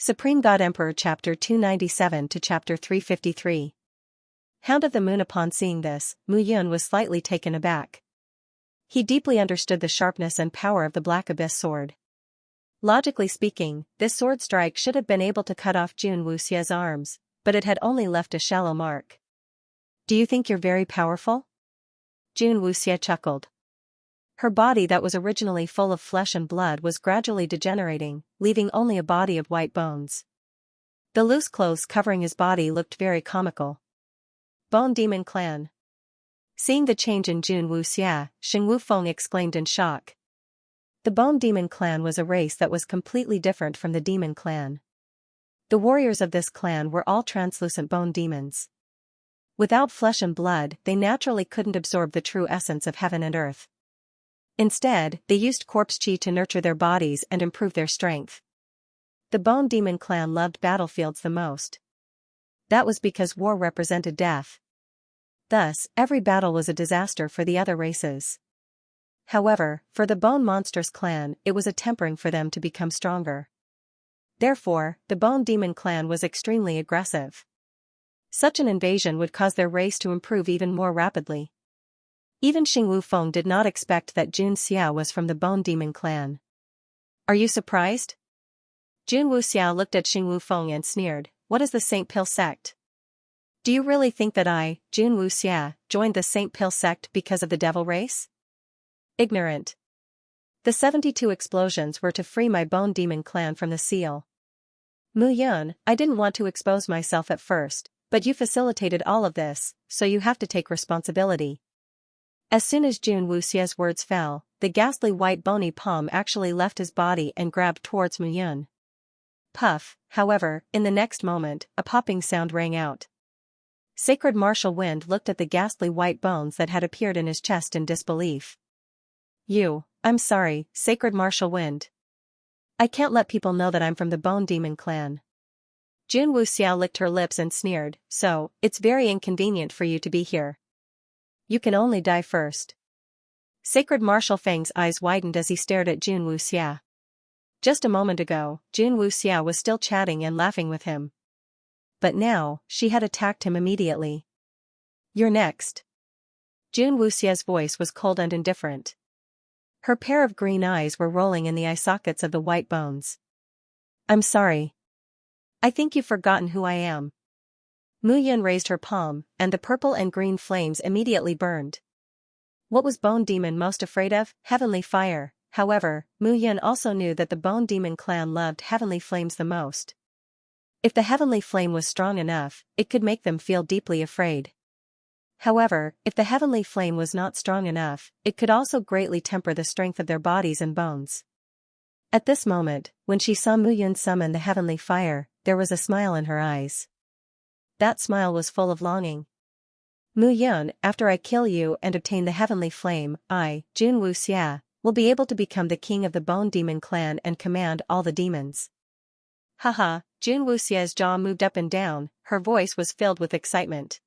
Supreme God Emperor Chapter 297 to Chapter 353. Hound of the Moon. Upon seeing this, Mu Yun was slightly taken aback. He deeply understood the sharpness and power of the Black Abyss sword. Logically speaking, this sword strike should have been able to cut off Jun Wuxia's arms, but it had only left a shallow mark. "Do you think you're very powerful?" Jun Wuxia chuckled. Her body that was originally full of flesh and blood was gradually degenerating, leaving only a body of white bones. The loose clothes covering his body looked very comical. Bone Demon Clan. Seeing the change in Jun Wuxia, Xing Wufeng exclaimed in shock. The Bone Demon Clan was a race that was completely different from the Demon Clan. The warriors of this clan were all translucent bone demons. Without flesh and blood, they naturally couldn't absorb the true essence of heaven and earth. Instead, they used corpse chi to nurture their bodies and improve their strength. The Bone Demon Clan loved battlefields the most. That was because war represented death. Thus, every battle was a disaster for the other races. However, for the Bone Monsters clan, it was a tempering for them to become stronger. Therefore, the Bone Demon Clan was extremely aggressive. Such an invasion would cause their race to improve even more rapidly. Even Xing Wufeng did not expect that Jun Xia was from the Bone Demon Clan. "Are you surprised?" Jun Wuxia looked at Xing Wufeng and sneered, "What is the Saint Pill sect? Do you really think that I, Jun Wuxia, joined the Saint Pill sect because of the devil race? Ignorant. The 72 explosions were to free my Bone Demon Clan from the seal. Mu Yun, I didn't want to expose myself at first, but you facilitated all of this, so you have to take responsibility." As soon as Jun Wuxia's words fell, the ghastly white bony palm actually left his body and grabbed towards Mu Yun. Puff, however, in the next moment, a popping sound rang out. Sacred Martial Wind looked at the ghastly white bones that had appeared in his chest in disbelief. I'm sorry, Sacred Martial Wind. I can't let people know that I'm from the Bone Demon Clan." Jun Wuxia licked her lips and sneered, "So, it's very inconvenient for you to be here. You can only die first." Sacred Martial Fang's eyes widened as he stared at Jun Wuxia. Just a moment ago, Jun Wuxia was still chatting and laughing with him. But now, she had attacked him immediately. "You're next." Jun Wuxia's voice was cold and indifferent. Her pair of green eyes were rolling in the eye sockets of the white bones. "I'm sorry. I think you've forgotten who I am." Mu Yun raised her palm, and the purple and green flames immediately burned. What was Bone Demon most afraid of? Heavenly fire. However, Mu Yun also knew that the Bone Demon Clan loved heavenly flames the most. If the heavenly flame was strong enough, it could make them feel deeply afraid. However, if the heavenly flame was not strong enough, it could also greatly temper the strength of their bodies and bones. At this moment, when she saw Mu Yun summon the heavenly fire, there was a smile in her eyes. That smile was full of longing. "Mu Yun, after I kill you and obtain the heavenly flame, I, Jun Wuxia, will be able to become the king of the Bone Demon Clan and command all the demons." Haha, Jun Wuxia's jaw moved up and down, her voice was filled with excitement.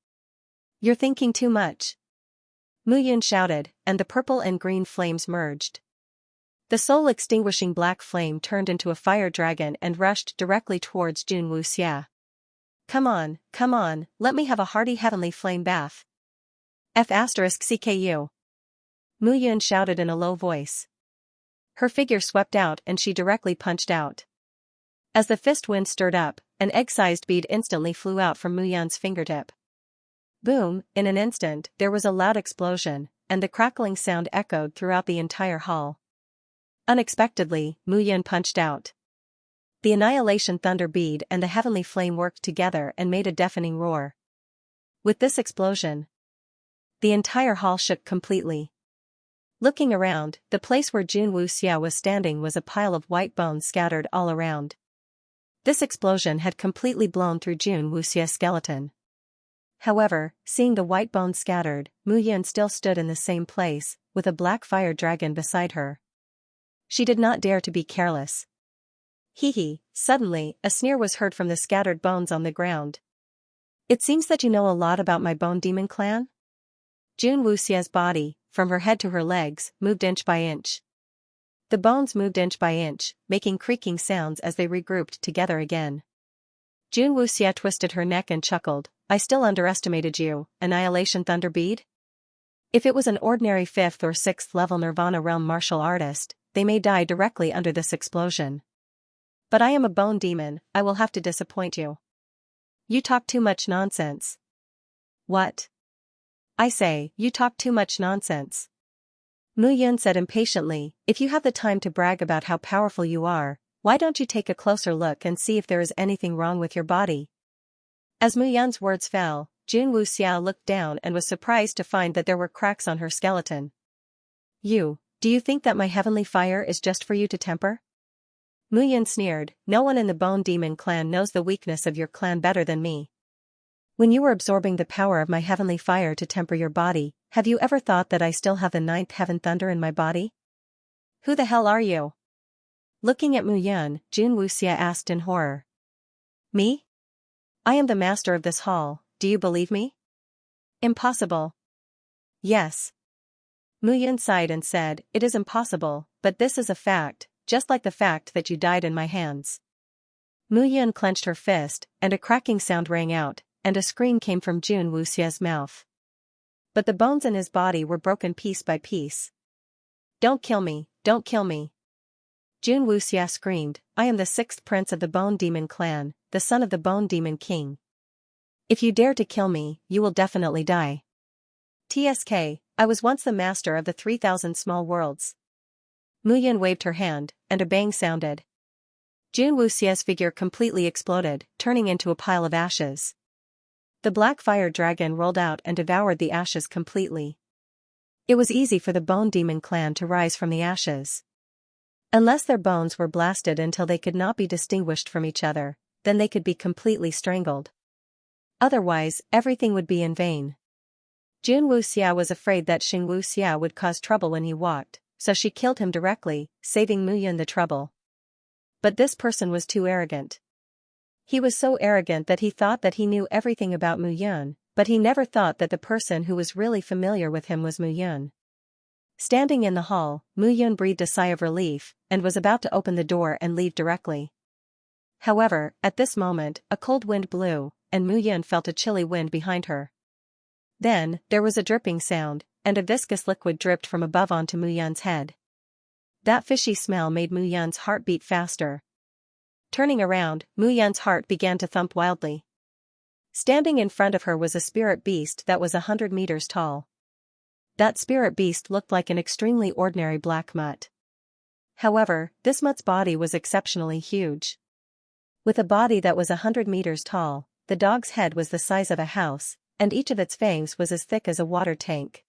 "You're thinking too much." Mu Yun shouted, and the purple and green flames merged. The soul-extinguishing black flame turned into a fire dragon and rushed directly towards Jun Wuxia. Come on, let me have a hearty heavenly flame bath. F***CKU. Mu Yun shouted in a low voice. Her figure swept out and she directly punched out. As the fist wind stirred up, an egg-sized bead instantly flew out from Mu Yun's fingertip. Boom, in an instant, there was a loud explosion, and the crackling sound echoed throughout the entire hall. Unexpectedly, Mu Yun punched out. The Annihilation Thunder Bead and the Heavenly Flame worked together and made a deafening roar. With this explosion, the entire hall shook completely. Looking around, the place where Jun Wuxia was standing was a pile of white bones scattered all around. This explosion had completely blown through Jun Wuxia's skeleton. However, seeing the white bones scattered, Mu Yun still stood in the same place, with a black fire dragon beside her. She did not dare to be careless. Suddenly, a sneer was heard from the scattered bones on the ground. "It seems that you know a lot about my Bone Demon Clan?" Jun Wuxia's body, from her head to her legs, moved inch by inch. The bones moved inch by inch, making creaking sounds as they regrouped together again. Jun Wuxia twisted her neck and chuckled, I still underestimated you, Annihilation Thunder Bead? If it was an ordinary 5th or 6th level Nirvana realm martial artist, they may die directly under this explosion. But I am a bone demon, I will have to disappoint you. You talk too much nonsense. What? I say, you talk too much nonsense. Mu Yun said impatiently, if you have the time to brag about how powerful you are, why don't you take a closer look and see if there is anything wrong with your body? As Mu Yun's words fell, Jun Wuxia looked down and was surprised to find that there were cracks on her skeleton. Do you think that my heavenly fire is just for you to temper? Mu Yun sneered, no one in the Bone Demon clan knows the weakness of your clan better than me. When you were absorbing the power of my heavenly fire to temper your body, have you ever thought that I still have the 9th heaven thunder in my body? Who the hell are you? Looking at Mu Yun, Jun Wuxia asked in horror. Me? I am the master of this hall, do you believe me? Impossible. Yes. Mu Yun sighed and said, it is impossible, but this is a fact, just like the fact that you died in my hands. Mu Yun clenched her fist, and a cracking sound rang out, and a scream came from Jun Wuxia's mouth. But the bones in his body were broken piece by piece. Don't kill me, don't kill me. Jun Wuxia screamed, I am the 6th prince of the Bone Demon clan, the son of the Bone Demon king. If you dare to kill me, you will definitely die. TSK, I was once the master of the 3,000 small worlds. Mu Yun waved her hand, and a bang sounded. Jun Wuxia's figure completely exploded, turning into a pile of ashes. The black fire dragon rolled out and devoured the ashes completely. It was easy for the Bone Demon clan to rise from the ashes. Unless their bones were blasted until they could not be distinguished from each other, then they could be completely strangled. Otherwise, everything would be in vain. Jun Wuxia was afraid that Xing Wuxia would cause trouble when he walked, so she killed him directly, saving Mu Yun the trouble. But this person was too arrogant. He was so arrogant that he thought that he knew everything about Mu Yun, but he never thought that the person who was really familiar with him was Mu Yun. Standing in the hall, Mu Yun breathed a sigh of relief, and was about to open the door and leave directly. However, at this moment, a cold wind blew, and Mu Yun felt a chilly wind behind her. Then, there was a dripping sound, and a viscous liquid dripped from above onto Mu Yun's head. That fishy smell made Mu Yun's heart beat faster. Turning around, Mu Yun's heart began to thump wildly. Standing in front of her was a spirit beast that was 100 meters tall. That spirit beast looked like an extremely ordinary black mutt. However, this mutt's body was exceptionally huge. With a body that was 100 meters tall, the dog's head was the size of a house, and each of its fangs was as thick as a water tank.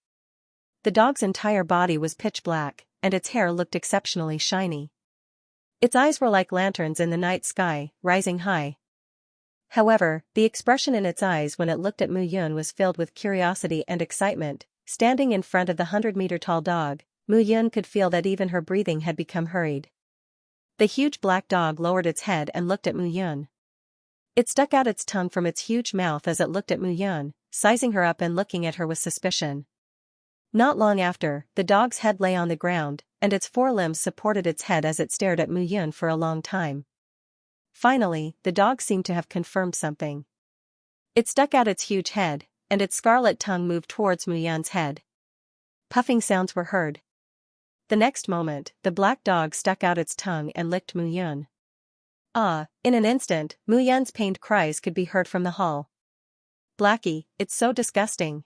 The dog's entire body was pitch black, and its hair looked exceptionally shiny. Its eyes were like lanterns in the night sky, rising high. However, the expression in its eyes when it looked at Mu Yun was filled with curiosity and excitement. Standing in front of the 100-meter-tall dog, Mu Yun could feel that even her breathing had become hurried. The huge black dog lowered its head and looked at Mu Yun. It stuck out its tongue from its huge mouth as it looked at Mu Yun, sizing her up and looking at her with suspicion. Not long after, the dog's head lay on the ground, and its forelimbs supported its head as it stared at Mu Yun for a long time. Finally, the dog seemed to have confirmed something. It stuck out its huge head, and its scarlet tongue moved towards Mu Yun's head. Puffing sounds were heard. The next moment, the black dog stuck out its tongue and licked Mu Yun. In an instant, Mu Yun's pained cries could be heard from the hall. Blackie, it's so disgusting.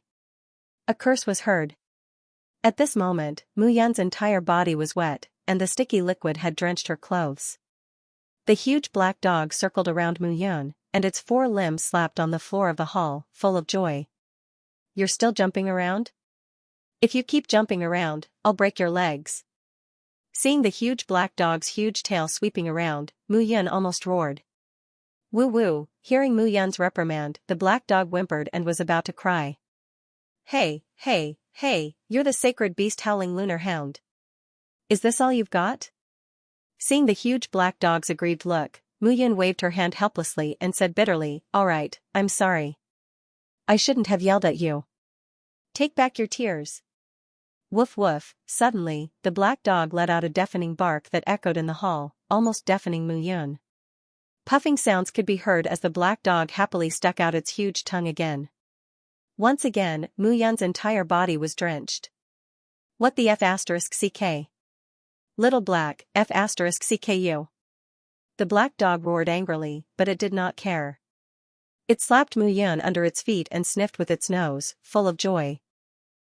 A curse was heard. At this moment, Mu Yun's entire body was wet, and the sticky liquid had drenched her clothes. The huge black dog circled around Mu Yun, and its 4 limbs slapped on the floor of the hall, full of joy. You're still jumping around? If you keep jumping around, I'll break your legs. Seeing the huge black dog's huge tail sweeping around, Mu Yun almost roared. Woo woo, hearing Mu Yun's reprimand, the black dog whimpered and was about to cry. Hey, you're the sacred beast howling lunar hound. Is this all you've got? Seeing the huge black dog's aggrieved look, Mu Yun waved her hand helplessly and said bitterly, alright, I'm sorry. I shouldn't have yelled at you. Take back your tears. Woof woof, suddenly, the black dog let out a deafening bark that echoed in the hall, almost deafening Mu Yun. Puffing sounds could be heard as the black dog happily stuck out its huge tongue again. Once again, Mu Yun's entire body was drenched. What the F***CK? Little black, F***CKU. The black dog roared angrily, but it did not care. It slapped Mu Yun under its feet and sniffed with its nose, full of joy.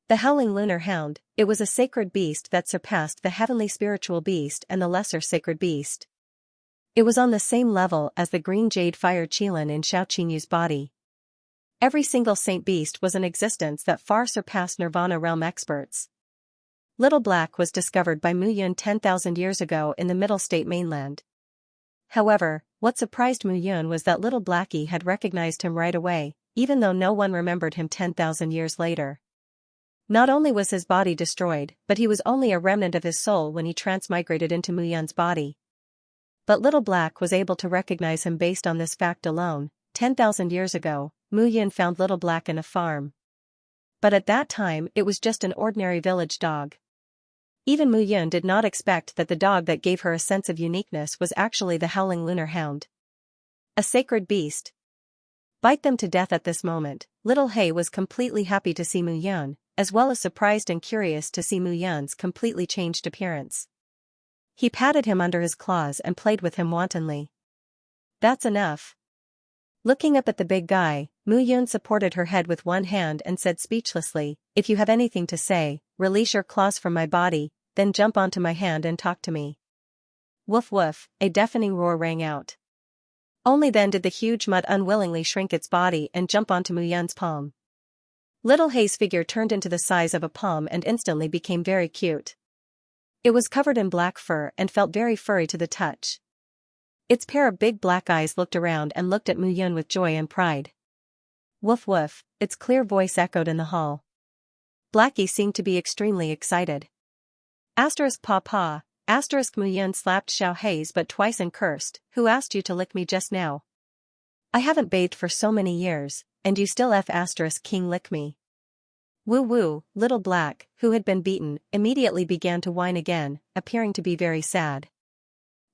The howling lunar hound, it was a sacred beast that surpassed the heavenly spiritual beast and the lesser sacred beast. It was on the same level as the green jade fire qilin in Xiaoqinyu's body. Every single saint beast was an existence that far surpassed Nirvana realm experts. Little Black was discovered by Mu Yun 10,000 years ago in the Middle State mainland. However, what surprised Mu Yun was that Little Blackie had recognized him right away, even though no one remembered him 10,000 years later. Not only was his body destroyed, but he was only a remnant of his soul when he transmigrated into Mu Yun's body. But Little Black was able to recognize him based on this fact alone. 10,000 years ago, Mu Yun found Little Black in a farm. But at that time it was just an ordinary village dog. Even Mu Yun did not expect that the dog that gave her a sense of uniqueness was actually the howling lunar hound. A sacred beast. Bite them to death at this moment. Little Hay was completely happy to see Mu Yun, as well as surprised and curious to see Mu Yun's completely changed appearance. He patted him under his claws and played with him wantonly. That's enough. Looking up at the big guy, Mu Yun supported her head with one hand and said speechlessly, "If you have anything to say, release your claws from my body, then jump onto my hand and talk to me." Woof woof, a deafening roar rang out. Only then did the huge mutt unwillingly shrink its body and jump onto Mu Yun's palm. Little Hay's figure turned into the size of a palm and instantly became very cute. It was covered in black fur and felt very furry to the touch. Its pair of big black eyes looked around and looked at Mu Yun with joy and pride. Woof woof, its clear voice echoed in the hall. Blackie seemed to be extremely excited. *Papa, Mu Yun slapped Xiao Hei's butt twice and cursed, "Who asked you to lick me just now? I haven't bathed for so many years, and you still King lick me." Woo woo, Little Black, who had been beaten, immediately began to whine again, appearing to be very sad.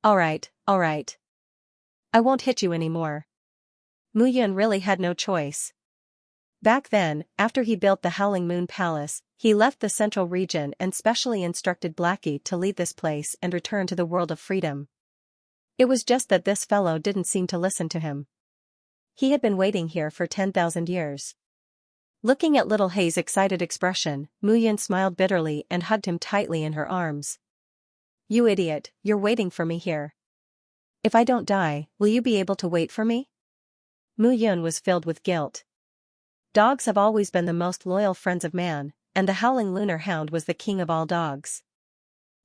Alright. I won't hit you anymore. Mu Yun really had no choice. Back then, after he built the Howling Moon Palace, he left the central region and specially instructed Blackie to leave this place and return to the world of freedom. It was just that this fellow didn't seem to listen to him. He had been waiting here for 10,000 years. Looking at Little Hay's excited expression, Mu Yun smiled bitterly and hugged him tightly in her arms. "You idiot, you're waiting for me here. If I don't die, will you be able to wait for me?" Mu Yun was filled with guilt. Dogs have always been the most loyal friends of man, and the howling lunar hound was the king of all dogs.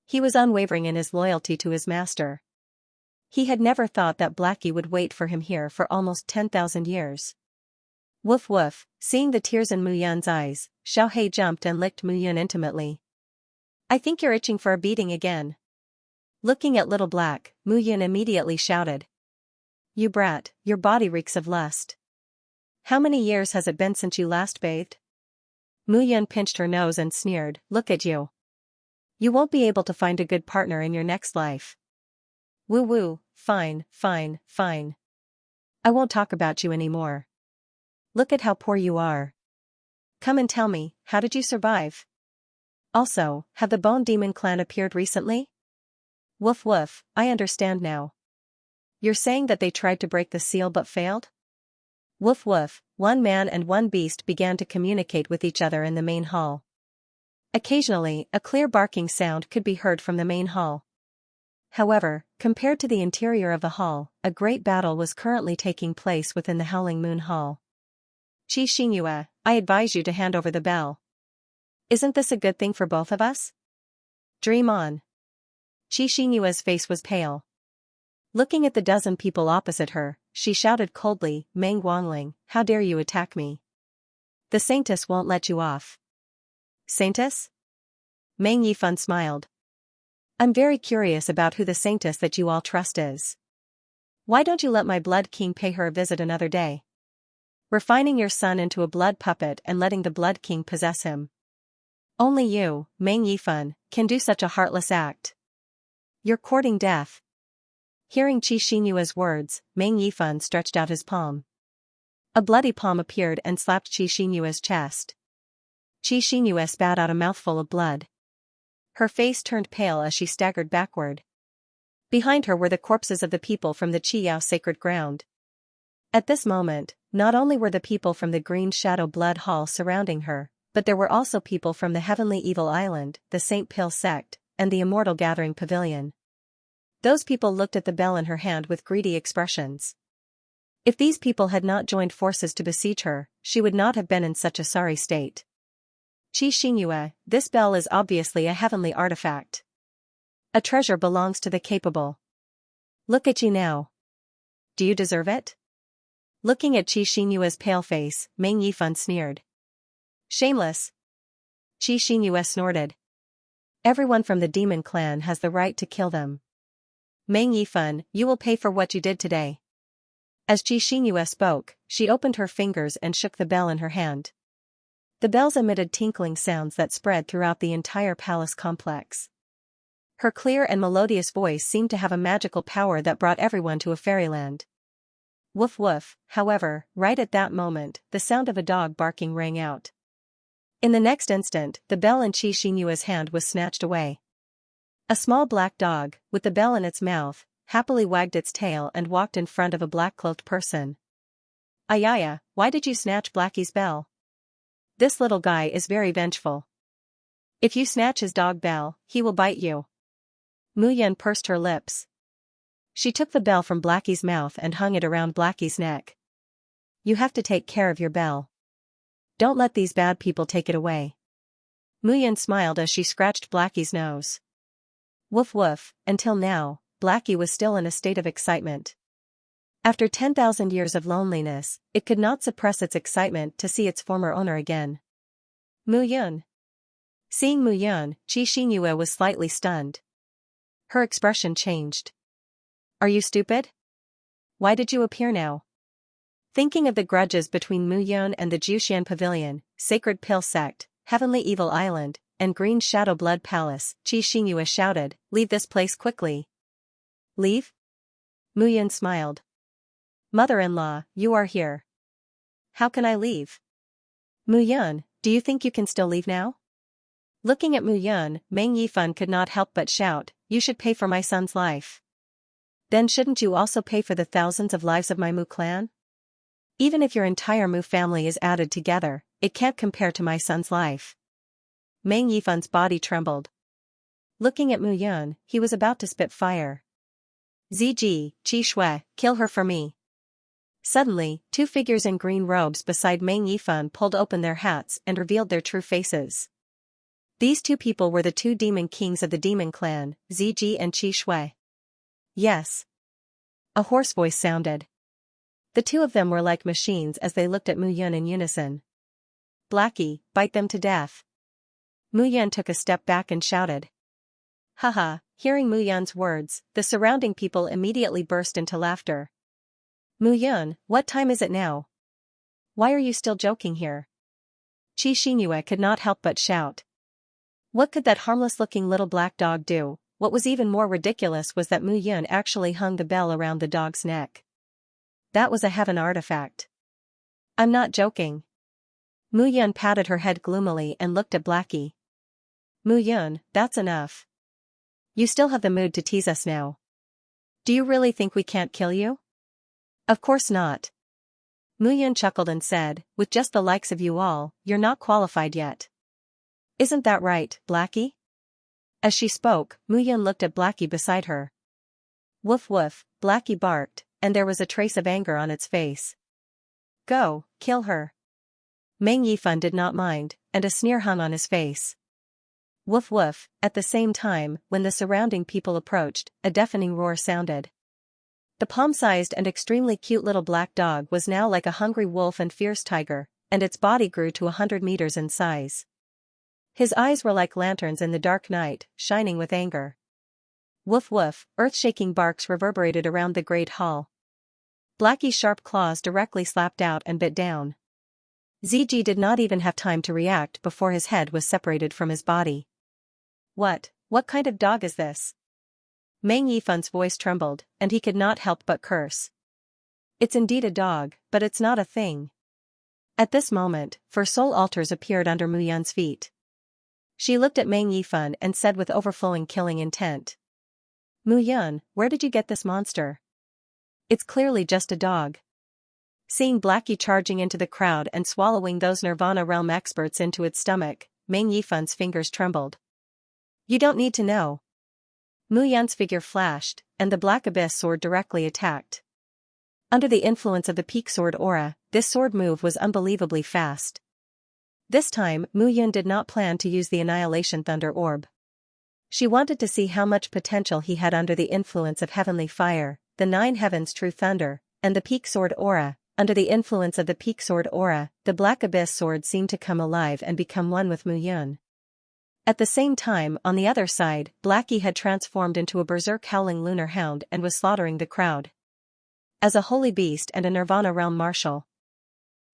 He was unwavering in his loyalty to his master. He had never thought that Blackie would wait for him here for almost 10,000 years. Woof woof, seeing the tears in Mu Yun's eyes, Xiao Hei jumped and licked Mu Yun intimately. "I think you're itching for a beating again." Looking at Little Black, Mu Yun immediately shouted. "You brat, your body reeks of lust. How many years has it been since you last bathed?" Mu Yun pinched her nose and sneered, "Look at you. You won't be able to find a good partner in your next life." Woo woo, fine. I won't talk about you anymore. Look at how poor you are. Come and tell me, how did you survive? Also, have the Bone Demon clan appeared recently? Woof woof, I understand now. You're saying that they tried to break the seal but failed? Woof woof, one man and one beast began to communicate with each other in the main hall. Occasionally, a clear barking sound could be heard from the main hall. However, compared to the interior of the hall, a great battle was currently taking place within the Howling Moon Hall. Xianxia, I advise you to hand over the bell. Isn't this a good thing for both of us? Dream on. Xianxia's face was pale. Looking at the dozen people opposite her, she shouted coldly, "Meng Guangling, how dare you attack me? The Saintess won't let you off." Saintess? Meng Yifun smiled. I'm very curious about who the Saintess that you all trust is. Why don't you let my Blood King pay her a visit another day? Refining your son into a blood puppet and letting the Blood King possess him. Only you, Meng Yifan, can do such a heartless act. You're courting death. Hearing Qi Xinyue's words, Meng Yifan stretched out his palm. A bloody palm appeared and slapped Qi Xinyue's chest. Qi Xinyue spat out a mouthful of blood. Her face turned pale as she staggered backward. Behind her were the corpses of the people from the Qiyao sacred ground. At this moment, not only were the people from the Green Shadow Blood Hall surrounding her, but there were also people from the Heavenly Evil Island, the St. Pill sect, and the Immortal Gathering Pavilion. Those people looked at the bell in her hand with greedy expressions. If these people had not joined forces to besiege her, she would not have been in such a sorry state. Qi Xinyue, this bell is obviously a heavenly artifact. A treasure belongs to the capable. Look at you now. Do you deserve it? Looking at Qi Xinyue's pale face, Meng Yifan sneered. Shameless. Qi Xinyue snorted. Everyone from the demon clan has the right to kill them. Meng Yifan, you will pay for what you did today. As Qi Xinyue spoke, she opened her fingers and shook the bell in her hand. The bells emitted tinkling sounds that spread throughout the entire palace complex. Her clear and melodious voice seemed to have a magical power that brought everyone to a fairyland. Woof woof, however, right at that moment, the sound of a dog barking rang out. In the next instant, the bell in Qi Xinyue's hand was snatched away. A small black dog, with the bell in its mouth, happily wagged its tail and walked in front of a black-cloaked person. Ayaya, why did you snatch Blackie's bell? This little guy is very vengeful. If you snatch his dog bell, he will bite you. Muyan pursed her lips. She took the bell from Blackie's mouth and hung it around Blackie's neck. You have to take care of your bell. Don't let these bad people take it away. Muyan smiled as she scratched Blackie's nose. Woof woof, until now, Blackie was still in a state of excitement. After 10,000 years of loneliness, it could not suppress its excitement to see its former owner again. Muyun. Seeing Muyun, Qi Xinyue was slightly stunned. Her expression changed. Are you stupid? Why did you appear now? Thinking of the grudges between Muyun and the Jiuxian Pavilion, Sacred Pill Sect, Heavenly Evil Island, and Green Shadow Blood Palace, Qi Xinyue shouted, leave this place quickly. Leave? Muyun smiled. Mother-in-law, you are here. How can I leave? Muyun, do you think you can still leave now? Looking at Muyun, Meng Yifan could not help but shout, you should pay for my son's life. Then shouldn't you also pay for the thousands of lives of my Mu clan? Even if your entire Mu family is added together, it can't compare to my son's life. Meng Yifan's body trembled. Looking at Muyun, he was about to spit fire. Ziji, Qi Shui, kill her for me. Suddenly, two figures in green robes beside Meng Yifan pulled open their hats and revealed their true faces. These two people were the two demon kings of the demon clan, Ziji and Qi Shui. Yes. A hoarse voice sounded. The two of them were like machines as they looked at Muyun in unison. Blackie, bite them to death. Muyun took a step back and shouted. Haha, hearing Muyun's words, the surrounding people immediately burst into laughter. Muyun, what time is it now? Why are you still joking here? Qi Xinyue could not help but shout. What could that harmless-looking little black dog do? What was even more ridiculous was that Muyun actually hung the bell around the dog's neck. That was a heaven artifact. I'm not joking. Muyun patted her head gloomily and looked at Blackie. Muyun, that's enough. You still have the mood to tease us now. Do you really think we can't kill you? Of course not. Muyun chuckled and said, with just the likes of you all, you're not qualified yet. Isn't that right, Blackie? As she spoke, Muyun looked at Blackie beside her. Woof woof, Blackie barked, and there was a trace of anger on its face. Go, kill her. Meng Yifan did not mind, and a sneer hung on his face. Woof woof, at the same time, when the surrounding people approached, a deafening roar sounded. The palm-sized and extremely cute little black dog was now like a hungry wolf and fierce tiger, and its body grew to 100 meters in size. His eyes were like lanterns in the dark night, shining with anger. Woof woof, earth-shaking barks reverberated around the great hall. Blackie's sharp claws directly slapped out and bit down. Ziji did not even have time to react before his head was separated from his body. What kind of dog is this? Meng Yifan's voice trembled, and he could not help but curse. It's indeed a dog, but it's not a thing. At this moment, 4 soul altars appeared under Mu Yun's feet. She looked at Meng Yifan and said with overflowing killing intent. Mu Yun, where did you get this monster? It's clearly just a dog. Seeing Blackie charging into the crowd and swallowing those Nirvana realm experts into its stomach, Meng Yifan's fingers trembled. You don't need to know. Mu Yun's figure flashed, and the Black Abyss sword directly attacked. Under the influence of the peak sword aura, this sword move was unbelievably fast. This time, Mu Yun did not plan to use the Annihilation Thunder Orb. She wanted to see how much potential he had under the influence of Heavenly Fire, the 9 Heavens True Thunder, and the peak sword aura. Under the influence of the peak sword aura, the Black Abyss sword seemed to come alive and become one with Mu Yun. At the same time, on the other side, Blackie had transformed into a berserk howling lunar hound and was slaughtering the crowd. As a holy beast and a Nirvana realm martial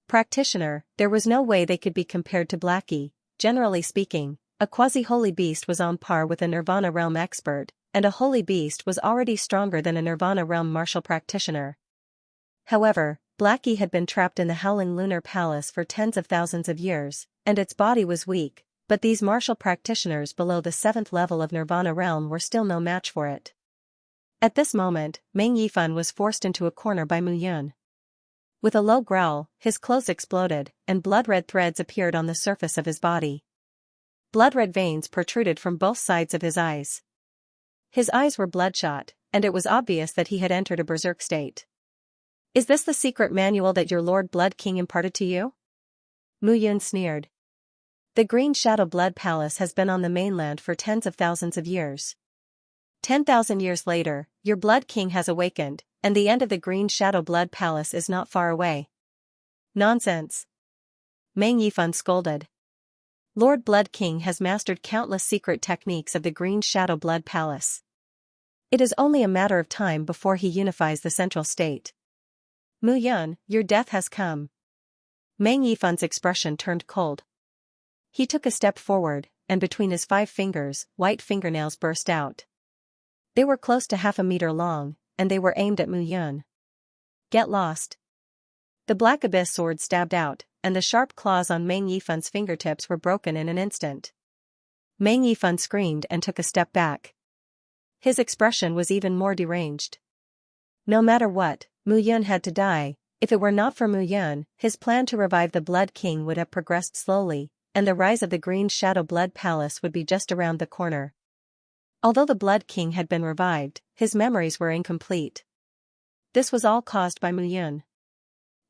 practitioner, there was no way they could be compared to Blackie. Generally speaking, a quasi-holy beast was on par with a Nirvana realm expert, and a holy beast was already stronger than a Nirvana realm martial practitioner. However, Blackie had been trapped in the Howling Lunar Palace for tens of thousands of years, and its body was weak, but these martial practitioners below the 7th level of Nirvana realm were still no match for it. At this moment, Meng Yifan was forced into a corner by Mu Yun. With a low growl, his clothes exploded, and blood-red threads appeared on the surface of his body. Blood-red veins protruded from both sides of his eyes. His eyes were bloodshot, and it was obvious that he had entered a berserk state. Is this the secret manual that your Lord Blood King imparted to you? Mu Yun sneered. The Green Shadow Blood Palace has been on the mainland for tens of thousands of years. 10,000 years later, your Blood King has awakened, and the end of the Green Shadow Blood Palace is not far away. Nonsense. Meng Yifan scolded. Lord Blood King has mastered countless secret techniques of the Green Shadow Blood Palace. It is only a matter of time before he unifies the central state. Mu Yun, your death has come. Meng Yifan's expression turned cold. He took a step forward, and between his 5 fingers, white fingernails burst out. They were close to half a meter long, and they were aimed at Mu Yun. Get lost. The Black Abyss sword stabbed out, and the sharp claws on Meng Yifan's fingertips were broken in an instant. Meng Yifan screamed and took a step back. His expression was even more deranged. No matter what, Mu Yun had to die. If it were not for Mu Yun, his plan to revive the Blood King would have progressed slowly, and the rise of the Green Shadow Blood Palace would be just around the corner. Although the Blood King had been revived, his memories were incomplete. This was all caused by Mu Yun.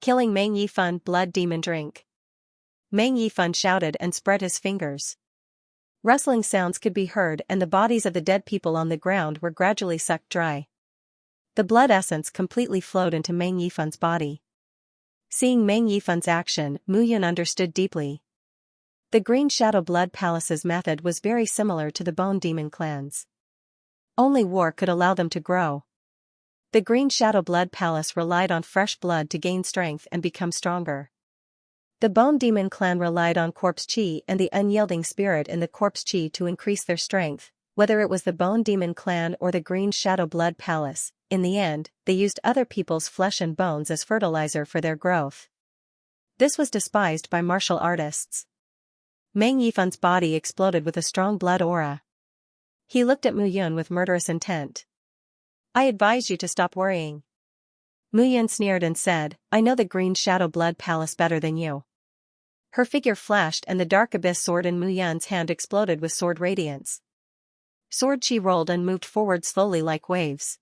Killing Meng Yifan, blood demon drink. Meng Yifan shouted and spread his fingers. Rustling sounds could be heard and the bodies of the dead people on the ground were gradually sucked dry. The blood essence completely flowed into Meng Yifan's body. Seeing Meng Yifan's action, Mu Yun understood deeply. The Green Shadow Blood Palace's method was very similar to the Bone Demon clans. Only war could allow them to grow. The Green Shadow Blood Palace relied on fresh blood to gain strength and become stronger. The Bone Demon clan relied on corpse chi and the unyielding spirit in the corpse chi to increase their strength. Whether it was the Bone Demon clan or the Green Shadow Blood Palace, in the end, they used other people's flesh and bones as fertilizer for their growth. This was despised by martial artists. Meng Yifan's body exploded with a strong blood aura. He looked at Mu Yun with murderous intent. I advise you to stop worrying. Mu Yun sneered and said, I know the Green Shadow Blood Palace better than you. Her figure flashed and the Dark Abyss sword in Mu Yun's hand exploded with sword radiance. Sword chi rolled and moved forward slowly like waves.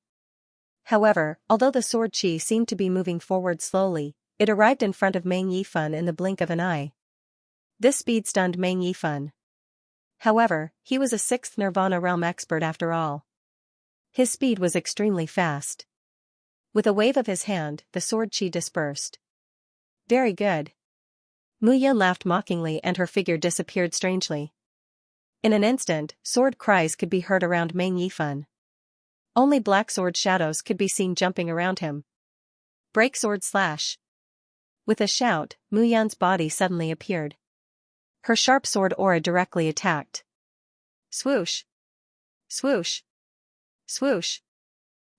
However, although the sword chi seemed to be moving forward slowly, it arrived in front of Meng Yifan in the blink of an eye. This speed stunned Meng Yifan. However, he was a 6th Nirvana realm expert after all. His speed was extremely fast. With a wave of his hand, the sword chi dispersed. Very good. Mu Yun laughed mockingly and her figure disappeared strangely. In an instant, sword cries could be heard around Meng Yifan. Only black sword shadows could be seen jumping around him. Break sword slash. With a shout, Mu Yun's body suddenly appeared. Her sharp sword aura directly attacked. Swoosh! Swoosh! Swoosh!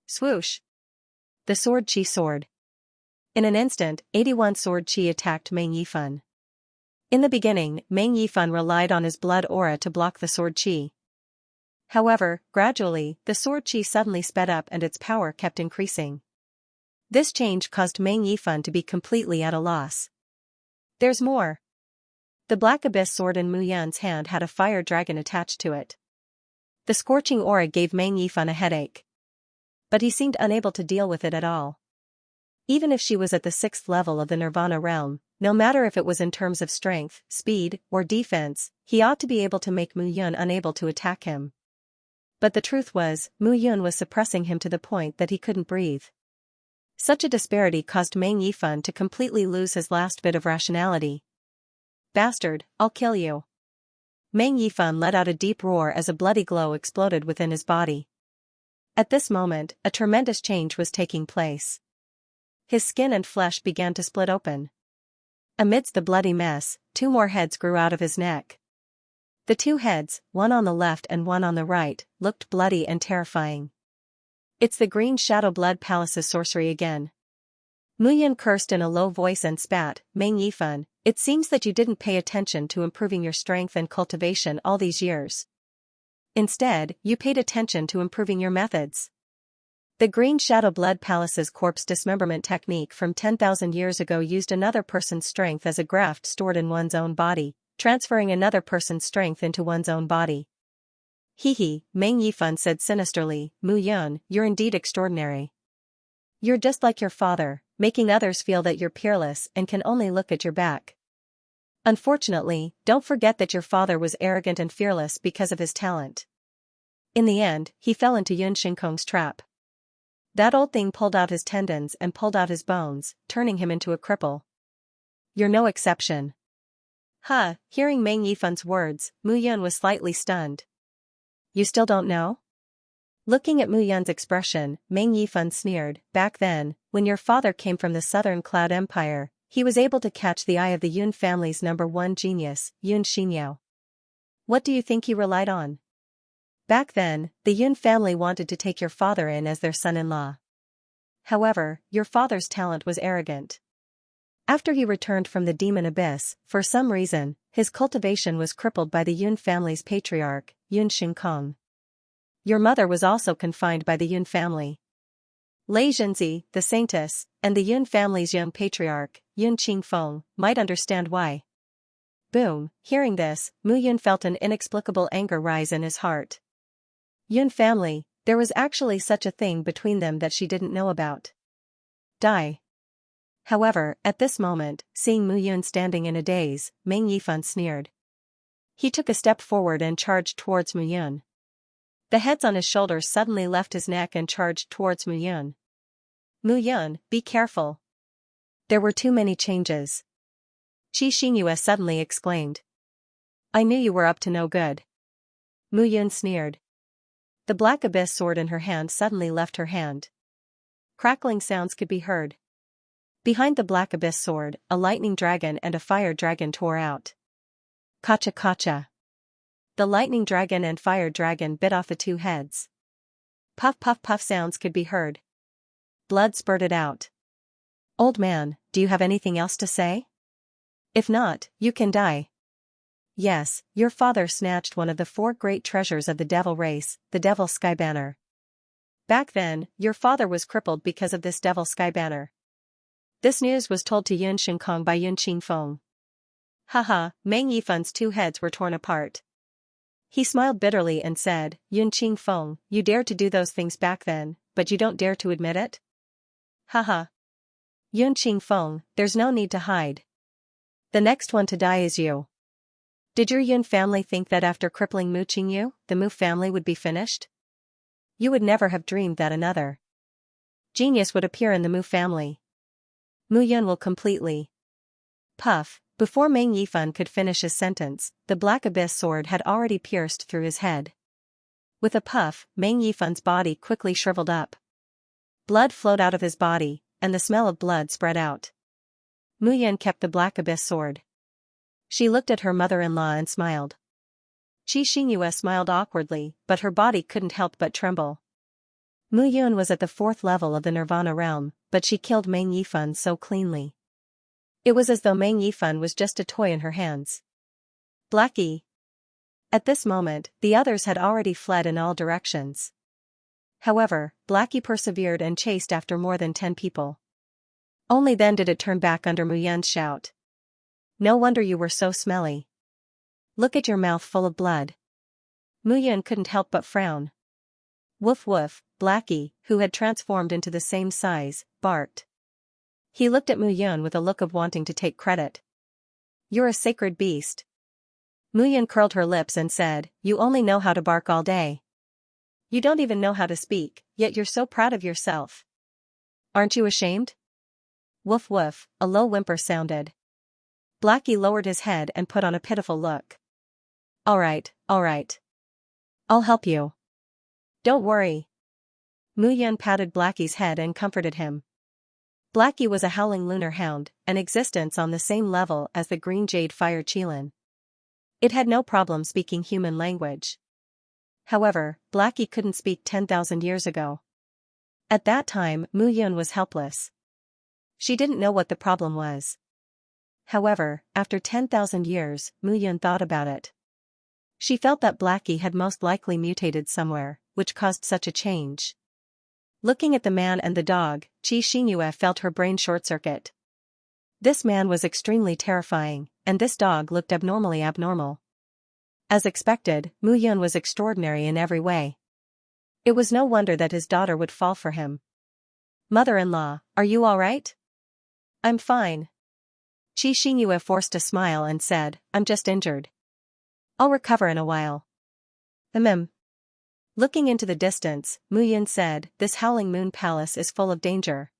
Swoosh! The sword chi soared. In an instant, 81 sword chi attacked Meng Yifan. In the beginning, Meng Yifan relied on his blood aura to block the sword chi. However, gradually, the sword chi suddenly sped up and its power kept increasing. This change caused Meng Yifan to be completely at a loss. There's more. The Black Abyss sword in Mu Yun's hand had a fire dragon attached to it. The scorching aura gave Meng Yifan a headache. But he seemed unable to deal with it at all. Even if she was at the 6th level of the Nirvana realm, no matter if it was in terms of strength, speed, or defense, he ought to be able to make Mu Yun unable to attack him. But the truth was, Mu Yun was suppressing him to the point that he couldn't breathe. Such a disparity caused Meng Yifan to completely lose his last bit of rationality. Bastard, I'll kill you. Meng Yifan let out a deep roar as a bloody glow exploded within his body. At this moment, a tremendous change was taking place. His skin and flesh began to split open. Amidst the bloody mess, 2 more heads grew out of his neck. The 2 heads, one on the left and one on the right, looked bloody and terrifying. It's the Green Shadow Blood Palace's sorcery again. Mu Yun cursed in a low voice and spat, Meng Yifan, it seems that you didn't pay attention to improving your strength and cultivation all these years. Instead, you paid attention to improving your methods. The Green Shadow Blood Palace's corpse dismemberment technique from 10,000 years ago used another person's strength as a graft stored in one's own body, transferring another person's strength into one's own body. Hee, Meng Yifan said sinisterly, Mu Yun, you're indeed extraordinary. You're just like your father, making others feel that you're peerless and can only look at your back. Unfortunately, don't forget that your father was arrogant and fearless because of his talent. In the end, he fell into Yun Shinkong's trap. That old thing pulled out his tendons and pulled out his bones, turning him into a cripple. You're no exception. Hearing Meng Yifan's words, Mu Yun was slightly stunned. You still don't know? Looking at Mu Yun's expression, Meng Yifan sneered, back then, when your father came from the Southern Cloud Empire, he was able to catch the eye of the Yun family's #1 genius, Yun Xianxia. What do you think he relied on? Back then, the Yun family wanted to take your father in as their son-in-law. However, your father's talent was arrogant. After he returned from the demon abyss, for some reason, his cultivation was crippled by the Yun family's patriarch, Yun Shinkong. Your mother was also confined by the Yun family. Lei Zhenzi, the saintess, and the Yun family's young patriarch, Yun Qingfeng, might understand why. Boom, hearing this, Mu Yun felt an inexplicable anger rise in his heart. Yun family, there was actually such a thing between them that she didn't know about. Die. However, at this moment, seeing Mu Yun standing in a daze, Meng Yifan sneered. He took a step forward and charged towards Mu Yun. The heads on his shoulders suddenly left his neck and charged towards Mu Yun. Mu Yun, be careful. There were too many changes. Qi Xingyue suddenly exclaimed. I knew you were up to no good. Mu Yun sneered. The Black Abyss sword in her hand suddenly left her hand. Crackling sounds could be heard. Behind the Black Abyss sword, a lightning dragon and a fire dragon tore out. Kacha kacha. The lightning dragon and fire dragon bit off the 2 heads. Puff puff puff sounds could be heard. Blood spurted out. Old man, do you have anything else to say? If not, you can die. Yes, your father snatched one of the 4 great treasures of the devil race, the Devil Sky Banner. Back then, your father was crippled because of this Devil Sky Banner. This news was told to Yun Shinkong by Yun Qingfeng. Meng Yifan's 2 heads were torn apart. He smiled bitterly and said, Yun Qingfeng, you dared to do those things back then, but you don't dare to admit it? Yun Qingfeng, there's no need to hide. The next one to die is you. Did your Yun family think that after crippling Mu Qingyu, the Mu family would be finished? You would never have dreamed that another genius would appear in the Mu family. Mu Yun will completely. Puff, before Meng Yifan could finish his sentence, the Black Abyss sword had already pierced through his head. With a puff, Meng Yifan's body quickly shriveled up. Blood flowed out of his body, and the smell of blood spread out. Mu Yun kept the black abyss sword. She looked at her mother-in-law and smiled. Xianxia smiled awkwardly, but her body couldn't help but tremble. Mu Yun was at the 4th level of the Nirvana realm, but she killed Meng Yifan so cleanly. It was as though Meng Yifan was just a toy in her hands. Blackie. At this moment, the others had already fled in all directions. However, Blackie persevered and chased after more than 10 people. Only then did it turn back under Mu Yun's shout. No wonder you were so smelly. Look at your mouth full of blood. Mu Yun couldn't help but frown. Woof woof, Blackie, who had transformed into the same size, barked. He looked at Mu Yun with a look of wanting to take credit. You're a sacred beast. Mu Yun curled her lips and said, you only know how to bark all day. You don't even know how to speak, yet you're so proud of yourself. Aren't you ashamed? Woof woof, a low whimper sounded. Blackie lowered his head and put on a pitiful look. All right. I'll help you. Don't worry. Mu Yun patted Blackie's head and comforted him. Blackie was a howling lunar hound, an existence on the same level as the green jade fire Qilin. It had no problem speaking human language. However, Blackie couldn't speak 10,000 years ago. At that time, Mu Yun was helpless. She didn't know what the problem was. However, after 10,000 years, Mu Yun thought about it. She felt that Blackie had most likely mutated somewhere, which caused such a change. Looking at the man and the dog, Xianxia felt her brain short-circuit. This man was extremely terrifying, and this dog looked abnormally abnormal. As expected, Mu Yun was extraordinary in every way. It was no wonder that his daughter would fall for him. Mother-in-law, are you all right? I'm fine. Xianxia forced a smile and said, I'm just injured. I'll recover in a while. Looking into the distance, Mu Yun said, this howling moon palace is full of danger.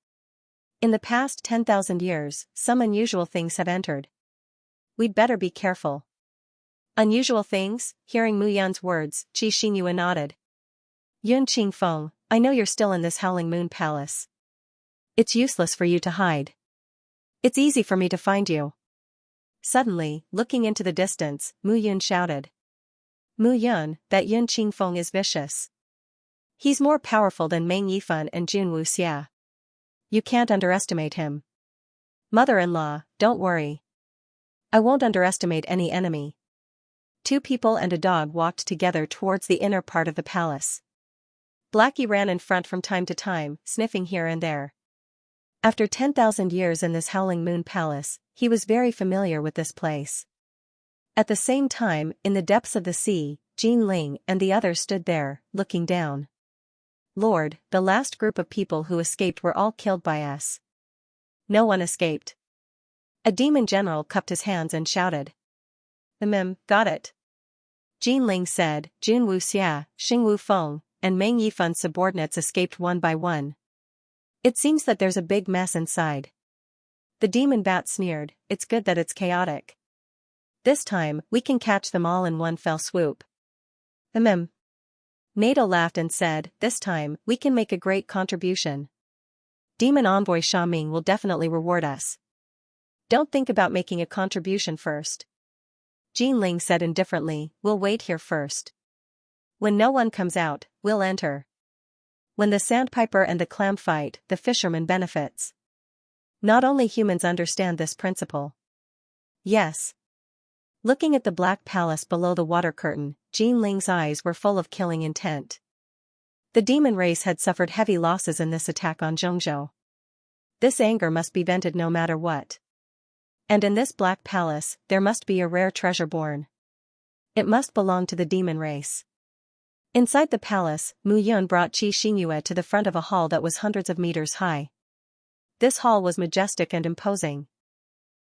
In the past 10,000 years, some unusual things have entered. We'd better be careful. Unusual things? Hearing Mu Yun's words, Xianxia nodded. Yun Qingfeng, I know you're still in this howling moon palace. It's useless for you to hide. It's easy for me to find you. Suddenly, looking into the distance, Mu Yun shouted. Mu Yun, that Yun Qingfeng is vicious. He's more powerful than Meng Yifan and Jun Wuxia. You can't underestimate him. Mother-in-law, don't worry. I won't underestimate any enemy. 2 people and a dog walked together towards the inner part of the palace. Blackie ran in front from time to time, sniffing here and there. After 10,000 years in this howling moon palace, he was very familiar with this place. At the same time, in the depths of the sea, Jin Ling and the others stood there, looking down. Lord, the last group of people who escaped were all killed by us. No one escaped. A demon general cupped his hands and shouted. Got it. Jin Ling said, Jun Wuxia, Xing Wufeng, and Meng Yifan's subordinates escaped one by one. It seems that there's a big mess inside. The demon bat sneered, it's good that it's chaotic. This time, we can catch them all in one fell swoop. NATO laughed and said, this time, we can make a great contribution. Demon Envoy Sha Ming will definitely reward us. Don't think about making a contribution first. Jin Ling said indifferently, we'll wait here first. When no one comes out, we'll enter. When the sandpiper and the clam fight, the fisherman benefits. Not only humans understand this principle. Yes. Looking at the black palace below the water curtain, Jin Ling's eyes were full of killing intent. The demon race had suffered heavy losses in this attack on Zhongzhou. This anger must be vented no matter what. And in this black palace, there must be a rare treasure born. It must belong to the demon race. Inside the palace, Mu Yun brought Xianxia to the front of a hall that was hundreds of meters high. This hall was majestic and imposing.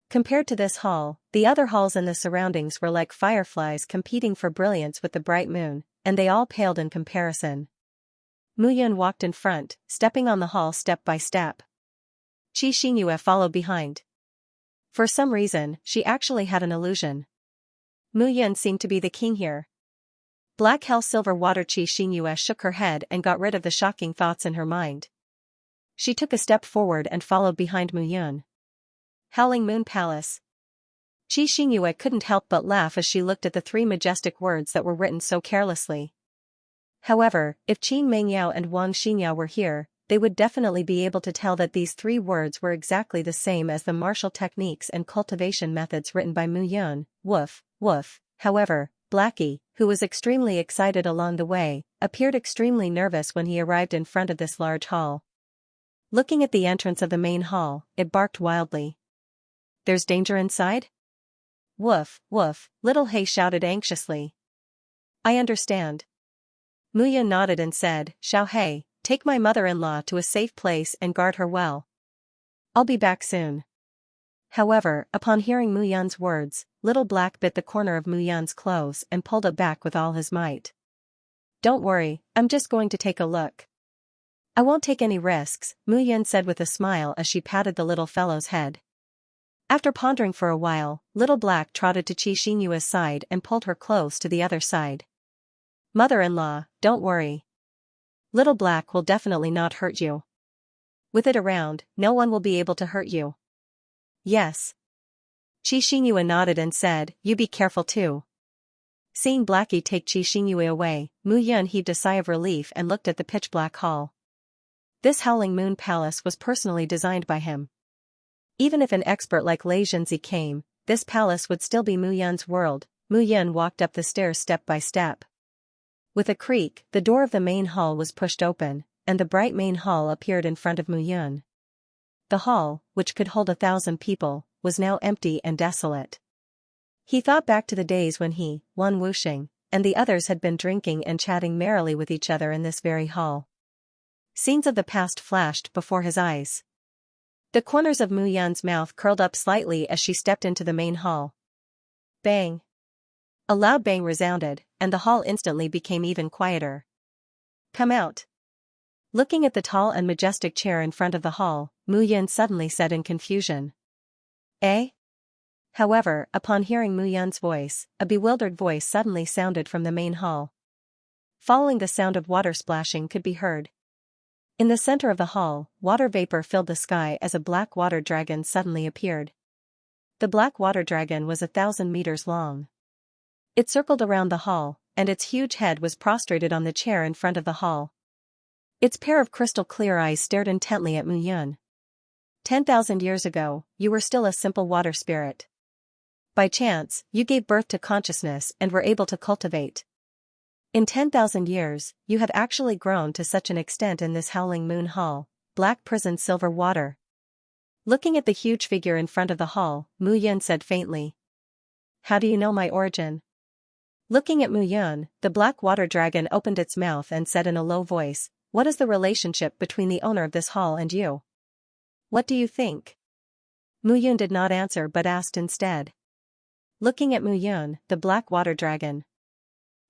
Compared to this hall, the other halls in the surroundings were like fireflies competing for brilliance with the bright moon, and they all paled in comparison. Mu Yun walked in front, stepping on the hall step by step. Xianxia followed behind. For some reason, she actually had an illusion. Mu Yun seemed to be the king here. Black hell silver water. Xianxia shook her head and got rid of the shocking thoughts in her mind. She took a step forward and followed behind Mu Yun. Howling Moon Palace. Xianxia couldn't help but laugh as she looked at the three majestic words that were written so carelessly. However, if Qin Mengyao and Wang Xinyao were here, they would definitely be able to tell that these three words were exactly the same as the martial techniques and cultivation methods written by Mu Yun. Woof, woof. However, Blackie, who was extremely excited along the way, appeared extremely nervous when he arrived in front of this large hall. Looking at the entrance of the main hall, it barked wildly. "There's danger inside?" "Woof, woof," Little Hay shouted anxiously. "I understand." Mu Yun nodded and said, "Xiao Hei, take my mother-in-law to a safe place and guard her well. I'll be back soon." However, upon hearing Mu Yun's words, Little Black bit the corner of Mu Yun's clothes and pulled it back with all his might. "Don't worry, I'm just going to take a look." "I won't take any risks," Mu Yun said with a smile as she patted the little fellow's head. After pondering for a while, Little Black trotted to Xianxia's side and pulled her close to the other side. "Mother-in-law, don't worry. Little Black will definitely not hurt you. With it around, no one will be able to hurt you." "Yes." Xianxia nodded and said, "You be careful too." Seeing Blackie take Xianxia away, Mu Yun heaved a sigh of relief and looked at the pitch-black hall. This Howling Moon Palace was personally designed by him. Even if an expert like Lei Zhenzi came, this palace would still be Mu Yun's world. Mu Yun walked up the stairs step by step. With a creak, the door of the main hall was pushed open, and the bright main hall appeared in front of Mu Yun. The hall, which could hold 1,000 people, was now empty and desolate. He thought back to the days when he, Wan Wuxing, and the others had been drinking and chatting merrily with each other in this very hall. Scenes of the past flashed before his eyes. The corners of Mu Yun's mouth curled up slightly as she stepped into the main hall. Bang! A loud bang resounded, and the hall instantly became even quieter. "Come out." Looking at the tall and majestic chair in front of the hall, Mu Yun suddenly said in confusion. "Eh?" However, upon hearing Mu Yun's voice, a bewildered voice suddenly sounded from the main hall. Following the sound of water splashing could be heard. In the center of the hall, water vapor filled the sky as a black water dragon suddenly appeared. The black water dragon was 1,000 meters long. It circled around the hall, and its huge head was prostrated on the chair in front of the hall. Its pair of crystal-clear eyes stared intently at Mu Yun. 10,000 years ago, you were still a simple water spirit. By chance, you gave birth to consciousness and were able to cultivate. In 10,000 years, you have actually grown to such an extent in this Howling Moon Hall, Black Prison Silver Water. Looking at the huge figure in front of the hall, Mu Yun said faintly. "How do you know my origin?" Looking at Mu Yun, the black water dragon opened its mouth and said in a low voice, "What is the relationship between the owner of this hall and you? What do you think?" Mu Yun did not answer but asked instead. Looking at Mu Yun, the black water dragon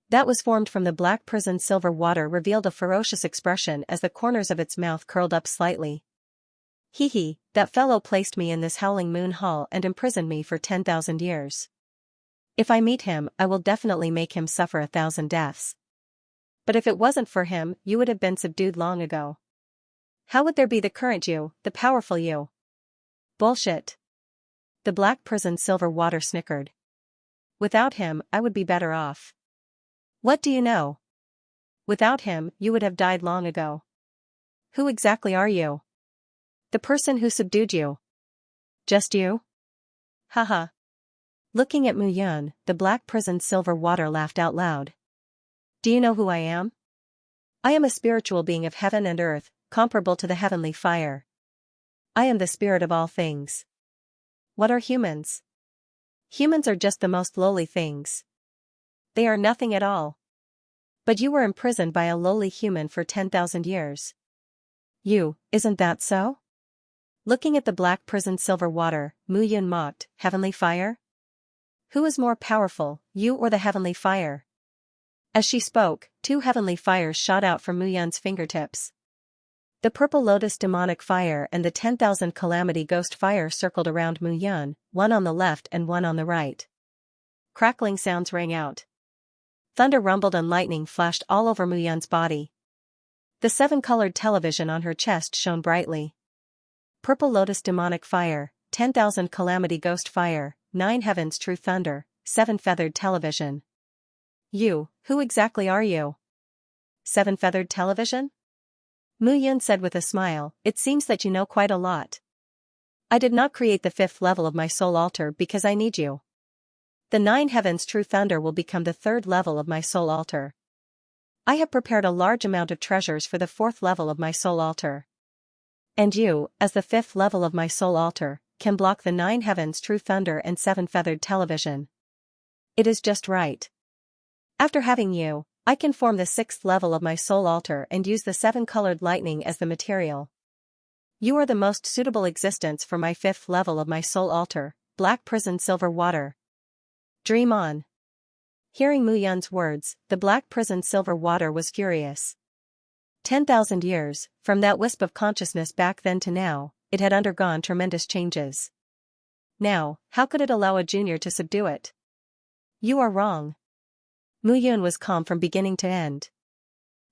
that was formed from the black prison silver water revealed a ferocious expression as the corners of its mouth curled up slightly. "Hee, that fellow placed me in this Howling Moon Hall and imprisoned me for 10,000 years. If I meet him, I will definitely make him suffer 1,000 deaths. But if it wasn't for him, you would have been subdued long ago. How would there be the current you, the powerful you?" "Bullshit." The black prison silver water snickered. "Without him, I would be better off." "What do you know? Without him, you would have died long ago." "Who exactly are you?" "The person who subdued you." "Just you?" Haha. Looking at Mu Yun, the black prison silver water laughed out loud. "Do you know who I am? I am a spiritual being of heaven and earth, comparable to the heavenly fire. I am the spirit of all things. What are humans? Humans are just the most lowly things. They are nothing at all. But you were imprisoned by a lowly human for 10,000 years. Isn't that so?" Looking at the black prison silver water, Mu Yun mocked, "Heavenly fire? Who is more powerful, you or the heavenly fire?" As she spoke, 2 heavenly fires shot out from Mu Yun's fingertips. The purple lotus demonic fire and the 10,000 calamity ghost fire circled around Mu Yun, one on the left and one on the right. Crackling sounds rang out. Thunder rumbled and lightning flashed all over Mu Yun's body. The 7-colored television on her chest shone brightly. Purple lotus demonic fire, 10,000 calamity ghost fire, 9 heavens true thunder, 7 feathered television. Who exactly are you? 7 feathered television? Mu Yun said with a smile, it seems that you know quite a lot. I did not create the 5th level of my soul altar because I need you. The 9 heavens true thunder will become the 3rd level of my soul altar. I have prepared a large amount of treasures for the 4th level of my soul altar. And you, as the 5th level of my soul altar, can block the 9 heavens true thunder and 7 feathered television. It is just right. After having you, I can form the 6th level of my soul altar and use the 7-colored lightning as the material. You are the most suitable existence for my 5th level of my soul altar, black prison silver water. Dream on. Hearing Mu Yun's words, the black prison silver water was furious. 10,000 years, from that wisp of consciousness back then to now, it had undergone tremendous changes. Now, how could it allow a junior to subdue it? You are wrong. Mu Yun was calm from beginning to end.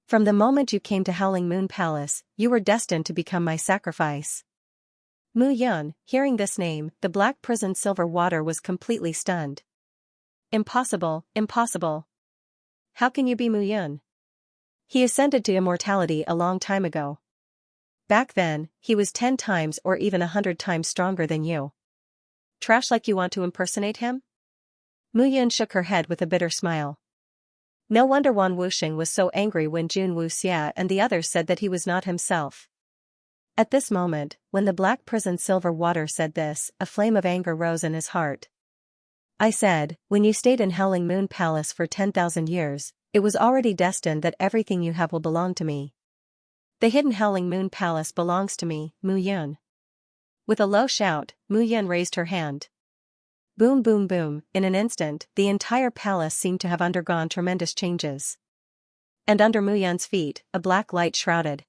From the moment you came to Howling Moon Palace, you were destined to become my sacrifice. Mu Yun, hearing this name, the black prison silver water was completely stunned. Impossible, impossible. How can you be Mu Yun? He ascended to immortality a long time ago. Back then, he was 10 times or even 100 times stronger than you. Trash like you want to impersonate him? Mu Yun shook her head with a bitter smile. No wonder Wan Wuxing was so angry when Jun Wuxia and the others said that he was not himself. At this moment, when the black prison silver water said this, a flame of anger rose in his heart. I said, when you stayed in Howling Moon Palace for 10,000 years, it was already destined that everything you have will belong to me. The hidden Howling Moon Palace belongs to me, Mu Yun. With a low shout, Mu Yun raised her hand. Boom boom boom, in an instant, the entire palace seemed to have undergone tremendous changes. And under Mu Yun's feet, a black light shrouded.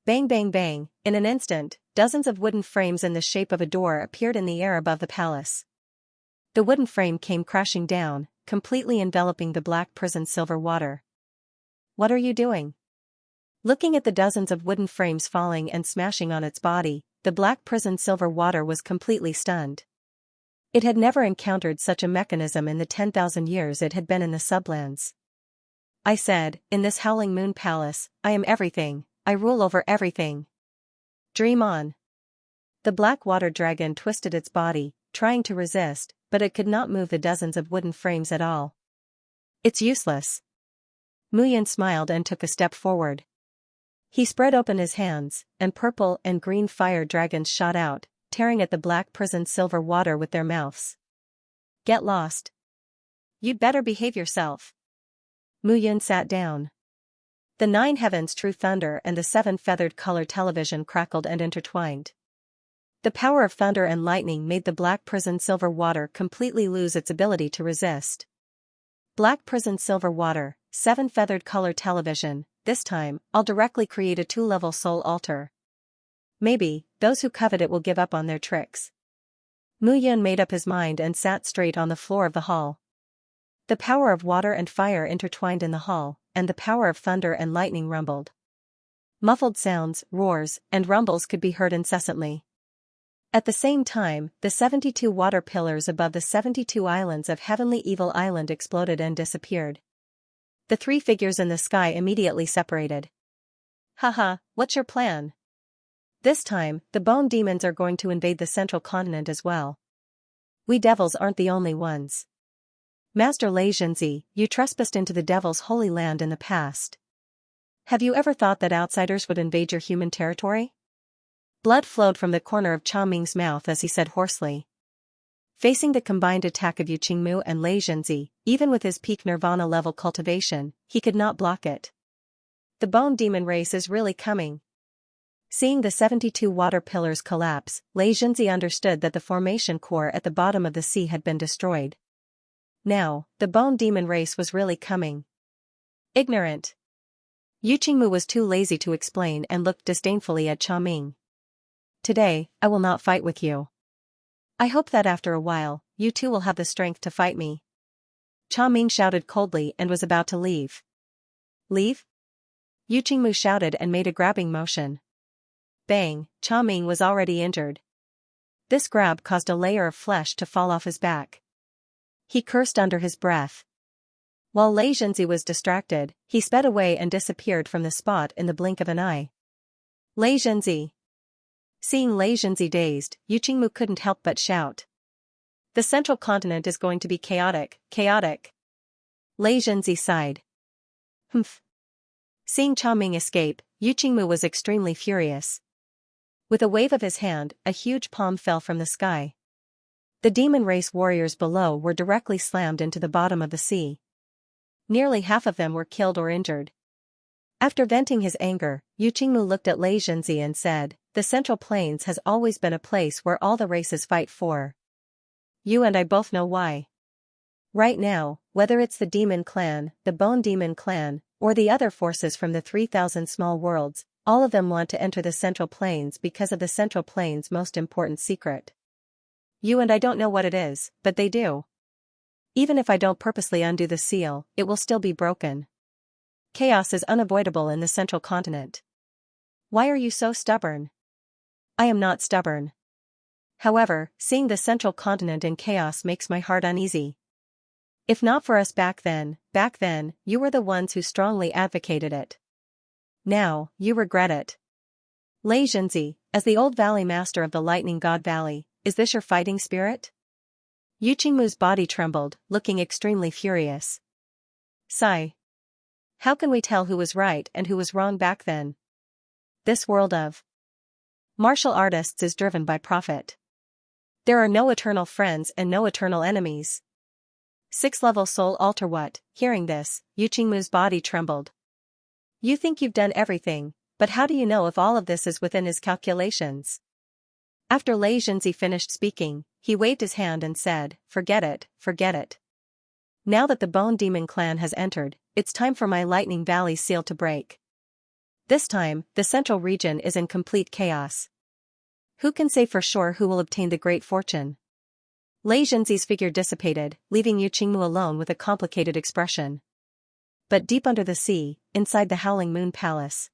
Bang bang bang, in an instant, dozens of wooden frames in the shape of a door appeared in the air above the palace. The wooden frame came crashing down, completely enveloping the black prison silver water. What are you doing? Looking at the dozens of wooden frames falling and smashing on its body, the black prison silver water was completely stunned. It had never encountered such a mechanism in the 10,000 years it had been in the sublands. I said, in this Howling Moon Palace, I am everything, I rule over everything. Dream on. The black water dragon twisted its body, trying to resist, but it could not move the dozens of wooden frames at all. It's useless. Mu Yun smiled and took a step forward. He spread open his hands, and purple and green fire dragons shot out, tearing at the black prison silver water with their mouths. Get lost. You'd better behave yourself. Mu Yun sat down. The 9 heavens true thunder and the 7 feathered color television crackled and intertwined. The power of thunder and lightning made the black prison silver water completely lose its ability to resist. Black prison silver water, 7 feathered color television, this time, I'll directly create a 2-level soul altar. Maybe, those who covet it will give up on their tricks. Mu Yun made up his mind and sat straight on the floor of the hall. The power of water and fire intertwined in the hall, and the power of thunder and lightning rumbled. Muffled sounds, roars, and rumbles could be heard incessantly. At the same time, the 72 water pillars above the 72 islands of Heavenly Evil Island exploded and disappeared. The 3 figures in the sky immediately separated. Haha, what's your plan? This time, the bone demons are going to invade the central continent as well. We devils aren't the only ones. Master Xianxia, you trespassed into the devil's holy land in the past. Have you ever thought that outsiders would invade your human territory? Blood flowed from the corner of Cha Ming's mouth as he said hoarsely. Facing the combined attack of Yu Qingmu and Xianxia, even with his peak nirvana level cultivation, he could not block it. The bone demon race is really coming. Seeing the 72 water pillars collapse, Xianxia understood that the formation core at the bottom of the sea had been destroyed. Now, the bone demon race was really coming. Ignorant. Yu Qingmu was too lazy to explain and looked disdainfully at Cha Ming. Today, I will not fight with you. I hope that after a while, you too will have the strength to fight me. Cha Ming shouted coldly and was about to leave. Leave? Yu Qingmu shouted and made a grabbing motion. Bang, Cha Ming was already injured. This grab caused a layer of flesh to fall off his back. He cursed under his breath. While Xianxia was distracted, he sped away and disappeared from the spot in the blink of an eye. Xianxia. Seeing Xianxia dazed, Yuqingmu couldn't help but shout. The central continent is going to be chaotic, chaotic. Xianxia sighed. Humph. Seeing Ming escape, Yuqingmu was extremely furious. With a wave of his hand, a huge palm fell from the sky. The demon race warriors below were directly slammed into the bottom of the sea. Nearly half of them were killed or injured. After venting his anger, Yuqingmu looked at Xianxia and said, "The Central Plains has always been a place where all the races fight for. You and I both know why. Right now, whether it's the Demon Clan, the Bone Demon Clan, or the other forces from the 3,000 small worlds, all of them want to enter the Central Plains because of the Central Plains' most important secret. You and I don't know what it is, but they do. Even if I don't purposely undo the seal, it will still be broken. Chaos is unavoidable in the Central Continent. Why are you so stubborn?" "I am not stubborn. However, seeing the Central Continent in chaos makes my heart uneasy. If not for us back then, you were the ones who strongly advocated it. Now, you regret it. Xianxia, as the old Valley Master of the Lightning God Valley, is this your fighting spirit?" Yuqingmu's body trembled, looking extremely furious. Sigh. How can we tell who was right and who was wrong back then? This world of martial artists is driven by profit. There are no eternal friends and no eternal enemies. 6th-level soul altar. What? Hearing this, Yuqingmu's body trembled. You think you've done everything, but how do you know if all of this is within his calculations? After Xianxia finished speaking, he waved his hand and said, forget it, forget it. Now that the Bone Demon Clan has entered, it's time for my Lightning Valley seal to break. This time, the central region is in complete chaos. Who can say for sure who will obtain the great fortune? Xianxia's figure dissipated, leaving Yuqingmu alone with a complicated expression. But deep under the sea, inside the Howling Moon Palace,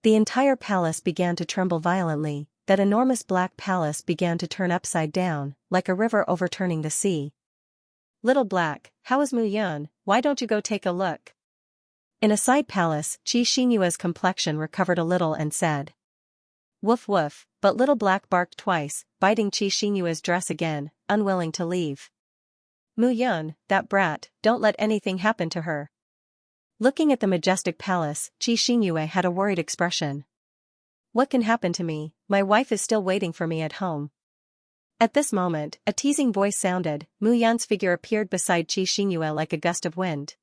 the entire palace began to tremble violently. That enormous black palace began to turn upside down, like a river overturning the sea. Little Black, how is Mu Yun? Why don't you go take a look? In a side palace, Xianxia's complexion recovered a little and said. Woof woof, but Little Black barked twice, biting Xianxia's dress again, unwilling to leave. Mu Yun, that brat, don't let anything happen to her. Looking at the majestic palace, Xianxia had a worried expression. What can happen to me? My wife is still waiting for me at home. At this moment, a teasing voice sounded. Mu Yun's figure appeared beside Xianxia like a gust of wind.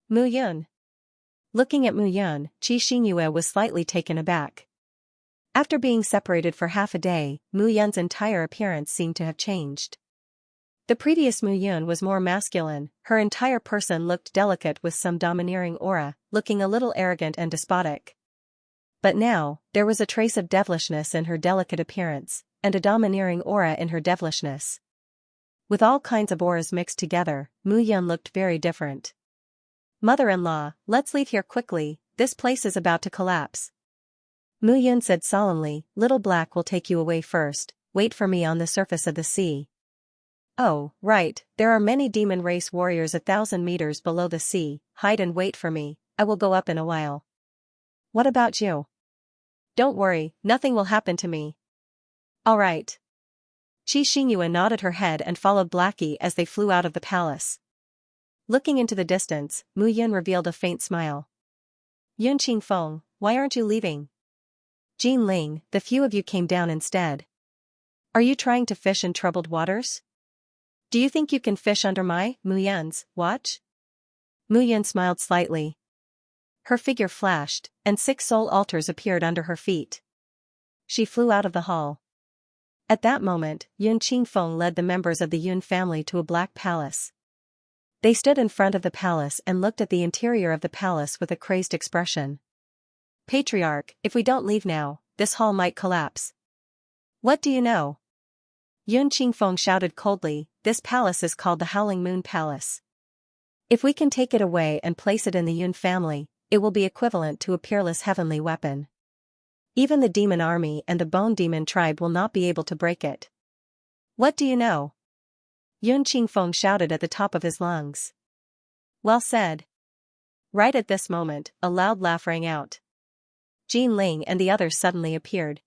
Mu Yun. Looking at Mu Yun, Xianxia was slightly taken aback. After being separated for half a day, Mu Yun's entire appearance seemed to have changed. The previous Mu Yun was more masculine, her entire person looked delicate with some domineering aura, looking a little arrogant and despotic. But now, there was a trace of devilishness in her delicate appearance, and a domineering aura in her devilishness. With all kinds of auras mixed together, Mu Yun looked very different. Mother-in-law, let's leave here quickly, this place is about to collapse. Mu Yun said solemnly, Little Black will take you away first, wait for me on the surface of the sea. Oh, right, there are many demon race warriors 1,000 meters below the sea, hide and wait for me, I will go up in a while. What about you? Don't worry, nothing will happen to me. All right. Xianxia nodded her head and followed Blackie as they flew out of the palace. Looking into the distance, Mu Yun revealed a faint smile. Yun Qingfeng, why aren't you leaving? Jin Ling, the few of you came down instead. Are you trying to fish in troubled waters? Do you think you can fish under my, Mu Yun's, watch? Mu Yun smiled slightly. Her figure flashed, and 6 soul altars appeared under her feet. She flew out of the hall. At that moment, Yun Qingfeng led the members of the Yun family to a black palace. They stood in front of the palace and looked at the interior of the palace with a crazed expression. Patriarch, if we don't leave now, this hall might collapse. What do you know? Yun Qingfeng shouted coldly, this palace is called the Howling Moon Palace. If we can take it away and place it in the Yun family, it will be equivalent to a peerless heavenly weapon. Even the demon army and the bone demon tribe will not be able to break it. What do you know? Yun Qingfeng shouted at the top of his lungs. Well said. Right at this moment, a loud laugh rang out. Jin Ling and the others suddenly appeared.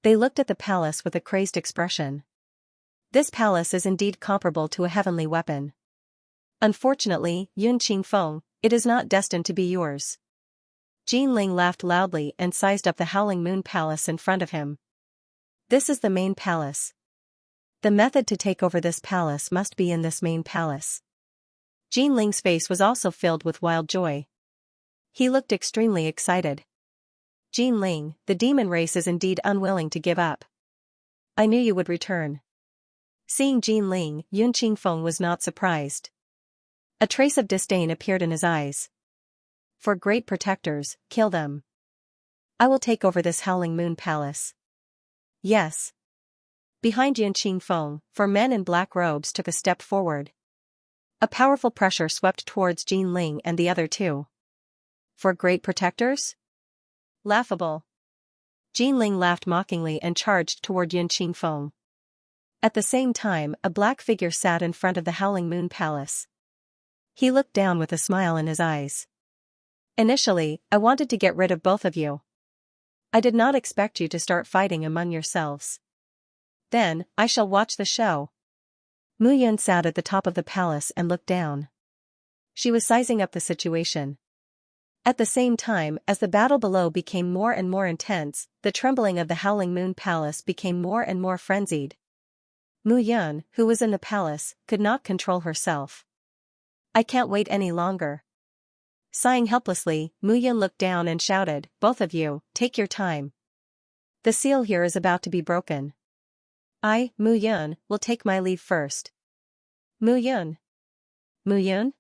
They looked at the palace with a crazed expression. This palace is indeed comparable to a heavenly weapon. Unfortunately, Yun Qingfeng, it is not destined to be yours. Jin Ling laughed loudly and sized up the Howling Moon Palace in front of him. This is the main palace. The method to take over this palace must be in this main palace. Jin Ling's face was also filled with wild joy. He looked extremely excited. Jin Ling, the demon race is indeed unwilling to give up. I knew you would return. Seeing Jin Ling, Yun Qingfeng was not surprised. A trace of disdain appeared in his eyes. For great protectors, kill them. I will take over this Howling Moon Palace. Yes. Behind Yun Qingfeng, 4 men in black robes took a step forward. A powerful pressure swept towards Jin Ling and the other 2. For great protectors? Laughable. Jin Ling laughed mockingly and charged toward Yun Qingfeng. At the same time, a black figure sat in front of the Howling Moon Palace. He looked down with a smile in his eyes. Initially, I wanted to get rid of both of you. I did not expect you to start fighting among yourselves. Then, I shall watch the show. Mu Yun sat at the top of the palace and looked down. She was sizing up the situation. At the same time, as the battle below became more and more intense, the trembling of the Howling Moon Palace became more and more frenzied. Mu Yun, who was in the palace, could not control herself. I can't wait any longer. Sighing helplessly, Mu Yun looked down and shouted, both of you, take your time. The seal here is about to be broken. I, Mu Yun, will take my leave first. Mu Yun. Mu Yun?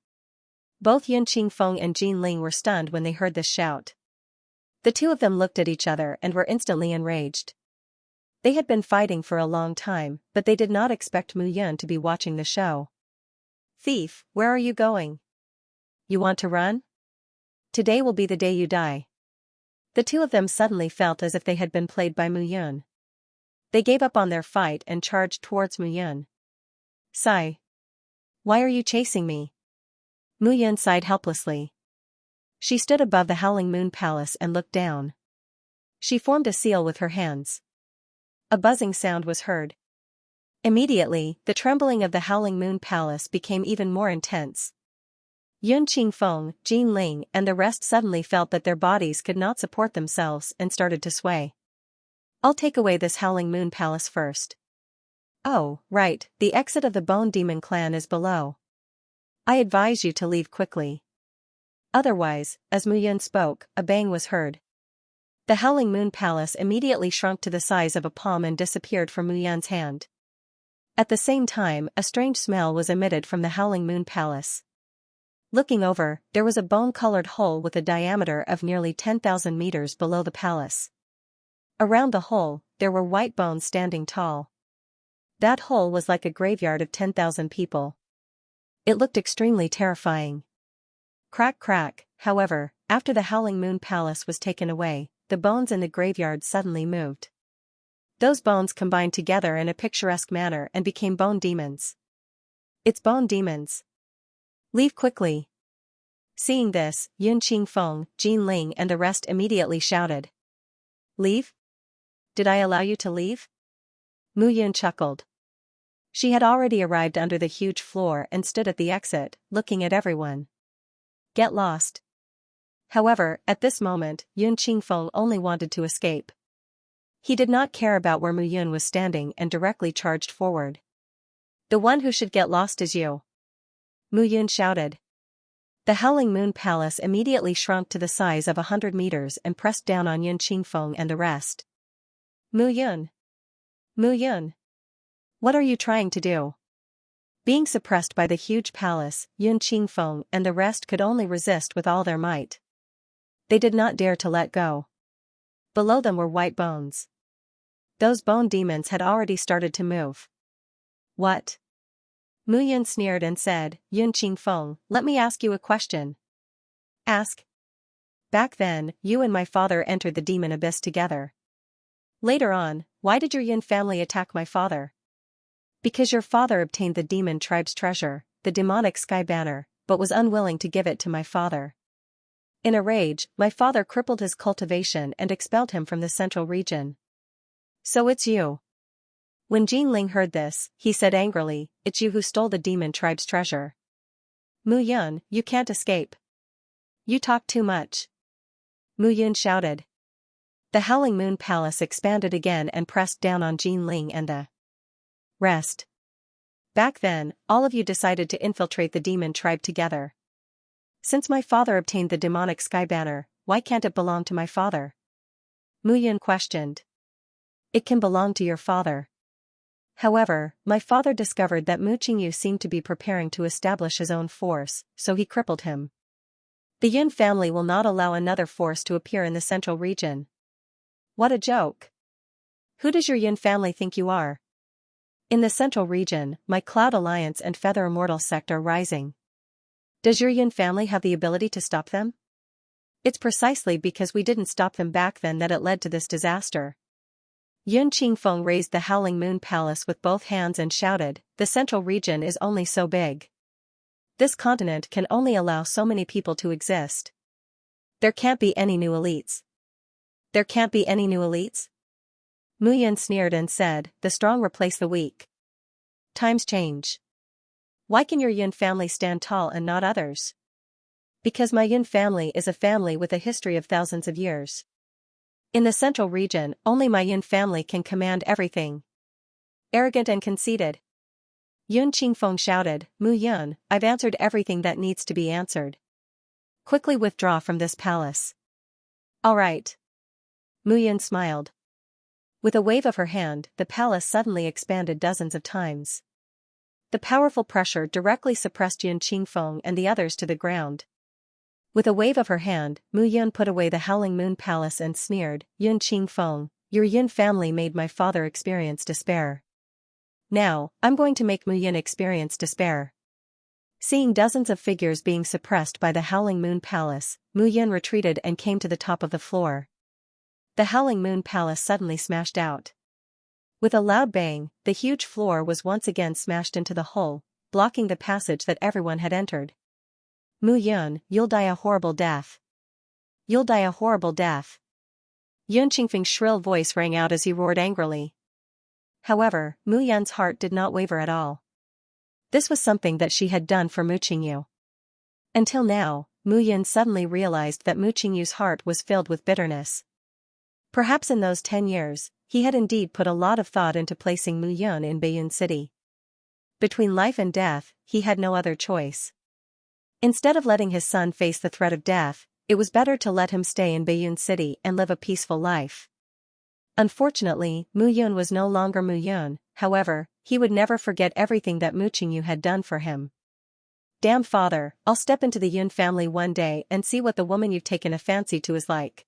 Both Yun Qingfeng and Jin Ling were stunned when they heard this shout. The 2 of them looked at each other and were instantly enraged. They had been fighting for a long time, but they did not expect Mu Yun to be watching the show. Thief, where are you going? You want to run? Today will be the day you die. The 2 of them suddenly felt as if they had been played by Mu Yun. They gave up on their fight and charged towards Mu Yun. Sigh. Why are you chasing me? Mu Yun sighed helplessly. She stood above the Howling Moon Palace and looked down. She formed a seal with her hands. A buzzing sound was heard. Immediately, the trembling of the Howling Moon Palace became even more intense. Yun Qingfeng, Jin Ling and the rest suddenly felt that their bodies could not support themselves and started to sway. I'll take away this Howling Moon Palace first. Oh, right, the exit of the Bone Demon clan is below. I advise you to leave quickly. Otherwise, as Mu Yun spoke, a bang was heard. The Howling Moon Palace immediately shrunk to the size of a palm and disappeared from Mu Yun's hand. At the same time, a strange smell was emitted from the Howling Moon Palace. Looking over, there was a bone-colored hole with a diameter of nearly 10,000 meters below the palace. Around the hole, there were white bones standing tall. That hole was like a graveyard of 10,000 people. It looked extremely terrifying. Crack crack, however, after the Howling Moon Palace was taken away, the bones in the graveyard suddenly moved. Those bones combined together in a picturesque manner and became bone demons. It's bone demons. Leave quickly. Seeing this, Yun Qingfeng, Jin Ling and the rest immediately shouted. Leave? Did I allow you to leave? Mu Yun chuckled. She had already arrived under the huge floor and stood at the exit, looking at everyone. Get lost. However, at this moment, Yun Qingfeng only wanted to escape. He did not care about where Mu Yun was standing and directly charged forward. The one who should get lost is you. Mu Yun shouted. The Howling Moon Palace immediately shrunk to the size of 100 meters and pressed down on Yun Qingfeng and the rest. Mu Yun. Mu Yun. What are you trying to do? Being suppressed by the huge palace, Yun Qingfeng and the rest could only resist with all their might. They did not dare to let go. Below them were white bones. Those bone demons had already started to move. What? Mu Yun sneered and said, Yun Qingfeng, let me ask you a question. Ask. Back then, you and my father entered the demon abyss together. Later on, why did your Yin family attack my father? Because your father obtained the demon tribe's treasure, the demonic sky banner, but was unwilling to give it to my father. In a rage, my father crippled his cultivation and expelled him from the central region. So it's you. When Jinling heard this, he said angrily, "It's you who stole the demon tribe's treasure. Mu Yun, you can't escape. You talk too much." Mu Yun shouted. The Howling Moon Palace expanded again and pressed down on Jinling and the rest. Back then, all of you decided to infiltrate the demon tribe together. Since my father obtained the demonic sky banner, why can't it belong to my father? Mu Yun questioned. It can belong to your father. However, my father discovered that Mu Qingyu seemed to be preparing to establish his own force, so he crippled him. The Yun family will not allow another force to appear in the central region. What a joke. Who does your Yun family think you are? In the central region, my Cloud Alliance and Feather Immortal sect are rising. Does your Yun family have the ability to stop them? It's precisely because we didn't stop them back then that it led to this disaster. Yun Qingfeng raised the Howling Moon Palace with both hands and shouted, "The central region is only so big. This continent can only allow so many people to exist. There can't be any new elites. There can't be any new elites?" Mu Yun sneered and said, "The strong replace the weak. Times change. Why can your Yun family stand tall and not others? Because my Yun family is a family with a history of thousands of years. In the central region, only my Yun family can command everything." Arrogant and conceited. Yun Qingfeng shouted, "Mu Yun, I've answered everything that needs to be answered. Quickly withdraw from this palace." "All right." Mu Yun smiled. With a wave of her hand, the palace suddenly expanded dozens of times. The powerful pressure directly suppressed Yun Qingfeng and the others to the ground. With a wave of her hand, Mu Yun put away the Howling Moon Palace and sneered, "Yun Qingfeng, your Yun family made my father experience despair. Now, I'm going to make Mu Yun experience despair." Seeing dozens of figures being suppressed by the Howling Moon Palace, Mu Yun retreated and came to the top of the floor. The Howling Moon Palace suddenly smashed out. With a loud bang, the huge floor was once again smashed into the hole, blocking the passage that everyone had entered. "Mu Yun, you'll die a horrible death. You'll die a horrible death." Yun Qingfeng's shrill voice rang out as he roared angrily. However, Mu Yun's heart did not waver at all. This was something that she had done for Mu Qingyu. Until now, Mu Yun suddenly realized that Mu Qingyu's heart was filled with bitterness. Perhaps in those 10 years, he had indeed put a lot of thought into placing Mu Yun in Baiyun City. Between life and death, he had no other choice. Instead of letting his son face the threat of death, it was better to let him stay in Baiyun City and live a peaceful life. Unfortunately, Mu Yun was no longer Mu Yun, however, he would never forget everything that Mu Qingyu had done for him. "Damn father, I'll step into the Yun family one day and see what the woman you've taken a fancy to is like.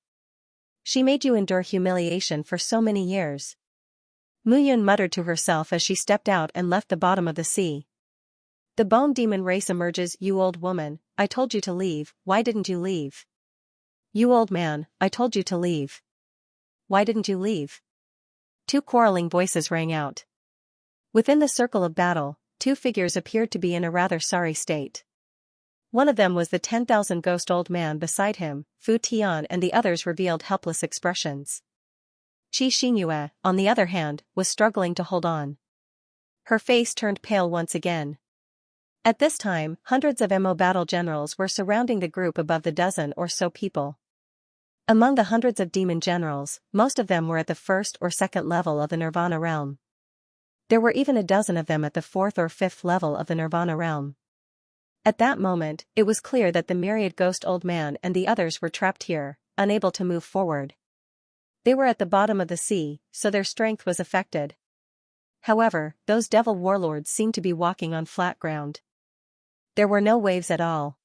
She made you endure humiliation for so many years." Mu Yun muttered to herself as she stepped out and left the bottom of the sea. The bone demon race emerges. "You old woman, I told you to leave, why didn't you leave? You old man, I told you to leave. Why didn't you leave?" Two quarreling voices rang out. Within the circle of battle, two figures appeared to be in a rather sorry state. One of them was the 10,000 ghost old man beside him, Fu Tian, and the others revealed helpless expressions. Xianxia, on the other hand, was struggling to hold on. Her face turned pale once again. At this time, hundreds of MO battle generals were surrounding the group above the dozen or so people. Among the hundreds of demon generals, most of them were at the first or second level of the Nirvana realm. There were even a dozen of them at the fourth or fifth level of the Nirvana realm. At that moment, it was clear that the myriad ghost old man and the others were trapped here, unable to move forward. They were at the bottom of the sea, so their strength was affected. However, those devil warlords seemed to be walking on flat ground. There were no waves at all.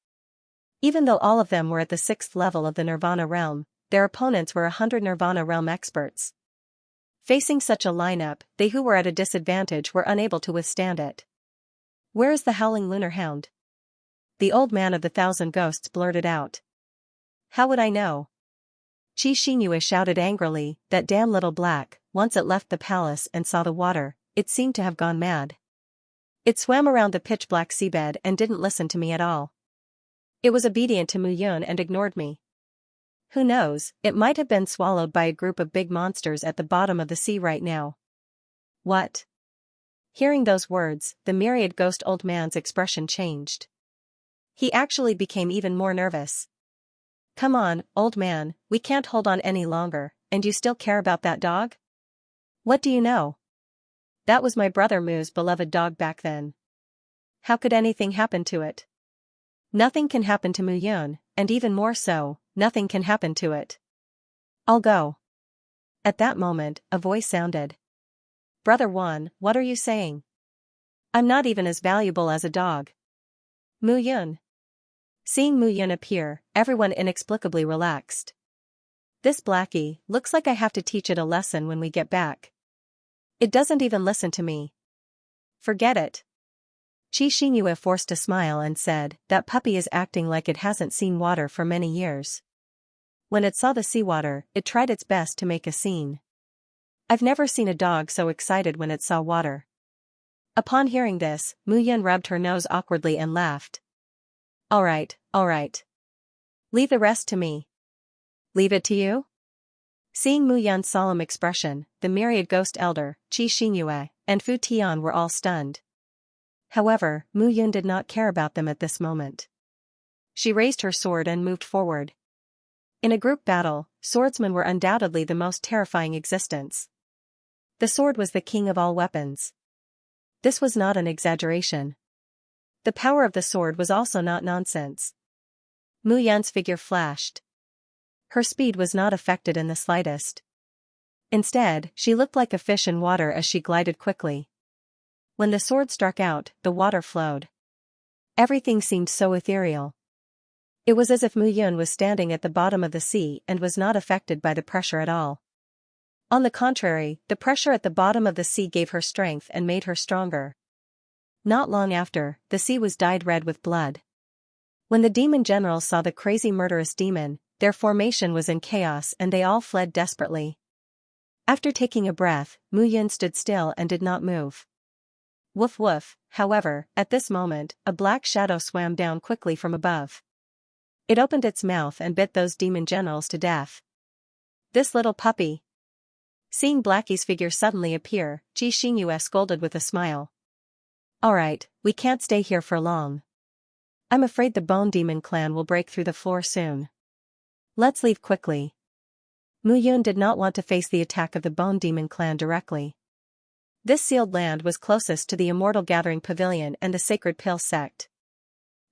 Even though all of them were at the 6th level of the Nirvana realm, their opponents were 100 Nirvana realm experts. Facing such a lineup, they who were at a disadvantage were unable to withstand it. "Where is the howling lunar hound?" The old man of the 1,000 ghosts blurted out. "How would I know?" Xianxia shouted angrily, "That damn little black, once it left the palace and saw the water, it seemed to have gone mad." It swam around the pitch-black seabed and didn't listen to me at all. It was obedient to Mu Yun and ignored me. Who knows, it might have been swallowed by a group of big monsters at the bottom of the sea right now. What? Hearing those words, the myriad-ghost old man's expression changed. He actually became even more nervous. Come on, old man, we can't hold on any longer, and you still care about that dog? What do you know? That was my brother Mu's beloved dog back then. How could anything happen to it? Nothing can happen to Mu Yun, and even more so, nothing can happen to it. I'll go. At that moment, a voice sounded. Brother Wan, what are you saying? I'm not even as valuable as a dog. Mu Yun. Seeing Mu Yun appear, everyone inexplicably relaxed. This Blackie, looks like I have to teach it a lesson when we get back. It doesn't even listen to me. Forget it. Xianxia forced a smile and said, that puppy is acting like it hasn't seen water for many years. When it saw the seawater, it tried its best to make a scene. I've never seen a dog so excited when it saw water. Upon hearing this, Mu Yun rubbed her nose awkwardly and laughed. All right. Leave the rest to me. Leave it to you? Seeing Mu Yun's solemn expression, the myriad ghost elder, Xianxia, and Fu Tian were all stunned. However, Mu Yun did not care about them at this moment. She raised her sword and moved forward. In a group battle, swordsmen were undoubtedly the most terrifying existence. The sword was the king of all weapons. This was not an exaggeration. The power of the sword was also not nonsense. Mu Yun's figure flashed. Her speed was not affected in the slightest. Instead, she looked like a fish in water as she glided quickly. When the sword struck out, the water flowed. Everything seemed so ethereal. It was as if Mu Yun was standing at the bottom of the sea and was not affected by the pressure at all. On the contrary, the pressure at the bottom of the sea gave her strength and made her stronger. Not long after, the sea was dyed red with blood. When the demon generals saw the crazy murderous demon, their formation was in chaos and they all fled desperately. After taking a breath, Mu Yun stood still and did not move. Woof woof, however, at this moment, a black shadow swam down quickly from above. It opened its mouth and bit those demon generals to death. This little puppy. Seeing Blackie's figure suddenly appear, Xianxia scolded with a smile. Alright, we can't stay here for long. I'm afraid the Bone Demon clan will break through the floor soon. Let's leave quickly. Mu Yun did not want to face the attack of the Bone Demon clan directly. This sealed land was closest to the Immortal Gathering Pavilion and the Sacred Pill sect.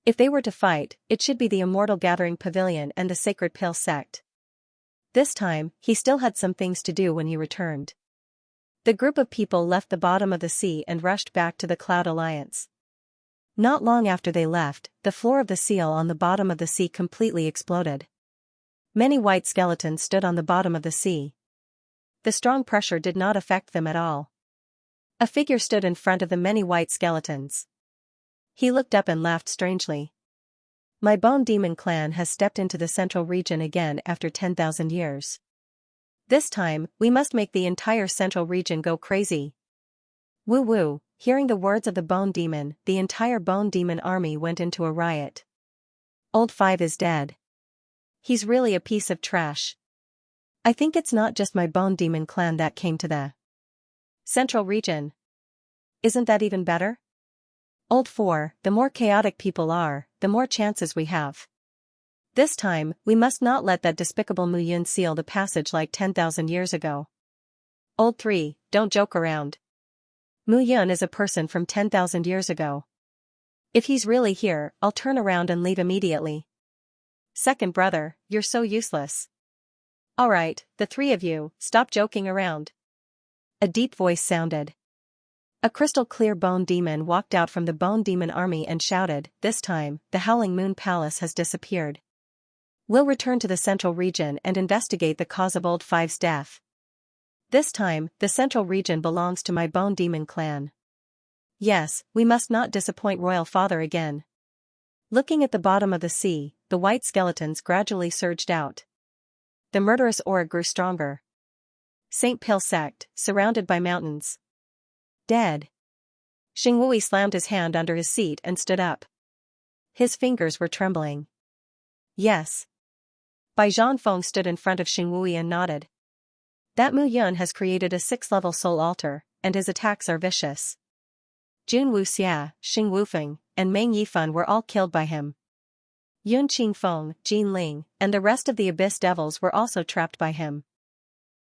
If they were to fight, it should be the Immortal Gathering Pavilion and the Sacred Pill sect. This time, he still had some things to do when he returned. The group of people left the bottom of the sea and rushed back to the Cloud Alliance. Not long after they left, the floor of the seal on the bottom of the sea completely exploded. Many white skeletons stood on the bottom of the sea. The strong pressure did not affect them at all. A figure stood in front of the many white skeletons. He looked up and laughed strangely. My Bone Demon clan has stepped into the central region again after 10,000 years. This time, we must make the entire central region go crazy. Woo woo, hearing the words of the Bone Demon, the entire Bone Demon army went into a riot. Old Five is dead. He's really a piece of trash. I think it's not just my Bone Demon clan that came to the central region. Isn't that even better? Old Four, the more chaotic people are, the more chances we have. This time, we must not let that despicable Mu Yun seal the passage like 10,000 years ago. Old Three, don't joke around. Mu Yun is a person from 10,000 years ago. If he's really here, I'll turn around and leave immediately. Second brother, you're so useless. Alright, the three of you, stop joking around. A deep voice sounded. A crystal-clear Bone Demon walked out from the Bone Demon army and shouted, this time, the Howling Moon Palace has disappeared. We'll return to the central region and investigate the cause of Old Five's death. This time, the central region belongs to my Bone Demon clan. Yes, we must not disappoint Royal Father again. Looking at the bottom of the sea, the white skeletons gradually surged out. The murderous aura grew stronger. St. Pill sect, surrounded by mountains. Dead. Xing Wui slammed his hand under his seat and stood up. His fingers were trembling. Yes. Bai Zhanfeng stood in front of Xing Wui and nodded. That Mu Yun has created a 6th-level soul altar, and his attacks are vicious. Jun Wuxia, Xing Wufeng, and Meng Yifan were all killed by him. Yun Qingfeng, Jin Ling, and the rest of the Abyss Devils were also trapped by him.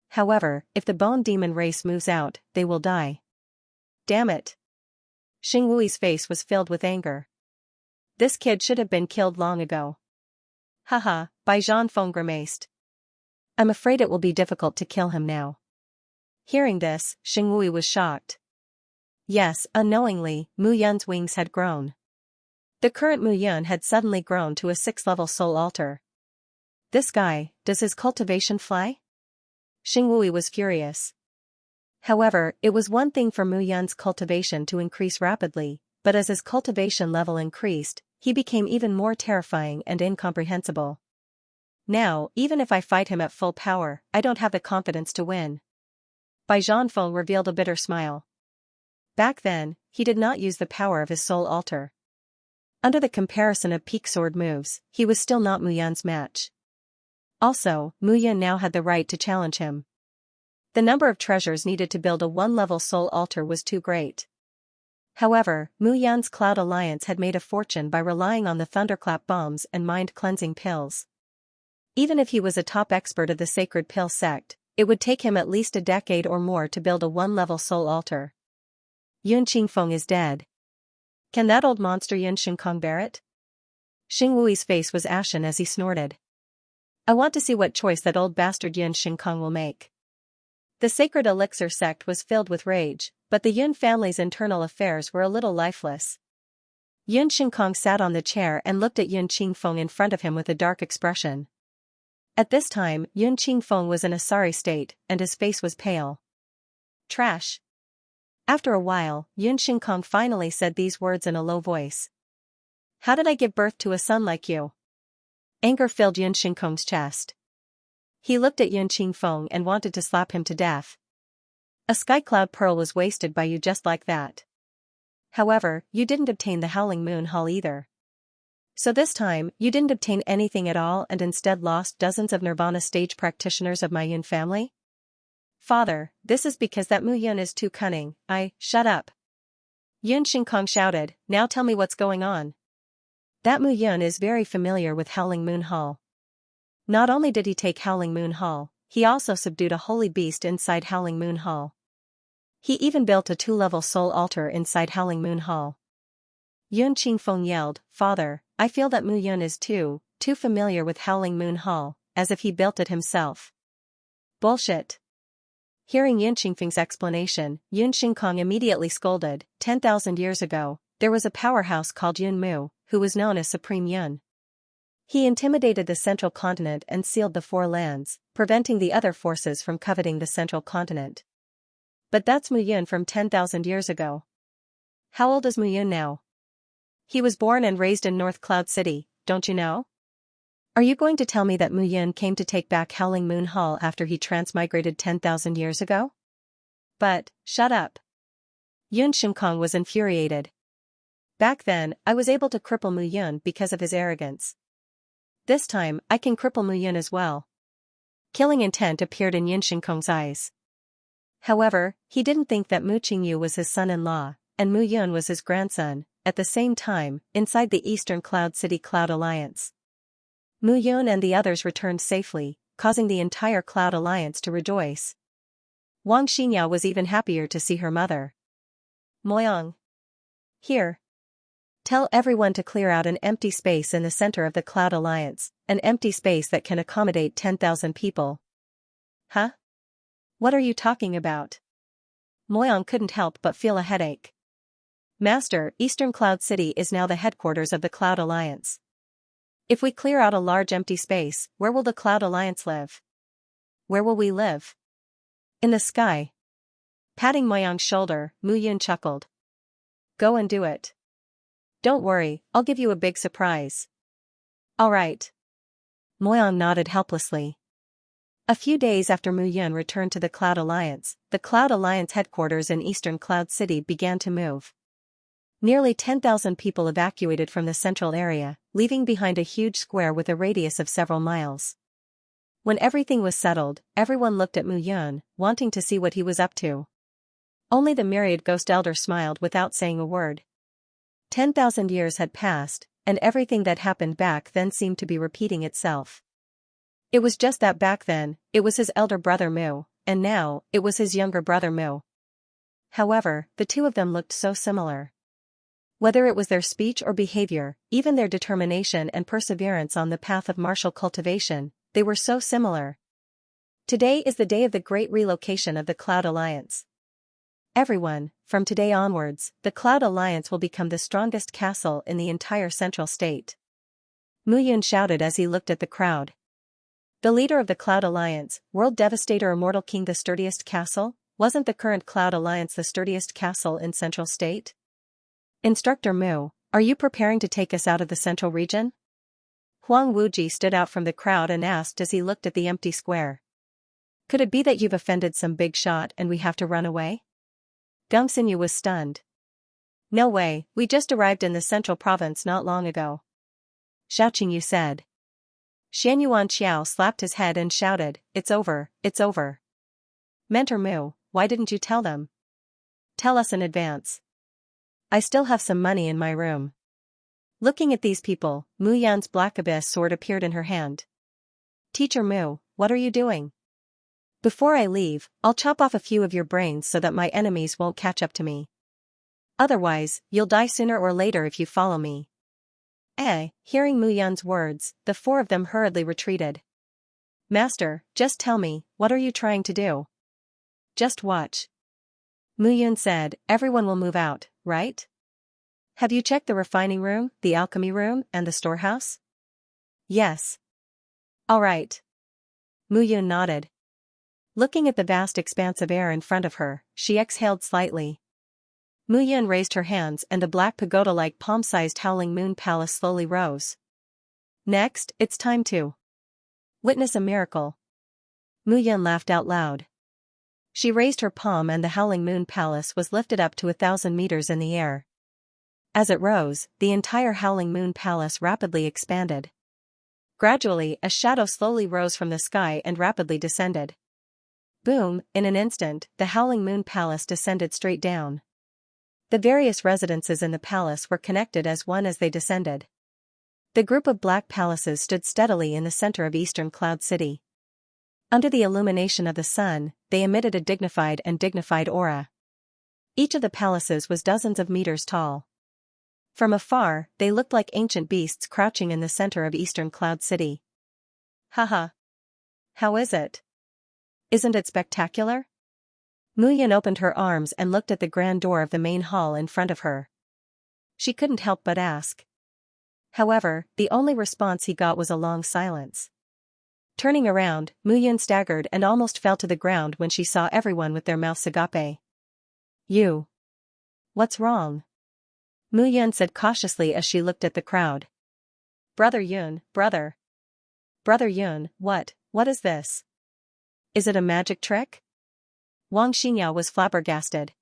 However, if the Bone Demon race moves out, they will die. Damn it. Xing Wui's face was filled with anger. This kid should have been killed long ago. Haha, Bai Zhanfeng grimaced. I'm afraid it will be difficult to kill him now. Hearing this, Xing Wui was shocked. Yes, unknowingly, Mu Yun's wings had grown. The current Mu Yun had suddenly grown to a 6th-level soul altar. This guy, does his cultivation fly? Xing Wui was furious. However, it was one thing for Mu Yun's cultivation to increase rapidly, but as his cultivation level increased, he became even more terrifying and incomprehensible. Now, even if I fight him at full power, I don't have the confidence to win. Bai Zhanfeng revealed a bitter smile. Back then, he did not use the power of his soul altar. Under the comparison of peak sword moves, he was still not Mu Yun's match. Also, Mu Yun now had the right to challenge him. The number of treasures needed to build a 1-level soul altar was too great. However, Mu Yun's Cloud Alliance had made a fortune by relying on the thunderclap bombs and mind-cleansing pills. Even if he was a top expert of the Sacred Pill sect, it would take him at least a decade or more to build a 1-level soul altar. Yun Qingfeng is dead. Can that old monster Yun Shinkong bear it? Xing Wui's face was ashen as he snorted. I want to see what choice that old bastard Yun Shinkong will make. The Sacred Elixir sect was filled with rage, but the Yun family's internal affairs were a little lifeless. Yun Shinkong sat on the chair and looked at Yun Qingfeng in front of him with a dark expression. At this time, Yun Qingfeng was in a sorry state, and his face was pale. Trash. After a while, Yun Shinkong finally said these words in a low voice. How did I give birth to a son like you? Anger filled Yun Shinkong's chest. He looked at Yun Qingfeng and wanted to slap him to death. A sky cloud pearl was wasted by you just like that. However, you didn't obtain the Howling Moon Hall either. So this time, you didn't obtain anything at all and instead lost dozens of Nirvana stage practitioners of my Yun family? Father, this is because that Mu Yun is too cunning. Shut up. Yun Shinkong shouted, now tell me what's going on. That Mu Yun is very familiar with Howling Moon Hall. Not only did he take Howling Moon Hall, he also subdued a holy beast inside Howling Moon Hall. He even built a 2-level soul altar inside Howling Moon Hall. Yun Qingfeng yelled, Father, I feel that Mu Yun is too familiar with Howling Moon Hall, as if he built it himself. Bullshit. Hearing Yun Qingfeng's explanation, Yun Shinkong immediately scolded, 10,000 years ago, there was a powerhouse called Yun Mu, who was known as Supreme Yun. He intimidated the central continent and sealed the 4 lands, preventing the other forces from coveting the central continent. But that's Mu Yun from 10,000 years ago. How old is Mu Yun now? He was born and raised in North Cloud City, don't you know? Are you going to tell me that Mu Yun came to take back Howling Moon Hall after he transmigrated 10,000 years ago? But, shut up. Yun Shinkong was infuriated. Back then, I was able to cripple Mu Yun because of his arrogance. This time, I can cripple Mu Yun as well. Killing intent appeared in Yun Shinkong's eyes. However, he didn't think that Mu Qingyu was his son-in-law, and Mu Yun was his grandson, at the same time, inside the Eastern Cloud City Cloud Alliance. Mu Yun and the others returned safely, causing the entire Cloud Alliance to rejoice. Wang Xinya was even happier to see her mother. Moyang. Here. Tell everyone to clear out an empty space in the center of the Cloud Alliance, an empty space that can accommodate 10,000 people. Huh? What are you talking about? Moyang couldn't help but feel a headache. Master, Eastern Cloud City is now the headquarters of the Cloud Alliance. If we clear out a large empty space, where will the Cloud Alliance live? Where will we live? In the sky. Patting Moyang's shoulder, Mu Yun chuckled. Go and do it. Don't worry, I'll give you a big surprise. All right. Moyang nodded helplessly. A few days after Mu Yun returned to the Cloud Alliance headquarters in Eastern Cloud City began to move. Nearly 10,000 people evacuated from the central area, leaving behind a huge square with a radius of several miles. When everything was settled, everyone looked at Mu Yun, wanting to see what he was up to. Only the myriad ghost elder smiled without saying a word. 10,000 years had passed, and everything that happened back then seemed to be repeating itself. It was just that back then, it was his elder brother Mu, and now, it was his younger brother Mu. However, the two of them looked so similar. Whether it was their speech or behavior, even their determination and perseverance on the path of martial cultivation, they were so similar. Today is the day of the great relocation of the Cloud Alliance. Everyone, from today onwards, the Cloud Alliance will become the strongest castle in the entire central state. Mu Yun shouted as he looked at the crowd. The leader of the Cloud Alliance, World Devastator Immortal King, the sturdiest castle? Wasn't the current Cloud Alliance the sturdiest castle in Central State? Instructor Mu, are you preparing to take us out of the central region? Huang Wuji stood out from the crowd and asked as he looked at the empty square. Could it be that you've offended some big shot and we have to run away? Geng Xinyu was stunned. No way, we just arrived in the central province not long ago. Xiao Qingyu said. Xianyuan Xiao slapped his head and shouted, it's over, it's over. Mentor Mu, why didn't you tell them? Tell us in advance. I still have some money in my room. Looking at these people, Mu Yan's black abyss sword appeared in her hand. Teacher Mu, what are you doing? Before I leave, I'll chop off a few of your brains so that my enemies won't catch up to me. Otherwise, you'll die sooner or later if you follow me. Hearing Mu Yan's words, the four of them hurriedly retreated. Master, just tell me, what are you trying to do? Just watch. Mu Yun said, everyone will move out, right? Have you checked the refining room, the alchemy room, and the storehouse? Yes. All right. Mu Yun nodded. Looking at the vast expanse of air in front of her, she exhaled slightly. Mu Yun raised her hands and the black pagoda-like palm-sized Howling Moon Palace slowly rose. Next, it's time to witness a miracle. Mu Yun laughed out loud. She raised her palm and the Howling Moon Palace was lifted up to 1,000 meters in the air. As it rose, the entire Howling Moon Palace rapidly expanded. Gradually, a shadow slowly rose from the sky and rapidly descended. Boom, in an instant, the Howling Moon Palace descended straight down. The various residences in the palace were connected as one as they descended. The group of black palaces stood steadily in the center of Eastern Cloud City. Under the illumination of the sun, they emitted a dignified aura. Each of the palaces was dozens of meters tall. From afar, they looked like ancient beasts crouching in the center of Eastern Cloud City. Haha. How is it? Isn't it spectacular? Mu Yun opened her arms and looked at the grand door of the main hall in front of her. She couldn't help but ask. However, the only response he got was a long silence. Turning around, Mu Yun staggered and almost fell to the ground when she saw everyone with their mouths agape. You. What's wrong? Mu Yun said cautiously as she looked at the crowd. Brother Yun, brother. Brother Yun, what is this? Is it a magic trick? Wang Xinyao was flabbergasted.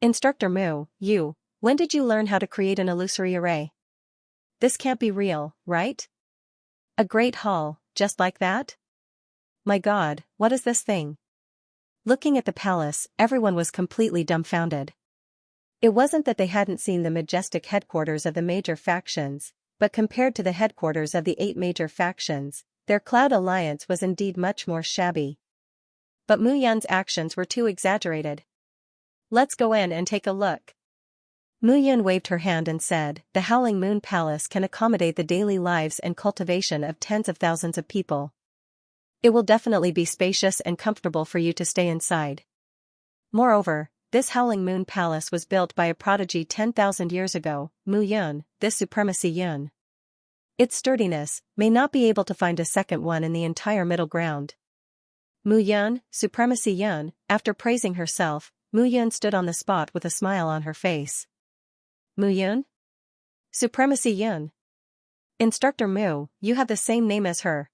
Instructor Mu, when did you learn how to create an illusory array? This can't be real, right? A great hall, just like that? My God, what is this thing? Looking at the palace, everyone was completely dumbfounded. It wasn't that they hadn't seen the majestic headquarters of the major factions, but compared to the headquarters of the 8 major factions, their Cloud Alliance was indeed much more shabby. But Mu Yun's actions were too exaggerated. Let's go in and take a look. Mu Yun waved her hand and said, the Howling Moon Palace can accommodate the daily lives and cultivation of tens of thousands of people. It will definitely be spacious and comfortable for you to stay inside. Moreover, this Howling Moon Palace was built by a prodigy 10,000 years ago, Mu Yun, this Supremacy Yun. Its sturdiness may not be able to find a second one in the entire middle ground. Mu Yun, Supremacy Yun, after praising herself, Mu Yun stood on the spot with a smile on her face. Mu Yun? Supremacy Yun. Instructor Mu, you have the same name as her.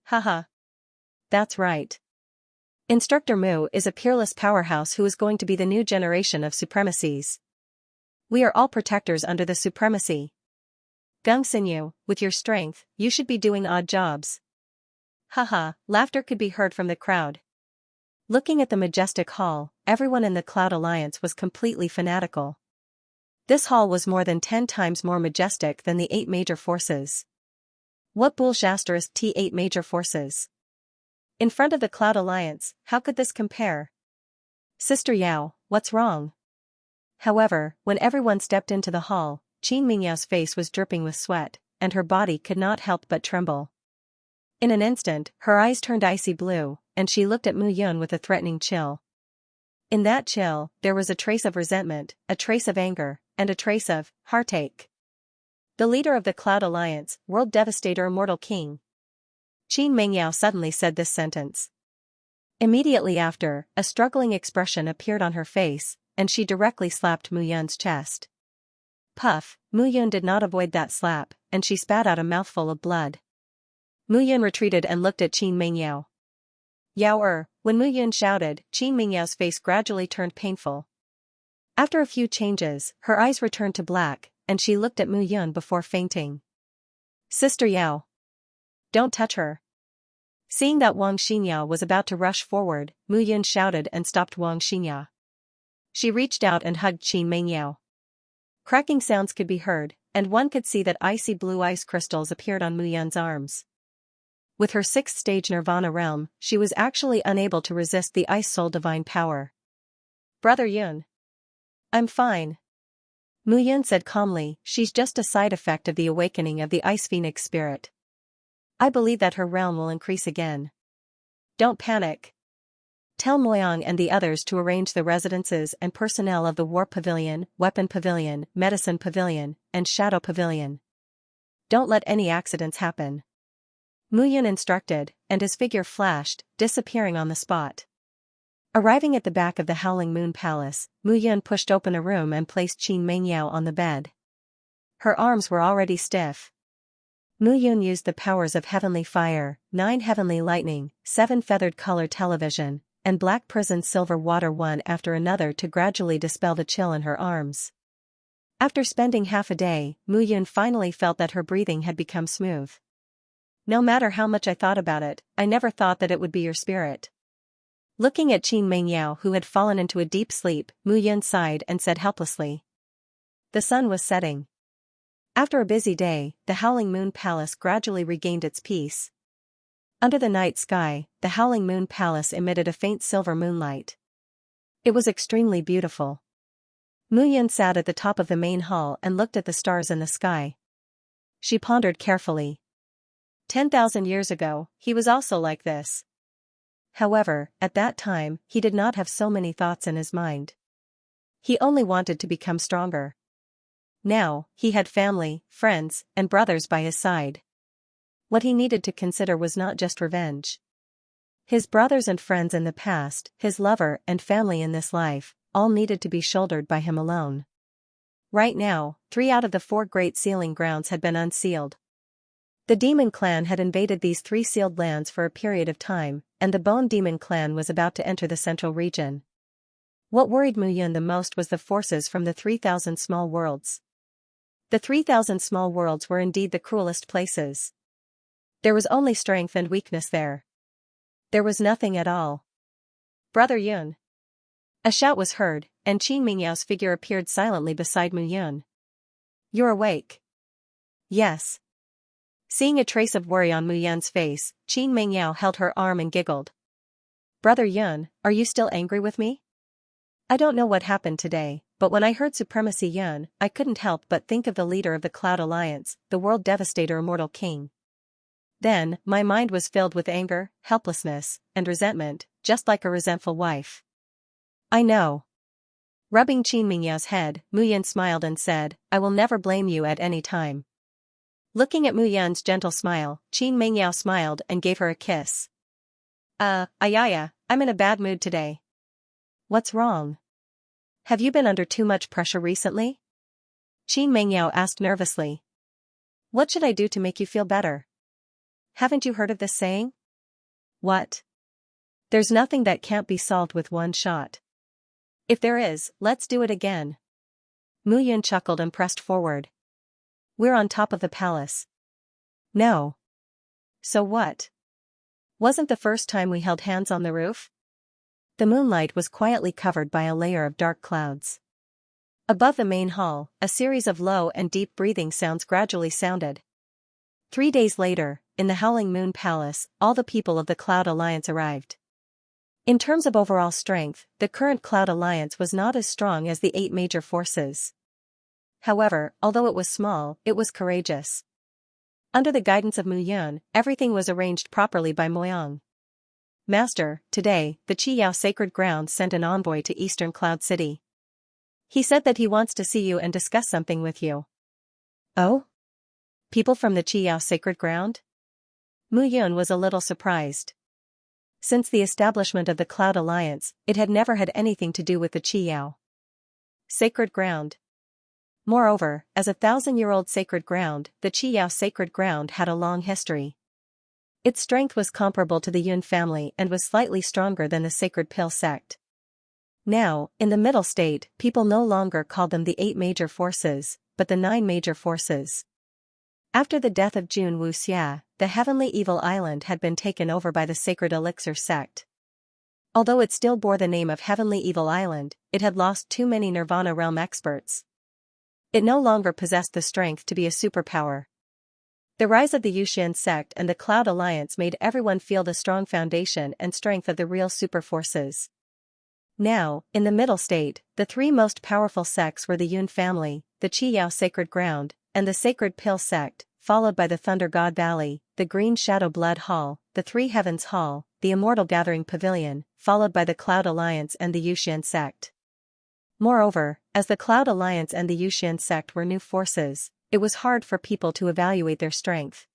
Haha. That's right. Instructor Mu is a peerless powerhouse who is going to be the new generation of supremacies. We are all protectors under the supremacy. Gongxinyu, with your strength, you should be doing odd jobs. Haha, laughter could be heard from the crowd. Looking at the majestic hall, everyone in the Cloud Alliance was completely fanatical. This hall was more than 10 times more majestic than the 8 major forces. What bullshit is T8 major forces? In front of the Cloud Alliance, how could this compare? Sister Yao, what's wrong? However, when everyone stepped into the hall, Qin Mingyao's face was dripping with sweat, and her body could not help but tremble. In an instant, her eyes turned icy blue, and she looked at Mu Yun with a threatening chill. In that chill, there was a trace of resentment, a trace of anger, and a trace of heartache. The leader of the Cloud Alliance, World Devastator Immortal King. Qin Mingyao suddenly said this sentence. Immediately after, a struggling expression appeared on her face, and she directly slapped Mu Yun's chest. Puff, Mu Yun did not avoid that slap, and she spat out a mouthful of blood. Mu Yun retreated and looked at Qin Mingyao. Yao when Mu Yun shouted, Qin Mingyao's face gradually turned painful. After a few changes, her eyes returned to black, and she looked at Mu Yun before fainting. Sister Yao. Don't touch her. Seeing that Wang Xinyao was about to rush forward, Mu Yun shouted and stopped Wang Xinyao. She reached out and hugged Qin Mingyao. Cracking sounds could be heard, and one could see that icy blue ice crystals appeared on Mu Yun's arms. With her 6th stage Nirvana realm, she was actually unable to resist the Ice Soul divine power. Brother Yun. I'm fine. Mu Yun said calmly, she's just a side effect of the awakening of the Ice Phoenix spirit. I believe that her realm will increase again. Don't panic. Tell Moyang and the others to arrange the residences and personnel of the War Pavilion, Weapon Pavilion, Medicine Pavilion, and Shadow Pavilion. Don't let any accidents happen. Mu Yun instructed, and his figure flashed, disappearing on the spot. Arriving at the back of the Howling Moon Palace, Mu Yun pushed open a room and placed Qin Mingyao on the bed. Her arms were already stiff. Mu Yun used the powers of Heavenly Fire, 9 Heavenly Lightning, 7 Feathered Color Television, and Black Prison Silver Water one after another to gradually dispel the chill in her arms. After spending half a day, Mu Yun finally felt that her breathing had become smooth. No matter how much I thought about it, I never thought that it would be your spirit. Looking at Qin Mingyao who had fallen into a deep sleep, Mu Yun sighed and said helplessly. The sun was setting. After a busy day, the Howling Moon Palace gradually regained its peace. Under the night sky, the Howling Moon Palace emitted a faint silver moonlight. It was extremely beautiful. Mu Yun sat at the top of the main hall and looked at the stars in the sky. She pondered carefully. 10,000 years ago, he was also like this. However, at that time, he did not have so many thoughts in his mind. He only wanted to become stronger. Now, he had family, friends, and brothers by his side. What he needed to consider was not just revenge. His brothers and friends in the past, his lover and family in this life, all needed to be shouldered by him alone. Right now, 3 out of the 4 great sealing grounds had been unsealed. The Demon Clan had invaded these 3 sealed lands for a period of time, and the Bone Demon Clan was about to enter the central region. What worried Mu Yun the most was the forces from the 3,000 small worlds. The 3,000 small worlds were indeed the cruelest places. There was only strength and weakness there. There was nothing at all. Brother Yun. A shout was heard, and Qin Mingyao's figure appeared silently beside Mu Yun. You're awake. Yes. Seeing a trace of worry on Mu Yun's face, Qin Mingyao held her arm and giggled. Brother Yun, are you still angry with me? I don't know what happened today, but when I heard Supremacy Yun, I couldn't help but think of the leader of the Cloud Alliance, the World Devastator Immortal King. Then, my mind was filled with anger, helplessness, and resentment, just like a resentful wife. I know. Rubbing Qin Mingyao's head, Mu Yun smiled and said, I will never blame you at any time. Looking at Mu Yun's gentle smile, Qin Mingyao smiled and gave her a kiss. Ayaya, I'm in a bad mood today. What's wrong? Have you been under too much pressure recently? Qin Mingyao asked nervously. What should I do to make you feel better? Haven't you heard of this saying? What? There's nothing that can't be solved with one shot. If there is, let's do it again. Mu Yun chuckled and pressed forward. We're on top of the palace. No. So what? Wasn't the first time we held hands on the roof? The moonlight was quietly covered by a layer of dark clouds. Above the main hall, a series of low and deep breathing sounds gradually sounded. 3 days later, in the Howling Moon Palace, all the people of the Cloud Alliance arrived. In terms of overall strength, the current Cloud Alliance was not as strong as the 8 major forces. However, although it was small, it was courageous. Under the guidance of Mu Yun, everything was arranged properly by Moyang. Master, today, the Qiyao Sacred Ground sent an envoy to Eastern Cloud City. He said that he wants to see you and discuss something with you. Oh? People from the Qiyao Sacred Ground? Mu Yun was a little surprised. Since the establishment of the Cloud Alliance, it had never had anything to do with the Qiyao Sacred Ground. Moreover, as a 1,000-year-old sacred ground, the Qiyao Sacred Ground had a long history. Its strength was comparable to the Yun family and was slightly stronger than the Sacred Pill sect. Now, in the Middle State, people no longer called them the 8 major forces, but the 9 major forces. After the death of Jun Wuxia, the Heavenly Evil Island had been taken over by the Sacred Elixir sect. Although it still bore the name of Heavenly Evil Island, it had lost too many Nirvana realm experts. It no longer possessed the strength to be a superpower. The rise of the Yuxian sect and the Cloud Alliance made everyone feel the strong foundation and strength of the real super forces. Now, in the Middle State, the 3 most powerful sects were the Yun family, the Qiyao Sacred Ground, and the Sacred Pill sect, followed by the Thunder God Valley, the Green Shadow Blood Hall, the 3 Heavens Hall, the Immortal Gathering Pavilion, followed by the Cloud Alliance and the Yuxian sect. Moreover, as the Cloud Alliance and the Yuxian sect were new forces, it was hard for people to evaluate their strength.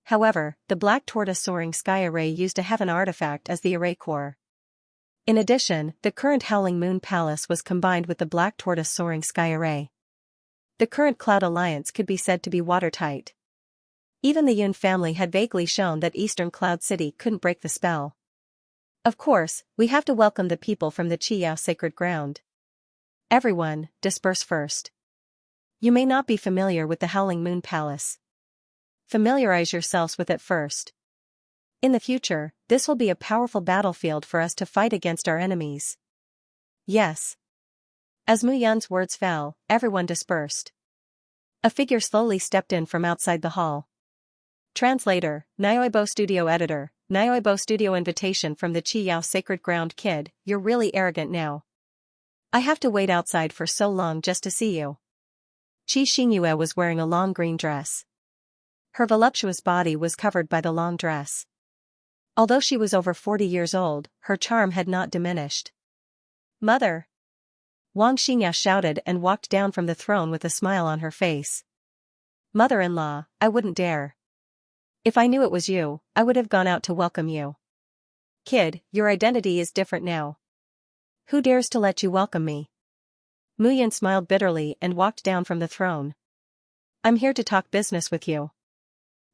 However, the Black Tortoise Soaring Sky Array used a heaven artifact as the array core. In addition, the current Howling Moon Palace was combined with the Black Tortoise Soaring Sky Array. The current Cloud Alliance could be said to be watertight. Even the Yun family had vaguely shown that Eastern Cloud City couldn't break the spell. Of course, we have to welcome the people from the Qiyao Sacred Ground. Everyone, disperse first. You may not be familiar with the Howling Moon Palace. Familiarize yourselves with it first. In the future, this will be a powerful battlefield for us to fight against our enemies. Yes. As Mu Yun's words fell, everyone dispersed. A figure slowly stepped in from outside the hall. Translator, Nyoibo Studio Editor, Nyoibo Studio Invitation from the Qiyao Sacred Ground. Kid, you're really arrogant now. I have to wait outside for so long just to see you. Xianxia was wearing a long green dress. Her voluptuous body was covered by the long dress. Although she was over 40 years old, her charm had not diminished. Mother! Wang Xingya shouted and walked down from the throne with a smile on her face. Mother-in-law, I wouldn't dare. If I knew it was you, I would have gone out to welcome you. Kid, your identity is different now. Who dares to let you welcome me? Mu Yun smiled bitterly and walked down from the throne. I'm here to talk business with you.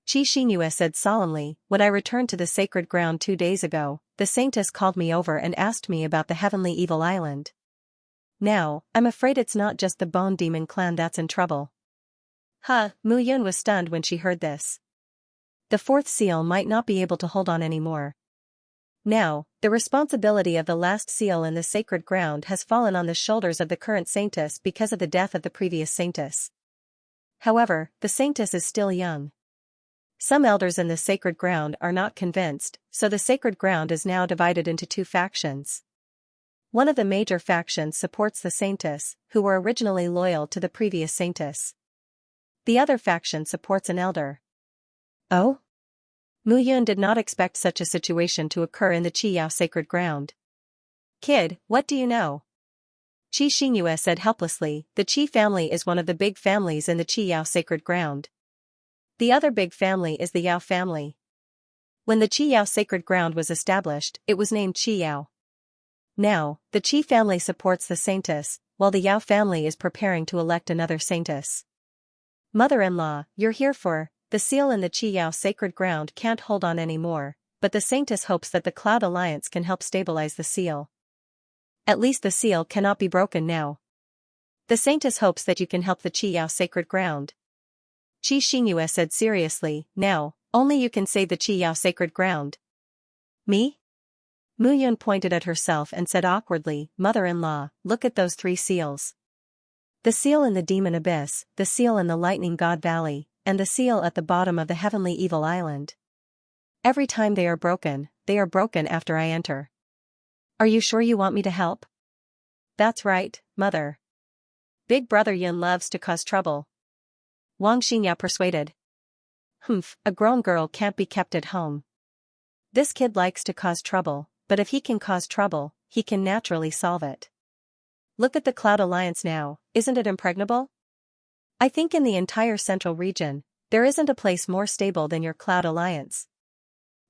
Xianxia said solemnly, when I returned to the sacred ground 2 days ago, the saintess called me over and asked me about the Heavenly Evil Island. Now, I'm afraid it's not just the Bone Demon clan that's in trouble. Mu Yun was stunned when she heard this. The 4th seal might not be able to hold on anymore. Now, the responsibility of the last seal in the sacred ground has fallen on the shoulders of the current saintess because of the death of the previous saintess. However, the saintess is still young. Some elders in the sacred ground are not convinced, so the sacred ground is now divided into 2 factions. One of the major factions supports the saintess, who were originally loyal to the previous saintess. The other faction supports an elder. Oh? Mu Yun did not expect such a situation to occur in the Qiyao Sacred Ground. Kid, what do you know? Xianxia said helplessly, the Qi family is one of the big families in the Qiyao Sacred Ground. The other big family is the Yao family. When the Qiyao Sacred Ground was established, it was named Qiyao. Now, the Qi family supports the saintess, while the Yao family is preparing to elect another saintess. Mother-in-law, you're here for, the seal in the Qiyao Sacred Ground can't hold on anymore, but the saintess hopes that the Cloud Alliance can help stabilize the seal. At least the seal cannot be broken now. The saintess hopes that you can help the Qiyao sacred ground. Xianxia said seriously, no, only you can save the Qiyao sacred ground. Me? Mu Yun pointed at herself and said awkwardly, mother-in-law, look at those 3 seals. The seal in the demon abyss, the seal in the lightning god valley, and the seal at the bottom of the heavenly evil island. Every time they are broken after I enter. Are you sure you want me to help? That's right, mother. Big brother Yun loves to cause trouble. Wang Xingya persuaded. A grown girl can't be kept at home. This kid likes to cause trouble, but if he can cause trouble, he can naturally solve it. Look at the Cloud Alliance now, isn't it impregnable? I think in the entire central region, there isn't a place more stable than your Cloud Alliance.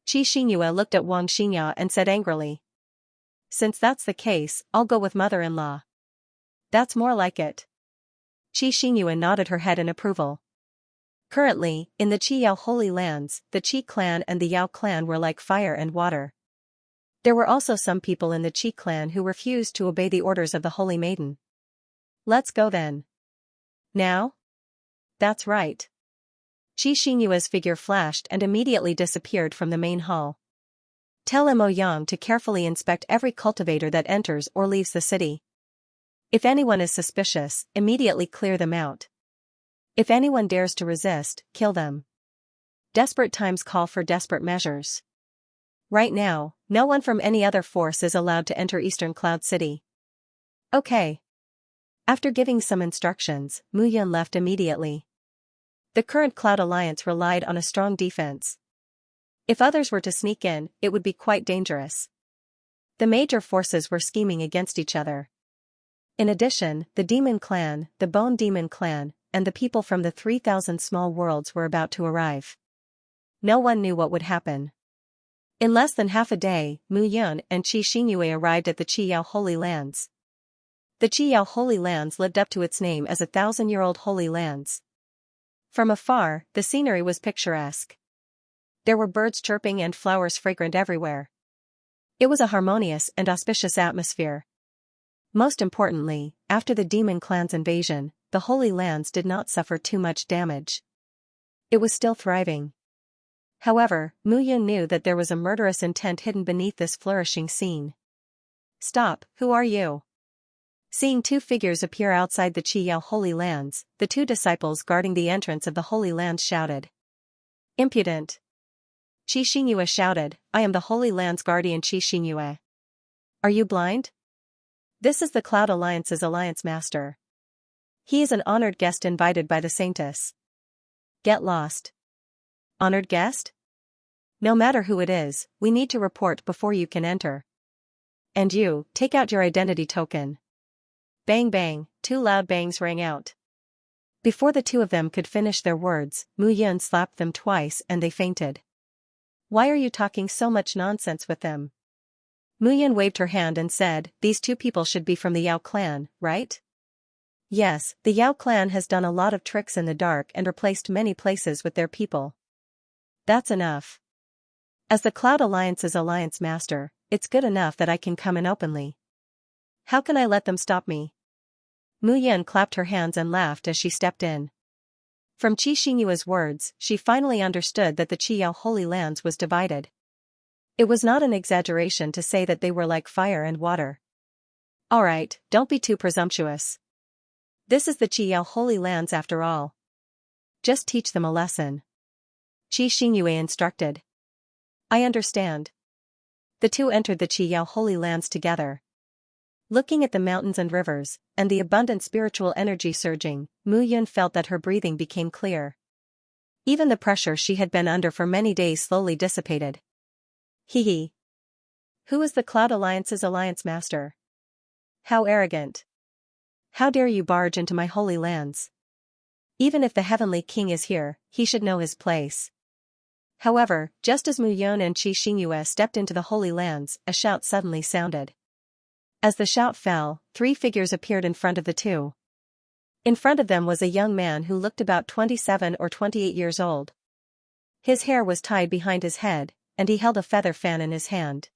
Xianxia looked at Wang Xingya and said angrily. Since that's the case, I'll go with mother-in-law. That's more like it. Xianxia nodded her head in approval. Currently, in the Qiyao Holy Lands, the Qi clan and the Yao clan were like fire and water. There were also some people in the Qi clan who refused to obey the orders of the Holy Maiden. Let's go then. Now? That's right. Xianxia's figure flashed and immediately disappeared from the main hall. Tell Mo Yang to carefully inspect every cultivator that enters or leaves the city. If anyone is suspicious, immediately clear them out. If anyone dares to resist, kill them. Desperate times call for desperate measures. Right now, no one from any other force is allowed to enter Eastern Cloud City. Okay. After giving some instructions, Mu Yun left immediately. The current Cloud Alliance relied on a strong defense. If others were to sneak in, it would be quite dangerous. The major forces were scheming against each other. In addition, the Demon Clan, the Bone Demon Clan, and the people from the 3,000 small worlds were about to arrive. No one knew what would happen. In less than half a day, Mu Yun and Xianxia arrived at the Qiyao Holy Lands. The Qiyao Holy Lands lived up to its name as 1,000-year-old holy lands. From afar, the scenery was picturesque. There were birds chirping and flowers fragrant everywhere. It was a harmonious and auspicious atmosphere. Most importantly, after the Demon Clan's invasion, the Holy Lands did not suffer too much damage. It was still thriving. However, Mu Yun knew that there was a murderous intent hidden beneath this flourishing scene. Stop, who are you? Seeing 2 figures appear outside the Qiyao Holy Lands, the 2 disciples guarding the entrance of the Holy Lands shouted. Impudent! Xianxia shouted, I am the Holy Lands guardian Xianxia. Are you blind? This is the Cloud Alliance's Alliance Master. He is an honored guest invited by the Saintess. Get lost. Honored guest? No matter who it is, we need to report before you can enter. And you, take out your identity token. Bang bang, 2 loud bangs rang out. Before the 2 of them could finish their words, Mu Yun slapped them twice and they fainted. Why are you talking so much nonsense with them? Mu Yun waved her hand and said, these 2 people should be from the Yao clan, right? Yes, the Yao clan has done a lot of tricks in the dark and replaced many places with their people. That's enough. As the Cloud Alliance's Alliance Master, it's good enough that I can come in openly. How can I let them stop me? Mu Yun clapped her hands and laughed as she stepped in. From Xianxia's words, she finally understood that the Qiyao Holy Lands was divided. It was not an exaggeration to say that they were like fire and water. Alright, don't be too presumptuous. This is the Qiyao Holy Lands after all. Just teach them a lesson. Xianxia instructed. I understand. The 2 entered the Qiyao Holy Lands together. Looking at the mountains and rivers, and the abundant spiritual energy surging, Mu Yun felt that her breathing became clear. Even the pressure she had been under for many days slowly dissipated. Hee. Who is the Cloud Alliance's Alliance Master? How arrogant. How dare you barge into my holy lands? Even if the Heavenly King is here, he should know his place. However, just as Mu Yun and Xianxia stepped into the Holy Lands, a shout suddenly sounded. As the shout fell, 3 figures appeared in front of the 2. In front of them was a young man who looked about 27 or 28 years old. His hair was tied behind his head, and he held a feather fan in his hand.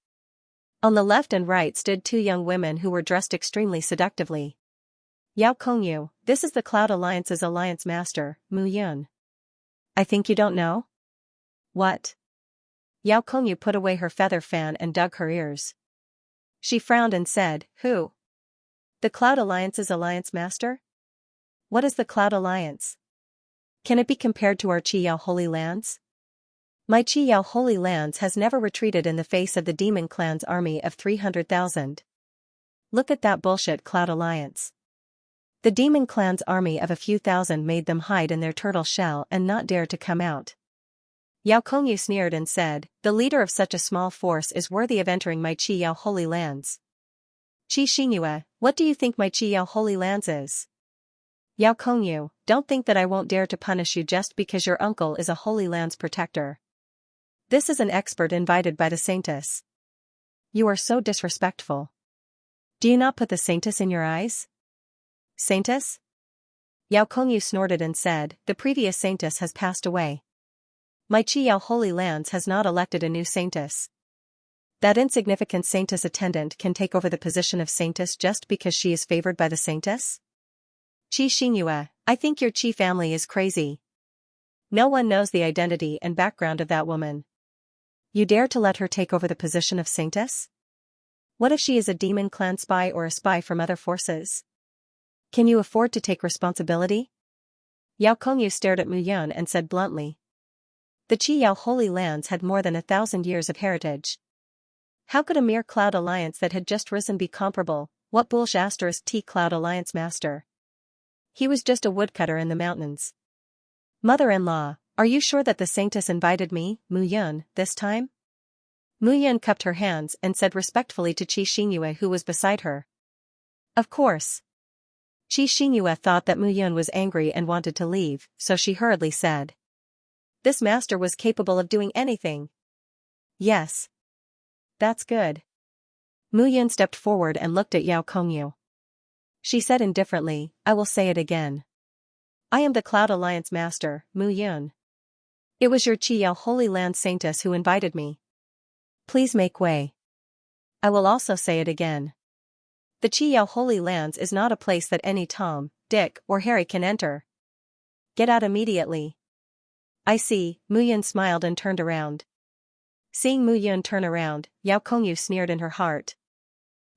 On the left and right stood 2 young women who were dressed extremely seductively. Yao Kongyu, this is the Cloud Alliance's alliance master, Mu Yun. I think you don't know? What? Yao Kongyu put away her feather fan and dug her ears. She frowned and said, Who? The Cloud Alliance's alliance master? What is the Cloud Alliance? Can it be compared to our Qi Yao Holy Lands? My Qi Yao Holy Lands has never retreated in the face of the Demon Clan's army of 300,000. Look at that bullshit Cloud Alliance. The Demon Clan's army of a few thousand made them hide in their turtle shell and not dare to come out. Yao Kongyu sneered and said, the leader of such a small force is worthy of entering my Qi Yao Holy Lands. Xianxia, what do you think my Qi Yao Holy Lands is? Yao Kongyu, don't think that I won't dare to punish you just because your uncle is a Holy Lands protector. This is an expert invited by the Saintess. You are so disrespectful. Do you not put the Saintess in your eyes? Saintess? Yao Kongyu snorted and said, the previous Saintess has passed away. My Qi Yao Holy Lands has not elected a new Saintess. That insignificant Saintess attendant can take over the position of Saintess just because she is favored by the Saintess? Xianxia, I think your Qi family is crazy. No one knows the identity and background of that woman. You dare to let her take over the position of Saintess? What if she is a Demon Clan spy or a spy from other forces? Can you afford to take responsibility? Yao Kongyu stared at Mu Yun and said bluntly. The Qi Yao Holy Lands had more than 1,000 years of heritage. How could a mere Cloud Alliance that had just risen be comparable? What bullshit T Cloud Alliance master? He was just a woodcutter in the mountains. Mother-in-law, are you sure that the Saintess invited me, Mu Yun, this time? Mu Yun cupped her hands and said respectfully to Xianxia who was beside her. Of course. Xianxia thought that Mu Yun was angry and wanted to leave, so she hurriedly said. This master was capable of doing anything. Yes. That's good. Mu Yun stepped forward and looked at Yao Kongyu. She said indifferently, I will say it again. I am the Cloud Alliance master, Mu Yun. It was your Qi Yao Holy Land Saintess who invited me. Please make way. I will also say it again. The Qi Yao Holy Lands is not a place that any Tom, Dick, or Harry can enter. Get out immediately. I see, Mu Yun smiled and turned around. Seeing Mu Yun turn around, Yao Kongyu sneered in her heart.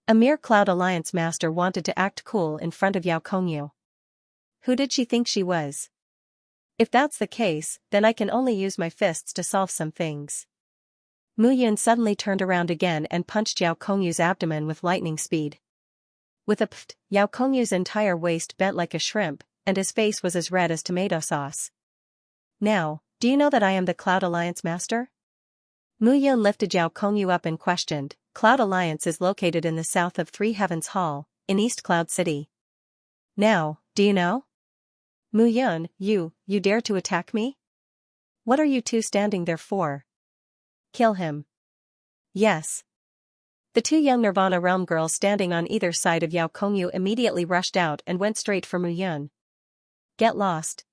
A mere Cloud Alliance master wanted to act cool in front of Yao Kongyu. Who did she think she was? If that's the case, then I can only use my fists to solve some things. Mu Yun suddenly turned around again and punched Yao Kongyu's abdomen with lightning speed. With a pft, Yao Kongyu's entire waist bent like a shrimp, and his face was as red as tomato sauce. Now, do you know that I am the Cloud Alliance master? Mu Yun lifted Yao Kongyu up and questioned. Cloud Alliance is located in the south of Three Heavens Hall, in East Cloud City. Now, do you know? Mu Yun, you dare to attack me? What are you two standing there for? Kill him. Yes. The two young Nirvana Realm girls standing on either side of Yao Kongyu immediately rushed out and went straight for Mu Yun. Get lost.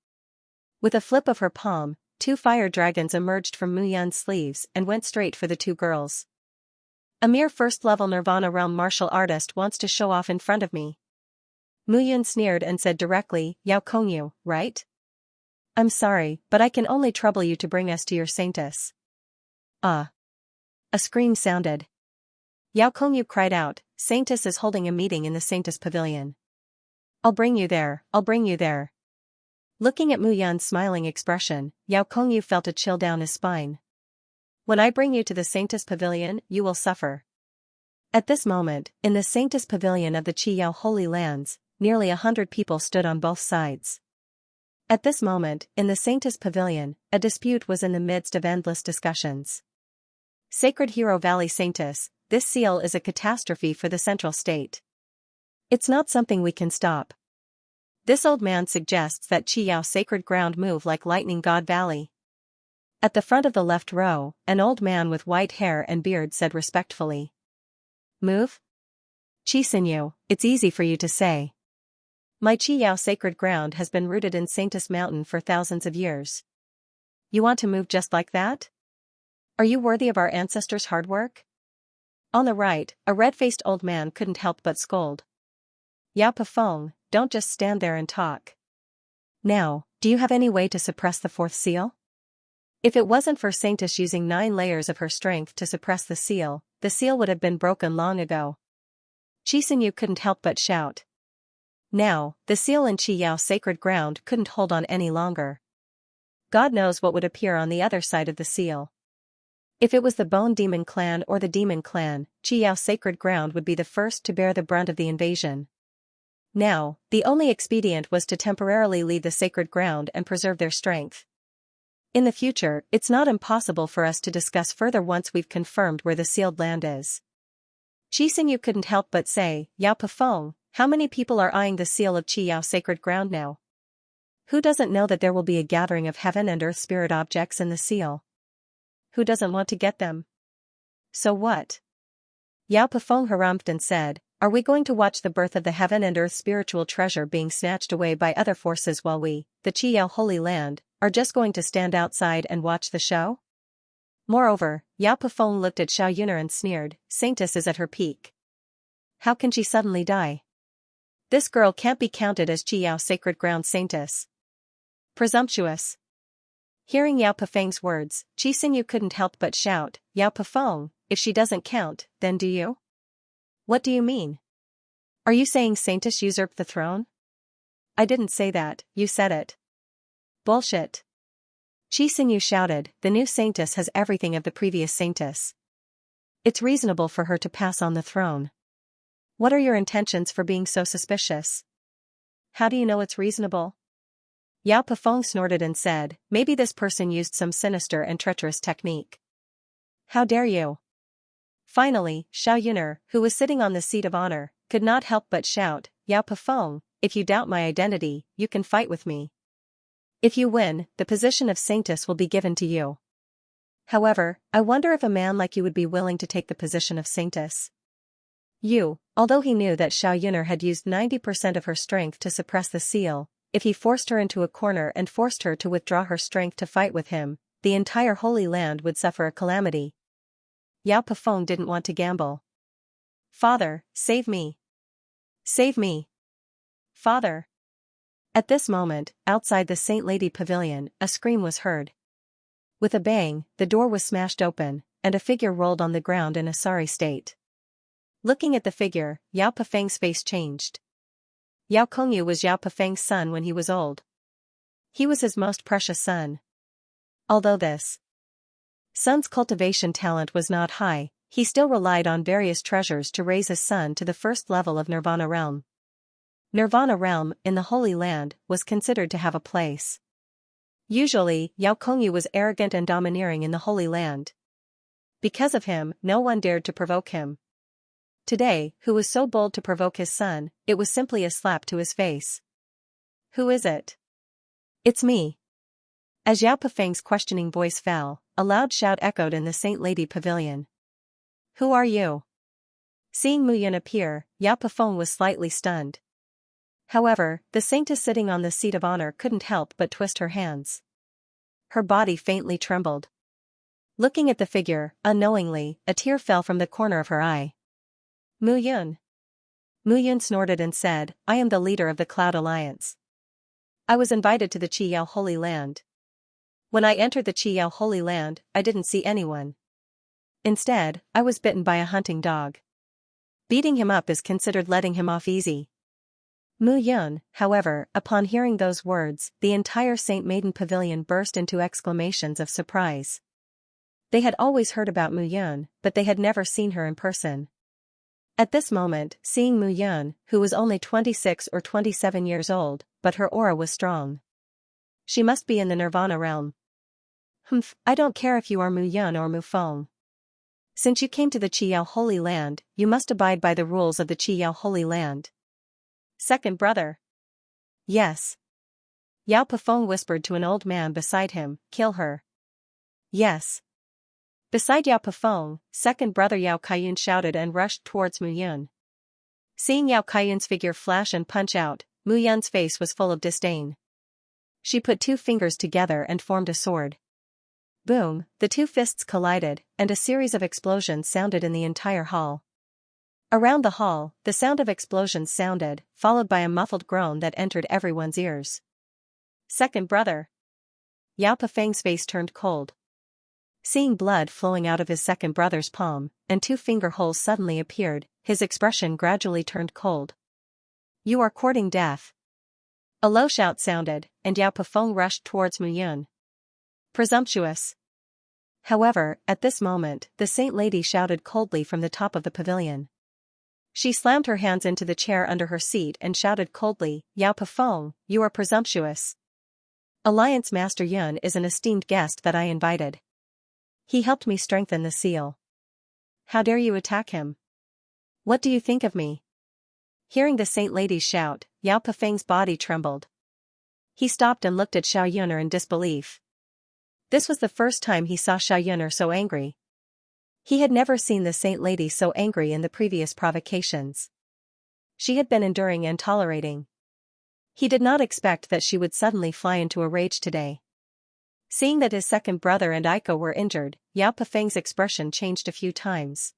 With a flip of her palm, two fire dragons emerged from Mu Yun's sleeves and went straight for the two girls. A mere first-level Nirvana Realm martial artist wants to show off in front of me. Mu Yun sneered and said directly, Yao Kongyu, right? I'm sorry, but I can only trouble you to bring us to your Saintess. A scream sounded. Yao Kongyu cried out, Saintess is holding a meeting in the Saintess Pavilion. I'll bring you there, I'll bring you there. Looking at Mu Yun's smiling expression, Yao Kongyu felt a chill down his spine. When I bring you to the Saintess Pavilion, you will suffer. At this moment, in the Saintess Pavilion of the Qi Yao Holy Lands, nearly 100 people stood on both sides. At this moment, in the Saintess Pavilion, a dispute was in the midst of endless discussions. Sacred Hero Valley Saintess, this seal is a catastrophe for the Central State. It's not something we can stop. This old man suggests that Qi Yao Sacred Ground move like Lightning God Valley. At the front of the left row, an old man with white hair and beard said respectfully. Move? Qianxia, it's easy for you to say. My Qi Yao Sacred Ground has been rooted in Saintess Mountain for thousands of years. You want to move just like that? Are you worthy of our ancestors' hard work? On the right, a red-faced old man couldn't help but scold. Yao Pafeng, don't just stand there and talk. Now, do you have any way to suppress the fourth seal? If it wasn't for Saintess using 9 layers of her strength to suppress the seal would have been broken long ago. Xianxia couldn't help but shout. Now, the seal in Qiyao's sacred ground couldn't hold on any longer. God knows what would appear on the other side of the seal. If it was the Bone Demon clan or the Demon clan, Qiyao's sacred ground would be the first to bear the brunt of the invasion. Now, the only expedient was to temporarily leave the sacred ground and preserve their strength. In the future, it's not impossible for us to discuss further once we've confirmed where the sealed land is. Xianxia couldn't help but say, Yao Pefeng, how many people are eyeing the seal of Qiyao's sacred ground now? Who doesn't know that there will be a gathering of heaven and earth spirit objects in the seal? Who doesn't want to get them? So what? Yao Pefeng harumphed and said, are we going to watch the birth of the heaven and earth spiritual treasure being snatched away by other forces while we, the Qiyao Holy Land, are just going to stand outside and watch the show? Moreover, Yao Pefeng looked at Xiaoyuner and sneered, Saintess is at her peak. How can she suddenly die? This girl can't be counted as Qiyao's sacred ground Saintess. Presumptuous. Hearing Yao Pefeng's words, Xianxia couldn't help but shout, Yao Pefeng, if she doesn't count, then do you? What do you mean? Are you saying Saintess usurped the throne? I didn't say that, you said it. Bullshit. Xianxia shouted, the new Saintess has everything of the previous Saintess. It's reasonable for her to pass on the throne. What are your intentions for being so suspicious? How do you know it's reasonable? Yao Pefeng snorted and said, maybe this person used some sinister and treacherous technique. How dare you? Finally, Xiaoyuner, who was sitting on the seat of honor, could not help but shout, Yao Pefeng, if you doubt my identity, you can fight with me. If you win, the position of Saintess will be given to you. However, I wonder if a man like you would be willing to take the position of Saintess. Although he knew that Xiaoyuner had used 90% of her strength to suppress the seal, if he forced her into a corner and forced her to withdraw her strength to fight with him, the entire Holy Land would suffer a calamity. Yao Pefeng didn't want to gamble. Father, save me. Save me. Father. At this moment, outside the Saint Lady Pavilion, a scream was heard. With a bang, the door was smashed open, and a figure rolled on the ground in a sorry state. Looking at the figure, Yao Pefeng's face changed. Yao Kongyu was Yao Pefeng's son when he was old. He was his most precious son. Although this son's cultivation talent was not high, he still relied on various treasures to raise his son to the first level of Nirvana realm. Nirvana realm, in the Holy Land, was considered to have a place. Usually, Yao Kongyu was arrogant and domineering in the Holy Land. Because of him, no one dared to provoke him. Today, who was so bold to provoke his son, it was simply a slap to his face. Who is it? It's me. As Yao Pefeng's questioning voice fell, a loud shout echoed in the Saint Lady Pavilion. Who are you? Seeing Mu Yun appear, Yao Pefeng was slightly stunned. However, the Saintess sitting on the seat of honor couldn't help but twist her hands. Her body faintly trembled. Looking at the figure, unknowingly, a tear fell from the corner of her eye. Mu Yun. Mu Yun snorted and said, I am the leader of the Cloud Alliance. I was invited to the Qiyao Holy Land. When I entered the Qiyao Holy Land, I didn't see anyone. Instead, I was bitten by a hunting dog. Beating him up is considered letting him off easy. Mu Yun, however, upon hearing those words, the entire Saint Maiden Pavilion burst into exclamations of surprise. They had always heard about Mu Yun, but they had never seen her in person. At this moment, seeing Mu Yun, who was only 26 or 27 years old, but her aura was strong. She must be in the Nirvana realm. I don't care if you are Mu Yun or Mu Feng. Since you came to the Qiyao Holy Land, you must abide by the rules of the Qiyao Holy Land. Second brother. Yes. Yao Pefeng whispered to an old man beside him, kill her. Yes. Beside Yao Pefeng, second brother Yao Kaiyun shouted and rushed towards Mu Yun. Seeing Yao Kaiyun's figure flash and punch out, Mu Yun's face was full of disdain. She put 2 fingers together and formed a sword. Boom, the 2 fists collided, and a series of explosions sounded in the entire hall. Around the hall, the sound of explosions sounded, followed by a muffled groan that entered everyone's ears. Second brother. Yao Pefeng's face turned cold. Seeing blood flowing out of his second brother's palm, and 2 finger holes suddenly appeared, his expression gradually turned cold. You are courting death. A low shout sounded, and Yao Pefeng rushed towards Mu Yun. Presumptuous. However, at this moment, the saint lady shouted coldly from the top of the pavilion. She slammed her hands into the chair under her seat and shouted coldly, Yao Pefeng, you are presumptuous. Alliance Master Yun is an esteemed guest that I invited. He helped me strengthen the seal. How dare you attack him? What do you think of me? Hearing the saint lady's shout, Yao Pefeng's body trembled. He stopped and looked at Xiao Yuner in disbelief. This was the first time he saw Xiao Yuner so angry. He had never seen the saint lady so angry in the previous provocations. She had been enduring and tolerating. He did not expect that she would suddenly fly into a rage today. Seeing that his second brother and Aiko were injured, Yao Pefeng's expression changed a few times.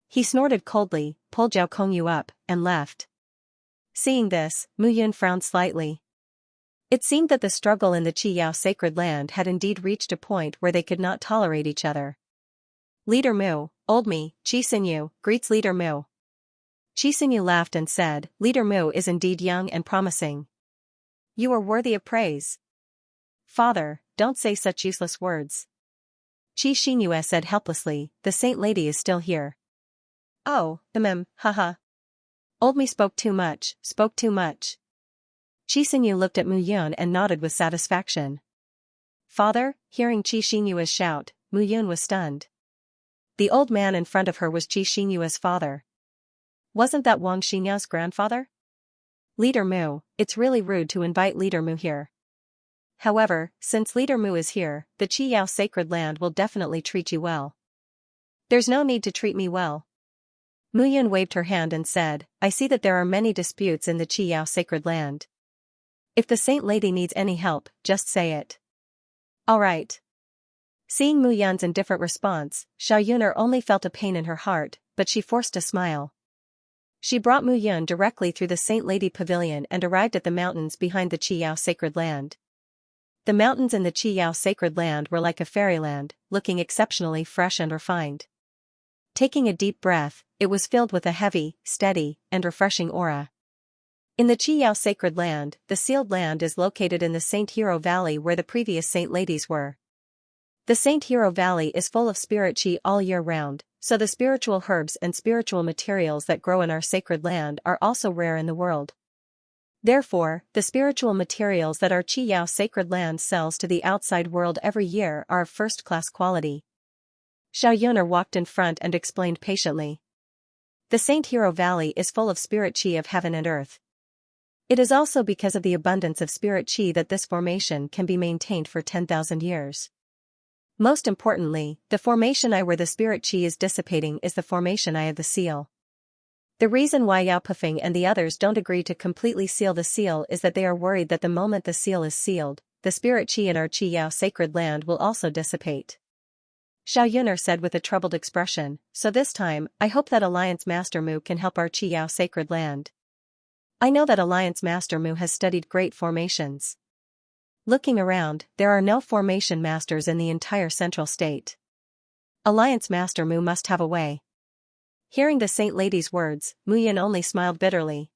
He snorted coldly, pulled Zhao Kongyu up, and left. Seeing this, Mu Yun frowned slightly. It seemed that the struggle in the Qi Yao sacred land had indeed reached a point where they could not tolerate each other. Leader Mu, old me, Qi Xinyu, greets Leader Mu. Qi Xinyu laughed and said, Leader Mu is indeed young and promising. You are worthy of praise. Father, don't say such useless words. Qi Xinyu said helplessly, the saint lady is still here. Oh, haha. Old me spoke too much. Qi Xinyu looked at Mu Yun and nodded with satisfaction. Father, hearing Qi Xinyu's shout, Mu Yun was stunned. The old man in front of her was Qi Xinyu's father. Wasn't that Wang Xinyao's grandfather? Leader Mu, it's really rude to invite Leader Mu here. However, since Leader Mu is here, the Qi Yao sacred land will definitely treat you well. There's no need to treat me well. Mu Yun waved her hand and said, I see that there are many disputes in the Qi Yao sacred land. If the saint lady needs any help, just say it. All right. Seeing Mu Yun's indifferent response, Xiao Yuner only felt a pain in her heart, but she forced a smile. She brought Mu Yun directly through the Saint Lady Pavilion and arrived at the mountains behind the Qi Yao sacred land. The mountains in the Qi Yao sacred land were like a fairyland, looking exceptionally fresh and refined. Taking a deep breath, it was filled with a heavy, steady, and refreshing aura. In the Qi Yao sacred land, the sealed land is located in the Saint Hero Valley where the previous saint ladies were. The Saint Hero Valley is full of spirit qi all year round, so the spiritual herbs and spiritual materials that grow in our sacred land are also rare in the world. Therefore, the spiritual materials that our Qi Yao sacred land sells to the outside world every year are of first-class quality. Xiao Yuner walked in front and explained patiently. The Saint Hero Valley is full of spirit qi of heaven and earth. It is also because of the abundance of spirit qi that this formation can be maintained for 10,000 years. Most importantly, the formation eye where the spirit qi is dissipating is the formation eye of the seal. The reason why Yao Pefeng and the others don't agree to completely seal the seal is that they are worried that the moment the seal is sealed, the spirit qi in our Qi Yao sacred land will also dissipate. Xiao Yuner said with a troubled expression, so this time, I hope that Alliance Master Mu can help our Qi Yao sacred land. I know that Alliance Master Mu has studied great formations. Looking around, there are no formation masters in the entire central state. Alliance Master Mu must have a way. Hearing the saint lady's words, Mu Yun only smiled bitterly.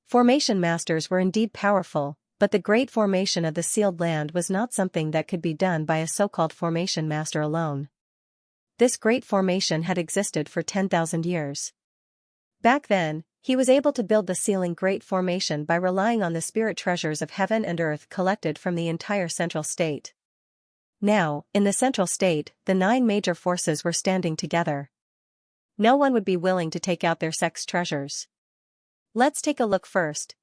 Formation masters were indeed powerful, but the great formation of the sealed land was not something that could be done by a so-called formation master alone. This great formation had existed for 10,000 years. Back then, he was able to build the sealing great formation by relying on the spirit treasures of heaven and earth collected from the entire central state. Now, in the central state, the 9 major forces were standing together. No one would be willing to take out their sex treasures. Let's take a look first.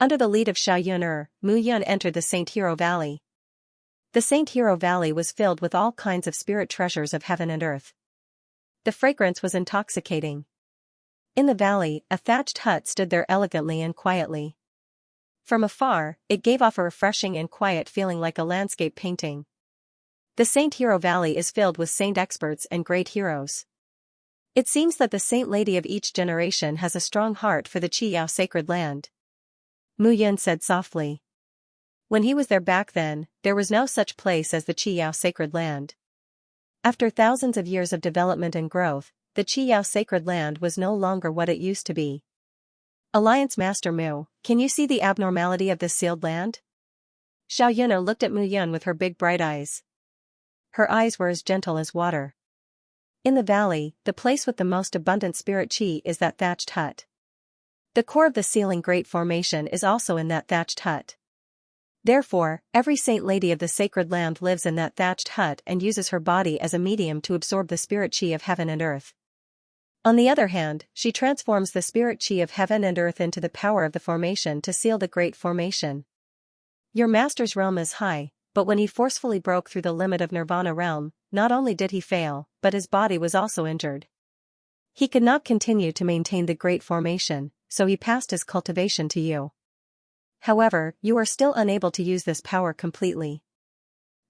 Under the lead of Xiao Yuner, Mu Yun entered the Saint Hero Valley. The Saint Hero Valley was filled with all kinds of spirit treasures of heaven and earth. The fragrance was intoxicating. In the valley, a thatched hut stood there elegantly and quietly. From afar, it gave off a refreshing and quiet feeling like a landscape painting. The Saint Hero Valley is filled with saint experts and great heroes. It seems that the saint lady of each generation has a strong heart for the Qiyao sacred land. Mu Yun said softly. When he was there back then, there was no such place as the Qiyao sacred land. After thousands of years of development and growth, the Qiyao sacred land was no longer what it used to be. Alliance Master Mu, can you see the abnormality of this sealed land? Xiaoyuno looked at Mu Yun with her big bright eyes. Her eyes were as gentle as water. In the valley, the place with the most abundant spirit qi is that thatched hut. The core of the sealing great formation is also in that thatched hut. Therefore, every saint lady of the sacred land lives in that thatched hut and uses her body as a medium to absorb the spirit qi of heaven and earth. On the other hand, she transforms the spirit qi of heaven and earth into the power of the formation to seal the great formation. Your master's realm is high, but when he forcefully broke through the limit of Nirvana realm, not only did he fail, but his body was also injured. He could not continue to maintain the great formation, so he passed his cultivation to you. However, you are still unable to use this power completely.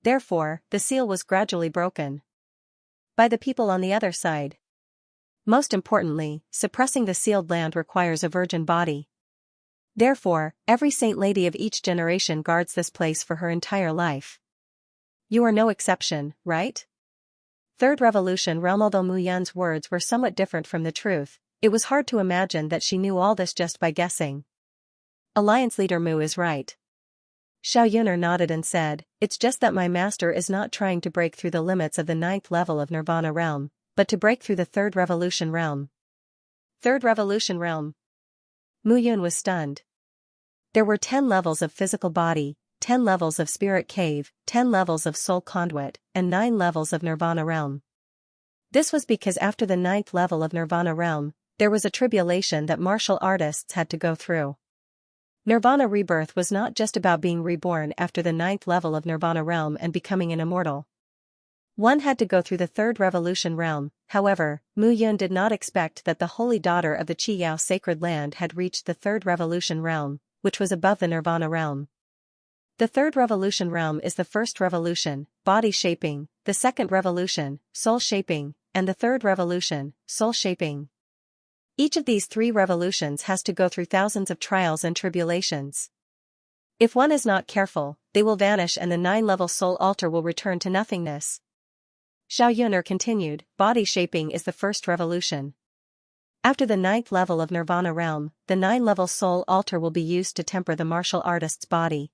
Therefore, the seal was gradually broken by the people on the other side. Most importantly, suppressing the sealed land requires a virgin body. Therefore, every saint lady of each generation guards this place for her entire life. You are no exception, right? Third Revolution realm. Although Mu Yun's words were somewhat different from the truth, it was hard to imagine that she knew all this just by guessing. Alliance leader Mu is right. Xiaoyuner nodded and said, it's just that my master is not trying to break through the limits of the 9th level of Nirvana realm, but to break through the Third Revolution realm. Third Revolution realm. Mu Yun was stunned. There were 10 levels of physical body, 10 levels of spirit cave, 10 levels of soul conduit, and 9 levels of Nirvana realm. This was because after the 9th level of Nirvana realm, there was a tribulation that martial artists had to go through. Nirvana rebirth was not just about being reborn after the 9th level of Nirvana realm and becoming an immortal. One had to go through the Third Revolution realm. However, Mu Yun did not expect that the holy daughter of the Qiyao sacred land had reached the Third Revolution realm, which was above the Nirvana realm. The Third Revolution realm is the first revolution, body shaping, the second revolution, soul shaping, and the third revolution, soul shaping. Each of these 3 revolutions has to go through thousands of trials and tribulations. If one is not careful, they will vanish and the 9-level soul altar will return to nothingness. Xiaoyuner continued, body shaping is the first revolution. After the 9th level of Nirvana realm, the 9-level soul altar will be used to temper the martial artist's body.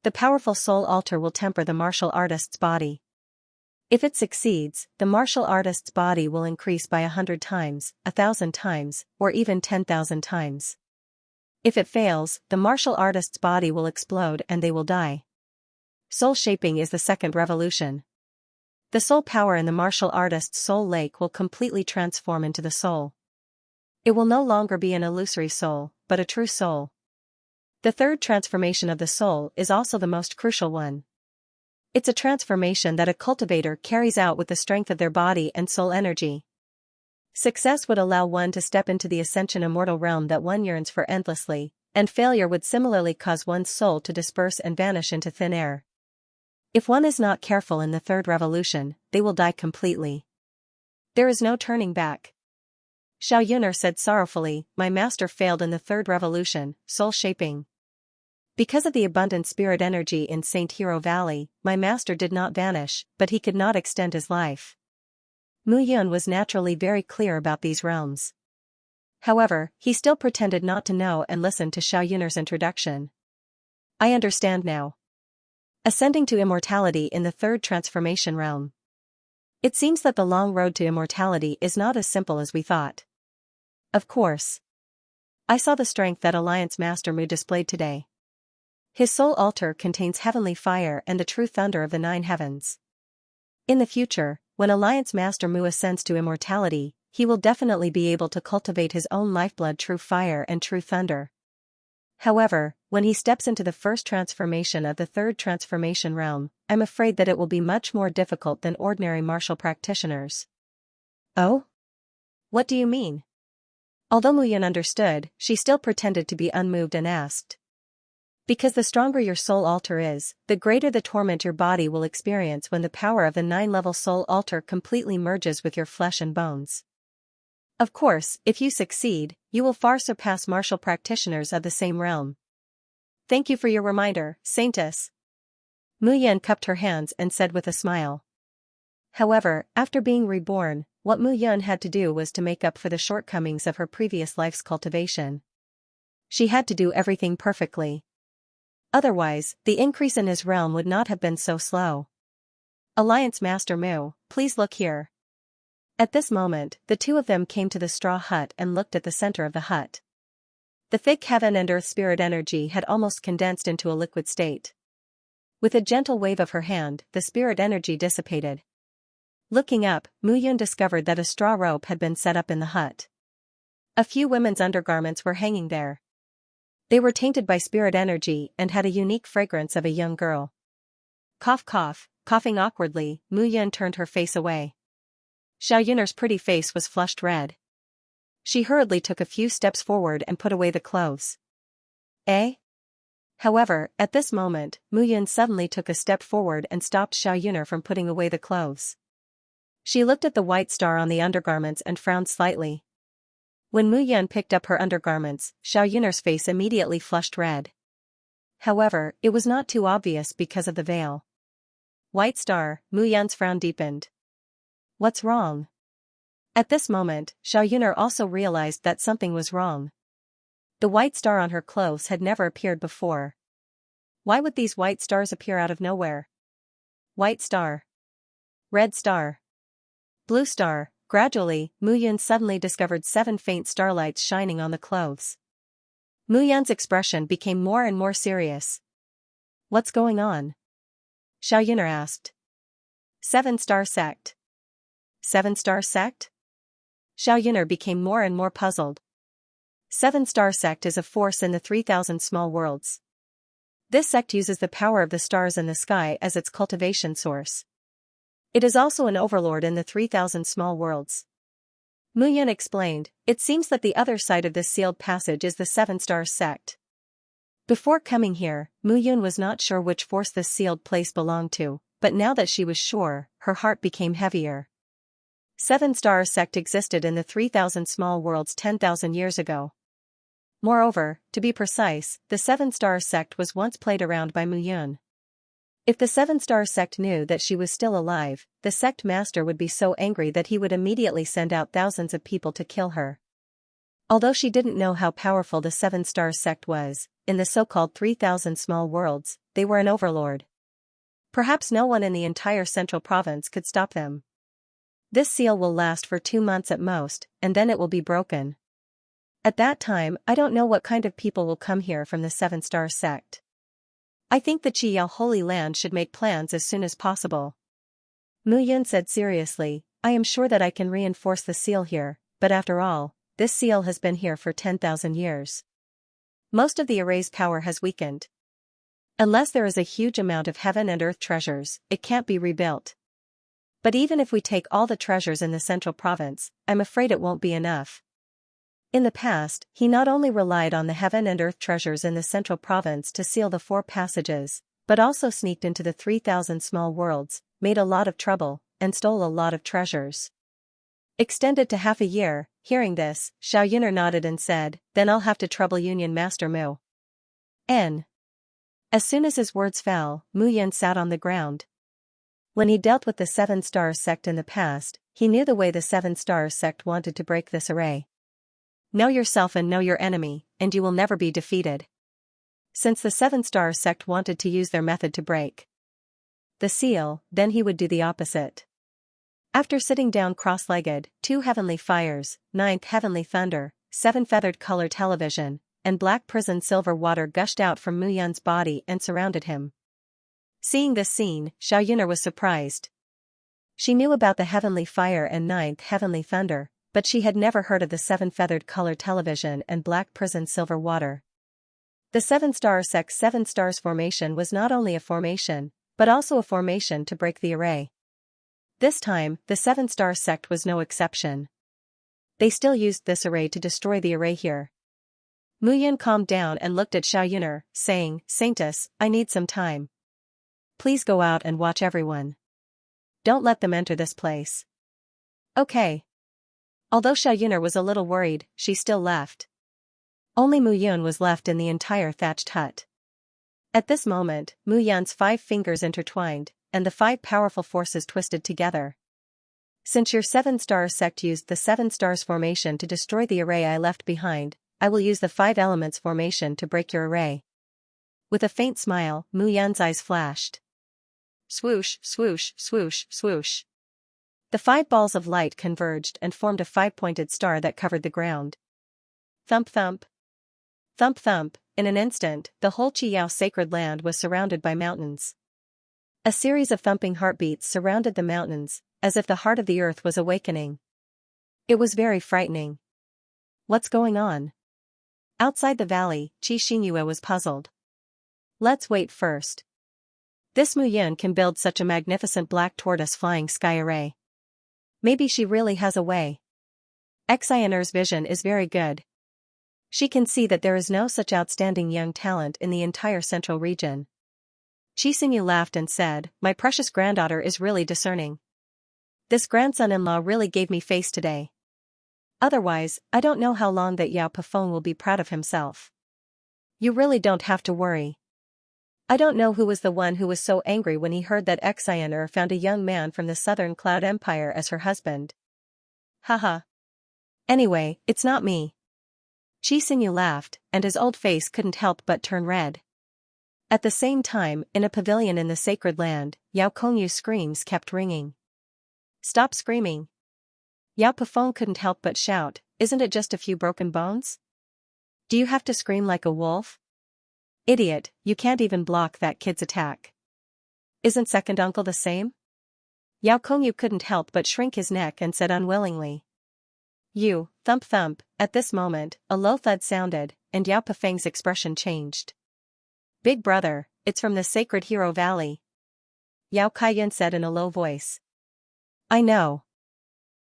The powerful soul altar will temper the martial artist's body. If it succeeds, the martial artist's body will increase by 100 times, 1,000 times, or even 10,000 times. If it fails, the martial artist's body will explode and they will die. Soul shaping is the second revolution. The soul power in the martial artist's soul lake will completely transform into the soul. It will no longer be an illusory soul, but a true soul. The third transformation of the soul is also the most crucial one. It's a transformation that a cultivator carries out with the strength of their body and soul energy. Success would allow one to step into the ascension immortal realm that one yearns for endlessly, and failure would similarly cause one's soul to disperse and vanish into thin air. If one is not careful in the third revolution, they will die completely. There is no turning back. Xiaoyuner said sorrowfully, my master failed in the third revolution, soul shaping. Because of the abundant spirit energy in Saint Hero Valley, my master did not vanish, but he could not extend his life. Mu Yun was naturally very clear about these realms. However, he still pretended not to know and listened to Xiaoyuner's introduction. I understand now. Ascending to immortality in the third transformation realm. It seems that the long road to immortality is not as simple as we thought. Of course. I saw the strength that Alliance Master Mu displayed today. His soul altar contains heavenly fire and the true thunder of the 9 heavens. In the future, when Alliance Master Mu ascends to immortality, he will definitely be able to cultivate his own lifeblood true fire and true thunder. However, when he steps into the first transformation of the third transformation realm, I'm afraid that it will be much more difficult than ordinary martial practitioners. Oh? What do you mean? Although Mu Yun understood, she still pretended to be unmoved and asked. Because the stronger your soul altar is, the greater the torment your body will experience when the power of the 9-level soul altar completely merges with your flesh and bones. Of course, if you succeed, you will far surpass martial practitioners of the same realm. Thank you for your reminder, Saintess. Mu Yan cupped her hands and said with a smile. However, after being reborn, what Mu Yan had to do was to make up for the shortcomings of her previous life's cultivation. She had to do everything perfectly. Otherwise, the increase in his realm would not have been so slow. Alliance Master Mu, please look here. At this moment, the two of them came to the straw hut and looked at the center of the hut. The thick heaven and earth spirit energy had almost condensed into a liquid state. With a gentle wave of her hand, the spirit energy dissipated. Looking up, Mu Yun discovered that a straw rope had been set up in the hut. A few women's undergarments were hanging there. They were tainted by spirit energy and had a unique fragrance of a young girl. Cough cough, coughing awkwardly, Mu Yun turned her face away. Xiao Yun'er's pretty face was flushed red. She hurriedly took a few steps forward and put away the clothes. Eh? However, at this moment, Mu Yun suddenly took a step forward and stopped Xiao Yun'er from putting away the clothes. She looked at the white star on the undergarments and frowned slightly. When Mu Yun picked up her undergarments, Xiao Yun'er's face immediately flushed red. However, it was not too obvious because of the veil. White star, Mu Yun's frown deepened. What's wrong? At this moment, Xiao Yun'er also realized that something was wrong. The white star on her clothes had never appeared before. Why would these white stars appear out of nowhere? White star. Red star. Blue star. Gradually, Mu Yun suddenly discovered 7 faint starlights shining on the clothes. Mu Yun's expression became more and more serious. What's going on? Xiao Yun'er asked. 7-star sect. 7-star sect? Xiao Yun'er became more and more puzzled. 7-star sect is a force in the 3,000 small worlds. This sect uses the power of the stars in the sky as its cultivation source. It is also an overlord in the 3,000 small worlds. Mu Yun explained, it seems that the other side of this sealed passage is the 7-star sect. Before coming here, Mu Yun was not sure which force this sealed place belonged to, but now that she was sure, her heart became heavier. 7-star sect existed in the 3,000 small worlds 10,000 years ago. Moreover, to be precise, the 7-star sect was once played around by Mu Yun. If the 7-star sect knew that she was still alive, the sect master would be so angry that he would immediately send out thousands of people to kill her. Although she didn't know how powerful the 7-star sect was, in the so-called 3,000 small worlds, they were an overlord. Perhaps no one in the entire central province could stop them. This seal will last for 2 months at most, and then it will be broken. At that time, I don't know what kind of people will come here from the 7-star sect. I think the Qiyao Holy Land should make plans as soon as possible. Mu Yun said seriously, I am sure that I can reinforce the seal here, but after all, this seal has been here for 10,000 years. Most of the array's power has weakened. Unless there is a huge amount of heaven and earth treasures, it can't be rebuilt. But even if we take all the treasures in the central province, I'm afraid it won't be enough. In the past, he not only relied on the heaven and earth treasures in the central province to seal the 4 passages, but also sneaked into the 3,000 small worlds, made a lot of trouble, and stole a lot of treasures. Extended to half a year, hearing this, Xiao Yun'er nodded and said, then I'll have to trouble Union Master Mu. N. As soon as his words fell, Mu Yun sat on the ground. When he dealt with the 7-star sect in the past, he knew the way the 7-star sect wanted to break this array. Know yourself and know your enemy, and you will never be defeated. Since the 7-star sect wanted to use their method to break the seal, then he would do the opposite. After sitting down cross-legged, 2 heavenly fires, 9th heavenly thunder, 7 feathered color television, and black prison silver water gushed out from Mu Yun's body and surrounded him. Seeing this scene, Xiao Yun'er was surprised. She knew about the heavenly fire and 9th heavenly thunder, but she had never heard of the 7 feathered color television and black prison silver water. The 7-star sect's 7 stars formation was not only a formation, but also a formation to break the array. This time, the 7-star sect was no exception. They still used this array to destroy the array here. Mu Yun calmed down and looked at Xiao Yun'er, saying, Saintess, I need some time. Please go out and watch everyone. Don't let them enter this place. Okay. Although Xiaoyuner was a little worried, she still left. Only Mu Yun was left in the entire thatched hut. At this moment, Mu Yun's 5 fingers intertwined, and the 5 powerful forces twisted together. Since your 7-star sect used the 7 stars formation to destroy the array I left behind, I will use the 5 elements formation to break your array. With a faint smile, Mu Yun's eyes flashed. Swoosh, swoosh, swoosh, swoosh. The 5 balls of light converged and formed a 5-pointed star that covered the ground. Thump thump. Thump thump, in an instant, the whole Qiyao sacred land was surrounded by mountains. A series of thumping heartbeats surrounded the mountains, as if the heart of the earth was awakening. It was very frightening. What's going on? Outside the valley, Xianxia was puzzled. Let's wait first. This Mu Yun can build such a magnificent black tortoise flying sky array. Maybe she really has a way. Xianxier's vision is very good. She can see that there is no such outstanding young talent in the entire central region. Xianxia laughed and said, "My precious granddaughter is really discerning. This grandson-in-law really gave me face today. Otherwise, I don't know how long that Yao Pafeng will be proud of himself. You really don't have to worry. I don't know who was the one who was so angry when he heard that Xianxia found a young man from the Southern Cloud Empire as her husband. Haha. Anyway, it's not me." Xianxia laughed, and his old face couldn't help but turn red. At the same time, in a pavilion in the sacred land, Yao Kongyu's screams kept ringing. "Stop screaming." Yao Pafeng couldn't help but shout, "Isn't it just a few broken bones? Do you have to scream like a wolf? Idiot, you can't even block that kid's attack. Isn't second uncle the same?" Yao Kongyu couldn't help but shrink his neck and said unwillingly. "You, thump thump." At this moment, a low thud sounded, and Yao Pafeng's expression changed. "Big brother, it's from the sacred hero valley," Yao Kaiyun said in a low voice. "I know."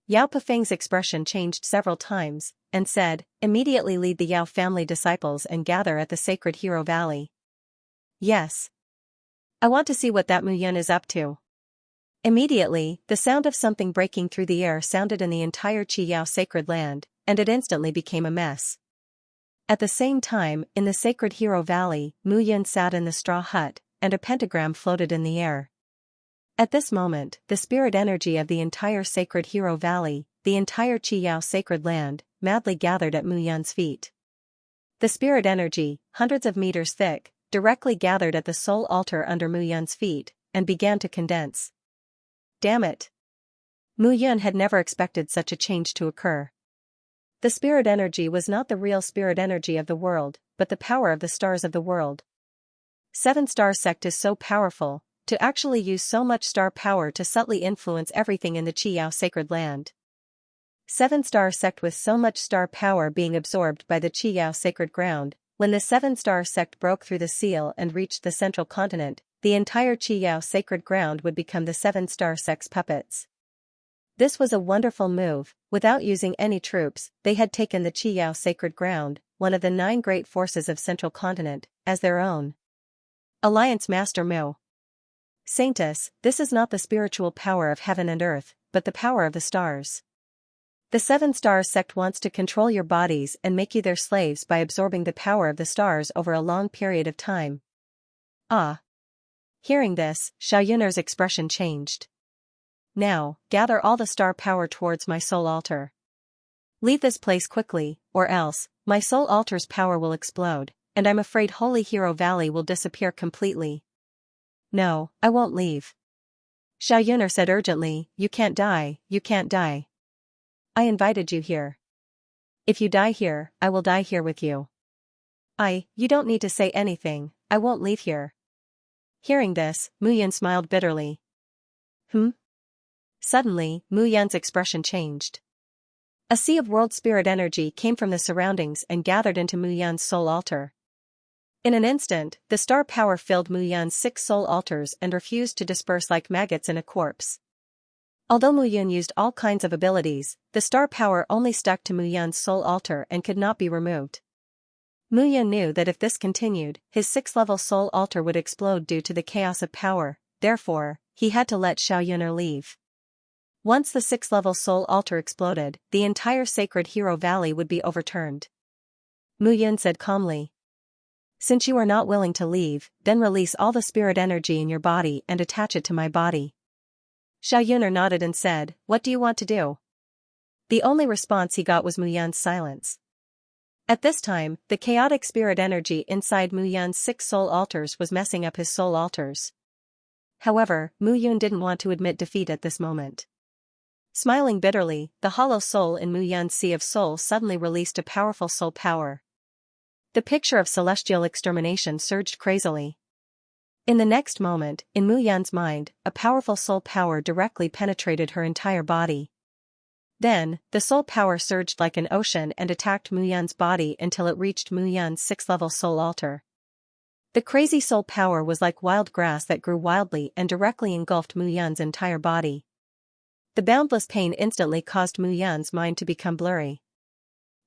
Yao Pafeng's expression changed several times, and said, "Immediately lead the Yao family disciples and gather at the sacred hero valley." "Yes. I want to see what that Mu Yun is up to." Immediately, the sound of something breaking through the air sounded in the entire Qiyao sacred land, and it instantly became a mess. At the same time, in the sacred hero valley, Mu Yun sat in the straw hut, and a pentagram floated in the air. At this moment, the spirit energy of the entire sacred hero valley, the entire Qiyao sacred land, madly gathered at Mu Yun's feet. The spirit energy, hundreds of meters thick, directly gathered at the soul altar under Mu Yun's feet, and began to condense. Damn it! Mu Yun had never expected such a change to occur. The spirit energy was not the real spirit energy of the world, but the power of the stars of the world. 7-star sect is so powerful, to actually use so much star power to subtly influence everything in the Qiyao sacred land. 7-star sect with so much star power being absorbed by the Qiyao sacred ground, when the 7-star sect broke through the seal and reached the central continent, the entire Qiyao sacred ground would become the 7-star sect's puppets. This was a wonderful move. Without using any troops, they had taken the Qiyao sacred ground, one of the 9 great forces of central continent, as their own. Alliance Master Mu. Saintess, this is not the spiritual power of heaven and earth, but the power of the stars. The 7-star sect wants to control your bodies and make you their slaves by absorbing the power of the stars over a long period of time. Ah. Hearing this, Xiaoyuner's expression changed. Now, gather all the star power towards my soul altar. Leave this place quickly, or else, my soul altar's power will explode, and I'm afraid Holy Hero Valley will disappear completely. No, I won't leave. Xiaoyuner said urgently, "You can't die, you can't die. I invited you here. If you die here, I will die here with you. You don't need to say anything, I won't leave here." Hearing this, Mu Yun smiled bitterly. Suddenly, Mu Yun's expression changed. A sea of world spirit energy came from the surroundings and gathered into Mu Yun's soul altar. In an instant, the star power filled Mu Yun's 6 soul altars and refused to disperse like maggots in a corpse. Although Mu Yun used all kinds of abilities, the star power only stuck to Mu Yun's soul altar and could not be removed. Mu Yun knew that if this continued, his 6th-level soul altar would explode due to the chaos of power, therefore, he had to let Xiaoyuner leave. Once the sixth-level soul altar exploded, the entire sacred hero valley would be overturned. Mu Yun said calmly. Since you are not willing to leave, then release all the spirit energy in your body and attach it to my body. Xiaoyuner nodded and said, what do you want to do? The only response he got was Mu Yun's silence. At this time, the chaotic spirit energy inside Mu Yun's 6 soul altars was messing up his soul altars. However, Mu Yun didn't want to admit defeat at this moment. Smiling bitterly, the hollow soul in Mu Yun's sea of soul suddenly released a powerful soul power. The picture of celestial extermination surged crazily. In the next moment, in Mu Yun's mind, a powerful soul power directly penetrated her entire body. Then, the soul power surged like an ocean and attacked Mu Yun's body until it reached Mu Yun's 6th-level soul altar. The crazy soul power was like wild grass that grew wildly and directly engulfed Mu Yun's entire body. The boundless pain instantly caused Mu Yun's mind to become blurry.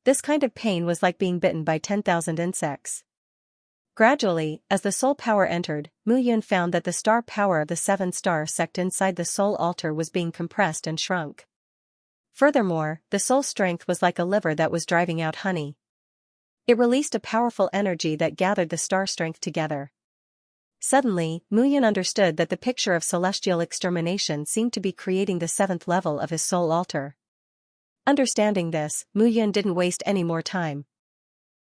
This kind of pain was like being bitten by 10,000 insects. Gradually, as the soul power entered, Mu Yun found that the star power of the 7-star sect inside the soul altar was being compressed and shrunk. Furthermore, the soul strength was like a liver that was driving out honey. It released a powerful energy that gathered the star strength together. Suddenly, Mu Yun understood that the picture of celestial extermination seemed to be creating the 7th level of his soul altar. Understanding this, Mu Yun didn't waste any more time.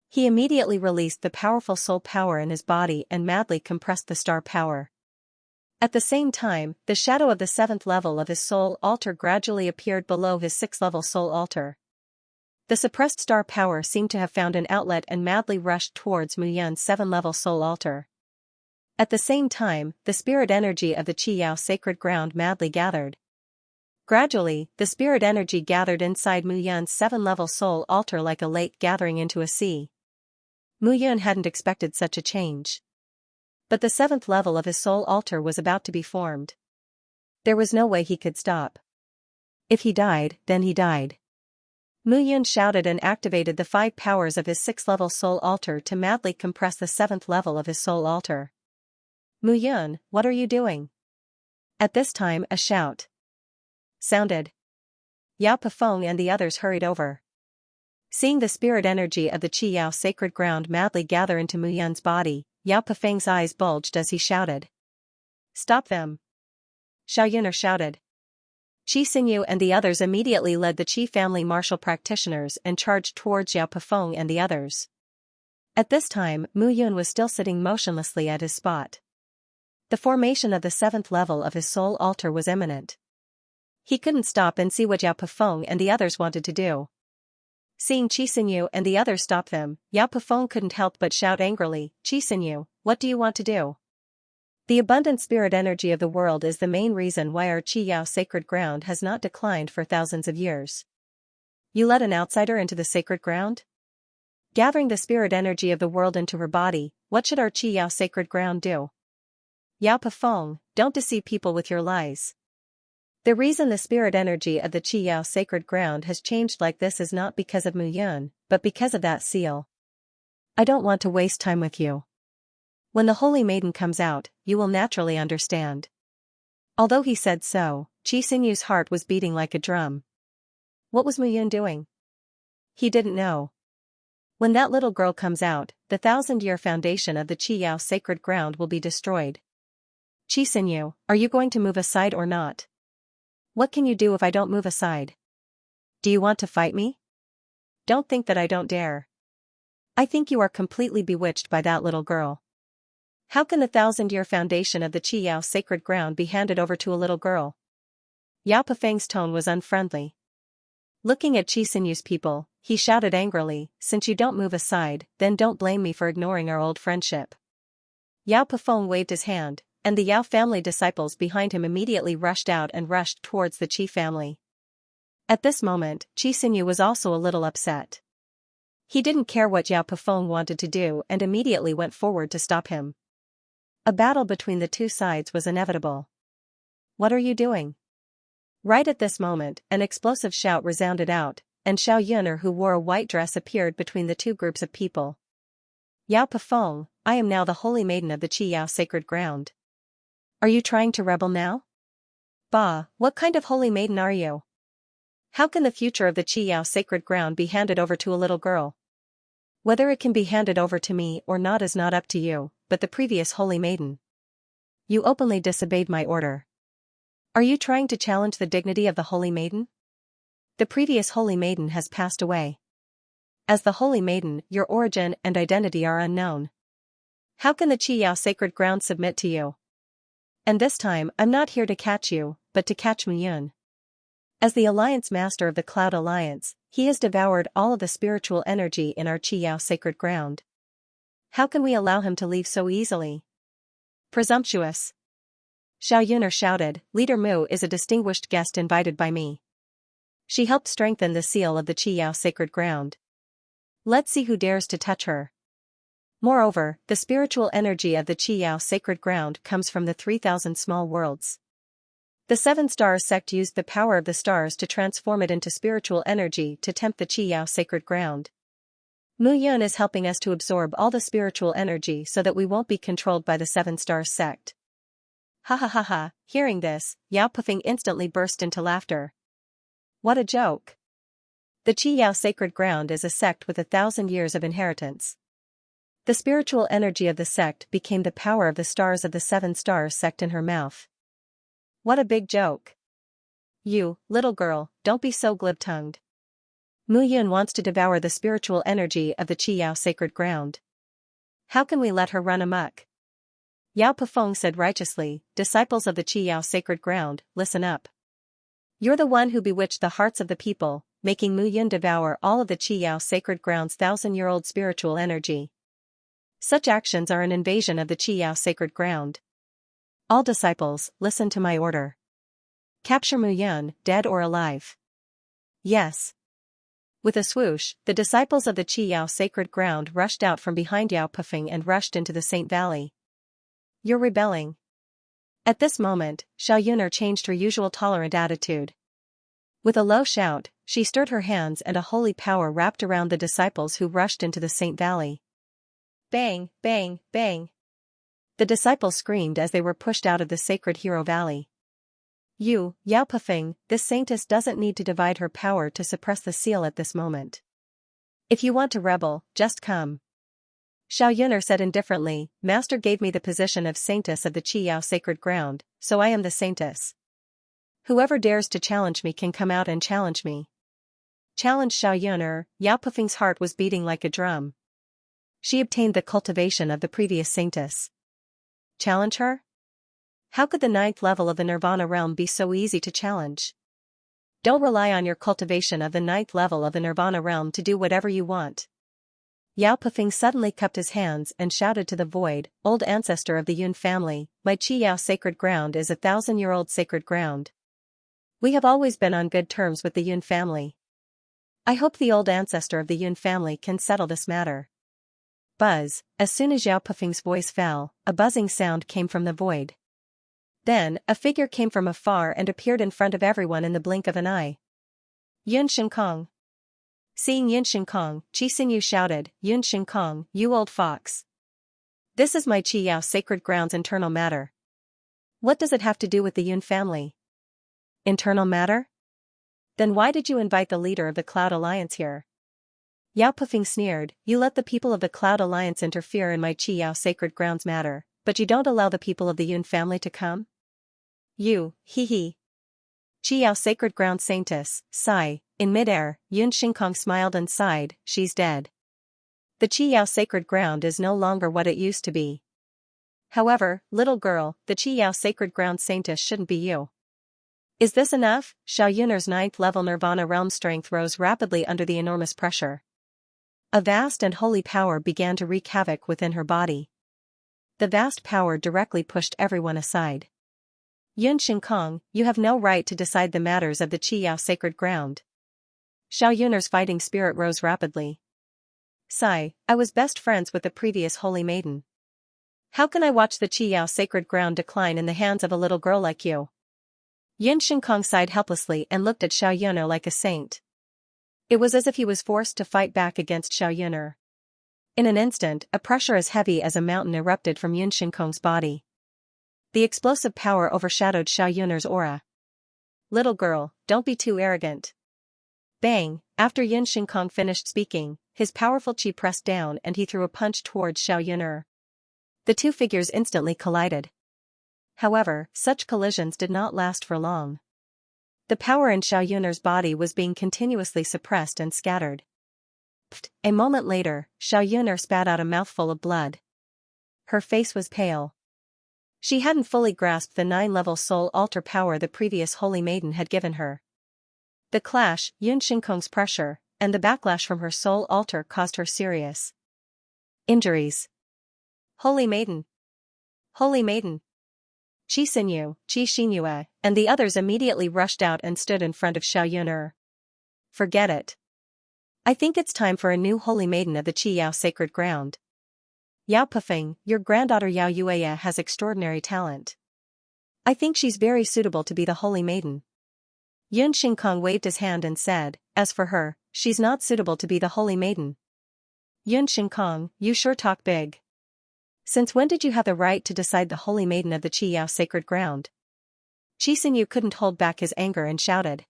He immediately released the powerful soul power in his body and madly compressed the star power. At the same time, the shadow of the 7th level of his soul altar gradually appeared below his 6th-level soul altar. The suppressed star power seemed to have found an outlet and madly rushed towards Mu Yun's 7th-level soul altar. At the same time, the spirit energy of the Qiyao sacred ground madly gathered. Gradually, the spirit energy gathered inside Mu Yun's 7th-level soul altar like a lake gathering into a sea. Mu Yun hadn't expected such a change. But the 7th level of his soul altar was about to be formed. There was no way he could stop. If he died, then he died. Mu Yun shouted and activated the 5 powers of his 6th-level soul altar to madly compress the 7th level of his soul altar. Mu Yun, what are you doing? At this time a shout sounded. Yao Pefeng and the others hurried over. Seeing the spirit energy of the Qiyao sacred ground madly gather into Mu Yun's body, Yao Pefeng's eyes bulged as he shouted. Stop them! Xiaoyuner shouted. Qi Xingyu and the others immediately led the Qi family martial practitioners and charged towards Yao Pefeng and the others. At this time, Mu Yun was still sitting motionlessly at his spot. The formation of the 7th level of his soul altar was imminent. He couldn't stop and see what Yao Pefeng and the others wanted to do. Seeing Qi Xingyu and the others stop them, Yao Pefeng couldn't help but shout angrily, Qi Xingyu, what do you want to do? The abundant spirit energy of the world is the main reason why our Qiyao sacred ground has not declined for thousands of years. You let an outsider into the sacred ground? Gathering the spirit energy of the world into her body, what should our Qiyao sacred ground do? Yao Pefeng, don't deceive people with your lies. The reason the spirit energy of the Qiyao sacred ground has changed like this is not because of Mu Yun, but because of that seal. I don't want to waste time with you. When the Holy Maiden comes out, you will naturally understand. Although he said so, Qi Xingyu's heart was beating like a drum. What was Mu Yun doing? He didn't know. When that little girl comes out, the 1,000-year foundation of the Qiyao sacred ground will be destroyed. Qi Xingyu, are you going to move aside or not? What can you do if I don't move aside? Do you want to fight me? Don't think that I don't dare. I think you are completely bewitched by that little girl. How can the 1,000-year foundation of the Qiyao sacred ground be handed over to a little girl? Yao Pefeng's tone was unfriendly. Looking at Qi Xingyu's people, he shouted angrily, since you don't move aside, then don't blame me for ignoring our old friendship. Yao Pefeng waved his hand, and the Yao family disciples behind him immediately rushed out and rushed towards the Qi family. At this moment, Qi Xingyu was also a little upset. He didn't care what Yao Pefeng wanted to do and immediately went forward to stop him. A battle between the two sides was inevitable. What are you doing? Right at this moment, an explosive shout resounded out, and Xiaoyuner, who wore a white dress, appeared between the two groups of people. Yao Pefeng, I am now the Holy Maiden of the Qiyao sacred ground. Are you trying to rebel now? Bah, what kind of holy maiden are you? How can the future of the Qiyao sacred ground be handed over to a little girl? Whether it can be handed over to me or not is not up to you, but the previous holy maiden. You openly disobeyed my order. Are you trying to challenge the dignity of the holy maiden? The previous holy maiden has passed away. As the holy maiden, your origin and identity are unknown. How can the Qiyao sacred ground submit to you? And this time, I'm not here to catch you, but to catch Muyun. As the Alliance Master of the Cloud Alliance, he has devoured all of the spiritual energy in our Qiyao sacred ground. How can we allow him to leave so easily? Presumptuous. Xiao Yuner shouted, Leader Mu is a distinguished guest invited by me. She helped strengthen the seal of the Qiyao sacred ground. Let's see who dares to touch her. Moreover, the spiritual energy of the Qiyao sacred ground comes from the 3,000 small worlds. The Seven Stars sect used the power of the stars to transform it into spiritual energy to tempt the Qiyao sacred ground. Mu Yun is helping us to absorb all the spiritual energy so that we won't be controlled by the Seven Stars sect. Ha ha ha ha, hearing this, Yao Pufeng instantly burst into laughter. What a joke! The Qiyao sacred ground is a sect with 1,000 years of inheritance. The spiritual energy of the sect became the power of the stars of the Seven Stars sect in her mouth. What a big joke. You, little girl, don't be so glib-tongued. Mu Yun wants to devour the spiritual energy of the Qiyao sacred ground. How can we let her run amok? Yao Pufeng said righteously, disciples of the Qiyao sacred ground, listen up. You're the one who bewitched the hearts of the people, making Mu Yun devour all of the Qiyao sacred ground's 1,000-year-old spiritual energy. Such actions are an invasion of the Qiyao sacred ground. All disciples, listen to my order. Capture Mu Yun, dead or alive. Yes. With a swoosh, the disciples of the Qiyao sacred ground rushed out from behind Yao Pufeng and rushed into the Saint Valley. You're rebelling. At this moment, Xiao Yuner changed her usual tolerant attitude. With a low shout, she stirred her hands and a holy power wrapped around the disciples who rushed into the Saint Valley. Bang, bang, bang. The disciples screamed as they were pushed out of the sacred hero valley. You, Yao Pufeng, this saintess doesn't need to divide her power to suppress the seal at this moment. If you want to rebel, just come. Xiao Yuner said indifferently, Master gave me the position of saintess of the Qiyao sacred ground, so I am the saintess. Whoever dares to challenge me can come out and challenge me. Challenge Xiao Yuner. Yao Pufeng's heart was beating like a drum. She obtained the cultivation of the previous saintess. Challenge her? How could the 9th level of the Nirvana realm be so easy to challenge? Don't rely on your cultivation of the 9th level of the Nirvana realm to do whatever you want. Yao Pufeng suddenly cupped his hands and shouted to the void, old ancestor of the Yun family, my Qiyao sacred ground is 1,000-year-old sacred ground. We have always been on good terms with the Yun family. I hope the old ancestor of the Yun family can settle this matter. Buzz, as soon as Yao Pufeng's voice fell, a buzzing sound came from the void. Then, a figure came from afar and appeared in front of everyone in the blink of an eye. Yun Shinkong. Seeing Yun Shinkong, Qi Xinyu shouted, Yun Shinkong, you old fox. This is my Qiyao sacred ground's internal matter. What does it have to do with the Yun family? Internal matter? Then why did you invite the leader of the Cloud Alliance here? Yao Pufeng sneered, you let the people of the Cloud Alliance interfere in my Qiyao sacred ground's matter, but you don't allow the people of the Yun family to come? You, hee. Qiyao sacred ground saintess, sigh, in midair, Yun Shinkong smiled and sighed, she's dead. The Qiyao sacred ground is no longer what it used to be. However, little girl, the Qiyao sacred ground saintess shouldn't be you. Is this enough? Xiao Yuner's 9th level Nirvana realm strength rose rapidly under the enormous pressure. A vast and holy power began to wreak havoc within her body. The vast power directly pushed everyone aside. Yun Shinkong, you have no right to decide the matters of the Qiyao sacred ground. Xiao Yuner's fighting spirit rose rapidly. Sigh, I was best friends with the previous holy maiden. How can I watch the Qiyao sacred ground decline in the hands of a little girl like you? Yun Shinkong sighed helplessly and looked at Xiao Yuner like a saint. It was as if he was forced to fight back against Xiao Yuner. In an instant, a pressure as heavy as a mountain erupted from Yun Shinkong's body. The explosive power overshadowed Xiao Yuner's aura. little girl, don't be too arrogant. Bang, after Yun Shinkong finished speaking, his powerful chi pressed down and he threw a punch towards Xiao Yun'er. The two figures instantly collided. However, such collisions did not last for long. The power in Xiao Yun'er's body was being continuously suppressed and scattered. A moment later, Xiao Yun'er spat out a mouthful of blood. Her face was pale. She hadn't fully grasped the 9-level soul altar power the previous holy maiden had given her. The clash, Yun Shinkong's pressure, and the backlash from her soul altar caused her serious injuries. Holy maiden! Holy maiden! Qi Xinyu, Qi Xinyue, and the others immediately rushed out and stood in front of Xiao Yun'er. Forget it. I think it's time for a new holy maiden of the Qi Yao sacred ground. Yao Pefeng, your granddaughter Yao Yueya has extraordinary talent. I think she's very suitable to be the holy maiden. Yun Shinkong waved his hand and said, as for her, she's not suitable to be the holy maiden. Yun Shinkong, you sure talk big. Since when did you have the right to decide the holy maiden of the Qi Yao sacred ground? Qi Xinyu couldn't hold back his anger and shouted.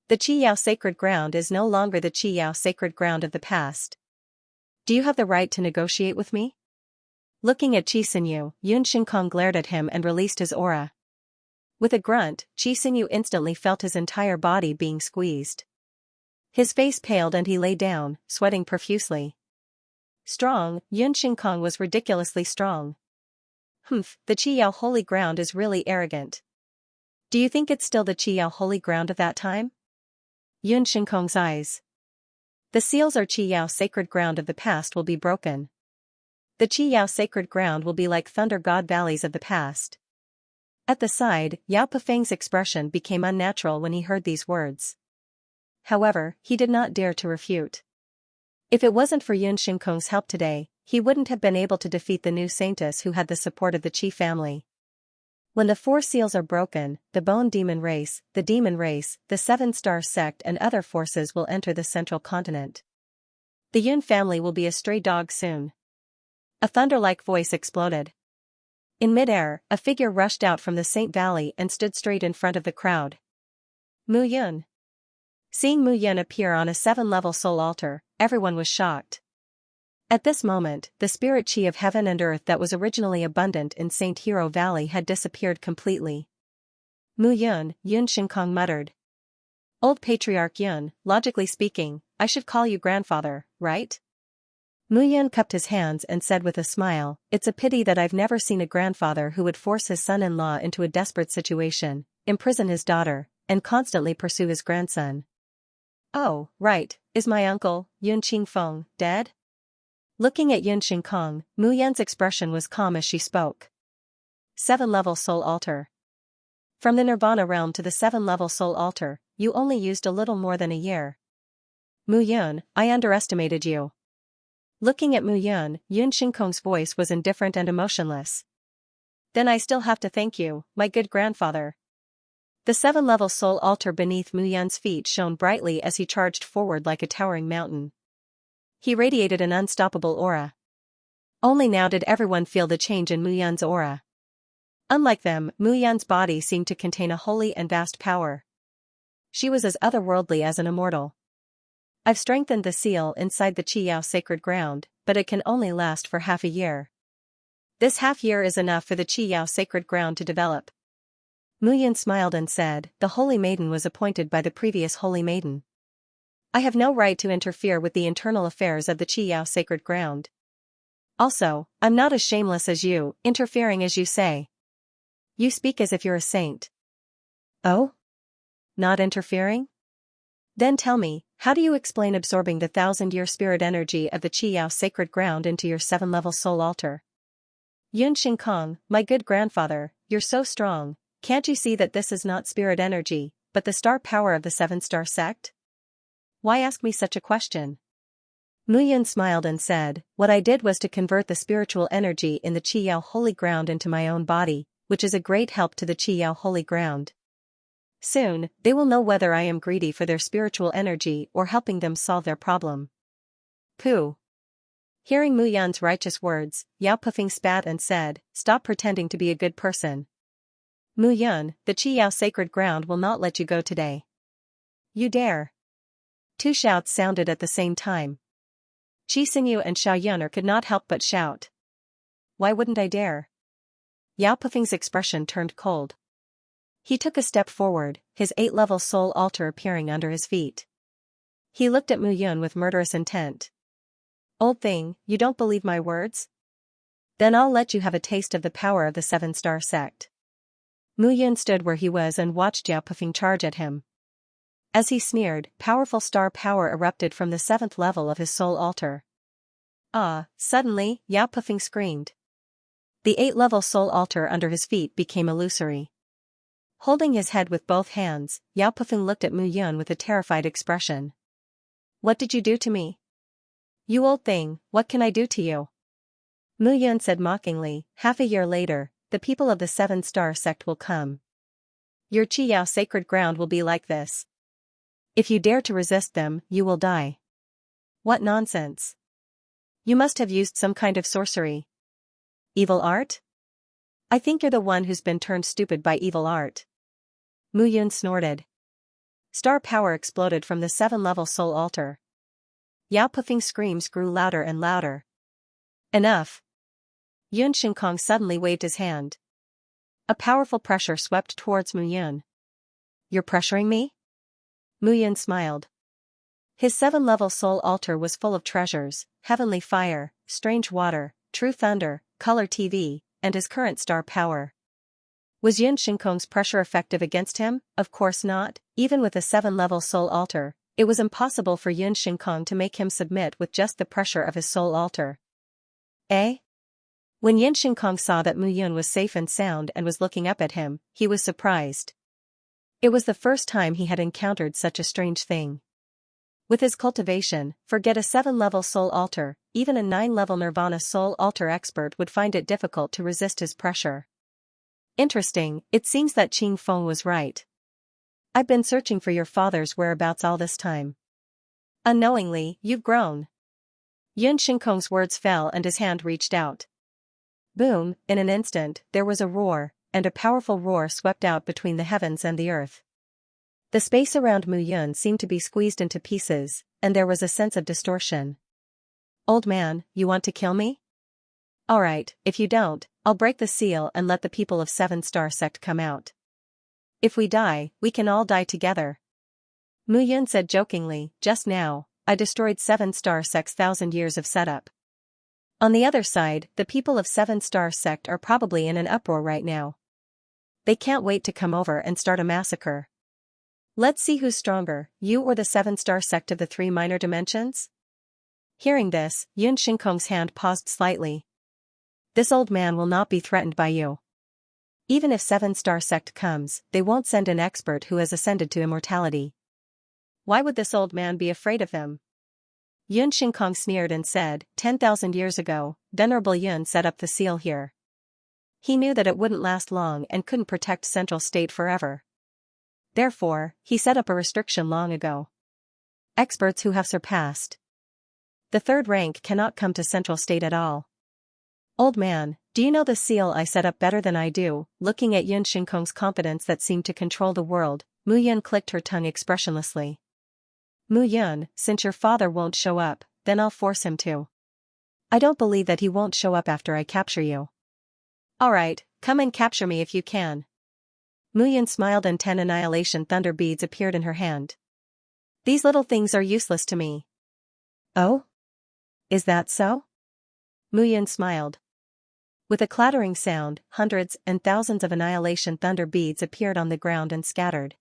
The Qi Yao sacred ground is no longer the Qi Yao sacred ground of the past. Do you have the right to negotiate with me? Looking at Qi Xinyu, Yun Shinkong glared at him and released his aura. With a grunt, Qi Xinyu instantly felt his entire body being squeezed. His face paled and he lay down, sweating profusely. Strong, Yun Shinkong was ridiculously strong. Humph, the Qi Yao holy ground is really arrogant. Do you think it's still the Qi Yao holy ground of that time? Yun Shinkong's eyes. The seals or Qi Yao sacred ground of the past will be broken. The Qi Yao sacred ground will be like thunder god valleys of the past. At the side, Yao Pefeng's expression became unnatural when he heard these words. However, he did not dare to refute. If it wasn't for Yun Shinkong's help today, he wouldn't have been able to defeat the new saintess who had the support of the Qi family. When the 4 seals are broken, the Bone Demon race, the 7-star sect and other forces will enter the central continent. The Yun family will be a stray dog soon. A thunder-like voice exploded. In midair, a figure rushed out from the Saint Valley and stood straight in front of the crowd. Mu Yun. Seeing Mu Yun appear on a 7-level soul altar, everyone was shocked. At this moment, the spirit chi of heaven and earth that was originally abundant in Saint Hero Valley had disappeared completely. Mu Yun, Yun Shinkong muttered. Old Patriarch Yun, logically speaking, I should call you grandfather, right? Mu Yun cupped his hands and said with a smile, it's a pity that I've never seen a grandfather who would force his son-in-law into a desperate situation, imprison his daughter, and constantly pursue his grandson. Oh, right, is my uncle, Yun Qingfeng, dead? Looking at Yun Shinkong, Mu Yun's expression was calm as she spoke. 7-level soul altar. From the Nirvana realm to the 7-level soul altar, you only used a little more than a year. Mu Yun, I underestimated you. Looking at Mu Yun, Yun Shinkong's voice was indifferent and emotionless. Then I still have to thank you, my good grandfather. The 7-level soul altar beneath Mu Yun's feet shone brightly as he charged forward like a towering mountain. He radiated an unstoppable aura. Only now did everyone feel the change in Mu Yun's aura. Unlike them, Mu Yun's body seemed to contain a holy and vast power. She was as otherworldly as an immortal. I've strengthened the seal inside the Qi Yao sacred ground, but it can only last for half a year. This half year is enough for the Qi Yao sacred ground to develop. Mu Yun smiled and said, the holy maiden was appointed by the previous holy maiden. I have no right to interfere with the internal affairs of the Qi Yao sacred ground. Also, I'm not as shameless as you, interfering as you say. You speak as if you're a saint. Oh? Not interfering? Then tell me, how do you explain absorbing the 1,000-year spirit energy of the Qi Yao sacred ground into your 7-level soul altar? Yun Shinkong, my good grandfather, you're so strong, can't you see that this is not spirit energy, but the star power of the 7-star sect? Why ask me such a question? Mu Yun smiled and said, what I did was to convert the spiritual energy in the Qi Yao holy ground into my own body, which is a great help to the Qi Yao holy ground. Soon, they will know whether I am greedy for their spiritual energy or helping them solve their problem. Pooh. Hearing Mu Yun's righteous words, Yao Pefeng spat and said, stop pretending to be a good person. Mu Yun, the Qiyao sacred ground will not let you go today. You dare. Two shouts sounded at the same time. Qi Xingyu and Xiao Yuner could not help but shout. Why wouldn't I dare? Yao Pefeng's expression turned cold. He took a step forward, his 8-level soul altar appearing under his feet. He looked at Mu Yun with murderous intent. Old thing, you don't believe my words? Then I'll let you have a taste of the power of the 7-star sect. Mu Yun stood where he was and watched Yao Pefeng charge at him. As he sneered, powerful star power erupted from the 7th level of his soul altar. Ah! Suddenly, Yao Pefeng screamed. The 8-level soul altar under his feet became illusory. Holding his head with both hands, Yao Pefeng looked at Mu Yun with a terrified expression. What did you do to me? You old thing, what can I do to you? Mu Yun said mockingly, half a year later, the people of the 7-star sect will come. Your Qiyao sacred ground will be like this. If you dare to resist them, you will die. What nonsense. You must have used some kind of sorcery. Evil art? I think you're the one who's been turned stupid by evil art. Mu Yun snorted. Star power exploded from the 7-level soul altar. Yao Pefeng's screams grew louder and louder. Enough. Yun Shinkong suddenly waved his hand. A powerful pressure swept towards Mu Yun. You're pressuring me? Mu Yun smiled. His 7-level soul altar was full of treasures, heavenly fire, strange water, true thunder, color TV, and his current star power. Was Yun Shinkong's pressure effective against him? Of course not. Even with a 7-level soul altar, it was impossible for Yun Shinkong to make him submit with just the pressure of his soul altar. Eh? When Yun Shinkong saw that Mu Yun was safe and sound and was looking up at him, he was surprised. It was the first time he had encountered such a strange thing. With his cultivation, forget a 7-level soul altar, even a 9-level nirvana soul altar expert would find it difficult to resist his pressure. Interesting, it seems that Qing Feng was right. I've been searching for your father's whereabouts all this time. Unknowingly, you've grown. Yun Shinkong's words fell and his hand reached out. Boom, in an instant, there was a roar, and a powerful roar swept out between the heavens and the earth. The space around Mu Yun seemed to be squeezed into pieces, and there was a sense of distortion. Old man, you want to kill me? Alright, if you don't, I'll break the seal and let the people of 7-star sect come out. If we die, we can all die together. Mu Yun said jokingly, just now, I destroyed 7-star sect's 1,000 years of setup. On the other side, the people of 7-star sect are probably in an uproar right now. They can't wait to come over and start a massacre. Let's see who's stronger, you or the 7-star sect of the 3 minor dimensions? Hearing this, Yun Shinkong's hand paused slightly. This old man will not be threatened by you. Even if 7-star sect comes, they won't send an expert who has ascended to immortality. Why would this old man be afraid of him? Yun Shinkong sneered and said, 10,000 years ago, Venerable Yun set up the seal here. He knew that it wouldn't last long and couldn't protect Central State forever. Therefore, he set up a restriction long ago. Experts who have surpassed the 3rd rank cannot come to Central State at all. Old man, do you know the seal I set up better than I do? Looking at Yun Shinkong's confidence that seemed to control the world, Mu Yun clicked her tongue expressionlessly. Mu Yun, since your father won't show up, then I'll force him to. I don't believe that he won't show up after I capture you. Alright, come and capture me if you can. Mu Yun smiled and 10 annihilation thunder beads appeared in her hand. These little things are useless to me. Oh? Is that so? Mu Yun smiled. With a clattering sound, hundreds and thousands of annihilation thunder beads appeared on the ground and scattered.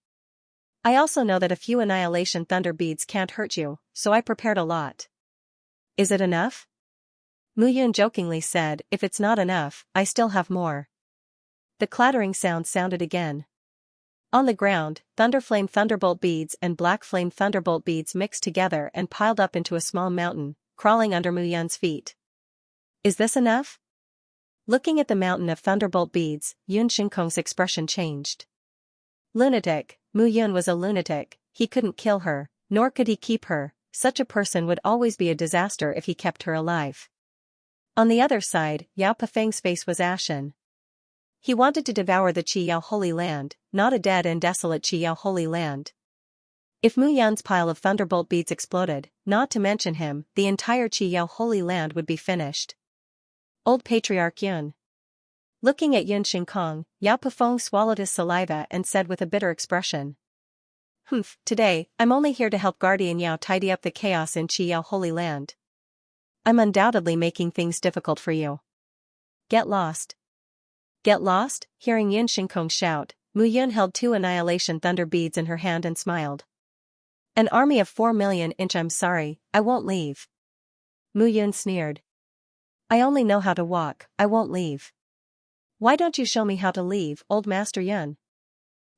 I also know that a few annihilation thunder beads can't hurt you, so I prepared a lot. Is it enough? Mu Yun jokingly said, if it's not enough, I still have more. The clattering sound sounded again. On the ground, thunderflame thunderbolt beads and black flame thunderbolt beads mixed together and piled up into a small mountain, crawling under Mu Yun's feet. Is this enough? Looking at the mountain of thunderbolt beads, Yun Shinkong's expression changed. Lunatic, Mu Yun was a lunatic, he couldn't kill her, nor could he keep her, such a person would always be a disaster if he kept her alive. On the other side, Yao Pefeng's face was ashen. He wanted to devour the Qiyao Holy Land, not a dead and desolate Qiyao Holy Land. If Mu Yan's pile of thunderbolt beads exploded, not to mention him, the entire Qiyao Holy Land would be finished. Old Patriarch Yun. Looking at Yun Shinkong, Yao Pefeng swallowed his saliva and said with a bitter expression. Today, I'm only here to help Guardian Yao tidy up the chaos in Qiyao Holy Land. I'm undoubtedly making things difficult for you. Get lost. Get lost? Hearing Yun Shinkong shout, Mu Yun held 2 annihilation thunder beads in her hand and smiled. An army of 4 million. I'm sorry, I won't leave. Mu Yun sneered. I only know how to walk, I won't leave. Why don't you show me how to leave, old Master Yun?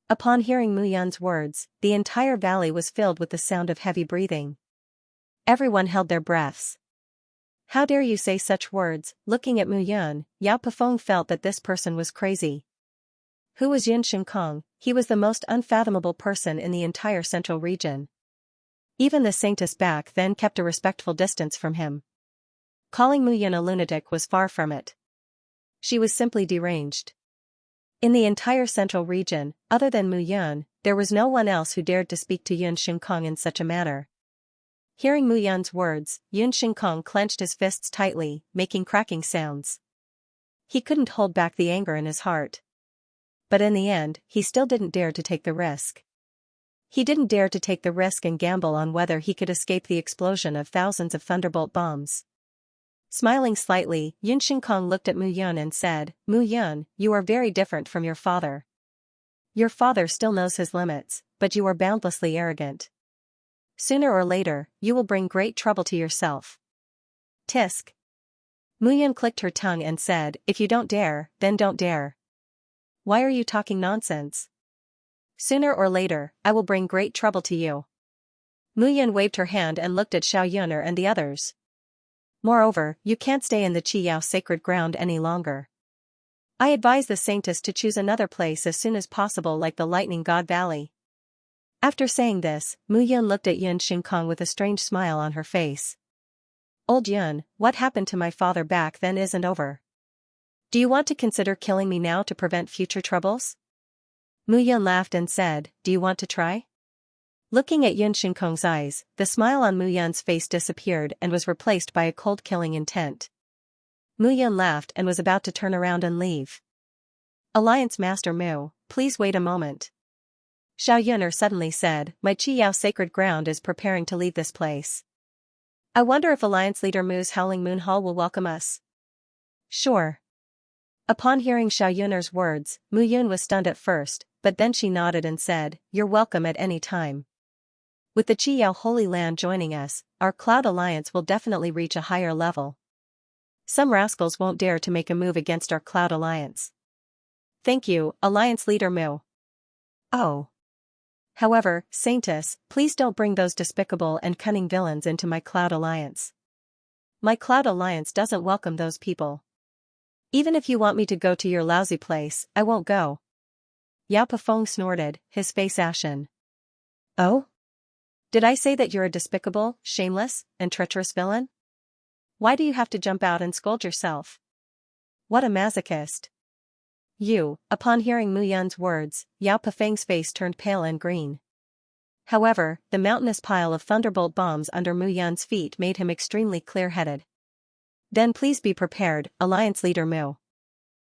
Upon hearing Mu Yun's words, the entire valley was filled with the sound of heavy breathing. Everyone held their breaths. How dare you say such words? Looking at Mu Yun, Yao Pefeng felt that this person was crazy. Who was Yun Shinkong? He was the most unfathomable person in the entire central region. Even the saintess back then kept a respectful distance from him. Calling Mu Yun a lunatic was far from it. She was simply deranged. In the entire central region, other than Mu Yun, there was no one else who dared to speak to Yun Shinkong in such a manner. Hearing Mu Yun's words, Yun Shinkong clenched his fists tightly, making cracking sounds. He couldn't hold back the anger in his heart. But in the end, he still didn't dare to take the risk. He didn't dare to take the risk and gamble on whether he could escape the explosion of thousands of thunderbolt bombs. Smiling slightly, Yun Shinkong looked at Mu Yun and said, Mu Yun, you are very different from your father. Your father still knows his limits, but you are boundlessly arrogant. Sooner or later, you will bring great trouble to yourself. Tisk. Mu Yun clicked her tongue and said, if you don't dare, then don't dare. Why are you talking nonsense? Sooner or later, I will bring great trouble to you. Mu Yun waved her hand and looked at Xiao Yuner and the others. Moreover, you can't stay in the Qiyao sacred ground any longer. I advise the saintess to choose another place as soon as possible like the Lightning God Valley. After saying this, Mu Yun looked at Yun Shinkong with a strange smile on her face. Old Yun, what happened to my father back then isn't over. Do you want to consider killing me now to prevent future troubles? Mu Yun laughed and said, do you want to try? Looking at Yun Shinkong's eyes, the smile on Mu Yun's face disappeared and was replaced by a cold killing intent. Mu Yun laughed and was about to turn around and leave. Alliance Master Mu, please wait a moment. Xiao Yuner suddenly said, my Qiyao sacred ground is preparing to leave this place. I wonder if Alliance Leader Mu's Howling Moon Hall will welcome us. Sure. Upon hearing Xiao Yuner's words, Mu Yun was stunned at first, but then she nodded and said, you're welcome at any time. With the Qiyao Holy Land joining us, our Cloud Alliance will definitely reach a higher level. Some rascals won't dare to make a move against our Cloud Alliance. Thank you, Alliance Leader Mu. Oh. However, Saintess, please don't bring those despicable and cunning villains into my Cloud Alliance. My Cloud Alliance doesn't welcome those people. Even if you want me to go to your lousy place, I won't go. Yao Pefeng snorted, his face ashen. Oh? Did I say that you're a despicable, shameless, and treacherous villain? Why do you have to jump out and scold yourself? What a masochist. You, upon hearing Mu Yun's words, Yao Pefeng's face turned pale and green. However, the mountainous pile of thunderbolt bombs under Mu Yun's feet made him extremely clear-headed. Then please be prepared, Alliance Leader Mu.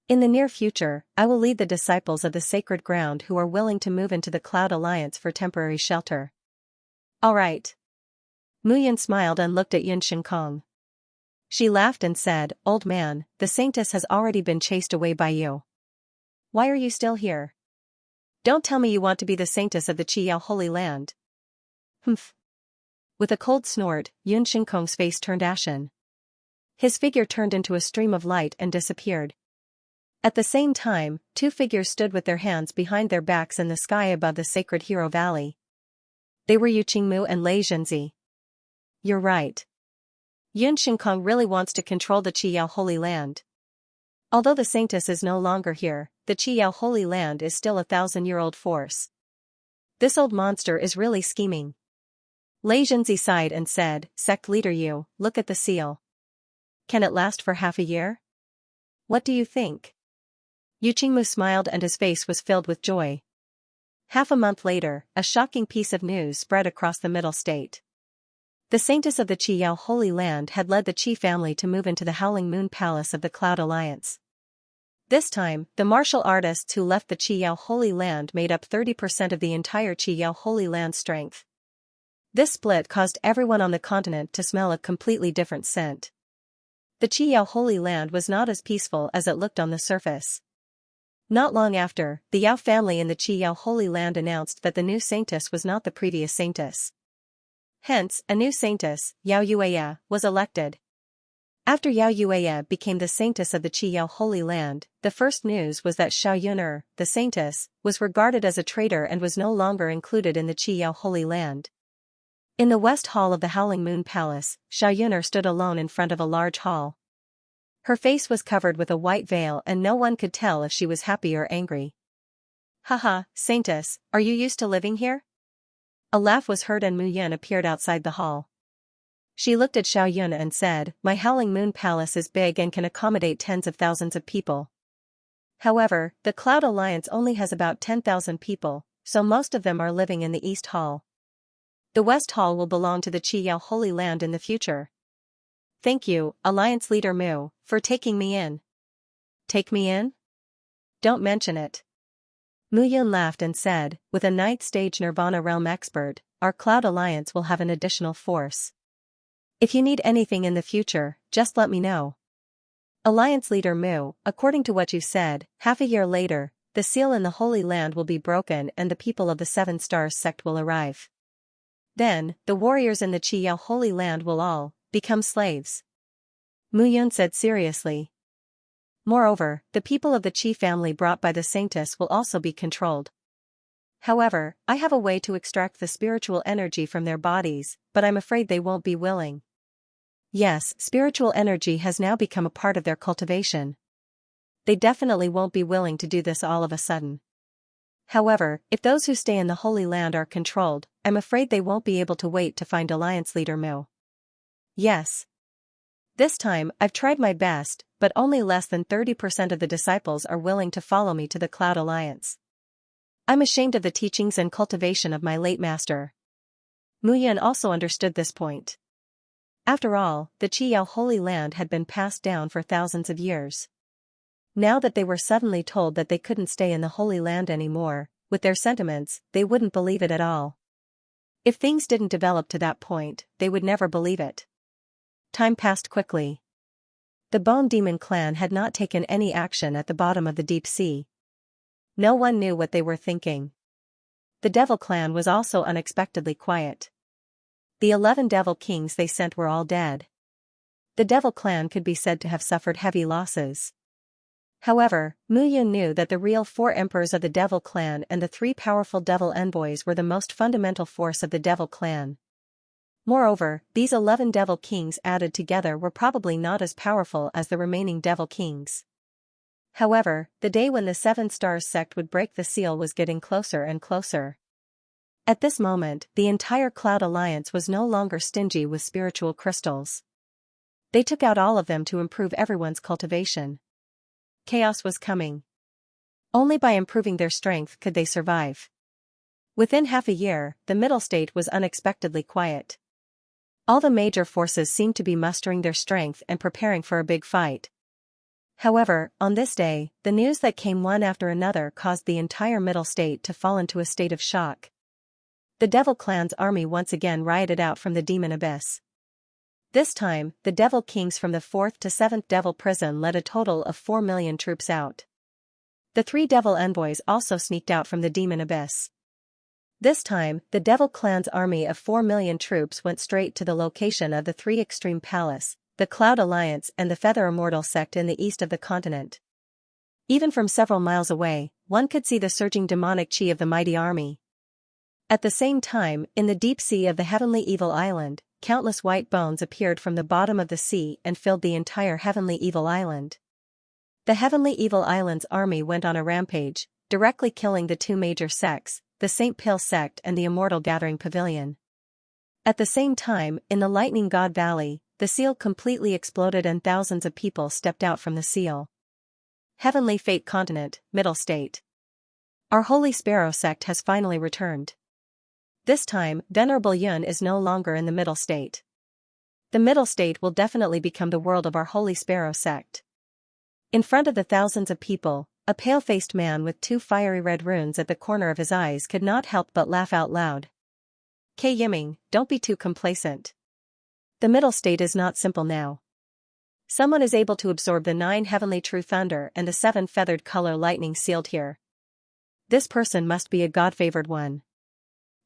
In the near future, I will lead the disciples of the sacred ground who are willing to move into the Cloud Alliance for temporary shelter. All right. Mu Yun smiled and looked at Yun Shinkong. She laughed and said, old man, the saintess has already been chased away by you. Why are you still here? Don't tell me you want to be the saintess of the Qiyao Holy Land. Humph. With a cold snort, Yun Shinkong's face turned ashen. His figure turned into a stream of light and disappeared. At the same time, 2 figures stood with their hands behind their backs in the sky above the sacred Hero Valley. They were Yu Qingmu and Lei Zhenzi. You're right. Yun Shinkong really wants to control the Qiyao Holy Land. Although the saintess is no longer here, the Qiyao Holy Land is still a 1,000-year-old force. This old monster is really scheming. Lei Zhenzi sighed and said, Sect Leader Yu, look at the seal. Can it last for half a year? What do you think? Yu Qingmu smiled and his face was filled with joy. Half a month later, a shocking piece of news spread across the Middle State. The saintess of the Qiyao Holy Land had led the Qi family to move into the Howling Moon Palace of the Cloud Alliance. This time, the martial artists who left the Qiyao Holy Land made up 30% of the entire Qiyao Holy Land strength. This split caused everyone on the continent to smell a completely different scent. The Qiyao Holy Land was not as peaceful as it looked on the surface. Not long after, the Yao family in the Qiyao Holy Land announced that the new saintess was not the previous saintess. Hence, a new saintess, Yao Yueya, was elected. After Yao Yueya became the saintess of the Qiyao Holy Land, the first news was that Xiao Yun'er, the saintess, was regarded as a traitor and was no longer included in the Qiyao Holy Land. In the West Hall of the Howling Moon Palace, Xiao Yun'er stood alone in front of a large hall. Her face was covered with a white veil and no one could tell if she was happy or angry. "Haha, saintess, are you used to living here?" A laugh was heard and Mu Yun appeared outside the hall. She looked at Xiao Yun and said, "My Howling Moon Palace is big and can accommodate tens of thousands of people. However, the Cloud Alliance only has about 10,000 people, so most of them are living in the East Hall. The West Hall will belong to the Qiyao Holy Land in the future. Thank you, Alliance Leader Mu, for taking me in." "Take me in? Don't mention it." Mu Yun laughed and said, "With a 9th stage Nirvana Realm expert, our Cloud Alliance will have an additional force. If you need anything in the future, just let me know." Alliance Leader Mu, according to what you said, half a year later, the seal in the Holy Land will be broken and the people of the Seven Stars sect will arrive. Then, the warriors in the Qiyao Holy Land will all become slaves. Mu Yun said seriously. Moreover, the people of the Qi family brought by the saintess will also be controlled. However, I have a way to extract the spiritual energy from their bodies, but I'm afraid they won't be willing. Yes, spiritual energy has now become a part of their cultivation. They definitely won't be willing to do this all of a sudden. However, if those who stay in the Holy Land are controlled, I'm afraid they won't be able to wait to find Alliance Leader Mu. Yes. This time, I've tried my best, but only less than 30% of the disciples are willing to follow me to the Cloud Alliance. I'm ashamed of the teachings and cultivation of my late master. Mu Yun also understood this point. After all, the Qiyao Holy Land had been passed down for thousands of years. Now that they were suddenly told that they couldn't stay in the Holy Land anymore, with their sentiments, they wouldn't believe it at all. If things didn't develop to that point, they would never believe it. Time passed quickly. The Bone Demon clan had not taken any action at the bottom of the deep sea. No one knew what they were thinking. The Devil clan was also unexpectedly quiet. The 11 Devil Kings they sent were all dead. The Devil clan could be said to have suffered heavy losses. However, Mu Yun knew that the real 4 emperors of the Devil clan and the 3 powerful Devil envoys were the most fundamental force of the Devil clan. Moreover, these 11 Devil Kings added together were probably not as powerful as the remaining Devil Kings. However, the day when the Seven Stars sect would break the seal was getting closer and closer. At this moment, the entire Cloud Alliance was no longer stingy with spiritual crystals. They took out all of them to improve everyone's cultivation. Chaos was coming. Only by improving their strength could they survive. Within half a year, the Middle State was unexpectedly quiet. All the major forces seemed to be mustering their strength and preparing for a big fight. However, on this day, the news that came one after another caused the entire Middle State to fall into a state of shock. The Devil clan's army once again rioted out from the demon abyss. This time, the Devil Kings from the 4th to 7th Devil Prison led a total of 4 million troops out. The 3 Devil envoys also sneaked out from the demon abyss. This time, the Devil clan's army of 4 million troops went straight to the location of the 3 Extreme Palace, the Cloud Alliance and the Feather Immortal sect in the east of the continent. Even from several miles away, one could see the surging demonic chi of the mighty army. At the same time, in the deep sea of the Heavenly Evil Island, countless white bones appeared from the bottom of the sea and filled the entire Heavenly Evil Island. The Heavenly Evil Island's army went on a rampage, directly killing the 2 major sects, the Saint Pill sect and the Immortal Gathering Pavilion. At the same time, in the Lightning God Valley, the seal completely exploded and thousands of people stepped out from the seal. Heavenly Fate Continent, Middle State. Our Holy Sparrow sect has finally returned. This time, Venerable Yun is no longer in the Middle State. The Middle State will definitely become the world of our Holy Sparrow sect. In front of the thousands of people, a pale-faced man with 2 fiery red runes at the corner of his eyes could not help but laugh out loud. K. Yiming, don't be too complacent. The Middle State is not simple now. Someone is able to absorb the 9 heavenly true thunder and the 7 feathered color lightning sealed here. This person must be a God-favored one.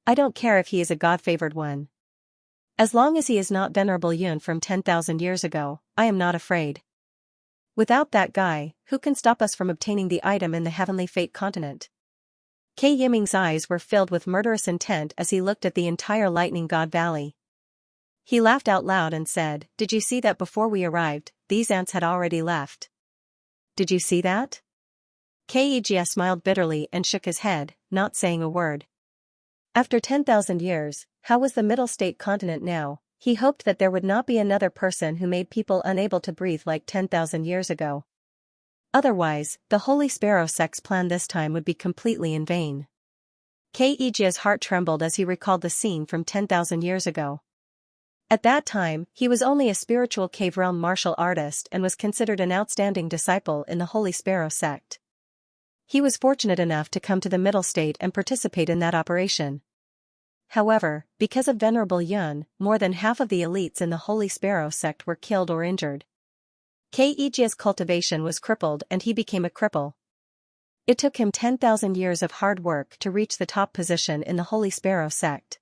I don't care if he is a God-favored one. As long as he is not Venerable Yun from 10,000 years ago, I am not afraid. Without that guy, who can stop us from obtaining the item in the Heavenly Fate Continent? K. Yiming's eyes were filled with murderous intent as he looked at the entire Lightning God Valley. He laughed out loud and said, "Did you see that before we arrived, these ants had already left? Did you see that?" Xianxia smiled bitterly and shook his head, not saying a word. After 10,000 years, how was the Middle State Continent now? He hoped that there would not be another person who made people unable to breathe like 10,000 years ago. Otherwise, the Holy Sparrow sect's plan this time would be completely in vain. Xianxia's heart trembled as he recalled the scene from 10,000 years ago. At that time, he was only a spiritual cave realm martial artist and was considered an outstanding disciple in the Holy Sparrow sect. He was fortunate enough to come to the Middle State and participate in that operation. However, because of Venerable Yun, more than half of the elites in the Holy Sparrow sect were killed or injured. Xianxia's cultivation was crippled and he became a cripple. It took him 10,000 years of hard work to reach the top position in the Holy Sparrow sect.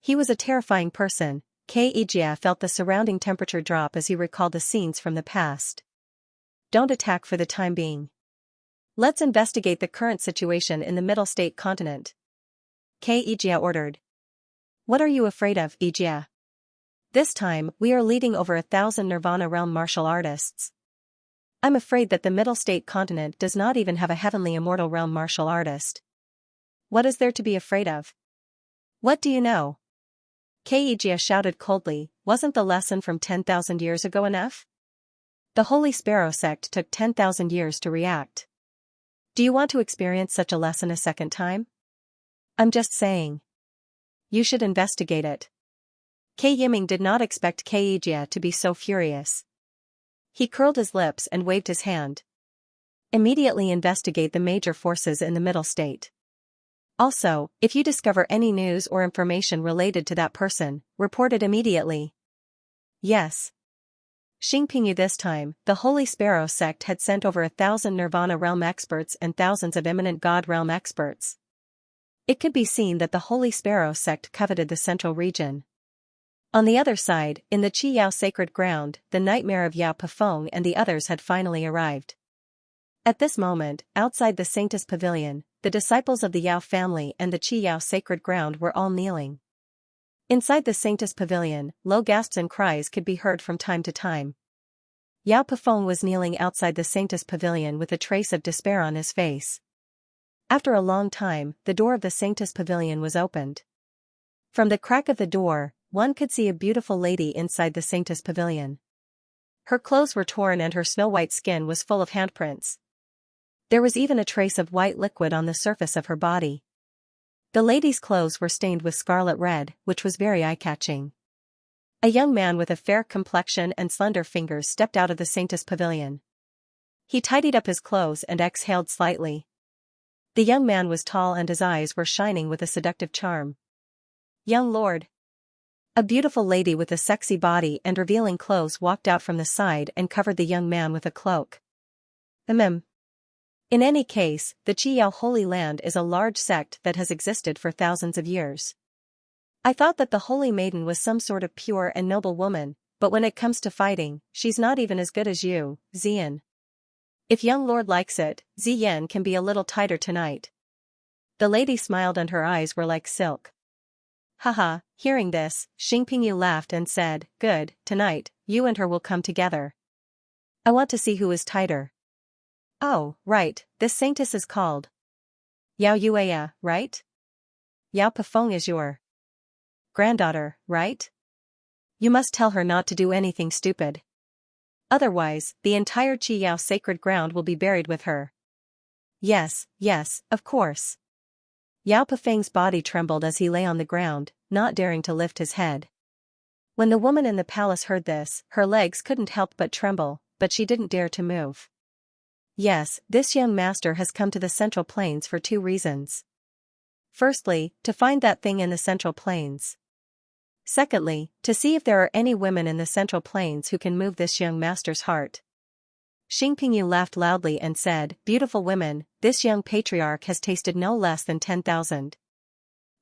He was a terrifying person. Xianxia felt the surrounding temperature drop as he recalled the scenes from the past. Don't attack for the time being. Let's investigate the current situation in the Middle State Continent. Xianxia ordered. What are you afraid of, Ijia? This time, we are leading over 1,000 Nirvana realm martial artists. I'm afraid that the Middle State Continent does not even have a heavenly immortal realm martial artist. What is there to be afraid of? What do you know? Xianxia shouted coldly, wasn't the lesson from 10,000 years ago enough? The Holy Sparrow sect took 10,000 years to react. Do you want to experience such a lesson a second time? I'm just saying. You should investigate it. K. Yiming did not expect Xianxia to be so furious. He curled his lips and waved his hand. Immediately investigate the major forces in the Middle State. Also, if you discover any news or information related to that person, report it immediately. Yes. Xingpingyu this time, the Holy Sparrow sect had sent over 1,000 Nirvana realm experts and thousands of imminent God realm experts. It could be seen that the Holy Sparrow sect coveted the central region. On the other side, in the Qi Yao sacred ground, the nightmare of Yao Pafeng and the others had finally arrived. At this moment, outside the Sanctus Pavilion, the disciples of the Yao family and the Qi Yao sacred ground were all kneeling. Inside the Sanctus Pavilion, low gasps and cries could be heard from time to time. Yao Pafeng was kneeling outside the Sanctus Pavilion with a trace of despair on his face. After a long time, the door of the Sanctus Pavilion was opened. From the crack of the door, one could see a beautiful lady inside the Sanctus Pavilion. Her clothes were torn and her snow-white skin was full of handprints. There was even a trace of white liquid on the surface of her body. The lady's clothes were stained with scarlet red, which was very eye-catching. A young man with a fair complexion and slender fingers stepped out of the Sanctus Pavilion. He tidied up his clothes and exhaled slightly. The young man was tall and his eyes were shining with a seductive charm. Young lord. A beautiful lady with a sexy body and revealing clothes walked out from the side and covered the young man with a cloak. In any case, the Qi Yao Holy Land is a large sect that has existed for thousands of years. I thought that the Holy Maiden was some sort of pure and noble woman, but when it comes to fighting, she's not even as good as you, Xian. If young lord likes it, Xian can be a little tighter tonight. The lady smiled and her eyes were like silk. Haha, hearing this, Xingpingyu laughed and said, good, tonight, you and her will come together. I want to see who is tighter. Oh, right, this sanctus is called Yao Yueya, right? Yao Pafeng is your granddaughter, right? You must tell her not to do anything stupid. Otherwise, the entire Qiyao sacred ground will be buried with her. Yes, yes, of course. Yao Pefeng's body trembled as he lay on the ground, not daring to lift his head. When the woman in the palace heard this, her legs couldn't help but tremble, but she didn't dare to move. Yes, this young master has come to the Central Plains for 2 reasons. Firstly, to find that thing in the Central Plains. Secondly, to see if there are any women in the Central Plains who can move this young master's heart. Xing Pingyu laughed loudly and said, "Beautiful women, this young patriarch has tasted no less than 10,000.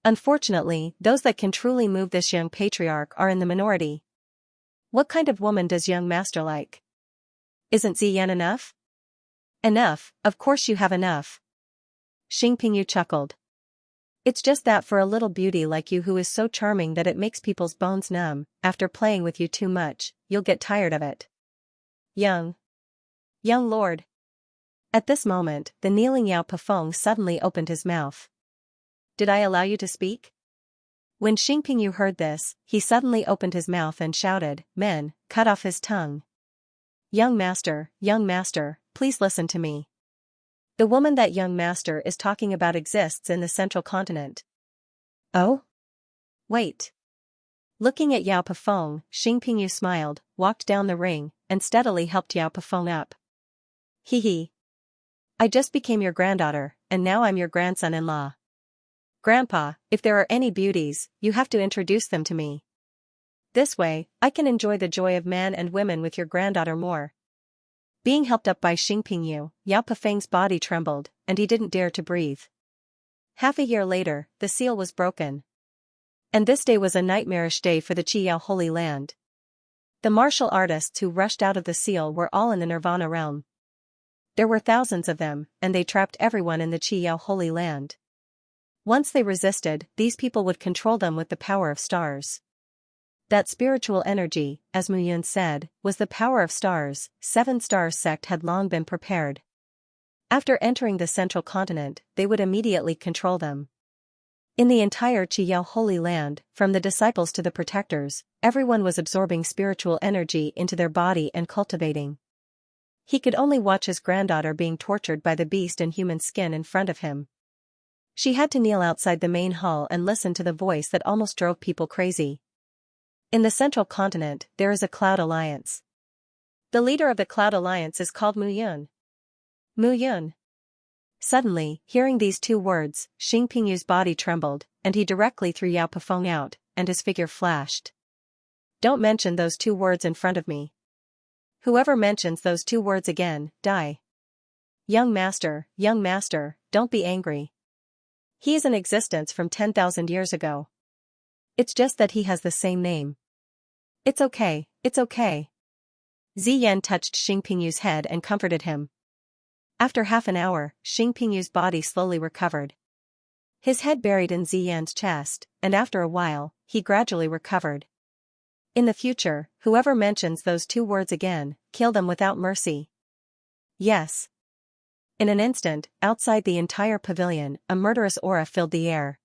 Unfortunately, those that can truly move this young patriarch are in the minority. What kind of woman does young master like? Isn't Ziyan enough?" "Enough, of course you have enough." Xing Pingyu chuckled. "It's just that for a little beauty like you who is so charming that it makes people's bones numb, after playing with you too much, you'll get tired of it. Young lord." At this moment, the kneeling Yao Pefeng suddenly opened his mouth. "Did I allow you to speak?" When Xing Pingyu heard this, he suddenly opened his mouth and shouted, "Men, cut off his tongue. Young master, please listen to me. The woman that young master is talking about exists in the central continent." "Oh? Wait." Looking at Yao Pefeng, Xing Pingyu smiled, walked down the ring, and steadily helped Yao Pefeng up. "Hee. I just became your granddaughter, and now I'm your grandson-in-law. Grandpa, if there are any beauties, you have to introduce them to me. This way, I can enjoy the joy of man and women with your granddaughter more." Being helped up by Xing Pingyu, Yao Pefeng's body trembled, and he didn't dare to breathe. Half a year later, the seal was broken. And this day was a nightmarish day for the Qiyao Holy Land. The martial artists who rushed out of the seal were all in the Nirvana realm. There were thousands of them, and they trapped everyone in the Qiyao Holy Land. Once they resisted, these people would control them with the power of stars. That spiritual energy, as Mu Yun said, was the power of stars. 7 Stars sect had long been prepared. After entering the central continent, they would immediately control them. In the entire Qiyao Holy Land, from the disciples to the protectors, everyone was absorbing spiritual energy into their body and cultivating. He could only watch his granddaughter being tortured by the beast in human skin in front of him. She had to kneel outside the main hall and listen to the voice that almost drove people crazy. In the central continent, there is a Cloud Alliance. The leader of the Cloud Alliance is called Mu Yun. Mu Yun. Suddenly, hearing these 2 words, Xing Pingyu's body trembled, and he directly threw Yao Pefeng out, and his figure flashed. "Don't mention those 2 words in front of me. Whoever mentions those 2 words again, die. Young master, don't be angry. He is in existence from 10,000 years ago. It's just that he has the same name. It's okay. Ziyan touched Xing Pingyu's head and comforted him. After half an hour, Xing Pingyu's body slowly recovered. His head buried in Ziyan's chest, and after a while, he gradually recovered. In the future, whoever mentions those 2 words again, kill them without mercy. Yes. In an instant, outside the entire pavilion, a murderous aura filled the air.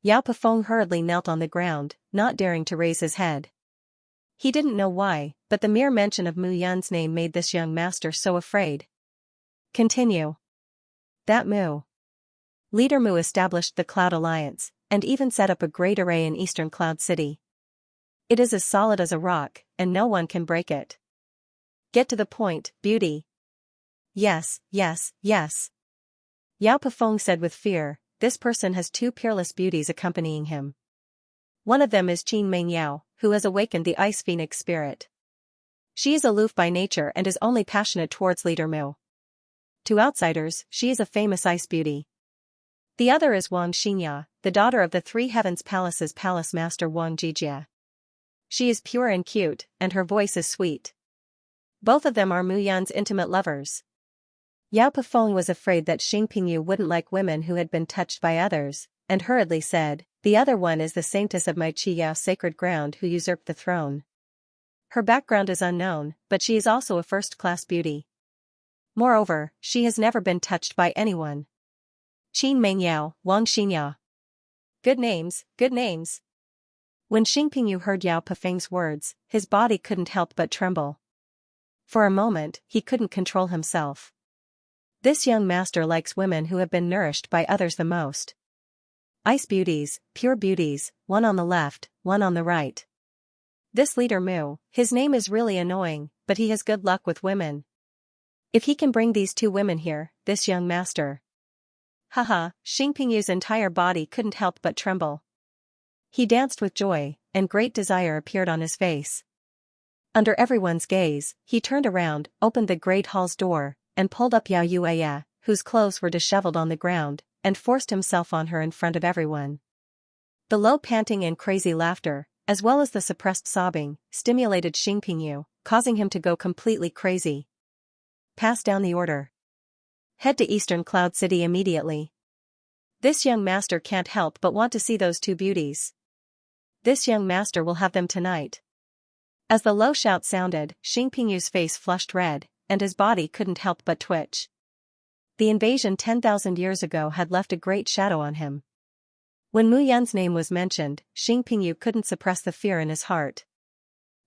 Yao Pefeng hurriedly knelt on the ground, not daring to raise his head. He didn't know why, but the mere mention of Mu Yun's name made this young master so afraid. Continue. That Leader Mu established the Cloud Alliance, and even set up a great array in Eastern Cloud City. It is as solid as a rock, and no one can break it. Get to the point, beauty. Yes. Yao Pefeng said with fear, this person has 2 peerless beauties accompanying him. One of them is Qin Mengyao, who has awakened the Ice Phoenix spirit. She is aloof by nature and is only passionate towards Leader Mu. To outsiders, she is a famous ice beauty. The other is Wang Xianxia, the daughter of the 3 Heavens Palace's palace master Wang Jijia. She is pure and cute, and her voice is sweet. Both of them are Mu Yun's intimate lovers. Yao Pefeng was afraid that Xing Pingyu wouldn't like women who had been touched by others, and hurriedly said, the other one is the saintess of my Qiyao sacred ground who usurped the throne. Her background is unknown, but she is also a first-class beauty. Moreover, she has never been touched by anyone. Qin Mengyao, Wang Xianxia. Good names. When Xing Pingyu heard Yao Pefeng's words, his body couldn't help but tremble. For a moment, he couldn't control himself. This young master likes women who have been nourished by others the most. Ice beauties, pure beauties, one on the left, one on the right. This leader Mu, his name is really annoying, but he has good luck with women. If he can bring these two women here, this young master. Haha, Xingpingyu's entire body couldn't help but tremble. He danced with joy, and great desire appeared on his face. Under everyone's gaze, he turned around, opened the great hall's door, and pulled up Yao Yueya, whose clothes were disheveled on the ground, and forced himself on her in front of everyone. The low panting and crazy laughter, as well as the suppressed sobbing, stimulated Xingpingyu, causing him to go completely crazy. Pass down the order. Head to Eastern Cloud City immediately. This young master can't help but want to see those two beauties. This young master will have them tonight. As the low shout sounded, Xingpingyu's face flushed red, and his body couldn't help but twitch. The invasion 10,000 years ago had left a great shadow on him. When Mu Yan's name was mentioned, Xingpingyu couldn't suppress the fear in his heart.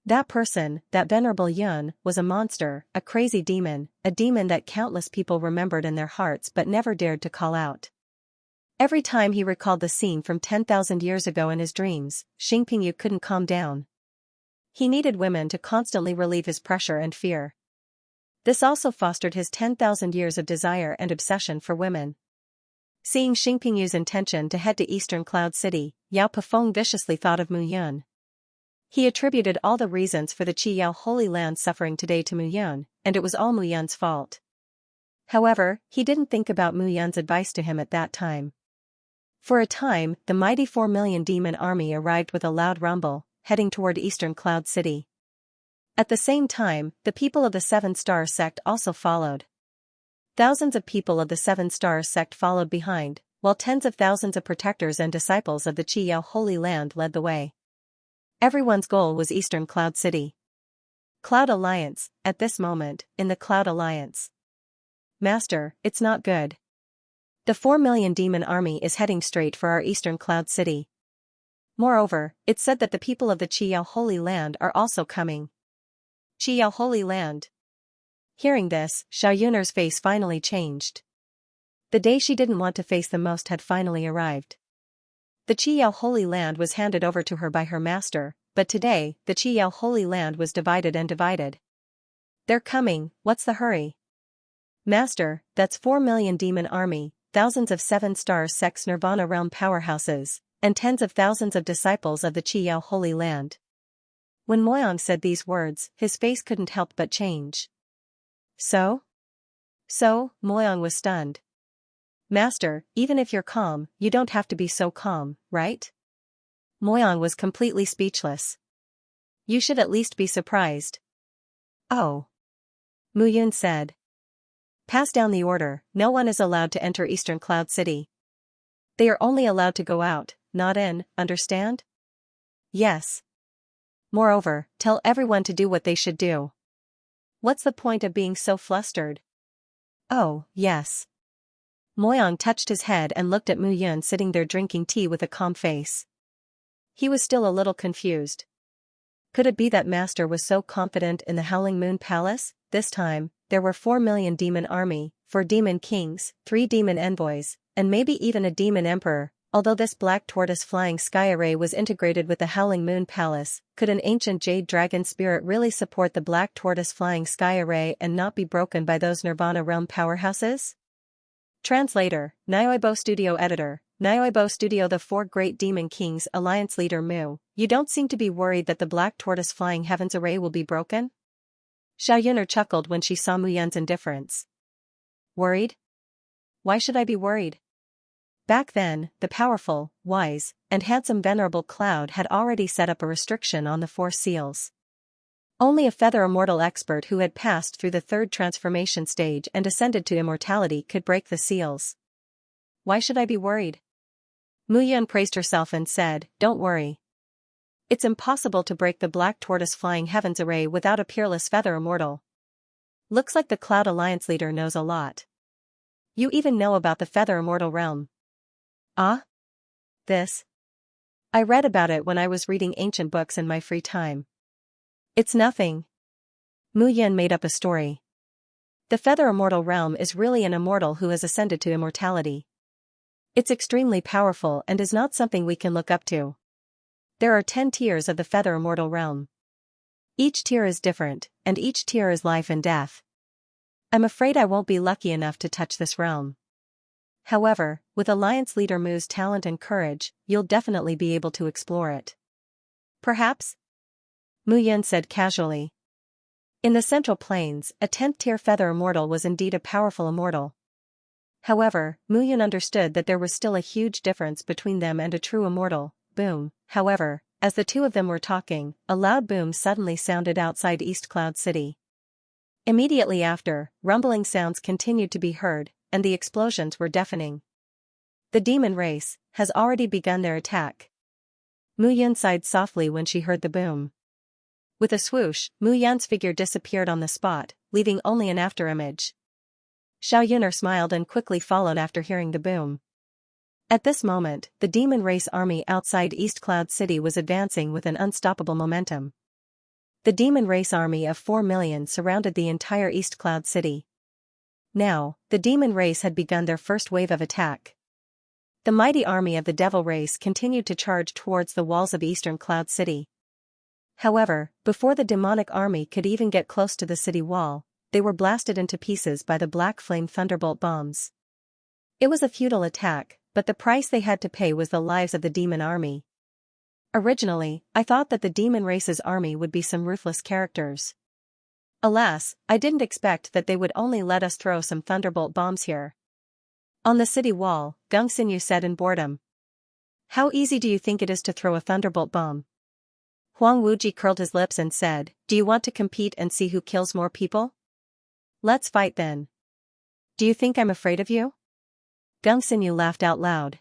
That person, that venerable Yun, was a monster, a crazy demon, a demon that countless people remembered in their hearts but never dared to call out. Every time he recalled the scene from 10,000 years ago in his dreams, Xingpingyu couldn't calm down. He needed women to constantly relieve his pressure and fear. This also fostered his 10,000 years of desire and obsession for women. Seeing Xingpingyu's intention to head to Eastern Cloud City, Yao Pefeng viciously thought of Mu Yun. He attributed all the reasons for the Qiyao Holy Land suffering today to Mu Yun, and it was all Mu Yun's fault. However, he didn't think about Mu Yun's advice to him at that time. For a time, the mighty 4 million demon army arrived with a loud rumble, heading toward Eastern Cloud City. At the same time, the people of the Seven Star Sect also followed. Thousands of people of the Seven Star Sect followed behind, while tens of thousands of protectors and disciples of the Qiyao Holy Land led the way. Everyone's goal was Eastern Cloud City. Cloud Alliance, at this moment, in the Cloud Alliance. Master, it's not good. The 4 million demon army is heading straight for our Eastern Cloud City. Moreover, it's said that the people of the Qiyao Holy Land are also coming. Qiyao Holy Land. Hearing this, Xiao Yun'er's face finally changed. The day she didn't want to face the most had finally arrived. The Qiyao Holy Land was handed over to her by her master, but today, the Qiyao Holy Land was divided and divided. They're coming, what's the hurry? Master, that's 4 million demon army, thousands of 7 Star Sect's Nirvana realm powerhouses, and tens of thousands of disciples of the Qiyao Holy Land. When Moyang said these words, his face couldn't help but change. So, Moyang was stunned. Master, even if you're calm, you don't have to be so calm, right? Moyang was completely speechless. You should at least be surprised. Oh. Mu Yun said. Pass down the order, no one is allowed to enter Eastern Cloud City. They are only allowed to go out, not in, understand? Yes. Moreover, tell everyone to do what they should do. What's the point of being so flustered? Oh, yes. Moyang touched his head and looked at Mu Yun sitting there drinking tea with a calm face. He was still a little confused. Could it be that Master was so confident in the Howling Moon Palace? This time, there were 4 million demon army, 4 demon kings, 3 demon envoys, and maybe even a demon emperor. Although this black tortoise flying sky array was integrated with the Howling Moon Palace, could an ancient jade dragon spirit really support the black tortoise flying sky array and not be broken by those Nirvana realm powerhouses? Translator, Nyoibo Studio Editor, Nyoibo Studio. The 4 Great Demon Kings Alliance Leader Mu, you don't seem to be worried that the black tortoise flying heavens array will be broken? Xiao Yuner chuckled when she saw Mu Yun's indifference. Worried? Why should I be worried? Back then, the powerful, wise, and handsome Venerable Cloud had already set up a restriction on the 4 seals. Only a feather immortal expert who had passed through the 3rd transformation stage and ascended to immortality could break the seals. Why should I be worried? Mu Yun praised herself and said, don't worry. It's impossible to break the black tortoise flying heavens array without a peerless feather immortal. Looks like the Cloud Alliance leader knows a lot. You even know about the feather immortal realm. Ah? This? I read about it when I was reading ancient books in my free time. It's nothing. Mu Yun made up a story. The Feather Immortal Realm is really an immortal who has ascended to immortality. It's extremely powerful and is not something we can look up to. There are 10 tiers of the Feather Immortal Realm. Each tier is different, and each tier is life and death. I'm afraid I won't be lucky enough to touch this realm. However, with Alliance Leader Mu's talent and courage, you'll definitely be able to explore it. Perhaps? Mu Yun said casually. In the Central Plains, a 10th tier Feather Immortal was indeed a powerful immortal. However, Mu Yun understood that there was still a huge difference between them and a true immortal. Boom. However, as the two of them were talking, a loud boom suddenly sounded outside East Cloud City. Immediately after, rumbling sounds continued to be heard, and the explosions were deafening. The demon race has already begun their attack. Mu Yun sighed softly when she heard the boom. With a swoosh, Mu Yun's figure disappeared on the spot, leaving only an afterimage. Xiao Yuner smiled and quickly followed after hearing the boom. At this moment, the demon race army outside East Cloud City was advancing with an unstoppable momentum. The demon race army of 4 million surrounded the entire East Cloud City. Now, the demon race had begun their first wave of attack. The mighty army of the devil race continued to charge towards the walls of Eastern Cloud City. However, before the demonic army could even get close to the city wall, they were blasted into pieces by the Black Flame Thunderbolt bombs. It was a futile attack, but the price they had to pay was the lives of the demon army. Originally, I thought that the demon race's army would be some ruthless characters. Alas, I didn't expect that they would only let us throw some thunderbolt bombs here. On the city wall, Xianxia said in boredom. How easy do you think it is to throw a thunderbolt bomb? Huang Wuji curled his lips and said, do you want to compete and see who kills more people? Let's fight then. Do you think I'm afraid of you? Xianxia laughed out loud.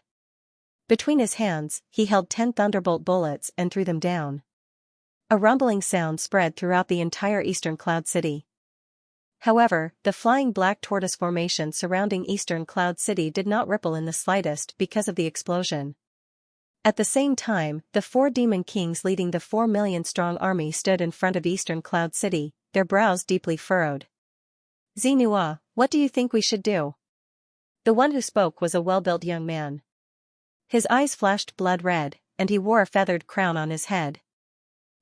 Between his hands, he held 10 thunderbolt bullets and threw them down. A rumbling sound spread throughout the entire Eastern Cloud City. However, the flying black tortoise formation surrounding Eastern Cloud City did not ripple in the slightest because of the explosion. At the same time, the 4 demon kings leading the 4 million strong army stood in front of Eastern Cloud City, their brows deeply furrowed. Xinhua, what do you think we should do? The one who spoke was a well-built young man. His eyes flashed blood red, and he wore a feathered crown on his head.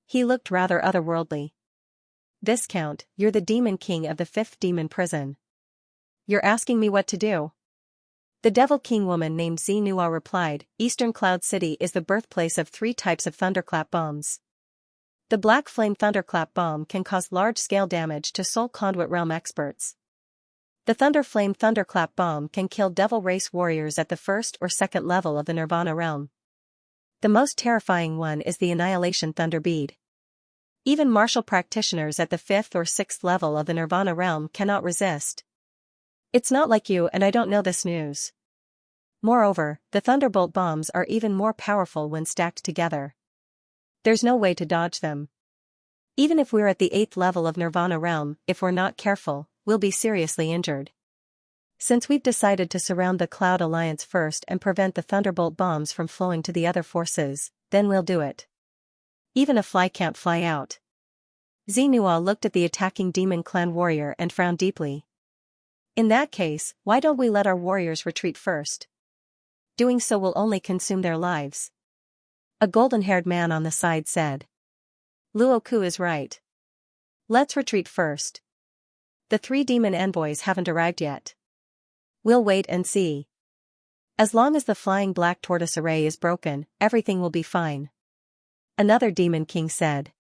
He looked rather otherworldly. Viscount, you're the demon king of the 5th demon prison. You're asking me what to do? The Devil King woman named Xinhua replied, Eastern Cloud City is the birthplace of 3 types of thunderclap bombs. The Black Flame Thunderclap bomb can cause large-scale damage to Soul Conduit Realm experts. The Thunder Flame Thunderclap bomb can kill Devil Race warriors at the 1st or 2nd level of the Nirvana realm. The most terrifying one is the Annihilation Thunder Bead. Even martial practitioners at the 5th or 6th level of the Nirvana realm cannot resist. It's not like you and I don't know this news. Moreover, the Thunderbolt bombs are even more powerful when stacked together. There's no way to dodge them. Even if we're at the 8th level of Nirvana realm, if we're not careful, we'll be seriously injured. Since we've decided to surround the Cloud Alliance first and prevent the Thunderbolt bombs from flowing to the other forces, then we'll do it. Even a fly can't fly out. Xinhua looked at the attacking demon clan warrior and frowned deeply. In that case, why don't we let our warriors retreat first? Doing so will only consume their lives. A golden-haired man on the side said. Luoku is right. Let's retreat first. The 3 demon envoys haven't arrived yet. We'll wait and see. As long as the flying black tortoise array is broken, everything will be fine. Another demon king said.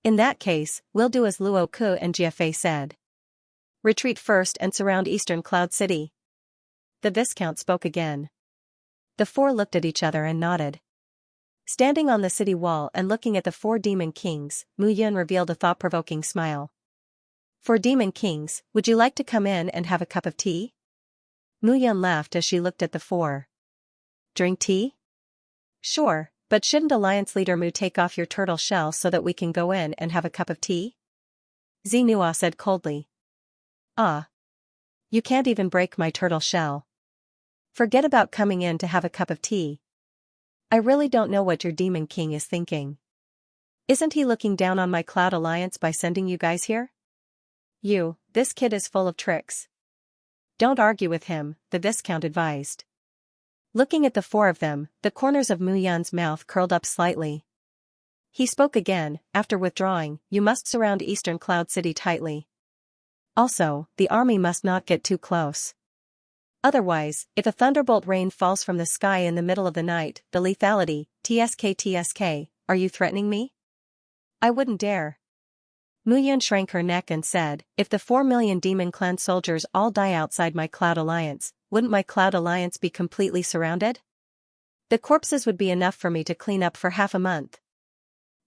In that case, we'll do as Luoku and Jiefei said. Retreat first and surround Eastern Cloud City. The Viscount spoke again. The 4 looked at each other and nodded. Standing on the city wall and looking at the 4 demon kings, Mu Yun revealed a thought-provoking smile. 4 demon kings, would you like to come in and have a cup of tea? Mu Yun laughed as she looked at the 4. Drink tea? Sure, but shouldn't Alliance Leader Mu take off your turtle shell so that we can go in and have a cup of tea? Xinhua said coldly. Ah. You can't even break my turtle shell. Forget about coming in to have a cup of tea. I really don't know what your demon king is thinking. Isn't he looking down on my Cloud Alliance by sending you guys here? This kid is full of tricks. Don't argue with him, the Viscount advised. Looking at the four of them, the corners of Mu Yun's mouth curled up slightly. He spoke again, after withdrawing, you must surround Eastern Cloud City tightly. Also, the army must not get too close. Otherwise, if a thunderbolt rain falls from the sky in the middle of the night, the lethality, tsk, are you threatening me? I wouldn't dare. Mu Yun shrank her neck and said, if the 4 million Demon Clan soldiers all die outside my Cloud Alliance, wouldn't my Cloud Alliance be completely surrounded? The corpses would be enough for me to clean up for half a month.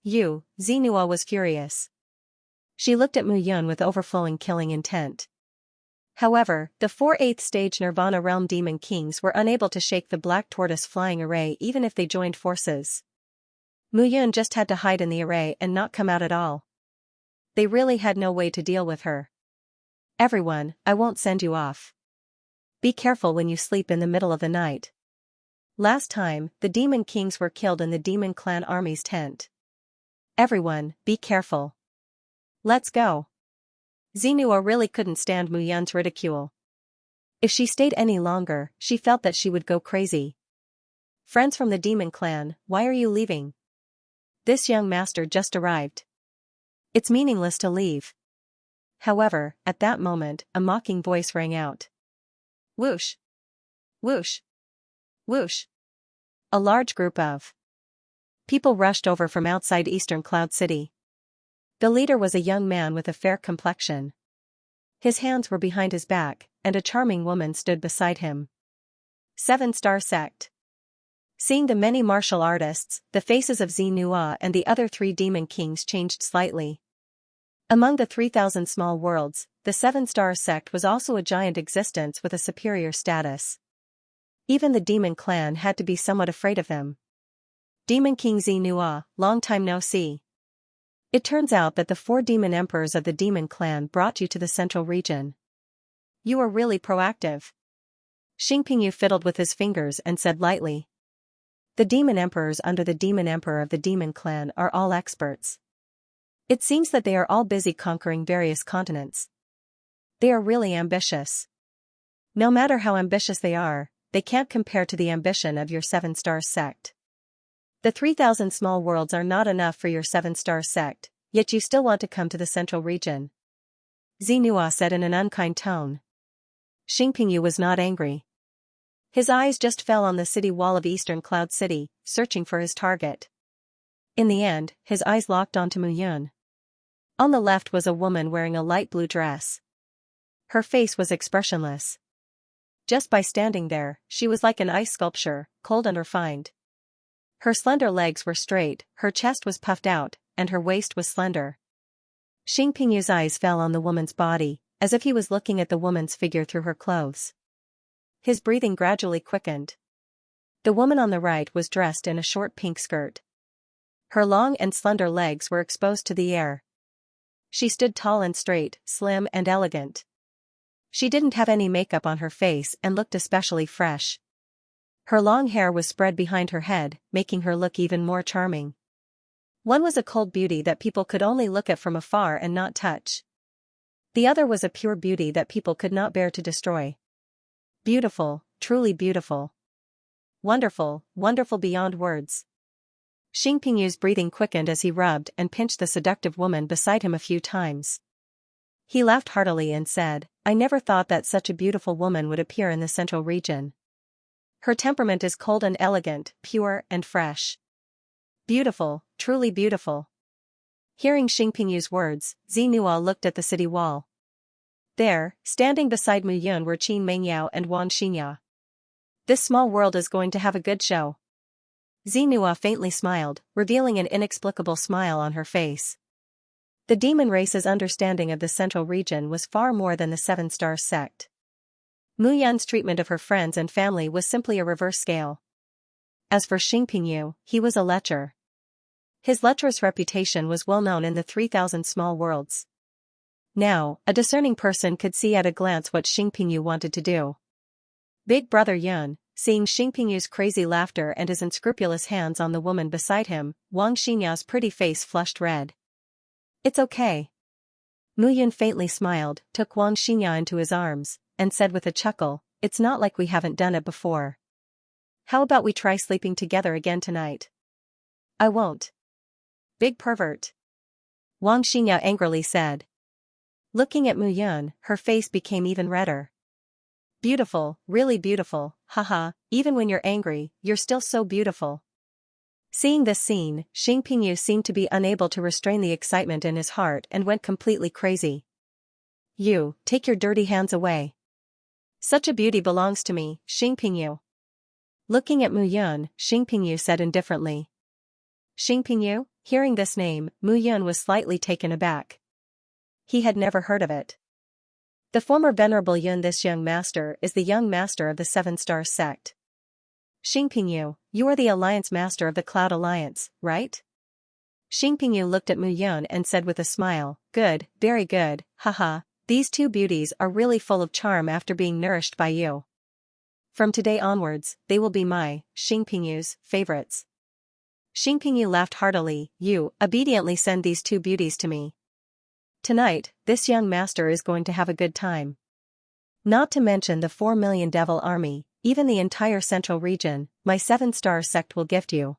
Xinhua was furious. She looked at Mu Yun with overflowing killing intent. However, the 4 8th stage Nirvana Realm Demon Kings were unable to shake the Black Tortoise flying array even if they joined forces. Mu Yun just had to hide in the array and not come out at all. They really had no way to deal with her. Everyone, I won't send you off. Be careful when you sleep in the middle of the night. Last time, the Demon Kings were killed in the Demon Clan army's tent. Everyone, be careful. Let's go. Xinhua really couldn't stand Mu Yun's ridicule. If she stayed any longer, she felt that she would go crazy. Friends from the Demon Clan, why are you leaving? This young master just arrived. It's meaningless to leave. However, at that moment, a mocking voice rang out. Whoosh! Whoosh! Whoosh! A large group of people rushed over from outside Eastern Cloud City. The leader was a young man with a fair complexion. His hands were behind his back, and a charming woman stood beside him. 7-Star Sect. Seeing the many martial artists, the faces of Xinhua and the other 3 Demon Kings changed slightly. Among the 3,000 small worlds, the 7-Star Sect was also a giant existence with a superior status. Even the Demon Clan had to be somewhat afraid of him. Demon King Xinhua, long time no see. It turns out that the 4 Demon Emperors of the Demon Clan brought you to the central region. You are really proactive. Xingpingyu fiddled with his fingers and said lightly. The Demon Emperors under the Demon Emperor of the Demon Clan are all experts. It seems that they are all busy conquering various continents. They are really ambitious. No matter how ambitious they can't compare to the ambition of your 7-Star Sect. The 3,000 small worlds are not enough for your 7-Star Sect, yet you still want to come to the central region. Xinhua said in an unkind tone. Xingpingyu was not angry. His eyes just fell on the city wall of Eastern Cloud City, searching for his target. In the end, his eyes locked onto Mu Yun. On the left was a woman wearing a light blue dress. Her face was expressionless. Just by standing there, she was like an ice sculpture, cold and refined. Her slender legs were straight, her chest was puffed out, and her waist was slender. Xingpingyu's eyes fell on the woman's body, as if he was looking at the woman's figure through her clothes. His breathing gradually quickened. The woman on the right was dressed in a short pink skirt. Her long and slender legs were exposed to the air. She stood tall and straight, slim and elegant. She didn't have any makeup on her face and looked especially fresh. Her long hair was spread behind her head, making her look even more charming. One was a cold beauty that people could only look at from afar and not touch. The other was a pure beauty that people could not bear to destroy. Beautiful, truly beautiful. Wonderful, wonderful beyond words. Xingpingyu's breathing quickened as he rubbed and pinched the seductive woman beside him a few times. He laughed heartily and said, I never thought that such a beautiful woman would appear in the central region. Her temperament is cold and elegant, pure and fresh. Beautiful, truly beautiful. Hearing Xingpingyu's words, Xinhua looked at the city wall. There, standing beside Mu Yun were Qin Mengyao and Wang Xinya. This small world is going to have a good show. Xinhua faintly smiled, revealing an inexplicable smile on her face. The demon race's understanding of the central region was far more than the 7-Star Sect. Mu Yun's treatment of her friends and family was simply a reverse scale. As for Xingpingyu, he was a lecher. His lecherous reputation was well known in the 3,000 small worlds. Now, a discerning person could see at a glance what Xingpingyu wanted to do. Big Brother Yun, seeing Xingpingyu's crazy laughter and his unscrupulous hands on the woman beside him, Wang Xinya's pretty face flushed red. It's okay. Mu Yun faintly smiled, took Xianxia into his arms, and said with a chuckle, "It's not like we haven't done it before. How about we try sleeping together again tonight?" "I won't. Big pervert," Xianxia angrily said. Looking at Mu Yun, her face became even redder. "Beautiful, really beautiful, haha, even when you're angry, you're still so beautiful." Seeing this scene, Xingpingyu seemed to be unable to restrain the excitement in his heart and went completely crazy. "You, take your dirty hands away. Such a beauty belongs to me, Xingpingyu." Looking at Mu Yun, Xingpingyu said indifferently. Xingpingyu? Hearing this name, Mu Yun was slightly taken aback. He had never heard of it. The former Venerable Yun, this young master, is the young master of the Seven Stars sect. Xingpingyu, you are the alliance master of the Cloud Alliance, right? Xingpingyu looked at Mu Yun and said with a smile, "Good, very good, haha, these two beauties are really full of charm after being nourished by you. From today onwards, they will be my, Xingpingyu's, favorites." Xingpingyu laughed heartily. "You, obediently send these two beauties to me. Tonight, this young master is going to have a good time. Not to mention the 4 million devil army, even the entire central region, my Seven-Star sect will gift you.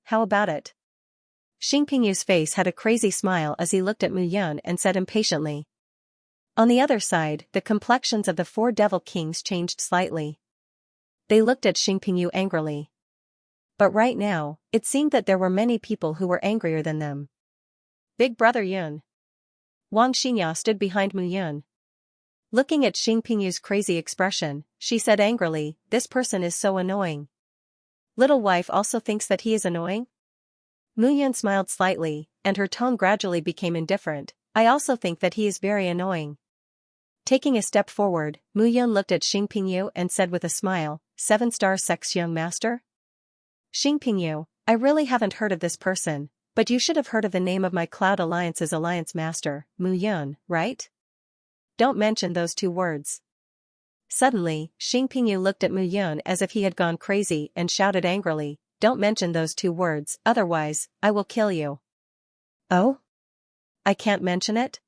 How about it?" Xingpingyu's face had a crazy smile as he looked at Mu Yun and said impatiently. On the other side, the complexions of the 4 devil kings changed slightly. They looked at Xingpingyu angrily. But right now, it seemed that there were many people who were angrier than them. "Big brother Yun." Xianxia stood behind Mu Yun. Looking at Xingpingyu's crazy expression, she said angrily, "This person is so annoying. Little wife also thinks that he is annoying?" Mu Yun smiled slightly, and her tone gradually became indifferent. "I also think that he is very annoying." Taking a step forward, Mu Yun looked at Xingpingyu and said with a smile, "Seven-Star sect's young master?" "Xingpingyu, I really haven't heard of this person, but you should have heard of the name of my Cloud Alliance's alliance master, Mu Yun, right? Don't mention those 2 words." Suddenly, Xingpingyu looked at Mu Yun as if he had gone crazy and shouted angrily, "Don't mention those 2 words, otherwise, I will kill you." "Oh? I can't mention it?"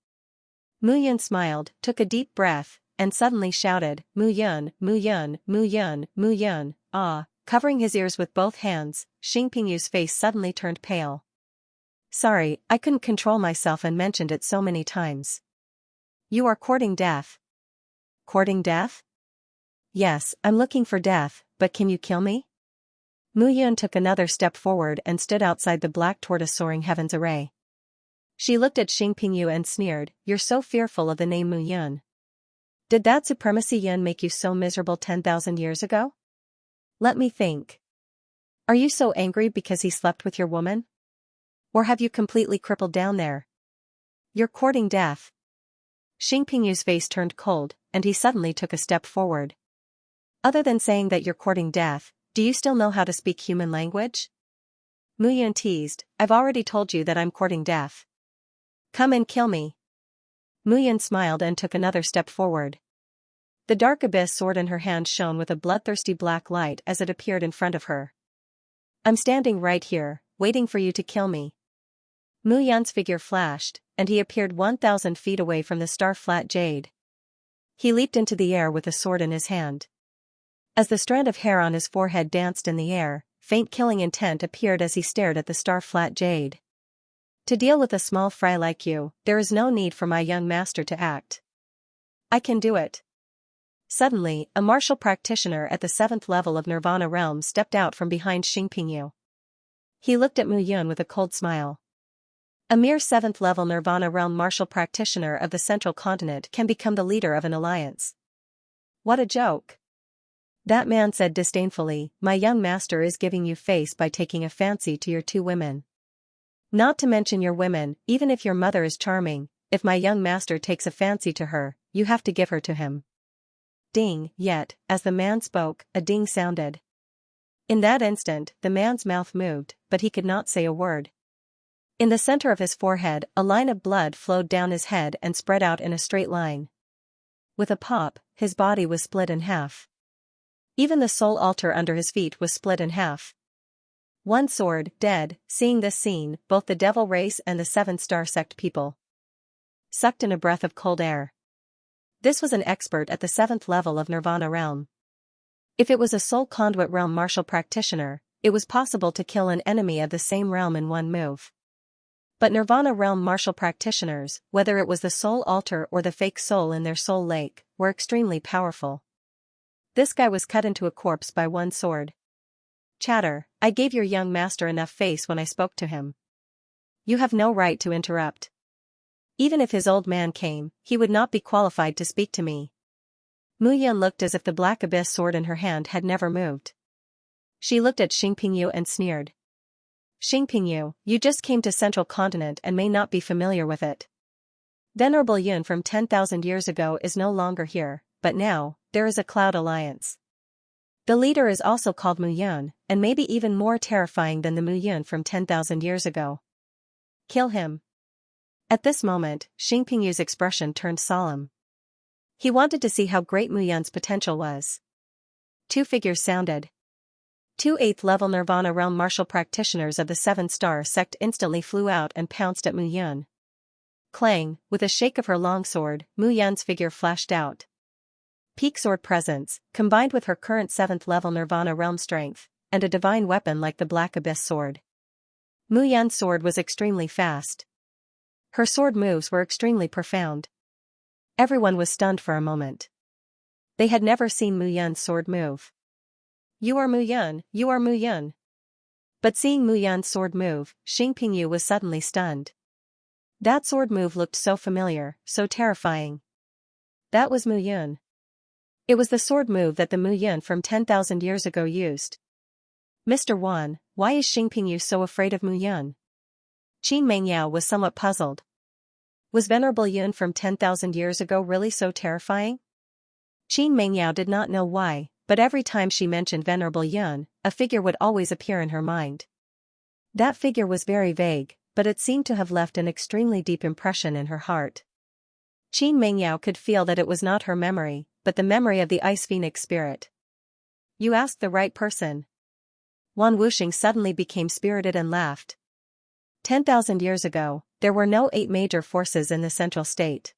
Mu Yun smiled, took a deep breath, and suddenly shouted, "Mu Yun, Mu Yun, Mu Yun, Mu Yun, ah." Covering his ears with both hands, Xingpingyu's face suddenly turned pale. "Sorry, I couldn't control myself and mentioned it so many times." "You are courting death." "Courting death?" "Yes, I'm looking for death, but can you kill me?" Mu Yun took another step forward and stood outside the black tortoise soaring heavens array. She looked at Xingpingyu and sneered, "You're so fearful of the name Mu Yun. Did that supremacy Yun make you so miserable 10,000 years ago? Let me think. Are you so angry because he slept with your woman? Or have you completely crippled down there? You're courting death." Xingpingyu's face turned cold, and he suddenly took a step forward. "Other than saying that you're courting death, do you still know how to speak human language?" Mu Yun teased, "I've already told you that I'm courting death. Come and kill me." Mu Yun smiled and took another step forward. The dark abyss sword in her hand shone with a bloodthirsty black light as it appeared in front of her. "I'm standing right here, waiting for you to kill me." Mu Yun's figure flashed, and he appeared 1,000 feet away from the star-flat jade. He leaped into the air with a sword in his hand. As the strand of hair on his forehead danced in the air, faint killing intent appeared as he stared at the star-flat jade. "To deal with a small fry like you, there is no need for my young master to act. I can do it." Suddenly, a martial practitioner at the 7th level of Nirvana realm stepped out from behind Xingpingyu. He looked at Mu Yun with a cold smile. A mere 7th level Nirvana realm martial practitioner of the central continent can become the leader of an alliance. What a joke. That man said disdainfully, "My young master is giving you face by taking a fancy to your 2 women. Not to mention your women, even if your mother is charming, if my young master takes a fancy to her, you have to give her to him." Ding, yet, as the man spoke, a ding sounded. In that instant, the man's mouth moved, but he could not say a word. In the center of his forehead, a line of blood flowed down his head and spread out in a straight line. With a pop, his body was split in half. Even the soul altar under his feet was split in half. One sword, dead. Seeing this scene, both the devil race and the Seven-Star sect people sucked in a breath of cold air. This was an expert at the 7th level of Nirvana realm. If it was a soul conduit realm martial practitioner, it was possible to kill an enemy of the same realm in one move. But Nirvana realm martial practitioners, whether it was the soul altar or the fake soul in their soul lake, were extremely powerful. This guy was cut into a corpse by one sword. Chatter, I gave your young master enough face when I spoke to him. You have no right to interrupt. Even if his old man came, he would not be qualified to speak to me. Mu Yun looked as if the black abyss sword in her hand had never moved. She looked at Xingpingyu and sneered. Xingpingyu, you just came to Central Continent and may not be familiar with it. Venerable Yun from 10,000 years ago is no longer here, but now, there is a Cloud Alliance. The leader is also called Mu Yun, and maybe even more terrifying than the Mu Yun from 10,000 years ago. Kill him. At this moment, Xingpingyu's expression turned solemn. He wanted to see how great Mu Yun's potential was. Two figures sounded. Two 8th level Nirvana realm martial practitioners of the 7-star sect instantly flew out and pounced at Mu Yun. Clang, with a shake of her long sword, Mu Yun's figure flashed out. Peak sword presence, combined with her current 7th level Nirvana realm strength, and a divine weapon like the Black Abyss sword. Mu Yun's sword was extremely fast. Her sword moves were extremely profound. Everyone was stunned for a moment. They had never seen Mu Yun's sword move. You are Mu Yun, you are Mu Yun. But seeing Mu Yun's sword move, Xingpingyu was suddenly stunned. That sword move looked so familiar, so terrifying. That was Mu Yun. It was the sword move that the Mu Yun from 10,000 years ago used. Mr. Wan, why is Xingpingyu so afraid of Mu Yun? Qin Mengyao was somewhat puzzled. Was Venerable Yun from 10,000 years ago really so terrifying? Qin Mengyao did not know why, but every time she mentioned Venerable Yun, a figure would always appear in her mind. That figure was very vague, but it seemed to have left an extremely deep impression in her heart. Qin Mengyao could feel that it was not her memory, but the memory of the Ice Phoenix spirit. You asked the right person. Wan Wuxing suddenly became spirited and laughed. 10,000 years ago, there were no 8 major forces in the Central State.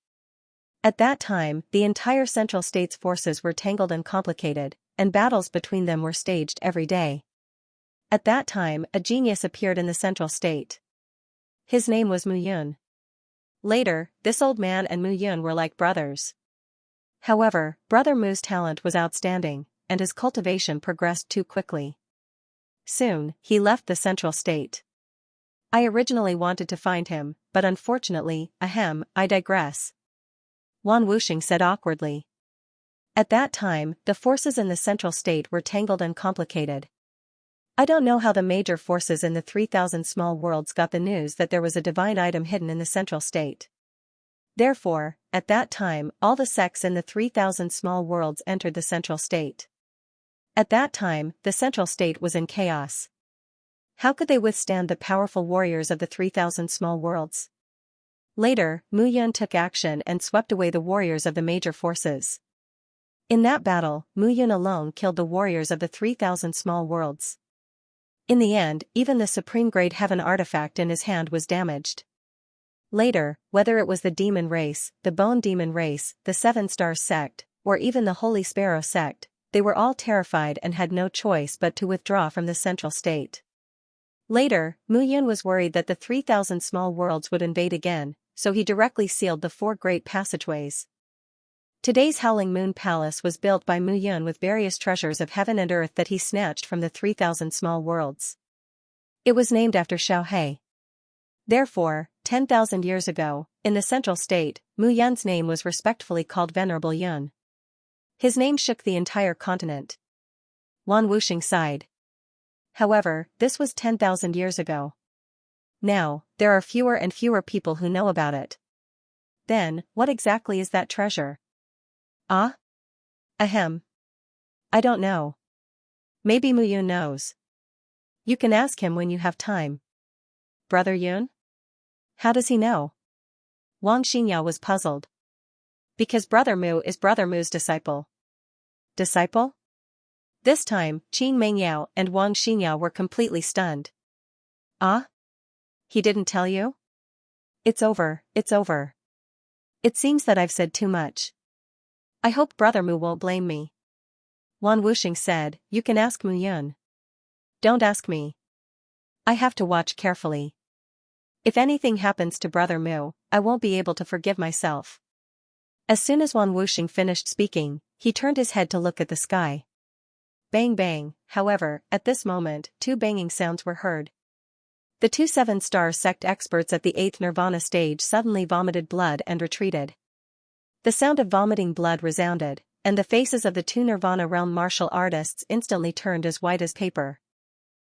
At that time, the entire Central State's forces were tangled and complicated, and battles between them were staged every day. At that time, a genius appeared in the Central State. His name was Mu Yun. Later, this old man and Mu Yun were like brothers. However, Brother Mu's talent was outstanding, and his cultivation progressed too quickly. Soon, he left the Central State. I originally wanted to find him, but unfortunately, I digress. Wan Wuxing said awkwardly. At that time, the forces in the Central State were tangled and complicated. I don't know how the major forces in the 3,000 small worlds got the news that there was a divine item hidden in the Central State. Therefore, at that time, all the sects in the 3,000 small worlds entered the Central State. At that time, the Central State was in chaos. How could they withstand the powerful warriors of the 3,000 small worlds? Later, Mu Yun took action and swept away the warriors of the major forces. In that battle, Mu Yun alone killed the warriors of the 3,000 small worlds. In the end, even the supreme grade heaven artifact in his hand was damaged. Later, whether it was the demon race, the bone demon race, the 7-star sect, or even the Holy Sparrow sect, they were all terrified and had no choice but to withdraw from the Central State. Later, Mu Yun was worried that the 3,000 small worlds would invade again, so he directly sealed the 4 great passageways. Today's Howling Moon Palace was built by Mu Yun with various treasures of heaven and earth that he snatched from the 3,000 small worlds. It was named after Xiao He. Therefore, 10,000 years ago, in the Central State, Mu Yun's name was respectfully called Venerable Yun. His name shook the entire continent. Wan Wuxing sighed. However, this was 10,000 years ago. Now, there are fewer and fewer people who know about it. Then, what exactly is that treasure? Ah? Ahem. I don't know. Maybe Mu Yun knows. You can ask him when you have time. Brother Yun? How does he know? Wang Xinyao was puzzled. Because Brother Mu is Brother Mu's disciple. Disciple? This time, Qin Mengyao and Wang Xinyao were completely stunned. Ah? He didn't tell you? It's over, it's over. It seems that I've said too much. I hope Brother Mu won't blame me. Wan Wuxing said, you can ask Mu Yun. Don't ask me. I have to watch carefully. If anything happens to Brother Mu, I won't be able to forgive myself. As soon as Wan Wuxing finished speaking, he turned his head to look at the sky. Bang bang, however, at this moment, two banging sounds were heard. The two seven-star sect experts at the 8th Nirvana stage suddenly vomited blood and retreated. The sound of vomiting blood resounded, and the faces of the two Nirvana realm martial artists instantly turned as white as paper.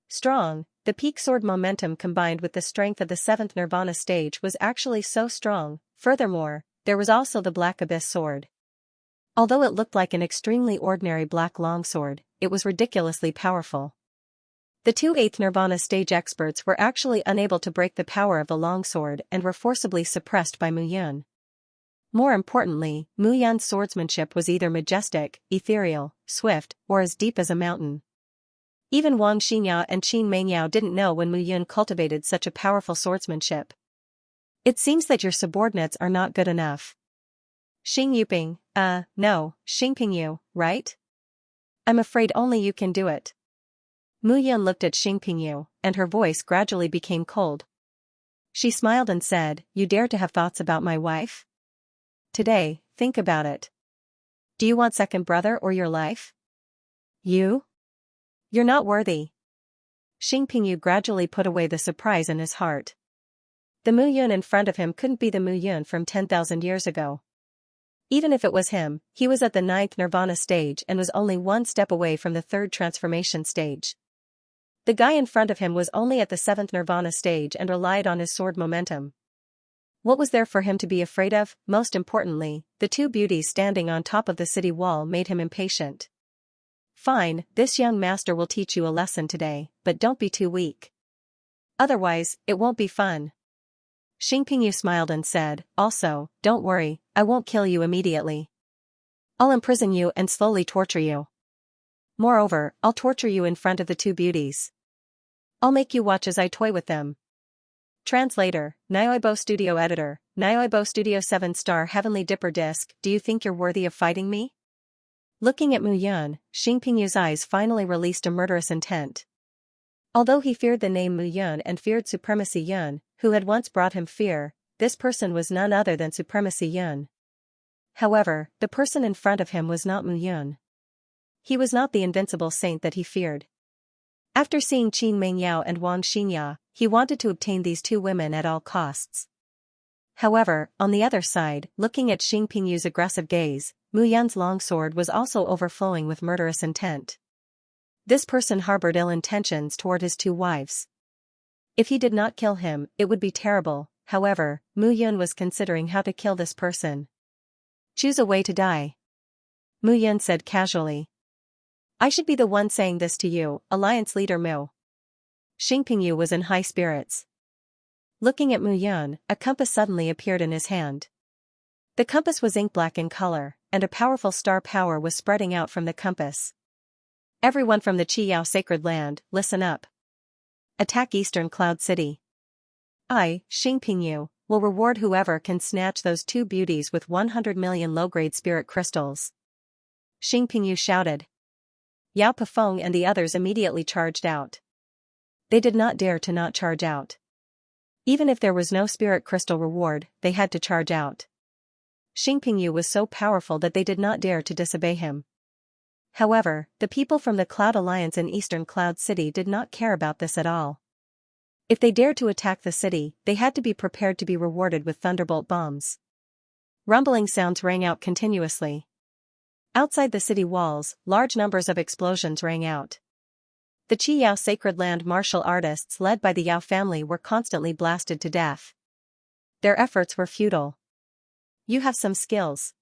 Strong, the peak sword momentum combined with the strength of the 7th Nirvana stage was actually so strong. Furthermore, there was also the Black Abyss sword. Although it looked like an extremely ordinary black longsword, it was ridiculously powerful. The two 8th Nirvana stage experts were actually unable to break the power of the longsword and were forcibly suppressed by Mu Yun. More importantly, Mu Yun's swordsmanship was either majestic, ethereal, swift, or as deep as a mountain. Even Wang Xinyao and Qin Mengyao didn't know when Mu Yun cultivated such a powerful swordsmanship. It seems that your subordinates are not good enough. Xing Yuping, no, Xing Pingyu, right? I'm afraid only you can do it. Mu Yun looked at Xing Pingyu, and her voice gradually became cold. She smiled and said, you dare to have thoughts about my wife? Today, think about it. Do you want second brother or your life? You? You're not worthy. Xing Pingyu gradually put away the surprise in his heart. The Mu Yun in front of him couldn't be the Mu Yun from 10,000 years ago. Even if it was him, he was at the 9th Nirvana stage and was only one step away from the 3rd transformation stage. The guy in front of him was only at the 7th Nirvana stage and relied on his sword momentum. What was there for him to be afraid of? Most importantly, the two beauties standing on top of the city wall made him impatient. Fine, this young master will teach you a lesson today, but don't be too weak. Otherwise, it won't be fun. Xing Pingyu smiled and said, also, don't worry, I won't kill you immediately. I'll imprison you and slowly torture you. Moreover, I'll torture you in front of the two beauties. I'll make you watch as I toy with them. Translator, Nyoibo Studio Editor, Nyoibo Studio 7-star Heavenly Dipper Disc, do you think you're worthy of fighting me? Looking at Mu Yun, Xing Pingyu's eyes finally released a murderous intent. Although he feared the name Mu Yun and feared Supremacy Yun, who had once brought him fear, this person was none other than Supremacy Yun. However, the person in front of him was not Mu Yun. He was not the invincible saint that he feared. After seeing Qin Mengyao and Wang Xinyao, he wanted to obtain these two women at all costs. However, on the other side, looking at Xing Pingyu's aggressive gaze, Mu Yun's longsword was also overflowing with murderous intent. This person harbored ill intentions toward his two wives. If he did not kill him, it would be terrible. However, Mu Yun was considering how to kill this person. Choose a way to die. Mu Yun said casually. I should be the one saying this to you, Alliance Leader Mu. Xing Pingyu was in high spirits. Looking at Mu Yun, a compass suddenly appeared in his hand. The compass was ink black in color, and a powerful star power was spreading out from the compass. Everyone from the Qiyao Sacred Land, listen up. Attack Eastern Cloud City. I, Xing Pingyu, will reward whoever can snatch those two beauties with 100 million low-grade spirit crystals. Xing Pingyu shouted. Yao Pefeng and the others immediately charged out. They did not dare to not charge out. Even if there was no spirit crystal reward, they had to charge out. Xing Pingyu was so powerful that they did not dare to disobey him. However, the people from the Cloud Alliance in Eastern Cloud City did not care about this at all. If they dared to attack the city, they had to be prepared to be rewarded with thunderbolt bombs. Rumbling sounds rang out continuously. Outside the city walls, large numbers of explosions rang out. The Qiyao Sacred Land martial artists led by the Yao family were constantly blasted to death. Their efforts were futile. You have some skills.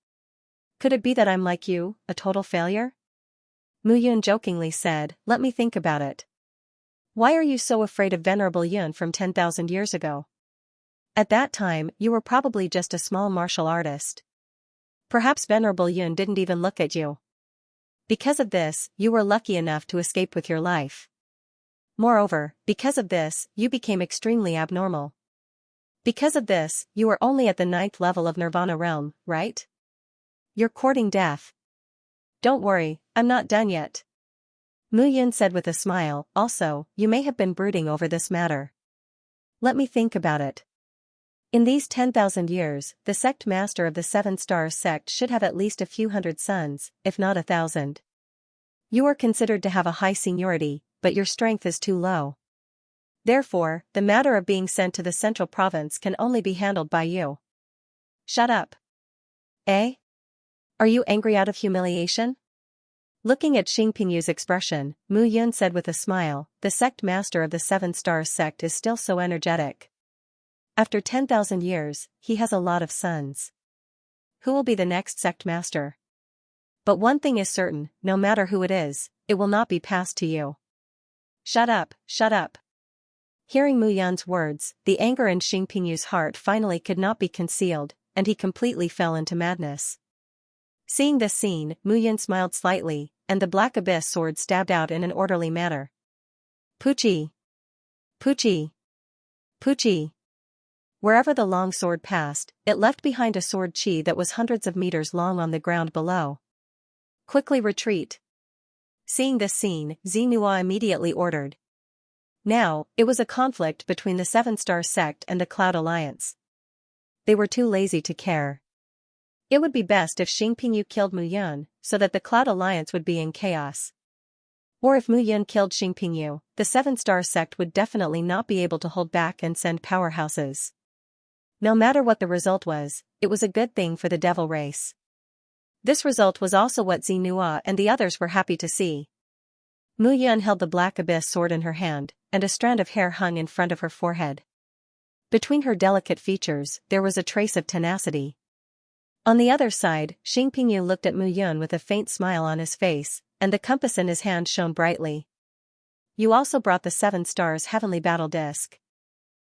Could it be that I'm like you, a total failure? Mu Yun jokingly said, let me think about it. Why are you so afraid of Venerable Yun from 10,000 years ago? At that time, you were probably just a small martial artist. Perhaps Venerable Yun didn't even look at you. Because of this, you were lucky enough to escape with your life. Moreover, because of this, you became extremely abnormal. Because of this, you are only at the 9th level of Nirvana realm, right? You're courting death. Don't worry, I'm not done yet. Mu Yun said with a smile. Also, you may have been brooding over this matter. Let me think about it. In these 10,000 years, the sect master of the Seven Stars sect should have at least a few hundred sons, if not 1,000. You are considered to have a high seniority, but your strength is too low. Therefore, the matter of being sent to the central province can only be handled by you. Shut up. Eh? Are you angry out of humiliation? Looking at Xingpingyu's expression, Mu Yun said with a smile, the sect master of the Seven Stars sect is still so energetic. After 10,000 years, he has a lot of sons. Who will be the next sect master? But one thing is certain, no matter who it is, it will not be passed to you. Shut up, shut up. Hearing Mu Yun's words, the anger in Xingpingyu's heart finally could not be concealed, and he completely fell into madness. Seeing this scene, Mu Yun smiled slightly, and the black abyss sword stabbed out in an orderly manner. Puchi! Puchi! Puchi! Wherever the long sword passed, it left behind a sword chi that was hundreds of meters long on the ground below. Quickly retreat! Seeing this scene, Xinhua immediately ordered. Now, it was a conflict between the Seven Star sect and the Cloud Alliance. They were too lazy to care. It would be best if Xingpingyu killed Mu Yun, so that the Cloud Alliance would be in chaos. Or if Mu Yun killed Xingpingyu, the Seven Star sect would definitely not be able to hold back and send powerhouses. No matter what the result was, it was a good thing for the devil race. This result was also what Xinhua and the others were happy to see. Mu Yun held the black abyss sword in her hand, and a strand of hair hung in front of her forehead. Between her delicate features, there was a trace of tenacity. On the other side, Xingpingyu looked at Mu Yun with a faint smile on his face, and the compass in his hand shone brightly. You also brought the Seven Stars Heavenly Battle Disc.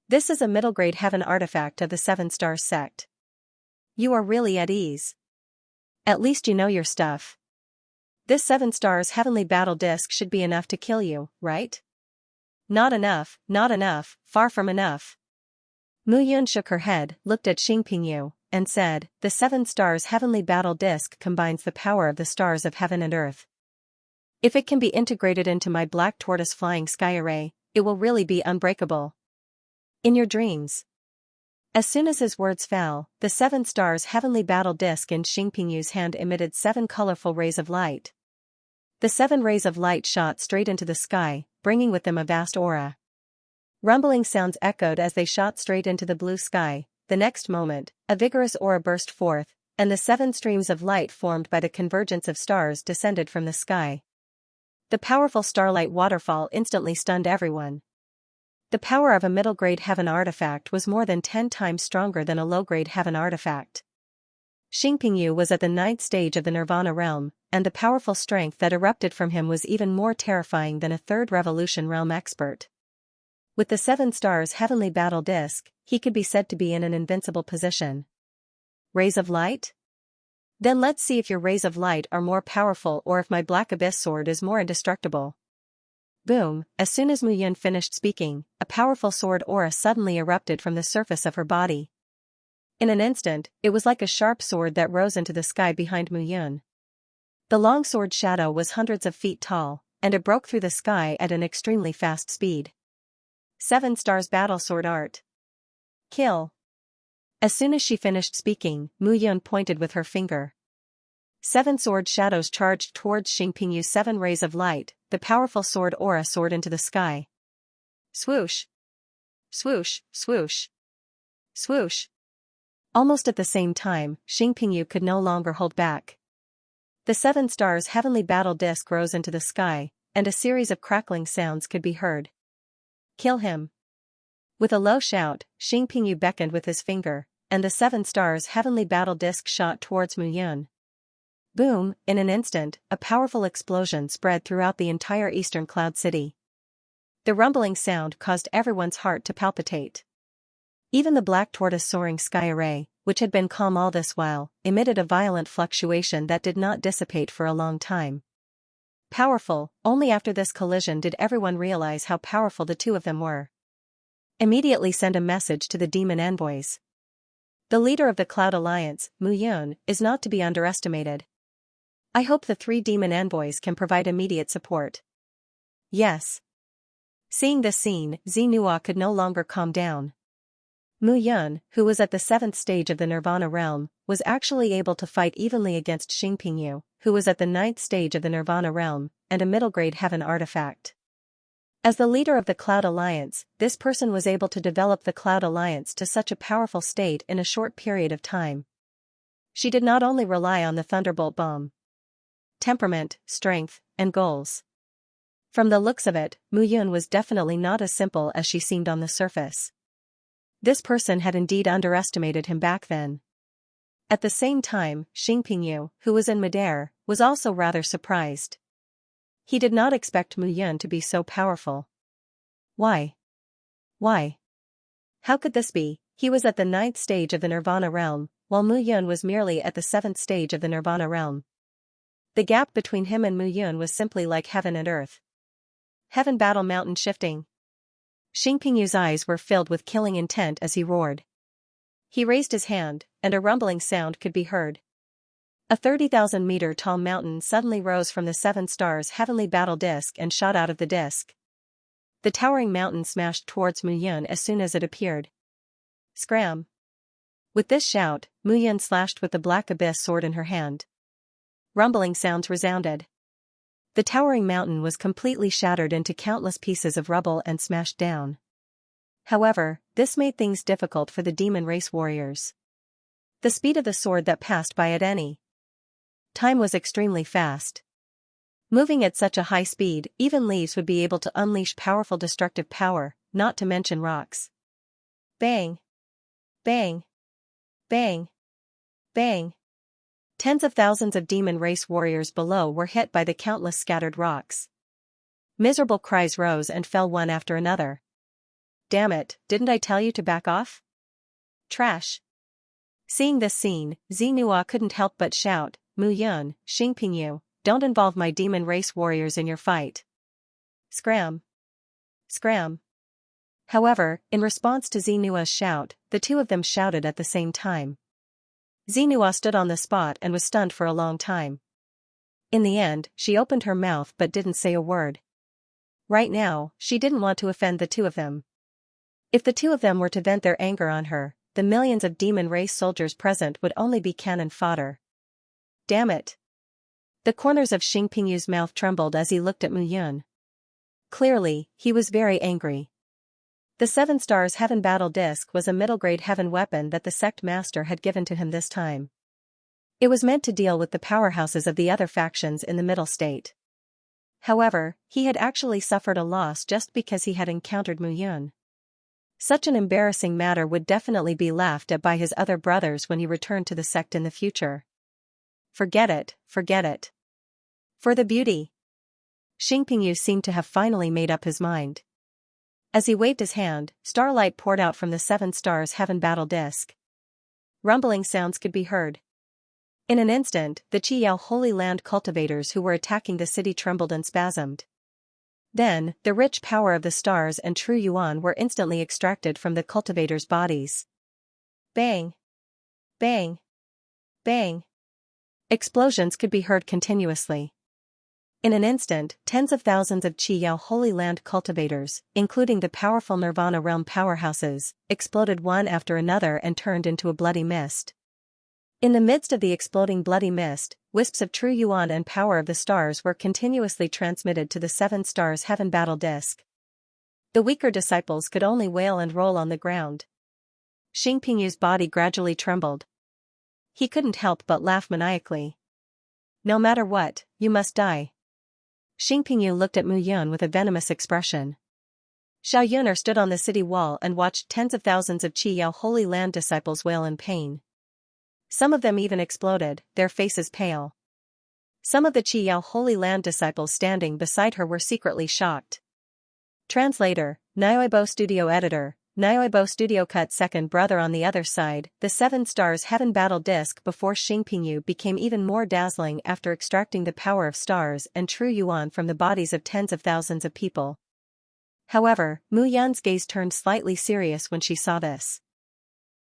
This is a middle-grade heaven artifact of the Seven Stars sect. You are really at ease. At least you know your stuff. This Seven Stars Heavenly Battle Disc should be enough to kill you, right? Not enough, far from enough. Mu Yun shook her head, looked at Xingpingyu, and said, the Seven Stars Heavenly Battle Disc combines the power of the stars of heaven and earth. If it can be integrated into my black tortoise flying sky array, it will really be unbreakable. In your dreams. As soon as his words fell, the Seven Stars Heavenly Battle Disc in Xingpingyu's hand emitted 7 colorful rays of light. The 7 rays of light shot straight into the sky, bringing with them a vast aura. Rumbling sounds echoed as they shot straight into the blue sky. The next moment, a vigorous aura burst forth, and the 7 streams of light formed by the convergence of stars descended from the sky. The powerful starlight waterfall instantly stunned everyone. The power of a middle-grade heaven artifact was more than 10 times stronger than a low-grade heaven artifact. Xingpingyu was at the 9th stage of the Nirvana realm, and the powerful strength that erupted from him was even more terrifying than a 3rd Revolution realm expert. With the 7 Stars Heavenly Battle Disc, he could be said to be in an invincible position. Rays of light? Then let's see if your rays of light are more powerful or if my black abyss sword is more indestructible. Boom! As soon as Mu Yun finished speaking, a powerful sword aura suddenly erupted from the surface of her body. In an instant, it was like a sharp sword that rose into the sky behind Mu Yun. The long sword shadow was hundreds of feet tall, and it broke through the sky at an extremely fast speed. 7 Stars Battle Sword Art. Kill. As soon as she finished speaking, Mu Yun pointed with her finger. 7 sword shadows charged towards Xingpingyu's 7 rays of light, the powerful sword aura soared into the sky. Swoosh! Swoosh, swoosh! Swoosh! Almost at the same time, Xingpingyu could no longer hold back. The 7 Stars Heavenly Battle Disc rose into the sky, and a series of crackling sounds could be heard. Kill him! With a low shout, Xingpingyu beckoned with his finger, and the 7 Stars Heavenly Battle Disc shot towards Mu Yun. Boom! In an instant, a powerful explosion spread throughout the entire eastern Cloud City. The rumbling sound caused everyone's heart to palpitate. Even the black tortoise soaring sky array, which had been calm all this while, emitted a violent fluctuation that did not dissipate for a long time. Powerful, only after this collision did everyone realize how powerful the two of them were. Immediately send a message to the demon envoys. The leader of the Cloud Alliance, Mu Yun, is not to be underestimated. I hope the 3 demon envoys can provide immediate support. Yes. Seeing this scene, Xianxia could no longer calm down. Mu Yun, who was at the 7th stage of the Nirvana realm, was actually able to fight evenly against Xingpingyu, who was at the 9th stage of the Nirvana realm, and a middle-grade heaven artifact. As the leader of the Cloud Alliance, this person was able to develop the Cloud Alliance to such a powerful state in a short period of time. She did not only rely on the Thunderbolt Bomb, temperament, strength, and goals. From the looks of it, Mu Yun was definitely not as simple as she seemed on the surface. This person had indeed underestimated him back then. At the same time, Xingpingyu, who was in midair, was also rather surprised. He did not expect Mu Yun to be so powerful. Why? Why? How could this be? He was at the 9th stage of the Nirvana realm, while Mu Yun was merely at the 7th stage of the Nirvana realm. The gap between him and Mu Yun was simply like heaven and earth. Heaven battle mountain shifting. Xingpingyu's eyes were filled with killing intent as he roared. He raised his hand, and a rumbling sound could be heard. A 30,000-meter tall mountain suddenly rose from the 7 stars' heavenly battle disk and shot out of the disk. The towering mountain smashed towards Mu Yun as soon as it appeared. Scram! With this shout, Mu Yun slashed with the Black Abyss sword in her hand. Rumbling sounds resounded. The towering mountain was completely shattered into countless pieces of rubble and smashed down. However, this made things difficult for the demon race warriors. The speed of the sword that passed by at any time was extremely fast. Moving at such a high speed, even leaves would be able to unleash powerful destructive power, not to mention rocks. Bang! Bang! Bang! Bang! Tens of thousands of demon race warriors below were hit by the countless scattered rocks. Miserable cries rose and fell one after another. Damn it, didn't I tell you to back off? Trash! Seeing this scene, Xianxia couldn't help but shout, Mu Yun, Xingpingyu, don't involve my demon race warriors in your fight. Scram! Scram! However, in response to Xianxia's shout, the 2 of them shouted at the same time. Xianxia stood on the spot and was stunned for a long time. In the end, she opened her mouth but didn't say a word. Right now, she didn't want to offend the 2 of them. If the 2 of them were to vent their anger on her, the millions of demon race soldiers present would only be cannon fodder. Damn it! The corners of Xingpingyu's mouth trembled as he looked at Mu Yun. Clearly, he was very angry. The 7 stars heaven battle disc was a middle-grade heaven weapon that the sect master had given to him this time. It was meant to deal with the powerhouses of the other factions in the middle state. However, he had actually suffered a loss just because he had encountered Mu Yun. Such an embarrassing matter would definitely be laughed at by his other brothers when he returned to the sect in the future. Forget it, forget it. For the beauty. Xingpingyu seemed to have finally made up his mind. As he waved his hand, starlight poured out from the 7 stars heaven battle disc. Rumbling sounds could be heard. In an instant, the Qiyao Holy Land cultivators who were attacking the city trembled and spasmed. Then, the rich power of the stars and true yuan were instantly extracted from the cultivators' bodies. Bang! Bang! Bang! Explosions could be heard continuously. In an instant, tens of thousands of Qiyao Holy Land cultivators, including the powerful Nirvana realm powerhouses, exploded one after another and turned into a bloody mist. In the midst of the exploding bloody mist, wisps of true yuan and power of the stars were continuously transmitted to the 7 stars heaven battle disc. The weaker disciples could only wail and roll on the ground. Xingpingyu's body gradually trembled. He couldn't help but laugh maniacally. No matter what, you must die. Xingpingyu looked at Mu Yun with a venomous expression. Xiao Yuner stood on the city wall and watched tens of thousands of Qiyao Holy Land disciples wail in pain. Some of them even exploded, their faces pale. Some of the Qiyao Holy Land disciples standing beside her were secretly shocked. Translator, Nioibo Studio Editor, Nioibo Studio Cut. Second brother. On the other side, the 7 stars heaven battle disc before Xingpingyu became even more dazzling after extracting the power of stars and true yuan from the bodies of tens of thousands of people. However, Mu Yan's gaze turned slightly serious when she saw this.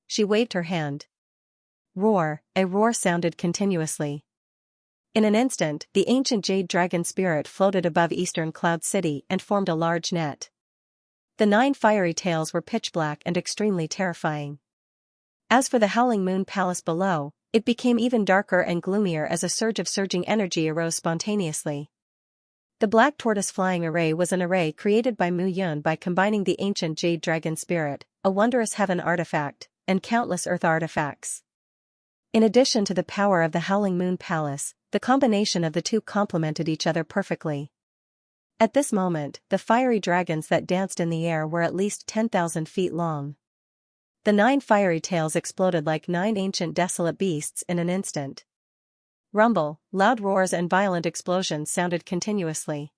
She waved her hand. Roar, a roar sounded continuously. In an instant, the ancient jade dragon spirit floated above Eastern Cloud City and formed a large net. The 9 fiery tails were pitch black and extremely terrifying. As for the Howling Moon Palace below, it became even darker and gloomier as a surge of surging energy arose spontaneously. The black tortoise flying array was an array created by Mu Yun by combining the ancient jade dragon spirit, a wondrous heaven artifact, and countless earth artifacts. In addition to the power of the Howling Moon Palace, the combination of the two complemented each other perfectly. At this moment, the fiery dragons that danced in the air were at least 10,000 feet long. The 9 fiery tails exploded like 9 ancient desolate beasts in an instant. Rumble, loud roars and violent explosions sounded continuously.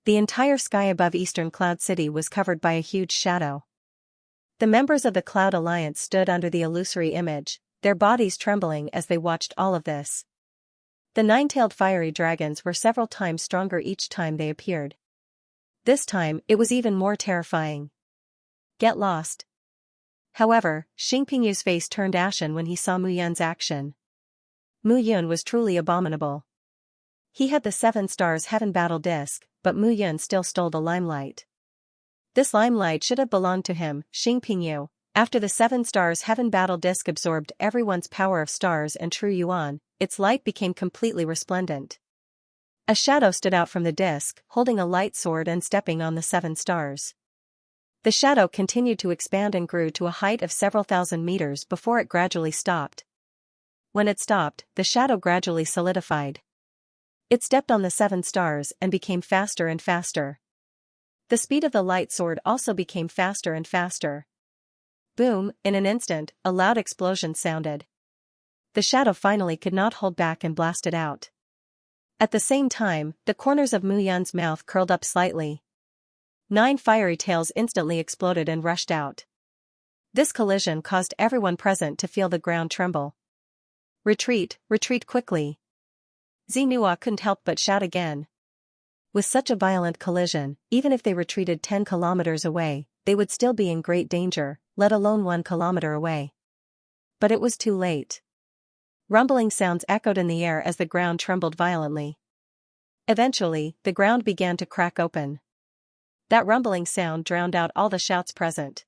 The entire sky above Eastern Cloud City was covered by a huge shadow. The members of the Cloud Alliance stood under the illusory image, their bodies trembling as they watched all of this. The 9-tailed fiery dragons were several times stronger each time they appeared. This time, it was even more terrifying. Get lost. However, Xing Pingyu's face turned ashen when he saw Mu Yun's action. Mu Yun was truly abominable. He had the 7 stars heaven battle disc, but Mu Yun still stole the limelight. This limelight should have belonged to him, Xing Pingyu. After the 7 stars heaven battle disc absorbed everyone's power of stars and true yuan, its light became completely resplendent. A shadow stood out from the disc, holding a light sword and stepping on the 7 stars. The shadow continued to expand and grew to a height of several thousand meters before it gradually stopped. When it stopped, the shadow gradually solidified. It stepped on the 7 stars and became faster and faster. The speed of the light sword also became faster and faster. Boom, in an instant, a loud explosion sounded. The shadow finally could not hold back and blasted out. At the same time, the corners of Mu Yun's mouth curled up slightly. 9 fiery tails instantly exploded and rushed out. This collision caused everyone present to feel the ground tremble. Retreat, retreat quickly. Xinhua couldn't help but shout again. With such a violent collision, even if they retreated 10 kilometers away, they would still be in great danger, let alone 1 kilometer away. But it was too late. Rumbling sounds echoed in the air as the ground trembled violently. Eventually, the ground began to crack open. That rumbling sound drowned out all the shouts present.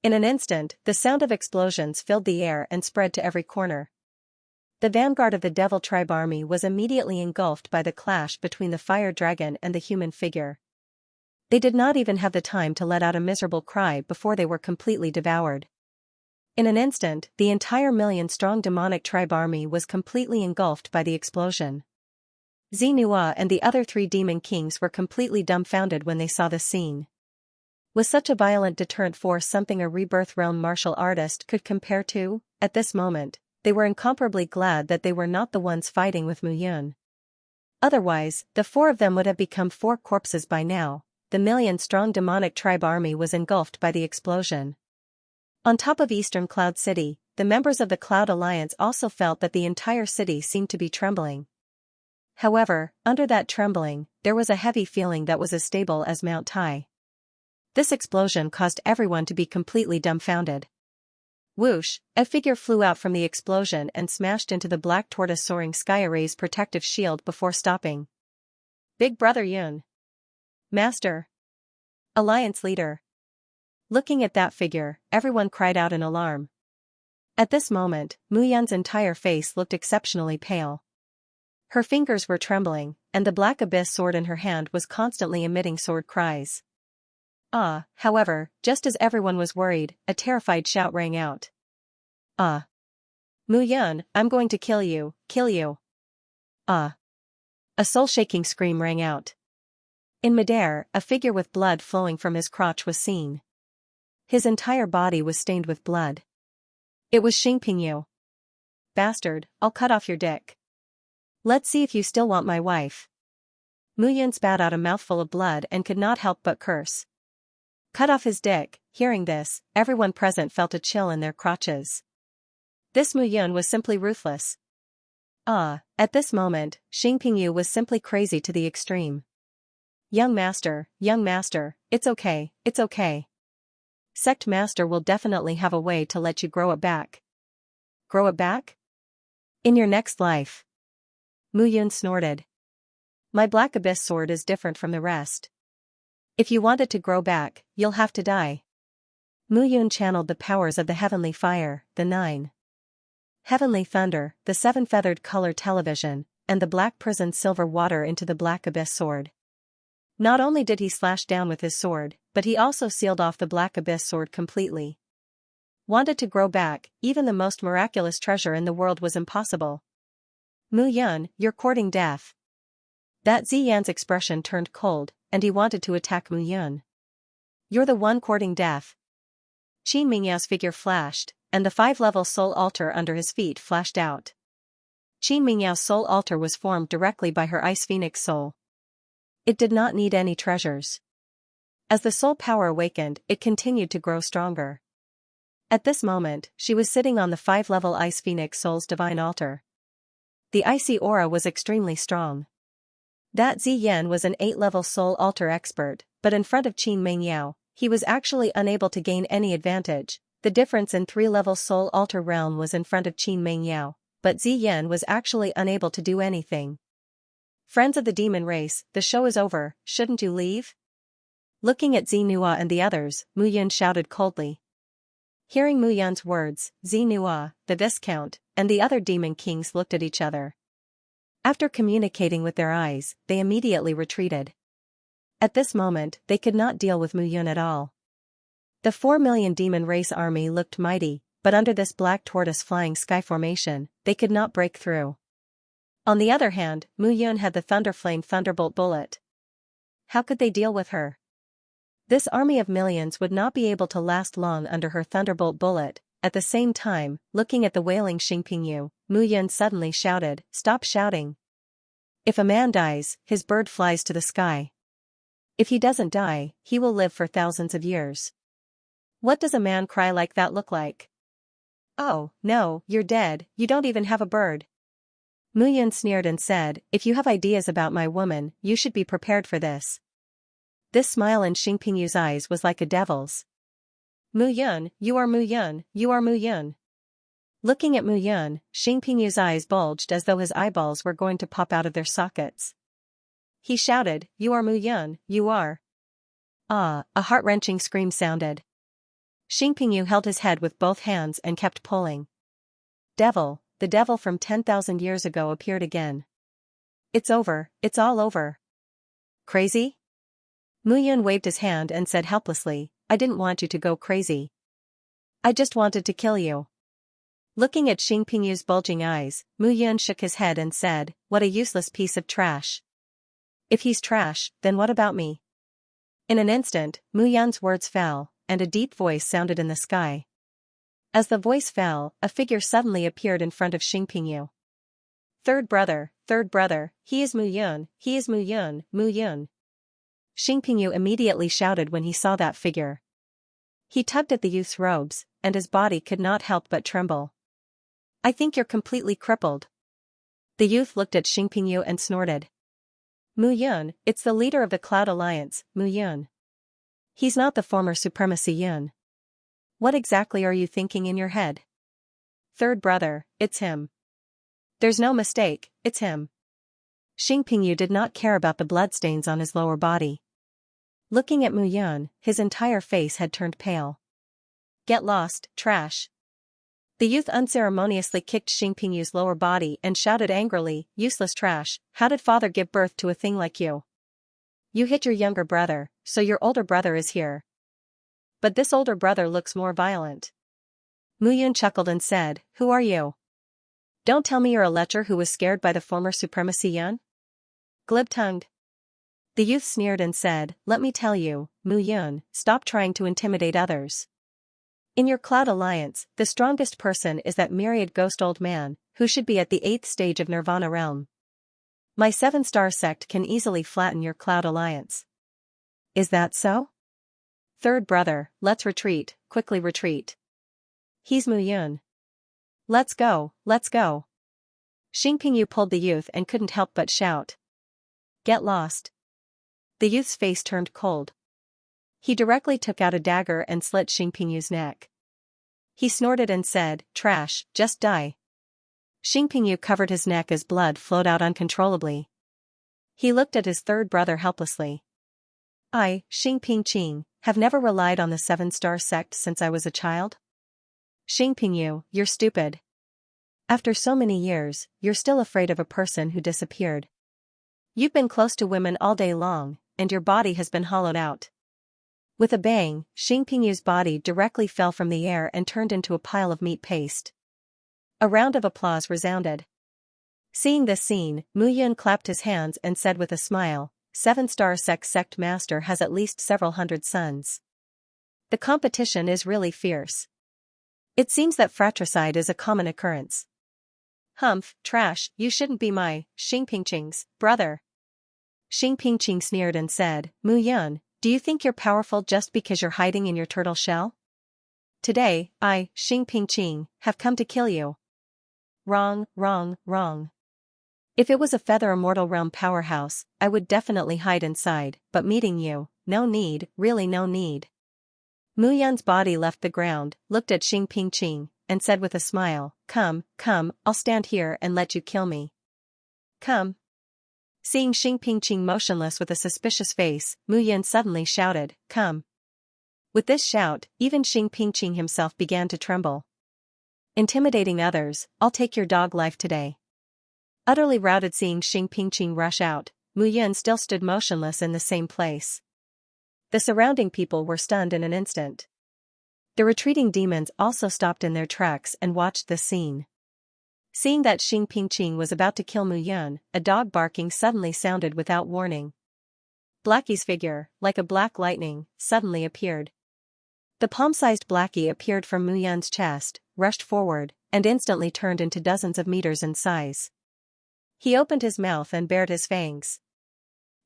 In an instant, the sound of explosions filled the air and spread to every corner. The vanguard of the Devil Tribe army was immediately engulfed by the clash between the fire dragon and the human figure. They did not even have the time to let out a miserable cry before they were completely devoured. In an instant, the entire million-strong demonic tribe army was completely engulfed by the explosion. Xinhua and the other 3 demon kings were completely dumbfounded when they saw the scene. Was such a violent deterrent force something a rebirth realm martial artist could compare to? At this moment, they were incomparably glad that they were not the ones fighting with Mu Yun. Otherwise, the 4 of them would have become 4 corpses by now. The million-strong demonic tribe army was engulfed by the explosion. On top of Eastern Cloud City, the members of the Cloud Alliance also felt that the entire city seemed to be trembling. However, under that trembling, there was a heavy feeling that was as stable as Mount Tai. This explosion caused everyone to be completely dumbfounded. Whoosh, a figure flew out from the explosion and smashed into the black tortoise soaring sky array's protective shield before stopping. Big Brother Yun. Master. Alliance leader. Looking at that figure, everyone cried out in alarm. At this moment, Mu Yun's entire face looked exceptionally pale. Her fingers were trembling, and the black abyss sword in her hand was constantly emitting sword cries. However, just as everyone was worried, a terrified shout rang out. Mu Yun, I'm going to kill you, kill you. A soul-shaking scream rang out. In midair, a figure with blood flowing from his crotch was seen. His entire body was stained with blood. It was Xing Pingyu. Bastard, I'll cut off your dick. Let's see if you still want my wife. Mu Yun spat out a mouthful of blood and could not help but curse. Cut off his dick. Hearing this, everyone present felt a chill in their crotches. This Mu Yun was simply ruthless. At this moment, Xing Pingyu was simply crazy to the extreme. young master, it's okay, it's okay. Sect master will definitely have a way to let you grow it back. Grow it back? In your next life. Mu Yun snorted. My black abyss sword is different from the rest. If you want it to grow back, you'll have to die. Mu Yun channeled the powers of the heavenly fire, the 9 heavenly thunder, the 7-feathered color television, and the black prison silver water into the black abyss sword. Not only did he slash down with his sword, but he also sealed off the black abyss sword completely. Wanted to grow back, even the most miraculous treasure in the world was impossible. Mu Yun, you're courting death. That Ziyan's expression turned cold, and he wanted to attack Mu Yun. You're the one courting death. Qin Mingyao's figure flashed, and the 5-level soul altar under his feet flashed out. Qin Mingyao's soul altar was formed directly by her ice phoenix soul. It did not need any treasures. As the soul power awakened, it continued to grow stronger. At this moment, she was sitting on the 5-level ice phoenix soul's divine altar. The icy aura was extremely strong. That Ziyan was an 8-level soul altar expert, but in front of Qin Mingyao, he was actually unable to gain any advantage. The difference in 3-level soul altar realm was in front of Qin Mingyao, but Ziyan was actually unable to do anything. Friends of the demon race, the show is over, shouldn't you leave? Looking at Zinua and the others, Mu Yun shouted coldly. Hearing Mu Yun's words, Zinua, the Viscount, and the other demon kings looked at each other. After communicating with their eyes, they immediately retreated. At this moment, they could not deal with Mu Yun at all. The 4 million demon race army looked mighty, but under this black tortoise flying sky formation, they could not break through. On the other hand, Mu Yun had the Thunderflame Thunderbolt bullet. How could they deal with her? This army of millions would not be able to last long under her Thunderbolt bullet. At the same time, looking at the wailing Xingpingyu, Mu Yun suddenly shouted, "Stop shouting. If a man dies, his bird flies to the sky. If he doesn't die, he will live for thousands of years. What does a man cry like that look like? Oh, no, you're dead, you don't even have a bird." Mu Yun sneered and said, "If you have ideas about my woman, you should be prepared for this." This smile in Xingpingyu's eyes was like a devil's. Mu Yun, you are Mu Yun, you are Mu Yun. Looking at Mu Yun, Xingpingyu's eyes bulged as though his eyeballs were going to pop out of their sockets. He shouted, "You are Mu Yun, you are." Ah, a heart-wrenching scream sounded. Xingpingyu held his head with both hands and kept pulling. Devil, the devil from 10,000 years ago appeared again. It's over, it's all over. Crazy? Mu Yun waved his hand and said helplessly, "I didn't want you to go crazy. I just wanted to kill you." Looking at Xingpingyu's bulging eyes, Mu Yun shook his head and said, "What a useless piece of trash. If he's trash, then what about me?" In an instant, Mu Yun's words fell, and a deep voice sounded in the sky. As the voice fell, a figure suddenly appeared in front of Xingpingyu. Third brother, he is Mu Yun, he is Mu Yun, Mu Yun." Xingpingyu immediately shouted when he saw that figure. He tugged at the youth's robes, and his body could not help but tremble. "I think you're completely crippled." The youth looked at Xingpingyu and snorted. "Mu Yun, it's the leader of the Cloud Alliance, Mu Yun. He's not the former Supremacy Yun. What exactly are you thinking in your head?" "Third brother, it's him. There's no mistake, it's him." Xingpingyu did not care about the bloodstains on his lower body. Looking at Mu Yun, his entire face had turned pale. "Get lost, trash." The youth unceremoniously kicked Xingpingyu's lower body and shouted angrily, "Useless trash, how did father give birth to a thing like you? You hit your younger brother, so your older brother is here. But this older brother looks more violent." Mu Yun chuckled and said, "Who are you? Don't tell me you're a lecher who was scared by the former Supremacy Yun?" Glib-tongued. The youth sneered and said, "Let me tell you, Mu Yun, stop trying to intimidate others. In your Cloud Alliance, the strongest person is that myriad ghost old man, who should be at the 8th stage of Nirvana realm. My 7-star sect can easily flatten your Cloud Alliance." "Is that so?" "Third brother, let's retreat, quickly retreat. He's Mu Yun. Let's go, let's go." Xingpingyu pulled the youth and couldn't help but shout. "Get lost." The youth's face turned cold. He directly took out a dagger and slit Xingpingyu's neck. He snorted and said, "Trash, just die." Xingpingyu covered his neck as blood flowed out uncontrollably. He looked at his third brother helplessly. "I, Xingpingqing, have never relied on the Seven-Star Sect since I was a child." "Xingpingyu, you're stupid. After so many years, you're still afraid of a person who disappeared. You've been close to women all day long, and your body has been hollowed out." With a bang, Xingpingyu's body directly fell from the air and turned into a pile of meat paste. A round of applause resounded. Seeing this scene, Mu Yun clapped his hands and said with a smile, "Seven-Star Sect Master has at least several hundred sons. The competition is really fierce. It seems that fratricide is a common occurrence." "Humph, trash, you shouldn't be my, Xingpingqing's, brother." Xingpingqing sneered and said, "Mu Yun, do you think you're powerful just because you're hiding in your turtle shell? Today, I, Xingpingqing, have come to kill you." "Wrong, wrong, wrong. If it was a Feather Immortal Realm powerhouse, I would definitely hide inside, but meeting you, no need, really no need." Mu Yun's body left the ground, looked at Xingpingqing, and said with a smile, Come, I'll stand here and let you kill me." "Come." Seeing Xingpingqing motionless with a suspicious face, Mu Yun suddenly shouted, "Come." With this shout, even Xingpingqing himself began to tremble. "Intimidating others, I'll take your dog life today." Utterly routed, seeing Xingpingqing rush out, Mu Yun still stood motionless in the same place. The surrounding people were stunned in an instant. The retreating demons also stopped in their tracks and watched this scene. Seeing that Xingpingqing was about to kill Mu Yun, a dog barking suddenly sounded without warning. Blackie's figure, like a black lightning, suddenly appeared. The palm-sized Blackie appeared from Mu Yun's chest, rushed forward, and instantly turned into dozens of meters in size. He opened his mouth and bared his fangs.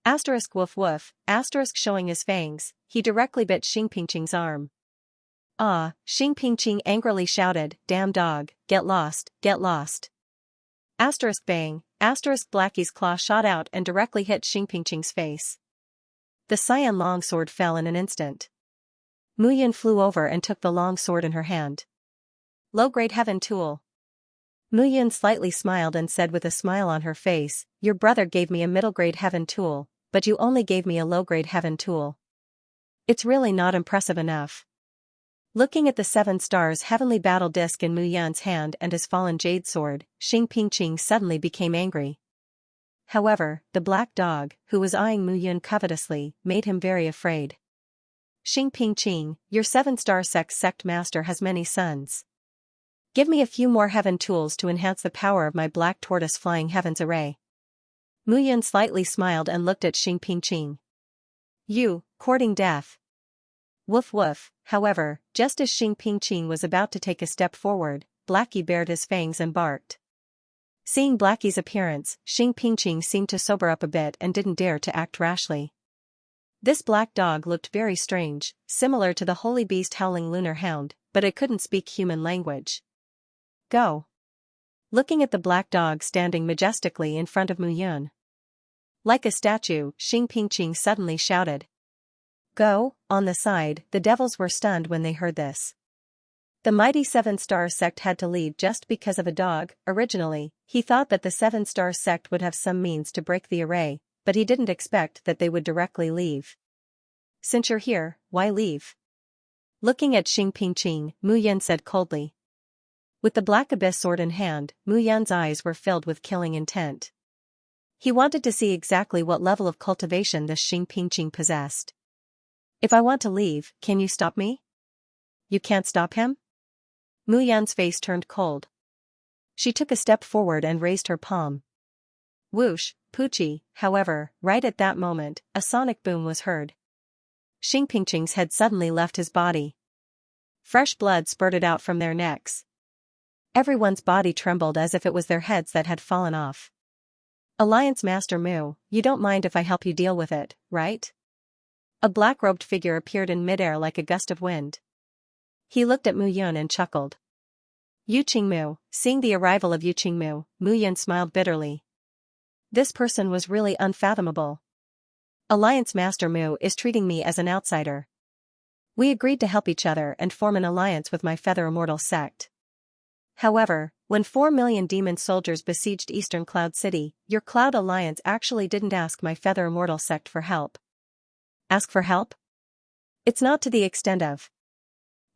Asterisk woof woof, asterisk showing his fangs, he directly bit Xingpingqing's arm. "Ah," Xingpingqing angrily shouted, "Damn dog, get lost, get lost." Asterisk bang, asterisk Blackie's claw shot out and directly hit Xingpingqing's face. The cyan longsword fell in an instant. Mu Yun flew over and took the long sword in her hand. "Low-grade heaven tool." Mu Yun slightly smiled and said with a smile on her face, "Your brother gave me a middle-grade heaven tool, but you only gave me a low-grade heaven tool. It's really not impressive enough." Looking at the 7 stars heavenly battle disc in Mu Yun's hand and his fallen jade sword, Xingpingqing suddenly became angry. However, the black dog, who was eyeing Mu Yun covetously, made him very afraid. "Xingpingqing, your 7-star sect master has many sons. Give me a few more heaven tools to enhance the power of my black tortoise flying heavens array." Mu Yun slightly smiled and looked at Xingpingqing. "You, courting death." Woof woof. However, just as Xingpingqing was about to take a step forward, Blackie bared his fangs and barked. Seeing Blackie's appearance, Xingpingqing seemed to sober up a bit and didn't dare to act rashly. This black dog looked very strange, similar to the holy beast howling lunar hound, but it couldn't speak human language. "Go." Looking at the black dog standing majestically in front of Mu Yun. Like a statue, Xingpingqing suddenly shouted. "Go." On the side, the devils were stunned when they heard this. The mighty 7-star sect had to leave just because of a dog. Originally, he thought that the 7-star sect would have some means to break the array, but he didn't expect that they would directly leave. "Since you're here, why leave?" Looking at Xingpingqing, Mu Yun said coldly. With the black abyss sword in hand, Mu Yun's eyes were filled with killing intent. He wanted to see exactly what level of cultivation this Xingpingqing possessed. "If I want to leave, can you stop me?" "You can't stop him?" Mu Yun's face turned cold. She took a step forward and raised her palm. Whoosh, Poochie. However, right at that moment, a sonic boom was heard. Xingpingqing's head suddenly left his body. Fresh blood spurted out from their necks. Everyone's body trembled as if it was their heads that had fallen off. "Alliance Master Mu, you don't mind if I help you deal with it, right?" A black-robed figure appeared in midair like a gust of wind. He looked at Mu Yun and chuckled. Yuqingmu. Seeing the arrival of Yuqingmu, Mu Yun smiled bitterly. This person was really unfathomable. Alliance Master Mu is treating me as an outsider. We agreed to help each other and form an alliance with my Feather Immortal sect. However, when 4 million demon soldiers besieged Eastern Cloud City, your Cloud Alliance actually didn't ask my Feather Immortal sect for help. Ask for help? It's not to the extent of.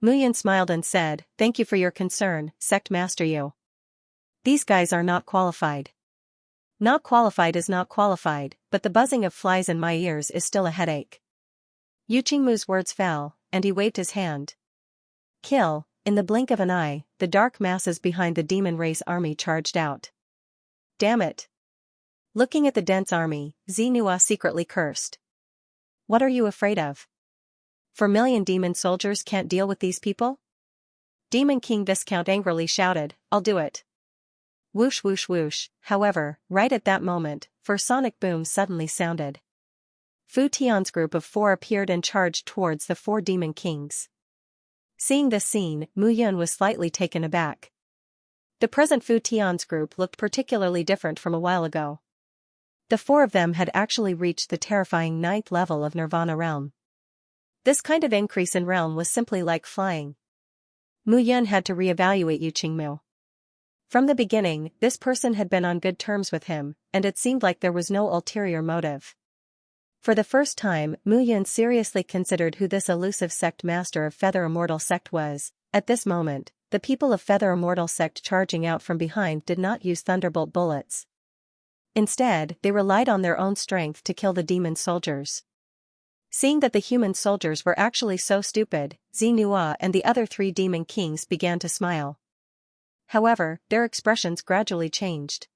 Muyan smiled and said, "Thank you for your concern, Sect Master Yu. These guys are not qualified." Not qualified is not qualified, but the buzzing of flies in my ears is still a headache. Yu Qingmu's words fell, and he waved his hand. Kill. In the blink of an eye, the dark masses behind the demon race army charged out. Damn it. Looking at the dense army, Xianxia secretly cursed. What are you afraid of? 4 million demon soldiers can't deal with these people? Demon King Viscount angrily shouted, "I'll do it." Whoosh whoosh whoosh. However, right at that moment, 4 sonic booms suddenly sounded. Fu Tian's group of 4 appeared and charged towards the 4 demon kings. Seeing this scene, Mu Yun was slightly taken aback. The present Fu Tian's group looked particularly different from a while ago. The 4 of them had actually reached the terrifying 9th level of Nirvana realm. This kind of increase in realm was simply like flying. Mu Yun had to reevaluate Yu Qingmu. From the beginning, this person had been on good terms with him, and it seemed like there was no ulterior motive. For the first time, Mu Yun seriously considered who this elusive sect master of Feather Immortal sect was. At this moment, the people of Feather Immortal sect charging out from behind did not use thunderbolt bullets. Instead, they relied on their own strength to kill the demon soldiers. Seeing that the human soldiers were actually so stupid, Xianxia and the other 3 demon kings began to smile. However, their expressions gradually changed.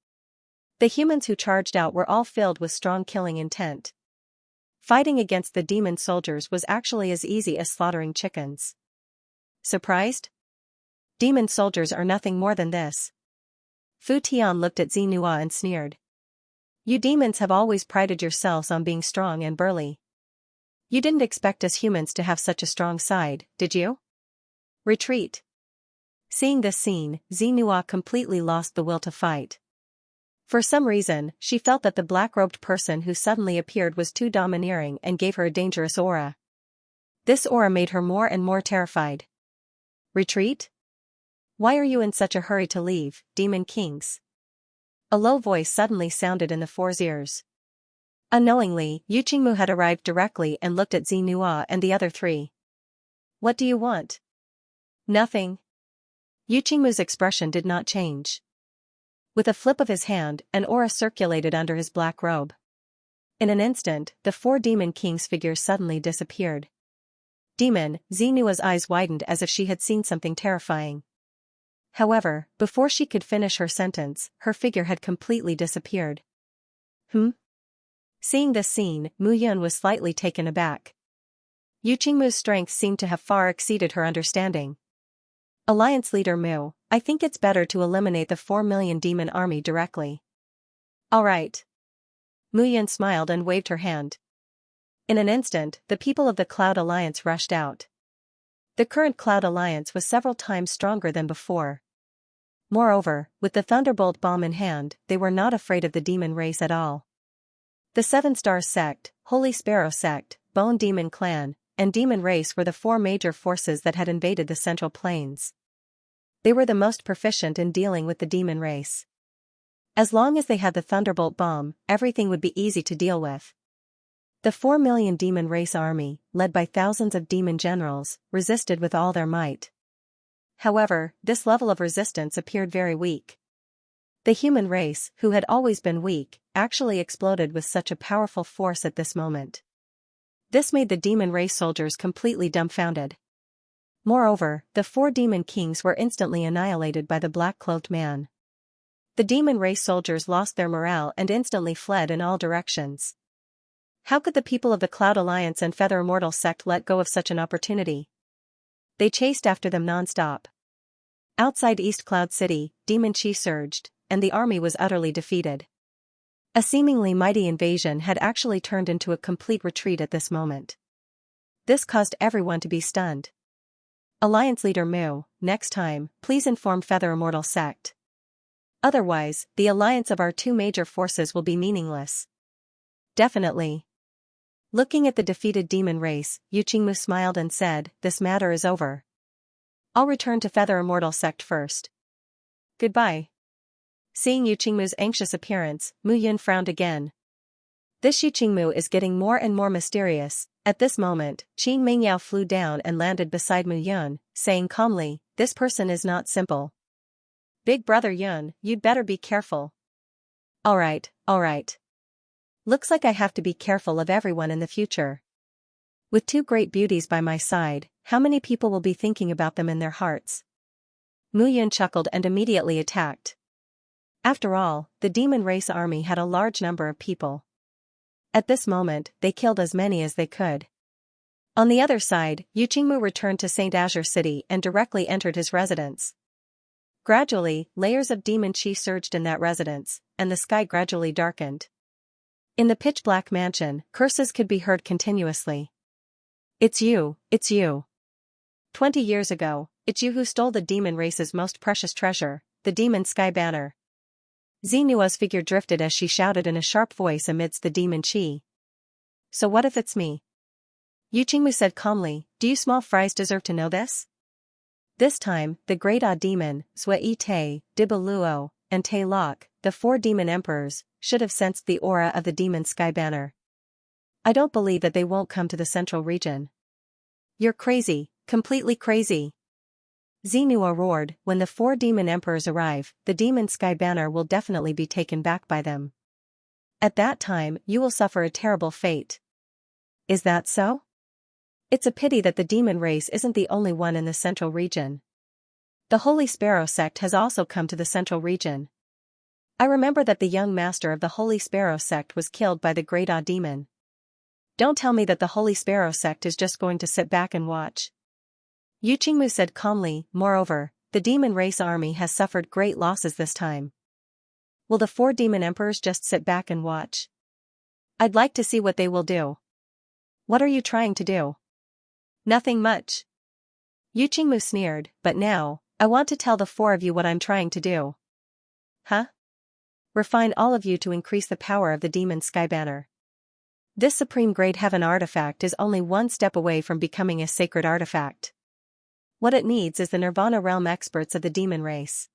The humans who charged out were all filled with strong killing intent. Fighting against the demon soldiers was actually as easy as slaughtering chickens. Surprised? Demon soldiers are nothing more than this. Fu Tian looked at Xianxia and sneered. You demons have always prided yourselves on being strong and burly. You didn't expect us humans to have such a strong side, did you? Retreat. Seeing this scene, Xianxia completely lost the will to fight. For some reason, she felt that the black-robed person who suddenly appeared was too domineering and gave her a dangerous aura. This aura made her more and more terrified. Retreat? Why are you in such a hurry to leave, demon kings? A low voice suddenly sounded in the 4's ears. Unknowingly, Yu Qingmu had arrived directly and looked at Xianxia and the other 3. What do you want? Nothing. Yu Qingmu's expression did not change. With a flip of his hand, an aura circulated under his black robe. In an instant, the 4 demon kings' figures suddenly disappeared. Demon, Xianxia's eyes widened as if she had seen something terrifying. However, before she could finish her sentence, her figure had completely disappeared. Seeing this scene, Mu Yun was slightly taken aback. Yu Qingmu's strength seemed to have far exceeded her understanding. Alliance leader Mu, I think it's better to eliminate the 4 million demon army directly. Alright. Mu Yun smiled and waved her hand. In an instant, the people of the Cloud Alliance rushed out. The current Cloud Alliance was several times stronger than before. Moreover, with the Thunderbolt bomb in hand, they were not afraid of the demon race at all. The 7 Stars sect, Holy Sparrow sect, Bone Demon clan, and Demon race were the 4 major forces that had invaded the Central Plains. They were the most proficient in dealing with the demon race. As long as they had the Thunderbolt bomb, everything would be easy to deal with. The 4 million demon race army, led by thousands of demon generals, resisted with all their might. However, this level of resistance appeared very weak. The human race, who had always been weak, actually exploded with such a powerful force at this moment. This made the demon race soldiers completely dumbfounded. Moreover, the 4 demon kings were instantly annihilated by the black-cloaked man. The demon race soldiers lost their morale and instantly fled in all directions. How could the people of the Cloud Alliance and Feather Immortal sect let go of such an opportunity? They chased after them non-stop. Outside East Cloud City, demon chi surged, and the army was utterly defeated. A seemingly mighty invasion had actually turned into a complete retreat at this moment. This caused everyone to be stunned. Alliance leader Mu, next time, please inform Feather Immortal sect. Otherwise, the alliance of our 2 major forces will be meaningless. Definitely. Looking at the defeated demon race, Yu Qingmu smiled and said, "This matter is over. I'll return to Feather Immortal Sect first. Goodbye." Seeing Yu Qingmu's anxious appearance, Mu Yun frowned again. This Yu Qingmu is getting more and more mysterious. At this moment, Qing Mingyao flew down and landed beside Mu Yun, saying calmly, "This person is not simple. Big brother Yun, you'd better be careful." Alright. Looks like I have to be careful of everyone in the future. With two great beauties by my side, how many people will be thinking about them in their hearts? Mu Yun chuckled and immediately attacked. After all, the demon race army had a large number of people. At this moment, they killed as many as they could. On the other side, Yu Qingmu returned to St. Azure City and directly entered his residence. Gradually, layers of demon chi surged in that residence, and the sky gradually darkened. In the pitch-black mansion, curses could be heard continuously. It's you. 20 years ago, it's you who stole the demon race's most precious treasure, the demon sky banner. Xianxia's figure drifted as she shouted in a sharp voice amidst the demon chi. So what if it's me? Yu Qingmu said calmly, "Do you small fries deserve to know this?" This time, the great demon, Zui Te, Dibaluo, and Te Lok, the four demon emperors, should have sensed the aura of the demon sky banner. I don't believe that they won't come to the central region. You're crazy, completely crazy. Xianxia roared, "When the four demon emperors arrive, the demon sky banner will definitely be taken back by them. At that time, you will suffer a terrible fate." Is that so? It's a pity that the demon race isn't the only one in the central region. The Holy Sparrow sect has also come to the central region. I remember that the young master of the Holy Sparrow sect was killed by the great demon. Don't tell me that the Holy Sparrow sect is just going to sit back and watch. Yu Qingmu said calmly, "Moreover, the demon race army has suffered great losses this time. Will the four demon emperors just sit back and watch? I'd like to see what they will do." "What are you trying to do?" "Nothing much." Yu Qingmu sneered, "But now, I want to tell the four of you what I'm trying to do." "Huh?" "Refine all of you to increase the power of the demon sky banner. This supreme great heaven artifact is only one step away from becoming a sacred artifact. What it needs is the Nirvana realm experts of the demon race.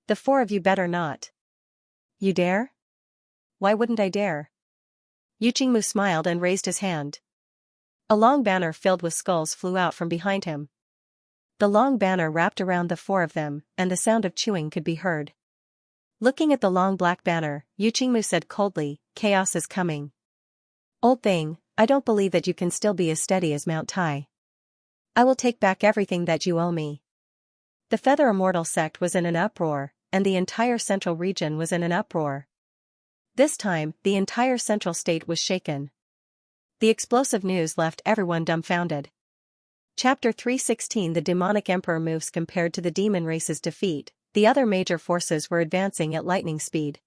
The four of you better not." "You dare?" "Why wouldn't I dare?" Yu Qingmu smiled and raised his hand. A long banner filled with skulls flew out from behind him. The long banner wrapped around the four of them, and the sound of chewing could be heard. Looking at the long black banner, Yu Qingmu said coldly, "Chaos is coming. Old thing, I don't believe that you can still be as steady as Mount Tai. I will take back everything that you owe me." The Feather Immortal sect was in an uproar, and the entire central region was in an uproar. This time, the entire central state was shaken. The explosive news left everyone dumbfounded. Chapter 316 The demonic emperor moves. Compared to the demon race's defeat, the other major forces were advancing at lightning speed.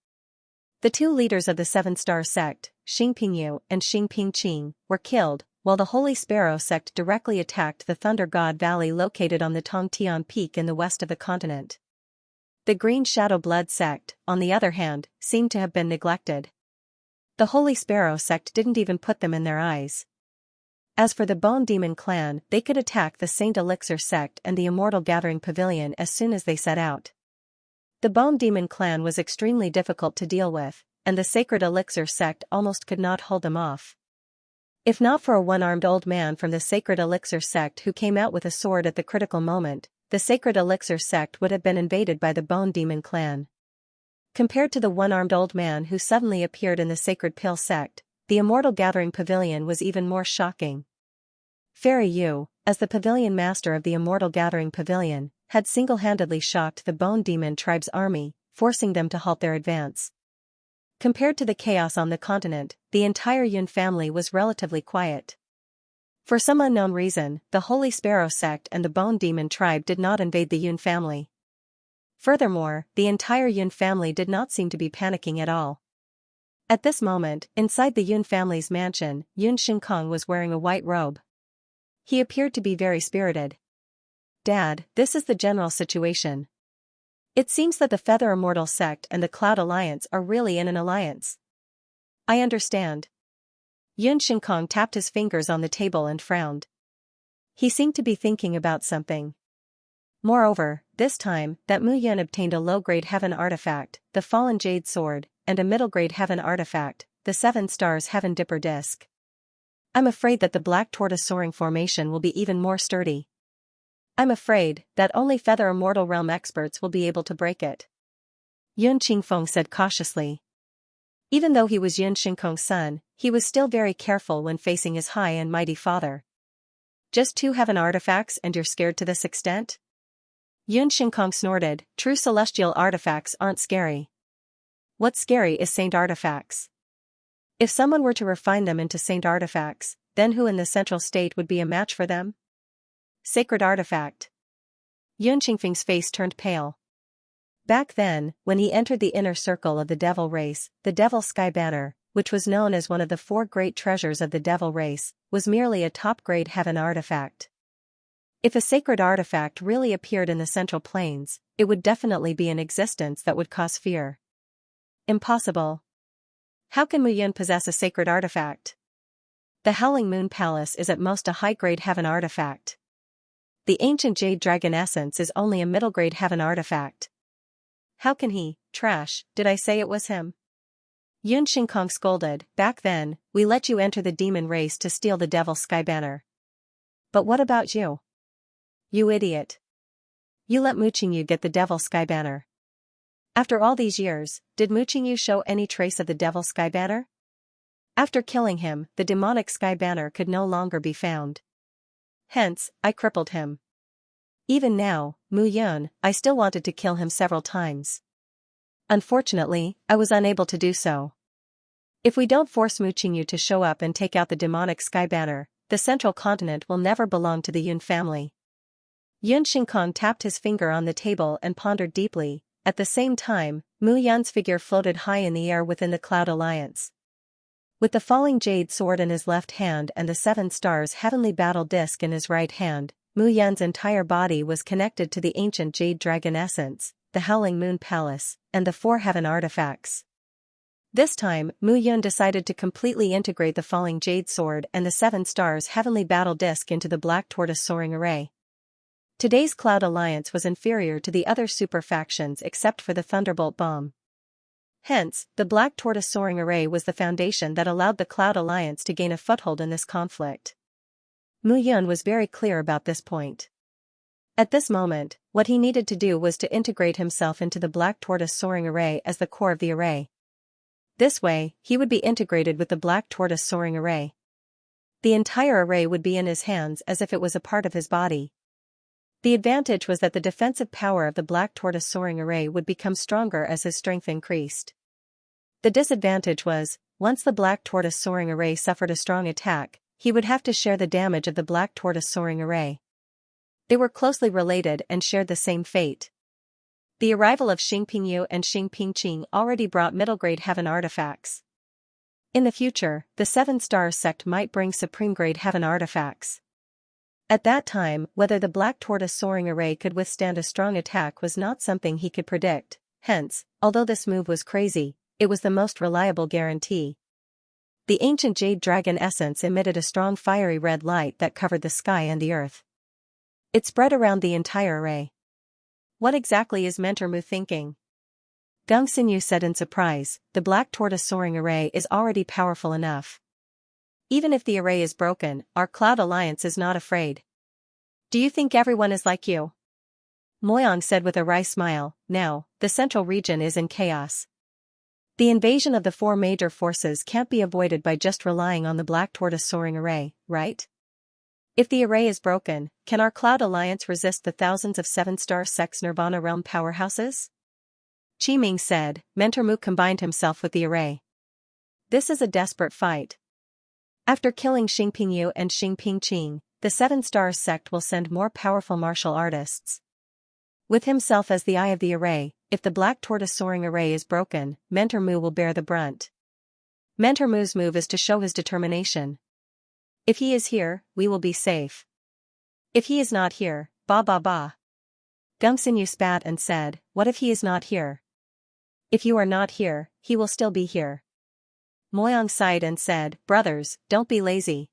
The two leaders of the Seven-Star sect, Xing Pingyu and Xing Pingqing, were killed, while the Holy Sparrow sect directly attacked the Thunder God Valley located on the Tongtian Peak in the west of the continent. The Green Shadow Blood sect, on the other hand, seemed to have been neglected. The Holy Sparrow sect didn't even put them in their eyes. As for the Bone Demon clan, they could attack the Saint Elixir sect and the Immortal Gathering Pavilion as soon as they set out. The Bone Demon clan was extremely difficult to deal with, and the Sacred Elixir sect almost could not hold them off. If not for a one-armed old man from the Sacred Elixir sect who came out with a sword at the critical moment, the Sacred Elixir sect would have been invaded by the Bone Demon clan. Compared to the one-armed old man who suddenly appeared in the Sacred Pill sect, the Immortal Gathering Pavilion was even more shocking. Fairy Yu, as the pavilion master of the Immortal Gathering Pavilion, had single-handedly shocked the Bone Demon tribe's army, forcing them to halt their advance. Compared to the chaos on the continent, the entire Yun family was relatively quiet. For some unknown reason, the Holy Sparrow sect and the Bone Demon tribe did not invade the Yun family. Furthermore, the entire Yun family did not seem to be panicking at all. At this moment, inside the Yun family's mansion, Yun Shinkong was wearing a white robe. He appeared to be very spirited. "Dad, this is the general situation. It seems that the Feather Immortal sect and the Cloud Alliance are really in an alliance." "I understand." Yun Shinkong tapped his fingers on the table and frowned. He seemed to be thinking about something. Moreover, this time, that Mu Yun obtained a low-grade heaven artifact, the fallen jade sword, and a middle-grade heaven artifact, the 7 stars heaven dipper disc. I'm afraid that the black tortoise soaring formation will be even more sturdy. I'm afraid that only Feather Immortal Realm experts will be able to break it. Yun Qingfeng said cautiously. Even though he was Yun Shinkong's son, he was still very careful when facing his high and mighty father. Just 2 heaven artifacts and you're scared to this extent? Yun Shinkong snorted, true celestial artifacts aren't scary. What's scary is saint artifacts. If someone were to refine them into saint artifacts, then who in the central state would be a match for them? Sacred artifact. Yun Qingfeng's face turned pale. Back then, when he entered the inner circle of the devil race, the devil sky banner, which was known as one of the 4 great treasures of the devil race, was merely a top-grade heaven artifact. If a sacred artifact really appeared in the central plains, it would definitely be an existence that would cause fear. Impossible. How can Mu Yun possess a sacred artifact? The Howling Moon Palace is at most a high-grade heaven artifact. The ancient jade dragon essence is only a middle-grade heaven artifact. How can he, trash, did I say it was him? Yun Shinkong scolded, back then, we let you enter the demon race to steal the devil sky banner. But what about you? You idiot. You let Mu Qingyu get the devil sky banner. After all these years, did Mu Qingyu show any trace of the devil sky banner? After killing him, the demonic sky banner could no longer be found. Hence, I crippled him. Even now, Mu Yun, I still wanted to kill him several times. Unfortunately, I was unable to do so. If we don't force Mu Qingyu to show up and take out the demonic sky banner, the central continent will never belong to the Yun family. Yun Shinkong tapped his finger on the table and pondered deeply. At the same time, Mu Yun's figure floated high in the air within the Cloud Alliance. With the falling jade sword in his left hand and the 7 stars heavenly battle disc in his right hand, Mu Yun's entire body was connected to the ancient jade dragon essence, the Howling Moon Palace, and the 4 heaven artifacts. This time, Mu Yun decided to completely integrate the falling jade sword and the 7 stars heavenly battle disc into the black tortoise soaring array. Today's Cloud Alliance was inferior to the other super factions except for the Thunderbolt Bomb. Hence, the Black Tortoise Soaring Array was the foundation that allowed the Cloud Alliance to gain a foothold in this conflict. Mu Yun was very clear about this point. At this moment, what he needed to do was to integrate himself into the Black Tortoise Soaring Array as the core of the array. This way, he would be integrated with the Black Tortoise Soaring Array. The entire array would be in his hands as if it was a part of his body. The advantage was that the defensive power of the Black Tortoise Soaring Array would become stronger as his strength increased. The disadvantage was, once the Black Tortoise Soaring Array suffered a strong attack, he would have to share the damage of the Black Tortoise Soaring Array. They were closely related and shared the same fate. The arrival of Xing Pingyu and Xing Pingqing already brought middle-grade heaven artifacts. In the future, the 7 Stars sect might bring supreme-grade heaven artifacts. At that time, whether the Black Tortoise Soaring Array could withstand a strong attack was not something he could predict. Hence, although this move was crazy, it was the most reliable guarantee. The ancient jade dragon essence emitted a strong fiery red light that covered the sky and the earth. It spread around the entire array. What exactly is Mentor Mu thinking? Gung Xinyu said in surprise, the Black Tortoise Soaring Array is already powerful enough. Even if the array is broken, our Cloud Alliance is not afraid. Do you think everyone is like you? Moyong said with a wry smile, now, the central region is in chaos. The invasion of the 4 major forces can't be avoided by just relying on the Black Tortoise Soaring Array, right? If the array is broken, can our Cloud Alliance resist the thousands of 7-star Sex Nirvana realm powerhouses? Qi Ming said. Mentor Mu combined himself with the array. This is a desperate fight. After killing Xing Pingyu and Xing Pingqing, the 7 Stars sect will send more powerful martial artists. With himself as the eye of the array, if the Black Tortoise Soaring Array is broken, Mentor Mu will bear the brunt. Mentor Mu's move is to show his determination. If he is here, we will be safe. If he is not here, ba ba ba. Gung Xinyu spat and said, what if he is not here? If you are not here, he will still be here. Moyang sighed and said, brothers, don't be lazy.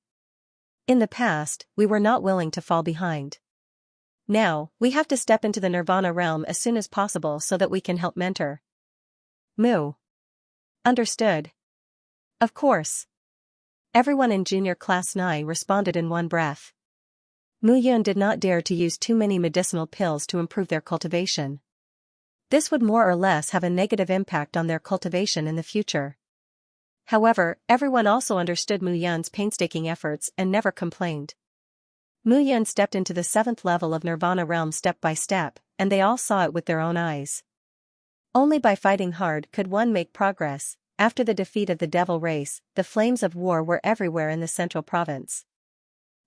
In the past, we were not willing to fall behind. Now, we have to step into the Nirvana realm as soon as possible so that we can help mentor. Moo. Understood. Of course. Everyone in junior class 9 responded in one breath. Mu Yun did not dare to use too many medicinal pills to improve their cultivation. This would more or less have a negative impact on their cultivation in the future. However, everyone also understood Mu Yun's painstaking efforts and never complained. Mu Yun stepped into the 7th level of Nirvana realm step by step, and they all saw it with their own eyes. Only by fighting hard could one make progress. After the defeat of the devil race, the flames of war were everywhere in the central province.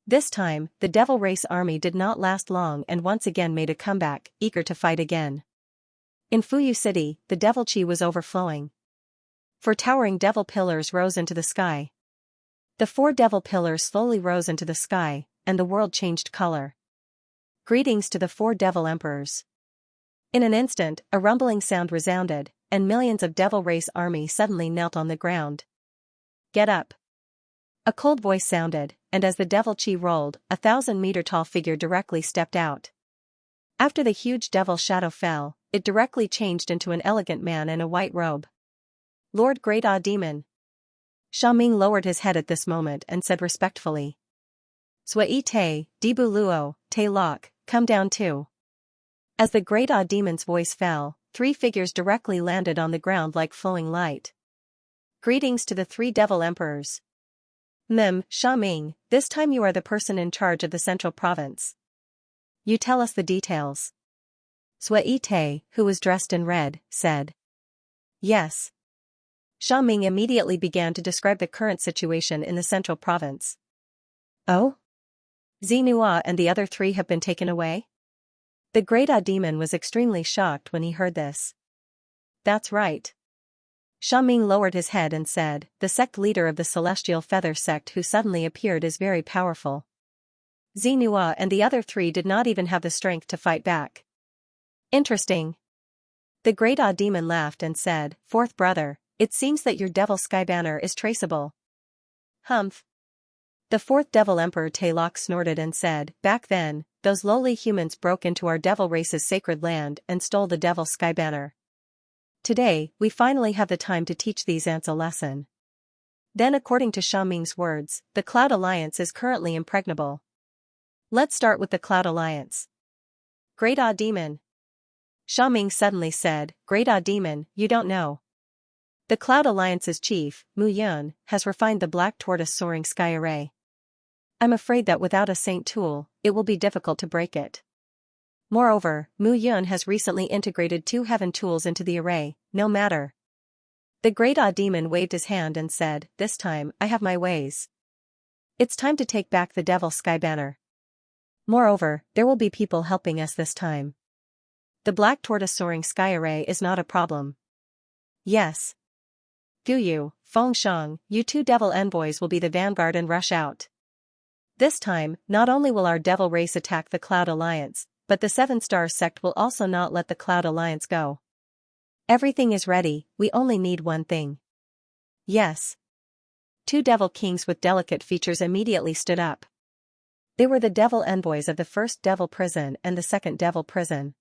This time, the devil race army did not last long and once again made a comeback, eager to fight again. In Fuyu City, the devil chi was overflowing. 4 towering devil pillars rose into the sky. The 4 devil pillars slowly rose into the sky, and the world changed color. Greetings to the 4 devil emperors. In an instant, a rumbling sound resounded, and millions of devil race army suddenly knelt on the ground. Get up. A cold voice sounded, and as the devil chi rolled, a 1,000-meter-tall figure directly stepped out. After the huge devil shadow fell, it directly changed into an elegant man in a white robe. Lord Great Demon. Xiaoming lowered his head at this moment and said respectfully. Sui Te, Dibu Luo, Te Lok, come down too. As the Great Demon's voice fell, 3 figures directly landed on the ground like flowing light. Greetings to the 3 devil emperors. Xiaoming, this time you are the person in charge of the central province. You tell us the details. Sui Te, who was dressed in red, said. Yes. Xiaoming immediately began to describe the current situation in the central province. Oh? Xinhua and the other 3 have been taken away? The Great Demon was extremely shocked when he heard this. That's right. Xiaoming lowered his head and said, the sect leader of the Celestial Feather sect who suddenly appeared is very powerful. Xinhua and the other 3 did not even have the strength to fight back. Interesting. The Great Demon laughed and said, 4th brother, it seems that your devil sky banner is traceable. Humph. The 4th devil emperor Taylok snorted and said, back then, those lowly humans broke into our devil race's sacred land and stole the devil sky banner. Today, we finally have the time to teach these ants a lesson. Then according to Xiaoming's words, the Cloud Alliance is currently impregnable. Let's start with the Cloud Alliance. Great Demon. Xiaoming suddenly said, Great Demon, you don't know. The Cloud Alliance's chief, Mu Yun, has refined the black tortoise soaring sky array. I'm afraid that without a saint tool, it will be difficult to break it. Moreover, Mu Yun has recently integrated 2 heaven tools into the array, no matter. The Great Demon waved his hand and said, this time, I have my ways. It's time to take back the devil sky banner. Moreover, there will be people helping us this time. The black tortoise soaring sky array is not a problem. Yes. Guyu, Fengsheng, you 2 devil envoys will be the vanguard and rush out. This time, not only will our devil race attack the Cloud Alliance, but the 7-star sect will also not let the Cloud Alliance go. Everything is ready, we only need one thing. Yes. 2 devil kings with delicate features immediately stood up. They were the devil envoys of the 1st devil prison and the 2nd devil prison.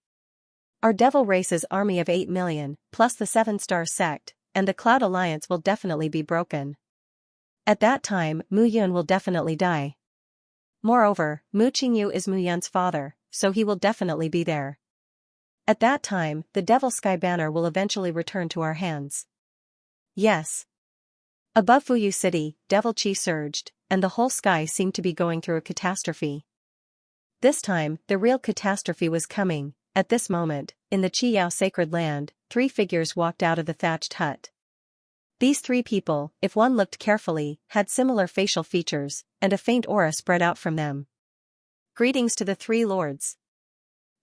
Our devil race's army of 8 million, plus the 7-star sect, and the Cloud Alliance will definitely be broken. At that time, Mu Yun will definitely die. Moreover, Mu Qingyu is Mu Yun's father, so he will definitely be there. At that time, the Devil Sky Banner will eventually return to our hands. Yes. Above Fuyu City, Devil Chi surged, and the whole sky seemed to be going through a catastrophe. This time, the real catastrophe was coming. At this moment, in the Qiyao sacred land, 3 figures walked out of the thatched hut. These 3 people, if one looked carefully, had similar facial features, and a faint aura spread out from them. Greetings to the 3 lords.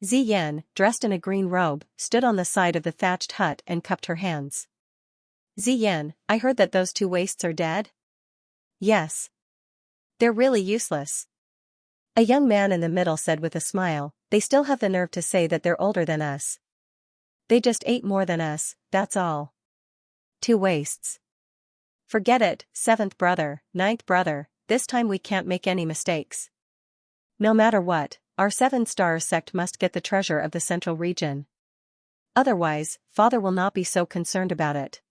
Ziyan, dressed in a green robe, stood on the side of the thatched hut and cupped her hands. Ziyan, I heard that those 2 wastes are dead? Yes. They're really useless. A young man in the middle said with a smile, they still have the nerve to say that they're older than us. They just ate more than us, that's all. 2 wastes. Forget it, seventh brother, ninth brother, this time we can't make any mistakes. No matter what, our seven-star sect must get the treasure of the central region. Otherwise, father will not be so concerned about it.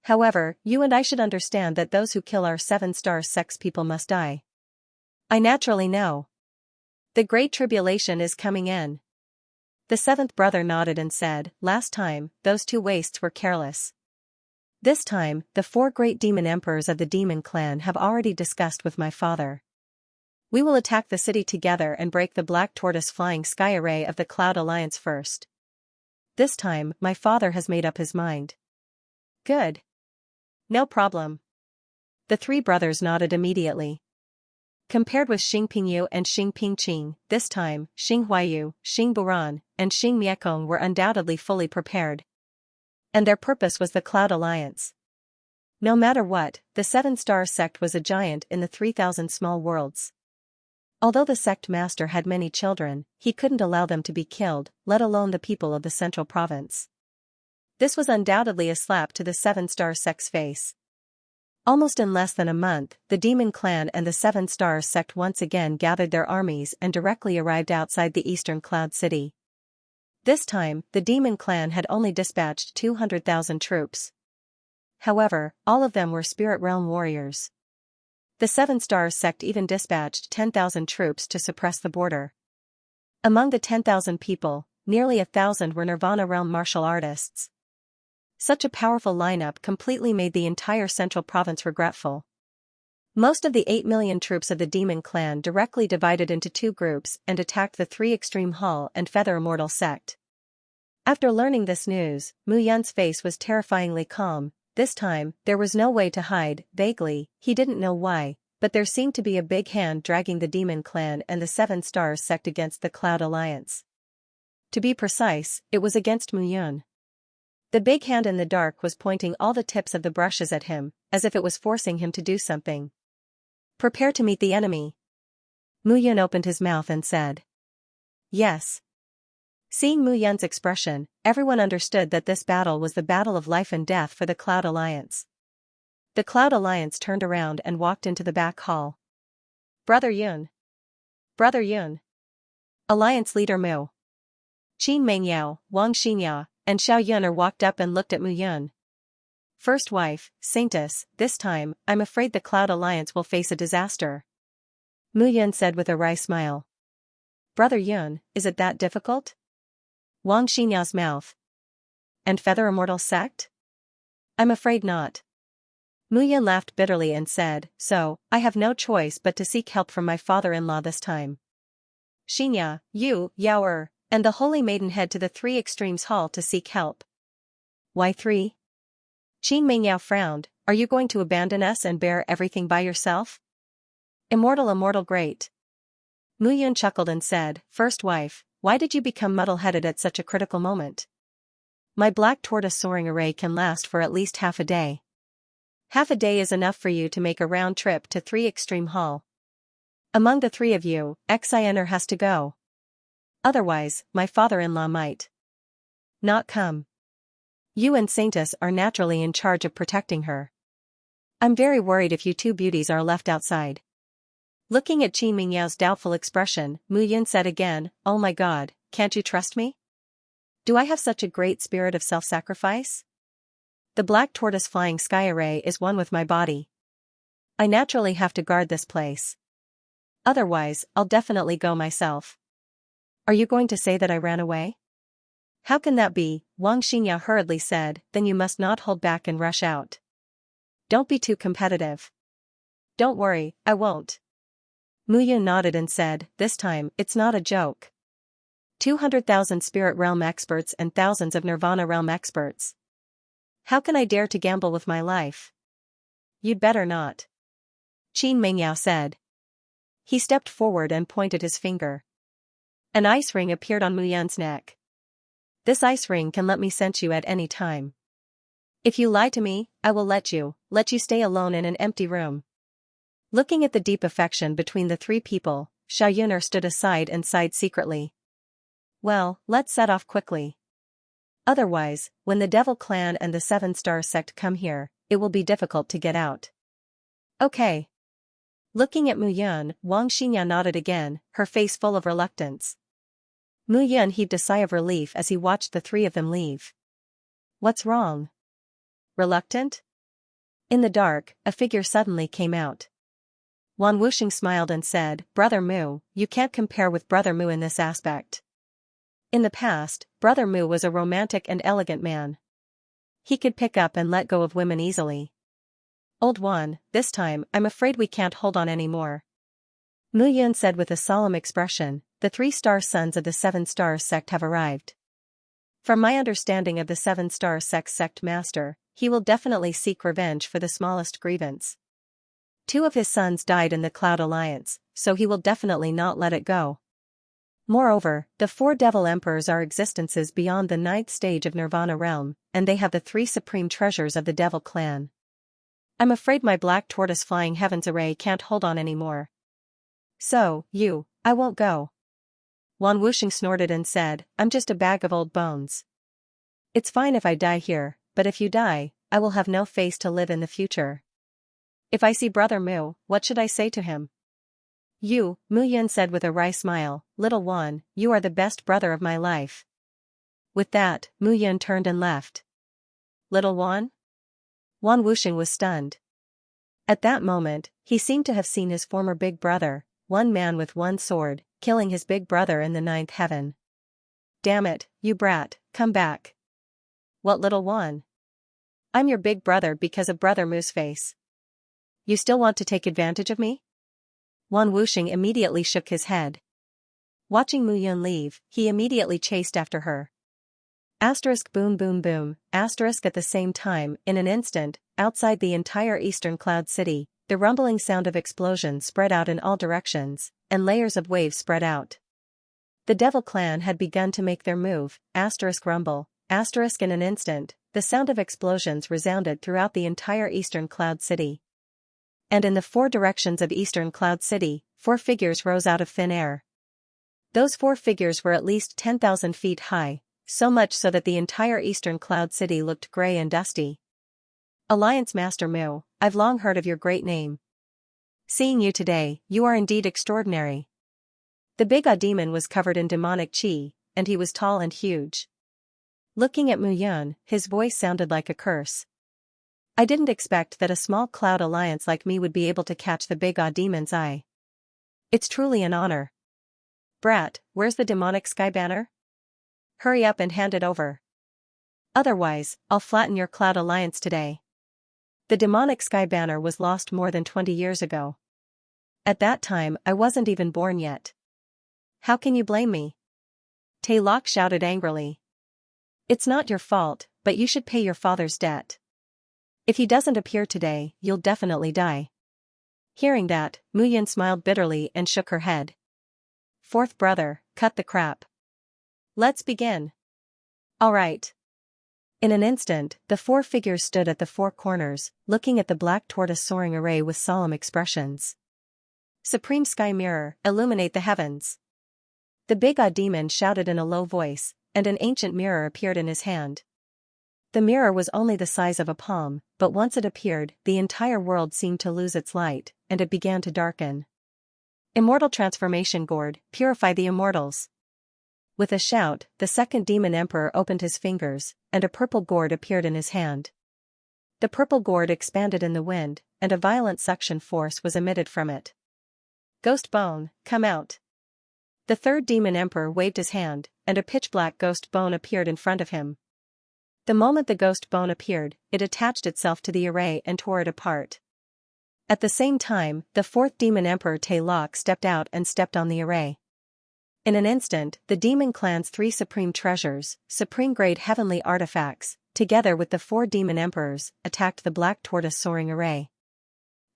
However, you and I should understand that those who kill our seven-star sect's people must die. I naturally know. The Great Tribulation is coming in. The seventh brother nodded and said, last time, those two wastes were careless. This time, the 4 great demon emperors of the demon clan have already discussed with my father. We will attack the city together and break the black tortoise flying sky array of the Cloud Alliance first. This time, my father has made up his mind. Good. No problem. The 3 brothers nodded immediately. Compared with Xing Pingyu and Xing Pingqing, this time, Xing Huayu, Xing Buran, and Xing Miekong were undoubtedly fully prepared. And their purpose was the Cloud Alliance. No matter what, the seven-star sect was a giant in the 3,000 small worlds. Although the sect master had many children, he couldn't allow them to be killed, let alone the people of the central province. This was undoubtedly a slap to the seven-star sect's face. Almost in less than a month, the demon clan and the seven-star sect once again gathered their armies and directly arrived outside the eastern cloud city. This time, the demon clan had only dispatched 200,000 troops. However, all of them were spirit realm warriors. The seven-star sect even dispatched 10,000 troops to suppress the border. Among the 10,000 people, nearly 1,000 were Nirvana realm martial artists. Such a powerful lineup completely made the entire central province regretful. Most of the 8 million troops of the demon clan directly divided into 2 groups and attacked the 3 extreme Hall and Feather Immortal sect. After learning this news, Mu Yun's face was terrifyingly calm. This time, there was no way to hide. Vaguely, he didn't know why, but there seemed to be a big hand dragging the demon clan and the Seven Stars sect against the Cloud Alliance. To be precise, it was against Mu Yun. The big hand in the dark was pointing all the tips of the brushes at him, as if it was forcing him to do something. Prepare to meet the enemy. Mu Yun opened his mouth and said. Yes. Seeing Mu Yun's expression, everyone understood that this battle was the battle of life and death for the Cloud Alliance. The Cloud Alliance turned around and walked into the back hall. Brother Yun. Brother Yun. Alliance leader Mu. Qin Mengyao, Wang Xinya, and Xiao Yuner walked up and looked at Mu Yun. First wife, Saintess, this time, I'm afraid the Cloud Alliance will face a disaster. Mu Yun said with a wry smile. Brother Yun, is it that difficult? Wang Xinya's mouth. And Feather Immortal sect? I'm afraid not. Mu Yun laughed bitterly and said, so, I have no choice but to seek help from my father-in-law this time. Xinya, you, Yao and the Holy Maiden head to the 3 Extremes Hall to seek help. Why 3? Qin Mengyao frowned, are you going to abandon us and bear everything by yourself? Immortal great. Mu Yun chuckled and said, first wife, why did you become muddle-headed at such a critical moment? My black tortoise soaring array can last for at least half a day. Half a day is enough for you to make a round trip to 3 Extreme Hall. Among the 3 of you, Xianxia has to go. Otherwise, my father-in-law might not come. You and Saintess are naturally in charge of protecting her. I'm very worried if you 2 beauties are left outside. Looking at Qin Mingyao's doubtful expression, Mu Yun said again, oh my god, can't you trust me? Do I have such a great spirit of self-sacrifice? The black tortoise flying sky array is one with my body. I naturally have to guard this place. Otherwise, I'll definitely go myself. Are you going to say that I ran away? How can that be? Wang Xinya hurriedly said, then you must not hold back and rush out. Don't be too competitive. Don't worry, I won't. Mu Yun nodded and said, this time, it's not a joke. 200,000 spirit realm experts and thousands of nirvana realm experts. How can I dare to gamble with my life? You'd better not. Qin Mengyao said. He stepped forward and pointed his finger. An ice ring appeared on Mu Yun's neck. This ice ring can let me sense you at any time. If you lie to me, I will let you stay alone in an empty room. Looking at the deep affection between the 3 people, Xiao Yuner stood aside and sighed secretly. Well, let's set off quickly. Otherwise, when the Devil Clan and the Seven Star Sect come here, it will be difficult to get out. Okay. Looking at Mu Yun, Wang Xinya nodded again, her face full of reluctance. Mu Yun heaved a sigh of relief as he watched the three of them leave. What's wrong? Reluctant? In the dark, a figure suddenly came out. Wan Wuxing smiled and said, Brother Mu, you can't compare with Brother Mu in this aspect. In the past, Brother Mu was a romantic and elegant man. He could pick up and let go of women easily. Old one, this time, I'm afraid we can't hold on anymore. Mu Yun said with a solemn expression, the 3-star sons of the 7-star sect have arrived. From my understanding of the 7-star sect master, he will definitely seek revenge for the smallest grievance. 2 of his sons died in the Cloud Alliance, so he will definitely not let it go. Moreover, the 4 devil emperors are existences beyond the 9th stage of Nirvana realm, and they have the 3 supreme treasures of the devil clan. I'm afraid my black tortoise flying heavens array can't hold on anymore. So, I won't go. Wan Wuxing snorted and said, I'm just a bag of old bones. It's fine if I die here, but if you die, I will have no face to live in the future. If I see Brother Mu, what should I say to him? Mu Yun said with a wry smile, Little Wan, you are the best brother of my life. With that, Mu Yun turned and left. Little Wan? Wan Wuxing was stunned. At that moment, he seemed to have seen his former big brother, one man with one sword, killing his big brother in the 9th heaven. Damn it, you brat, come back. What, Little Wan? I'm your big brother because of Brother Mu's face. You still want to take advantage of me? Wan Wuxing immediately shook his head. Watching Mu Yun leave, he immediately chased after her. Asterisk boom boom boom, asterisk at the same time, in an instant, outside the entire eastern cloud city, the rumbling sound of explosions spread out in all directions, and layers of waves spread out. The devil clan had begun to make their move, asterisk rumble, asterisk in an instant, the sound of explosions resounded throughout the entire eastern cloud city. And in the 4 directions of eastern cloud city, 4 figures rose out of thin air. Those 4 figures were at least 10,000 feet high, so much so that the entire eastern cloud city looked gray and dusty. Alliance Master Mu, I've long heard of your great name. Seeing you today, you are indeed extraordinary. The big demon was covered in demonic chi, and he was tall and huge. Looking at Mu Yun, his voice sounded like a curse. I didn't expect that a small cloud alliance like me would be able to catch the big demon's eye. It's truly an honor. Brat, where's the demonic sky banner? Hurry up and hand it over. Otherwise, I'll flatten your cloud alliance today. The demonic sky banner was lost more than 20 years ago. At that time, I wasn't even born yet. How can you blame me? Tai Lok shouted angrily. It's not your fault, but you should pay your father's debt. If he doesn't appear today, you'll definitely die. Hearing that, Mu Yun smiled bitterly and shook her head. 4th brother, cut the crap. Let's begin. All right. In an instant, the 4 figures stood at the 4 corners, looking at the black tortoise soaring array with solemn expressions. Supreme Sky Mirror, illuminate the heavens. The big demon shouted in a low voice, and an ancient mirror appeared in his hand. The mirror was only the size of a palm, but once it appeared, the entire world seemed to lose its light, and it began to darken. Immortal Transformation Gourd, purify the immortals. With a shout, the 2nd demon emperor opened his fingers, and a purple gourd appeared in his hand. The purple gourd expanded in the wind, and a violent suction force was emitted from it. Ghost bone, come out. The 3rd demon emperor waved his hand, and a pitch-black ghost bone appeared in front of him. The moment the ghost bone appeared, it attached itself to the array and tore it apart. At the same time, the 4th demon emperor Tai Lok stepped out and stepped on the array. In an instant, the demon clan's 3 supreme treasures, supreme-grade heavenly artifacts, together with the 4 demon emperors, attacked the black tortoise soaring array.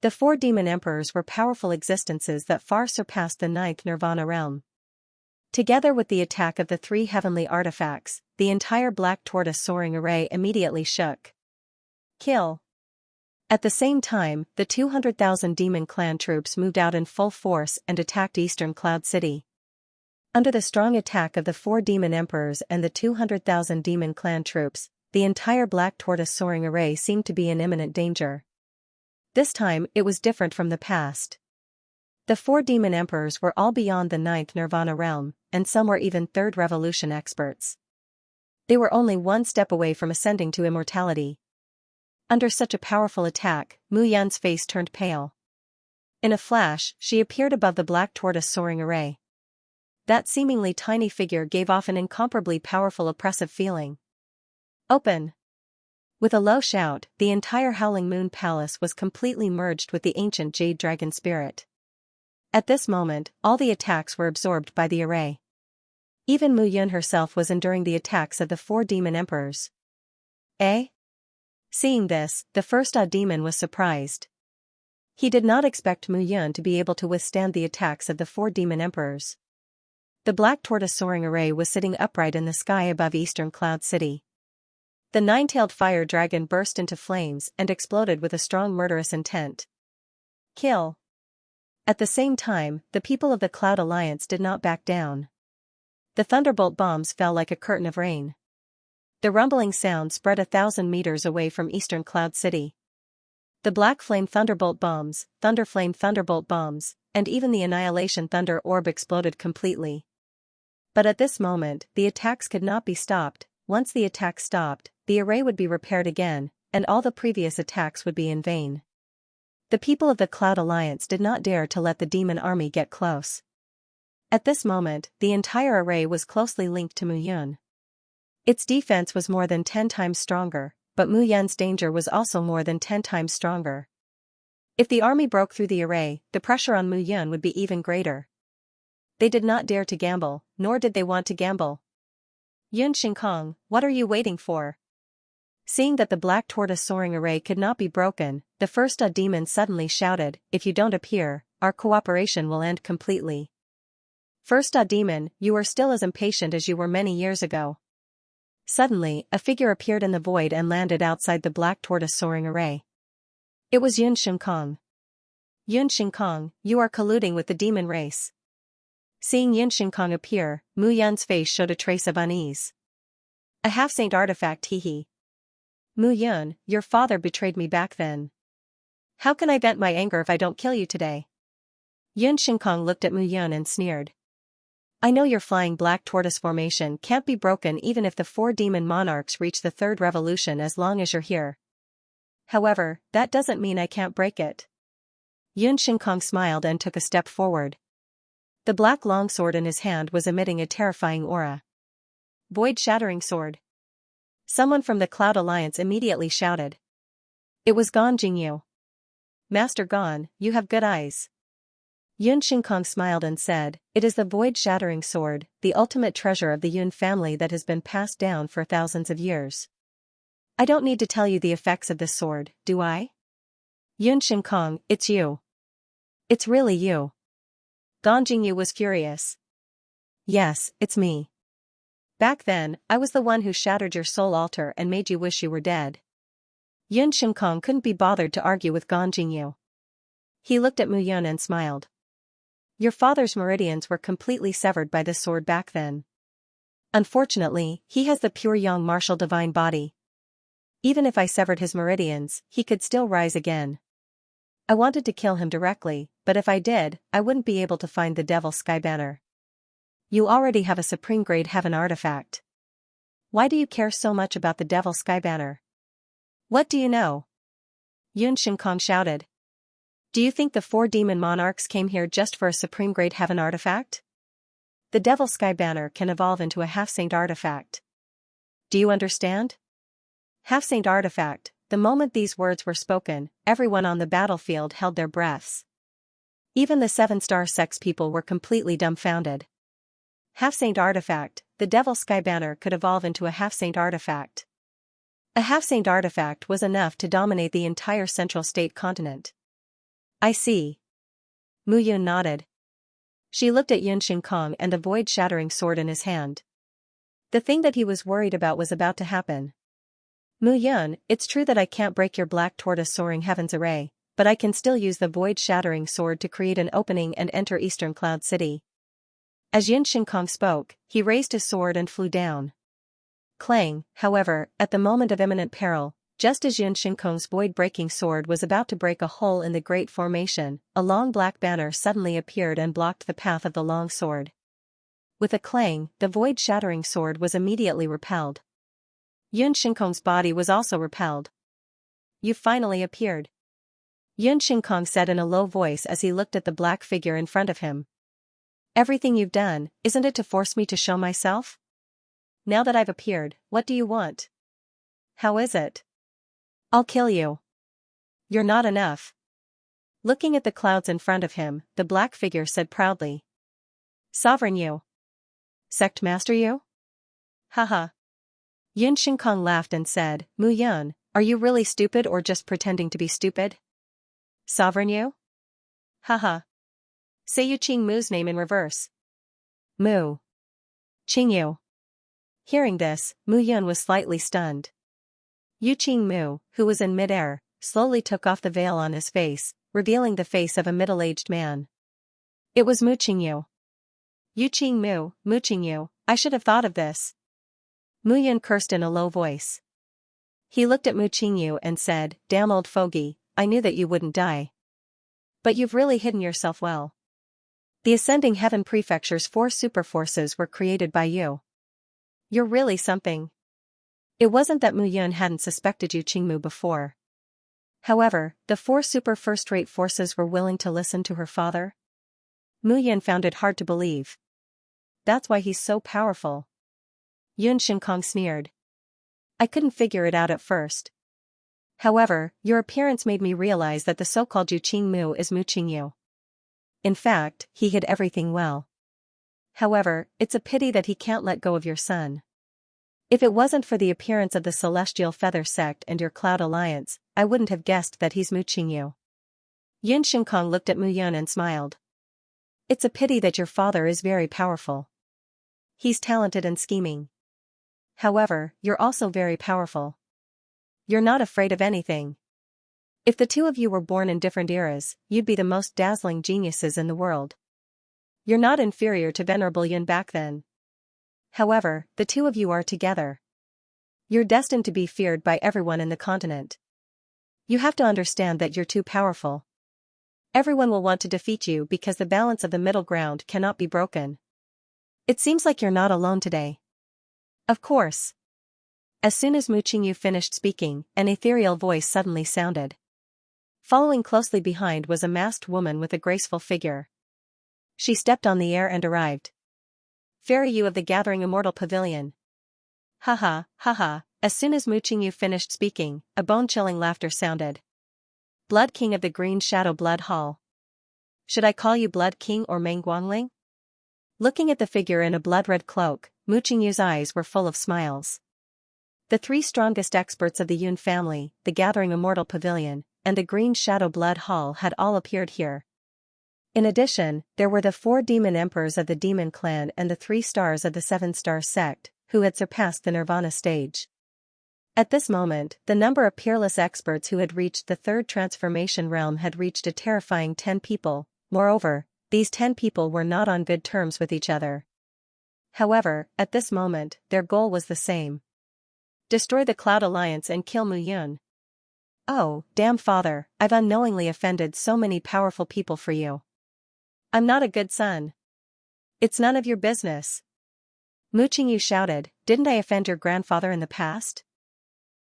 The 4 demon emperors were powerful existences that far surpassed the 9th Nirvana realm. Together with the attack of the 3 heavenly artifacts, the entire black tortoise soaring array immediately shook. Kill. At the same time, the 200,000 demon clan troops moved out in full force and attacked Eastern Cloud City. Under the strong attack of the 4 demon emperors and the 200,000 demon clan troops, the entire black tortoise soaring array seemed to be in imminent danger. This time, it was different from the past. The 4 demon emperors were all beyond the 9th nirvana realm, and some were even 3rd revolution experts. They were only one step away from ascending to immortality. Under such a powerful attack, Mu Yun's face turned pale. In a flash, she appeared above the black tortoise soaring array. That seemingly tiny figure gave off an incomparably powerful oppressive feeling. Open! With a low shout, the entire Howling Moon Palace was completely merged with the ancient Jade Dragon spirit. At this moment, all the attacks were absorbed by the array. Even Mu Yun herself was enduring the attacks of the 4 demon emperors. Eh? Seeing this, the first odd demon was surprised. He did not expect Mu Yun to be able to withstand the attacks of the 4 demon emperors. The black tortoise soaring array was sitting upright in the sky above Eastern Cloud City. The 9-tailed fire dragon burst into flames and exploded with a strong murderous intent. Kill! At the same time, the people of the Cloud Alliance did not back down. The thunderbolt bombs fell like a curtain of rain. The rumbling sound spread 1,000 meters away from Eastern Cloud City. The black flame thunderbolt bombs, thunderflame thunderbolt bombs, and even the annihilation thunder orb exploded completely. But at this moment, the attacks could not be stopped. Once the attack stopped, the array would be repaired again, and all the previous attacks would be in vain. The people of the Cloud Alliance did not dare to let the demon army get close. At this moment, the entire array was closely linked to Mu Yun. Its defense was more than 10 times stronger, but Mu Yun's danger was also more than 10 times stronger. If the army broke through the array, the pressure on Mu Yun would be even greater. They did not dare to gamble, nor did they want to gamble. Yun Xingkong, what are you waiting for? Seeing that the black tortoise soaring array could not be broken, the first odd demon suddenly shouted, if you don't appear, our cooperation will end completely. First odd demon, you are still as impatient as you were many years ago. Suddenly, a figure appeared in the void and landed outside the black tortoise soaring array. It was Yun Xingkong. Yun Xingkong, you are colluding with the demon race. Seeing Yun Xingkong appear, Mu Yun's face showed a trace of unease. A half-saint artifact, hee. Mu Yun, your father betrayed me back then. How can I vent my anger if I don't kill you today? Yun Xingkong looked at Mu Yun and sneered. I know your flying black tortoise formation can't be broken even if the 4 demon monarchs reach the 3rd revolution as long as you're here. However, that doesn't mean I can't break it. Yun Xingkong smiled and took a step forward. The black longsword in his hand was emitting a terrifying aura. Void-shattering sword. Someone from the Cloud Alliance immediately shouted. It was Gan Jingyu. Master Gan, you have good eyes. Yun Xingkong smiled and said, it is the void-shattering sword, the ultimate treasure of the Yun family that has been passed down for thousands of years. I don't need to tell you the effects of this sword, do I? Yun Xingkong, it's you. It's really you. Gan Jingyu was furious. Yes, it's me. Back then, I was the one who shattered your soul altar and made you wish you were dead. Yun Xingkong couldn't be bothered to argue with Gan Jingyu. He looked at Mu Yun and smiled. Your father's meridians were completely severed by this sword back then. Unfortunately, he has the pure yang martial divine body. Even if I severed his meridians, he could still rise again. I wanted to kill him directly, but if I did, I wouldn't be able to find the Devil Sky Banner. You already have a Supreme Grade Heaven artifact. Why do you care so much about the Devil Sky Banner? What do you know? Yun Xingkong shouted. Do you think the 4 demon monarchs came here just for a Supreme Grade Heaven artifact? The Devil Sky Banner can evolve into a half-saint artifact. Do you understand? Half-saint artifact. The moment these words were spoken, everyone on the battlefield held their breaths. Even the 7-star sex people were completely dumbfounded. Half-saint artifact. The Devil Sky Banner could evolve into a half-saint artifact. A half-saint artifact was enough to dominate the entire Central State continent. I see. Mu Yun nodded. She looked at Yun Xingkong and the void-shattering sword in his hand. The thing that he was worried about was about to happen. Mu Yun, it's true that I can't break your black tortoise soaring heavens array, but I can still use the void-shattering sword to create an opening and enter Eastern Cloud City. As Yun Xingkong spoke, he raised his sword and flew down. Clang, however, at the moment of imminent peril, just as Yun Shinkong's void-breaking sword was about to break a hole in the great formation, a long black banner suddenly appeared and blocked the path of the long sword. With a clang, the void-shattering sword was immediately repelled. Yun Shinkong's body was also repelled. "You finally appeared," Yun Shinkong said in a low voice as he looked at the black figure in front of him. "Everything you've done, isn't it to force me to show myself? Now that I've appeared, what do you want? How is it? I'll kill you. You're not enough." Looking at the clouds in front of him, the black figure said proudly. "Sovereign you. Sect master you? Haha." Yun Shinkong laughed and said, "Mu Yun, are you really stupid or just pretending to be stupid? Sovereign you? Haha. Say Yu Qing Mu's name in reverse. Mu. Qing Yu." Hearing this, Mu Yun was slightly stunned. Yu Qing Mu, who was in midair, slowly took off the veil on his face, revealing the face of a middle-aged man. It was Mu Qing Yu. Yu Qing Mu Qing Yu, I should have thought of this. Mu Yun cursed in a low voice. He looked at Mu Qing Yu and said, "Damn old fogey, I knew that you wouldn't die. But you've really hidden yourself well. The Ascending Heaven Prefecture's 4 superforces were created by you. You're really something." It wasn't that Mu Yun hadn't suspected Yu Qing Mu before. However, the 4 super first-rate forces were willing to listen to her father. Mu Yun found it hard to believe. That's why he's so powerful. Yun Shinkong sneered. "I couldn't figure it out at first. However, your appearance made me realize that the so-called Yu Qing Mu is Mu Qing Yu. In fact, he hid everything well. However, it's a pity that he can't let go of your son. If it wasn't for the appearance of the Celestial Feather Sect and your Cloud Alliance, I wouldn't have guessed that he's Mu Qing Yu." Yun Shinkong looked at Mu Yun and smiled. "It's a pity that your father is very powerful. He's talented and scheming. However, you're also very powerful. You're not afraid of anything. If the two of you were born in different eras, you'd be the most dazzling geniuses in the world. You're not inferior to Venerable Yun back then. However, the two of you are together. You're destined to be feared by everyone in the continent. You have to understand that you're too powerful. Everyone will want to defeat you because the balance of the middle ground cannot be broken. It seems like you're not alone today." Of course. As soon as Mu Qing Yu finished speaking, an ethereal voice suddenly sounded. Following closely behind was a masked woman with a graceful figure. She stepped on the air and arrived. "Fairy Yu of the Gathering Immortal Pavilion." Haha, haha. As soon as Mu Qing Yu finished speaking, a bone-chilling laughter sounded. "Blood King of the Green Shadow Blood Hall. Should I call you Blood King or Meng Guangling?" Looking at the figure in a blood-red cloak, Mu Qing Yu's eyes were full of smiles. The 3 strongest experts of the Yun family, the Gathering Immortal Pavilion, and the Green Shadow Blood Hall had all appeared here. In addition, there were the 4 demon emperors of the demon clan and the 3 stars of the 7-star sect, who had surpassed the Nirvana stage. At this moment, the number of peerless experts who had reached the 3rd transformation realm had reached a terrifying 10 people. Moreover, these 10 people were not on good terms with each other. However, at this moment, their goal was the same. Destroy the Cloud Alliance and kill Mu Yun. "Oh, damn father, I've unknowingly offended so many powerful people for you. I'm not a good son." "It's none of your business." Mu Qing Yu shouted, "Didn't I offend your grandfather in the past?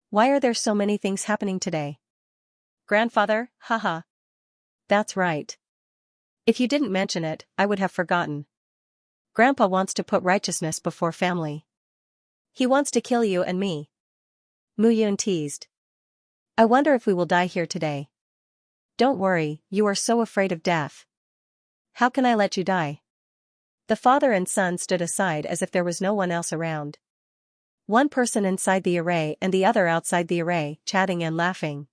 Why are there so many things happening today?" "Grandfather, haha. That's right. If you didn't mention it, I would have forgotten. Grandpa wants to put righteousness before family. He wants to kill you and me." Mu Yun teased. "I wonder if we will die here today." "Don't worry, you are so afraid of death. How can I let you die?" The father and son stood aside as if there was no one else around. One person inside the array and the other outside the array, chatting and laughing.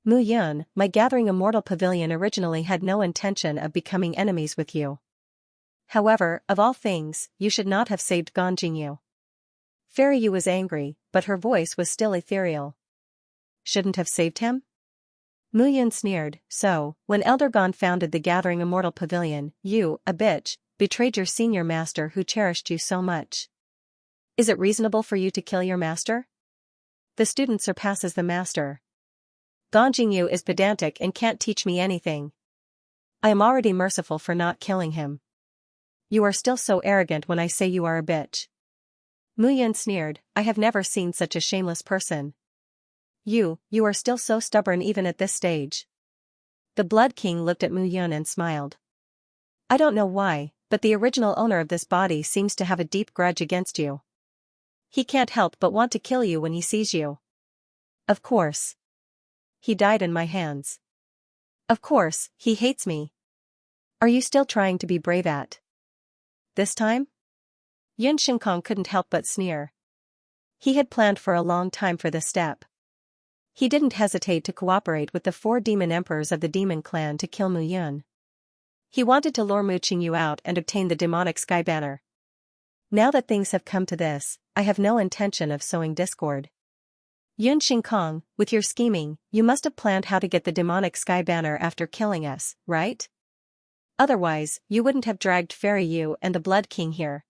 "Mu Yun, my Gathering Immortal Pavilion originally had no intention of becoming enemies with you. However, of all things, you should not have saved Ganjing Yu." Fairy Yu was angry, but her voice was still ethereal. "Shouldn't have saved him?" Mu Yun sneered. "So, when Elder Gon founded the Gathering Immortal Pavilion, you, a bitch, betrayed your senior master who cherished you so much. Is it reasonable for you to kill your master? The student surpasses the master. Ganjingyu is pedantic and can't teach me anything. I am already merciful for not killing him. You are still so arrogant when I say you are a bitch. Muyun sneered, I have never seen such a shameless person. You are still so stubborn even at this stage. The Blood King looked at Muyun and smiled. I don't know why, but the original owner of this body seems to have a deep grudge against you. He can't help but want to kill you when he sees you. Of course. He died in my hands. Of course, he hates me. Are you still trying to be brave at this time? Yun Shinkong couldn't help but sneer. He had planned for a long time for this step. He didn't hesitate to cooperate with the 4 demon emperors of the demon clan to kill Muyun. He wanted to lure Mu Qingyu out and obtain the demonic sky banner. Now that things have come to this, I have no intention of sowing discord. Yun Shinkong, with your scheming, you must have planned how to get the demonic sky banner after killing us, right? Otherwise, you wouldn't have dragged Fairy Yu and the Blood King here.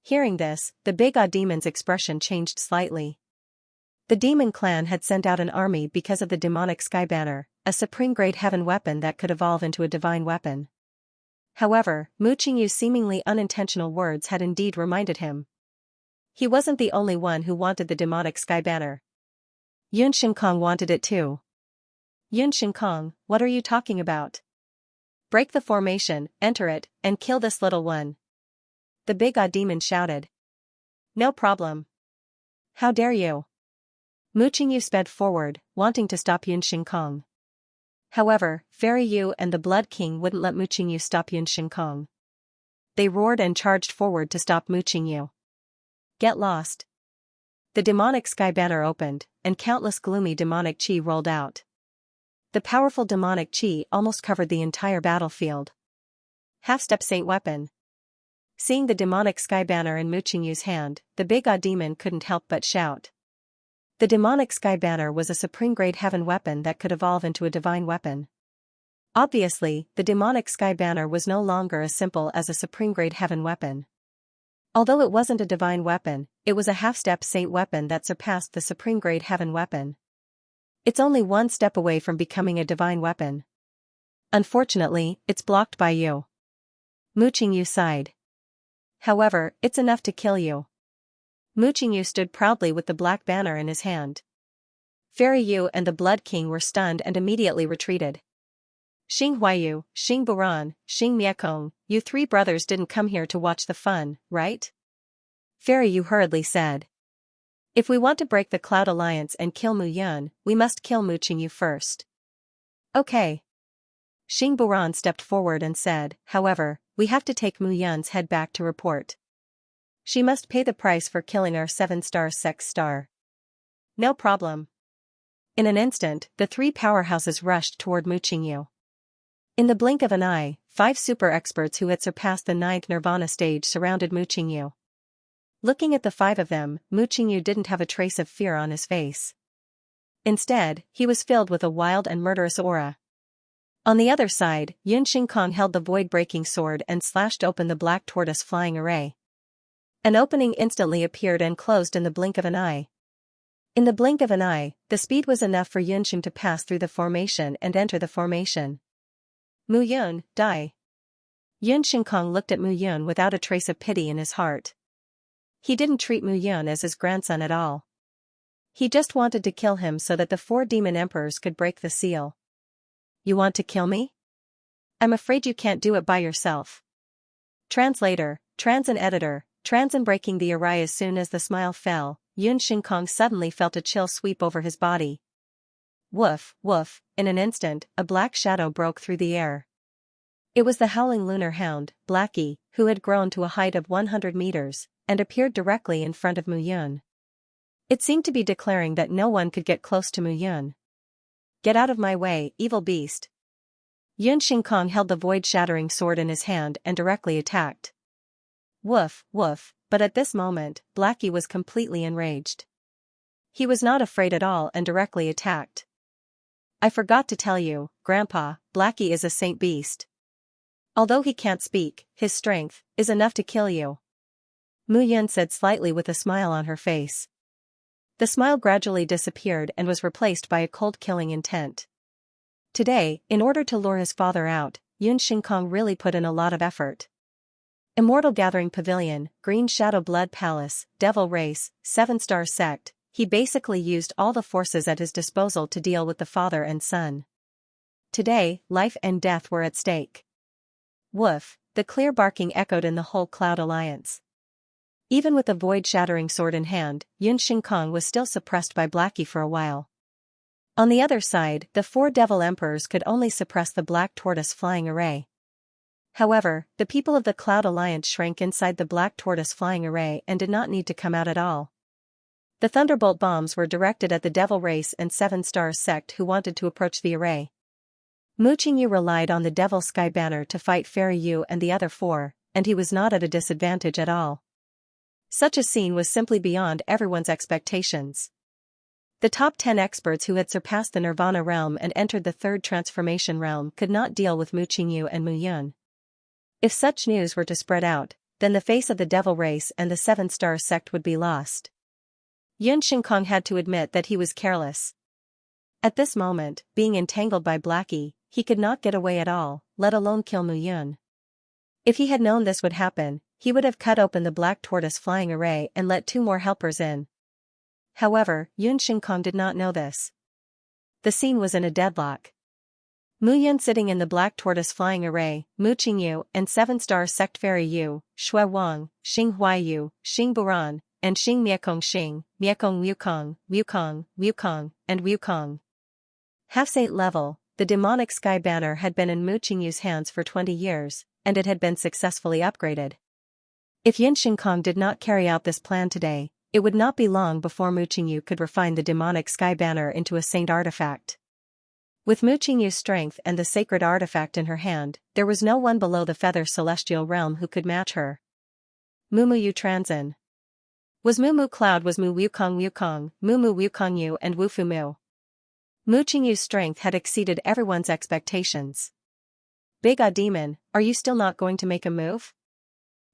Hearing this, the big odd demon's expression changed slightly. The demon clan had sent out an army because of the demonic sky banner, a supreme-grade heaven weapon that could evolve into a divine weapon. However, Mu Qingyu's seemingly unintentional words had indeed reminded him. He wasn't the only one who wanted the demonic sky banner. Yun Shinkong wanted it too. Yun Shinkong, what are you talking about? Break the formation, enter it, and kill this little one. The big odd demon shouted. No problem. How dare you? Mu Qingyu sped forward, wanting to stop Yun Shinkong. However, Fairy Yu and the Blood King wouldn't let Mu Qingyu stop Yun Shinkong. They roared and charged forward to stop Mu Qingyu. Get lost. The demonic sky banner opened, and countless gloomy demonic chi rolled out. The powerful demonic chi almost covered the entire battlefield. Half-step saint weapon. Seeing the demonic sky banner in Mu Qingyu's hand, the big odd demon couldn't help but shout. The demonic sky banner was a supreme-grade heaven weapon that could evolve into a divine weapon. Obviously, the demonic sky banner was no longer as simple as a supreme-grade heaven weapon. Although it wasn't a divine weapon, it was a half-step saint weapon that surpassed the supreme-grade heaven weapon. It's only one step away from becoming a divine weapon. Unfortunately, it's blocked by you. Mu Qingyu sighed. However, it's enough to kill you. Mu Qingyu stood proudly with the black banner in his hand. Fairy Yu and the Blood King were stunned and immediately retreated. Xing Huayu, Xing Buran, Xing Miekong, you 3 brothers didn't come here to watch the fun, right? Fairy Yu hurriedly said. If we want to break the Cloud Alliance and kill Mu Yun, we must kill Mu Qingyu first. Okay. Xing Buran stepped forward and said, however, we have to take Mu Yun's head back to report. She must pay the price for killing our 7-star sex star. No problem. In an instant, the 3 powerhouses rushed toward Mu Qingyu. In the blink of an eye, 5 super experts who had surpassed the 9th Nirvana stage surrounded Mu Qingyu. Looking at the 5 of them, Mu Qingyu didn't have a trace of fear on his face. Instead, he was filled with a wild and murderous aura. On the other side, Yun Shinkong held the void-breaking sword and slashed open the black tortoise flying array. An opening instantly appeared and closed in the blink of an eye. In the blink of an eye, the speed was enough for Yun Shing to pass through the formation and enter the formation. Mu Yun, die. Yun Shinkong looked at Mu Yun without a trace of pity in his heart. He didn't treat Mu Yun as his grandson at all. He just wanted to kill him so that the 4 demon emperors could break the seal. You want to kill me? I'm afraid you can't do it by yourself. Translator, trans and editor, trans and breaking the array. As soon as the smile fell, Yun Shinkong suddenly felt a chill sweep over his body. Woof, woof, in an instant, a black shadow broke through the air. It was the howling lunar hound, Blackie, who had grown to a height of 100 meters, and appeared directly in front of Mu Yun. It seemed to be declaring that no one could get close to Mu Yun. Get out of my way, evil beast. Yun Shinkong held the void-shattering sword in his hand and directly attacked. Woof, woof, but at this moment, Blackie was completely enraged. He was not afraid at all and directly attacked. I forgot to tell you, Grandpa, Blackie is a saint beast. Although he can't speak, his strength is enough to kill you. Mu Yun said slightly with a smile on her face. The smile gradually disappeared and was replaced by a cold killing intent. Today, in order to lure his father out, Yun Shinkong really put in a lot of effort. Immortal Gathering Pavilion, Green Shadow Blood Palace, Devil Race, 7-Star Sect, he basically used all the forces at his disposal to deal with the father and son. Today, life and death were at stake. Woof, the clear barking echoed in the whole Cloud Alliance. Even with the void-shattering sword in hand, Yun Shinkong was still suppressed by Blackie for a while. On the other side, the 4 Devil Emperors could only suppress the Black Tortoise flying array. However, the people of the Cloud Alliance shrank inside the Black Tortoise flying array and did not need to come out at all. The Thunderbolt bombs were directed at the Devil Race and 7-Star Sect who wanted to approach the array. Mu Qingyu relied on the Devil Sky Banner to fight Fairy Yu and the other 4, and he was not at a disadvantage at all. Such a scene was simply beyond everyone's expectations. The top 10 experts who had surpassed the Nirvana realm and entered the 3rd transformation realm could not deal with Mu Qingyu and Mu Yun. If such news were to spread out, then the face of the Devil Race and the 7-Star Sect would be lost. Yun Shinkong had to admit that he was careless. At this moment, being entangled by Blackie, he could not get away at all, let alone kill Mu Yun. If he had known this would happen, he would have cut open the Black Tortoise flying array and let 2 more helpers in. However, Yun Shinkong did not know this. The scene was in a deadlock. Mu Yun sitting in the Black Tortoise flying array, Mu Qingyu and 7-Star Sect Fairy Yu, Shui Wang, Xing Huaiyu, Xing Buran, and Xing Miekong Xing, Miekong Wukong, Wukong, Wukong, and Wukong. Half-Saint level, the demonic sky banner had been in Mu Qingyu's hands for 20 years, and it had been successfully upgraded. If Yun Shinkong did not carry out this plan today, it would not be long before Mu Qingyu could refine the demonic sky banner into a saint artifact. With Mu Qingyu's strength and the sacred artifact in her hand, there was no one below the Feather Celestial Realm who could match her. Mu Yu Transin. Was Mu Cloud was Mu Wukong Wukong, Mu Wukong Yu and Wufu Mu. Mu Qingyu's strength had exceeded everyone's expectations. Big Demon, are you still not going to make a move?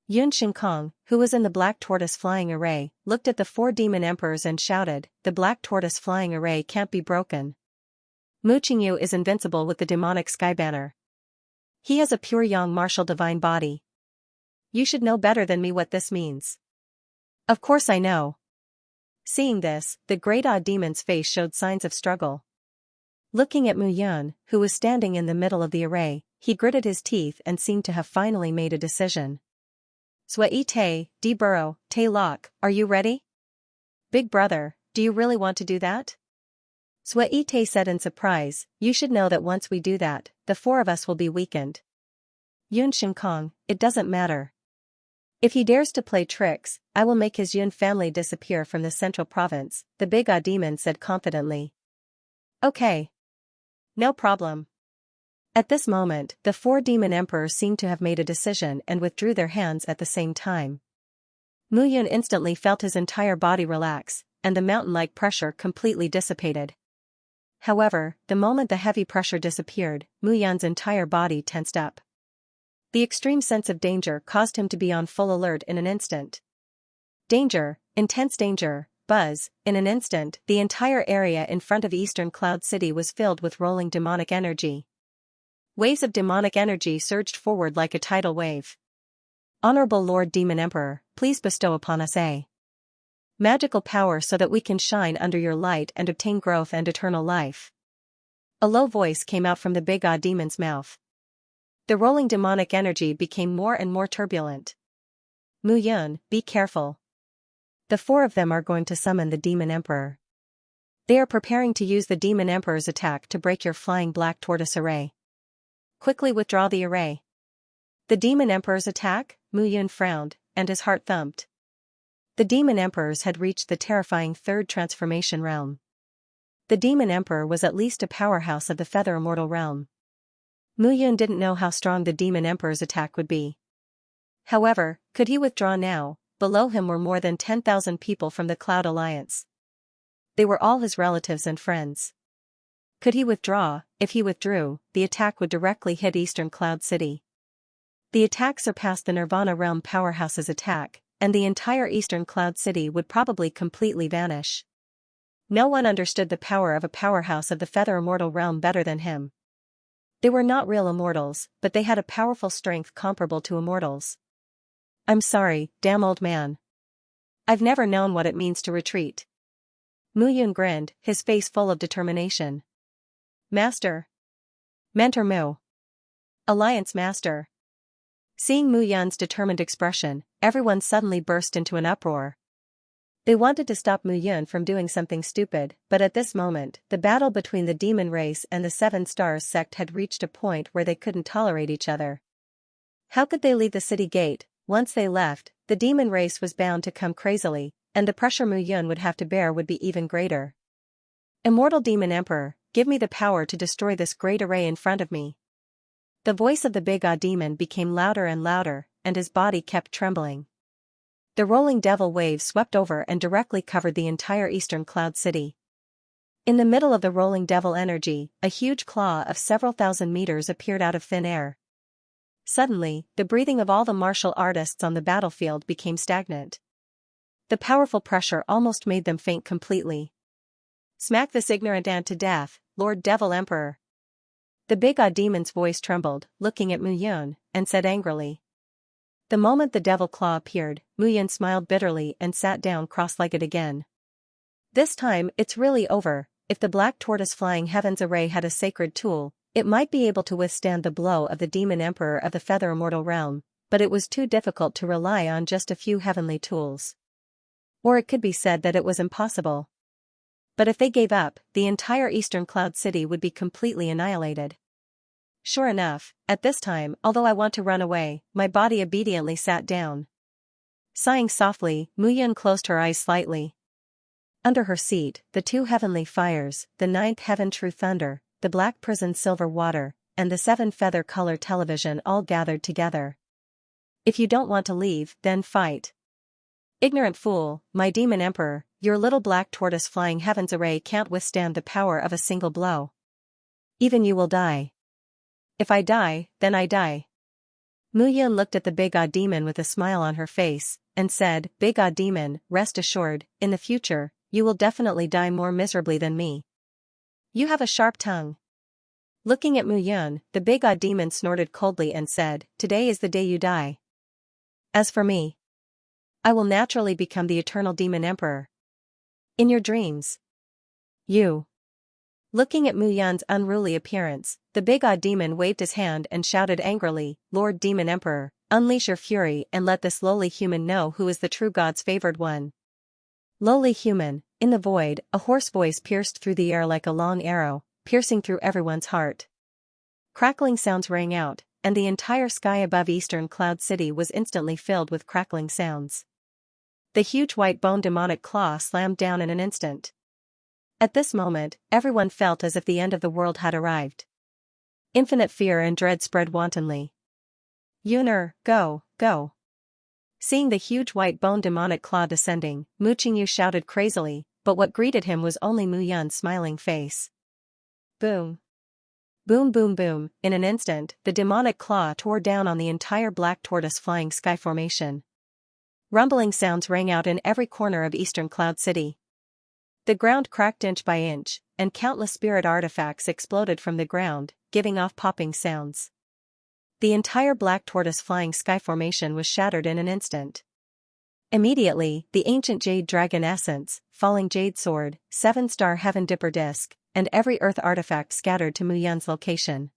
Yun Shinkong, who was in the Black Tortoise flying array, looked at the 4 Demon Emperors and shouted, "The Black Tortoise flying array can't be broken. Mu Qingyu is invincible with the demonic sky banner. He has a pure yang martial divine body. You should know better than me what this means." "Of course I know." Seeing this, the great Demon's face showed signs of struggle. Looking at Mu Yun, who was standing in the middle of the array, he gritted his teeth and seemed to have finally made a decision. "Sui Te, Di Burrow, Te Lok, are you ready?" "Big brother, do you really want to do that?" Sui Te said in surprise, "You should know that once we do that, the 4 of us will be weakened." Yun Shinkong, "It doesn't matter. If he dares to play tricks, I will make his Yun family disappear from the central province," the big Demon said confidently. "Okay. No problem." At this moment, the 4 Demon Emperors seemed to have made a decision and withdrew their hands at the same time. Mu Yun instantly felt his entire body relax, and the mountain-like pressure completely dissipated. However, the moment the heavy pressure disappeared, Mu Yun's entire body tensed up. The extreme sense of danger caused him to be on full alert in an instant. Danger, intense danger, buzz, in an instant, the entire area in front of Eastern Cloud City was filled with rolling demonic energy. Waves of demonic energy surged forward like a tidal wave. "Honorable Lord Demon Emperor, please bestow upon us a magical power so that we can shine under your light and obtain growth and eternal life." A low voice came out from the big Demon's mouth. The rolling demonic energy became more and more turbulent. "Mu Yun, be careful. The 4 of them are going to summon the Demon Emperor. They are preparing to use the Demon Emperor's attack to break your flying Black Tortoise array. Quickly withdraw the array." "The Demon Emperor's attack?" Mu Yun frowned, and his heart thumped. The Demon Emperors had reached the terrifying 3rd transformation realm. The Demon Emperor was at least a powerhouse of the Feather Immortal realm. Mu Yun didn't know how strong the Demon Emperor's attack would be. However, could he withdraw now? Below him were more than 10,000 people from the Cloud Alliance. They were all his relatives and friends. Could he withdraw? If he withdrew, the attack would directly hit Eastern Cloud City. The attack surpassed the Nirvana Realm powerhouse's attack, and the entire eastern cloud city would probably completely vanish. No one understood the power of a powerhouse of the feather immortal realm better than him. They were not real immortals, but they had a powerful strength comparable to immortals. I'm sorry, damn old man. I've never known what it means to retreat. Mu Yun grinned, his face full of determination. Master. Mentor Mu. Alliance Master. Seeing Mu Yun's determined expression, everyone suddenly burst into an uproar. They wanted to stop Mu Yun from doing something stupid, but at this moment, the battle between the demon race and the Seven Stars sect had reached a point where they couldn't tolerate each other. How could they leave the city gate? Once they left, the demon race was bound to come crazily, and the pressure Mu Yun would have to bear would be even greater. Immortal Demon Emperor, give me the power to destroy this great array in front of me. The voice of the big odd demon became louder and louder, and his body kept trembling. The rolling devil wave swept over and directly covered the entire eastern cloud city. In the middle of the rolling devil energy, a huge claw of several thousand meters appeared out of thin air. Suddenly, the breathing of all the martial artists on the battlefield became stagnant. The powerful pressure almost made them faint completely. Smack this ignorant ant to death, Lord Devil Emperor. The big odd demon's voice trembled, looking at Mu Yun, and said angrily. The moment the devil claw appeared, Mu Yun smiled bitterly and sat down cross-legged again. This time, it's really over. If the black tortoise flying heavens array had a sacred tool, it might be able to withstand the blow of the demon emperor of the feather immortal realm, but it was too difficult to rely on just a few heavenly tools. Or it could be said that it was impossible. But if they gave up, the entire eastern cloud city would be completely annihilated. Sure enough, at this time, although I want to run away, my body obediently sat down. Sighing softly, Mu Yun closed her eyes slightly. Under her seat, the two heavenly fires, the ninth heaven true thunder, the black prison silver water, and the seven feather color television all gathered together. If you don't want to leave, then fight. Ignorant fool, my demon emperor, your little black tortoise flying heavens array can't withstand the power of a single blow. Even you will die. If I die, then I die. Mu Yun looked at the big odd demon with a smile on her face, and said, Big odd demon, rest assured, in the future, you will definitely die more miserably than me. You have a sharp tongue. Looking at Mu Yun, the big odd demon snorted coldly and said, Today is the day you die. As for me, I will naturally become the eternal demon emperor. In your dreams. You. Looking at Mu Yun's unruly appearance, the big odd demon waved his hand and shouted angrily, Lord Demon Emperor, unleash your fury and let this lowly human know who is the true God's favored one. Lowly human, in the void, a hoarse voice pierced through the air like a long arrow, piercing through everyone's heart. Crackling sounds rang out, and the entire sky above eastern cloud city was instantly filled with crackling sounds. The huge white bone demonic claw slammed down in an instant. At this moment, everyone felt as if the end of the world had arrived. Infinite fear and dread spread wantonly. Yuner, go, go. Seeing the huge white bone demonic claw descending, Mu Qingyu shouted crazily, but what greeted him was only Mu Yun's smiling face. Boom. Boom boom boom, in an instant, the demonic claw tore down on the entire black tortoise flying sky formation. Rumbling sounds rang out in every corner of eastern cloud city. The ground cracked inch by inch, and countless spirit artifacts exploded from the ground, giving off popping sounds. The entire black tortoise flying sky formation was shattered in an instant. Immediately, the ancient jade dragon essence, falling jade sword, seven-star heaven dipper disc, and every earth artifact scattered to Mu Yun's location.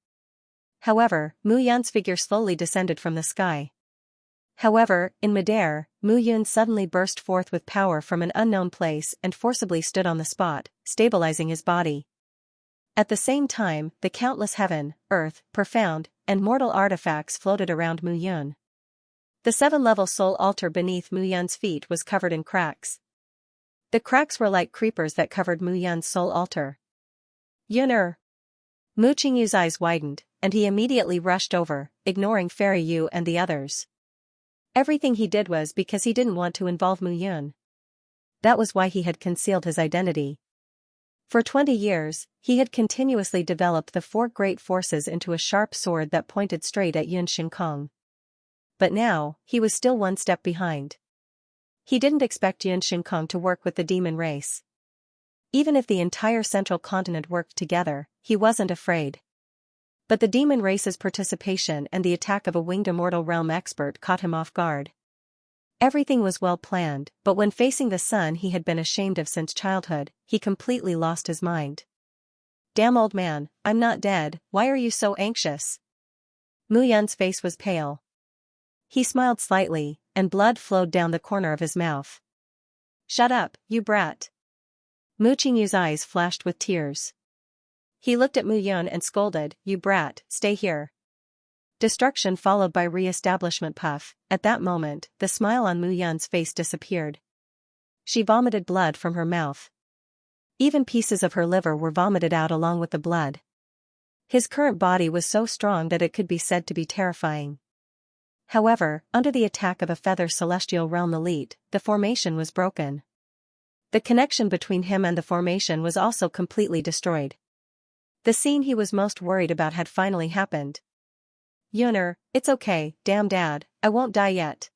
However, Mu Yun's figure slowly descended from the sky. However, in midair, Mu Yun suddenly burst forth with power from an unknown place and forcibly stood on the spot, stabilizing his body. At the same time, the countless heaven, earth, profound, and mortal artifacts floated around Mu Yun. The seven-level soul altar beneath Mu Yun's feet was covered in cracks. The cracks were like creepers that covered Mu Yun's soul altar. Yuner! Mu Qingyu's eyes widened, and he immediately rushed over, ignoring Fairy Yu and the others. Everything he did was because he didn't want to involve Mu Yun. That was why he had concealed his identity. For 20 years, he had continuously developed the four great forces into a sharp sword that pointed straight at Yun Shinkong. But now, he was still one step behind. He didn't expect Yun Shinkong to work with the demon race. Even if the entire central continent worked together, he wasn't afraid. But the demon race's participation and the attack of a winged immortal realm expert caught him off guard. Everything was well planned, but when facing the son he had been ashamed of since childhood, he completely lost his mind. Damn old man, I'm not dead, why are you so anxious? Mu Yun's face was pale. He smiled slightly, and blood flowed down the corner of his mouth. Shut up, you brat. Mu Qingyu's eyes flashed with tears. He looked at Mu Yun and scolded, you brat, stay here. Destruction followed by re-establishment puff. At that moment, the smile on Mu Yun's face disappeared. She vomited blood from her mouth. Even pieces of her liver were vomited out along with the blood. His current body was so strong that it could be said to be terrifying. However, under the attack of a feather celestial realm elite, the formation was broken. The connection between him and the formation was also completely destroyed. The scene he was most worried about had finally happened. Yuner, it's okay, damn dad, I won't die yet.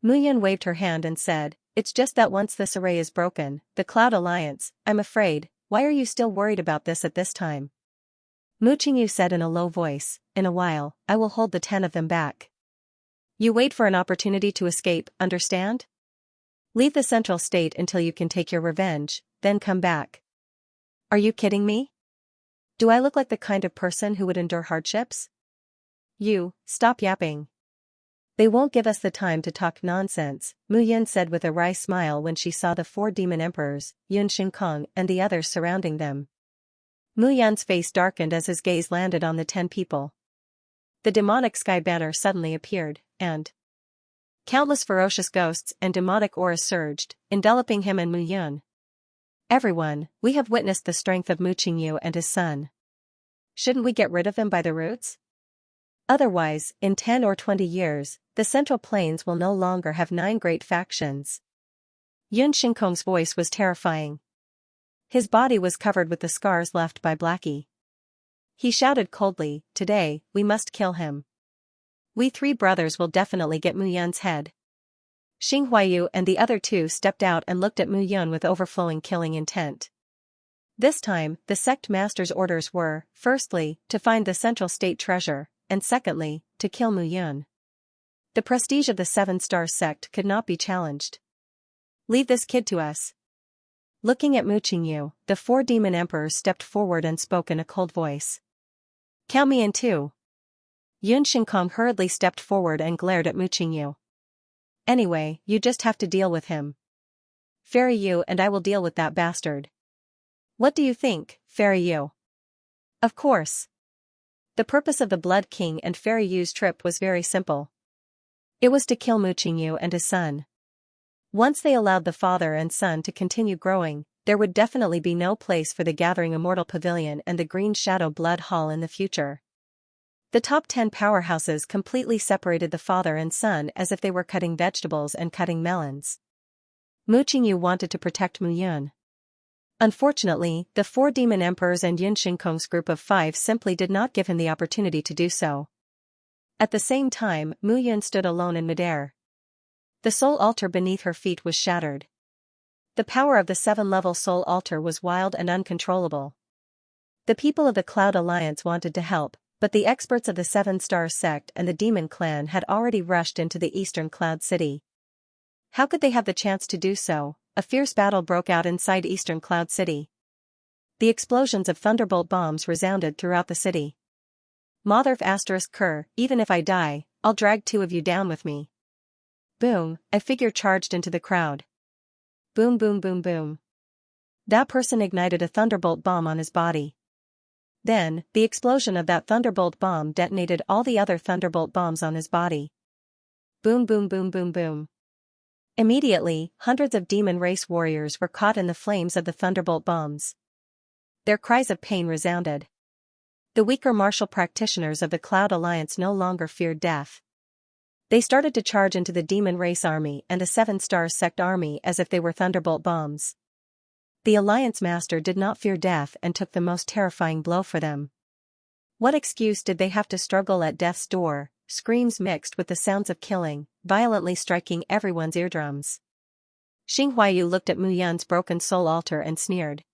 Mu Yun waved her hand and said, it's just that once this array is broken, the Cloud Alliance, I'm afraid, why are you still worried about this at this time? Mu Qingyu said in a low voice, in a while, I will hold the 10 of them back. You wait for an opportunity to escape, understand? Leave the central state until you can take your revenge, then come back. Are you kidding me? Do I look like the kind of person who would endure hardships? You, stop yapping. They won't give us the time to talk nonsense, Mu Yun said with a wry smile when she saw the 4 demon emperors, Yun Shinkong and the others surrounding them. Mu Yun's face darkened as his gaze landed on the 10 people. The demonic sky banner suddenly appeared, and countless ferocious ghosts and demonic auras surged, enveloping him and Mu Yun. Everyone, we have witnessed the strength of Mu Qingyu and his son. Shouldn't we get rid of them by the roots? Otherwise, in 10 or 20 years, the Central Plains will no longer have 9 great factions. Yun Shinkong's voice was terrifying. His body was covered with the scars left by Blackie. He shouted coldly, today, we must kill him. We 3 brothers will definitely get Mu Yun's head. Xing Huayu and the other 2 stepped out and looked at Mu Yun with overflowing killing intent. This time, the sect master's orders were, firstly, to find the central state treasure, and secondly, to kill Mu Yun. The prestige of the 7-star sect could not be challenged. Leave this kid to us. Looking at Mu Qingyu, the 4 demon emperors stepped forward and spoke in a cold voice. Count me in too. Yun Shinkong hurriedly stepped forward and glared at Mu Qingyu. Anyway, you just have to deal with him. Fairy Yu and I will deal with that bastard. What do you think, Fairy Yu? Of course. The purpose of the Blood King and Fairy Yu's trip was very simple. It was to kill Mu Qingyu and his son. Once they allowed the father and son to continue growing, there would definitely be no place for the Gathering Immortal Pavilion and the Green Shadow Blood Hall in the future. The top 10 powerhouses completely separated the father and son as if they were cutting vegetables and cutting melons. Mu Qingyu wanted to protect Mu Yun. Unfortunately, the 4 demon emperors and Yun Shinkong's group of 5 simply did not give him the opportunity to do so. At the same time, Mu Yun stood alone in midair. The soul altar beneath her feet was shattered. The power of the 7-level soul altar was wild and uncontrollable. The people of the Cloud Alliance wanted to help, but the experts of the 7-star sect and the demon clan had already rushed into the eastern Cloud City. How could they have the chance to do so? A fierce battle broke out inside eastern Cloud City. The explosions of thunderbolt bombs resounded throughout the city. Motherf asterisk Kerr, even if I die, I'll drag 2 of you down with me. Boom, a figure charged into the crowd. Boom boom boom boom. That person ignited a thunderbolt bomb on his body. Then, the explosion of that thunderbolt bomb detonated all the other thunderbolt bombs on his body. Boom boom boom boom boom. Immediately, hundreds of demon race warriors were caught in the flames of the thunderbolt bombs. Their cries of pain resounded. The weaker martial practitioners of the Cloud Alliance no longer feared death. They started to charge into the demon race army and a 7-star sect army as if they were thunderbolt bombs. The Alliance Master did not fear death and took the most terrifying blow for them. What excuse did they have to struggle at death's door? Screams mixed with the sounds of killing, violently striking everyone's eardrums. Xing Huayu looked at Mu Yun's broken soul altar and sneered.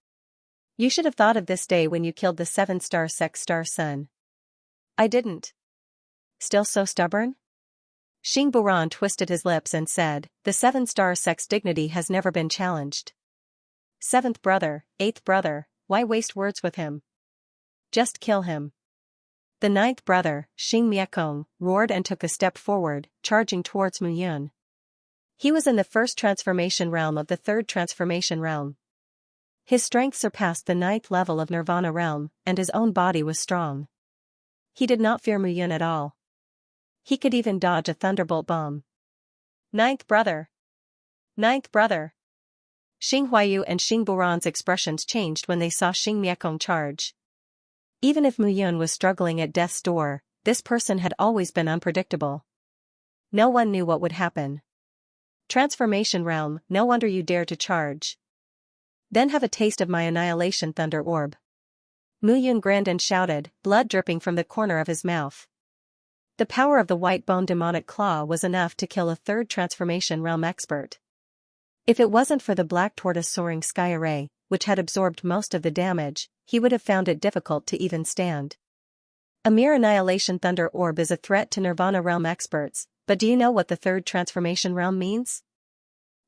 You should have thought of this day when you killed the 7-star Sex Star Sun. I didn't. Still so stubborn? Xing Buran twisted his lips and said, the 7-star Sex dignity has never been challenged. 7th brother, 8th brother, why waste words with him? Just kill him. The 9th brother, Xing Miekong, roared and took a step forward, charging towards Mu Yun. He was in the 1st transformation realm of the 3rd transformation realm. His strength surpassed the 9th level of Nirvana realm, and his own body was strong. He did not fear Mu Yun at all. He could even dodge a thunderbolt bomb. 9th brother! 9th brother! Xing Huayu and Xing Buran's expressions changed when they saw Xing Miekong charge. Even if Mu Yun was struggling at death's door, this person had always been unpredictable. No one knew what would happen. Transformation realm, no wonder you dare to charge. Then have a taste of my annihilation thunder orb. Mu Yun grinned and shouted, blood dripping from the corner of his mouth. The power of the white bone demonic claw was enough to kill a 3rd transformation realm expert. If it wasn't for the black tortoise soaring sky array, which had absorbed most of the damage, he would have found it difficult to even stand. A mere annihilation thunder orb is a threat to Nirvana realm experts, but do you know what the 3rd transformation realm means?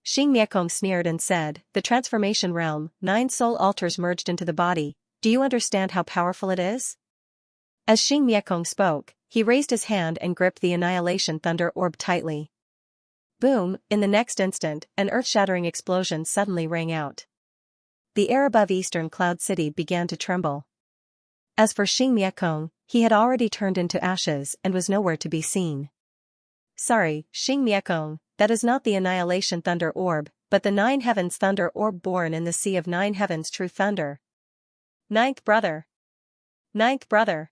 Xing Miekong sneered and said, the transformation realm, 9 soul altars merged into the body, do you understand how powerful it is? As Xing Miekong spoke, he raised his hand and gripped the annihilation thunder orb tightly. Boom, in the next instant, an earth-shattering explosion suddenly rang out. The air above Eastern Cloud City began to tremble. As for Xing Miekong, he had already turned into ashes and was nowhere to be seen. Sorry, Xing Miekong, that is not the annihilation thunder orb, but the 9 heavens thunder orb born in the sea of 9 heavens true thunder. 9th brother! 9th brother!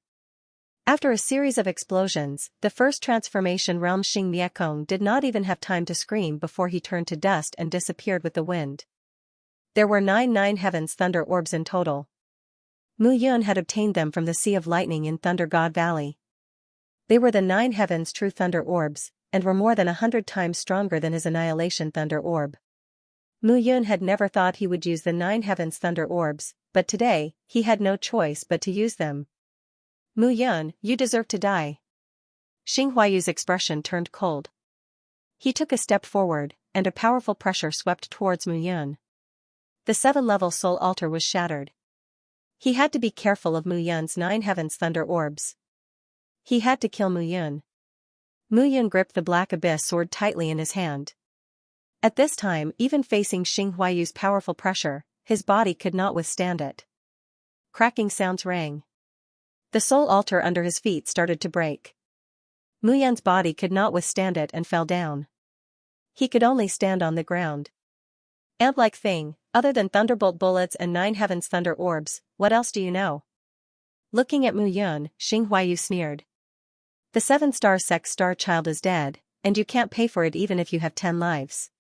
After a series of explosions, the 1st transformation realm Xing Miekong did not even have time to scream before he turned to dust and disappeared with the wind. There were 9 heavens thunder orbs in total. Mu Yun had obtained them from the Sea of Lightning in Thunder God Valley. They were the 9 heavens true thunder orbs, and were more than 100 times stronger than his annihilation thunder orb. Mu Yun had never thought he would use the 9 heavens thunder orbs, but today, he had no choice but to use them. Mu Yun, you deserve to die. Xing Huayu's expression turned cold. He took a step forward, and a powerful pressure swept towards Mu Yun. The 7-level soul altar was shattered. He had to be careful of Mu Yun's 9 heavens thunder orbs. He had to kill Mu Yun. Mu Yun gripped the black abyss sword tightly in his hand. At this time, even facing Xing Huayu's powerful pressure, his body could not withstand it. Cracking sounds rang. The soul altar under his feet started to break. Mu Yun's body could not withstand it and fell down. He could only stand on the ground. Ant-like thing, other than thunderbolt bullets and 9 heavens thunder orbs, what else do you know? Looking at Mu Yun, Xing Huayu sneered. The 7-star Sex Star Child is dead, and you can't pay for it even if you have 10 lives.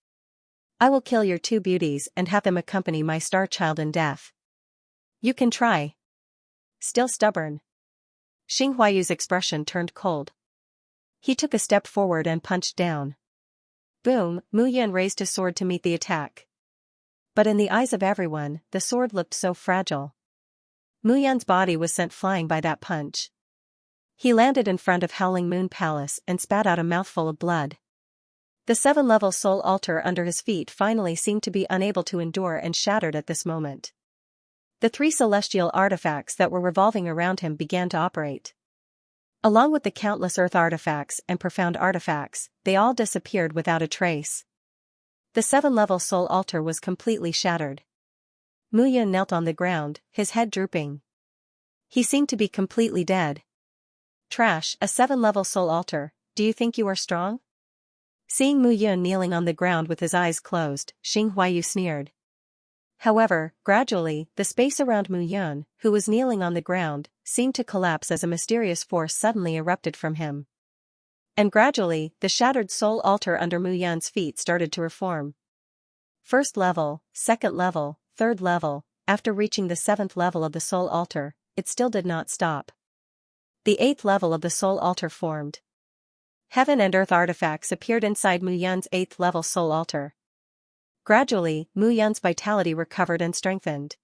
I will kill your 2 beauties and have them accompany my star child in death. You can try. Still stubborn. Xing Huayu's expression turned cold. He took a step forward and punched down. Boom, Mu Yun raised his sword to meet the attack. But in the eyes of everyone, the sword looked so fragile. Mu Yun's body was sent flying by that punch. He landed in front of Howling Moon Palace and spat out a mouthful of blood. The 7-level soul altar under his feet finally seemed to be unable to endure and shattered at this moment. The 3 celestial artifacts that were revolving around him began to operate. Along with the countless earth artifacts and profound artifacts, they all disappeared without a trace. The 7-level soul altar was completely shattered. Mu Yun knelt on the ground, his head drooping. He seemed to be completely dead. Trash, a 7-level soul altar, do you think you are strong? Seeing Mu Yun kneeling on the ground with his eyes closed, Xing Huayu sneered. However, gradually, the space around Mu Yun, who was kneeling on the ground, seemed to collapse as a mysterious force suddenly erupted from him. And gradually, the shattered soul altar under Mu Yun's feet started to reform. 1st level, 2nd level, 3rd level, after reaching the 7th level of the soul altar, it still did not stop. The 8th level of the soul altar formed. Heaven and earth artifacts appeared inside Mu Yun's 8th level soul altar. Gradually, Mu Yun's vitality recovered and strengthened.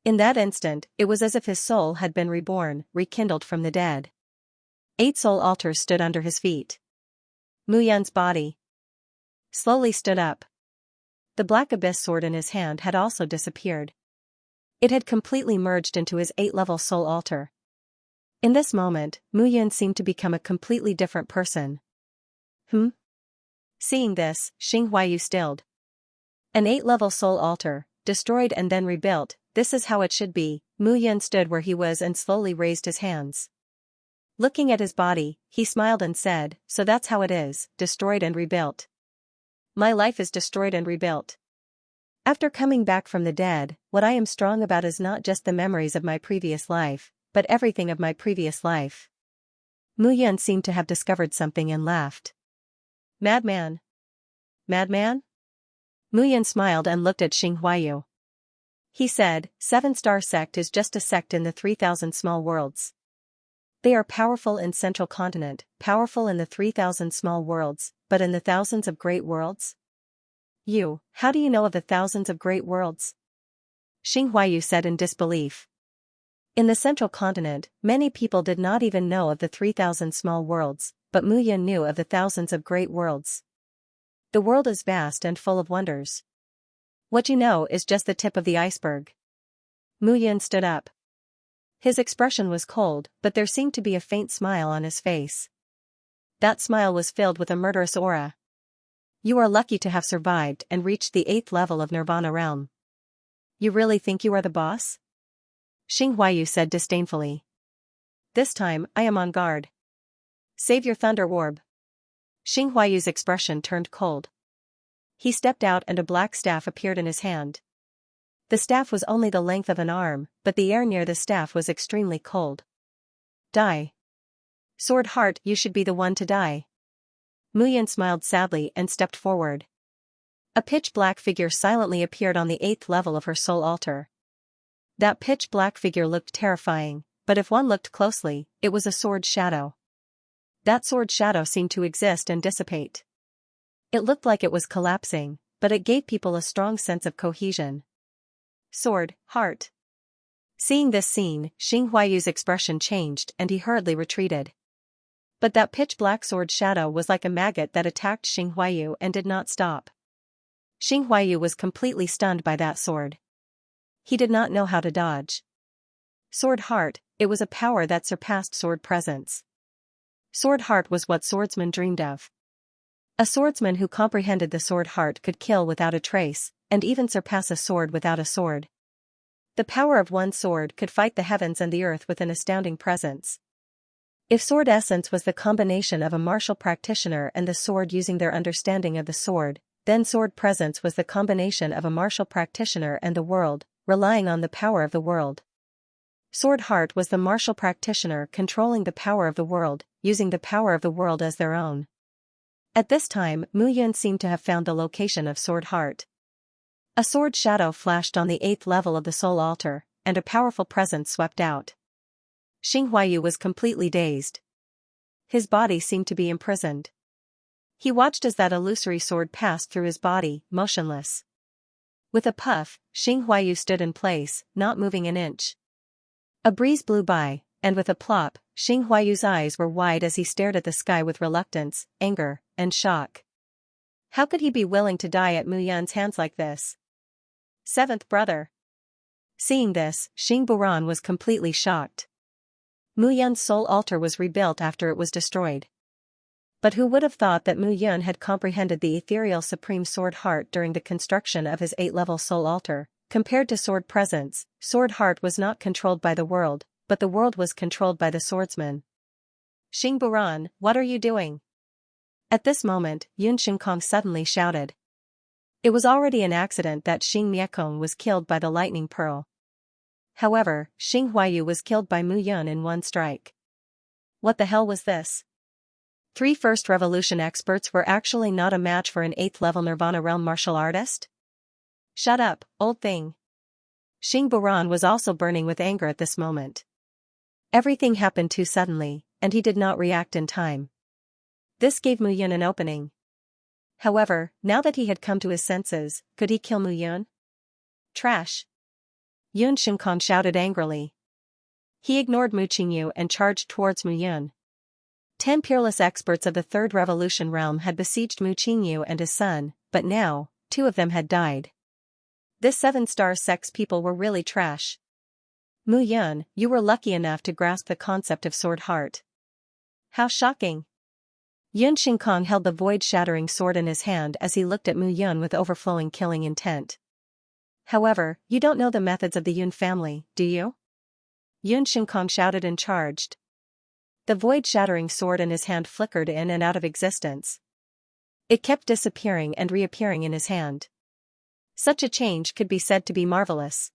In that instant, it was as if his soul had been reborn, rekindled from the dead. 8 soul altars stood under his feet. Mu Yun's body slowly stood up. The black abyss sword in his hand had also disappeared. It had completely merged into his 8-level soul altar. In this moment, Mu Yun seemed to become a completely different person. Seeing this, Xing Huayu stilled. An 8-level soul altar, destroyed and then rebuilt, this is how it should be. Mu Yun stood where he was and slowly raised his hands. Looking at his body, he smiled and said, so that's how it is, destroyed and rebuilt. My life is destroyed and rebuilt. After coming back from the dead, what I am strong about is not just the memories of my previous life, but everything of my previous life. Mu Yun seemed to have discovered something and laughed. Madman? Madman? Mu Yun smiled and looked at Xing Huayu. He said, 7-star sect is just a sect in the 3,000 small worlds. They are powerful in Central Continent, powerful in the 3,000 small worlds, but in the thousands of great worlds? How do you know of the thousands of great worlds? Xing Huayu said in disbelief. In the Central Continent, many people did not even know of the 3,000 small worlds, but Mu Yun knew of the thousands of great worlds. The world is vast and full of wonders. What you know is just the tip of the iceberg. Mu Yun stood up. His expression was cold, but there seemed to be a faint smile on his face. That smile was filled with a murderous aura. You are lucky to have survived and reached the 8th level of Nirvana realm. You really think you are the boss? Xing Huayu said disdainfully. This time, I am on guard. Save your thunder orb. Xing Huayu's expression turned cold. He stepped out and a black staff appeared in his hand. The staff was only the length of an arm, but the air near the staff was extremely cold. Die. Sword Heart, you should be the one to die. Mu Yun smiled sadly and stepped forward. A pitch-black figure silently appeared on the 8th level of her soul altar. That pitch-black figure looked terrifying, but if one looked closely, it was a sword shadow. That sword shadow seemed to exist and dissipate. It looked like it was collapsing, but it gave people a strong sense of cohesion. Sword, Heart. Seeing this scene, Xing Huayu's expression changed and he hurriedly retreated. But that pitch-black sword shadow was like a maggot that attacked Xing Huayu and did not stop. Xing Huayu was completely stunned by that sword. He did not know how to dodge. Sword Heart, it was a power that surpassed sword presence. Sword Heart was what swordsmen dreamed of. A swordsman who comprehended the sword heart could kill without a trace, and even surpass a sword without a sword. The power of one sword could fight the heavens and the earth with an astounding presence. If sword essence was the combination of a martial practitioner and the sword using their understanding of the sword, then sword presence was the combination of a martial practitioner and the world, relying on the power of the world. Sword Heart was the martial practitioner controlling the power of the world, using the power of the world as their own. At this time, Mu Yun seemed to have found the location of Sword Heart. A sword shadow flashed on the 8th level of the soul altar, and a powerful presence swept out. Xing Huayu was completely dazed. His body seemed to be imprisoned. He watched as that illusory sword passed through his body, motionless. With a puff, Xing Huayu stood in place, not moving an inch. A breeze blew by, and with a plop, Xing Huayu's eyes were wide as he stared at the sky with reluctance, anger, and shock. How could he be willing to die at Mu Yun's hands like this? 7th brother. Seeing this, Xing Buran was completely shocked. Mu Yun's soul altar was rebuilt after it was destroyed. But who would have thought that Mu Yun had comprehended the ethereal supreme sword heart during the construction of his 8-level soul altar? Compared to sword presence, sword heart was not controlled by the world, but the world was controlled by the swordsman. Xing Buran, what are you doing? At this moment, Yun Shinkong suddenly shouted. It was already an accident that Xing Miekong was killed by the lightning pearl. However, Xing Huayu was killed by Mu Yun in one strike. What the hell was this? 3 First Revolution experts were actually not a match for an 8th-level Nirvana realm martial artist? Shut up, old thing. Xing Buran was also burning with anger at this moment. Everything happened too suddenly, and he did not react in time. This gave Mu Yun an opening. However, now that he had come to his senses, could he kill Mu Yun? Trash! Yun Shinkong shouted angrily. He ignored Mu Qingyu and charged towards Mu Yun. 10 peerless experts of the Third Revolution realm had besieged Mu Qingyu and his son, but now, 2 of them had died. This 7-star sect's people were really trash. Mu Yun, you were lucky enough to grasp the concept of sword heart. How shocking! Yun Shinkong held the void-shattering sword in his hand as he looked at Mu Yun with overflowing killing intent. However, you don't know the methods of the Yun family, do you? Yun Shinkong shouted and charged. The void-shattering sword in his hand flickered in and out of existence. It kept disappearing and reappearing in his hand. Such a change could be said to be marvelous.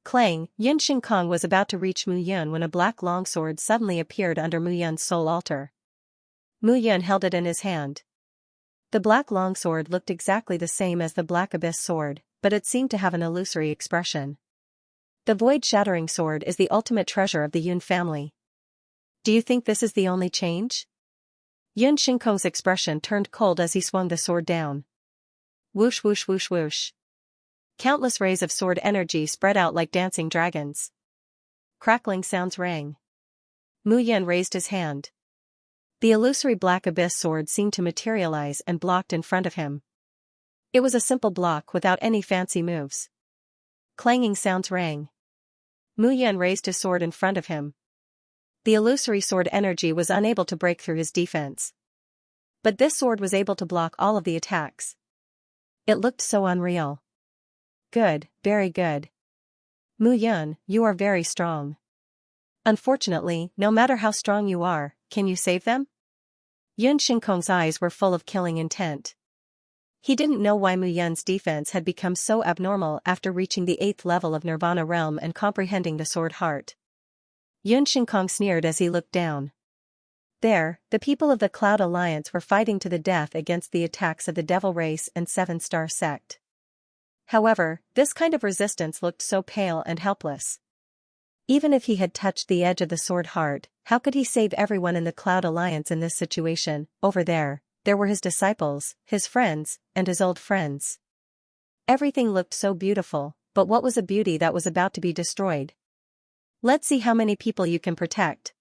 Clang, Yun Shinkong was about to reach Mu Yun when a black longsword suddenly appeared under Mu Yun's soul altar. Mu Yun held it in his hand. The black longsword looked exactly the same as the black abyss sword, but it seemed to have an illusory expression. The void-shattering sword is the ultimate treasure of the Yun family. Do you think this is the only change? Yun Shinkong's expression turned cold as he swung the sword down. Whoosh whoosh whoosh whoosh. Countless rays of sword energy spread out like dancing dragons. Crackling sounds rang. Mu Yun raised his hand. The illusory black abyss sword seemed to materialize and blocked in front of him. It was a simple block without any fancy moves. Clanging sounds rang. Mu Yun raised his sword in front of him. The illusory sword energy was unable to break through his defense. But this sword was able to block all of the attacks. It looked so unreal. Good, very good. Mu Yun, you are very strong. Unfortunately, no matter how strong you are, can you save them? Yun Shinkong's eyes were full of killing intent. He didn't know why Mu Yun's defense had become so abnormal after reaching the 8th level of Nirvana realm and comprehending the sword heart. Yun Shinkong sneered as he looked down. There, the people of the Cloud Alliance were fighting to the death against the attacks of the Devil Race and 7-star sect. However, this kind of resistance looked so pale and helpless. Even if he had touched the edge of the sword heart, how could he save everyone in the Cloud Alliance in this situation? Over there were his disciples, his friends, and his old friends. Everything looked so beautiful, but what was a beauty that was about to be destroyed? Let's see how many people you can protect.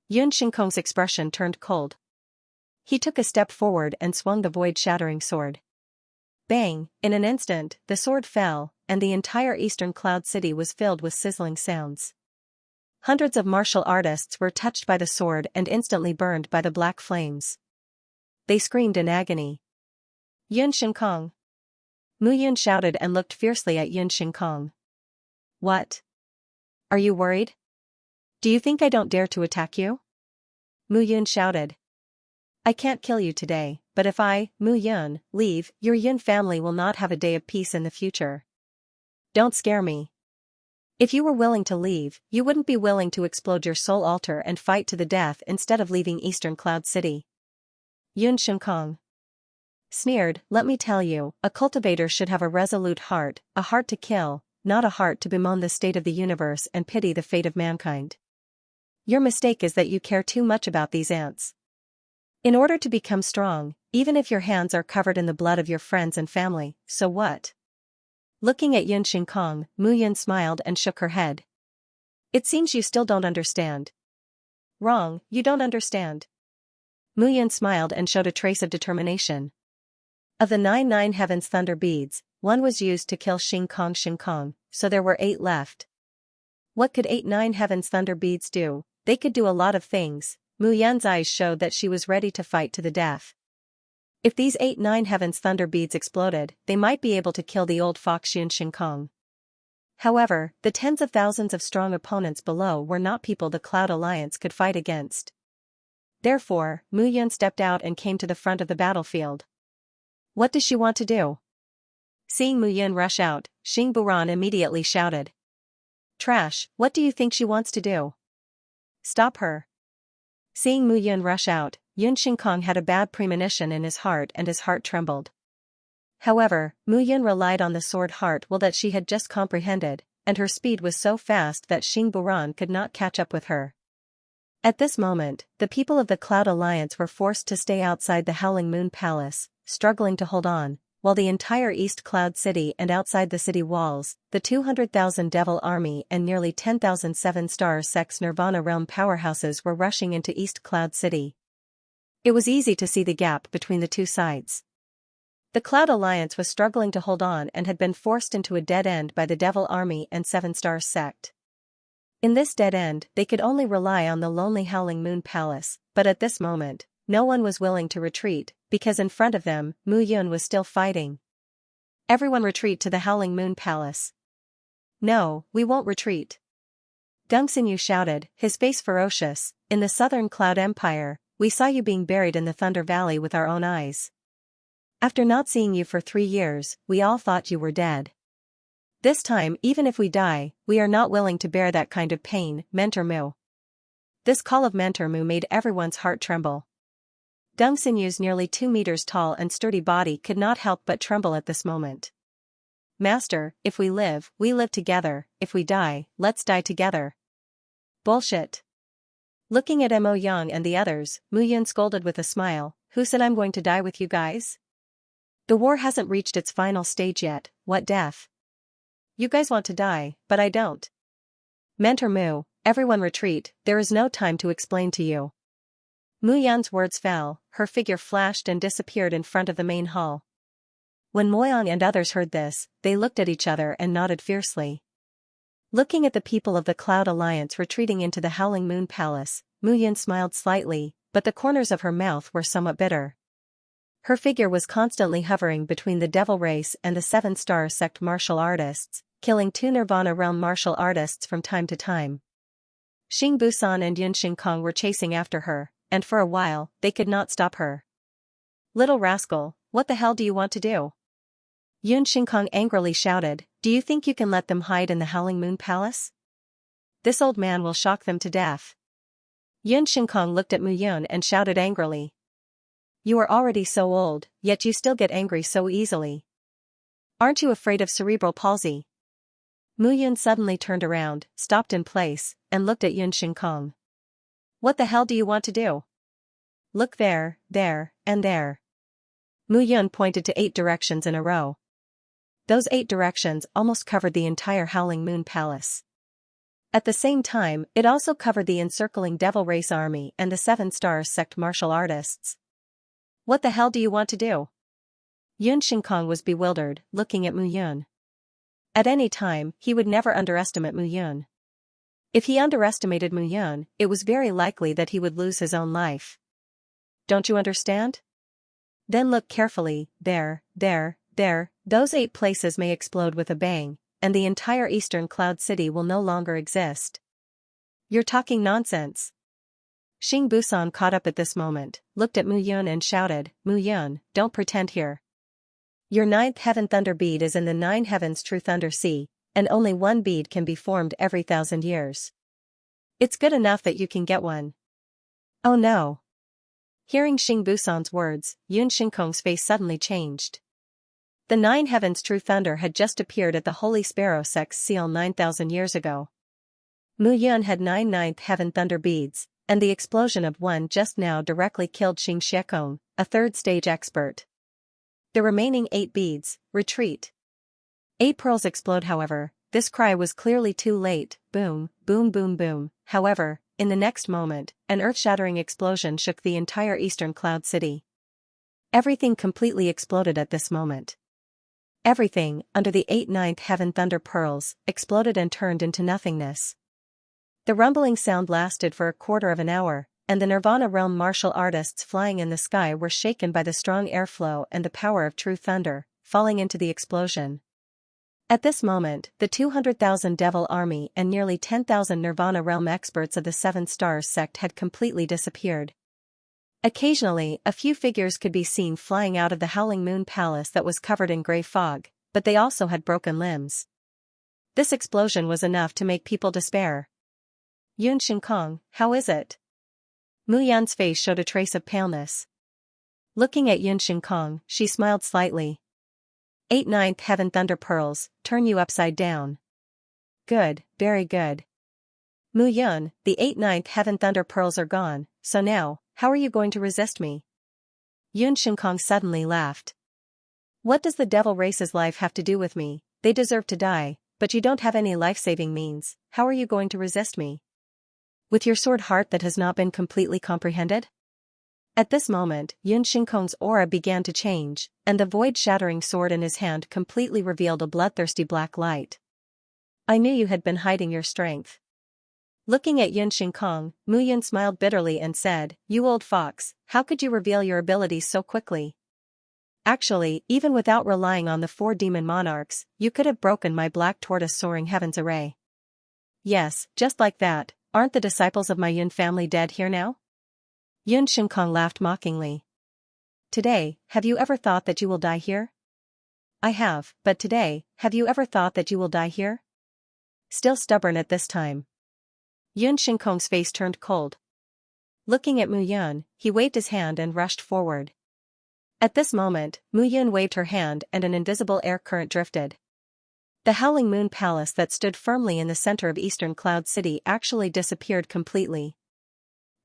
Yun Shinkong's expression turned cold. He took a step forward and swung the void-shattering sword. Bang! In an instant, the sword fell, and the entire Eastern Cloud City was filled with sizzling sounds. Hundreds of martial artists were touched by the sword and instantly burned by the black flames. They screamed in agony. Yun Shinkong! Mu Yun shouted and looked fiercely at Yun Shinkong. What? Are you worried? Do you think I don't dare to attack you? Mu Yun shouted. I can't kill you today, but if I, Mu Yun, leave, your Yun family will not have a day of peace in the future. Don't scare me. If you were willing to leave, you wouldn't be willing to explode your soul altar and fight to the death instead of leaving Eastern Cloud City. Yun Shinkong sneered, let me tell you, a cultivator should have a resolute heart, a heart to kill, not a heart to bemoan the state of the universe and pity the fate of mankind. Your mistake is that you care too much about these ants. In order to become strong, even if your hands are covered in the blood of your friends and family, so what? Looking at Yun Shinkong, Mu Yun smiled and shook her head. It seems you still don't understand. Wrong, you don't understand. Mu Yun smiled and showed a trace of determination. Of the 9 Heavens Thunder Beads, 1 was used to kill Shinkong, so there were 8 left. What could 8 Heavens Thunder Beads do? They could do a lot of things. Mu Yun's eyes showed that she was ready to fight to the death. If these 8 Heavens Thunder Beads exploded, they might be able to kill the old fox Yun Shinkong. However, the tens of thousands of strong opponents below were not people the Cloud Alliance could fight against. Therefore, Mu Yun stepped out and came to the front of the battlefield. What does she want to do? Seeing Mu Yun rush out, Xing Buran immediately shouted. Trash, what do you think she wants to do? Stop her. Seeing Mu Yun rush out, Yun Shinkong had a bad premonition in his heart and his heart trembled. However, Mu Yun relied on the sword heart will that she had just comprehended, and her speed was so fast that Xing Buran could not catch up with her. At this moment, the people of the Cloud Alliance were forced to stay outside the Howling Moon Palace, struggling to hold on, while the entire East Cloud City and outside the city walls, the 200,000 Devil Army and nearly 10,000 seven-star Sex Nirvana Realm powerhouses were rushing into East Cloud City. It was easy to see the gap between the two sides. The Cloud Alliance was struggling to hold on and had been forced into a dead end by the Devil Army and Seven-Star Sect. In this dead end, they could only rely on the lonely Howling Moon Palace, but at this moment, no one was willing to retreat, because in front of them, Mu Yun was still fighting. Everyone retreat to the Howling Moon Palace. No, we won't retreat. Gung Xinyu shouted, his face ferocious. In the Southern Cloud Empire, we saw you being buried in the Thunder Valley with our own eyes. After not seeing you for 3 years, we all thought you were dead. This time, even if we die, we are not willing to bear that kind of pain, Mentor Mu. This call of Mentor Mu made everyone's heart tremble. Gung Xinyu's nearly 2 meters tall and sturdy body could not help but tremble at this moment. Master, if we live together, if we die, let's die together. Bullshit. Looking at Mo Yang and the others, Mu Yun scolded with a smile, who said I'm going to die with you guys? The war hasn't reached its final stage yet, what death? You guys want to die, but I don't. Mentor Mu, everyone retreat, there is no time to explain to you. Mu Yan's words fell, her figure flashed and disappeared in front of the main hall. When Moyang and others heard this, they looked at each other and nodded fiercely. Looking at the people of the Cloud Alliance retreating into the Howling Moon Palace, Mu Yan smiled slightly, but the corners of her mouth were somewhat bitter. Her figure was constantly hovering between the Devil Race and the Seven-Star Sect martial artists, killing 2 Nirvana Realm martial artists from time to time. Xing Busan and Yun Xingkong were chasing after her, and for a while, they could not stop her. Little rascal, what the hell do you want to do? Yun Xingkong angrily shouted, do you think you can let them hide in the Howling Moon Palace? This old man will shock them to death. Yun Xingkong looked at Mu Yun and shouted angrily. You are already so old, yet you still get angry so easily. Aren't you afraid of cerebral palsy? Mu Yun suddenly turned around, stopped in place, and looked at Yun Xingkong. What the hell do you want to do? Look there, and there. Mu Yun pointed to 8 directions in a row. Those 8 directions almost covered the entire Howling Moon Palace. At the same time, it also covered the encircling Devil Race Army and the Seven-Star Sect martial artists. What the hell do you want to do? Yun Xingkong was bewildered, looking at Mu Yun. At any time, he would never underestimate Mu Yun. If he underestimated Mu Yun, it was very likely that he would lose his own life. Don't you understand? Then look carefully, there, those 8 places may explode with a bang, and the entire Eastern Cloud City will no longer exist. You're talking nonsense. Xing Busan caught up at this moment, looked at Mu Yun and shouted, Mu Yun, don't pretend here. Your 9th heaven thunder bead is in the 9 heavens true thunder sea, and only 1 bead can be formed every 1,000 years. It's good enough that you can get one. Oh no. Hearing Xing Busan's words, Yun Xingkong's face suddenly changed. The 9 heavens true thunder had just appeared at the Holy Sparrow Sect's seal 9,000 years ago. Mu Yun had 9 9th heaven thunder beads, and the explosion of one just now directly killed Xianxia, a 3rd stage expert. The remaining 8 beads, retreat. 8 pearls explode. However, this cry was clearly too late, boom, boom, boom, boom. However, in the next moment, an earth-shattering explosion shook the entire Eastern Cloud City. Everything completely exploded at this moment. Everything, under the 8 9th heaven thunder pearls, exploded and turned into nothingness. The rumbling sound lasted for a quarter of an hour, and the Nirvana Realm martial artists flying in the sky were shaken by the strong airflow and the power of true thunder, falling into the explosion. At this moment, the 200,000 Devil Army and nearly 10,000 Nirvana Realm experts of the Seven Stars sect had completely disappeared. Occasionally, a few figures could be seen flying out of the Howling Moon Palace that was covered in grey fog, but they also had broken limbs. This explosion was enough to make people despair. Yun Xingkong, how is it? Mu Yan's face showed a trace of paleness. Looking at Yun Xingkong, she smiled slightly. 8 9th heaven thunder pearls, turn you upside down. Good, very good. Mu Yun, the 8th heaven thunder pearls are gone, so now, how are you going to resist me? Yun Shinkong suddenly laughed. What does the devil race's life have to do with me? They deserve to die, but you don't have any life-saving means, how are you going to resist me? With your sword heart that has not been completely comprehended? At this moment, Yun Shinkong's aura began to change, and the void-shattering sword in his hand completely revealed a bloodthirsty black light. I knew you had been hiding your strength. Looking at Yun Shinkong, Mu Yun smiled bitterly and said, You old fox, how could you reveal your abilities so quickly? Actually, even without relying on the 4 demon monarchs, you could have broken my black tortoise soaring heavens array. Yes, just like that, aren't the disciples of my Yun family dead here now? Yun Shinkong laughed mockingly. Today, have you ever thought that you will die here? I have, but today, have you ever thought that you will die here? Still stubborn at this time. Yun Shinkong's face turned cold. Looking at Mu Yun, he waved his hand and rushed forward. At this moment, Mu Yun waved her hand and an invisible air current drifted. The Howling Moon Palace that stood firmly in the center of Eastern Cloud City actually disappeared completely.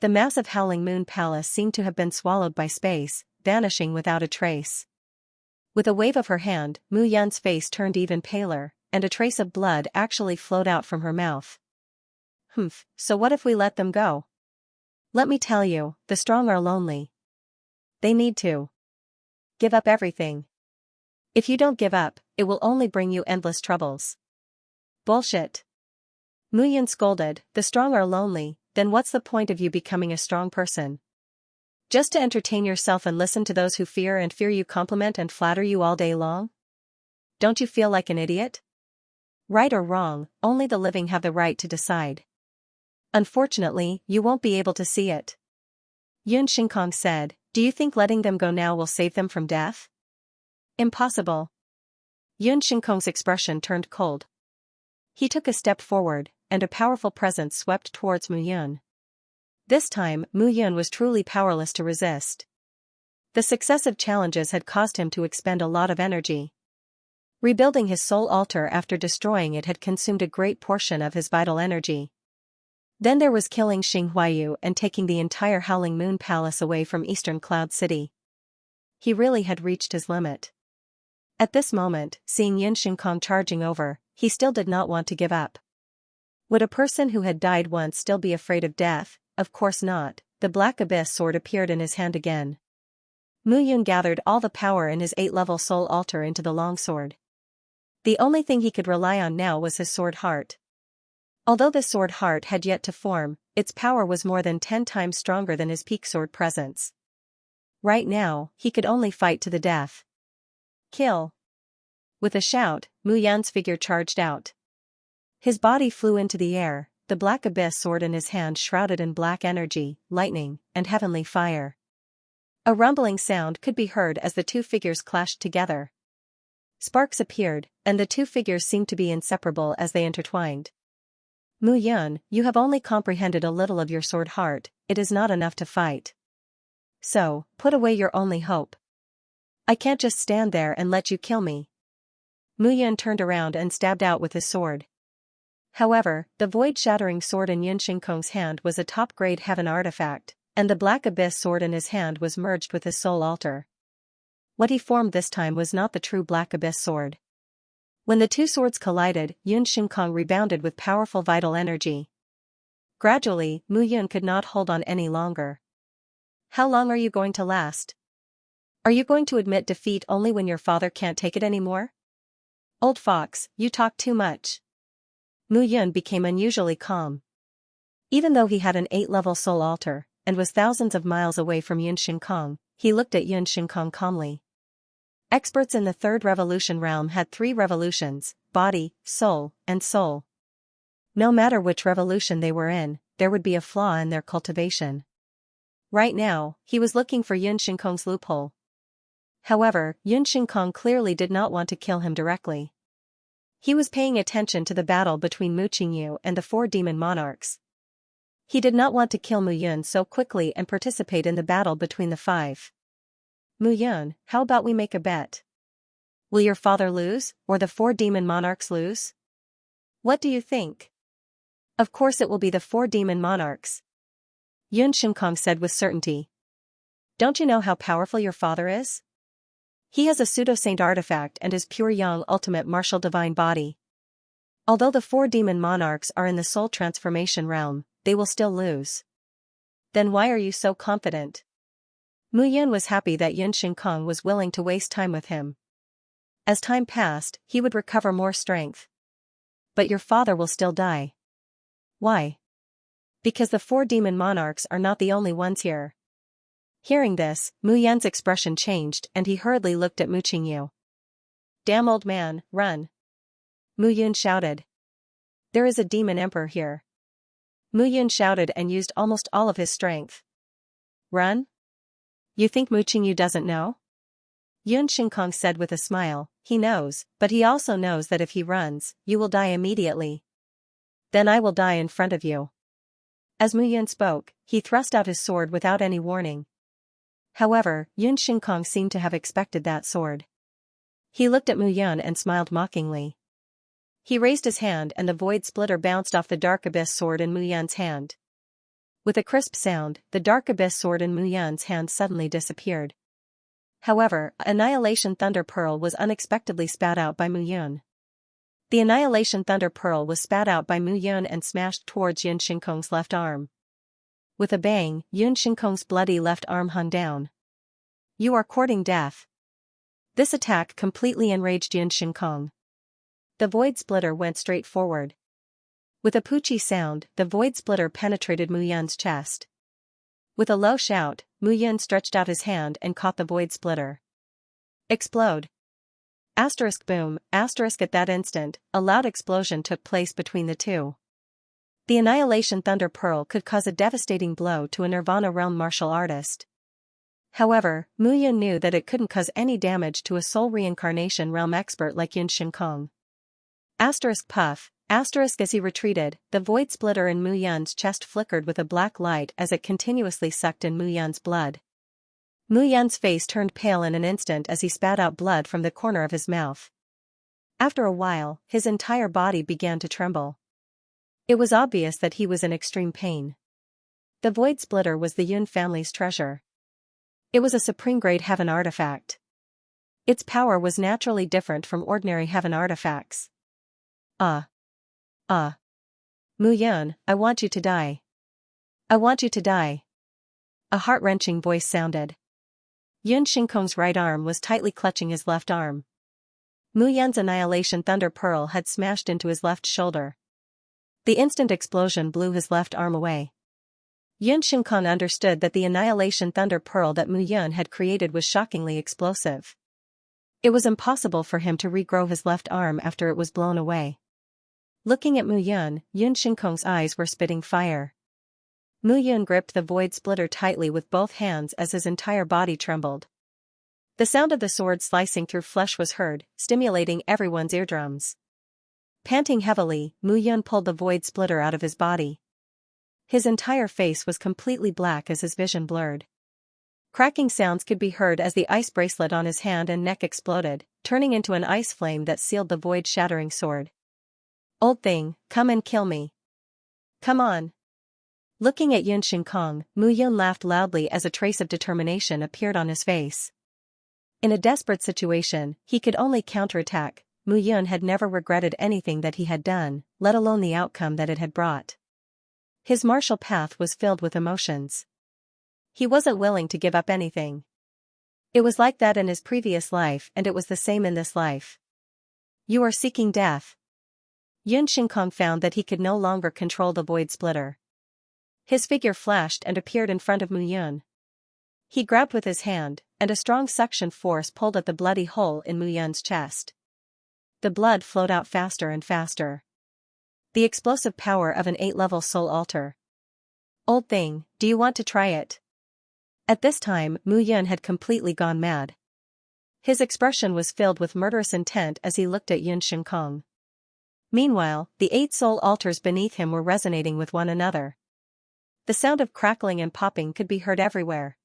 The massive Howling Moon Palace seemed to have been swallowed by space, vanishing without a trace. With a wave of her hand, Mu Yun's face turned even paler, and a trace of blood actually flowed out from her mouth. Humph, so what if we let them go? Let me tell you, the strong are lonely. They need to give up everything. If you don't give up, it will only bring you endless troubles. Bullshit. Mu Yun scolded, the strong are lonely, then what's the point of you becoming a strong person? Just to entertain yourself and listen to those who fear you compliment and flatter you all day long? Don't you feel like an idiot? Right or wrong, only the living have the right to decide. Unfortunately, you won't be able to see it. Yun Shinkong said, Do you think letting them go now will save them from death? Impossible. Yun Shinkong's expression turned cold. He took a step forward, and a powerful presence swept towards Mu Yun. This time, Mu Yun was truly powerless to resist. The successive challenges had caused him to expend a lot of energy. Rebuilding his soul altar after destroying it had consumed a great portion of his vital energy. Then there was killing Xing Huayu and taking the entire Howling Moon Palace away from Eastern Cloud City. He really had reached his limit. At this moment, seeing Yun Shinkong charging over, he still did not want to give up. Would a person who had died once still be afraid of death? Of course not. The Black Abyss sword appeared in his hand again. Mu Yun gathered all the power in his 8th-level soul altar into the longsword. The only thing he could rely on now was his sword heart. Although the sword heart had yet to form, its power was more than 10 times stronger than his peak sword presence. Right now, he could only fight to the death. Kill. With a shout, Mu Yun's figure charged out. His body flew into the air, the Black Abyss sword in his hand shrouded in black energy, lightning, and heavenly fire. A rumbling sound could be heard as the two figures clashed together. Sparks appeared, and the two figures seemed to be inseparable as they intertwined. Mu Yun, you have only comprehended a little of your sword heart, it is not enough to fight. So, put away your only hope. I can't just stand there and let you kill me. Mu Yun turned around and stabbed out with his sword. However, the void-shattering sword in Yun Shinkong's hand was a top-grade heaven artifact, and the Black Abyss sword in his hand was merged with his soul altar. What he formed this time was not the true Black Abyss sword. When the two swords collided, Yun Shinkong rebounded with powerful vital energy. Gradually, Mu Yun could not hold on any longer. How long are you going to last? Are you going to admit defeat only when your father can't take it anymore? Old fox, you talk too much. Mu Yun became unusually calm. Even though he had an 8th-level soul altar, and was thousands of miles away from Yun Shinkong, he looked at Yun Shinkong calmly. Experts in the third revolution realm had 3 revolutions, body, soul, and soul. No matter which revolution they were in, there would be a flaw in their cultivation. Right now, he was looking for Yun Shinkong's loophole. However, Yun Shinkong clearly did not want to kill him directly. He was paying attention to the battle between Mu Qingyu and the 4 demon monarchs. He did not want to kill Mu Yun so quickly and participate in the battle between the 5. Mu Yun, how about we make a bet? Will your father lose, or the 4 demon monarchs lose? What do you think? Of course it will be the 4 demon monarchs. Yun Shinkong said with certainty. Don't you know how powerful your father is? He has a pseudo-saint artifact and is pure yang ultimate martial divine body. Although the 4 demon monarchs are in the soul transformation realm, they will still lose. Then why are you so confident? Mu Yun was happy that Yun Shinkong was willing to waste time with him. As time passed, he would recover more strength. But your father will still die. Why? Because the 4 demon monarchs are not the only ones here. Hearing this, Mu Yan's expression changed and he hurriedly looked at Mu Qingyu. Damn old man, run! Mu Yun shouted. There is a demon emperor here. Mu Yun shouted and used almost all of his strength. Run? You think Mu Qingyu doesn't know? Yun Shinkong said with a smile, he knows, but he also knows that if he runs, you will die immediately. Then I will die in front of you. As Mu Yun spoke, he thrust out his sword without any warning. However, Yun Shinkong seemed to have expected that sword. He looked at Mu Yun and smiled mockingly. He raised his hand and the void splitter bounced off the dark abyss sword in Mu Yun's hand. With a crisp sound, the dark abyss sword in Mu Yun's hand suddenly disappeared. However, Annihilation Thunder Pearl was unexpectedly spat out by Mu Yun. The Annihilation Thunder Pearl was spat out by Mu Yun and smashed towards Yun Shinkong's left arm. With a bang, Yun Shinkong's bloody left arm hung down. You are courting death. This attack completely enraged Yun Shinkong. The void splitter went straight forward. With a poochie sound, the void splitter penetrated Mu Yun's chest. With a low shout, Mu Yun stretched out his hand and caught the void splitter. Explode! Asterisk boom, asterisk at that instant, a loud explosion took place between the two. The Annihilation Thunder Pearl could cause a devastating blow to a Nirvana realm martial artist. However, Mu Yun knew that it couldn't cause any damage to a soul reincarnation realm expert like Yun Shinkong. Asterisk puff, asterisk as he retreated, the void splitter in Mu Yun's chest flickered with a black light as it continuously sucked in Mu Yun's blood. Mu Yun's face turned pale in an instant as he spat out blood from the corner of his mouth. After a while, his entire body began to tremble. It was obvious that he was in extreme pain. The void splitter was the Yun family's treasure. It was a supreme-grade heaven artifact. Its power was naturally different from ordinary heaven artifacts. Mu Yun, I want you to die. I want you to die. A heart-wrenching voice sounded. Yun Shinkong's right arm was tightly clutching his left arm. Mu Yun's Annihilation Thunder Pearl had smashed into his left shoulder. The instant explosion blew his left arm away. Yun Shinkong understood that the Annihilation Thunder Pearl that Mu Yun had created was shockingly explosive. It was impossible for him to regrow his left arm after it was blown away. Looking at Mu Yun, Yun Shinkong's eyes were spitting fire. Mu Yun gripped the void splitter tightly with both hands as his entire body trembled. The sound of the sword slicing through flesh was heard, stimulating everyone's eardrums. Panting heavily, Mu Yun pulled the void splitter out of his body. His entire face was completely black as his vision blurred. Cracking sounds could be heard as the ice bracelet on his hand and neck exploded, turning into an ice flame that sealed the void-shattering sword. Old thing, come and kill me. Come on. Looking at Yun Shinkong, Mu Yun laughed loudly as a trace of determination appeared on his face. In a desperate situation, he could only counterattack. Mu Yun had never regretted anything that he had done, let alone the outcome that it had brought. His martial path was filled with emotions. He wasn't willing to give up anything. It was like that in his previous life and it was the same in this life. You are seeking death. Yun Shinkong found that he could no longer control the void splitter. His figure flashed and appeared in front of Mu Yun. He grabbed with his hand, and a strong suction force pulled at the bloody hole in Mu Yun's chest. The blood flowed out faster and faster. The explosive power of an 8-level soul altar. Old thing, do you want to try it? At this time, Mu Yun had completely gone mad. His expression was filled with murderous intent as he looked at Yun Shinkong. Meanwhile, the 8 soul altars beneath him were resonating with one another. The sound of crackling and popping could be heard everywhere.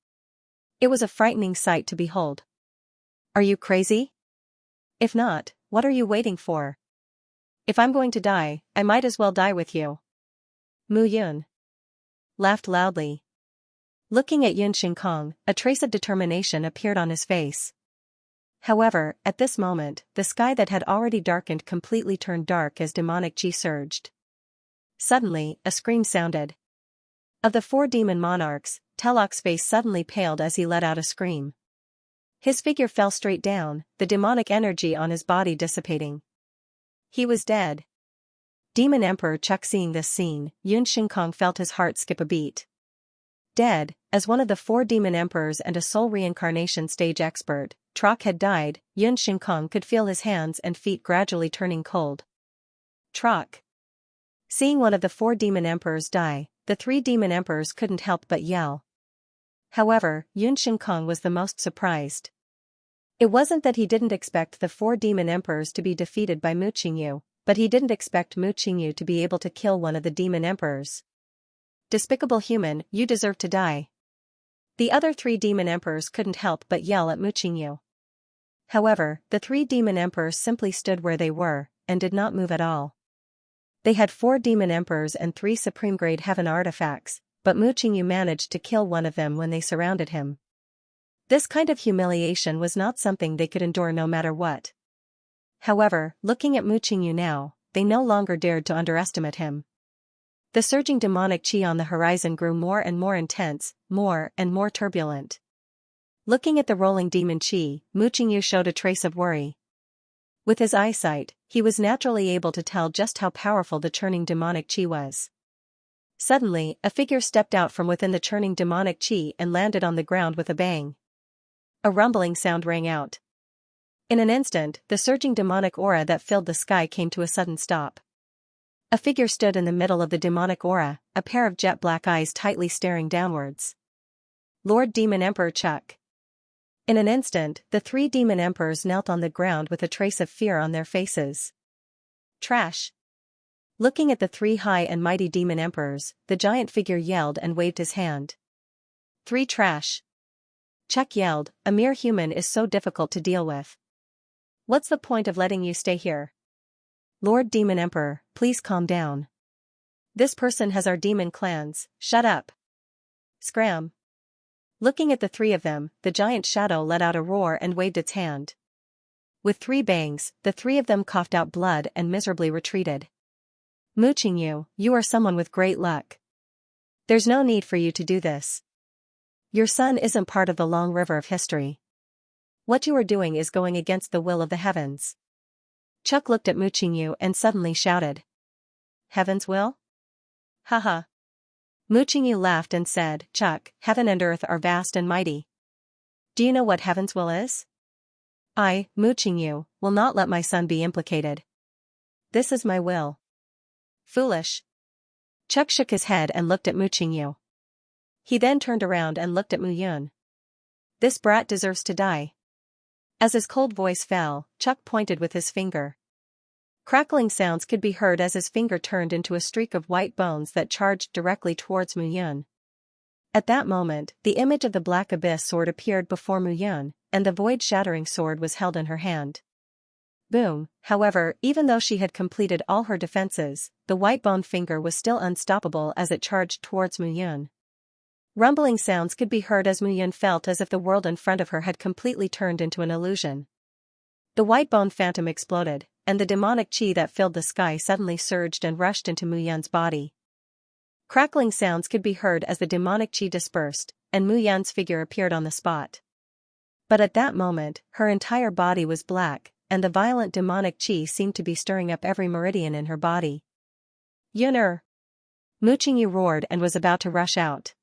It was a frightening sight to behold. Are you crazy? If not, what are you waiting for? If I'm going to die, I might as well die with you. Mu Yun laughed loudly. Looking at Yun Xingkong, a trace of determination appeared on his face. However, at this moment, the sky that had already darkened completely turned dark as demonic chi surged. Suddenly, a scream sounded. Of the 4 demon monarchs, Telok's face suddenly paled as he let out a scream. His figure fell straight down, the demonic energy on his body dissipating. He was dead. Demon Emperor Chuck seeing this scene, Yun Xingkong felt his heart skip a beat. Dead, as one of the 4 demon emperors and a soul reincarnation stage expert, Trock had died. Yun Xingkong could feel his hands and feet gradually turning cold. Trock. Seeing one of the 4 demon emperors die, the 3 demon emperors couldn't help but yell. However, Yun Xingkong was the most surprised. It wasn't that he didn't expect the 4 demon emperors to be defeated by Mu Qingyu, but he didn't expect Mu Qingyu to be able to kill one of the demon emperors. Despicable human, you deserve to die. The other 3 demon emperors couldn't help but yell at Mu Qingyu. However, the 3 demon emperors simply stood where they were, and did not move at all. They had 4 demon emperors and 3 supreme-grade heaven artifacts, but Mu Qingyu managed to kill one of them when they surrounded him. This kind of humiliation was not something they could endure no matter what. However, looking at Mu Qingyu now, they no longer dared to underestimate him. The surging demonic chi on the horizon grew more and more intense, more and more turbulent. Looking at the rolling demon chi, Mu Qingyu showed a trace of worry. With his eyesight, he was naturally able to tell just how powerful the churning demonic chi was. Suddenly, a figure stepped out from within the churning demonic chi and landed on the ground with a bang. A rumbling sound rang out. In an instant, the surging demonic aura that filled the sky came to a sudden stop. A figure stood in the middle of the demonic aura, a pair of jet black eyes tightly staring downwards. Lord Demon Emperor Chuck. In an instant, the 3 demon emperors knelt on the ground with a trace of fear on their faces. Trash. Looking at the 3 high and mighty demon emperors, the giant figure yelled and waved his hand. 3 trash. Chuck yelled, a mere human is so difficult to deal with. What's the point of letting you stay here? Lord Demon Emperor, please calm down. This person has our demon clans, shut up. Scram. Looking at the 3 of them, the giant shadow let out a roar and waved its hand. With 3 bangs, the 3 of them coughed out blood and miserably retreated. Mu Qingyu, you are someone with great luck. There's no need for you to do this. Your son isn't part of the long river of history. What you are doing is going against the will of the heavens. Chuck looked at Mu Qingyu and suddenly shouted. Heaven's will? Haha. Mu Qingyu laughed and said, Chuck, heaven and earth are vast and mighty. Do you know what heaven's will is? I, Mu Qingyu, will not let my son be implicated. This is my will. Foolish. Chuck shook his head and looked at Mu Qingyu. He then turned around and looked at Mu Yun. This brat deserves to die. As his cold voice fell, Chuck pointed with his finger. Crackling sounds could be heard as his finger turned into a streak of white bones that charged directly towards Mu Yun. At that moment, the image of the Black Abyss sword appeared before Mu Yun, and the void-shattering sword was held in her hand. Boom. However, even though she had completed all her defenses, the white-boned finger was still unstoppable as it charged towards Mu Yun. Rumbling sounds could be heard as Mu Yun felt as if the world in front of her had completely turned into an illusion. The white-boned phantom exploded, and the demonic chi that filled the sky suddenly surged and rushed into Mu Yun's body. Crackling sounds could be heard as the demonic chi dispersed, and Mu Yun's figure appeared on the spot. But at that moment, her entire body was black, and the violent demonic chi seemed to be stirring up every meridian in her body. Yun'er! Mu Qingyu roared and was about to rush out.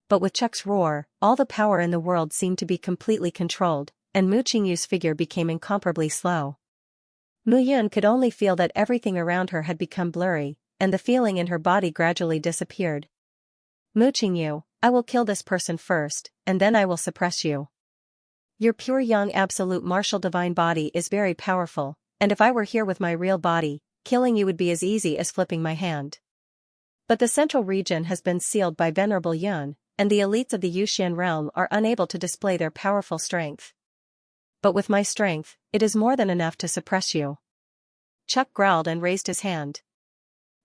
But with Chuck's roar, all the power in the world seemed to be completely controlled, and Mu Qingyu's figure became incomparably slow. Mu Yun could only feel that everything around her had become blurry, and the feeling in her body gradually disappeared. Mu Qingyu, I will kill this person first, and then I will suppress you. Your pure young absolute martial divine body is very powerful, and if I were here with my real body, killing you would be as easy as flipping my hand. But the central region has been sealed by Venerable Yun, and the elites of the Yuxian realm are unable to display their powerful strength. But with my strength, it is more than enough to suppress you. Chuck growled and raised his hand.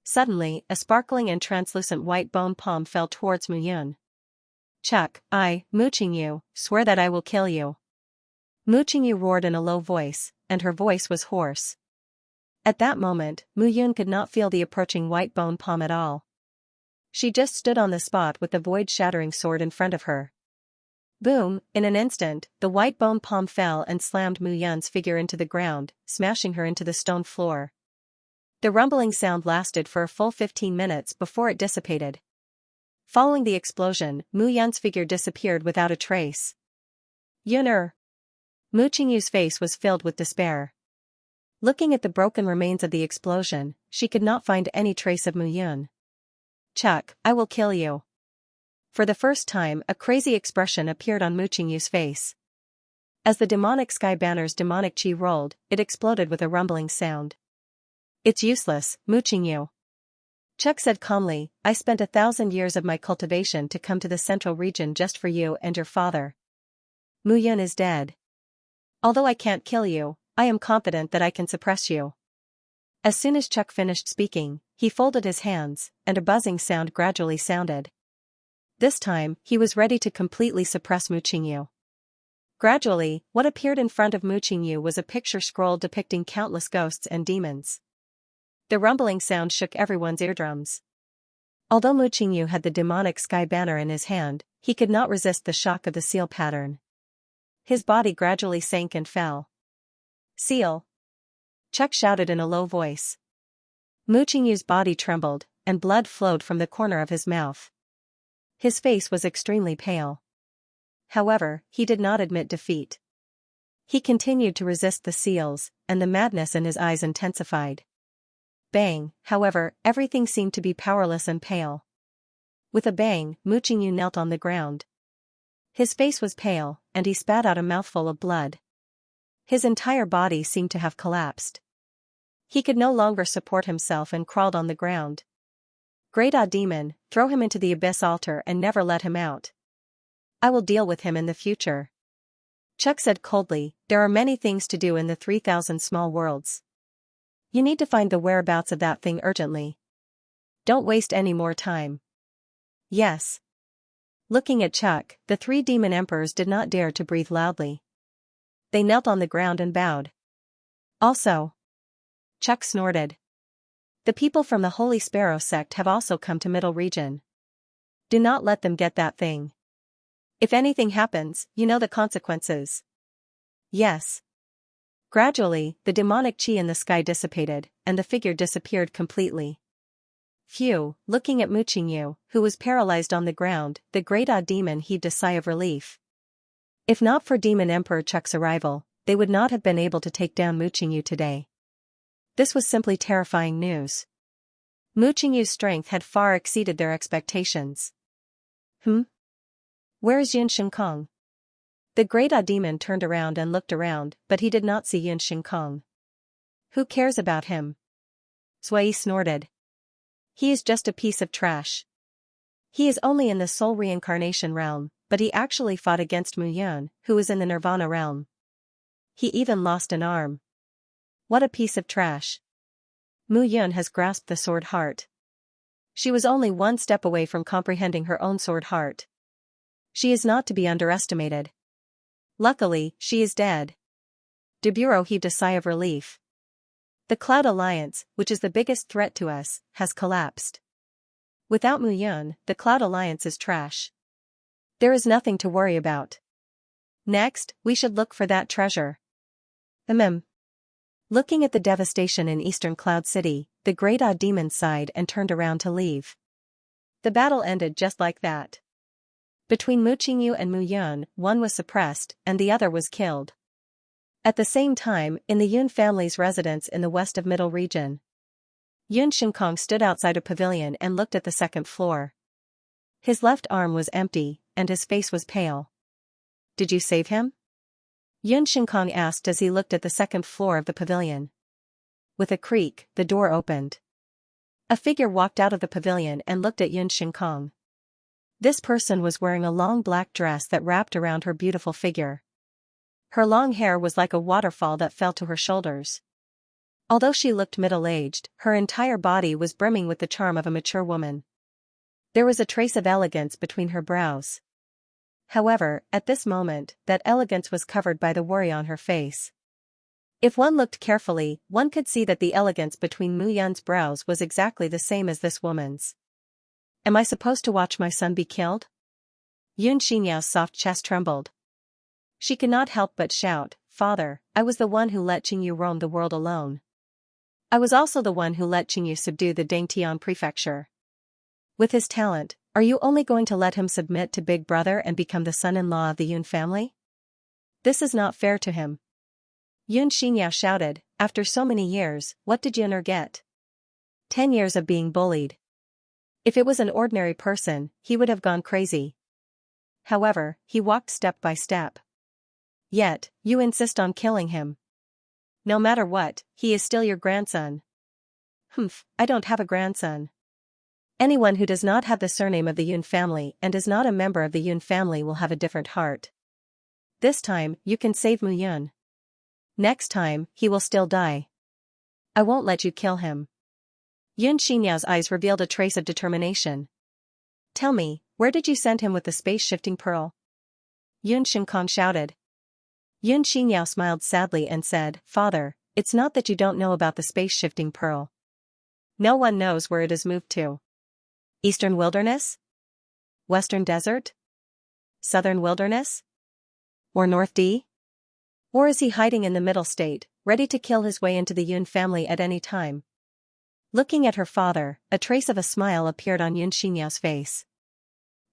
Suddenly, a sparkling and translucent white bone palm fell towards Mu Yun. Chuck, Mu Qingyu, swear that I will kill you. Mu Qingyu roared in a low voice, and her voice was hoarse. At that moment, Mu Yun could not feel the approaching white bone palm at all. She just stood on the spot with the void-shattering sword in front of her. Boom, in an instant, the white bone palm fell and slammed Mu Yun's figure into the ground, smashing her into the stone floor. The rumbling sound lasted for a full 15 minutes before it dissipated. Following the explosion, Mu Yun's figure disappeared without a trace. Yuner! Mu Qingyu's face was filled with despair. Looking at the broken remains of the explosion, she could not find any trace of Mu Yun. Chuck, I will kill you. For the first time, a crazy expression appeared on Mu Qingyu's face. As the demonic sky banner's demonic chi rolled, it exploded with a rumbling sound. It's useless, Mu Qingyu. Chuck said calmly, I spent 1,000 years of my cultivation to come to the central region just for you and your father. Mu Yun is dead. Although I can't kill you, I am confident that I can suppress you. As soon as Chuck finished speaking, he folded his hands, and a buzzing sound gradually sounded. This time, he was ready to completely suppress Mu Qingyu. Gradually, what appeared in front of Mu Qingyu was a picture scroll depicting countless ghosts and demons. The rumbling sound shook everyone's eardrums. Although Mu Qingyu had the demonic sky banner in his hand, he could not resist the shock of the seal pattern. His body gradually sank and fell. Seal! Chuck shouted in a low voice. Mu Qingyu's body trembled, and blood flowed from the corner of his mouth. His face was extremely pale. However, he did not admit defeat. He continued to resist the seals, and the madness in his eyes intensified. Bang, however, everything seemed to be powerless and pale. With a bang, Mu Qingyu knelt on the ground. His face was pale, and he spat out a mouthful of blood. His entire body seemed to have collapsed. He could no longer support himself and crawled on the ground. Great Demon, throw him into the abyss altar and never let him out. I will deal with him in the future. Chuck said coldly, there are many things to do in the 3,000 small worlds. You need to find the whereabouts of that thing urgently. Don't waste any more time. Yes. Looking at Chuck, the 3 demon emperors did not dare to breathe loudly. They knelt on the ground and bowed. Also. Chuck snorted. The people from the Holy Sparrow sect have also come to Middle Region. Do not let them get that thing. If anything happens, you know the consequences. Yes. Gradually, the demonic chi in the sky dissipated, and the figure disappeared completely. Phew, looking at Mu Qingyu, who was paralyzed on the ground, the great demon heaved a sigh of relief. If not for Demon Emperor Chuck's arrival, they would not have been able to take down Mu Qingyu today. This was simply terrifying news. Mu Qingyu's strength had far exceeded their expectations. Where is Yun Shinkong? The great demon turned around and looked around, but he did not see Yun Shinkong. Who cares about him? Zui snorted. He is just a piece of trash. He is only in the soul reincarnation realm, but he actually fought against Mu Yun, who is in the nirvana realm. He even lost an arm. What a piece of trash. Mu Yun has grasped the sword heart. She was only one step away from comprehending her own sword heart. She is not to be underestimated. Luckily, she is dead. De Bureau heaved a sigh of relief. The Cloud Alliance, which is the biggest threat to us, has collapsed. Without Mu Yun, the Cloud Alliance is trash. There is nothing to worry about. Next, we should look for that treasure. Looking at the devastation in Eastern Cloud City, the great demon sighed and turned around to leave. The battle ended just like that. Between Mu Qingyu and Mu Yun, one was suppressed, and the other was killed. At the same time, in the Yun family's residence in the west of Middle Region, Yun Shinkong stood outside a pavilion and looked at the second floor. His left arm was empty, and his face was pale. Did you save him? Yun Shinkong asked as he looked at the second floor of the pavilion. With a creak, the door opened. A figure walked out of the pavilion and looked at Yun Shinkong. This person was wearing a long black dress that wrapped around her beautiful figure. Her long hair was like a waterfall that fell to her shoulders. Although she looked middle-aged, her entire body was brimming with the charm of a mature woman. There was a trace of elegance between her brows. However, at this moment, that elegance was covered by the worry on her face. If one looked carefully, one could see that the elegance between Mu Yun's brows was exactly the same as this woman's. Am I supposed to watch my son be killed? Xianxia's soft chest trembled. She could not help but shout, "Father, I was the one who let Qingyu roam the world alone. I was also the one who let Qingyu subdue the Dingtian prefecture. With his talent, are you only going to let him submit to Big Brother and become the son-in-law of the Yun family? This is not fair to him." Xianxia shouted, "After so many years, what did Yun'er get? 10 years of being bullied. If it was an ordinary person, he would have gone crazy. However, he walked step by step. Yet, you insist on killing him. No matter what, he is still your grandson." "Humph, I don't have a grandson. Anyone who does not have the surname of the Yun family and is not a member of the Yun family will have a different heart. This time, you can save Mu Yun. Next time, he will still die. I won't let you kill him." Xianxia's eyes revealed a trace of determination. "Tell me, where did you send him with the space-shifting pearl?" Yun Shinkong shouted. Xianxia smiled sadly and said, "Father, it's not that you don't know about the space-shifting pearl. No one knows where it is moved to. Eastern wilderness? Western desert? Southern wilderness? Or North D? Or is he hiding in the middle state, ready to kill his way into the Yun family at any time?" Looking at her father, a trace of a smile appeared on Xianxia's face.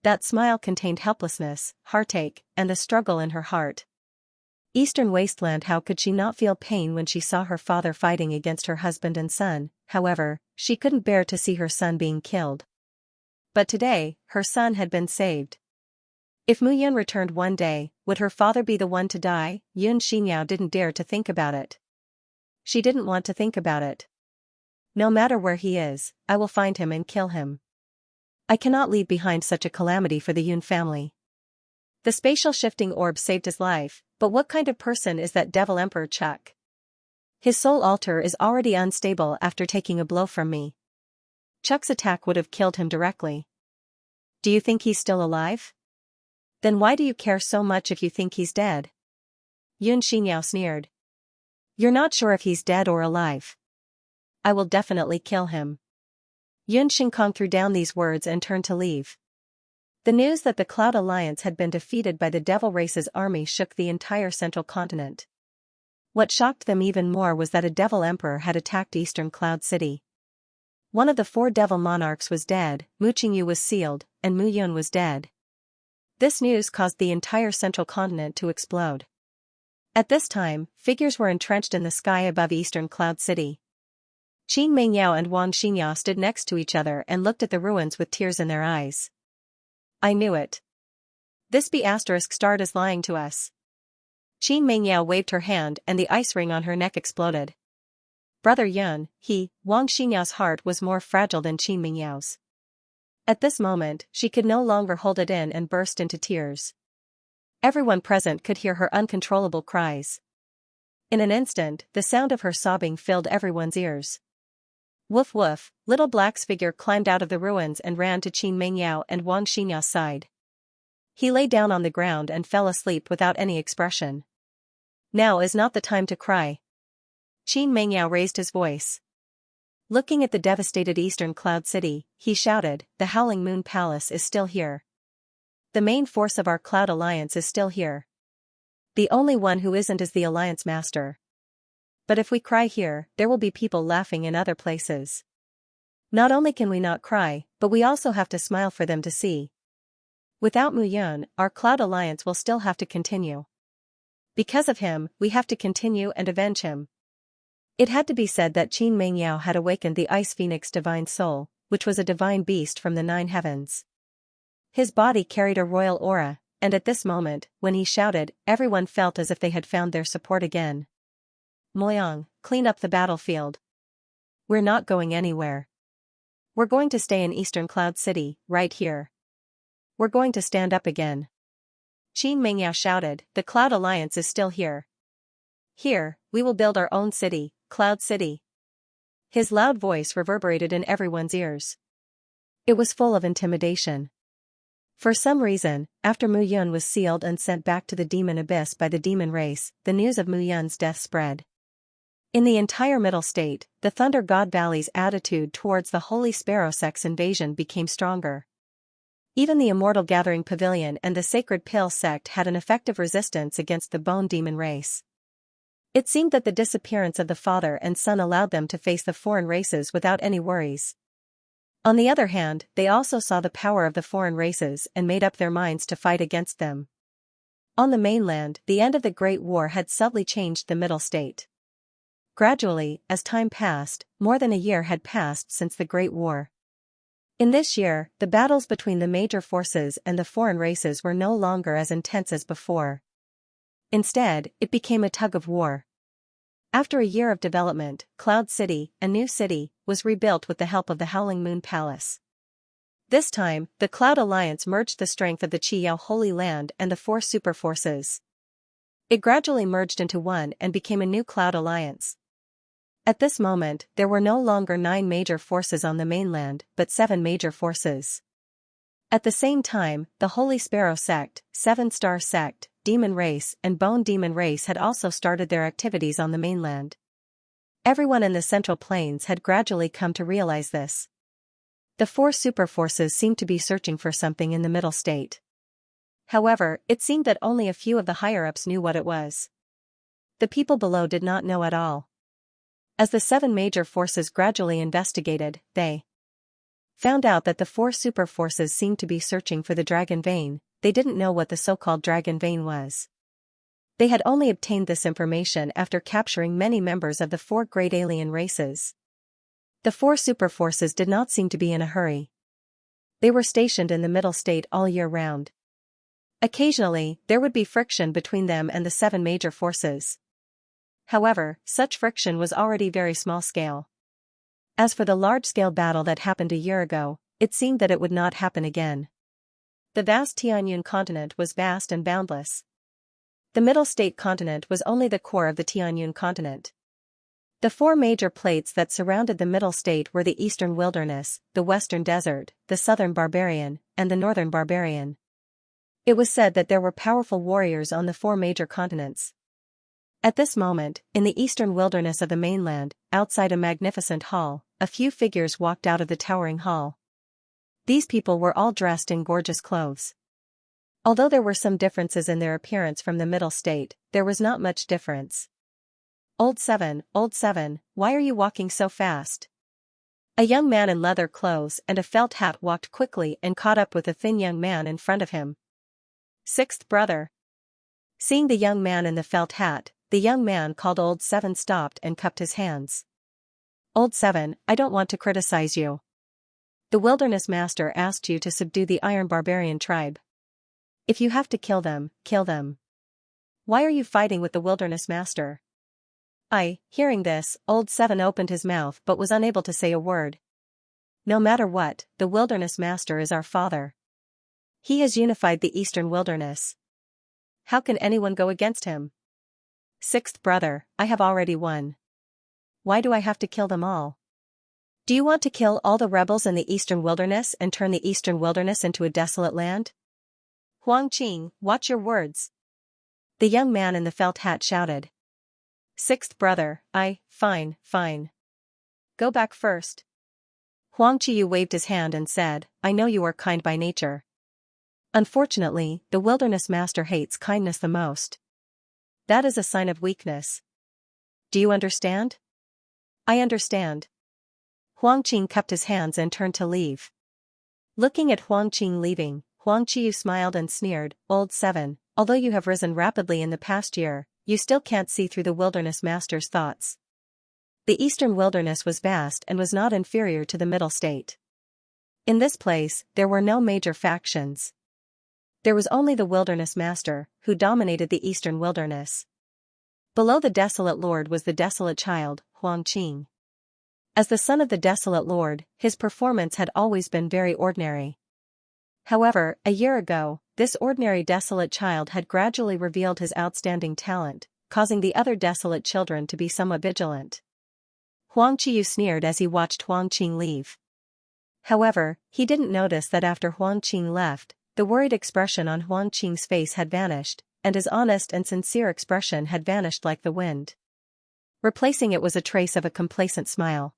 That smile contained helplessness, heartache, and the struggle in her heart. Eastern wasteland, how could she not feel pain when she saw her father fighting against her husband and son? However, she couldn't bear to see her son being killed. But today, her son had been saved. If Mu Yun returned one day, would her father be the one to die? Xianxia didn't dare to think about it. She didn't want to think about it. No matter where he is, I will find him and kill him. I cannot leave behind such a calamity for the Yun family. The spatial shifting orb saved his life, but what kind of person is that devil Emperor Chuck? His soul altar is already unstable after taking a blow from me. Chuck's attack would have killed him directly. Do you think he's still alive? Then why do you care so much if you think he's dead? Xianxiao sneered. You're not sure if he's dead or alive. I will definitely kill him. Yun Shinkong threw down these words and turned to leave. The news that the Cloud Alliance had been defeated by the Devil Race's army shook the entire central continent. What shocked them even more was that a Devil Emperor had attacked Eastern Cloud City. One of the 4 Devil Monarchs was dead, Mu Qingyu was sealed, and Mu Yun was dead. This news caused the entire central continent to explode. At this time, figures were entrenched in the sky above Eastern Cloud City. Qin Mengyao and Wang Xingya stood next to each other and looked at the ruins with tears in their eyes. I knew it. This B***star is lying to us. Qin Mengyao waved her hand and the ice ring on her neck exploded. Brother Yun, Wang Xingya's heart was more fragile than Qin Mengyao's. At this moment, she could no longer hold it in and burst into tears. Everyone present could hear her uncontrollable cries. In an instant, the sound of her sobbing filled everyone's ears. Woof woof, little Black's figure climbed out of the ruins and ran to Qin Mengyao and Wang Xingya's side. He lay down on the ground and fell asleep without any expression. Now is not the time to cry. Qin Mengyao raised his voice. Looking at the devastated Eastern Cloud City, he shouted, the Howling Moon Palace is still here. The main force of our Cloud Alliance is still here. The only one who isn't is the Alliance Master. But if we cry here, there will be people laughing in other places. Not only can we not cry, but we also have to smile for them to see. Without Mu Yun, our Cloud Alliance will still have to continue. Because of him, we have to continue and avenge him. It had to be said that Qin Mengyao had awakened the Ice Phoenix Divine Soul, which was a divine beast from the 9 heavens. His body carried a royal aura, and at this moment, when he shouted, everyone felt as if they had found their support again. Moyang, clean up the battlefield. We're not going anywhere. We're going to stay in Eastern Cloud City, right here. We're going to stand up again. Qin Mengyao shouted, the Cloud Alliance is still here. Here, we will build our own city, Cloud City. His loud voice reverberated in everyone's ears. It was full of intimidation. For some reason, after Mu Yun was sealed and sent back to the demon abyss by the demon race, the news of Mu Yun's death spread. In the entire Middle State, the Thunder God Valley's attitude towards the Holy Sparrow sect's invasion became stronger. Even the Immortal Gathering Pavilion and the Sacred Pill sect had an effective resistance against the Bone Demon race. It seemed that the disappearance of the father and son allowed them to face the foreign races without any worries. On the other hand, they also saw the power of the foreign races and made up their minds to fight against them. On the mainland, the end of the Great War had subtly changed the Middle State. Gradually, as time passed, more than a year had passed since the Great War. In this year, the battles between the major forces and the foreign races were no longer as intense as before. Instead, it became a tug of war. After a year of development, Cloud City, a new city, was rebuilt with the help of the Howling Moon Palace. This time, the Cloud Alliance merged the strength of the Qiyao Holy Land and the four superforces. It gradually merged into one and became a new Cloud Alliance. At this moment, there were no longer 9 major forces on the mainland, but 7 major forces. At the same time, the Holy Sparrow sect, 7-Star sect, Demon race and Bone Demon race had also started their activities on the mainland. Everyone in the Central Plains had gradually come to realize this. The 4 superforces seemed to be searching for something in the Middle State. However, it seemed that only a few of the higher-ups knew what it was. The people below did not know at all. As the 7 major forces gradually investigated, they found out that the 4 superforces seemed to be searching for the Dragon Vein. They didn't know what the so-called Dragon Vein was. They had only obtained this information after capturing many members of the 4 great alien races. The 4 superforces did not seem to be in a hurry. They were stationed in the Middle State all year round. Occasionally, there would be friction between them and the 7 major forces. However, such friction was already very small scale. As for the large-scale battle that happened a year ago, it seemed that it would not happen again. The vast Tianyun continent was vast and boundless. The Middle State continent was only the core of the Tianyun continent. The 4 major plates that surrounded the Middle State were the Eastern Wilderness, the Western Desert, the Southern Barbarian, and the Northern Barbarian. It was said that there were powerful warriors on the 4 major continents. At this moment, in the Eastern Wilderness of the mainland, outside a magnificent hall, a few figures walked out of the towering hall. These people were all dressed in gorgeous clothes. Although there were some differences in their appearance from the Middle State, there was not much difference. Old Seven, why are you walking so fast? A young man in leather clothes and a felt hat walked quickly and caught up with a thin young man in front of him. 6th brother. Seeing the young man in the felt hat, the young man called Old Seven stopped and cupped his hands. Old Seven, I don't want to criticize you. The Wilderness Master asked you to subdue the Iron Barbarian tribe. If you have to kill them, kill them. Why are you fighting with the Wilderness Master? Hearing this, Old Seven opened his mouth but was unable to say a word. No matter what, the Wilderness Master is our father. He has unified the Eastern Wilderness. How can anyone go against him? 6th brother, I have already won. Why do I have to kill them all? Do you want to kill all the rebels in the Eastern Wilderness and turn the Eastern Wilderness into a desolate land? Huang Qing, watch your words. The young man in the felt hat shouted. 6th brother, fine. Go back first. Huang Qiyu waved his hand and said, I know you are kind by nature. Unfortunately, the Wilderness Master hates kindness the most. That is a sign of weakness. Do you understand? I understand. Huang Qing cupped his hands and turned to leave. Looking at Huang Qing leaving, Huang Qiyu smiled and sneered, Old Seven, although you have risen rapidly in the past year, you still can't see through the Wilderness Master's thoughts. The Eastern Wilderness was vast and was not inferior to the Middle State. In this place, there were no major factions. There was only the Wilderness Master, who dominated the Eastern Wilderness. Below the Desolate Lord was the Desolate Child, Huang Qing. As the son of the Desolate Lord, his performance had always been very ordinary. However, a year ago, this ordinary Desolate Child had gradually revealed his outstanding talent, causing the other Desolate children to be somewhat vigilant. Huang Qiyu sneered as he watched Huang Qing leave. However, he didn't notice that after Huang Qing left, the worried expression on Huang Qing's face had vanished, and his honest and sincere expression had vanished like the wind. Replacing it was a trace of a complacent smile.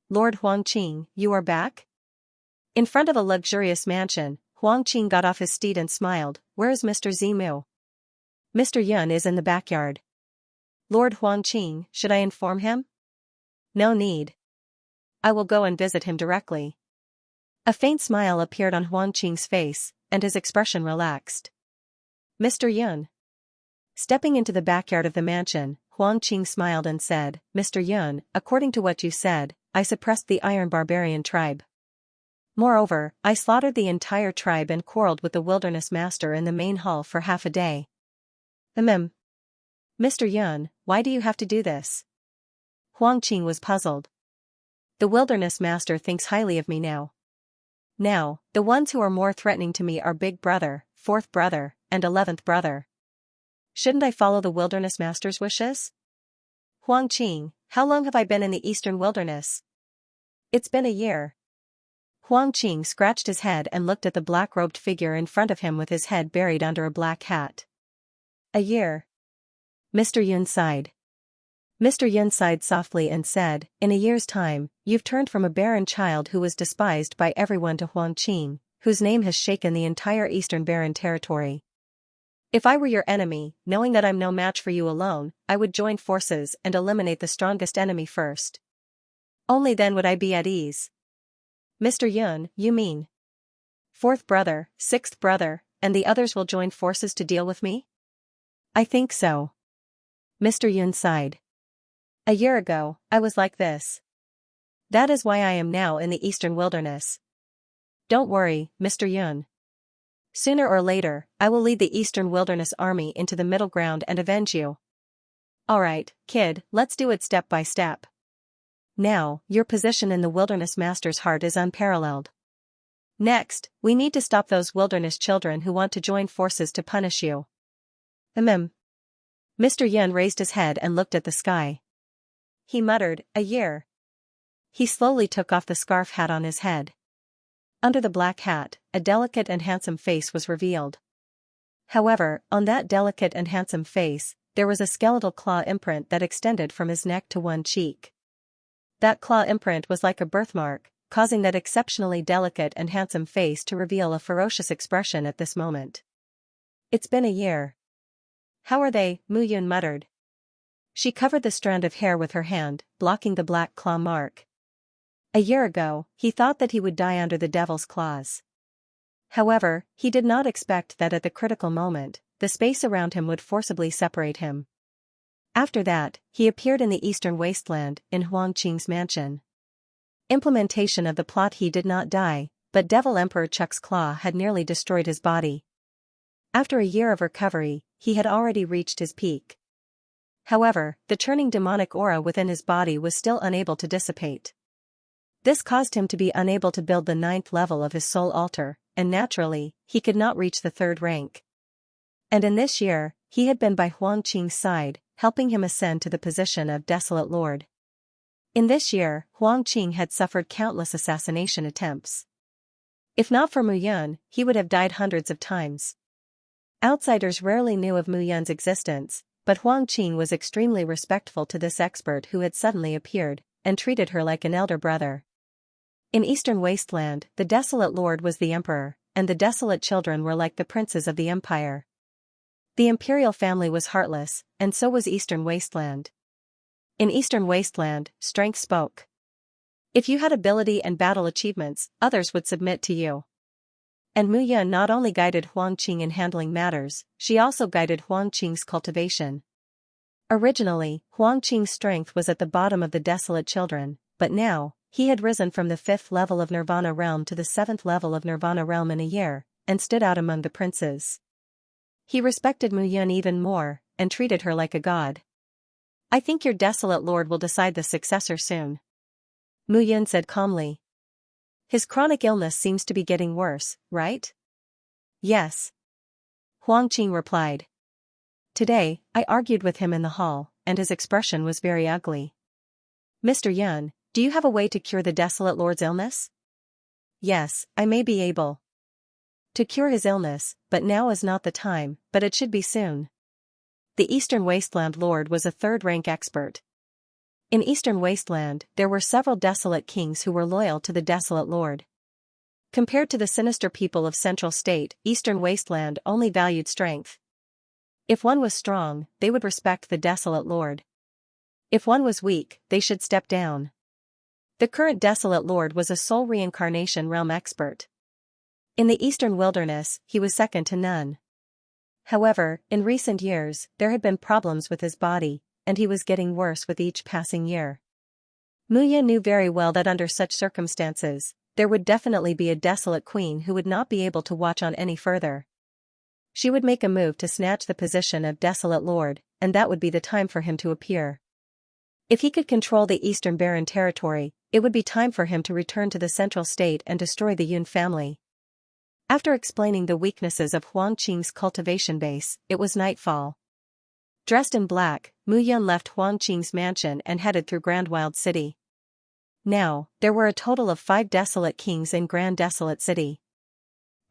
"Lord Huang Qing, you are back?" In front of a luxurious mansion, Huang Qing got off his steed and smiled. "Where is Mr. Zimu?" "Mr. Yun is in the backyard." "Lord Huang Qing, should I inform him?" "No need. I will go and visit him directly." A faint smile appeared on Huang Qing's face, and his expression relaxed. "Mr. Yun." Stepping into the backyard of the mansion, Huang Qing smiled and said, "Mr. Yun, according to what you said, I suppressed the Iron Barbarian tribe. Moreover, I slaughtered the entire tribe and quarreled with the Wilderness Master in the main hall for half a day." "Mr. Yun, why do you have to do this?" Huang Qing was puzzled. "The Wilderness Master thinks highly of me now. Now, the ones who are more threatening to me are Big Brother, Fourth Brother, and 11th Brother. Shouldn't I follow the Wilderness Master's wishes?" "Huang Qing, how long have I been in the Eastern Wilderness?" "It's been a year." Huang Qing scratched his head and looked at the black-robed figure in front of him with his head buried under a black hat. "A year." Mr. Yun sighed. Mr. Yun sighed softly and said, "In a year's time, you've turned from a barren child who was despised by everyone to Huang Qing, whose name has shaken the entire Eastern Barren territory. If I were your enemy, knowing that I'm no match for you alone, I would join forces and eliminate the strongest enemy first. Only then would I be at ease." "Mr. Yun, you mean Fourth Brother, Sixth Brother, and the others will join forces to deal with me?" "I think so." Mr. Yun sighed. "A year ago, I was like this. That is why I am now in the Eastern Wilderness. Don't worry, Mr. Yun. Sooner or later, I will lead the Eastern Wilderness Army into the middle ground and avenge you." "Alright, kid, let's do it step by step. Now, your position in the Wilderness Master's heart is unparalleled. Next, we need to stop those wilderness children who want to join forces to punish you." Mr. Yun raised his head and looked at the sky. He muttered, "A year." He slowly took off the scarf hat on his head. Under the black hat, a delicate and handsome face was revealed. However, on that delicate and handsome face, there was a skeletal claw imprint that extended from his neck to one cheek. That claw imprint was like a birthmark, causing that exceptionally delicate and handsome face to reveal a ferocious expression at this moment. "It's been a year." "How are they?" Mu Yun muttered. She covered the strand of hair with her hand, blocking the black claw mark. A year ago, he thought that he would die under the devil's claws. However, he did not expect that at the critical moment, the space around him would forcibly separate him. After that, he appeared in the eastern wasteland, in Huang Qing's mansion. Implementation of the plot. He did not die, but Devil Emperor Chuck's claw had nearly destroyed his body. After a year of recovery, he had already reached his peak. However, the churning demonic aura within his body was still unable to dissipate. This caused him to be unable to build the 9th level of his soul altar, and naturally, he could not reach the 3rd rank. And in this year, he had been by Huang Qing's side, helping him ascend to the position of Desolate Lord. In this year, Huang Qing had suffered countless assassination attempts. If not for Mu Yun, he would have died hundreds of times. Outsiders rarely knew of Mu Yun's existence, but Huang Qing was extremely respectful to this expert who had suddenly appeared, and treated her like an elder brother. In Eastern Wasteland, the Desolate Lord was the emperor, and the desolate children were like the princes of the empire. The imperial family was heartless, and so was Eastern Wasteland. In Eastern Wasteland, strength spoke. If you had ability and battle achievements, others would submit to you. And Mu Yun not only guided Huang Qing in handling matters, she also guided Huang Qing's cultivation. Originally, Huang Qing's strength was at the bottom of the desolate children, but now, he had risen from the 5th level of Nirvana Realm to the 7th level of Nirvana Realm in a year, and stood out among the princes. He respected Mu Yun even more, and treated her like a god. "I think your Desolate Lord will decide the successor soon," Mu Yun said calmly. "His chronic illness seems to be getting worse, right?" "Yes," Huang Qing replied. "Today, I argued with him in the hall, and his expression was very ugly." Mr. Yun, do you have a way to cure the desolate lord's illness? Yes, I may be able to cure his illness, but now is not the time, but it should be soon. The Eastern Wasteland Lord was a third-rank expert. In Eastern Wasteland, there were several desolate kings who were loyal to the desolate lord. Compared to the sinister people of Central State, Eastern Wasteland only valued strength. If one was strong, they would respect the desolate lord. If one was weak, they should step down. The current desolate lord was a soul reincarnation realm expert. In the Eastern Wilderness, he was second to none. However, in recent years, there had been problems with his body, and he was getting worse with each passing year. Muya knew very well that under such circumstances, there would definitely be a desolate queen who would not be able to watch on any further. She would make a move to snatch the position of desolate lord, and that would be the time for him to appear. If he could control the Eastern Barren territory, it would be time for him to return to the Central State and destroy the Yun family. After explaining the weaknesses of Huang Qing's cultivation base, it was nightfall. Dressed in black, Mu Yun left Huang Qing's mansion and headed through Grand Wild City. Now, there were a total of 5 desolate kings in Grand Desolate City.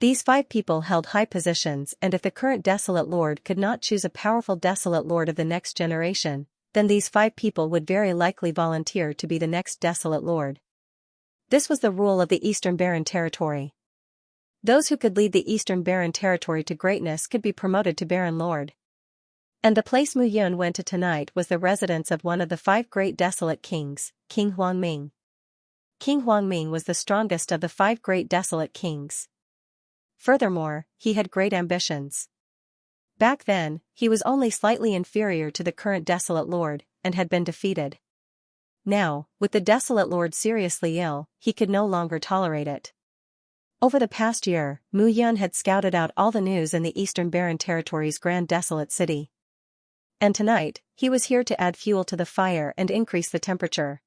These 5 people held high positions, and if the current desolate lord could not choose a powerful desolate lord of the next generation, then these 5 people would very likely volunteer to be the next desolate lord. This was the rule of the Eastern Barren Territory. Those who could lead the Eastern Barren Territory to greatness could be promoted to Barren Lord. And the place Mu Yun went to tonight was the residence of one of the 5 great desolate kings, King Huangming. King Huangming was the strongest of the 5 great desolate kings. Furthermore, he had great ambitions. Back then, he was only slightly inferior to the current desolate lord, and had been defeated. Now, with the desolate lord seriously ill, he could no longer tolerate it. Over the past year, Mu Yun had scouted out all the news in the Eastern Barren Territory's Grand Desolate City. And tonight, he was here to add fuel to the fire and increase the temperature.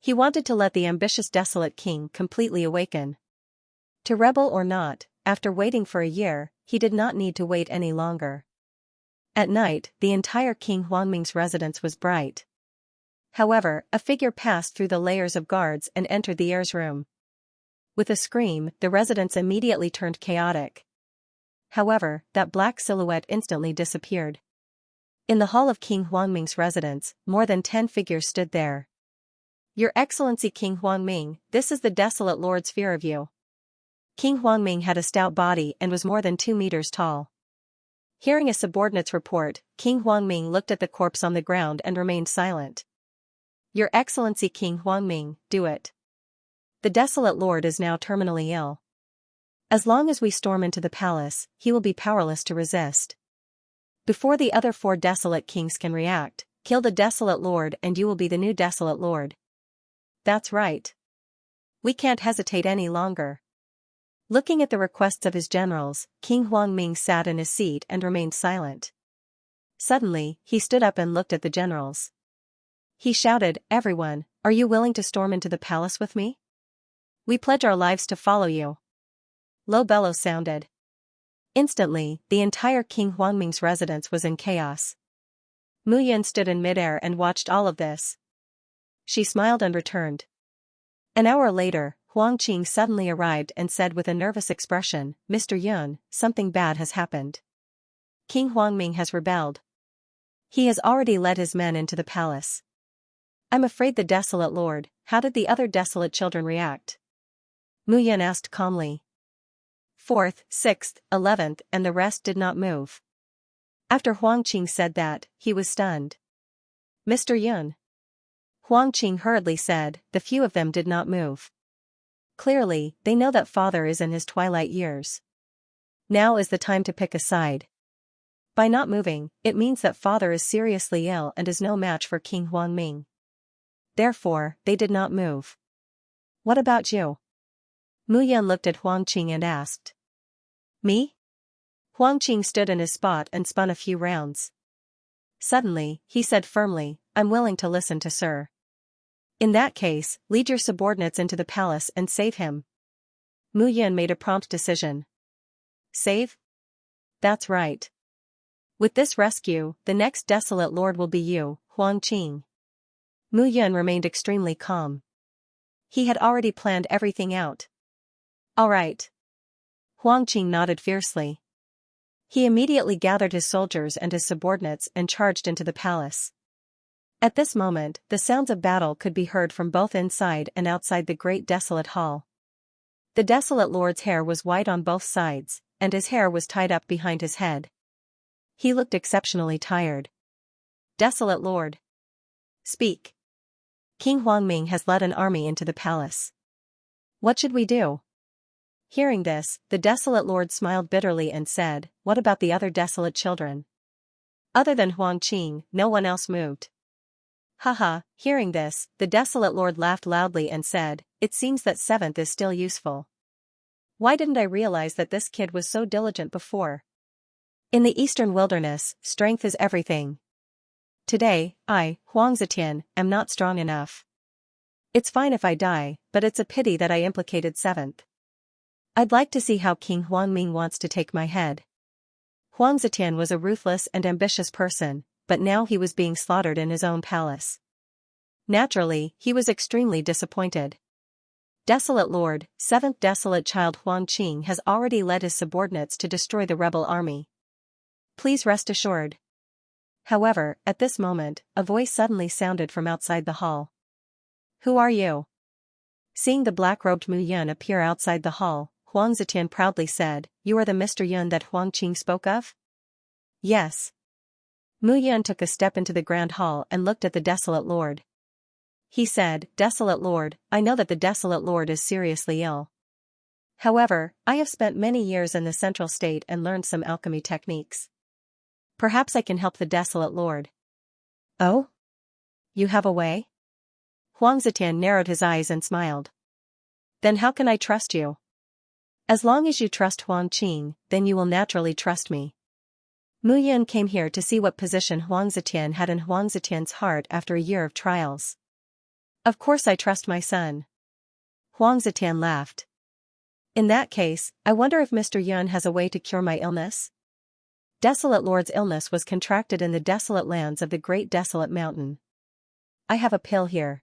He wanted to let the ambitious desolate king completely awaken. To rebel or not, after waiting for a year, he did not need to wait any longer. At night, the entire King Huangming's residence was bright. However, a figure passed through the layers of guards and entered the heir's room. With a scream, the residence immediately turned chaotic. However, that black silhouette instantly disappeared. In the hall of King Huangming's residence, more than 10 figures stood there. Your Excellency King Huangming, this is the desolate lord's fear of you. King Huangming had a stout body and was more than 2 meters tall. Hearing a subordinate's report, King Huangming looked at the corpse on the ground and remained silent. Your Excellency King Huangming, do it. The desolate lord is now terminally ill. As long as we storm into the palace, he will be powerless to resist. Before the other 4 desolate kings can react, kill the desolate lord and you will be the new desolate lord. That's right. We can't hesitate any longer. Looking at the requests of his generals, King Huangming sat in his seat and remained silent. Suddenly, he stood up and looked at the generals. He shouted, "Everyone, are you willing to storm into the palace with me? We pledge our lives to follow you." Low bellows sounded. Instantly, the entire King Huangming's residence was in chaos. Mu Yun stood in midair and watched all of this. She smiled and returned. An hour later, Huang Qing suddenly arrived and said with a nervous expression, "Mr. Yun, something bad has happened. King Huangming has rebelled. He has already led his men into the palace." "I'm afraid the desolate lord, how did the other desolate children react?" Mu Yun asked calmly. 4th, 6th, 11th and the rest did not move. After Huang Qing said that, he was stunned. "Mr. Yun." Huang Qing hurriedly said, "The few of them did not move. Clearly, they know that father is in his twilight years. Now is the time to pick a side. By not moving, it means that father is seriously ill and is no match for King Huangming. Therefore, they did not move. What about you?" Mu Yun looked at Huang Qing and asked. "Me?" Huang Qing stood in his spot and spun a few rounds. Suddenly, he said firmly, "I'm willing to listen to sir. In that case, lead your subordinates into the palace and save him." Mu Yun made a prompt decision. "Save? That's right. With this rescue, the next desolate lord will be you, Huang Qing." Mu Yun remained extremely calm. He had already planned everything out. All right. Huang Qing nodded fiercely. He immediately gathered his soldiers and his subordinates and charged into the palace. At this moment, the sounds of battle could be heard from both inside and outside the great desolate hall. The desolate lord's hair was white on both sides, and his hair was tied up behind his head. He looked exceptionally tired. Desolate lord. Speak. King Huangming has led an army into the palace. What should we do? Hearing this, the desolate lord smiled bitterly and said, What about the other desolate children? Other than Huang Qing, no one else moved. Haha, hearing this, the desolate lord laughed loudly and said, It seems that seventh is still useful. Why didn't I realize that this kid was so diligent before? In the eastern wilderness, strength is everything. Today, I, Huang Zetian, am not strong enough. It's fine if I die, but it's a pity that I implicated seventh. I'd like to see how King Huangming wants to take my head. Huang Zetian was a ruthless and ambitious person, but now he was being slaughtered in his own palace. Naturally, he was extremely disappointed. Desolate Lord, seventh desolate child Huang Qing has already led his subordinates to destroy the rebel army. Please rest assured. However, at this moment, a voice suddenly sounded from outside the hall. Who are you? Seeing the black-robed Mu Yun appear outside the hall, Huang Zetian proudly said, You are the Mr. Yun that Huang Qing spoke of? Yes. Mu Yun took a step into the grand hall and looked at the desolate lord. He said, Desolate lord, I know that the desolate lord is seriously ill. However, I have spent many years in the central state and learned some alchemy techniques. Perhaps I can help the desolate lord. Oh? You have a way? Huang Zetian narrowed his eyes and smiled. Then how can I trust you? As long as you trust Huang Qing, then you will naturally trust me. Mu Yun came here to see what position Huang Zetian had in Huang Zetian's heart after a year of trials. Of course I trust my son. Huang Zetian laughed. In that case, I wonder if Mr. Yun has a way to cure my illness? Desolate Lord's illness was contracted in the desolate lands of the Great Desolate Mountain. I have a pill here.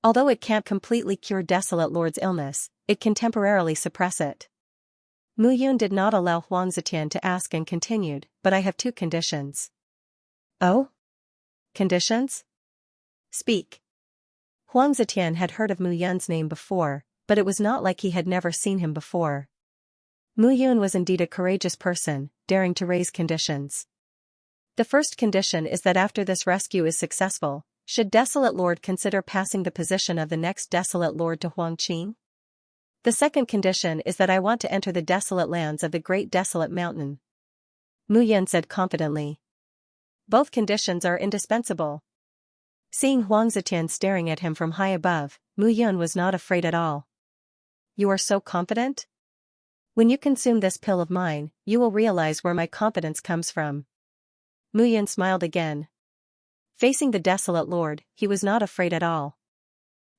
Although it can't completely cure Desolate Lord's illness, it can temporarily suppress it. Mu Yun did not allow Huang Zetian to ask and continued, But I have two conditions. Oh? Conditions? Speak. Huang Zetian had heard of Mu Yun's name before, but it was not like he had never seen him before. Mu Yun was indeed a courageous person, daring to raise conditions. The first condition is that after this rescue is successful, should Desolate Lord consider passing the position of the next Desolate Lord to Huang Qing? The second condition is that I want to enter the desolate lands of the Great Desolate Mountain. Mu Yun said confidently. Both conditions are indispensable. Seeing Huang Zetian staring at him from high above, Mu Yun was not afraid at all. You are so confident? When you consume this pill of mine, you will realize where my confidence comes from. Mu Yun smiled again. Facing the desolate lord, he was not afraid at all.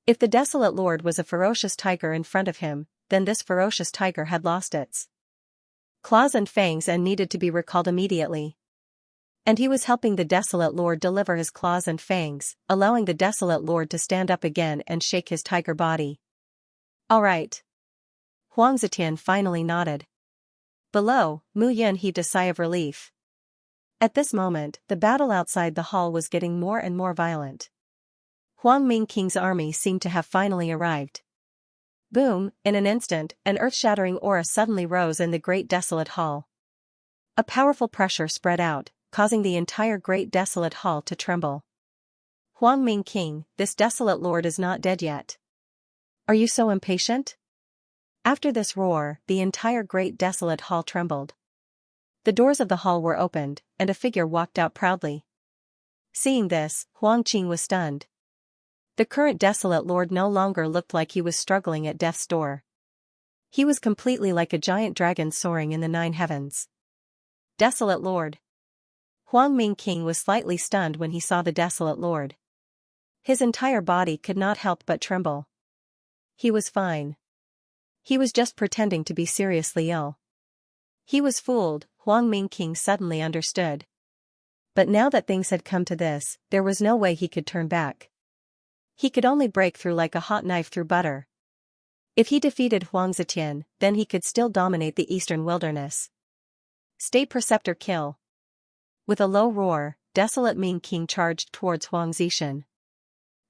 If the desolate lord was a ferocious tiger in front of him, then this ferocious tiger had lost its claws and fangs and needed to be recalled immediately. And he was helping the desolate lord deliver his claws and fangs, allowing the desolate lord to stand up again and shake his tiger body. All right. Huang Zetian finally nodded. Below, Mu Yun heaved a sigh of relief. At this moment, the battle outside the hall was getting more and more violent. Huang Ming King's army seemed to have finally arrived. Boom, in an instant, an earth-shattering aura suddenly rose in the great desolate hall. A powerful pressure spread out, causing the entire great desolate hall to tremble. Huang Ming King, this desolate lord is not dead yet. Are you so impatient? After this roar, the entire great desolate hall trembled. The doors of the hall were opened, and a figure walked out proudly. Seeing this, Huang Qing was stunned. The current desolate lord no longer looked like he was struggling at death's door. He was completely like a giant dragon soaring in the 9 heavens. Desolate lord. Huang Ming King was slightly stunned when he saw the desolate lord. His entire body could not help but tremble. He was fine. He was just pretending to be seriously ill. He was fooled, Huang Ming King suddenly understood. But now that things had come to this, there was no way he could turn back. He could only break through like a hot knife through butter. If he defeated Huang Zetian, then he could still dominate the eastern wilderness. State Preceptor kill. With a low roar, Desolate Ming King charged towards Huang Zishan.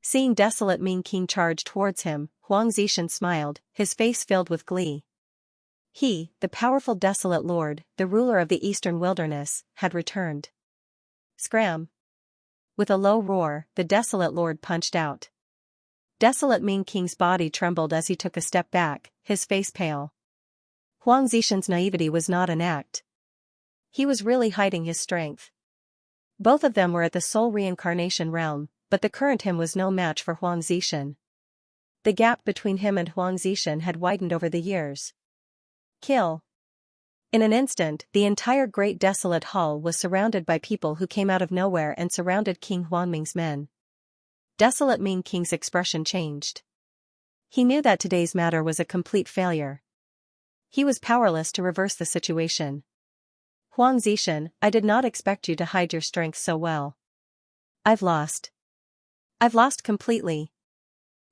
Seeing Desolate Ming King charge towards him, Huang Zishan smiled, his face filled with glee. He, the powerful Desolate Lord, the ruler of the eastern wilderness, had returned. Scram! With a low roar, the Desolate Lord punched out. Desolate Ming King's body trembled as he took a step back, his face pale. Huang Zishan's naivety was not an act. He was really hiding his strength. Both of them were at the soul reincarnation realm, but the current him was no match for Huang Zishan. The gap between him and Huang Zishan had widened over the years. Kill. In an instant, the entire great desolate hall was surrounded by people who came out of nowhere and surrounded King Huangming's men. Desolate Ming King's expression changed. He knew that today's matter was a complete failure. He was powerless to reverse the situation. Huang Zishan, I did not expect you to hide your strength so well. I've lost. I've lost completely.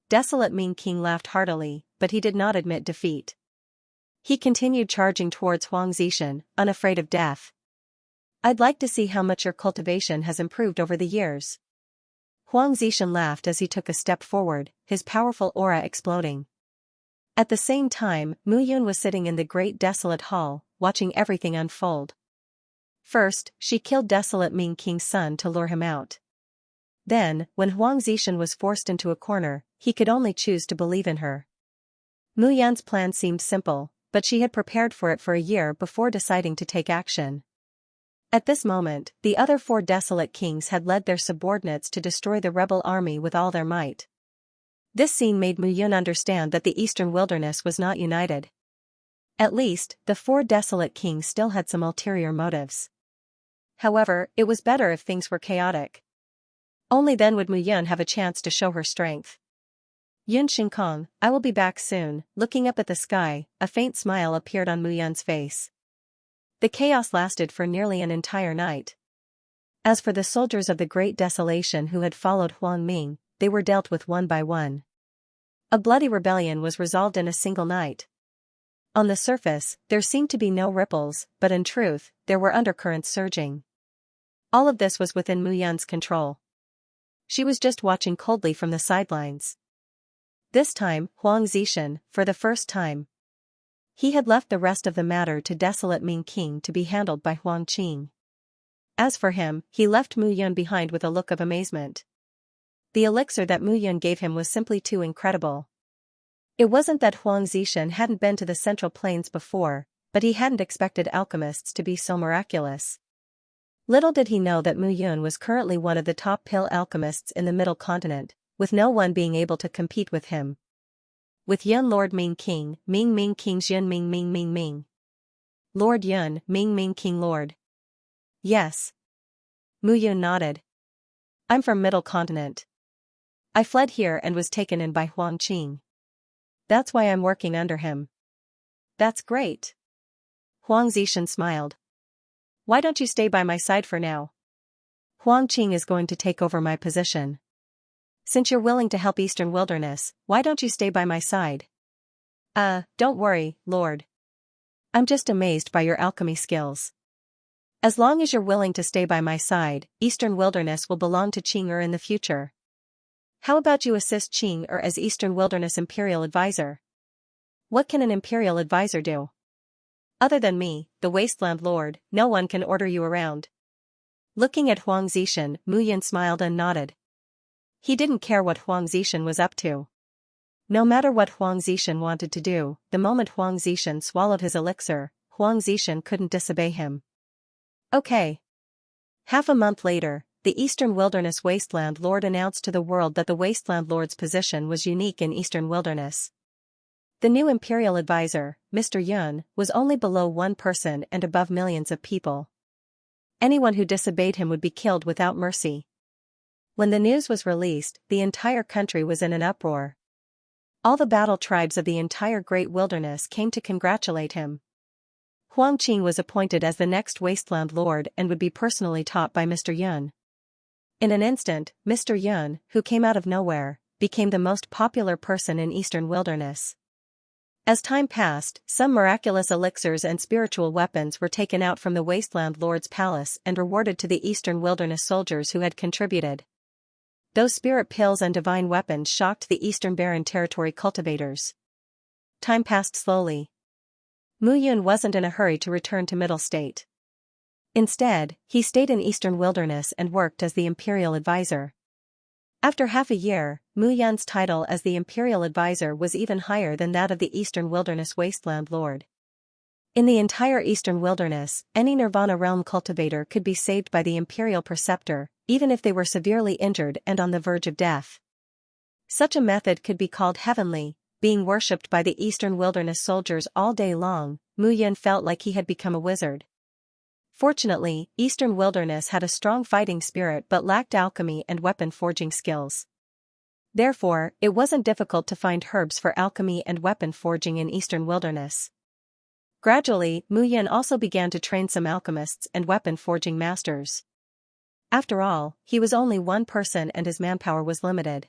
Desolate Ming King laughed heartily, but he did not admit defeat. He continued charging towards Huang Zishan, unafraid of death. I'd like to see how much your cultivation has improved over the years. Huang Zishan laughed as he took a step forward, his powerful aura exploding. At the same time, Mu Yun was sitting in the great desolate hall, watching everything unfold. First, she killed Desolate Ming King's son to lure him out. Then, when Huang Zishan was forced into a corner, he could only choose to believe in her. Mu Yan's plan seemed simple, but she had prepared for it for a year before deciding to take action. At this moment, the other 4 desolate kings had led their subordinates to destroy the rebel army with all their might. This scene made Mu Yun understand that the eastern wilderness was not united. At least, the 4 desolate kings still had some ulterior motives. However, it was better if things were chaotic. Only then would Mu Yun have a chance to show her strength. Yun Shinkong, I will be back soon. Looking up at the sky, a faint smile appeared on Mu Yun's face. The chaos lasted for nearly an entire night. As for the soldiers of the Great Desolation who had followed Huang Ming, they were dealt with one by one. A bloody rebellion was resolved in a single night. On the surface, there seemed to be no ripples, but in truth, there were undercurrents surging. All of this was within Mu Yun's control. She was just watching coldly from the sidelines. This time, Huang Zishan, for the first time. He had left the rest of the matter to Desolate Ming King to be handled by Huang Qing. As for him, he left Mu Yun behind with a look of amazement. The elixir that Mu Yun gave him was simply too incredible. It wasn't that Huang Zishan hadn't been to the Central Plains before, but he hadn't expected alchemists to be so miraculous. Little did he know that Mu Yun was currently one of the top pill alchemists in the Middle Continent, with no one being able to compete with him. With Yun Lord Ming King, Ming King's Yun Ming. Lord Yun, Ming King Lord. Yes. Mu Yun nodded. I'm from Middle Continent. I fled here and was taken in by Huang Qing. That's why I'm working under him. That's great. Huang Zishan smiled. Why don't you stay by my side for now? Huang Qing is going to take over my position. Since you're willing to help Eastern Wilderness, why don't you stay by my side? Don't worry, Lord. I'm just amazed by your alchemy skills. As long as you're willing to stay by my side, Eastern Wilderness will belong to Qing in the future. How about you assist Qing as Eastern Wilderness Imperial Advisor? What can an Imperial Advisor do? Other than me, the Wasteland Lord, no one can order you around. Looking at Huang Zishan, Mu Yun smiled and nodded. He didn't care what Huang Zishan was up to. No matter what Huang Zishan wanted to do, the moment Huang Zishan swallowed his elixir, Huang Zishan couldn't disobey him. Okay. Half a month later, the Eastern Wilderness Wasteland Lord announced to the world that the Wasteland Lord's position was unique in Eastern Wilderness. The new Imperial Advisor, Mr. Yun, was only below one person and above millions of people. Anyone who disobeyed him would be killed without mercy. When the news was released, the entire country was in an uproar. All the battle tribes of the entire Great Wilderness came to congratulate him. Huang Qing was appointed as the next Wasteland Lord and would be personally taught by Mr. Yun. In an instant, Mr. Yun, who came out of nowhere, became the most popular person in Eastern Wilderness. As time passed, some miraculous elixirs and spiritual weapons were taken out from the Wasteland Lord's palace and rewarded to the Eastern Wilderness soldiers who had contributed. Those spirit pills and divine weapons shocked the Eastern Barren Territory cultivators. Time passed slowly. Mu Yun wasn't in a hurry to return to Middle State. Instead, he stayed in Eastern Wilderness and worked as the Imperial Advisor. After half a year, Mu Yun's title as the Imperial Advisor was even higher than that of the Eastern Wilderness Wasteland Lord. In the entire Eastern Wilderness, any Nirvana Realm cultivator could be saved by the Imperial Preceptor, even if they were severely injured and on the verge of death. Such a method could be called heavenly, being worshipped by the Eastern Wilderness soldiers all day long. Mu Yun felt like he had become a wizard. Fortunately, Eastern Wilderness had a strong fighting spirit but lacked alchemy and weapon forging skills. Therefore, it wasn't difficult to find herbs for alchemy and weapon forging in Eastern Wilderness. Gradually, Mu Yun also began to train some alchemists and weapon forging masters. After all, he was only one person and his manpower was limited.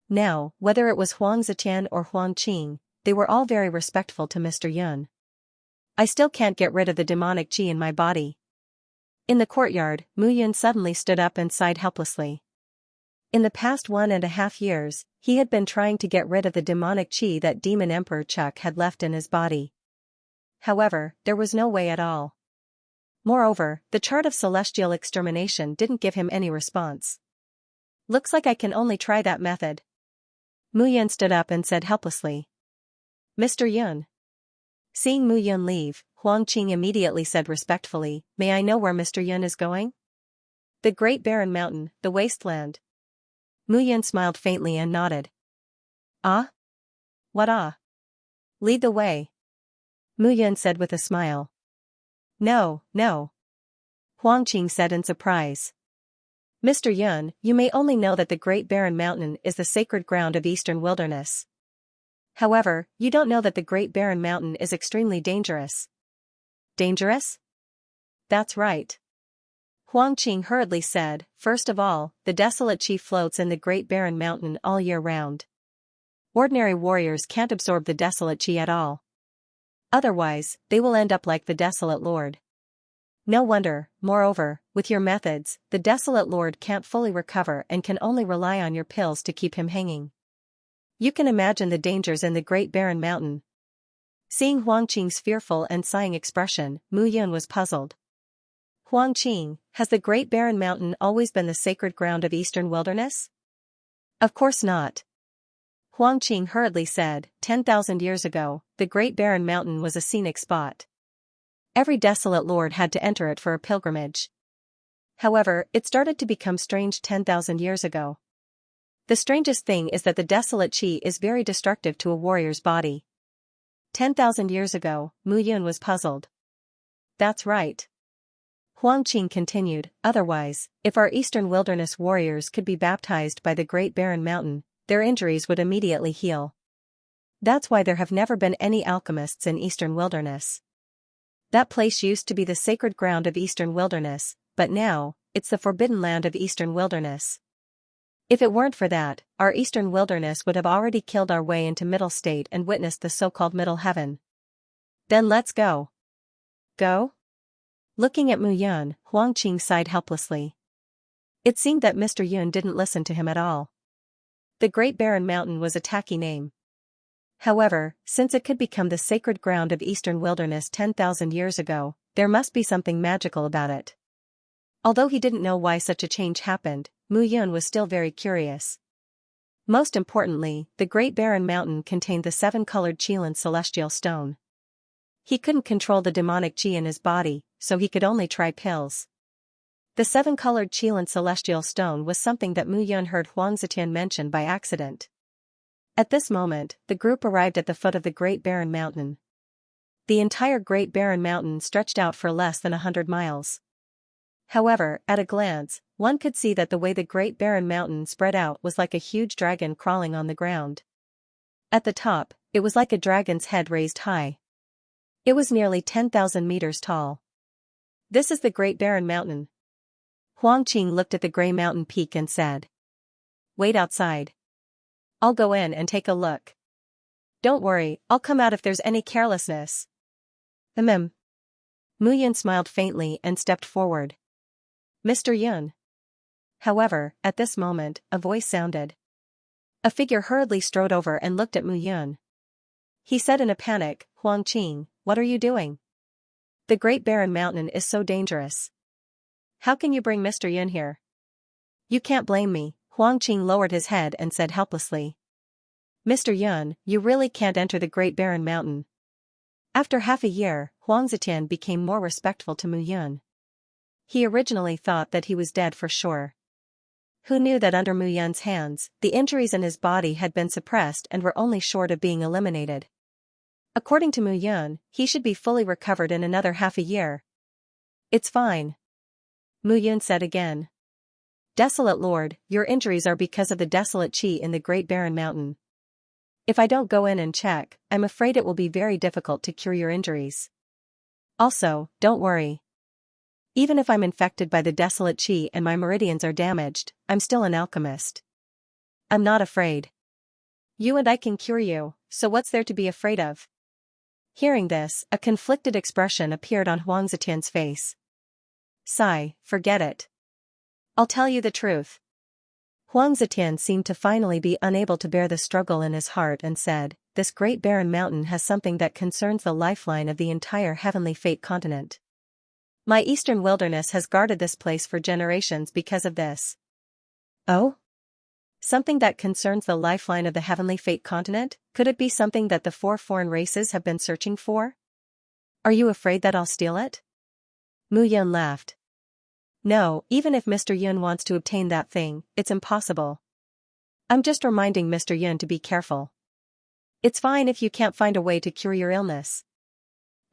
Now, whether it was Huang Zetian or Huang Qing, they were all very respectful to Mr. Yun. I still can't get rid of the demonic qi in my body. In the courtyard, Mu Yun suddenly stood up and sighed helplessly. In the past 1.5 years, he had been trying to get rid of the demonic qi that Demon Emperor Chuck had left in his body. However, there was no way at all. Moreover, the chart of celestial extermination didn't give him any response. Looks like I can only try that method. Mu Yun stood up and said helplessly. Mr. Yun. Seeing Mu Yun leave, Huang Qing immediately said respectfully, May I know where Mr. Yun is going? The Great Barren Mountain, the wasteland. Mu Yun smiled faintly and nodded. Ah? What ah? Lead the way. Mu Yun said with a smile. No, no. Huang Qing said in surprise. Mr. Yun, you may only know that the Great Barren Mountain is the sacred ground of Eastern Wilderness. However, you don't know that the Great Barren Mountain is extremely dangerous. Dangerous? That's right. Huang Qing hurriedly said, First of all, the desolate qi floats in the Great Barren Mountain all year round. Ordinary warriors can't absorb the desolate qi at all. Otherwise, they will end up like the desolate lord. No wonder, moreover, with your methods, the desolate lord can't fully recover and can only rely on your pills to keep him hanging. You can imagine the dangers in the Great Barren Mountain. Seeing Huang Qing's fearful and sighing expression, Mu Yun was puzzled. Huang Qing, has the Great Barren Mountain always been the sacred ground of Eastern Wilderness? Of course not. Huang Qing hurriedly said, 10,000 years ago, the Great Barren Mountain was a scenic spot. Every desolate lord had to enter it for a pilgrimage. However, it started to become strange 10,000 years ago. The strangest thing is that the desolate qi is very destructive to a warrior's body. 10,000 years ago, Mu Yun was puzzled. That's right. Huang Qing continued, otherwise, if our Eastern Wilderness warriors could be baptized by the Great Barren Mountain, their injuries would immediately heal. That's why there have never been any alchemists in Eastern Wilderness. That place used to be the sacred ground of Eastern Wilderness, but now, it's the forbidden land of Eastern Wilderness. If it weren't for that, our Eastern Wilderness would have already killed our way into Middle State and witnessed the so-called Middle Heaven. Then let's go. Go? Looking at Mu Yun, Huang Qing sighed helplessly. It seemed that Mr. Yun didn't listen to him at all. The Great Barren Mountain was a tacky name. However, since it could become the sacred ground of Eastern Wilderness 10,000 years ago, there must be something magical about it. Although he didn't know why such a change happened, Mu Yun was still very curious. Most importantly, the Great Barren Mountain contained the 7-colored Qilin celestial stone. He couldn't control the demonic qi in his body, so he could only try pills. The 7-colored Qilin celestial stone was something that Mu Yun heard Huang Zetian mention by accident. At this moment, the group arrived at the foot of the Great Barren Mountain. The entire Great Barren Mountain stretched out for less than 100 miles. However, at a glance, one could see that the way the Great Barren Mountain spread out was like a huge dragon crawling on the ground. At the top, it was like a dragon's head raised high. It was nearly 10,000 meters tall. This is the Great Barren Mountain. Huang Qing looked at the gray mountain peak and said. Wait outside. I'll go in and take a look. Don't worry, I'll come out if there's any carelessness. Mu Yun smiled faintly and stepped forward. Mr. Yun. However, at this moment, a voice sounded. A figure hurriedly strode over and looked at Mu Yun. He said in a panic, Huang Qing, what are you doing? The Great Barren Mountain is so dangerous. How can you bring Mr. Yun here? You can't blame me, Huang Qing lowered his head and said helplessly. Mr. Yun, you really can't enter the Great Barren Mountain. After half a year, Huang Zetian became more respectful to Mu Yun. He originally thought that he was dead for sure. Who knew that under Mu Yun's hands, the injuries in his body had been suppressed and were only short of being eliminated. According to Mu Yun, he should be fully recovered in another half a year. It's fine. Mu Yun said again. Desolate Lord, your injuries are because of the desolate qi in the Great Barren Mountain. If I don't go in and check, I'm afraid it will be very difficult to cure your injuries. Also, don't worry. Even if I'm infected by the desolate qi and my meridians are damaged, I'm still an alchemist. I'm not afraid. You and I can cure you, so what's there to be afraid of? Hearing this, a conflicted expression appeared on Huang Zetian's face. Sigh, forget it. I'll tell you the truth. Huang Zetian seemed to finally be unable to bear the struggle in his heart and said, this Great Barren Mountain has something that concerns the lifeline of the entire Heavenly Fate continent. My eastern wilderness has guarded this place for generations because of this. Oh? Something that concerns the lifeline of the Heavenly Fate continent? Could it be something that the 4 foreign races have been searching for? Are you afraid that I'll steal it? Mu Yun laughed. No, even if Mr. Yun wants to obtain that thing, it's impossible. I'm just reminding Mr. Yun to be careful. It's fine if you can't find a way to cure your illness.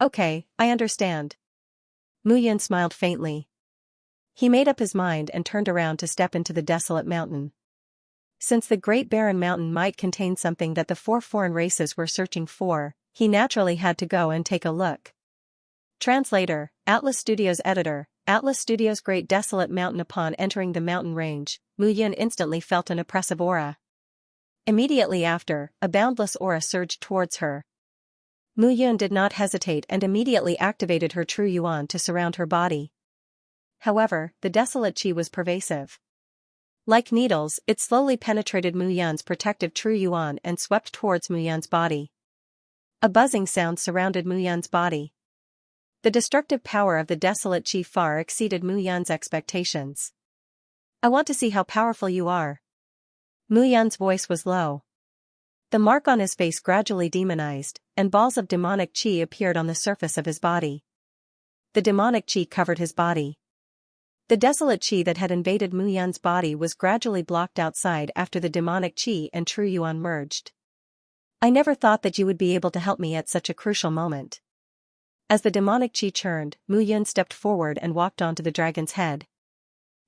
Okay, I understand. Mu Yun smiled faintly. He made up his mind and turned around to step into the desolate mountain. Since the Great Barren Mountain might contain something that the 4 foreign races were searching for, he naturally had to go and take a look. Translator, Atlas Studios Editor, Atlas Studios Great Desolate Mountain. Upon entering the mountain range, Mu Yun instantly felt an oppressive aura. Immediately after, a boundless aura surged towards her. Mu Yun did not hesitate and immediately activated her True Yuan to surround her body. However, the desolate qi was pervasive. Like needles, it slowly penetrated Mu Yun's protective True Yuan and swept towards Mu Yun's body. A buzzing sound surrounded Mu Yun's body. The destructive power of the desolate qi far exceeded Mu Yun's expectations. I want to see how powerful you are. Mu Yun's voice was low. The mark on his face gradually demonized, and balls of demonic qi appeared on the surface of his body. The demonic qi covered his body. The desolate qi that had invaded Mu Yun's body was gradually blocked outside after the demonic qi and True Yuan merged. I never thought that you would be able to help me at such a crucial moment. As the demonic qi churned, Mu Yun stepped forward and walked onto the dragon's head.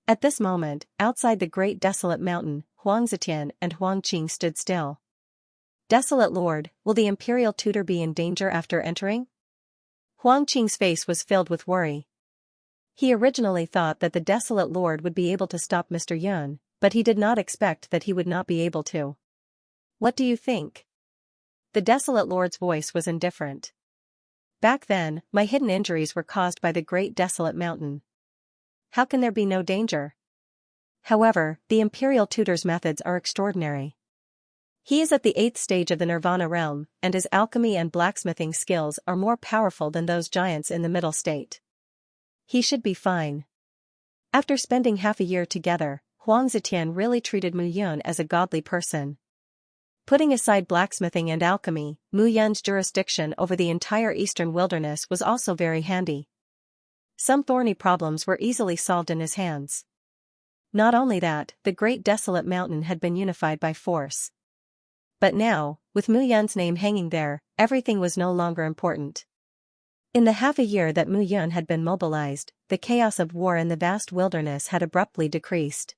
At this moment, outside the great desolate mountain, Huang Zetian and Huang Qing stood still. Desolate Lord, will the Imperial Tutor be in danger after entering? Huang Qing's face was filled with worry. He originally thought that the Desolate Lord would be able to stop Mr. Yun, but he did not expect that he would not be able to. What do you think? The Desolate Lord's voice was indifferent. Back then, my hidden injuries were caused by the Great Desolate Mountain. How can there be no danger? However, the Imperial Tutor's methods are extraordinary. He is at the 8th stage of the Nirvana realm, and his alchemy and blacksmithing skills are more powerful than those giants in the middle state. He should be fine. After spending half a year together, Huang Zetian really treated Mu Yun as a godly person. Putting aside blacksmithing and alchemy, Mu Yun's jurisdiction over the entire eastern wilderness was also very handy. Some thorny problems were easily solved in his hands. Not only that, the Great Desolate Mountain had been unified by force. But now, with Mu Yun's name hanging there, everything was no longer important. In the half a year that Mu Yun had been mobilized, the chaos of war in the vast wilderness had abruptly decreased.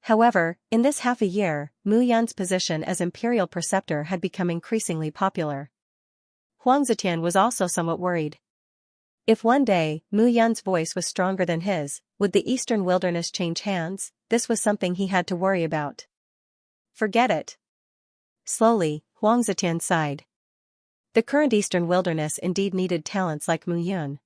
However, in this half a year, Mu Yun's position as Imperial Preceptor had become increasingly popular. Huang Zetian was also somewhat worried. If one day, Mu Yun's voice was stronger than his, would the eastern wilderness change hands? This was something he had to worry about. Forget it. Slowly, Huang Zetian sighed. The current Eastern Wilderness indeed needed talents like Mu Yun.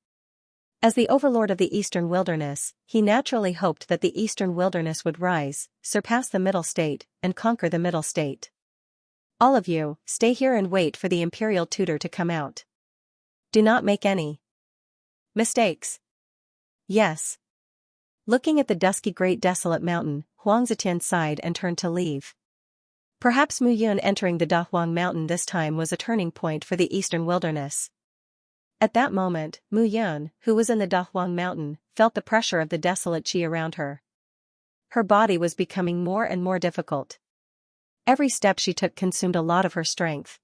As the overlord of the Eastern Wilderness, he naturally hoped that the Eastern Wilderness would rise, surpass the Middle State, and conquer the Middle State. All of you, stay here and wait for the Imperial Tutor to come out. Do not make any mistakes. Yes. Looking at the dusky great desolate mountain, Huang Zetian sighed and turned to leave. Perhaps Mu Yun entering the Dahuang Mountain this time was a turning point for the Eastern Wilderness. At that moment, Mu Yun, who was in the Dahuang Mountain, felt the pressure of the desolate qi around her. Her body was becoming more and more difficult. Every step she took consumed a lot of her strength.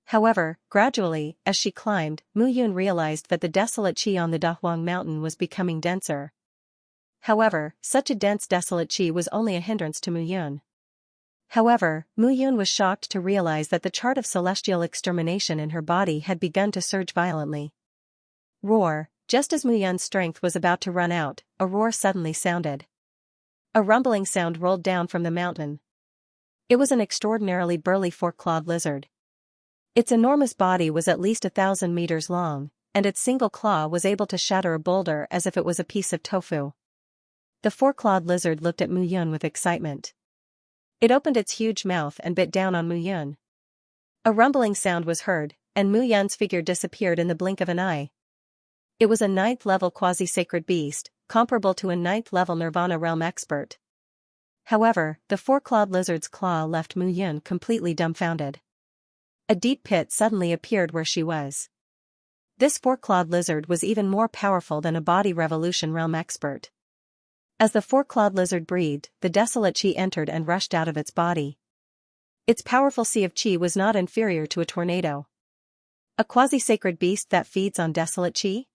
However, gradually, as she climbed, Mu Yun realized that the desolate qi on the Dahuang Mountain was becoming denser. However, such a dense desolate qi was only a hindrance to Mu Yun. However, Mu Yun was shocked to realize that the chart of celestial extermination in her body had begun to surge violently. Roar! Just as Mu Yun's strength was about to run out, a roar suddenly sounded. A rumbling sound rolled down from the mountain. It was an extraordinarily burly four-clawed lizard. Its enormous body was at least 1,000 meters long, and its single claw was able to shatter a boulder as if it was a piece of tofu. The four-clawed lizard looked at Mu Yun with excitement. It opened its huge mouth and bit down on Mu Yun. A rumbling sound was heard, and Mu Yun's figure disappeared in the blink of an eye. It was a 9th-level quasi-sacred beast, comparable to a 9th-level Nirvana realm expert. However, the four-clawed lizard's claw left Mu Yun completely dumbfounded. A deep pit suddenly appeared where she was. This four-clawed lizard was even more powerful than a body revolution realm expert. As the four-clawed lizard breathed, the desolate qi entered and rushed out of its body. Its powerful sea of qi was not inferior to a tornado. A quasi-sacred beast that feeds on desolate qi?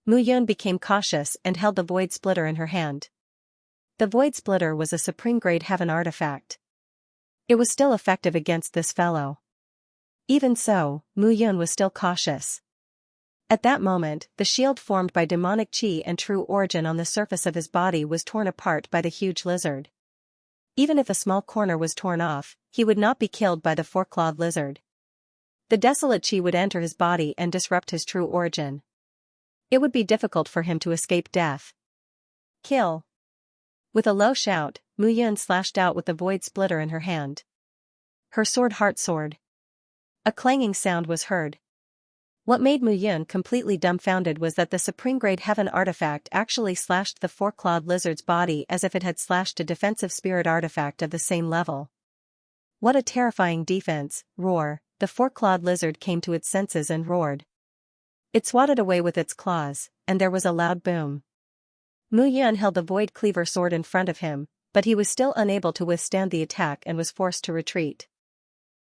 Mu Yun became cautious and held the Void Splitter in her hand. The Void Splitter was a supreme-grade heaven artifact. It was still effective against this fellow. Even so, Mu Yun was still cautious. At that moment, the shield formed by demonic qi and true origin on the surface of his body was torn apart by the huge lizard. Even if a small corner was torn off, he would not be killed by the four-clawed lizard. The desolate qi would enter his body and disrupt his true origin. It would be difficult for him to escape death. Kill! With a low shout, Mu Yun slashed out with the Void Splitter in her hand. Her sword heart sword. A clanging sound was heard. What made Mu Yun completely dumbfounded was that the supreme-grade heaven artifact actually slashed the four-clawed lizard's body as if it had slashed a defensive spirit artifact of the same level. What a terrifying defense! Roar! The four-clawed lizard came to its senses and roared. It swatted away with its claws, and there was a loud boom. Mu Yun held the Void Cleaver sword in front of him, but he was still unable to withstand the attack and was forced to retreat.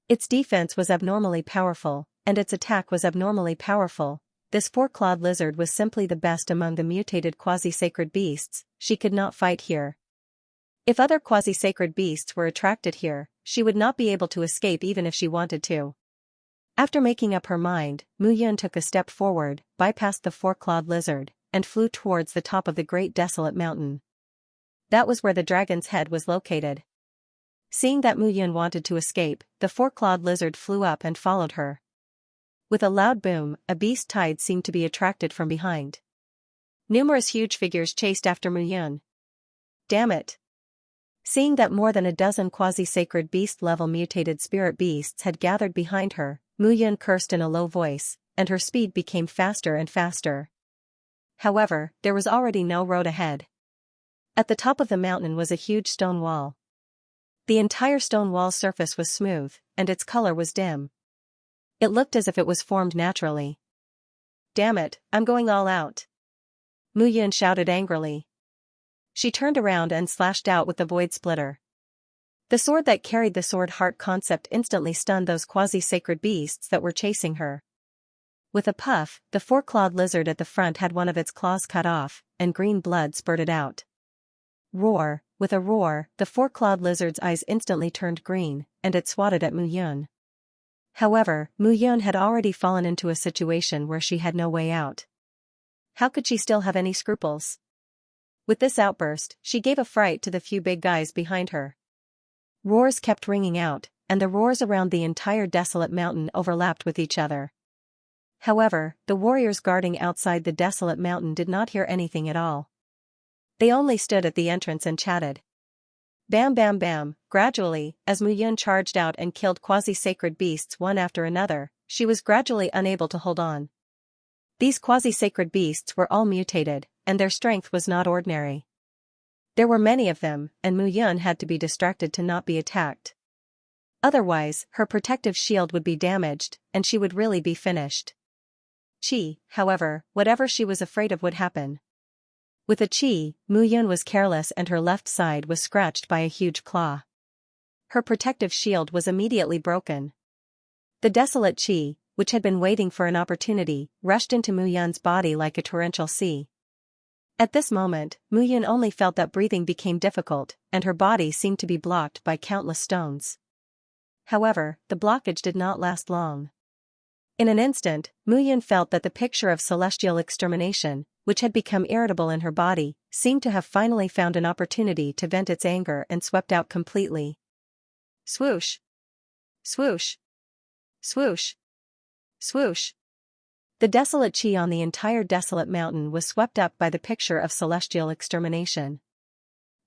Its defense was abnormally powerful, and its attack was abnormally powerful. This four-clawed lizard was simply the best among the mutated quasi-sacred beasts. She could not fight here. If other quasi-sacred beasts were attracted here, she would not be able to escape even if she wanted to. After making up her mind, Mu Yun took a step forward, bypassed the four-clawed lizard, and flew towards the top of the great desolate mountain. That was where the dragon's head was located. Seeing that Mu Yun wanted to escape, the four-clawed lizard flew up and followed her. With a loud boom, a beast tide seemed to be attracted from behind. Numerous huge figures chased after Mu Yun. Damn it! Seeing that more than a dozen quasi-sacred beast-level mutated spirit beasts had gathered behind her, Mu Yun cursed in a low voice, and her speed became faster and faster. However, there was already no road ahead. At the top of the mountain was a huge stone wall. The entire stone wall's surface was smooth, and its color was dim. It looked as if it was formed naturally. Damn it, I'm going all out! Mu Yun shouted angrily. She turned around and slashed out with the Void Splitter. The sword that carried the sword heart concept instantly stunned those quasi-sacred beasts that were chasing her. With a puff, the four-clawed lizard at the front had one of its claws cut off, and green blood spurted out. Roar! With a roar, the four-clawed lizard's eyes instantly turned green, and it swatted at Mu Yun. However, Mu Yun had already fallen into a situation where she had no way out. How could she still have any scruples? With this outburst, she gave a fright to the few big guys behind her. Roars kept ringing out, and the roars around the entire desolate mountain overlapped with each other. However, the warriors guarding outside the desolate mountain did not hear anything at all. They only stood at the entrance and chatted. Bam bam bam. Gradually, as Mu Yun charged out and killed quasi-sacred beasts one after another, she was gradually unable to hold on. These quasi-sacred beasts were all mutated, and their strength was not ordinary. There were many of them, and Mu Yun had to be distracted to not be attacked. Otherwise, her protective shield would be damaged, and she would really be finished. However, whatever she was afraid of would happen. With a Qi, Mu Yun was careless and her left side was scratched by a huge claw. Her protective shield was immediately broken. The desolate Qi, which had been waiting for an opportunity, rushed into Mu Yun's body like a torrential sea. At this moment, Mu Yun only felt that breathing became difficult, and her body seemed to be blocked by countless stones. However, the blockage did not last long. In an instant, Mu Yun felt that the picture of celestial extermination, which had become irritable in her body, seemed to have finally found an opportunity to vent its anger and swept out completely. Swoosh! Swoosh! Swoosh! Swoosh! The desolate Qi on the entire desolate mountain was swept up by the picture of celestial extermination.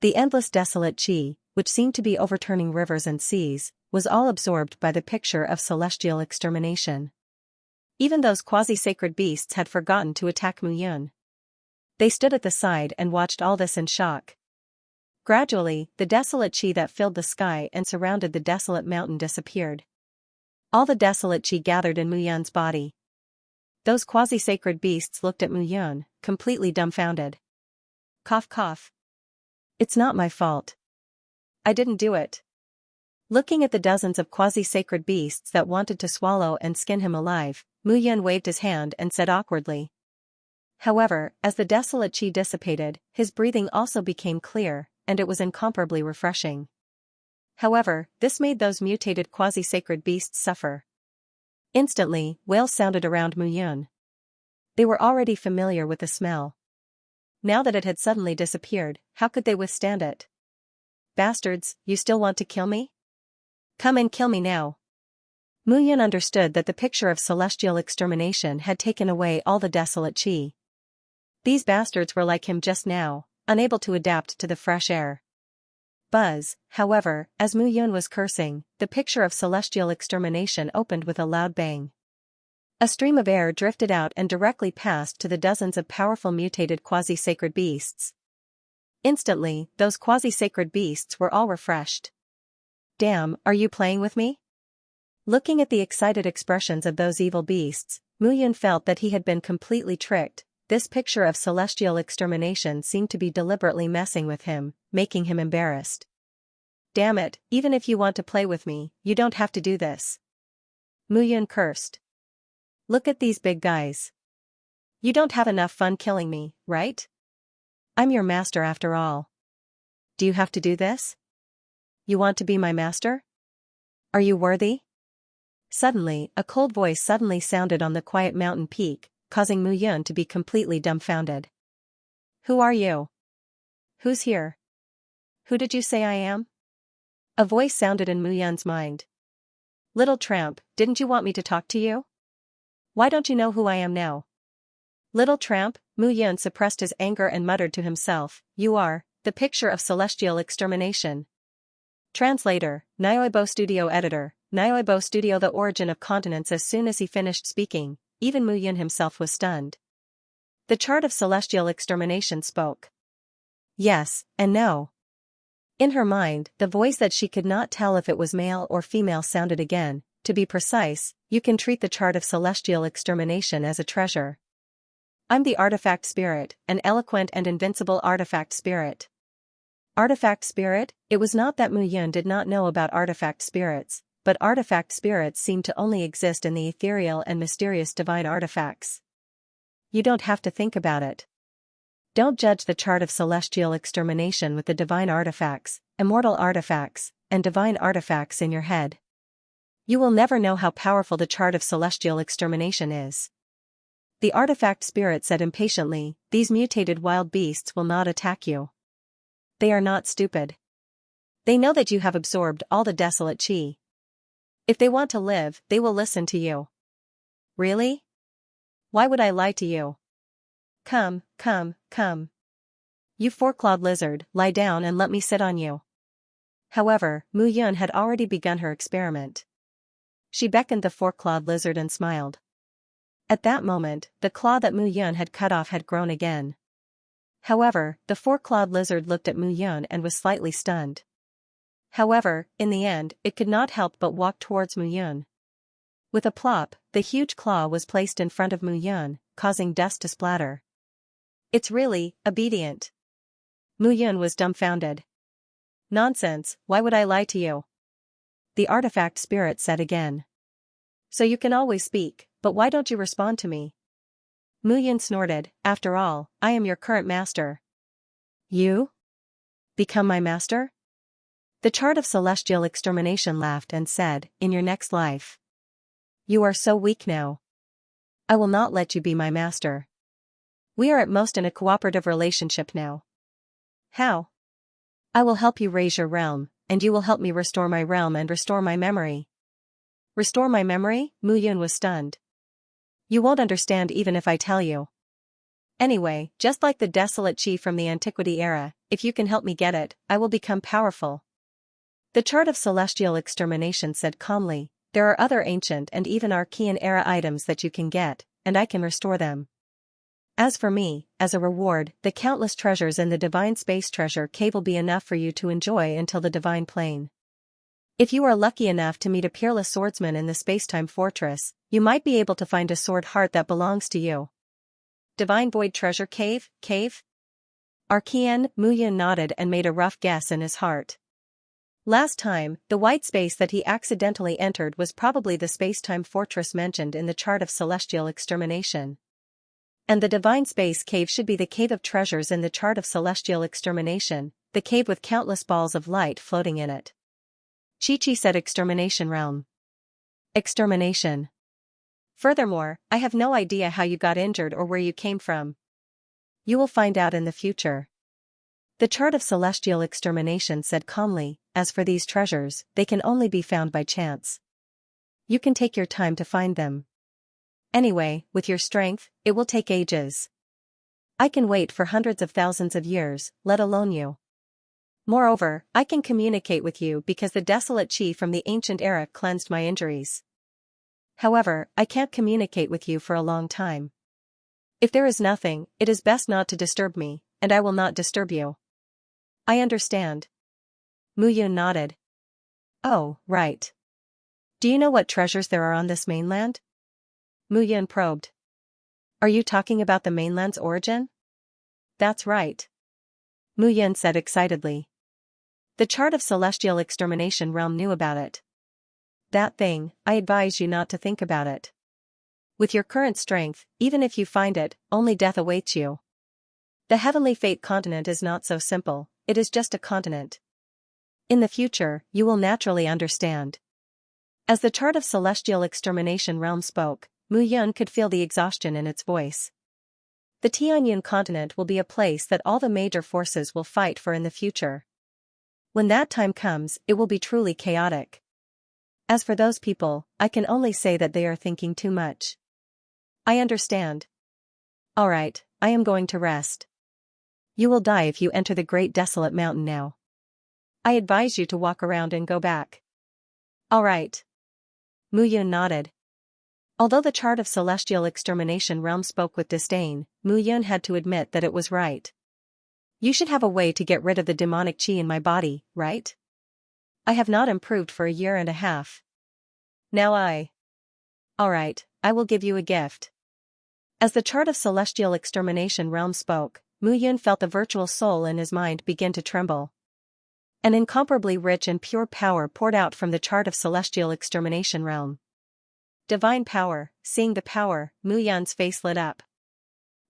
The endless desolate Qi, which seemed to be overturning rivers and seas, was all absorbed by the picture of celestial extermination. Even those quasi-sacred beasts had forgotten to attack Mu Yun. They stood at the side and watched all this in shock. Gradually, the desolate Qi that filled the sky and surrounded the desolate mountain disappeared. All the desolate Qi gathered in Mu Yun's body. Those quasi-sacred beasts looked at Mu Yun, completely dumbfounded. Cough cough. It's not my fault. I didn't do it. Looking at the dozens of quasi-sacred beasts that wanted to swallow and skin him alive, Mu Yun waved his hand and said awkwardly. However, as the desolate Qi dissipated, his breathing also became clear, and it was incomparably refreshing. However, this made those mutated quasi-sacred beasts suffer. Instantly, wails sounded around Mu Yun. They were already familiar with the smell. Now that it had suddenly disappeared, how could they withstand it? Bastards, you still want to kill me? Come and kill me now. Mu Yun understood that the picture of celestial extermination had taken away all the desolate Qi. These bastards were like him just now, unable to adapt to the fresh air. Buzz, however, as Mu Yun was cursing, the picture of celestial extermination opened with a loud bang. A stream of air drifted out and directly passed to the dozens of powerful mutated quasi-sacred beasts. Instantly, those quasi-sacred beasts were all refreshed. Damn, are you playing with me? Looking at the excited expressions of those evil beasts, Mu Yun felt that he had been completely tricked. This picture of celestial extermination seemed to be deliberately messing with him, making him embarrassed. Damn it, even if you want to play with me, you don't have to do this. Mu Yun cursed. Look at these big guys. You don't have enough fun killing me, right? I'm your master after all. Do you have to do this? You want to be my master? Are you worthy? Suddenly, a cold voice suddenly sounded on the quiet mountain peak, causing Mu Yun to be completely dumbfounded. Who are you? Who's here? Who did you say I am? A voice sounded in Mu Yun's mind. Little tramp, didn't you want me to talk to you? Why don't you know who I am now? Little tramp, Mu Yun suppressed his anger and muttered to himself, you are the picture of celestial extermination. Translator, Nyoibo Studio Editor, Nyoibo Studio. The origin of continents. As soon as he finished speaking, even Mu Yun himself was stunned. The chart of celestial extermination spoke. Yes, and no. In her mind, the voice that she could not tell if it was male or female sounded again. To be precise, you can treat the chart of celestial extermination as a treasure. I'm the artifact spirit, an eloquent and invincible artifact spirit. Artifact spirit? It was not that Mu Yun did not know about artifact spirits, but artifact spirits seemed to only exist in the ethereal and mysterious divine artifacts. You don't have to think about it. Don't judge the chart of celestial extermination with the divine artifacts, immortal artifacts, and divine artifacts in your head. You will never know how powerful the chart of celestial extermination is. The artifact spirit said impatiently, these mutated wild beasts will not attack you. They are not stupid. They know that you have absorbed all the desolate Qi. If they want to live, they will listen to you. Really? Why would I lie to you? Come, come, come. You four-clawed lizard, lie down and let me sit on you. However, Mu Yun had already begun her experiment. She beckoned the four-clawed lizard and smiled. At that moment, the claw that Mu Yun had cut off had grown again. However, the four-clawed lizard looked at Mu Yun and was slightly stunned. However, in the end, it could not help but walk towards Mu Yun. With a plop, the huge claw was placed in front of Mu Yun, causing dust to splatter. It's really obedient. Mu Yun was dumbfounded. Nonsense, why would I lie to you? The artifact spirit said again. So you can always speak, but why don't you respond to me? Mu Yun snorted, after all, I am your current master. You? Become my master? The chart of celestial extermination laughed and said, in your next life. You are so weak now. I will not let you be my master. We are at most in a cooperative relationship now. How? I will help you raise your realm, and you will help me restore my realm and restore my memory. Restore my memory? Mu Yun was stunned. You won't understand even if I tell you. Anyway, just like the desolate chi from the antiquity era, if you can help me get it, I will become powerful. The chart of celestial extermination said calmly, there are other ancient and even Archean era items that you can get, and I can restore them. As for me, as a reward, the countless treasures in the divine space treasure cave will be enough for you to enjoy until the divine plane. If you are lucky enough to meet a peerless swordsman in the spacetime fortress, you might be able to find a sword heart that belongs to you. Divine Void Treasure Cave? Archean, Mu Yun nodded and made a rough guess in his heart. Last time, the white space that he accidentally entered was probably the spacetime fortress mentioned in the chart of celestial extermination. And the divine space cave should be the cave of treasures in the chart of celestial extermination, the cave with countless balls of light floating in it. Chi-Chi said extermination realm. Extermination. Furthermore, I have no idea how you got injured or where you came from. You will find out in the future. The chart of celestial extermination said calmly, as for these treasures, they can only be found by chance. You can take your time to find them. Anyway, with your strength, it will take ages. I can wait for hundreds of thousands of years, let alone you. Moreover, I can communicate with you because the desolate chi from the ancient era cleansed my injuries. However, I can't communicate with you for a long time. If there is nothing, it is best not to disturb me, and I will not disturb you. I understand. Mu Yun nodded. Oh, right. Do you know what treasures there are on this mainland? Mu Yun probed. Are you talking about the mainland's origin? That's right. Mu Yun said excitedly. The chart of celestial extermination realm knew about it. That thing, I advise you not to think about it. With your current strength, even if you find it, only death awaits you. The heavenly fate continent is not so simple, it is just a continent. In the future, you will naturally understand. As the chart of celestial extermination realm spoke, Mu Yun could feel the exhaustion in its voice. The Tianyun continent will be a place that all the major forces will fight for in the future. When that time comes, it will be truly chaotic. As for those people, I can only say that they are thinking too much. I understand. Alright, I am going to rest. You will die if you enter the great desolate mountain now. I advise you to walk around and go back. Alright. Mu Yun nodded. Although the chart of celestial extermination realm spoke with disdain, Mu Yun had to admit that it was right. You should have a way to get rid of the demonic chi in my body, right? I have not improved for a year and a half. Now Alright, I will give you a gift. As the chart of celestial extermination realm spoke, Mu Yun felt the virtual soul in his mind begin to tremble. An incomparably rich and pure power poured out from the chart of celestial extermination realm. Divine power. Seeing the power, Mu Yun's face lit up.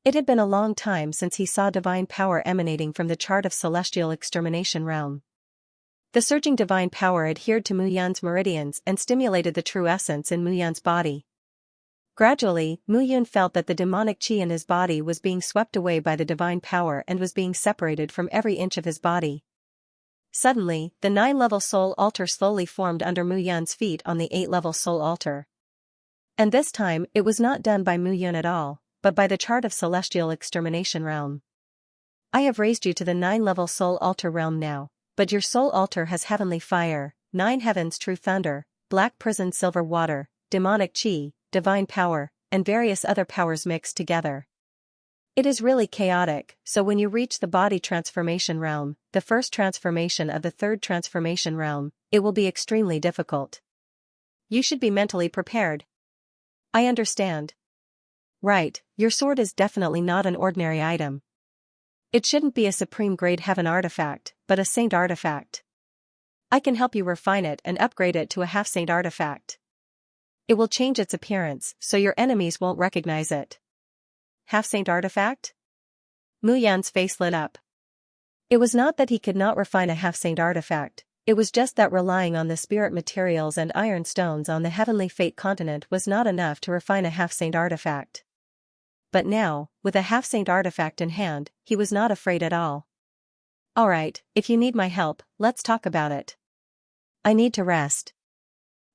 It had been a long time since he saw divine power emanating from the chart of celestial extermination realm. The surging divine power adhered to Mu Yun's meridians and stimulated the true essence in Mu Yun's body. Gradually, Mu Yun felt that the demonic chi in his body was being swept away by the divine power and was being separated from every inch of his body. Suddenly, the 9-level soul altar slowly formed under Mu Yun's feet on the 8-level soul altar. And this time, it was not done by Mu Yun at all, but by the chart of celestial extermination realm. I have raised you to the 9-level soul altar realm now, but your soul altar has heavenly fire, 9 heavens true thunder, black prison silver water, demonic chi, divine power, and various other powers mixed together. It is really chaotic, so when you reach the body transformation realm, the first transformation of the third transformation realm, it will be extremely difficult. You should be mentally prepared. I understand. Right, your sword is definitely not an ordinary item. It shouldn't be a supreme grade heaven artifact, but a saint artifact. I can help you refine it and upgrade it to a half-saint artifact. It will change its appearance, so your enemies won't recognize it. Half-saint artifact? Mu Yan's face lit up. It was not that he could not refine a half-saint artifact, it was just that relying on the spirit materials and iron stones on the heavenly fate continent was not enough to refine a half-saint artifact. But now, with a half-saint artifact in hand, he was not afraid at all. Alright, if you need my help, let's talk about it. I need to rest.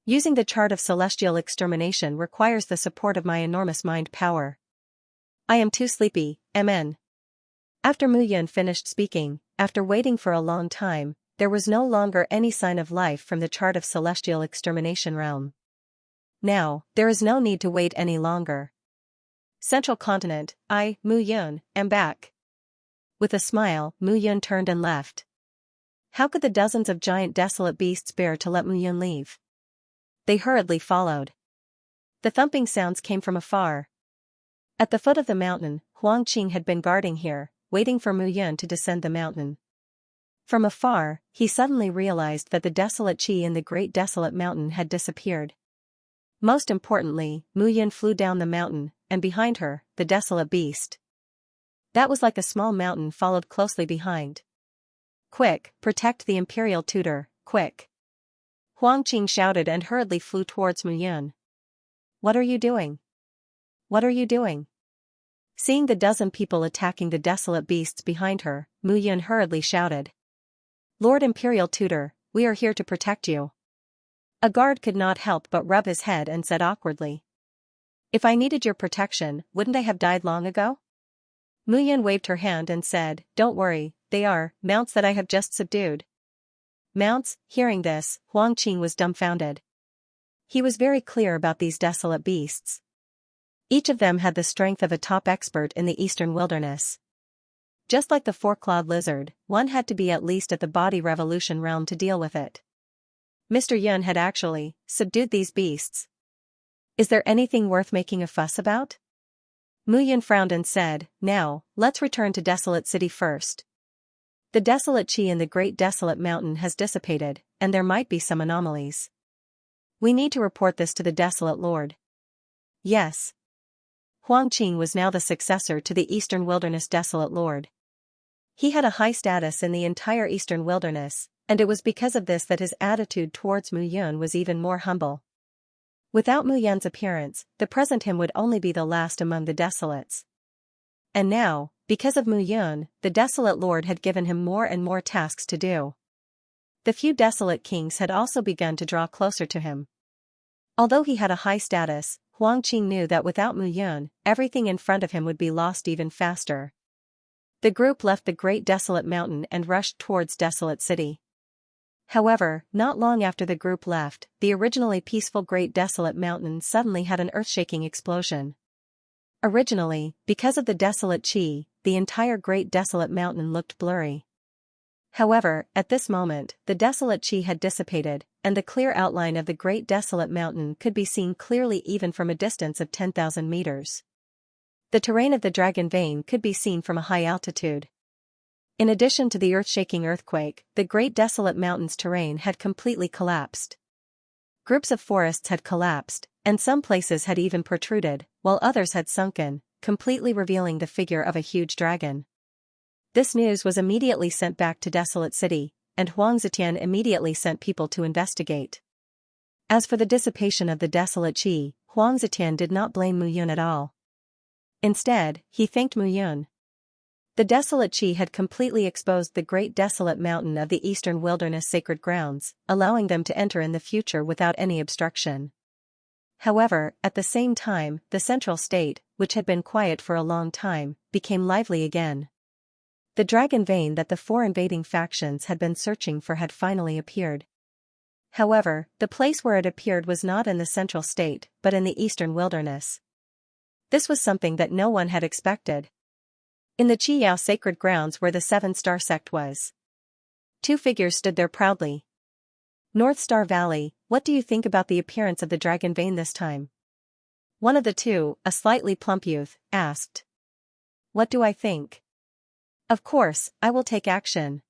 Using the chart of celestial extermination requires the support of my enormous mind power. I am too sleepy, MN. After Mu Yun finished speaking, after waiting for a long time, there was no longer any sign of life from the chart of celestial extermination realm. Now, there is no need to wait any longer. Central continent, Mu Yun, am back. With a smile, Mu Yun turned and left. How could the dozens of giant desolate beasts bear to let Mu Yun leave? They hurriedly followed. The thumping sounds came from afar. At the foot of the mountain, Huang Qing had been guarding here, waiting for Mu Yun to descend the mountain. From afar, he suddenly realized that the desolate chi in the great desolate mountain had disappeared. Most importantly, Mu Yun flew down the mountain, and behind her, the desolate beast. That was like a small mountain followed closely behind. Quick, protect the imperial tutor, quick. Huang Qing shouted and hurriedly flew towards Mu Yun. What are you doing? What are you doing? Seeing the dozen people attacking the desolate beasts behind her, Mu Yun hurriedly shouted. Lord Imperial Tutor, we are here to protect you. A guard could not help but rub his head and said awkwardly. If I needed your protection, wouldn't I have died long ago? Mu Yun waved her hand and said, Don't worry, they are mounts that I have just subdued. Mounts? Hearing this, Huang Qing was dumbfounded. He was very clear about these desolate beasts. Each of them had the strength of a top expert in the eastern wilderness. Just like the four-clawed lizard, one had to be at least at the body revolution realm to deal with it. Mr. Yun had actually subdued these beasts. Is there anything worth making a fuss about? Mu Yun frowned and said, Now, let's return to Desolate City first. The desolate chi in the great desolate mountain has dissipated, and there might be some anomalies. We need to report this to the desolate lord. Yes. Huang Qing was now the successor to the Eastern Wilderness Desolate Lord. He had a high status in the entire Eastern Wilderness, and it was because of this that his attitude towards Mu Yun was even more humble. Without Mu Yun's appearance, the present him would only be the last among the desolates. And now, because of Mu Yun, the desolate lord had given him more and more tasks to do. The few desolate kings had also begun to draw closer to him. Although he had a high status, Huang Qing knew that without Mu Yun, everything in front of him would be lost even faster. The group left the great desolate mountain and rushed towards Desolate City. However, not long after the group left, the originally peaceful great desolate mountain suddenly had an earth-shaking explosion. Originally, because of the desolate chi, the entire great desolate mountain looked blurry. However, at this moment, the desolate chi had dissipated, and the clear outline of the great desolate mountain could be seen clearly even from a distance of 10,000 meters. The terrain of the Dragon Vein could be seen from a high altitude. In addition to the earth-shaking earthquake, the great desolate mountain's terrain had completely collapsed. Groups of forests had collapsed, and some places had even protruded, while others had sunken, completely revealing the figure of a huge dragon. This news was immediately sent back to Desolate City, and Huang Zetian immediately sent people to investigate. As for the dissipation of the desolate chi, Huang Zetian did not blame Mu Yun at all. Instead, he thanked Mu Yun. The desolate Qi had completely exposed the great desolate mountain of the eastern wilderness sacred grounds, allowing them to enter in the future without any obstruction. However, at the same time, the central state, which had been quiet for a long time, became lively again. The dragon vein that the four invading factions had been searching for had finally appeared. However, the place where it appeared was not in the central state, but in the eastern wilderness. This was something that no one had expected. In the Qiyao sacred grounds where the seven-star sect was. Two figures stood there proudly. North Star Valley, what do you think about the appearance of the dragon vein this time? One of the two, a slightly plump youth, asked. What do I think? Of course, I will take action.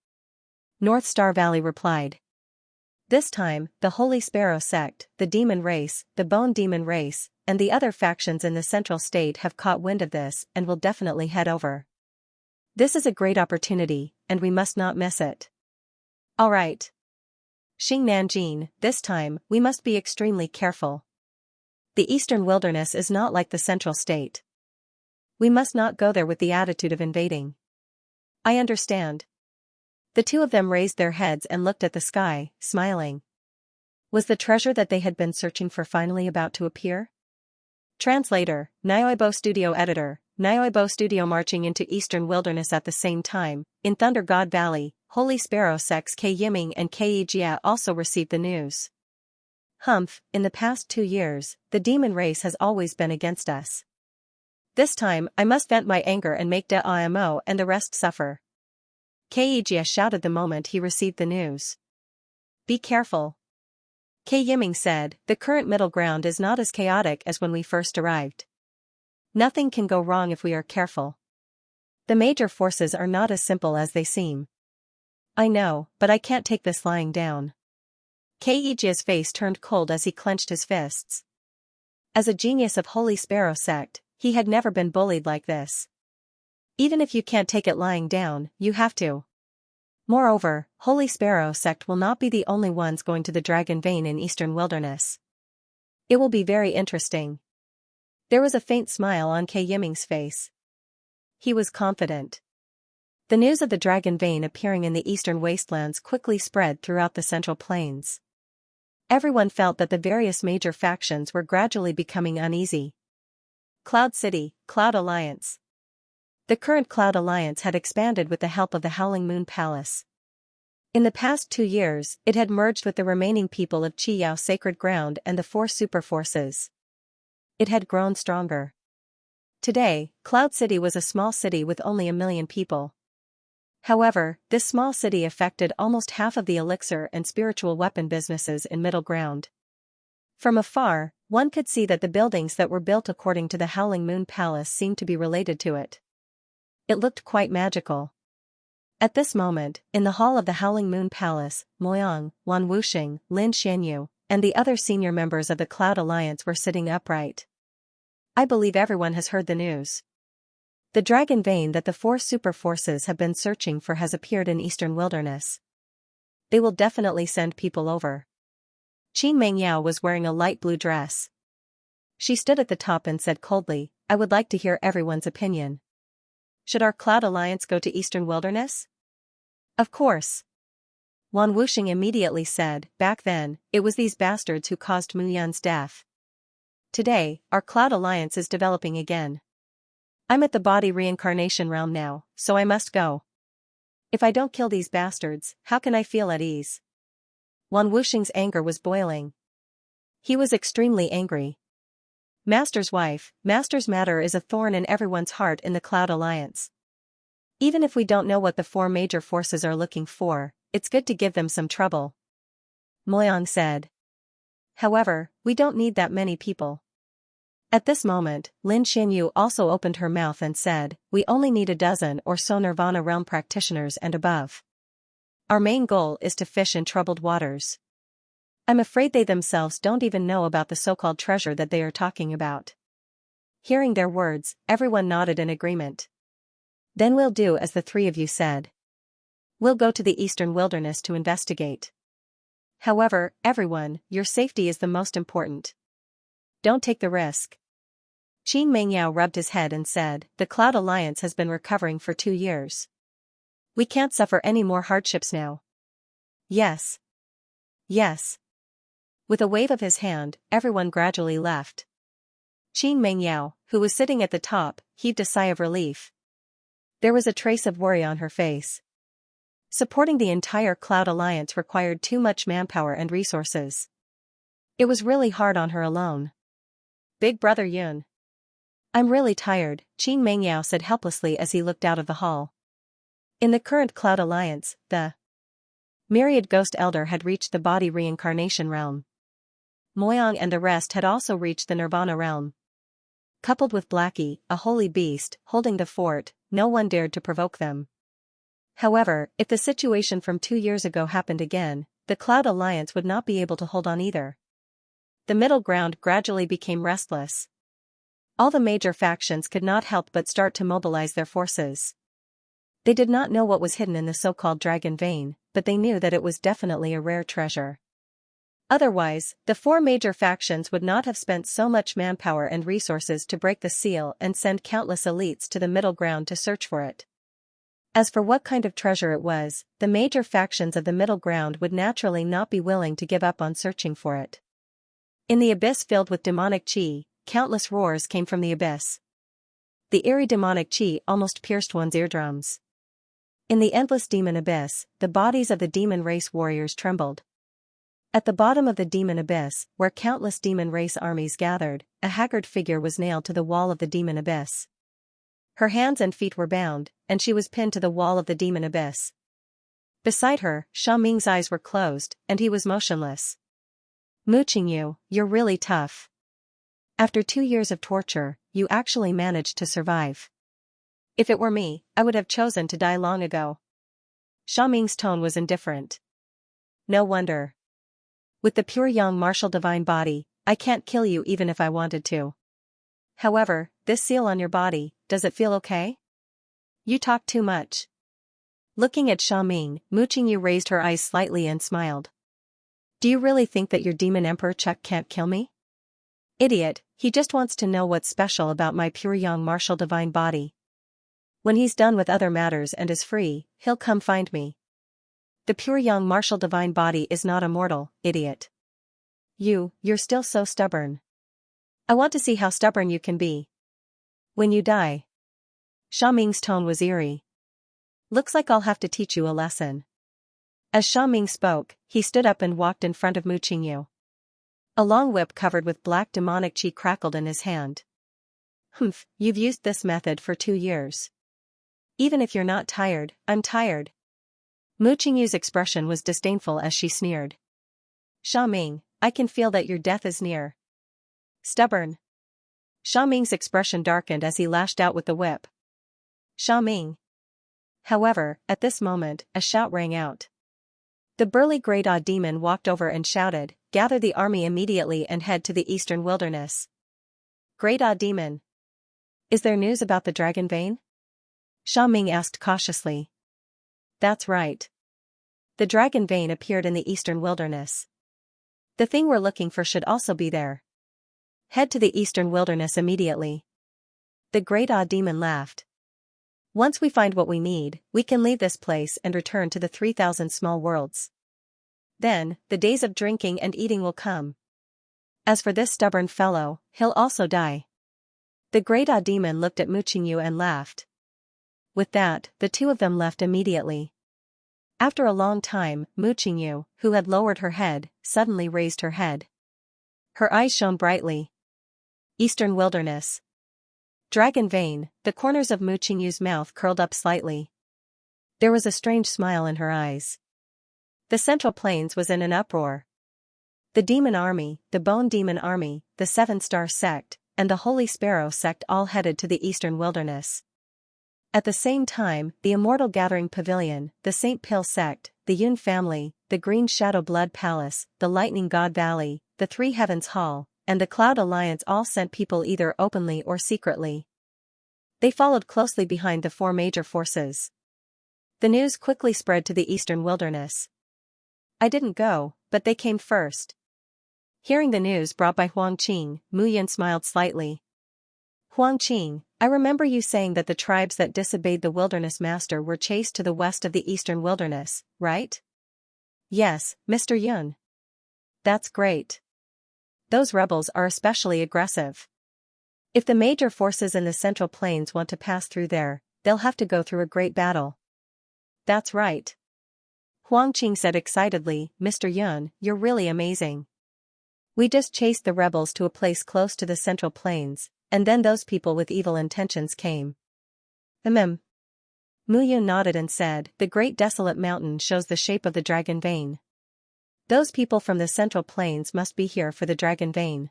North Star Valley replied. This time, the Holy Sparrow sect, the demon race, the bone demon race, and the other factions in the central state have caught wind of this and will definitely head over. This is a great opportunity, and we must not miss it. All right. Xing Nanjin, this time, we must be extremely careful. The eastern wilderness is not like the central state. We must not go there with the attitude of invading. I understand. The two of them raised their heads and looked at the sky, smiling. Was the treasure that they had been searching for finally about to appear? Translator, Nioibo Studio Editor, Nioibo Studio. Marching into eastern wilderness at the same time, in Thunder God Valley, Holy Sparrow sects K Yiming and K Jia also received the news. Humph, in the past 2 years, the demon race has always been against us. This time, I must vent my anger and make De Imo and the rest suffer. K Jia shouted the moment he received the news. Be careful. K Yiming said, the current middle ground is not as chaotic as when we first arrived. Nothing can go wrong if we are careful. The major forces are not as simple as they seem. I know, but I can't take this lying down. K Jia's face turned cold as he clenched his fists. As a genius of Holy Sparrow sect, he had never been bullied like this. Even if you can't take it lying down, you have to. Moreover, Holy Sparrow sect will not be the only ones going to the dragon vein in eastern wilderness. It will be very interesting. There was a faint smile on K Yiming's face. He was confident. The news of the dragon vein appearing in the eastern wastelands quickly spread throughout the central plains. Everyone felt that the various major factions were gradually becoming uneasy. Cloud City, Cloud Alliance. The current Cloud Alliance had expanded with the help of the Howling Moon Palace. In the past 2 years, it had merged with the remaining people of Qiyao Sacred Ground and the 4 super forces. It had grown stronger. Today, Cloud City was a small city with only 1 million people. However, this small city affected almost half of the elixir and spiritual weapon businesses in Middle Ground. From afar, one could see that the buildings that were built according to the Howling Moon Palace seemed to be related to it. It looked quite magical. At this moment, in the hall of the Howling Moon Palace, Moyang, Wan Wuxing, Lin Xianyu, and the other senior members of the Cloud Alliance were sitting upright. I believe everyone has heard the news. The dragon vein that the 4 super forces have been searching for has appeared in eastern wilderness. They will definitely send people over. Qin Mengyao was wearing a light blue dress. She stood at the top and said coldly, I would like to hear everyone's opinion. Should our Cloud Alliance go to eastern wilderness? Of course. Wan Wuxing immediately said, back then, it was these bastards who caused Mu Yun's death. Today, our Cloud Alliance is developing again. I'm at the body reincarnation realm now, so I must go. If I don't kill these bastards, how can I feel at ease? Wan Wuxing's anger was boiling. He was extremely angry. Master's wife, Master's matter is a thorn in everyone's heart in the Cloud Alliance. Even if we don't know what the 4 major forces are looking for, it's good to give them some trouble. Moyang said. However, we don't need that many people. At this moment, Lin Xianyu also opened her mouth and said, we only need 12 or so Nirvana realm practitioners and above. Our main goal is to fish in troubled waters. I'm afraid they themselves don't even know about the so-called treasure that they are talking about. Hearing their words, everyone nodded in agreement. Then we'll do as the 3 of you said. We'll go to the eastern wilderness to investigate. However, everyone, your safety is the most important. Don't take the risk. Qin Mengyao rubbed his head and said, "The Cloud Alliance has been recovering for 2 years. We can't suffer any more hardships now." "Yes. Yes." With a wave of his hand, everyone gradually left. Qin Mengyao, who was sitting at the top, heaved a sigh of relief. There was a trace of worry on her face. Supporting the entire Cloud Alliance required too much manpower and resources. It was really hard on her alone. "Big brother Yun. I'm really tired," Qin Mengyao said helplessly as he looked out of the hall. In the current Cloud Alliance, the Myriad Ghost Elder had reached the body reincarnation realm. Moyang and the rest had also reached the Nirvana realm. Coupled with Blackie, a holy beast, holding the fort, no one dared to provoke them. However, if the situation from 2 years ago happened again, the Cloud Alliance would not be able to hold on either. The middle ground gradually became restless. All the major factions could not help but start to mobilize their forces. They did not know what was hidden in the so-called dragon vein, but they knew that it was definitely a rare treasure. Otherwise, the 4 major factions would not have spent so much manpower and resources to break the seal and send countless elites to the middle ground to search for it. As for what kind of treasure it was, the major factions of the middle ground would naturally not be willing to give up on searching for it. In the abyss filled with demonic chi, countless roars came from the abyss. The eerie demonic chi almost pierced one's eardrums. In the endless demon abyss, the bodies of the demon race warriors trembled. At the bottom of the demon abyss, where countless demon race armies gathered, a haggard figure was nailed to the wall of the demon abyss. Her hands and feet were bound, and she was pinned to the wall of the demon abyss. Beside her, Xiaoming's eyes were closed, and he was motionless. "Mu Qingyu, you're really tough. After 2 years of torture, you actually managed to survive. If it were me, I would have chosen to die long ago." Xiaoming's tone was indifferent. "No wonder. With the pure young martial divine body, I can't kill you even if I wanted to. However, this seal on your body, does it feel okay? You talk too much." Looking at Xiaoming, Mu Qingyu raised her eyes slightly and smiled. "Do you really think that your demon emperor Chuck can't kill me? Idiot, he just wants to know what's special about my pure young martial divine body. When he's done with other matters and is free, he'll come find me. The pure young martial divine body is not immortal, idiot. You're still so stubborn. I want to see how stubborn you can be. When you die." Xiaoming's tone was eerie. "Looks like I'll have to teach you a lesson." As Xiaoming spoke, he stood up and walked in front of Mu Qingyu. A long whip covered with black demonic chi crackled in his hand. "Humph, you've used this method for 2 years. Even if you're not tired, I'm tired." Mu Qingyu's expression was disdainful as she sneered. "Xiaoming, I can feel that your death is near. Stubborn." Xiaoming's expression darkened as he lashed out with the whip. "Xiaoming." However, at this moment, a shout rang out. The burly Great Odd Demon walked over and shouted, "Gather the army immediately and head to the eastern wilderness." "Great Odd Demon. Is there news about the dragon vein?" Xiaoming asked cautiously. "That's right. The dragon vein appeared in the eastern wilderness. The thing we're looking for should also be there. Head to the eastern wilderness immediately." The Great Odd Demon laughed. "Once we find what we need, we can leave this place and return to the 3,000 small worlds. Then, the days of drinking and eating will come. As for this stubborn fellow, he'll also die." The Great Odd Demon looked at Mu Qingyu and laughed. With that, the two of them left immediately. After a long time, Mu Qingyu, who had lowered her head, suddenly raised her head. Her eyes shone brightly. Eastern wilderness. Dragon vein. The corners of Mu Qingyu's mouth curled up slightly. There was a strange smile in her eyes. The Central Plains was in an uproar. The Demon Army, the Bone Demon Army, the Seven-Star Sect, and the Holy Sparrow Sect all headed to the eastern wilderness. At the same time, the Immortal Gathering Pavilion, the St. Pill Sect, the Yun family, the Green Shadow Blood Palace, the Lightning God Valley, the Three Heavens Hall, and the Cloud Alliance all sent people either openly or secretly. They followed closely behind the 4 major forces. The news quickly spread to the eastern wilderness. "I didn't go, but they came first." Hearing the news brought by Huang Qing, Mu Yan smiled slightly. Huangqing, I remember you saying that the tribes that disobeyed the wilderness master were chased to the west of the eastern wilderness, right? Yes, Mr. Yun. That's great. Those rebels are especially aggressive. If the major forces in the Central Plains want to pass through there, they'll have to go through a great battle. That's right. Huangqing said excitedly, Mr. Yun, you're really amazing. We just chased the rebels to a place close to the Central Plains, and then those people with evil intentions came. Mu Yun nodded and said, the Great Desolate Mountain shows the shape of the dragon vein. Those people from the Central Plains must be here for the dragon vein.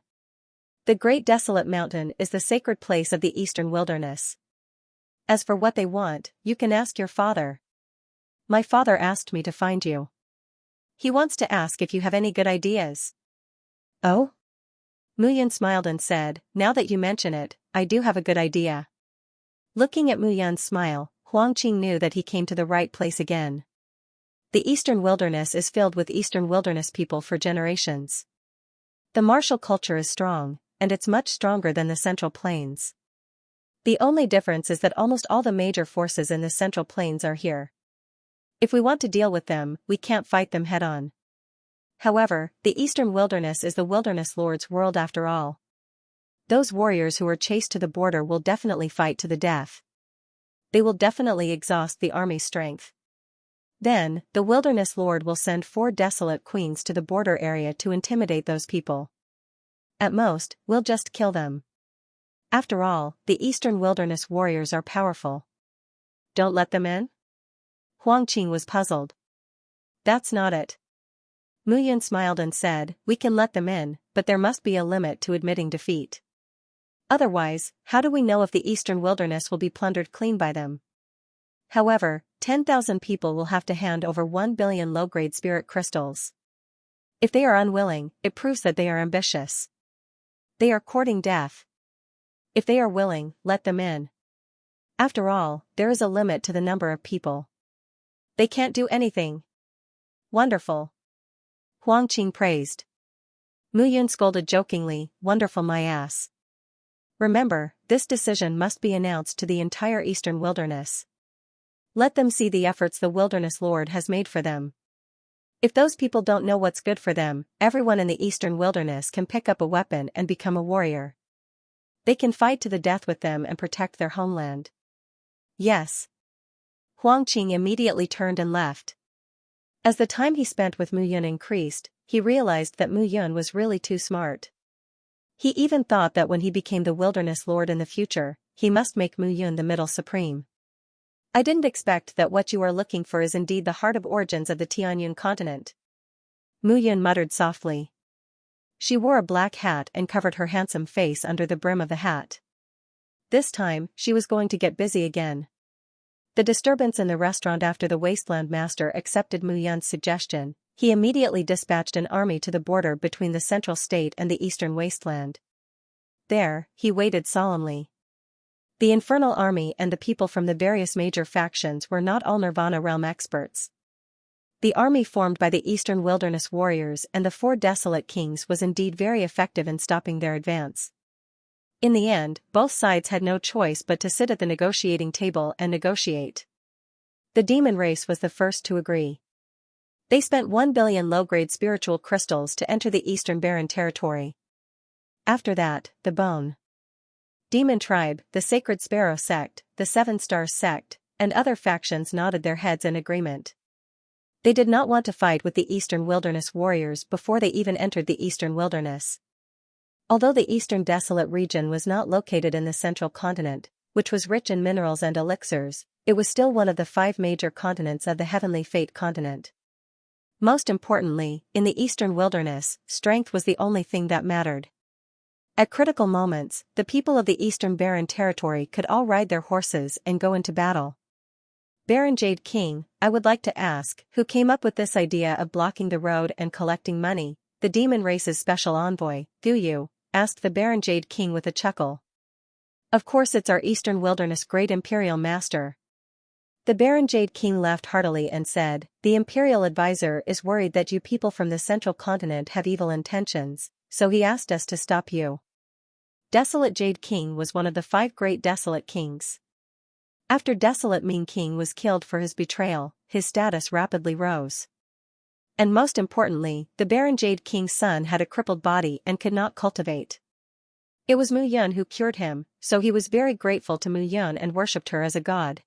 The Great Desolate Mountain is the sacred place of the eastern wilderness. As for what they want, you can ask your father. My father asked me to find you. He wants to ask if you have any good ideas. Oh? Mu Yun smiled and said, now that you mention it, I do have a good idea. Looking at Mu Yun's smile, Huangqing knew that he came to the right place again. The eastern wilderness is filled with eastern wilderness people for generations. The martial culture is strong, and it's much stronger than the Central Plains. The only difference is that almost all the major forces in the Central Plains are here. If we want to deal with them, we can't fight them head-on. However, the eastern wilderness is the wilderness lord's world after all. Those warriors who are chased to the border will definitely fight to the death. They will definitely exhaust the army's strength. Then, the wilderness lord will send 4 desolate queens to the border area to intimidate those people. At most, we'll just kill them. After all, the eastern wilderness warriors are powerful. Don't let them in? Huangqing was puzzled. That's not it. Mu Yun smiled and said, we can let them in, but there must be a limit to admitting defeat. Otherwise, how do we know if the eastern wilderness will be plundered clean by them? However, 10,000 people will have to hand over 1 billion low-grade spirit crystals. If they are unwilling, it proves that they are ambitious. They are courting death. If they are willing, let them in. After all, there is a limit to the number of people. They can't do anything. Wonderful. Huangqing praised. Mu Yun scolded jokingly, wonderful my ass. Remember, this decision must be announced to the entire eastern wilderness. Let them see the efforts the wilderness lord has made for them. If those people don't know what's good for them, everyone in the eastern wilderness can pick up a weapon and become a warrior. They can fight to the death with them and protect their homeland. Yes. Huangqing immediately turned and left. As the time he spent with Mu Yun increased, he realized that Mu Yun was really too smart. He even thought that when he became the wilderness lord in the future, he must make Mu Yun the middle supreme. I didn't expect that what you are looking for is indeed the heart of origins of the Tianyun continent. Mu Yun muttered softly. She wore a black hat and covered her handsome face under the brim of the hat. This time, she was going to get busy again. The disturbance in the restaurant after the wasteland master accepted Mu Yun's suggestion, he immediately dispatched an army to the border between the central state and the eastern wasteland. There, he waited solemnly. The infernal army and the people from the various major factions were not all Nirvana realm experts. The army formed by the eastern wilderness warriors and the 4 desolate kings was indeed very effective in stopping their advance. In the end, both sides had no choice but to sit at the negotiating table and negotiate. The demon race was the first to agree. They spent 1 billion low-grade spiritual crystals to enter the eastern barren territory. After that, the bone demon tribe, the Sacred Sparrow sect, the 7 Stars sect, and other factions nodded their heads in agreement. They did not want to fight with the eastern wilderness warriors before they even entered the eastern wilderness. Although the eastern desolate region was not located in the central continent, which was rich in minerals and elixirs, it was still one of the 5 major continents of the Heavenly Fate continent. Most importantly, in the eastern wilderness, strength was the only thing that mattered. At critical moments, the people of the eastern barren territory could all ride their horses and go into battle. Baron Jade King, I would like to ask, who came up with this idea of blocking the road and collecting money, the demon race's special envoy, do you? Asked the Baron Jade King with a chuckle. Of course it's our eastern wilderness great imperial master. The Baron Jade King laughed heartily and said, the imperial advisor is worried that you people from the central continent have evil intentions, so he asked us to stop you. Desolate Jade King was one of the 5 great desolate kings. After Desolate Ming King was killed for his betrayal, his status rapidly rose. And most importantly, the Barren Jade King's son had a crippled body and could not cultivate. It was Mu Yun who cured him, so he was very grateful to Mu Yun and worshipped her as a god.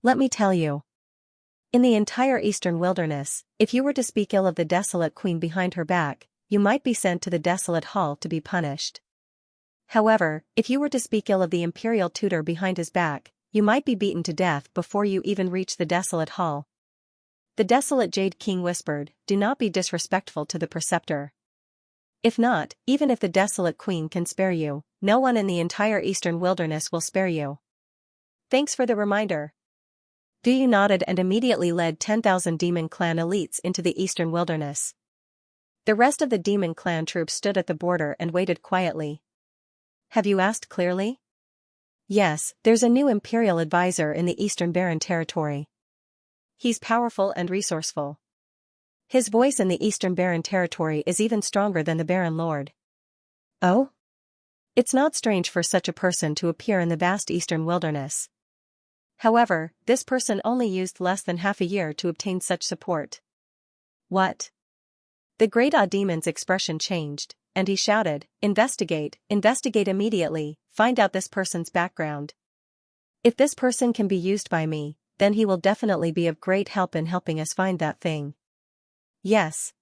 Let me tell you. In the entire eastern wilderness, if you were to speak ill of the desolate queen behind her back, you might be sent to the desolate hall to be punished. However, if you were to speak ill of the imperial tutor behind his back, you might be beaten to death before you even reach the desolate hall. The desolate Jade King whispered, "Do not be disrespectful to the preceptor. If not, even if the desolate queen can spare you, no one in the entire eastern wilderness will spare you." Thanks for the reminder. Du nodded and immediately led 10,000 demon clan elites into the eastern wilderness. The rest of the demon clan troops stood at the border and waited quietly. Have you asked clearly? Yes, there's a new imperial advisor in the Eastern Barren Territory. He's powerful and resourceful. His voice in the Eastern Barren Territory is even stronger than the Barren Lord. Oh? It's not strange for such a person to appear in the vast Eastern wilderness. However, this person only used less than half a year to obtain such support. What? The Great Demon's expression changed, and he shouted, investigate immediately, find out this person's background. If this person can be used by me, then he will definitely be of great help in helping us find that thing. Yes.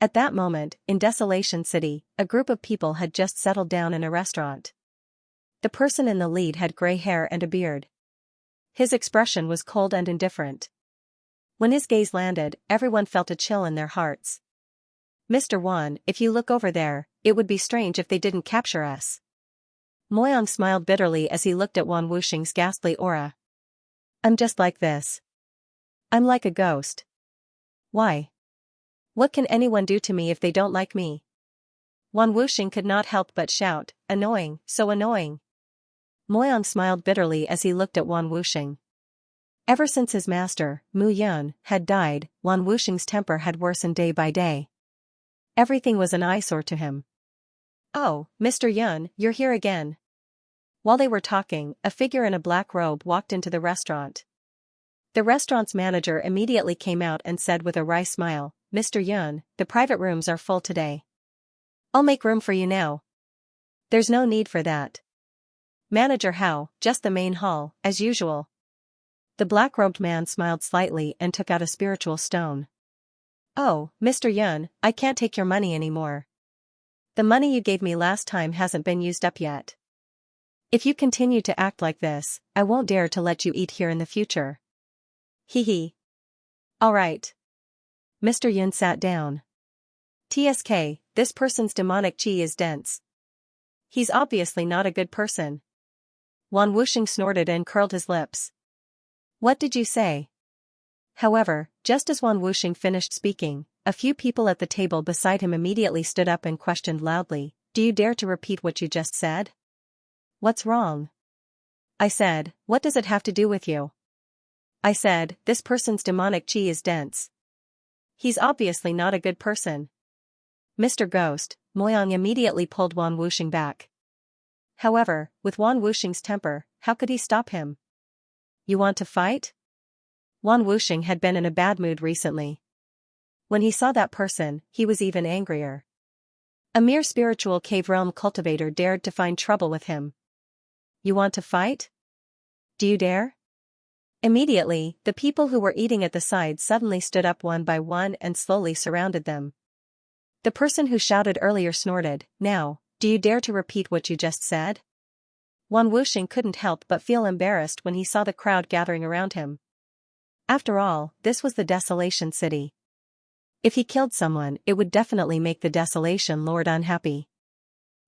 At that moment, in Desolation City, a group of people had just settled down in a restaurant. The person in the lead had gray hair and a beard. His expression was cold and indifferent. When his gaze landed, everyone felt a chill in their hearts. Mr. Wan, if you look over there, it would be strange if they didn't capture us. Moyang smiled bitterly as he looked at Wan Wuxing's ghastly aura. I'm just like this. I'm like a ghost. Why? What can anyone do to me if they don't like me? Wan Wuxing could not help but shout, annoying, so annoying. Moyang smiled bitterly as he looked at Wan Wuxing. Ever since his master, Mu Yun, had died, Wan Wuxing's temper had worsened day by day. Everything was an eyesore to him. Oh, Mr. Yun, you're here again. While they were talking, a figure in a black robe walked into the restaurant. The restaurant's manager immediately came out and said with a wry smile, Mr. Yun, the private rooms are full today. I'll make room for you now. There's no need for that. Manager How, just the main hall, as usual. The black-robed man smiled slightly and took out a spiritual stone. Oh, Mr. Yun, I can't take your money anymore. The money you gave me last time hasn't been used up yet. If you continue to act like this, I won't dare to let you eat here in the future. Hee hee. All right. Mr. Yun sat down. TSK, this person's demonic chi is dense. He's obviously not a good person. Wan Wuxing snorted and curled his lips. What did you say? However, just as Wan Wuxing finished speaking, a few people at the table beside him immediately stood up and questioned loudly, do you dare to repeat what you just said? What's wrong? I said, what does it have to do with you? I said, this person's demonic chi is dense. He's obviously not a good person. Mr. Ghost, Moyang immediately pulled Wan Wuxing back. However, with Wan Wuxing's temper, how could he stop him? You want to fight? Wan Wuxing had been in a bad mood recently. When he saw that person, he was even angrier. A mere spiritual cave realm cultivator dared to find trouble with him. You want to fight? Do you dare? Immediately, the people who were eating at the side suddenly stood up one by one and slowly surrounded them. The person who shouted earlier snorted, now, do you dare to repeat what you just said? Wan Wuxing couldn't help but feel embarrassed when he saw the crowd gathering around him. After all, this was the Desolation City. If he killed someone, it would definitely make the Desolation Lord unhappy.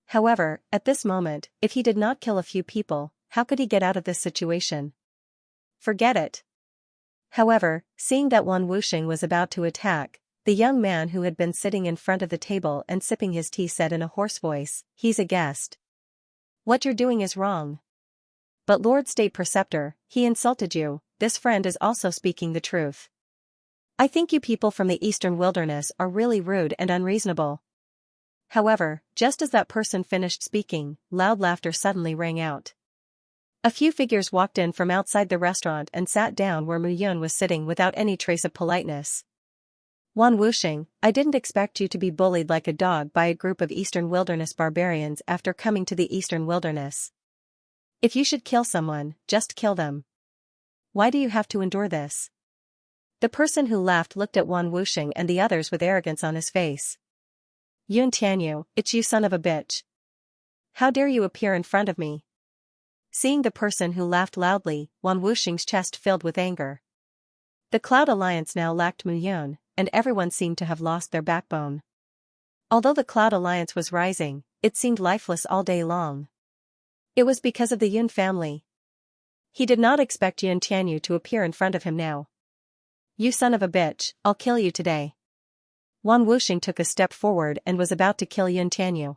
However, at this moment, if he did not kill a few people, how could he get out of this situation? Forget it. However, seeing that Wan Wuxing was about to attack, the young man who had been sitting in front of the table and sipping his tea said in a hoarse voice, he's a guest. What you're doing is wrong. But Lord State Preceptor, he insulted you, this friend is also speaking the truth. I think you people from the Eastern Wilderness are really rude and unreasonable. However, just as that person finished speaking, loud laughter suddenly rang out. A few figures walked in from outside the restaurant and sat down where Mu Yun was sitting without any trace of politeness. Wan Wuxing, I didn't expect you to be bullied like a dog by a group of Eastern Wilderness barbarians after coming to the Eastern Wilderness. If you should kill someone, just kill them. Why do you have to endure this? The person who laughed looked at Wan Wuxing and the others with arrogance on his face. Yun Tianyu, it's you son of a bitch. How dare you appear in front of me? Seeing the person who laughed loudly, Wan Wuxing's chest filled with anger. The Cloud Alliance now lacked Mu Yun, and everyone seemed to have lost their backbone. Although the Cloud Alliance was rising, it seemed lifeless all day long. It was because of the Yun family. He did not expect Yun Tianyu to appear in front of him now. You son of a bitch, I'll kill you today. Wan Wuxing took a step forward and was about to kill Yun Tianyu.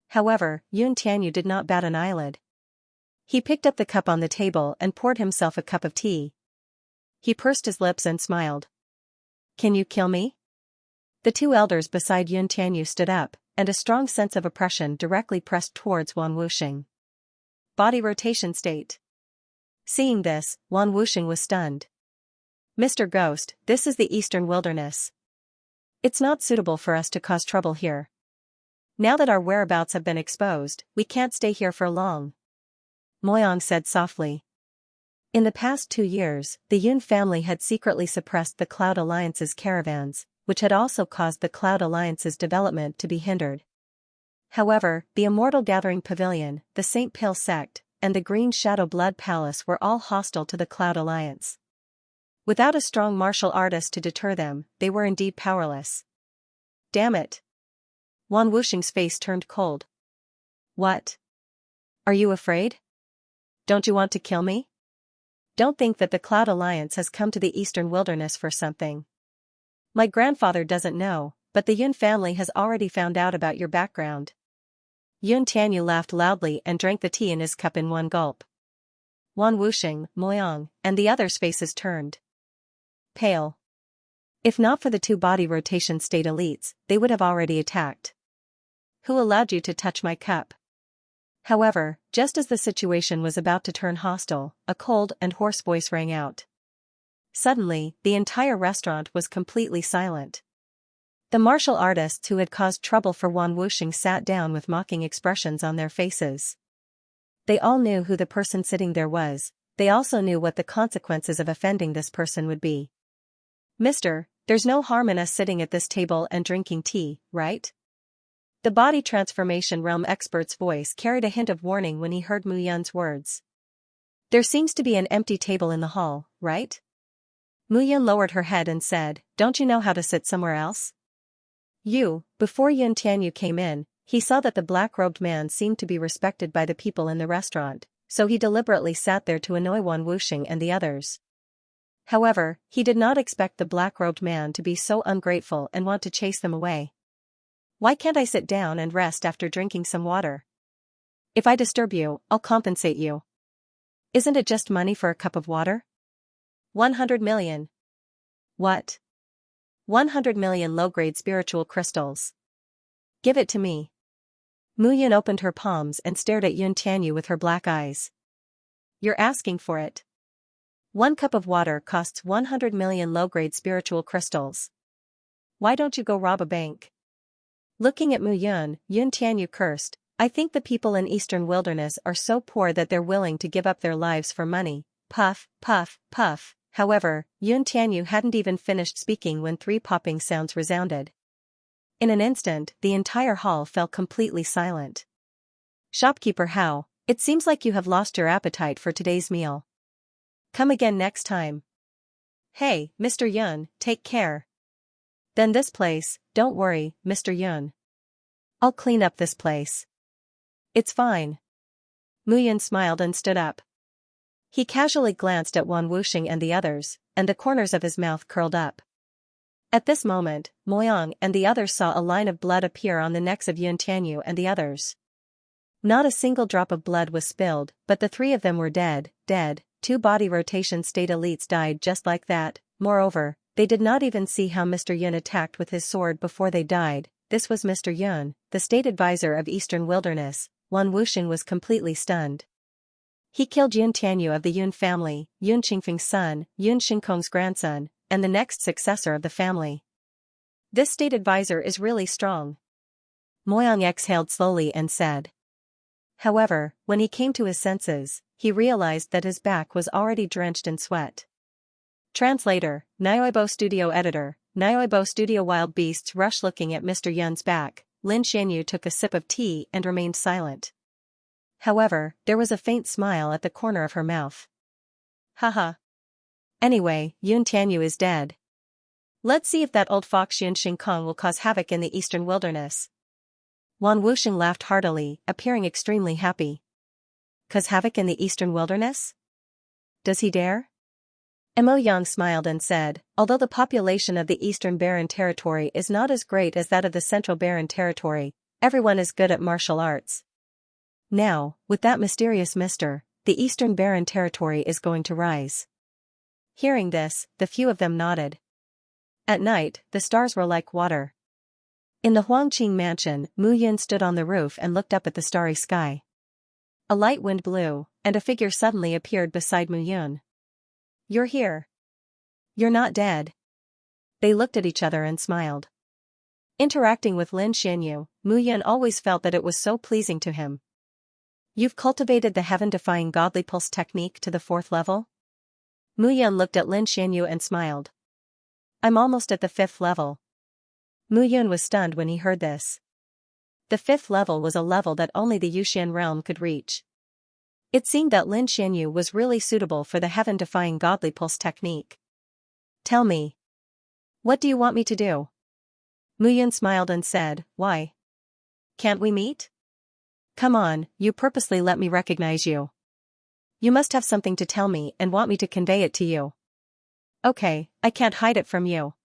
However, Yun Tianyu did not bat an eyelid. He picked up the cup on the table and poured himself a cup of tea. He pursed his lips and smiled. Can you kill me? The two elders beside Yun Tianyu stood up, and a strong sense of oppression directly pressed towards Wan Wuxing. Body rotation state. Seeing this, Wan Wuxing was stunned. Mr. Ghost, this is the Eastern Wilderness. It's not suitable for us to cause trouble here. Now that our whereabouts have been exposed, we can't stay here for long. Moyang said softly. In the past 2 years, the Yun family had secretly suppressed the Cloud Alliance's caravans, which had also caused the Cloud Alliance's development to be hindered. However, the Immortal Gathering Pavilion, the St. Pale Sect, and the Green Shadow Blood Palace were all hostile to the Cloud Alliance. Without a strong martial artist to deter them, they were indeed powerless. Damn it. Wan Wuxing's face turned cold. What? Are you afraid? Don't you want to kill me? Don't think that the Cloud Alliance has come to the Eastern Wilderness for something. My grandfather doesn't know, but the Yun family has already found out about your background. Yun Tianyu laughed loudly and drank the tea in his cup in one gulp. Wan Wuxing, Moyang, and the others' faces turned pale. If not for the 2 body rotation state elites, they would have already attacked. Who allowed you to touch my cup? However, just as the situation was about to turn hostile, a cold and hoarse voice rang out. Suddenly, the entire restaurant was completely silent. The martial artists who had caused trouble for Wan Wuxing sat down with mocking expressions on their faces. They all knew who the person sitting there was, they also knew what the consequences of offending this person would be. Mister, there's no harm in us sitting at this table and drinking tea, right? The body transformation realm expert's voice carried a hint of warning when he heard Mu Yun's words. There seems to be an empty table in the hall, right? Mu Yun lowered her head and said, don't you know how to sit somewhere else? Before Yun Tianyu came in, he saw that the black-robed man seemed to be respected by the people in the restaurant, so he deliberately sat there to annoy Wan Wuxing and the others. However, he did not expect the black-robed man to be so ungrateful and want to chase them away. Why can't I sit down and rest after drinking some water? If I disturb you, I'll compensate you. Isn't it just money for a cup of water? 100 million. What? 100 million low-grade spiritual crystals. Give it to me. Mu Yun opened her palms and stared at Yun Tianyu with her black eyes. You're asking for it. 1 cup of water costs 100 million low-grade spiritual crystals. Why don't you go rob a bank? Looking at Mu Yun, Yun Tianyu cursed, I think the people in Eastern Wilderness are so poor that they're willing to give up their lives for money. Puff, puff, puff. However, Yun Tianyu hadn't even finished speaking when 3 popping sounds resounded. In an instant, the entire hall fell completely silent. Shopkeeper Hao, it seems like you have lost your appetite for today's meal. Come again next time. Hey, Mr. Yun, take care. Then this place, don't worry, Mr. Yun. I'll clean up this place. It's fine. Mu Yun smiled and stood up. He casually glanced at Wan Wuxing and the others, and the corners of his mouth curled up. At this moment, Moyang and the others saw a line of blood appear on the necks of Yun Tianyu and the others. Not a single drop of blood was spilled, but the 3 of them were dead. 2 body rotation state elites died just like that. Moreover, they did not even see how Mr. Yun attacked with his sword before they died. this was Mr. Yun, the state advisor of Eastern Wilderness. Wan Wuxing was completely stunned. He killed Yun Tianyu of the Yun family, Yun Qingfeng's son, Yun Xingkong's grandson, and the next successor of the family. This state advisor is really strong. Moyang exhaled slowly and said. However, when he came to his senses, he realized that his back was already drenched in sweat. Translator, Nioibo Studio Editor, Nioibo Studio. Wild beasts rushed. Looking at Mr. Yun's back, Lin Xianyu took a sip of tea and remained silent. However, there was a faint smile at the corner of her mouth. Haha. Anyway, Yun Tianyu is dead. Let's see if that old fox Yun Xingkong will cause havoc in the Eastern Wilderness. Wan Wuxing laughed heartily, appearing extremely happy. Cause havoc in the Eastern Wilderness? Does he dare? Mo Yang smiled and said, although the population of the Eastern Barren Territory is not as great as that of the Central Barren Territory, everyone is good at martial arts. Now, with that mysterious mister, the Eastern Barren Territory is going to rise. Hearing this, the few of them nodded. At night, the stars were like water. In the Huangqing mansion, Mu Yun stood on the roof and looked up at the starry sky. A light wind blew, and a figure suddenly appeared beside Mu Yun. You're here. You're not dead. They looked at each other and smiled. Interacting with Lin Xianyu, Mu Yun always felt that it was so pleasing to him. You've cultivated the heaven-defying godly pulse technique to the 4th level? Mu Yun looked at Lin Xianyu and smiled. I'm almost at the 5th level. Mu Yun was stunned when he heard this. The 5th level was a level that only the Yuxian realm could reach. It seemed that Lin Xianyu was really suitable for the heaven-defying godly pulse technique. Tell me. What do you want me to do? Mu Yun smiled and said, why? Can't we meet? Come on, you purposely let me recognize you. You must have something to tell me and want me to convey it to you. Okay, I can't hide it from you.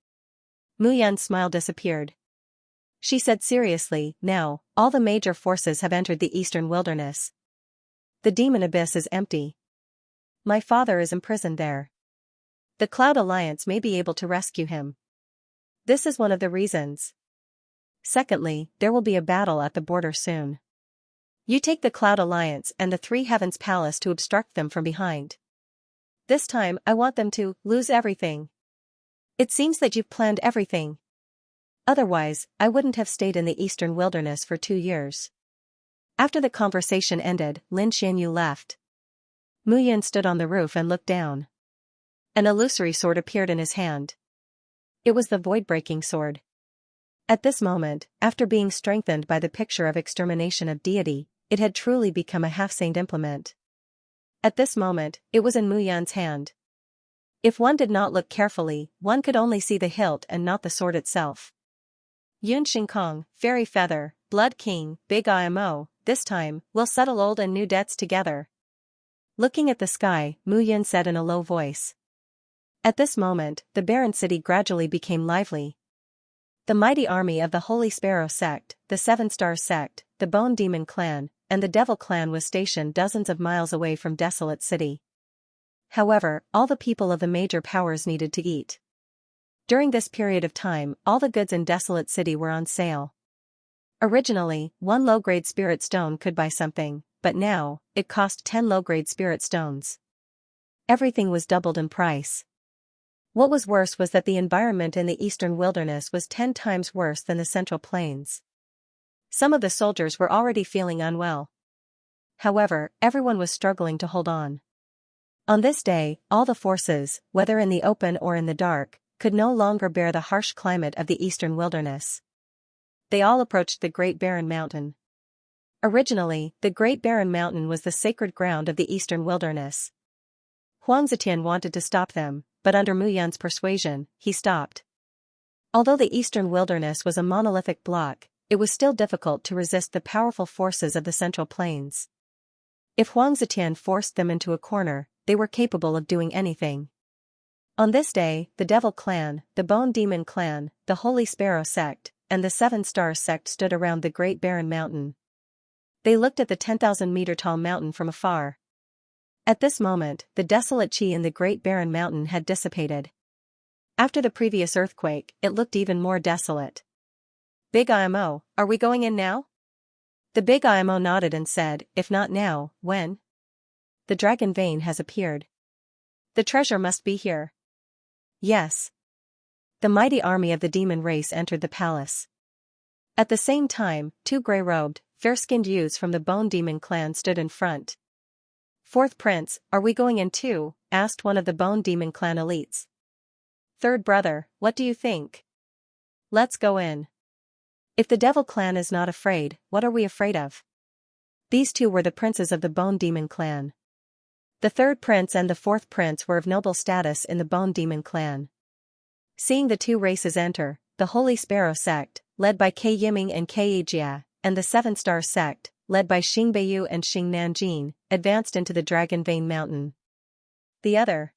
Mu Yun's smile disappeared. She said seriously, now, all the major forces have entered the Eastern Wilderness. The demon abyss is empty. My father is imprisoned there. The Cloud Alliance may be able to rescue him. This is one of the reasons. Secondly, there will be a battle at the border soon. You take the Cloud Alliance and the Three Heavens Palace to obstruct them from behind. This time I want them to lose everything. It seems that you've planned everything. Otherwise, I wouldn't have stayed in the Eastern Wilderness for 2 years. After the conversation ended, Lin Xianyu left. Mu Yun stood on the roof and looked down. An illusory sword appeared in his hand. It was the void-breaking sword. At this moment, after being strengthened by the picture of extermination of deity, it had truly become a half-saint implement. At this moment, it was in Mu Yun's hand. If one did not look carefully, one could only see the hilt and not the sword itself. Yun Xingkong, Fairy Feather, Blood King, Big IMO, this time, we'll settle old and new debts together. Looking at the sky, Mu Yun said in a low voice. At this moment, the barren city gradually became lively. The mighty army of the Holy Sparrow sect, the Seven Stars sect, the Bone Demon clan, and the Devil clan was stationed dozens of miles away from Desolate City. However, all the people of the major powers needed to eat. During this period of time, all the goods in Desolate City were on sale. Originally, 1 low-grade spirit stone could buy something, but now, it cost 10 low-grade spirit stones. Everything was doubled in price. What was worse was that the environment in the Eastern Wilderness was 10 times worse than the Central Plains. Some of the soldiers were already feeling unwell. However, everyone was struggling to hold on. On this day, all the forces, whether in the open or in the dark, could no longer bear the harsh climate of the Eastern Wilderness. They all approached the Great Barren Mountain. Originally, the Great Barren Mountain was the sacred ground of the Eastern Wilderness. Huang Zetian wanted to stop them, but under Mu Yun's persuasion, he stopped. Although the Eastern Wilderness was a monolithic block, it was still difficult to resist the powerful forces of the Central Plains. If Huang Zetian forced them into a corner, they were capable of doing anything. On this day, the Devil clan, the Bone Demon clan, the Holy Sparrow sect, and the Seven Stars sect stood around the Great Barren Mountain. They looked at the 10,000-meter-tall mountain from afar. At this moment, the desolate chi in the Great Barren Mountain had dissipated. After the previous earthquake, it looked even more desolate. Big IMO, are we going in now? The big IMO nodded and said, if not now, when? The dragon vein has appeared. The treasure must be here. Yes. The mighty army of the demon race entered the palace. At the same time, two gray-robed, fair-skinned youths from the Bone Demon clan stood in front. Fourth Prince, are we going in too? Asked one of the Bone Demon clan elites. Third brother, what do you think? Let's go in. If the Devil clan is not afraid, what are we afraid of? These two were the princes of the Bone Demon clan. The third prince and the fourth prince were of noble status in the Bone Demon clan. Seeing the two races enter, the Holy Sparrow sect, led by Ke Yiming and Xianxia, and the Seven Star sect, led by Xing Beiyu and Xing Nanjin, advanced into the Dragon Vein Mountain. The other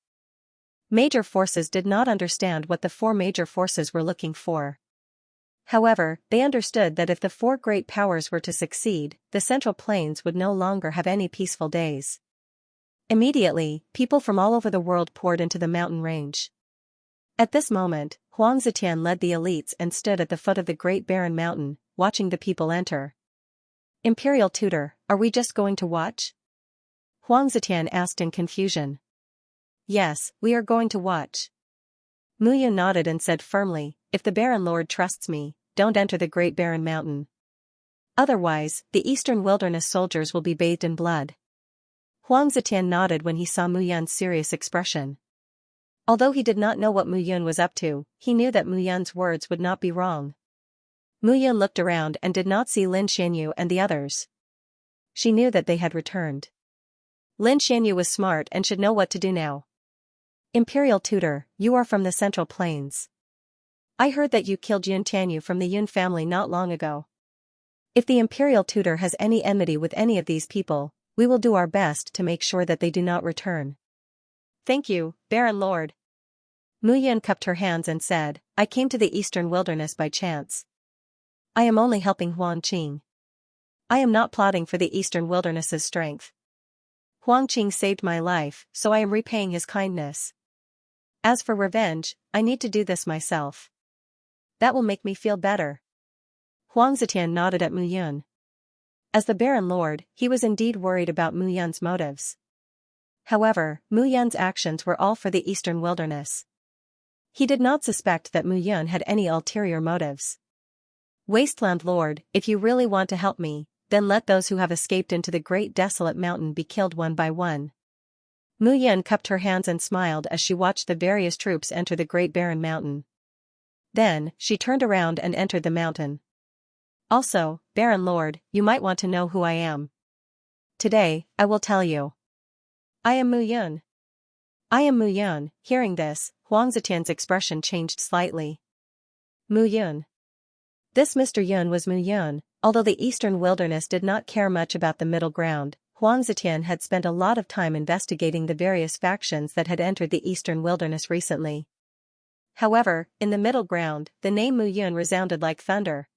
major forces did not understand what the four major forces were looking for. However, they understood that if the four great powers were to succeed, the Central Plains would no longer have any peaceful days. Immediately, people from all over the world poured into the mountain range. At this moment, Huang Zetian led the elites and stood at the foot of the Great Barren Mountain, watching the people enter. Imperial Tutor, are we just going to watch? Huang Zetian asked in confusion. Yes, we are going to watch. Mu Yun nodded and said firmly, if the Baron Lord trusts me, don't enter the Great Barren Mountain. Otherwise, the Eastern Wilderness soldiers will be bathed in blood. Huang Zetian nodded when he saw Mu Yun's serious expression. Although he did not know what Mu Yun was up to, he knew that Mu Yun's words would not be wrong. Mu Yun looked around and did not see Lin Xianyu and the others. She knew that they had returned. Lin Xianyu was smart and should know what to do now. Imperial Tutor, you are from the Central Plains. I heard that you killed Yun Tianyu from the Yun family not long ago. If the Imperial Tutor has any enmity with any of these people, we will do our best to make sure that they do not return. Thank you, Baron Lord. Mu Yun cupped her hands and said, I came to the Eastern Wilderness by chance. I am only helping Huang Qing. I am not plotting for the Eastern Wilderness's strength. Huang Qing saved my life, so I am repaying his kindness. As for revenge, I need to do this myself. That will make me feel better. Huang Zetian nodded at Mu Yun. As the Baron Lord, he was indeed worried about Mu Yun's motives. However, Mu Yun's actions were all for the Eastern Wilderness. He did not suspect that Mu Yun had any ulterior motives. Wasteland Lord, if you really want to help me, then let those who have escaped into the Great Desolate Mountain be killed one by one. Mu Yun cupped her hands and smiled as she watched the various troops enter the Great Barren Mountain. Then, she turned around and entered the mountain. Also, Baron Lord, you might want to know who I am. Today, I will tell you. I am Mu Yun. I am Mu Yun. Hearing this, Huang Zetian's expression changed slightly. Mu Yun. This Mr. Yun was Mu Yun. Although the Eastern Wilderness did not care much about the middle ground, Huang Zetian had spent a lot of time investigating the various factions that had entered the Eastern Wilderness recently. However, in the middle ground, the name Mu Yun resounded like thunder.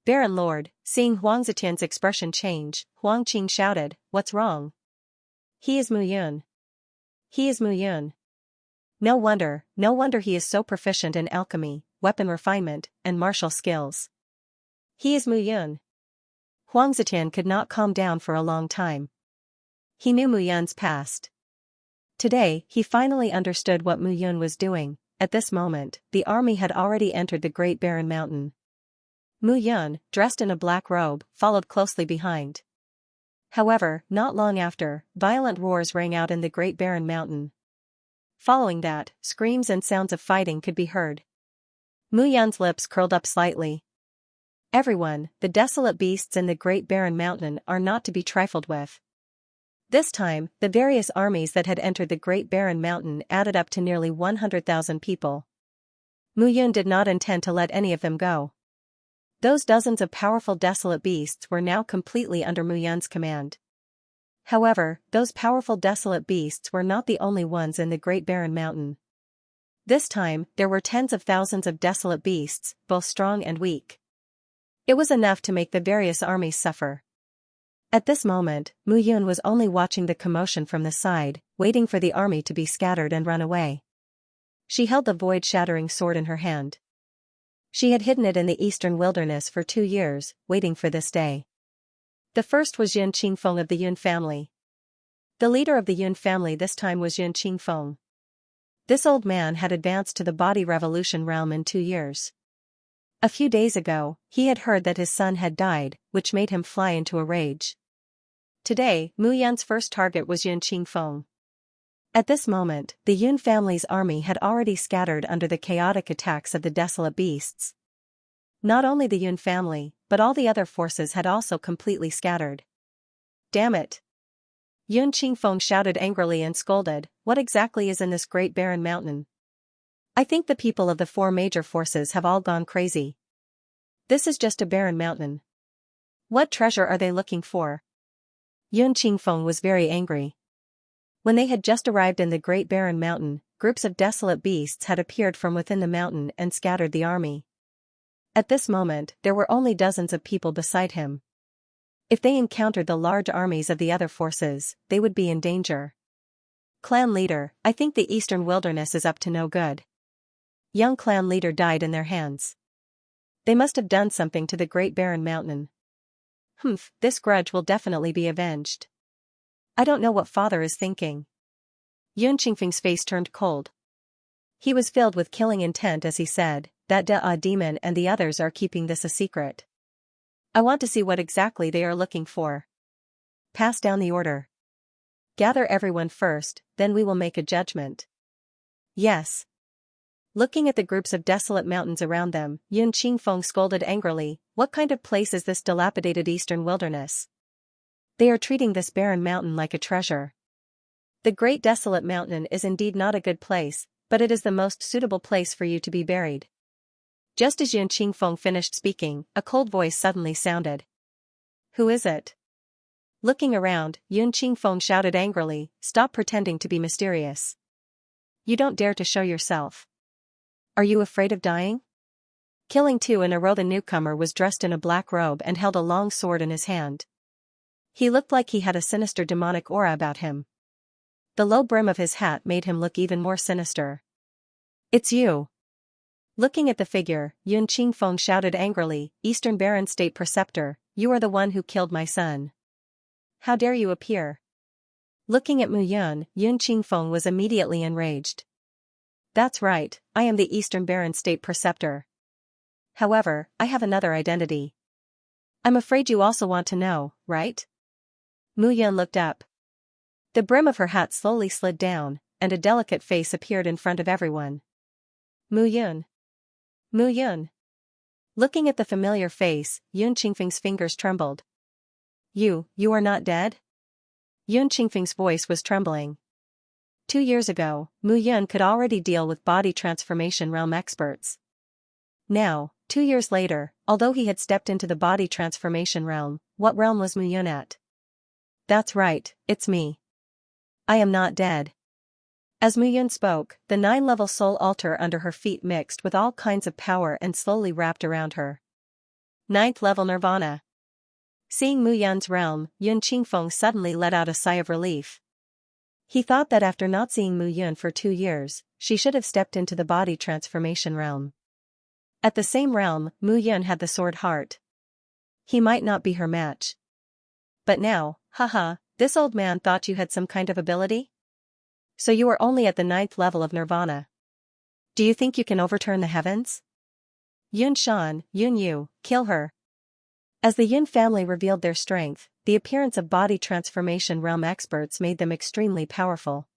Baron Lord, seeing Huang Zetian's expression change, Huang Qing shouted, what's wrong? He is Mu Yun. He is Mu Yun. No wonder he is so proficient in alchemy, weapon refinement, and martial skills. He is Mu Yun. Huang Zetian could not calm down for a long time. He knew Mu Yun's past. Today, he finally understood what Mu Yun was doing. At this moment, the army had already entered the Great Barren Mountain. Mu Yun, dressed in a black robe, followed closely behind. However, not long after, violent roars rang out in the Great Barren Mountain. Following that, screams and sounds of fighting could be heard. Mu Yun's lips curled up slightly. Everyone, the desolate beasts in the Great Barren Mountain are not to be trifled with. This time, the various armies that had entered the Great Barren Mountain added up to nearly 100,000 people. Mu Yun did not intend to let any of them go. Those dozens of powerful desolate beasts were now completely under Mu Yun's command. However, those powerful desolate beasts were not the only ones in the Great Barren Mountain. This time, there were tens of thousands of desolate beasts, both strong and weak. It was enough to make the various armies suffer. At this moment, Mu Yun was only watching the commotion from the side, waiting for the army to be scattered and run away. She held the void-shattering sword in her hand. She had hidden it in the eastern wilderness for 2 years, waiting for this day. The first was Yun Qingfeng of the Yun family. The leader of the Yun family this time was Yun Qingfeng. This old man had advanced to the body revolution realm in 2 years. A few days ago, he had heard that his son had died, which made him fly into a rage. Today, Mu Yan's first target was Yun Qingfeng. At this moment, the Yun family's army had already scattered under the chaotic attacks of the desolate beasts. Not only the Yun family, but all the other forces had also completely scattered. Damn it! Yun Qingfeng shouted angrily and scolded, what exactly is in this great barren mountain? I think the people of the 4 major forces have all gone crazy. This is just a barren mountain. What treasure are they looking for? Yun Qingfeng was very angry. When they had just arrived in the great barren mountain, groups of desolate beasts had appeared from within the mountain and scattered the army. At this moment, there were only dozens of people beside him. If they encountered the large armies of the other forces, they would be in danger. Clan leader, I think the eastern wilderness is up to no good. Young clan leader died in their hands. They must have done something to the great barren mountain. This grudge will definitely be avenged. I don't know what father is thinking. Yun Qingfeng's face turned cold. He was filled with killing intent as he said, that demon and the others are keeping this a secret. I want to see what exactly they are looking for. Pass down the order. Gather everyone first, then we will make a judgment. Yes. Looking at the groups of desolate mountains around them, Yun Qingfeng scolded angrily, what kind of place is this dilapidated eastern wilderness? They are treating this barren mountain like a treasure. The great desolate mountain is indeed not a good place, but it is the most suitable place for you to be buried. Just as Yun Qingfeng finished speaking, a cold voice suddenly sounded. Who is it? Looking around, Yun Qingfeng shouted angrily, stop pretending to be mysterious. You don't dare to show yourself. Are you afraid of dying? Killing 2 in a row. The newcomer was dressed in a black robe and held a long sword in his hand. He looked like he had a sinister demonic aura about him. The low brim of his hat made him look even more sinister. It's you. Looking at the figure, Yun Qingfeng shouted angrily, Eastern Baron State Preceptor, you are the one who killed my son. How dare you appear? Looking at Yun Qingfeng was immediately enraged. That's right, I am the Eastern Baron State Preceptor. However, I have another identity. I'm afraid you also want to know, right? Yun looked up. The brim of her hat slowly slid down, and a delicate face appeared in front of everyone. Yun. Yun. Looking at the familiar face, Yun Qingfeng's fingers trembled. You are not dead? Yun Qingfeng's voice was trembling. 2 years ago, Yun could already deal with body transformation realm experts. Now, 2 years later, although he had stepped into the body transformation realm, what realm was Yun at? That's right, it's me. I am not dead. As Yun spoke, the 9-level soul altar under her feet mixed with all kinds of power and slowly wrapped around her. 9th level Nirvana. Seeing Yun's realm, Yun Qingfeng suddenly let out a sigh of relief. He thought that after not seeing Yun for 2 years, she should have stepped into the body transformation realm. At the same realm, Yun had the sword heart. He might not be her match. But now, this old man thought you had some kind of ability? So you are only at the 9th level of Nirvana. Do you think you can overturn the heavens? Yun Shan, Yun Yu, kill her. As the Yun family revealed their strength, the appearance of body transformation realm experts made them extremely powerful.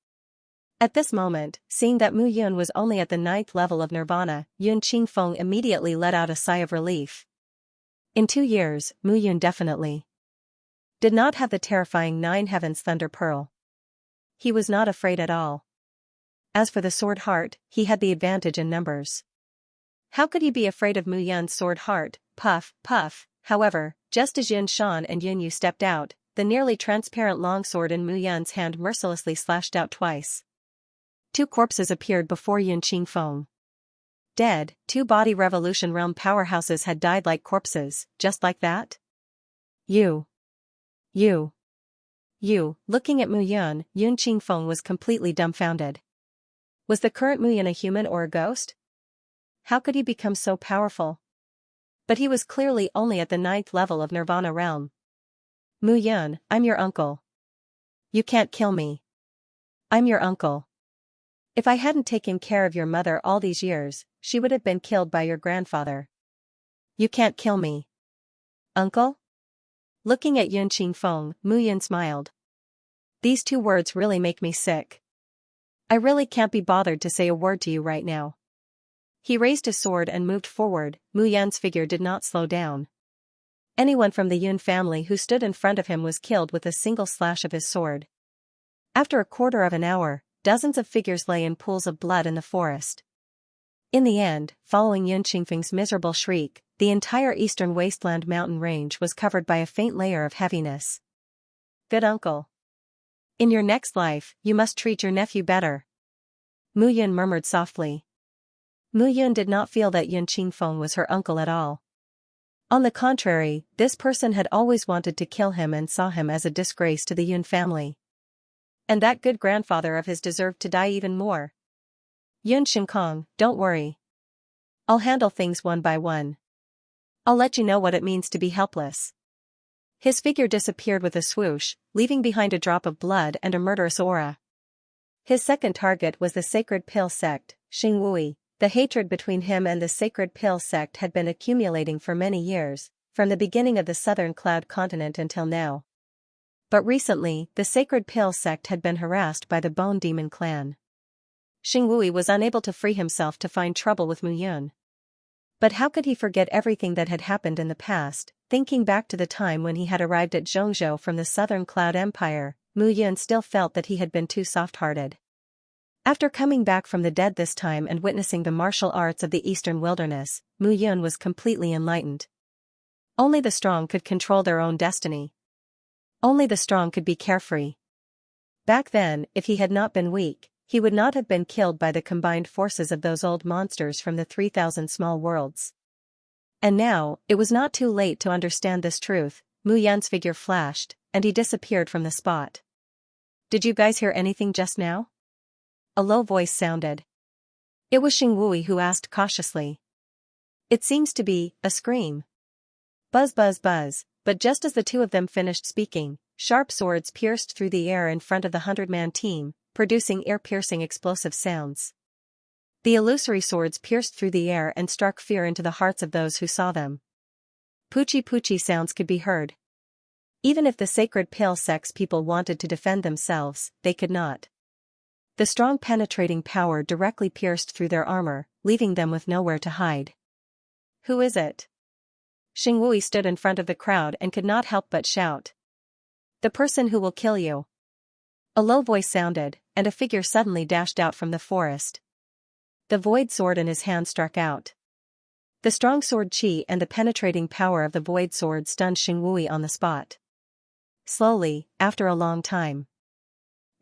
At this moment, seeing that Yun was only at the 9th level of Nirvana, Yun Qingfeng immediately let out a sigh of relief. In 2 years, Yun definitely did not have the terrifying 9 heavens thunder pearl. He was not afraid at all. As for the sword heart, he had the advantage in numbers. How could he be afraid of Yun's sword heart? Puff, puff. However, just as Yun Shan and Yun Yu stepped out, the nearly transparent longsword in Yun's hand mercilessly slashed out twice. 2 corpses appeared before Yun Qingfeng. Dead, 2 body revolution realm powerhouses had died like corpses, just like that? You. Looking at Yun Qingfeng was completely dumbfounded. Was the current Yun a human or a ghost? How could he become so powerful? But he was clearly only at the 9th level of Nirvana realm. Mu Yun, I'm your uncle. You can't kill me. I'm your uncle. If I hadn't taken care of your mother all these years, she would have been killed by your grandfather. You can't kill me. Uncle? Looking at Yun Qingfeng, Mu Yun smiled. These two words really make me sick. I really can't be bothered to say a word to you right now. He raised his sword and moved forward. Mu Yun's figure did not slow down. Anyone from the Yun family who stood in front of him was killed with a single slash of his sword. After a quarter of an hour, dozens of figures lay in pools of blood in the forest. In the end, following Yun Qingfeng's miserable shriek, the entire eastern wasteland mountain range was covered by a faint layer of heaviness. Good uncle. In your next life, you must treat your nephew better. Mu Yun murmured softly. Mu Yun did not feel that Yun Qingfeng was her uncle at all. On the contrary, this person had always wanted to kill him and saw him as a disgrace to the Yun family. And that good grandfather of his deserved to die even more. Yun Shinkong, don't worry. I'll handle things one by one. I'll let you know what it means to be helpless. His figure disappeared with a swoosh, leaving behind a drop of blood and a murderous aura. His second target was the Sacred Pill sect, Xingwui. The hatred between him and the Sacred Pill sect had been accumulating for many years, from the beginning of the Southern Cloud Continent until now. But recently, the Sacred Pill sect had been harassed by the Bone Demon clan. Xingwui was unable to free himself to find trouble with Mu Yun. But how could he forget everything that had happened in the past? Thinking back to the time when he had arrived at Zhongzhou from the Southern Cloud Empire, Mu Yun still felt that he had been too soft-hearted. After coming back from the dead this time and witnessing the martial arts of the Eastern Wilderness, Mu Yun was completely enlightened. Only the strong could control their own destiny. Only the strong could be carefree. Back then, if he had not been weak, he would not have been killed by the combined forces of those old monsters from the 3,000 small worlds. And now, it was not too late to understand this truth. Mu Yun's figure flashed, and he disappeared from the spot. Did you guys hear anything just now? A low voice sounded. It was Xingwui who asked cautiously. It seems to be a scream. Buzz buzz buzz, but just as the two of them finished speaking, sharp swords pierced through the air in front of the 100-man team, producing ear-piercing explosive sounds. The illusory swords pierced through the air and struck fear into the hearts of those who saw them. Poochie poochie sounds could be heard. Even if the Sacred Pill sect's people wanted to defend themselves, they could not. The strong penetrating power directly pierced through their armor, leaving them with nowhere to hide. Who is it? Xingwui stood in front of the crowd and could not help but shout. The person who will kill you. A low voice sounded, and a figure suddenly dashed out from the forest. The void sword in his hand struck out. The strong sword chi and the penetrating power of the void sword stunned Xingwui on the spot. Slowly, after a long time,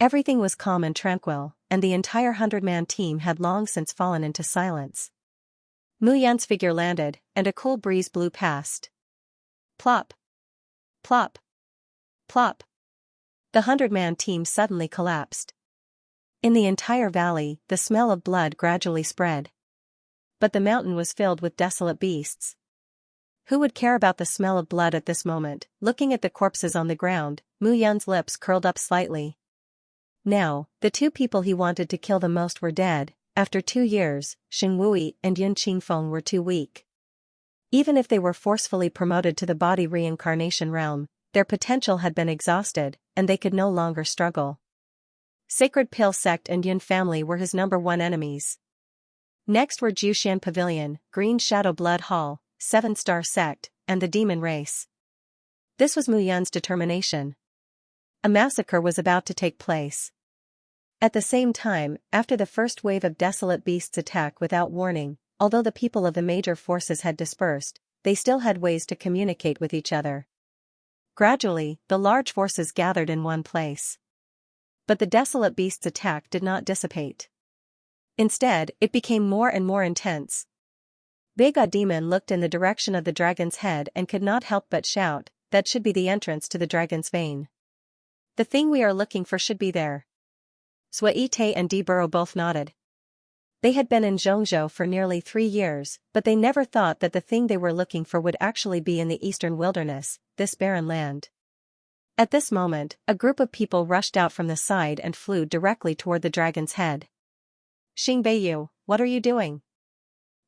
everything was calm and tranquil, and the entire 100-man team had long since fallen into silence. Mu Yan's figure landed, and a cool breeze blew past. Plop! Plop! Plop! The 100-man team suddenly collapsed. In the entire valley, the smell of blood gradually spread. But the mountain was filled with desolate beasts. Who would care about the smell of blood at this moment? Looking at the corpses on the ground, Mu Yan's lips curled up slightly. Now, the two people he wanted to kill the most were dead. After 2 years, Xingwui and Yun Qingfeng were too weak. Even if they were forcefully promoted to the body reincarnation realm, their potential had been exhausted, and they could no longer struggle. Sacred Pill sect and Yun family were his #1 enemies. Next were Jushan Pavilion, Green Shadow Blood Hall, 7-Star Sect, and the Demon Race. This was Mu Yun's determination. A massacre was about to take place. At the same time, after the first wave of desolate beasts attack without warning, although the people of the major forces had dispersed, they still had ways to communicate with each other. Gradually, the large forces gathered in one place. But the desolate beasts' attack did not dissipate. Instead, it became more and more intense. Big Demon looked in the direction of the dragon's head and could not help but shout, that should be the entrance to the dragon's vein. The thing we are looking for should be there. Zhuite and D. Burrow both nodded. They had been in Zhongzhou for nearly 3 years, but they never thought that the thing they were looking for would actually be in the eastern wilderness, this barren land. At this moment, a group of people rushed out from the side and flew directly toward the dragon's head. Xingbeiyu, what are you doing?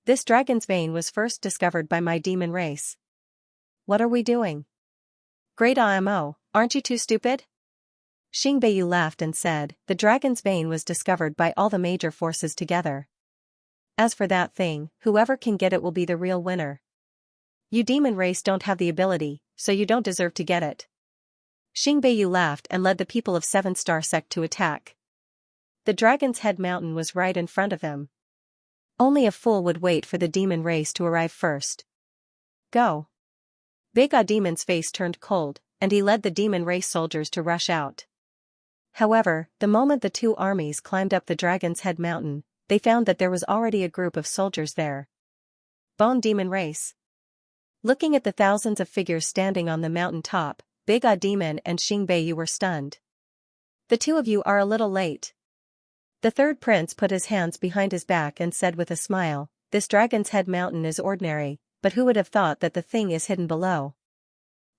This dragon's vein was first discovered by my demon race. What are we doing? Great IMO, aren't you too stupid? Xingbeiyu laughed and said, the dragon's vein was discovered by all the major forces together. As for that thing, whoever can get it will be the real winner. You demon race don't have the ability, so you don't deserve to get it. Xingbeiyu laughed and led the people of 7-Star Sect to attack. The dragon's head mountain was right in front of them. Only a fool would wait for the demon race to arrive first. Go. Big Demon's face turned cold, and he led the demon race soldiers to rush out. However, the moment the two armies climbed up the dragon's head mountain, they found that there was already a group of soldiers there. Bone Demon Race. Looking at the thousands of figures standing on the mountain top, Big Demon and Xingbeiyu were stunned. The two of you are a little late. The third prince put his hands behind his back and said with a smile, this dragon's head mountain is ordinary, but who would have thought that the thing is hidden below?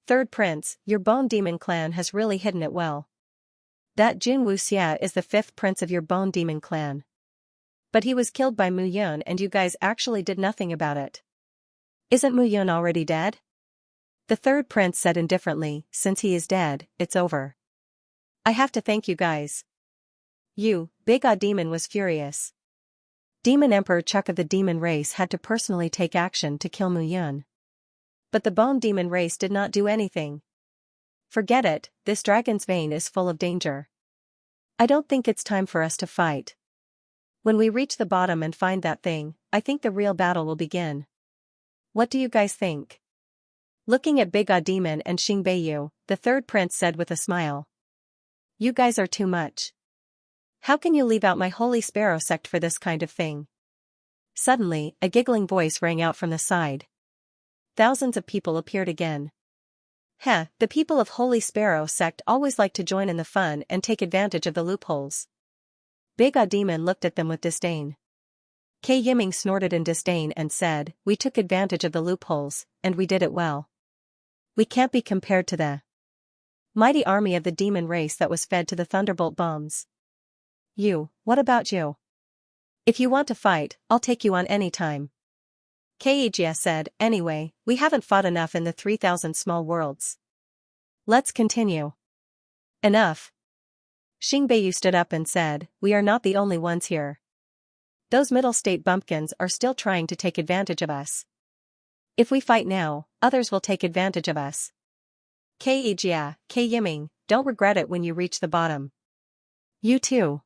Third prince, your Bone Demon clan has really hidden it well. That Jun Wuxia is the 5th prince of your Bone Demon clan. But he was killed by Mu Yun and you guys actually did nothing about it. Isn't Mu Yun already dead? The third prince said indifferently, since he is dead, it's over. I have to thank you guys. You, Big Demon was furious. Demon Emperor Chuck of the demon race had to personally take action to kill Mu Yun. But the Bone Demon race did not do anything. Forget it, this dragon's vein is full of danger. I don't think it's time for us to fight. When we reach the bottom and find that thing, I think the real battle will begin. What do you guys think? Looking at Big Demon and Xingbeiyu, the third prince said with a smile. You guys are too much. How can you leave out my Holy Sparrow sect for this kind of thing? Suddenly, a giggling voice rang out from the side. Thousands of people appeared again. The people of Holy Sparrow sect always like to join in the fun and take advantage of the loopholes. Big Demon looked at them with disdain. Kei Yiming snorted in disdain and said, we took advantage of the loopholes, and we did it well. We can't be compared to the mighty army of the demon race that was fed to the thunderbolt bombs. What about you? If you want to fight, I'll take you on any time. Xianxia said, anyway, we haven't fought enough in the 3,000 small worlds. Let's continue. Enough. Xingbeiyu stood up and said, we are not the only ones here. Those middle state bumpkins are still trying to take advantage of us. If we fight now, others will take advantage of us. Xianxia, Kei Yiming, don't regret it when you reach the bottom. You too.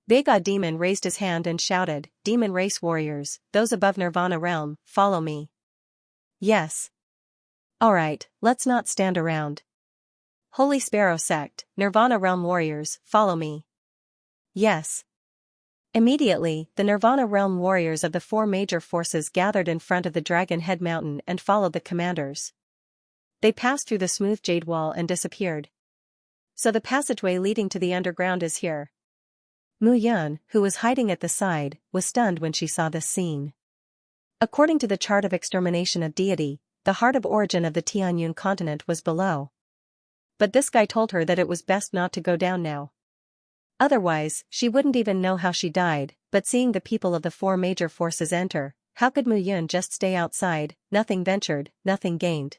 Big Demon raised his hand and shouted, Demon race warriors, those above Nirvana realm, follow me. Yes. Alright, let's not stand around. Holy Sparrow sect, Nirvana realm warriors, follow me. Yes. Immediately, the Nirvana realm warriors of the 4 major forces gathered in front of the Dragon Head Mountain and followed the commanders. They passed through the smooth jade wall and disappeared. So the passageway leading to the underground is here. Mu Yun, who was hiding at the side, was stunned when she saw this scene. According to the chart of extermination of deity, the heart of origin of the Tianyun continent was below. But this guy told her that it was best not to go down now. Otherwise, she wouldn't even know how she died, but seeing the people of the 4 major forces enter, how could Mu Yun just stay outside? Nothing ventured, nothing gained.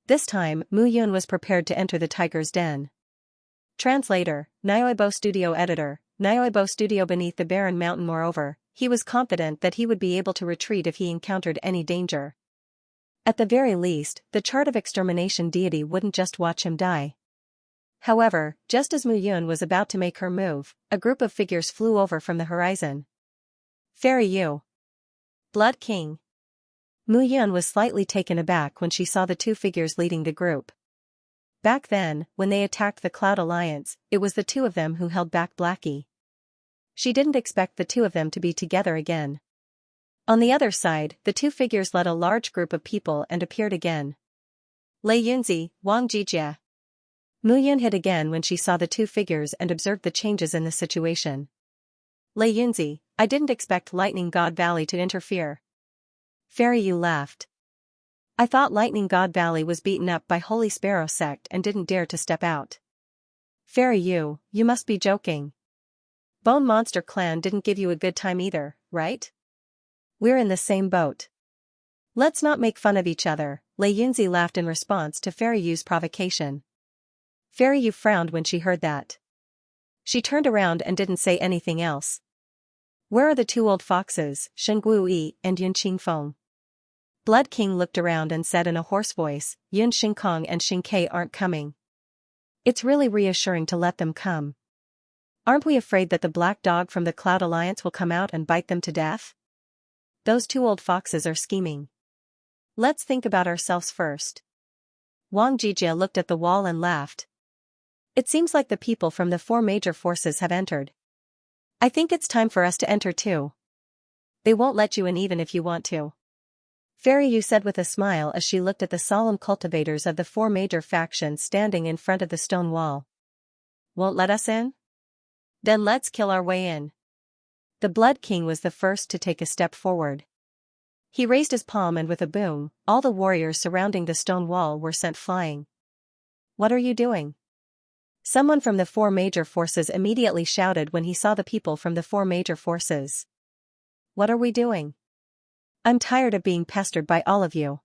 This time, Mu Yun was prepared to enter the tiger's den. Translator, Nyoibo Studio Editor, Nyoibo Studio beneath the barren mountain. Moreover, he was confident that he would be able to retreat if he encountered any danger. At the very least, the chart of extermination deity wouldn't just watch him die. However, just as Mu Yun was about to make her move, a group of figures flew over from the horizon. Fairy Yu. Blood King. Mu Yun was slightly taken aback when she saw the 2 figures leading the group. Back then, when they attacked the Cloud Alliance, it was the 2 of them who held back Blackie. She didn't expect the 2 of them to be together again. On the other side, the 2 figures led a large group of people and appeared again. Lei Yunzi, Wang Jijia. Mu Yun hid again when she saw the 2 figures and observed the changes in the situation. Lei Yunzi, I didn't expect Lightning God Valley to interfere. Fairy Yu laughed. I thought Lightning God Valley was beaten up by Holy Sparrow sect and didn't dare to step out. Fairy Yu, you must be joking. Bone Monster Clan didn't give you a good time either, right? We're in the same boat. Let's not make fun of each other, Lei Yunzi laughed in response to Fairy Yu's provocation. Fairy Yu frowned when she heard that. She turned around and didn't say anything else. Where are the two old foxes, Shen Guoyi and Yun Qingfeng? Blood King looked around and said in a hoarse voice, Yun Xingkong and Xing Ke aren't coming. It's really reassuring to let them come. Aren't we afraid that the black dog from the Cloud Alliance will come out and bite them to death? Those two old foxes are scheming. Let's think about ourselves first. Wang Jijia looked at the wall and laughed. It seems like the people from the four major forces have entered. I think it's time for us to enter too. They won't let you in even if you want to. Fairy Yu said with a smile as she looked at the solemn cultivators of the four major factions standing in front of the stone wall. Won't let us in? Then let's kill our way in. The Blood King was the first to take a step forward. He raised his palm and with a boom, all the warriors surrounding the stone wall were sent flying. What are you doing? Someone from the four major forces immediately shouted when he saw the people from the four major forces. What are we doing? I'm tired of being pestered by all of you.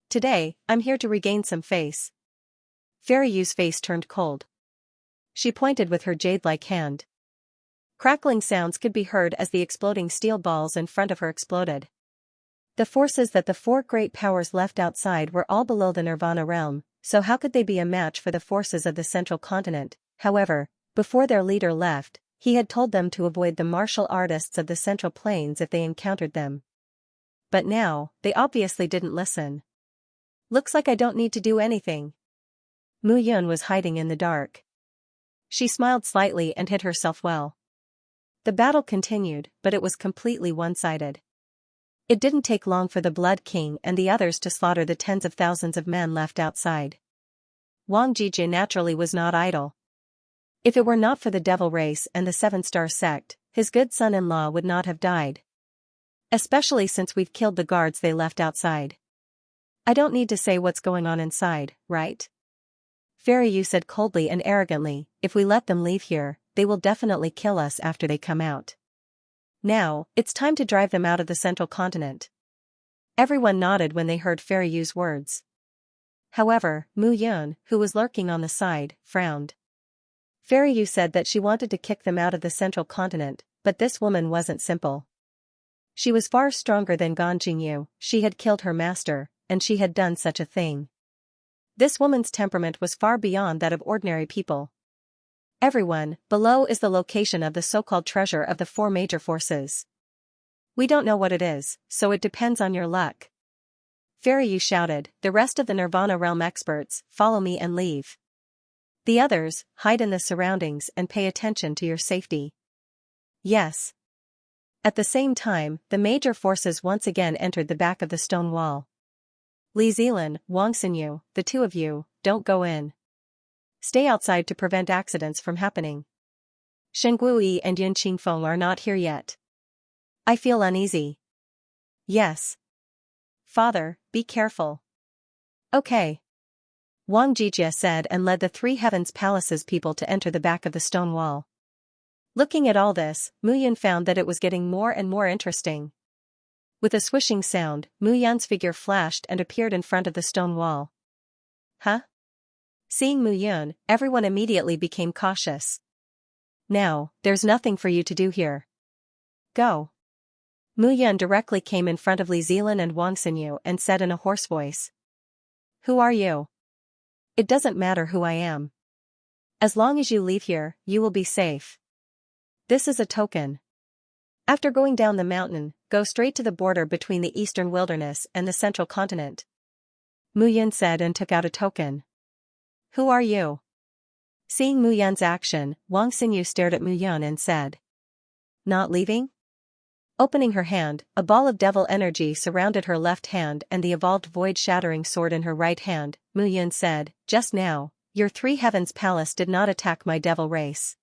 Today, I'm here to regain some face. Fairy Yu's face turned cold. She pointed with her jade-like hand. Crackling sounds could be heard as the exploding steel balls in front of her exploded. The forces that the four great powers left outside were all below the Nirvana realm, so how could they be a match for the forces of the central continent? However, before their leader left, he had told them to avoid the martial artists of the Central Plains if they encountered them. But now, they obviously didn't listen. Looks like I don't need to do anything. Mu Yun was hiding in the dark. She smiled slightly and hid herself well. The battle continued, but it was completely one-sided. It didn't take long for the Blood King and the others to slaughter the tens of thousands of men left outside. Wang Jijie naturally was not idle. If it were not for the Devil Race and the Seven-Star Sect, his good son-in-law would not have died. Especially since we've killed the guards they left outside. I don't need to say what's going on inside, right? Fairy Yu said coldly and arrogantly, if we let them leave here, they will definitely kill us after they come out. Now, it's time to drive them out of the central continent. Everyone nodded when they heard Fairy Yu's words. However, Mu Yun, who was lurking on the side, frowned. Fairy Yu said that she wanted to kick them out of the central continent, but this woman wasn't simple. She was far stronger than Gan Jingyu, she had killed her master, and she had done such a thing. This woman's temperament was far beyond that of ordinary people. Everyone, below is the location of the so-called treasure of the four major forces. We don't know what it is, so it depends on your luck. Fairy Yu shouted, the rest of the Nirvana realm experts, follow me and leave. The others, hide in the surroundings and pay attention to your safety. Yes. At the same time, the major forces once again entered the back of the stone wall. Li Zilan, Wang Xinyu, the two of you, don't go in. Stay outside to prevent accidents from happening. Shen Guoyi and Yun Qingfeng are not here yet. I feel uneasy. Yes. Father, be careful. Okay. Wang Jijia said and led the three Heavens Palaces people to enter the back of the stone wall. Looking at all this, Mu Yun found that it was getting more and more interesting. With a swishing sound, Mu Yun's figure flashed and appeared in front of the stone wall. Huh? Seeing Mu Yun, everyone immediately became cautious. Now, there's nothing for you to do here. Go. Mu Yun directly came in front of Li Zilan and Wang Xinyu and said in a hoarse voice. Who are you? It doesn't matter who I am. As long as you leave here, you will be safe. This is a token. After going down the mountain, go straight to the border between the eastern wilderness and the central continent. Mu Yun said and took out a token. Who are you? Seeing Mu Yun's action, Wang Xinyu stared at Mu Yun and said. Not leaving? Opening her hand, a ball of devil energy surrounded her left hand and the evolved void-shattering sword in her right hand. Mu Yun said, just now, your three heavens palace did not attack my devil race.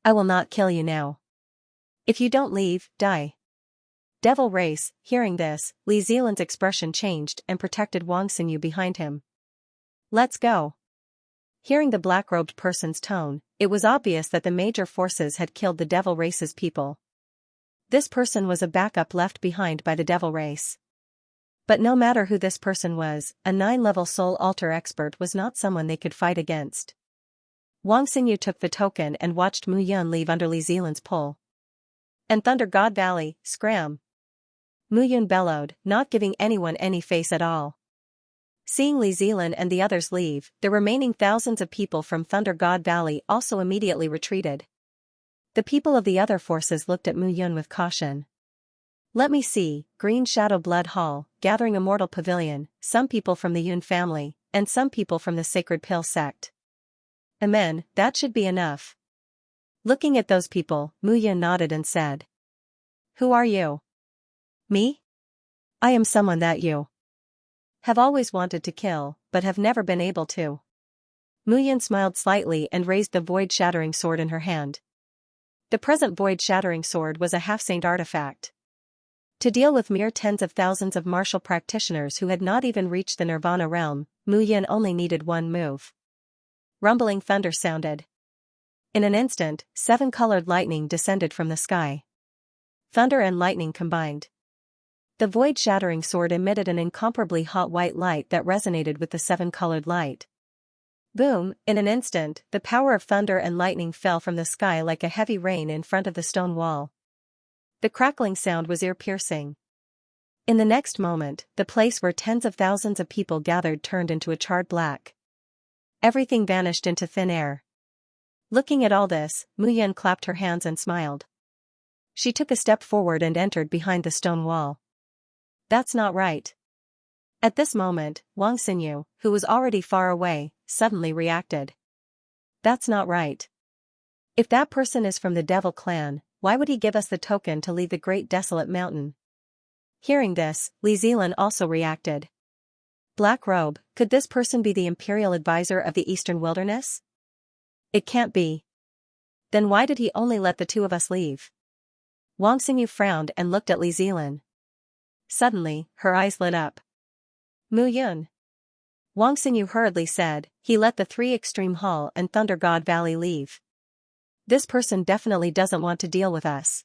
I will not kill you now. If you don't leave, die. Devil race. Hearing this, Li Zilan's expression changed and protected Wang Xinyu behind him. Let's go. Hearing the black-robed person's tone, it was obvious that the major forces had killed the devil race's people. This person was a backup left behind by the devil race. But no matter who this person was, a 9-level soul altar expert was not someone they could fight against. Wang Xinyu took the token and watched Mu Yun leave under Li Zilan's pull. And Thunder God Valley, scram! Mu Yun bellowed, not giving anyone any face at all. Seeing Li Zilan and the others leave, the remaining thousands of people from Thunder God Valley also immediately retreated. The people of the other forces looked at Mu Yun with caution. Let me see, Green Shadow Blood Hall, Gathering Immortal Pavilion, some people from the Yun family, and some people from the Sacred Pill sect. Amen, that should be enough. Looking at those people, Mu Yun nodded and said. Who are you? Me? I am someone that you have always wanted to kill, but have never been able to. Mu Yun smiled slightly and raised the void-shattering sword in her hand. The present void-shattering sword was a half-saint artifact. To deal with mere tens of thousands of martial practitioners who had not even reached the Nirvana realm, Mu Yun only needed one move. Rumbling thunder sounded. In an instant, 7-colored lightning descended from the sky. Thunder and lightning combined. The void-shattering sword emitted an incomparably hot white light that resonated with the 7-colored light. Boom! In an instant, the power of thunder and lightning fell from the sky like a heavy rain in front of the stone wall. The crackling sound was ear-piercing. In the next moment, the place where tens of thousands of people gathered turned into a charred black. Everything vanished into thin air. Looking at all this, Mu Yun clapped her hands and smiled. She took a step forward and entered behind the stone wall. That's not right. At this moment, Wang Xinyu, who was already far away, suddenly reacted. That's not right. If that person is from the Devil Clan, why would he give us the token to leave the Great Desolate Mountain? Hearing this, Li Zilan also reacted. Black Robe, could this person be the Imperial Advisor of the Eastern Wilderness? It can't be. Then why did he only let the two of us leave? Wang Xinyu frowned and looked at Li Zilan. Suddenly, her eyes lit up. Mu Yun. Wang Xinyu hurriedly said, he let the 3 Extreme Hall and Thunder God Valley leave. This person definitely doesn't want to deal with us.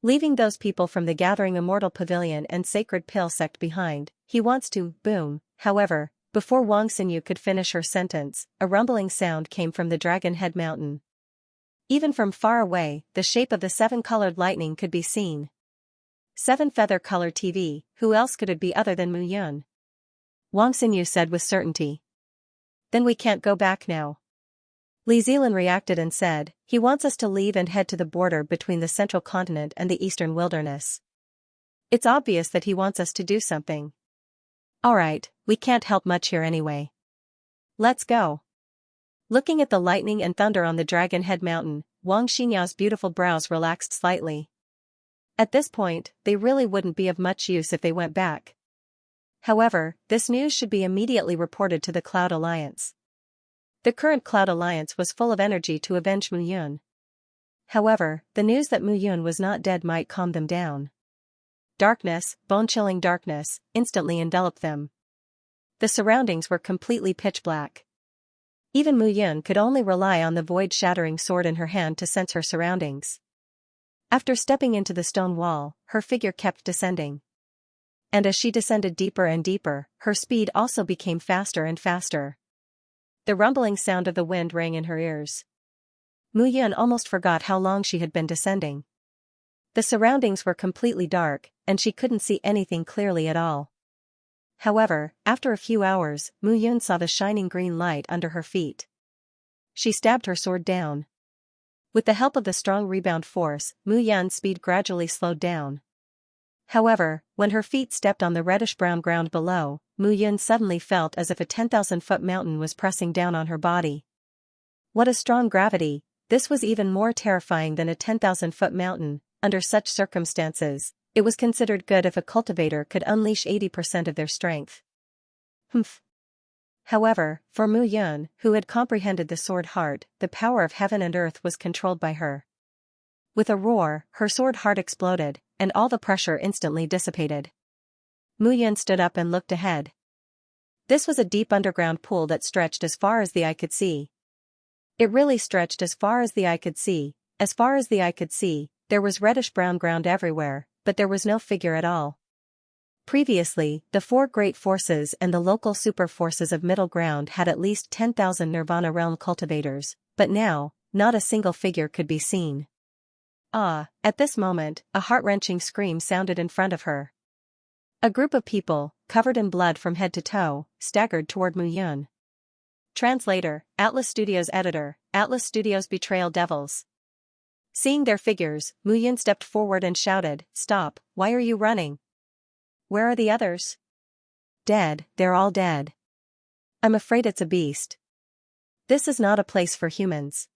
Leaving those people from the Gathering Immortal Pavilion and Sacred Pill sect behind, he wants to, boom. However, before Wang Xinyu could finish her sentence, a rumbling sound came from the Dragon Head Mountain. Even from far away, the shape of the 7-colored lightning could be seen. 7-feather color TV, who else could it be other than Mu Yun? Wang Xinyu said with certainty. Then we can't go back now. Li Zilan reacted and said, he wants us to leave and head to the border between the central continent and the eastern wilderness. It's obvious that he wants us to do something. Alright, we can't help much here anyway. Let's go. Looking at the lightning and thunder on the Dragon Head Mountain, Wang Xinya's beautiful brows relaxed slightly. At this point, they really wouldn't be of much use if they went back. However, this news should be immediately reported to the Cloud Alliance. The current Cloud Alliance was full of energy to avenge Mu Yun. However, the news that Mu Yun was not dead might calm them down. Darkness, bone-chilling darkness, instantly enveloped them. The surroundings were completely pitch black. Even Mu Yun could only rely on the void-shattering sword in her hand to sense her surroundings. After stepping into the stone wall, her figure kept descending. And as she descended deeper and deeper, her speed also became faster and faster. The rumbling sound of the wind rang in her ears. Mu Yun almost forgot how long she had been descending. The surroundings were completely dark, and she couldn't see anything clearly at all. However, after a few hours, Mu Yun saw the shining green light under her feet. She stabbed her sword down. With the help of the strong rebound force, Mu Yun's speed gradually slowed down. However, when her feet stepped on the reddish-brown ground below, Mu Yun suddenly felt as if a 10,000-foot mountain was pressing down on her body. What a strong gravity! This was even more terrifying than a 10,000-foot mountain. Under such circumstances, it was considered good if a cultivator could unleash 80% of their strength. Humph. However, for Mu Yun, who had comprehended the sword heart, the power of heaven and earth was controlled by her. With a roar, her sword heart exploded, and all the pressure instantly dissipated. Mu Yun stood up and looked ahead. This was a deep underground pool that stretched as far as the eye could see. It really stretched as far as the eye could see. As far as the eye could see, there was reddish-brown ground everywhere, but there was no figure at all. Previously, the four great forces and the local super forces of middle ground had at least 10,000 Nirvana realm cultivators, but now, not a single figure could be seen. At this moment, a heart-wrenching scream sounded in front of her. A group of people, covered in blood from head to toe, staggered toward Mu Yun. Translator, Atlas Studios editor, Atlas Studios Betrayal Devils. Seeing their figures, Mu Yun stepped forward and shouted, "Stop, why are you running? Where are the others?" "Dead, they're all dead. I'm afraid it's a beast. This is not a place for humans.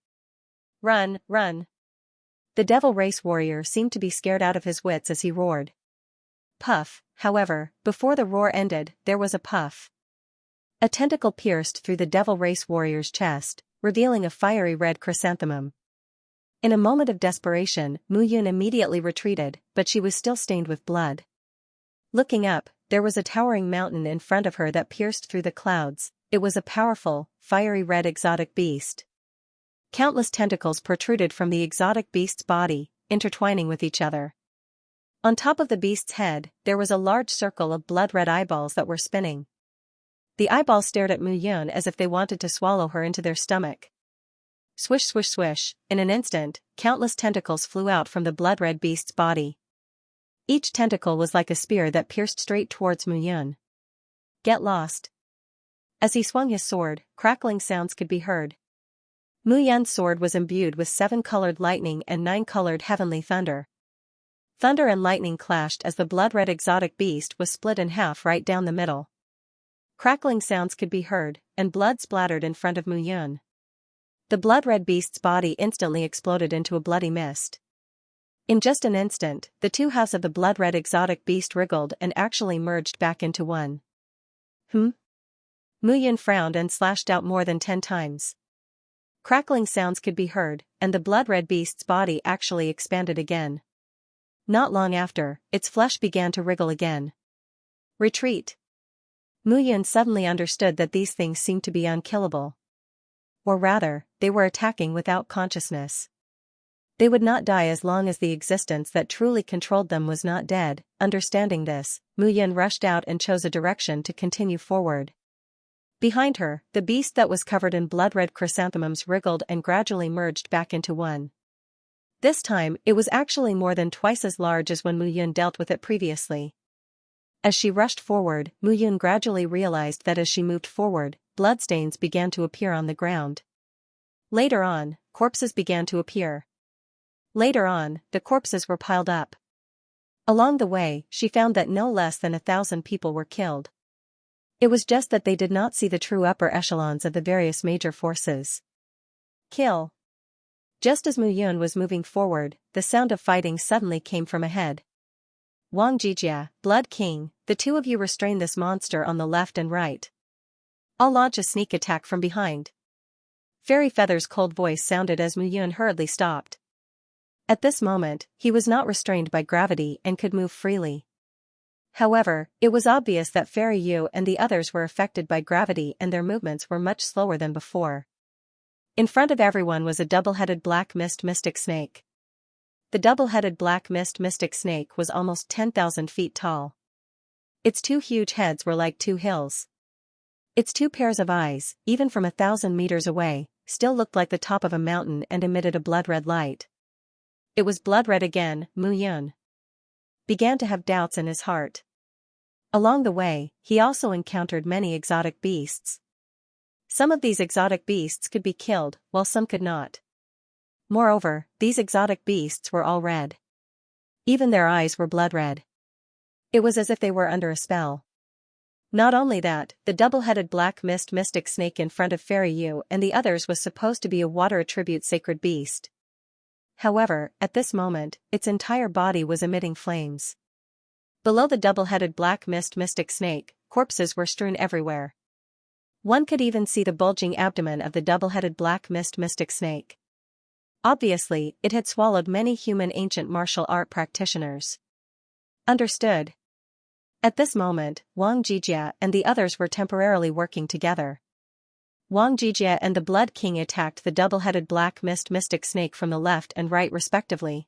Run, run." The devil race warrior seemed to be scared out of his wits as he roared. Puff, however, before the roar ended, there was a puff. A tentacle pierced through the devil race warrior's chest, revealing a fiery red chrysanthemum. In a moment of desperation, Mu Yun immediately retreated, but she was still stained with blood. Looking up, there was a towering mountain in front of her that pierced through the clouds. It was a powerful, fiery red exotic beast. Countless tentacles protruded from the exotic beast's body, intertwining with each other. On top of the beast's head, there was a large circle of blood-red eyeballs that were spinning. The eyeballs stared at Mu Yun as if they wanted to swallow her into their stomach. Swish swish swish, in an instant, countless tentacles flew out from the blood-red beast's body. Each tentacle was like a spear that pierced straight towards Mu Yun. "Get lost." As he swung his sword, crackling sounds could be heard. Mu Yun's sword was imbued with 7-colored lightning and 9-colored heavenly thunder. Thunder and lightning clashed as the blood-red exotic beast was split in half right down the middle. Crackling sounds could be heard, and blood splattered in front of Mu Yun. The blood-red beast's body instantly exploded into a bloody mist. In just an instant, the two halves of the blood-red exotic beast wriggled and actually merged back into one. Mu Yun frowned and slashed out more than 10 times. Crackling sounds could be heard, and the blood-red beast's body actually expanded again. Not long after, its flesh began to wriggle again. Retreat. Mu Yun suddenly understood that these things seemed to be unkillable. Or rather, they were attacking without consciousness. They would not die as long as the existence that truly controlled them was not dead. Understanding this, Mu Yun rushed out and chose a direction to continue forward. Behind her, the beast that was covered in blood-red chrysanthemums wriggled and gradually merged back into one. This time, it was actually more than twice as large as when Mu Yun dealt with it previously. As she rushed forward, Mu Yun gradually realized that as she moved forward, bloodstains began to appear on the ground. Later on, corpses began to appear. Later on, the corpses were piled up. Along the way, she found that no less than 1,000 people were killed. It was just that they did not see the true upper echelons of the various major forces. Kill. Just as Mu Yun was moving forward, the sound of fighting suddenly came from ahead. "Wang Jijia, Blood King, the two of you restrain this monster on the left and right. I'll launch a sneak attack from behind." Fairy Feather's cold voice sounded as Mu Yun hurriedly stopped. At this moment, he was not restrained by gravity and could move freely. However, it was obvious that Fairy Yu and the others were affected by gravity and their movements were much slower than before. In front of everyone was a double-headed black mist mystic snake. The double-headed black mist mystic snake was almost 10,000 feet tall. Its two huge heads were like two hills. Its two pairs of eyes, even from 1,000 meters away, still looked like the top of a mountain and emitted a blood-red light. It was blood-red again. Mu Yun began to have doubts in his heart. Along the way, he also encountered many exotic beasts. Some of these exotic beasts could be killed, while some could not. Moreover, these exotic beasts were all red. Even their eyes were blood-red. It was as if they were under a spell. Not only that, the double-headed black mist mystic snake in front of Fairy Yu and the others was supposed to be a water attribute sacred beast. However, at this moment, its entire body was emitting flames. Below the double-headed black mist mystic snake, corpses were strewn everywhere. One could even see the bulging abdomen of the double-headed black mist mystic snake. Obviously, it had swallowed many human ancient martial art practitioners. Understood. At this moment, Wang Jijia and the others were temporarily working together. Wang Jijia and the Blood King attacked the double-headed black mist mystic snake from the left and right respectively.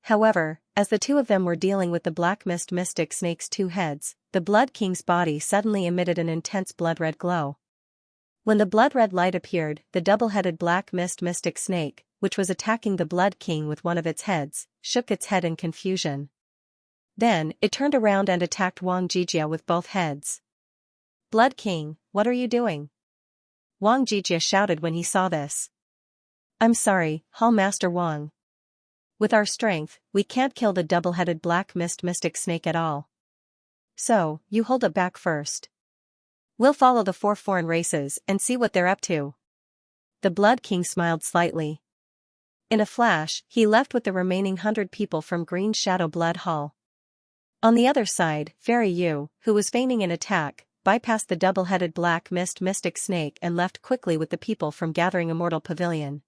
However, as the two of them were dealing with the black mist mystic snake's two heads, the Blood King's body suddenly emitted an intense blood-red glow. When the blood-red light appeared, the double-headed black mist mystic snake, which was attacking the Blood King with one of its heads, shook its head in confusion. Then, it turned around and attacked Wang Jijia with both heads. "Blood King, what are you doing?" Wang Jijia shouted when he saw this. "I'm sorry, Hall Master Wang. With our strength, we can't kill the double-headed black mist mystic snake at all. So, you hold it back first. We'll follow the 4 foreign races and see what they're up to." The Blood King smiled slightly. In a flash, he left with the remaining 100 people from Green Shadow Blood Hall. On the other side, Fairy Yu, who was feigning an attack, bypassed the double-headed black mist mystic snake and left quickly with the people from Gathering Immortal Pavilion.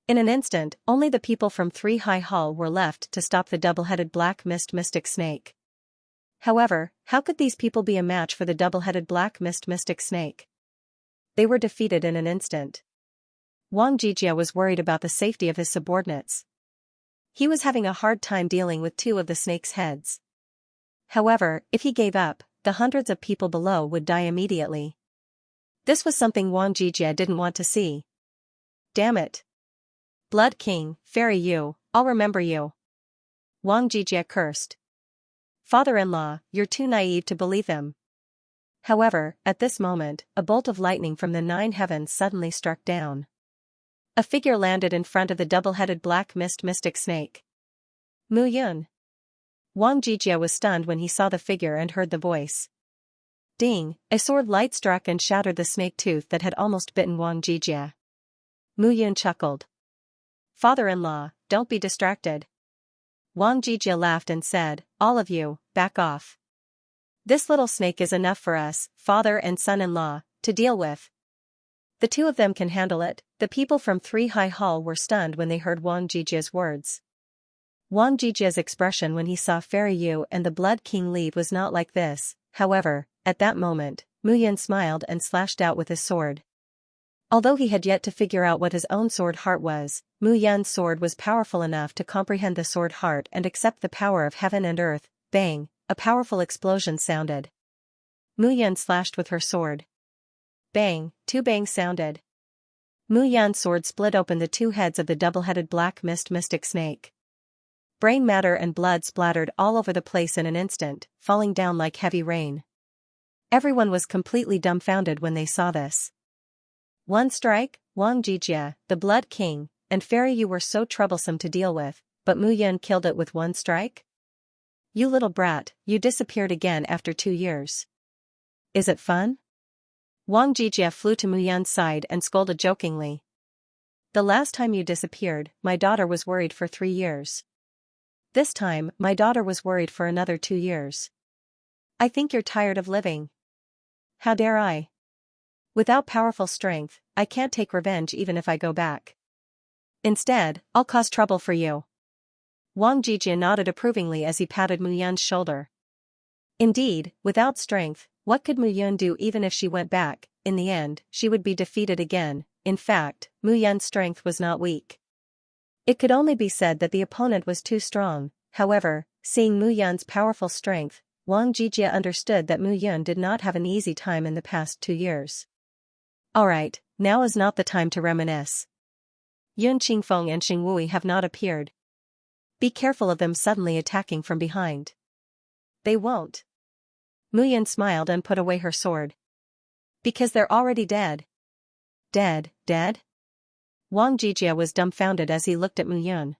In an instant, only the people from 3 High Hall were left to stop the double-headed black mist mystic snake. However, how could these people be a match for the double-headed black mist mystic snake? They were defeated in an instant. Wang Jijia was worried about the safety of his subordinates. He was having a hard time dealing with 2 of the snake's heads. However, if he gave up, the hundreds of people below would die immediately. This was something Wang Jijia didn't want to see. Damn it. Blood King, Fairy Yu, I'll remember you. Wang Jijia cursed. Father-in-law, you're too naive to believe him. However, at this moment, a bolt of lightning from the 9 heavens suddenly struck down. A figure landed in front of the double-headed black mist mystic snake. Mu Yun. Wang Jijia was stunned when he saw the figure and heard the voice. Ding, a sword light struck and shattered the snake tooth that had almost bitten Wang Jijia. Mu Yun chuckled. Father-in-law, don't be distracted. Wang Jijia laughed and said, all of you, back off. This little snake is enough for us, father and son-in-law, to deal with. The 2 of them can handle it. The people from 3 High Hall were stunned when they heard Wang Jijia's words. Wang Jijia's expression when he saw Fairy Yu and the Blood King leave was not like this. However, at that moment, Mu Yun smiled and slashed out with his sword. Although he had yet to figure out what his own sword heart was, Mu Yun's sword was powerful enough to comprehend the sword heart and accept the power of heaven and earth. Bang, a powerful explosion sounded. Mu Yun slashed with her sword. Bang, 2 bangs sounded. Mu Yun's sword split open the 2 heads of the double-headed black mist mystic snake. Brain matter and blood splattered all over the place in an instant, falling down like heavy rain. Everyone was completely dumbfounded when they saw this. One strike, Wang Jijia, the Blood King, and Fairy Yu were so troublesome to deal with, but Mu Yun killed it with 1 strike? You little brat, you disappeared again after 2 years. Is it fun? Wang Jijia flew to Mu Yun's side and scolded jokingly. The last time you disappeared, my daughter was worried for 3 years. This time, my daughter was worried for another 2 years. I think you're tired of living. How dare I? Without powerful strength, I can't take revenge even if I go back. Instead, I'll cause trouble for you. Wang Jijia nodded approvingly as he patted Mu Yun's shoulder. Indeed, without strength, what could Mu Yun do even if she went back? In the end, she would be defeated again. In fact, Mu Yun's strength was not weak. It could only be said that the opponent was too strong. However, seeing Mu Yun's powerful strength, Wang Jijia understood that Mu Yun did not have an easy time in the past 2 years. Alright, now is not the time to reminisce. Yun Qingfeng and Xing Wui have not appeared. Be careful of them suddenly attacking from behind. They won't. Mu Yun smiled and put away her sword. Because they're already dead. Dead? Wang Jijia was dumbfounded as he looked at Mu Yun.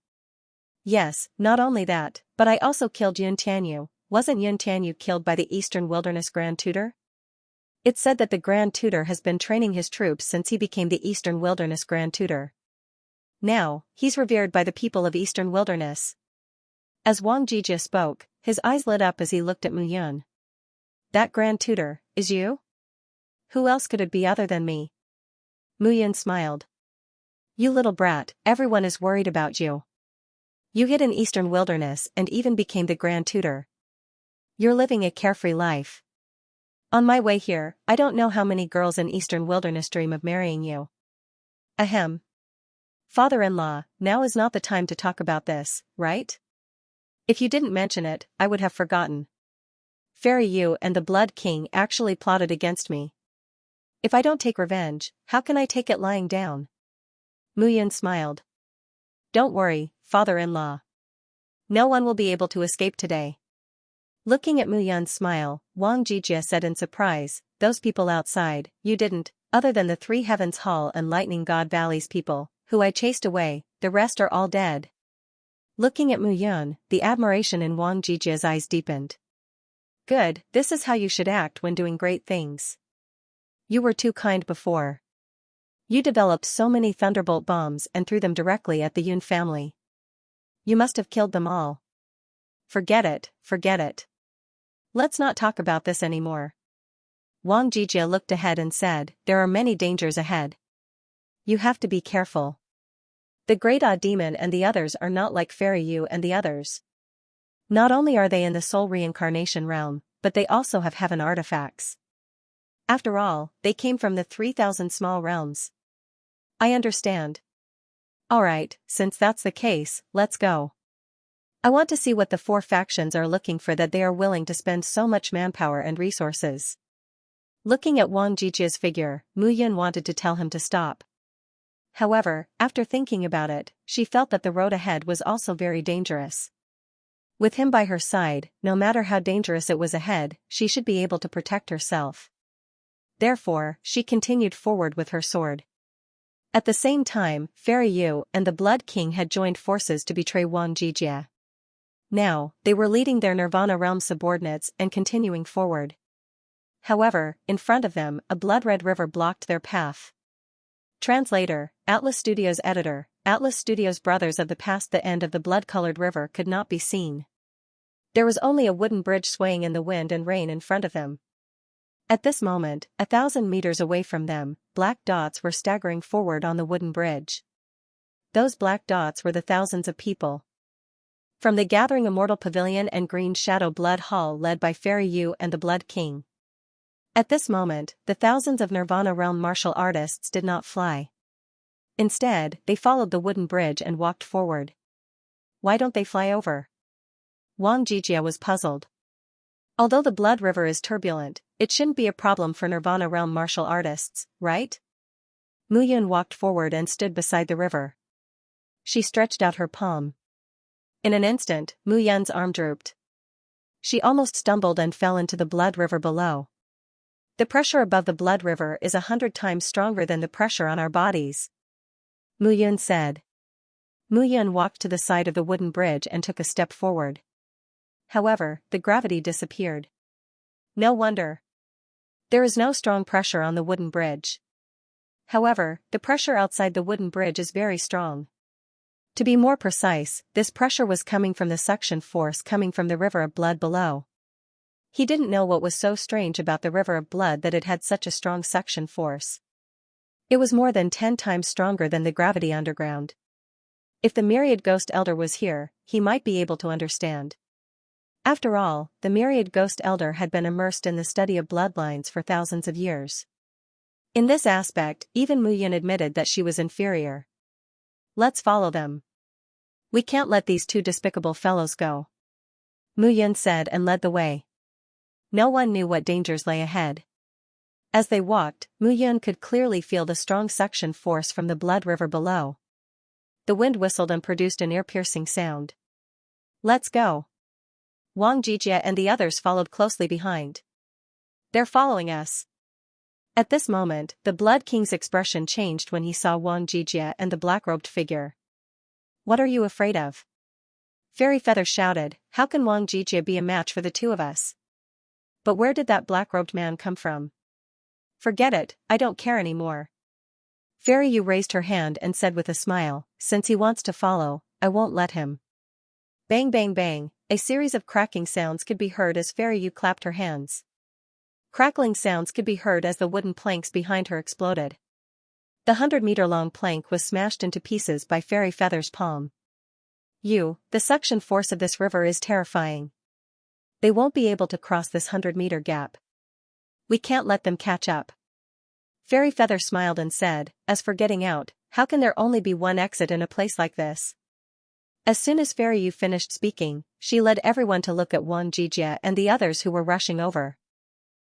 Yes, not only that, but I also killed Yun Tianyu. Wasn't Yun Tianyu killed by the Eastern Wilderness Grand Tutor? It's said that the Grand Tutor has been training his troops since he became the Eastern Wilderness Grand Tutor. Now, he's revered by the people of Eastern Wilderness. As Wang Jijia spoke, his eyes lit up as he looked at Mu Yun. That Grand Tutor, is you? Who else could it be other than me? Mu Yun smiled. You little brat, everyone is worried about you. You hid in Eastern Wilderness and even became the Grand Tutor. You're living a carefree life. On my way here, I don't know how many girls in Eastern Wilderness dream of marrying you. Ahem. Father-in-law, now is not the time to talk about this, right? If you didn't mention it, I would have forgotten. Fairy you and the Blood King actually plotted against me. If I don't take revenge, how can I take it lying down? Muyun smiled. Don't worry, father-in-law. No one will be able to escape today. Looking at Muyun's smile, Wang Jijie said in surprise, those people outside, you didn't, other than the Three Heavens Hall and Lightning God Valley's people, who I chased away, the rest are all dead. Looking at Muyun, the admiration in Wang Jijie's eyes deepened. Good, this is how you should act when doing great things. You were too kind before. You developed so many thunderbolt bombs and threw them directly at the Yun family. You must have killed them all. Forget it, forget it. Let's not talk about this anymore. Wang Jijie looked ahead and said, there are many dangers ahead. You have to be careful. The Great Odd Demon and the others are not like Fairy Yu and the others. Not only are they in the soul reincarnation realm, but they also have heaven artifacts. After all, they came from the 3,000 small realms. I understand. Alright, since that's the case, let's go. I want to see what the four factions are looking for that they are willing to spend so much manpower and resources. Looking at Wang Jijie's figure, Muyun wanted to tell him to stop. However, after thinking about it, she felt that the road ahead was also very dangerous. With him by her side, no matter how dangerous it was ahead, she should be able to protect herself. Therefore, she continued forward with her sword. At the same time, Fairy Yu and the Blood King had joined forces to betray Wang Jijie. Now, they were leading their Nirvana realm subordinates and continuing forward. However, in front of them, a blood-red river blocked their path. Translator, Atlas Studios editor, Atlas Studios brothers of the past. The end of the blood-colored river could not be seen. There was only a wooden bridge swaying in the wind and rain in front of them. At this moment, 1,000 meters away from them, black dots were staggering forward on the wooden bridge. Those black dots were the thousands of people. From the Gathering Immortal Pavilion and Green Shadow Blood Hall led by Fairy Yu and the Blood King. At this moment, the thousands of Nirvana realm martial artists did not fly. Instead, they followed the wooden bridge and walked forward. Why don't they fly over? Wang Jijie was puzzled. Although the blood river is turbulent, it shouldn't be a problem for Nirvana realm martial artists, right? Muyun walked forward and stood beside the river. She stretched out her palm. In an instant, Muyun's arm drooped. She almost stumbled and fell into the blood river below. The pressure above the blood river is 100 times stronger than the pressure on our bodies, Muyun said. Muyun walked to the side of the wooden bridge and took a step forward. However, the gravity disappeared. No wonder. There is no strong pressure on the wooden bridge. However, the pressure outside the wooden bridge is very strong. To be more precise, this pressure was coming from the suction force coming from the river of blood below. He didn't know what was so strange about the river of blood that it had such a strong suction force. It was more than 10 times stronger than the gravity underground. If the Myriad Ghost Elder was here, he might be able to understand. After all, the Myriad Ghost Elder had been immersed in the study of bloodlines for thousands of years. In this aspect, even Muyun admitted that she was inferior. Let's follow them. We can't let these two despicable fellows go, Muyun said and led the way. No one knew what dangers lay ahead. As they walked, Muyun could clearly feel the strong suction force from the blood river below. The wind whistled and produced an ear-piercing sound. Let's go. Wang Jijie and the others followed closely behind. They're following us. At this moment, the Blood King's expression changed when he saw Wang Jijie and the black-robed figure. What are you afraid of? Fairy Feather shouted, how can Wang Jijie be a match for the two of us? But where did that black-robed man come from? Forget it, I don't care anymore. Fairy Yu raised her hand and said with a smile, since he wants to follow, I won't let him. Bang bang bang, a series of cracking sounds could be heard as Fairy Yu clapped her hands. Crackling sounds could be heard as the wooden planks behind her exploded. The 100-meter-long plank was smashed into pieces by Fairy Feather's palm. The suction force of this river is terrifying. They won't be able to cross this 100-meter gap. We can't let them catch up. Fairy Feather smiled and said, as for getting out, how can there only be one exit in a place like this? As soon as Fairy Yu finished speaking, she led everyone to look at Wang Jijie and the others who were rushing over.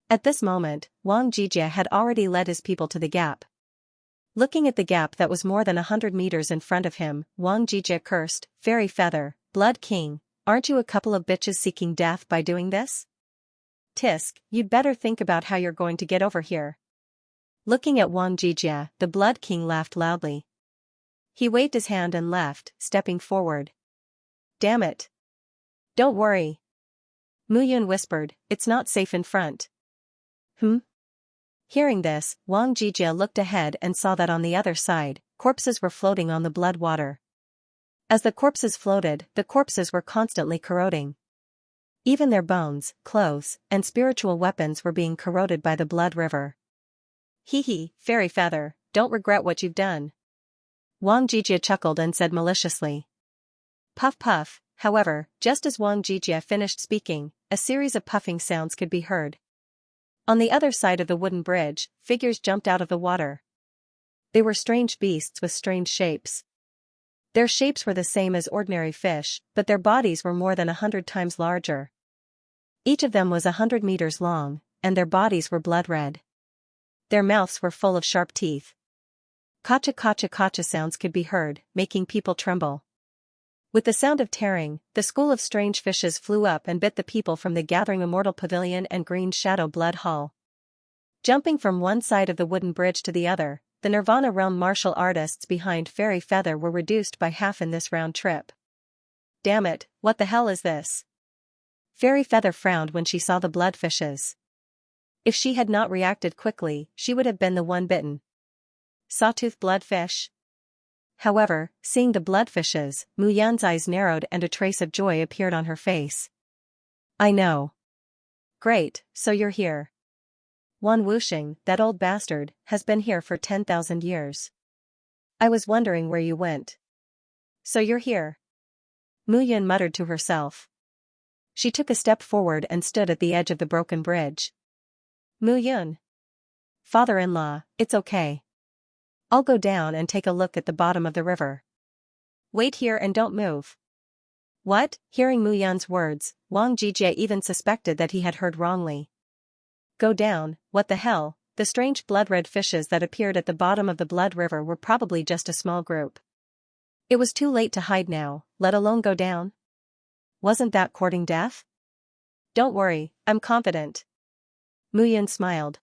At this moment, Wang Jijie had already led his people to the gap. Looking at the gap that was more than 100 meters in front of him, Wang Jijie cursed, Fairy Feather, Blood King, aren't you a couple of bitches seeking death by doing this? Tisk, you'd better think about how you're going to get over here. Looking at Wang Jijie, the Blood King laughed loudly. He waved his hand and left, stepping forward. Damn it. Don't worry. Mu Yun whispered, it's not safe in front. Hearing this, Wang Jijie looked ahead and saw that on the other side, corpses were floating on the blood water. As the corpses floated, the corpses were constantly corroding. Even their bones, clothes, and spiritual weapons were being corroded by the blood river. Hee, Fairy Feather, don't regret what you've done. Wang Jijie chuckled and said maliciously. Puff puff. However, just as Wang Jijie finished speaking, a series of puffing sounds could be heard. On the other side of the wooden bridge, figures jumped out of the water. They were strange beasts with strange shapes. Their shapes were the same as ordinary fish, but their bodies were more than 100 times larger. Each of them was 100 meters long, and their bodies were blood red. Their mouths were full of sharp teeth. Kacha kacha kacha sounds could be heard, making people tremble. With the sound of tearing, the school of strange fishes flew up and bit the people from the Gathering Immortal Pavilion and Green Shadow Blood Hall. Jumping from one side of the wooden bridge to the other, the Nirvana Realm martial artists behind Fairy Feather were reduced by half in this round trip. Damn it, what the hell is this? Fairy Feather frowned when she saw the blood fishes. If she had not reacted quickly, she would have been the one bitten. Sawtooth bloodfish. However, seeing the bloodfishes, Mu Yan's eyes narrowed and a trace of joy appeared on her face. I know. Great, so you're here. Wan Wuxing, that old bastard, has been here for 10,000 years. I was wondering where you went. So you're here. Mu Yan muttered to herself. She took a step forward and stood at the edge of the broken bridge. Mu Yun. Father-in-law, it's okay. I'll go down and take a look at the bottom of the river. Wait here and don't move. What? Hearing Mu Yan's words, Wang Jijie even suspected that he had heard wrongly. Go down, what the hell? The strange blood-red fishes that appeared at the bottom of the blood river were probably just a small group. It was too late to hide now, let alone go down. Wasn't that courting death? Don't worry, I'm confident. Mu Yan smiled.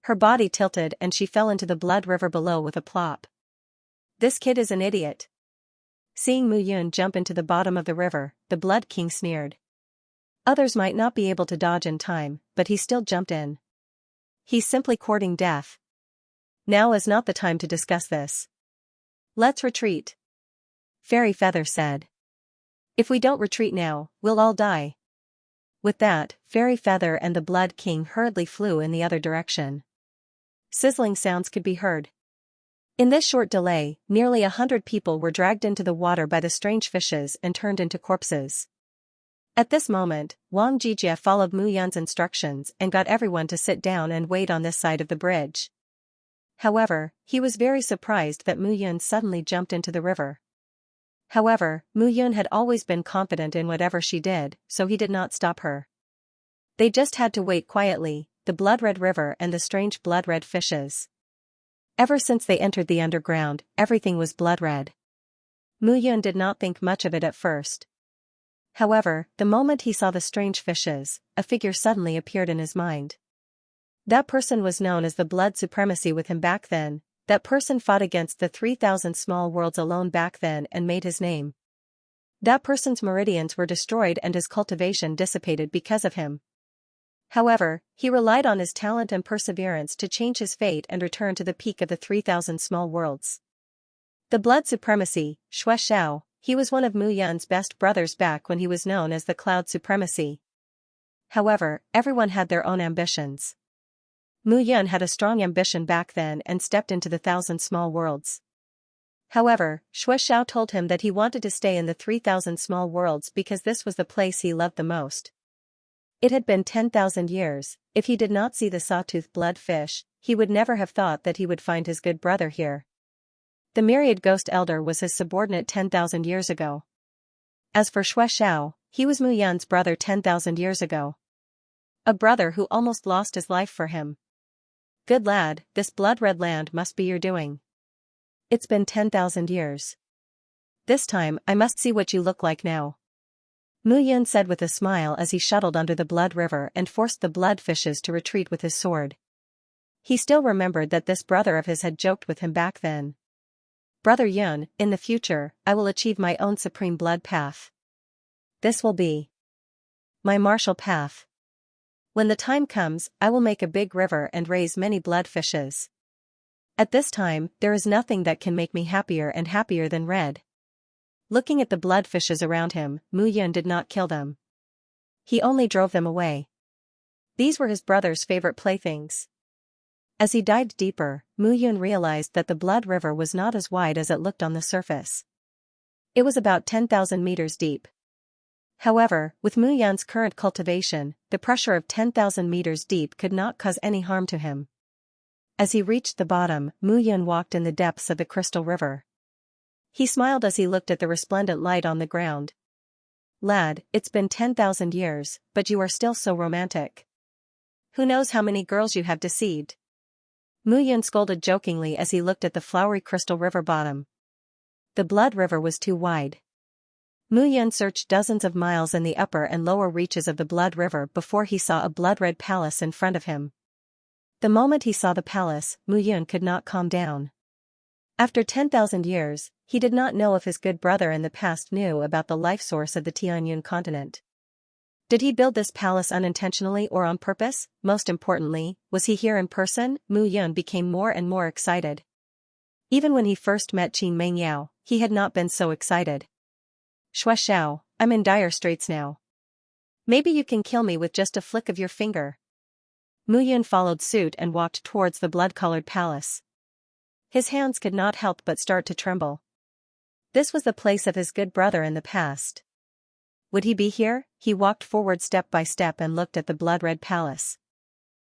Her body tilted and she fell into the blood river below with a plop. This kid is an idiot. Seeing Mu Yun jump into the bottom of the river, the Blood King sneered. Others might not be able to dodge in time, but he still jumped in. He's simply courting death. Now is not the time to discuss this. Let's retreat. Fairy Feather said. If we don't retreat now, we'll all die. With that, Fairy Feather and the Blood King hurriedly flew in the other direction. Sizzling sounds could be heard. In this short delay, nearly 100 people were dragged into the water by the strange fishes and turned into corpses. At this moment, Wang Jijie followed Mu Yan's instructions and got everyone to sit down and wait on this side of the bridge. However, he was very surprised that Mu Yun suddenly jumped into the river. However, Mu Yun had always been confident in whatever she did, so he did not stop her. They just had to wait quietly, the blood-red river and the strange blood-red fishes. Ever since they entered the underground, everything was blood-red. Mu Yun did not think much of it at first. However, the moment he saw the strange fishes, a figure suddenly appeared in his mind. That person was known as the Blood Supremacy with him back then. That person fought against the 3,000 small worlds alone back then and made his name. That person's meridians were destroyed and his cultivation dissipated because of him. However, he relied on his talent and perseverance to change his fate and return to the peak of the 3,000 small worlds. The Blood Supremacy, Xue Xiao, he was one of Mu Yan's best brothers back when he was known as the Cloud Supremacy. However, everyone had their own ambitions. Mu Yun had a strong ambition back then and stepped into the 1,000 small worlds. However, Xiao told him that he wanted to stay in the 3,000 small worlds because this was the place he loved the most. It had been 10,000 years. If he did not see the sawtooth blood fish, he would never have thought that he would find his good brother here. The myriad ghost elder was his subordinate 10,000 years ago. As for Xiao, he was Mu Yun's brother 10,000 years ago. A brother who almost lost his life for him. Good lad, this blood-red land must be your doing. It's been 10,000 years. This time I must see what you look like now. Mu Yun said with a smile as he shuttled under the blood river and forced the blood fishes to retreat with his sword. He still remembered that this brother of his had joked with him back then. Brother Yun, in the future, I will achieve my own supreme blood path. This will be my martial path. When the time comes, I will make a big river and raise many blood fishes. At this time, there is nothing that can make me happier and happier than red. Looking at the blood fishes around him, Mu Yun did not kill them. He only drove them away. These were his brother's favorite playthings. As he dived deeper, Mu Yun realized that the blood river was not as wide as it looked on the surface. It was about 10,000 meters deep. However, with Mu Yun's current cultivation, the pressure of 10,000 meters deep could not cause any harm to him. As he reached the bottom, Mu Yun walked in the depths of the crystal river. He smiled as he looked at the resplendent light on the ground. Lad, it's been 10,000 years, but you are still so romantic. Who knows how many girls you have deceived? Mu Yun scolded jokingly as he looked at the flowery crystal river bottom. The blood river was too wide. Mu Yun searched dozens of miles in the upper and lower reaches of the blood river before he saw a blood-red palace in front of him. The moment he saw the palace, Mu Yun could not calm down. After 10,000 years, he did not know if his good brother in the past knew about the life source of the Tianyun continent. Did he build this palace unintentionally or on purpose? Most importantly, was he here in person? Mu Yun became more and more excited. Even when he first met Qin Mengyao, he had not been so excited. Xiao, I'm in dire straits now. Maybe you can kill me with just a flick of your finger. Mu Yun followed suit and walked towards the blood-colored palace. His hands could not help but start to tremble. This was the place of his good brother in the past. Would he be here? He walked forward step by step and looked at the blood-red palace.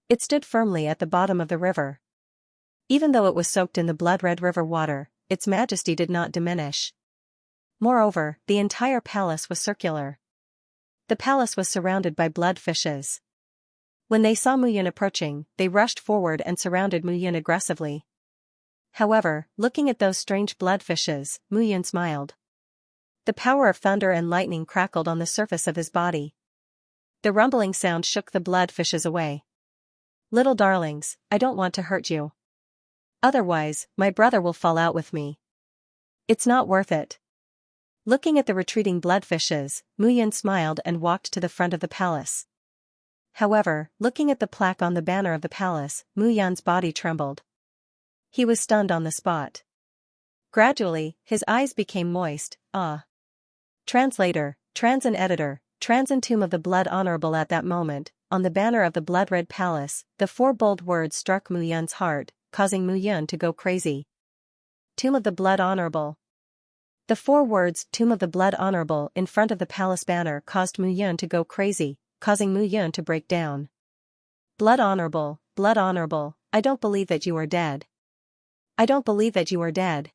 It stood firmly at the bottom of the river. Even though it was soaked in the blood-red river water, its majesty did not diminish. Moreover, the entire palace was circular. The palace was surrounded by blood fishes. When they saw Mu Yun approaching, they rushed forward and surrounded Mu Yun aggressively. However, looking at those strange blood fishes, Mu Yun smiled. The power of thunder and lightning crackled on the surface of his body. The rumbling sound shook the blood fishes away. Little darlings, I don't want to hurt you. Otherwise, my brother will fall out with me. It's not worth it. Looking at the retreating blood fishes, Mu Yun smiled and walked to the front of the palace. However, looking at the plaque on the banner of the palace, Mu Yun's body trembled. He was stunned on the spot. Gradually, his eyes became moist. Translator, Transin editor, Transin Tomb of the Blood Honorable. At that moment, on the banner of the blood-red palace, the four bold words struck Mu Yun's heart, causing Mu Yun to go crazy. Tomb of the Blood Honorable. The four words, Tomb of the Blood Honorable, in front of the palace banner caused Mu Yun to go crazy, causing Mu Yun to break down. Blood Honorable, I don't believe that you are dead. I don't believe that you are dead.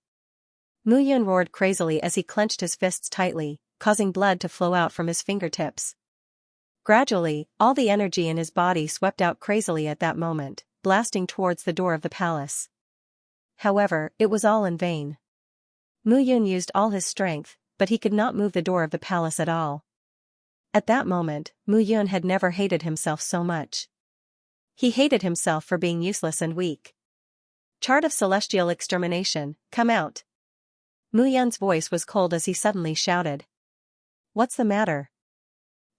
Mu Yun roared crazily as he clenched his fists tightly, causing blood to flow out from his fingertips. Gradually, all the energy in his body swept out crazily at that moment, blasting towards the door of the palace. However, it was all in vain. Mu Yun used all his strength, but he could not move the door of the palace at all. At that moment, Mu Yun had never hated himself so much. He hated himself for being useless and weak. Chart of Celestial Extermination, come out. Mu Yun's voice was cold as he suddenly shouted. What's the matter?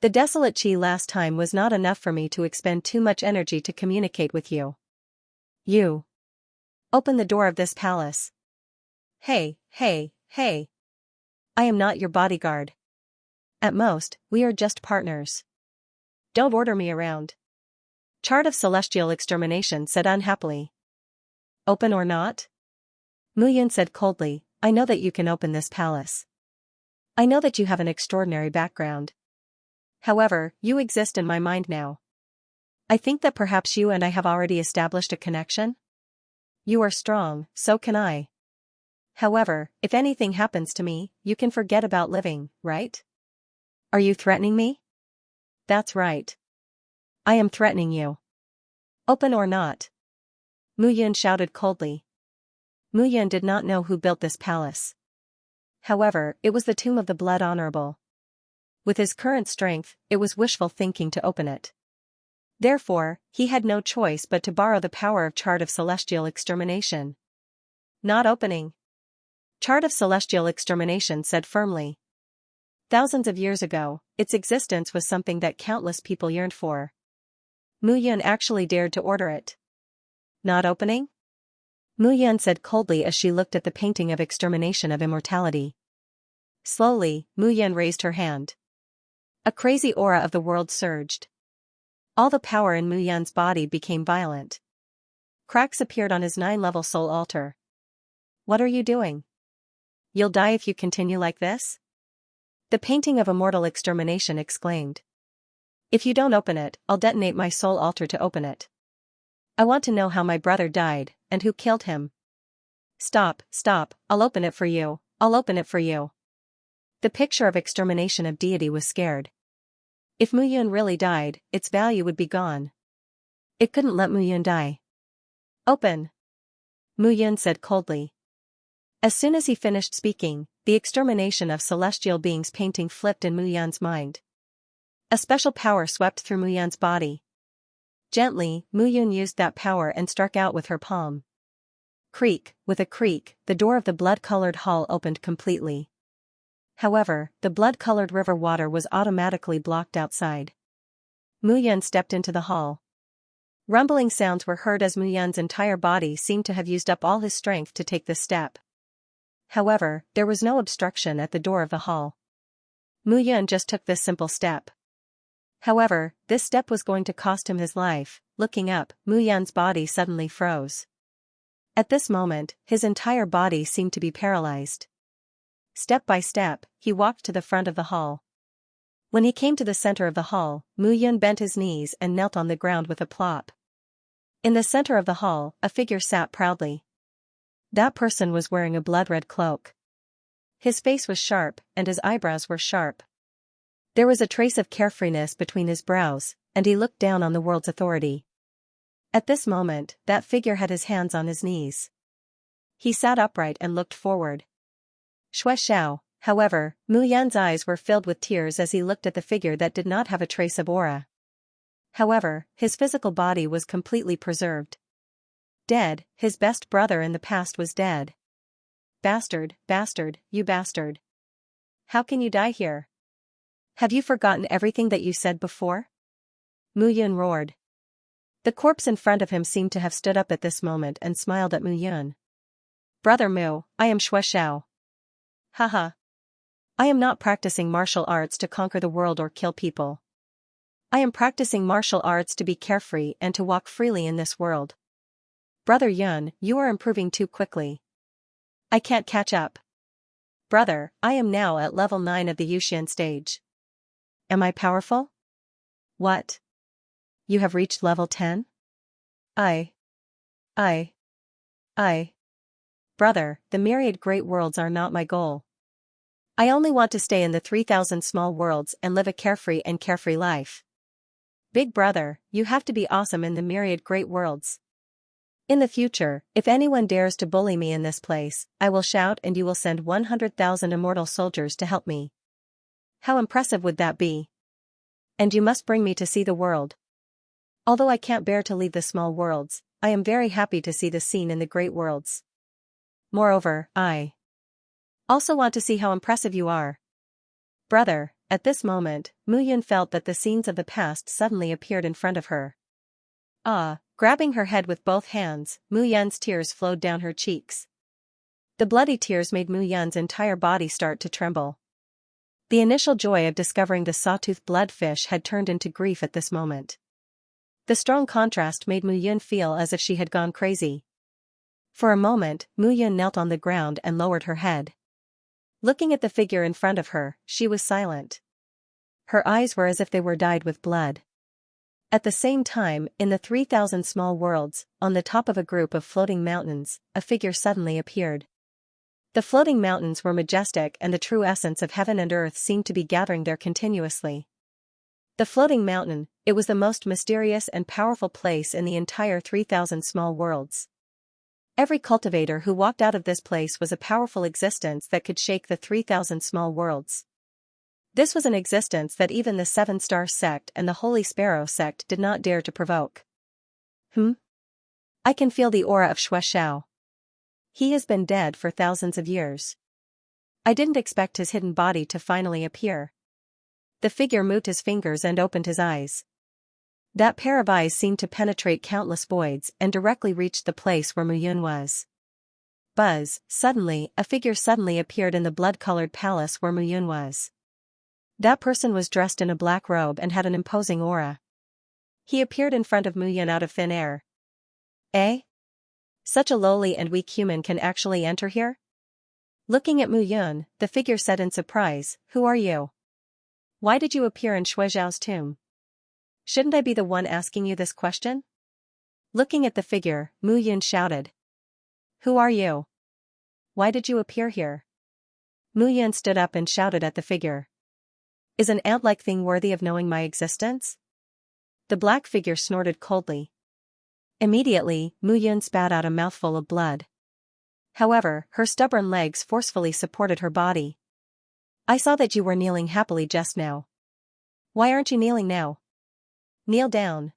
The desolate chi last time was not enough for me to expend too much energy to communicate with you. You. Open the door of this palace. Hey. I am not your bodyguard. At most, we are just partners. Don't order me around. Chart of Celestial Extermination said unhappily. Open or not? Muyun said coldly, I know that you can open this palace. I know that you have an extraordinary background. However, you exist in my mind now. I think that perhaps you and I have already established a connection? You are strong, so can I. However, if anything happens to me, you can forget about living, right? Are you threatening me? That's right. I am threatening you. Open or not? Muyun shouted coldly. Muyun did not know who built this palace. However, it was the Tomb of the Blood Honorable. With his current strength, it was wishful thinking to open it. Therefore, he had no choice but to borrow the power of Chart of Celestial Extermination. Not opening. Chart of Celestial Extermination said firmly. Thousands of years ago, its existence was something that countless people yearned for. Muyun actually dared to order it. Not opening? Muyun said coldly as she looked at the painting of extermination of immortality. Slowly, Muyun raised her hand. A crazy aura of the world surged. All the power in Muyun's body became violent. Cracks appeared on his 9-level soul altar. What are you doing? You'll die if you continue like this? The painting of immortal extermination exclaimed. If you don't open it, I'll detonate my soul altar to open it. I want to know how my brother died, and who killed him. Stop, I'll open it for you, I'll open it for you. The picture of extermination of deity was scared. If Muyun really died, its value would be gone. It couldn't let Muyun die. Open. Muyun said coldly. As soon as he finished speaking, the extermination of celestial beings painting flipped in Muyun's mind. A special power swept through Muyun's body. Gently, Muyun used that power and struck out with her palm. With a creak, the door of the blood-colored hall opened completely. However, the blood-colored river water was automatically blocked outside. Muyun stepped into the hall. Rumbling sounds were heard as Muyun's entire body seemed to have used up all his strength to take this step. However, there was no obstruction at the door of the hall. Muyun just took this simple step. However, this step was going to cost him his life. Looking up, Muyun's body suddenly froze. At this moment, his entire body seemed to be paralyzed. Step by step, he walked to the front of the hall. When he came to the center of the hall, Muyun bent his knees and knelt on the ground with a plop. In the center of the hall, a figure sat proudly. That person was wearing a blood-red cloak. His face was sharp, and his eyebrows were sharp. There was a trace of carefreeness between his brows, and he looked down on the world's authority. At this moment, that figure had his hands on his knees. He sat upright and looked forward. Xianxia. However, Muyun's eyes were filled with tears as he looked at the figure that did not have a trace of aura. However, his physical body was completely preserved. Dead, his best brother in the past was dead. Bastard, you bastard. How can you die here? Have you forgotten everything that you said before? Muyun roared. The corpse in front of him seemed to have stood up at this moment and smiled at Muyun. Brother Mu, I am Xianxia. Haha. I am not practicing martial arts to conquer the world or kill people. I am practicing martial arts to be carefree and to walk freely in this world. Brother Yun, you are improving too quickly. I can't catch up. Brother, I am now at level 9 of the Yuxian stage. Am I powerful? What? You have reached level 10? I. Brother, the myriad great worlds are not my goal. I only want to stay in the 3,000 small worlds and live a carefree life. Big brother, you have to be awesome in the myriad great worlds. In the future, if anyone dares to bully me in this place, I will shout and you will send 100,000 immortal soldiers to help me. How impressive would that be? And you must bring me to see the world. Although I can't bear to leave the small worlds, I am very happy to see the scene in the great worlds. Moreover, I also want to see how impressive you are. Brother, at this moment, Muyun felt that the scenes of the past suddenly appeared in front of her. Grabbing her head with both hands, Muyun's tears flowed down her cheeks. The bloody tears made Muyun's entire body start to tremble. The initial joy of discovering the sawtooth bloodfish had turned into grief at this moment. The strong contrast made Mu Yun feel as if she had gone crazy. For a moment, Mu Yun knelt on the ground and lowered her head. Looking at the figure in front of her, she was silent. Her eyes were as if they were dyed with blood. At the same time, in the 3,000 small worlds, on the top of a group of floating mountains, a figure suddenly appeared. The floating mountains were majestic and the true essence of heaven and earth seemed to be gathering there continuously. The floating mountain, it was the most mysterious and powerful place in the entire 3,000 small worlds. Every cultivator who walked out of this place was a powerful existence that could shake the 3,000 small worlds. This was an existence that even the Seven-Star Sect and the Holy Sparrow Sect did not dare to provoke. I can feel the aura of Xianxia. He has been dead for thousands of years. I didn't expect his hidden body to finally appear. The figure moved his fingers and opened his eyes. That pair of eyes seemed to penetrate countless voids and directly reached the place where Mu Yun was. Buzz, suddenly, a figure suddenly appeared in the blood-colored palace where Mu Yun was. That person was dressed in a black robe and had an imposing aura. He appeared in front of Mu Yun out of thin air. Eh? Such a lowly and weak human can actually enter here? Looking at Mu Yun, the figure said in surprise, "Who are you? Why did you appear in Shuijiao's tomb? Shouldn't I be the one asking you this question?" Looking at the figure, Mu Yun shouted. "Who are you? Why did you appear here?" Mu Yun stood up and shouted at the figure. "Is an ant-like thing worthy of knowing my existence?" The black figure snorted coldly. Immediately, Mu Yun spat out a mouthful of blood. However, her stubborn legs forcefully supported her body. "I saw that you were kneeling happily just now. Why aren't you kneeling now? Kneel down."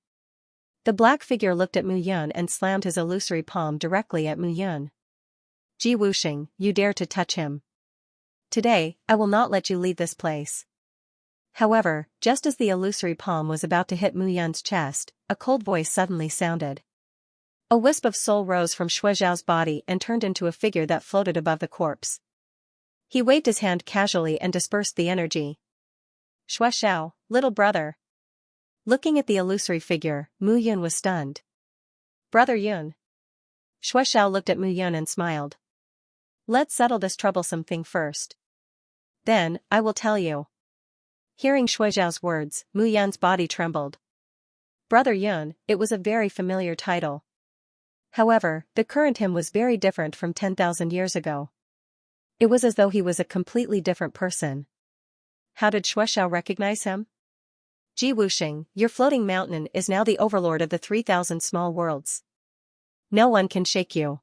The black figure looked at Mu Yun and slammed his illusory palm directly at Mu Yun. "Ji Wuxing, you dare to touch him. Today, I will not let you leave this place." However, just as the illusory palm was about to hit Mu Yun's chest, a cold voice suddenly sounded. A wisp of soul rose from Shuijiao's body and turned into a figure that floated above the corpse. He waved his hand casually and dispersed the energy. "Shuixiao, little brother." Looking at the illusory figure, Mu Yun was stunned. "Brother Yun." Shuixiao looked at Mu Yun and smiled. "Let's settle this troublesome thing first. Then, I will tell you." Hearing Shuijiao's words, Mu Yun's body trembled. Brother Yun, it was a very familiar title. However, the current him was very different from 10,000 years ago. It was as though he was a completely different person. How did Shuixiao recognize him? "Ji Wuxing, your floating mountain is now the overlord of the 3,000 small worlds. No one can shake you.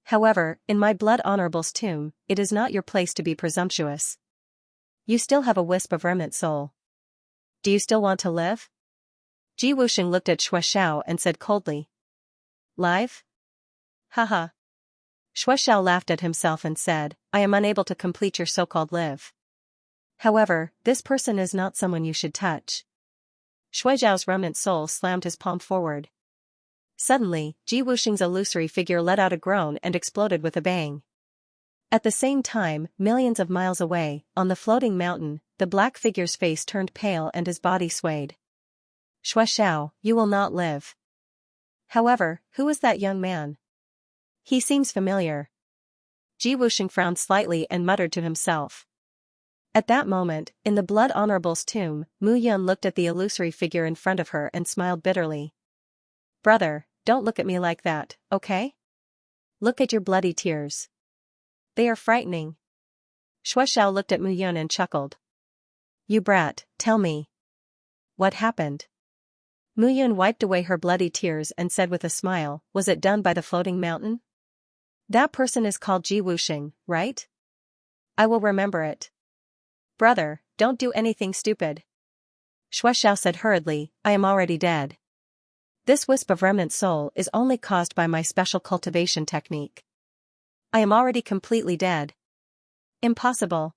However, in my blood honorable's tomb, it is not your place to be presumptuous. You still have a wisp of remnant soul. Do you still want to live?" Ji Wuxing looked at Shuixiao and said coldly. "Live? Haha." Shuixiao laughed at himself and said, "I am unable to complete your so-called live. However, this person is not someone you should touch." Shuijiao's remnant soul slammed his palm forward. Suddenly, Ji Wuxing's illusory figure let out a groan and exploded with a bang. At the same time, millions of miles away, on the floating mountain, the black figure's face turned pale and his body swayed. "Shuixiao, you will not live." However, who is that young man? He seems familiar. Ji Wuxing frowned slightly and muttered to himself. At that moment, in the blood honorable's tomb, Mu Yun looked at the illusory figure in front of her and smiled bitterly. "Brother, don't look at me like that, okay? Look at your bloody tears. They are frightening." Shuixiao looked at Mu Yun and chuckled. "You brat, tell me. What happened?" Mu Yun wiped away her bloody tears and said with a smile, "Was it done by the floating mountain? That person is called Ji Wuxing, right? I will remember it." "Brother, don't do anything stupid." Shuixiao said hurriedly, "I am already dead. This wisp of remnant soul is only caused by my special cultivation technique. I am already completely dead." "Impossible."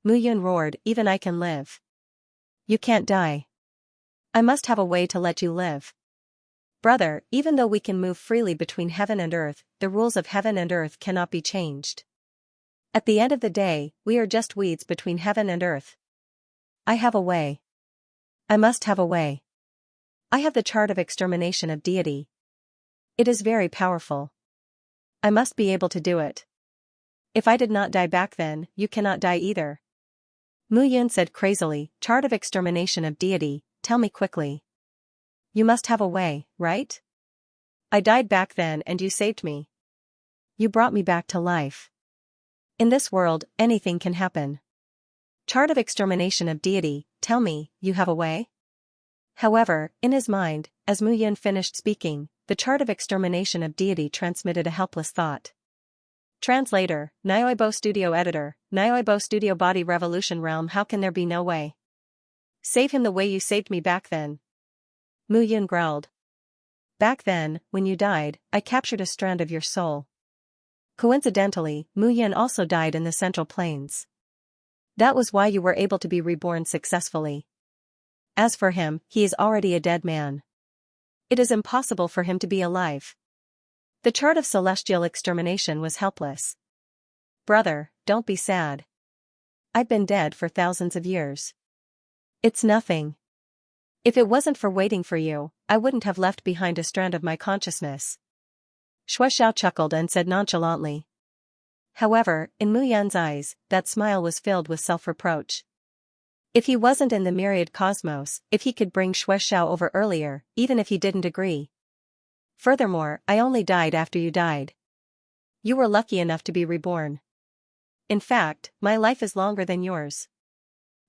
Mu Yun roared, "Even I can live. You can't die. I must have a way to let you live. Brother, even though we can move freely between heaven and earth, the rules of heaven and earth cannot be changed. At the end of the day, we are just weeds between heaven and earth. I have a way. I must have a way." I have the chart of extermination of deity. It is very powerful. I must be able to do it. If I did not die back then, you cannot die either. Mu Yun said crazily, chart of extermination of deity, tell me quickly. You must have a way, right? I died back then and you saved me. You brought me back to life. In this world, anything can happen. Chart of extermination of deity, tell me, you have a way? However, in his mind, as Mu Yun finished speaking, the chart of extermination of deity transmitted a helpless thought. Translator, Nyoibo Studio Editor, Nyoibo Studio Body Revolution Realm. How can there be no way? Save him the way you saved me back then. Mu Yun growled. Back then, when you died, I captured a strand of your soul. Coincidentally, Mu Yun also died in the Central Plains. That was why you were able to be reborn successfully. As for him, he is already a dead man. It is impossible for him to be alive. The chart of celestial extermination was helpless. Brother, don't be sad. I've been dead for thousands of years. It's nothing. If it wasn't for waiting for you, I wouldn't have left behind a strand of my consciousness. Shuexiao chuckled and said nonchalantly. However, in Mu Yun's eyes, that smile was filled with self-reproach. If he wasn't in the myriad cosmos, if he could bring Shuexiao over earlier, even if he didn't agree. Furthermore, I only died after you died. You were lucky enough to be reborn. In fact, my life is longer than yours.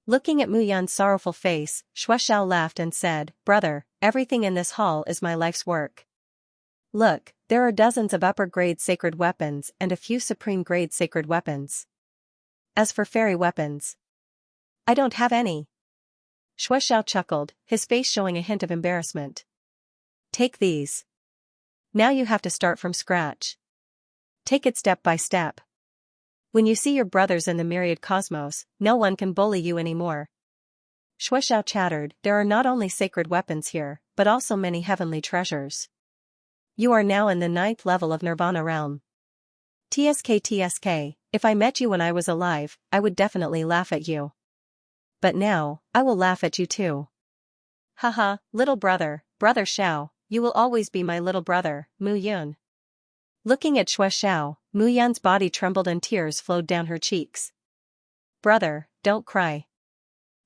Looking at Mu Yun's sorrowful face, Shuexiao laughed and said, Brother, everything in this hall is my life's work. Look, there are dozens of upper-grade sacred weapons and a few supreme-grade sacred weapons. As for fairy weapons, I don't have any. Shuexiao chuckled, his face showing a hint of embarrassment. Take these. Now you have to start from scratch. Take it step by step. When you see your brothers in the myriad cosmos, no one can bully you anymore. Shuexiao chattered, there are not only sacred weapons here, but also many heavenly treasures. You are now in the 9th level of Nirvana realm. TSK, if I met you when I was alive, I would definitely laugh at you. But now, I will laugh at you too. Haha, little brother, Brother Xiao, you will always be my little brother, Mu Yun. Looking at Shuexiao, Mu Yun's body trembled and tears flowed down her cheeks. Brother, don't cry.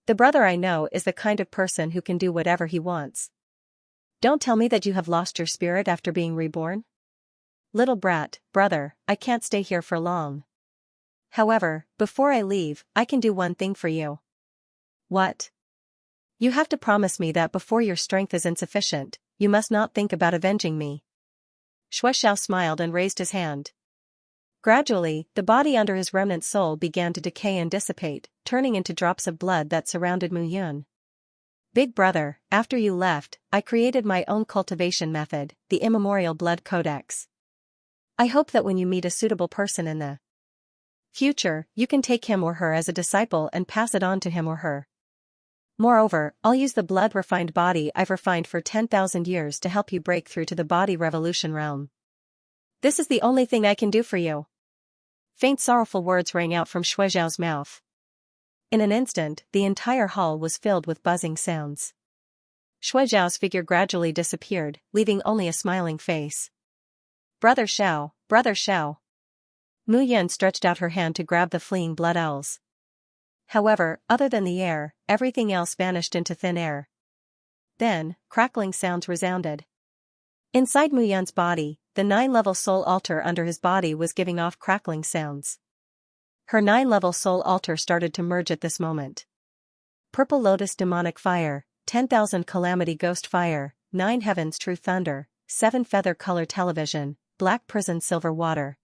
The brother I know is the kind of person who can do whatever he wants. Don't tell me that you have lost your spirit after being reborn. Little brat, brother, I can't stay here for long. However, before I leave, I can do one thing for you. What? You have to promise me that before your strength is insufficient, you must not think about avenging me. Shuexiao smiled and raised his hand. Gradually, the body under his remnant soul began to decay and dissipate, turning into drops of blood that surrounded Mu Yun. Big brother, after you left, I created my own cultivation method, the Immemorial Blood Codex. I hope that when you meet a suitable person in the future, you can take him or her as a disciple and pass it on to him or her. Moreover, I'll use the blood-refined body I've refined for 10,000 years to help you break through to the body revolution realm. This is the only thing I can do for you. Faint sorrowful words rang out from Shuexiao's mouth. In an instant, the entire hall was filled with buzzing sounds. Shuexiao's figure gradually disappeared, leaving only a smiling face. Brother Xiao, Brother Xiao. Mu Yun stretched out her hand to grab the fleeing blood owls. However, other than the air, everything else vanished into thin air. Then, crackling sounds resounded. Inside Mu Yun's body, the 9-level soul altar under his body was giving off crackling sounds. Her 9-level soul altar started to merge at this moment. Purple Lotus Demonic Fire, 10,000 Calamity Ghost Fire, 9 Heavens True Thunder, 7 Feather Color Television, Black Prison Silver Water.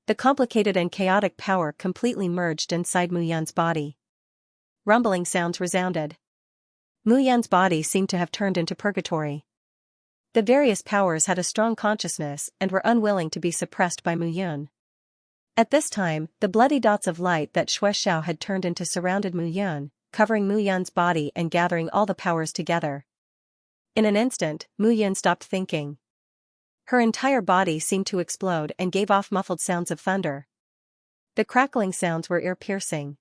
The complicated and chaotic power completely merged inside Mu Yun's body. Rumbling sounds resounded. Mu Yun's body seemed to have turned into purgatory. The various powers had a strong consciousness and were unwilling to be suppressed by Mu Yun. At this time, the bloody dots of light that Shuexiao had turned into surrounded Mu Yun, covering Mu Yun's body and gathering all the powers together. In an instant, Mu Yun stopped thinking. Her entire body seemed to explode and gave off muffled sounds of thunder. The crackling sounds were ear-piercing.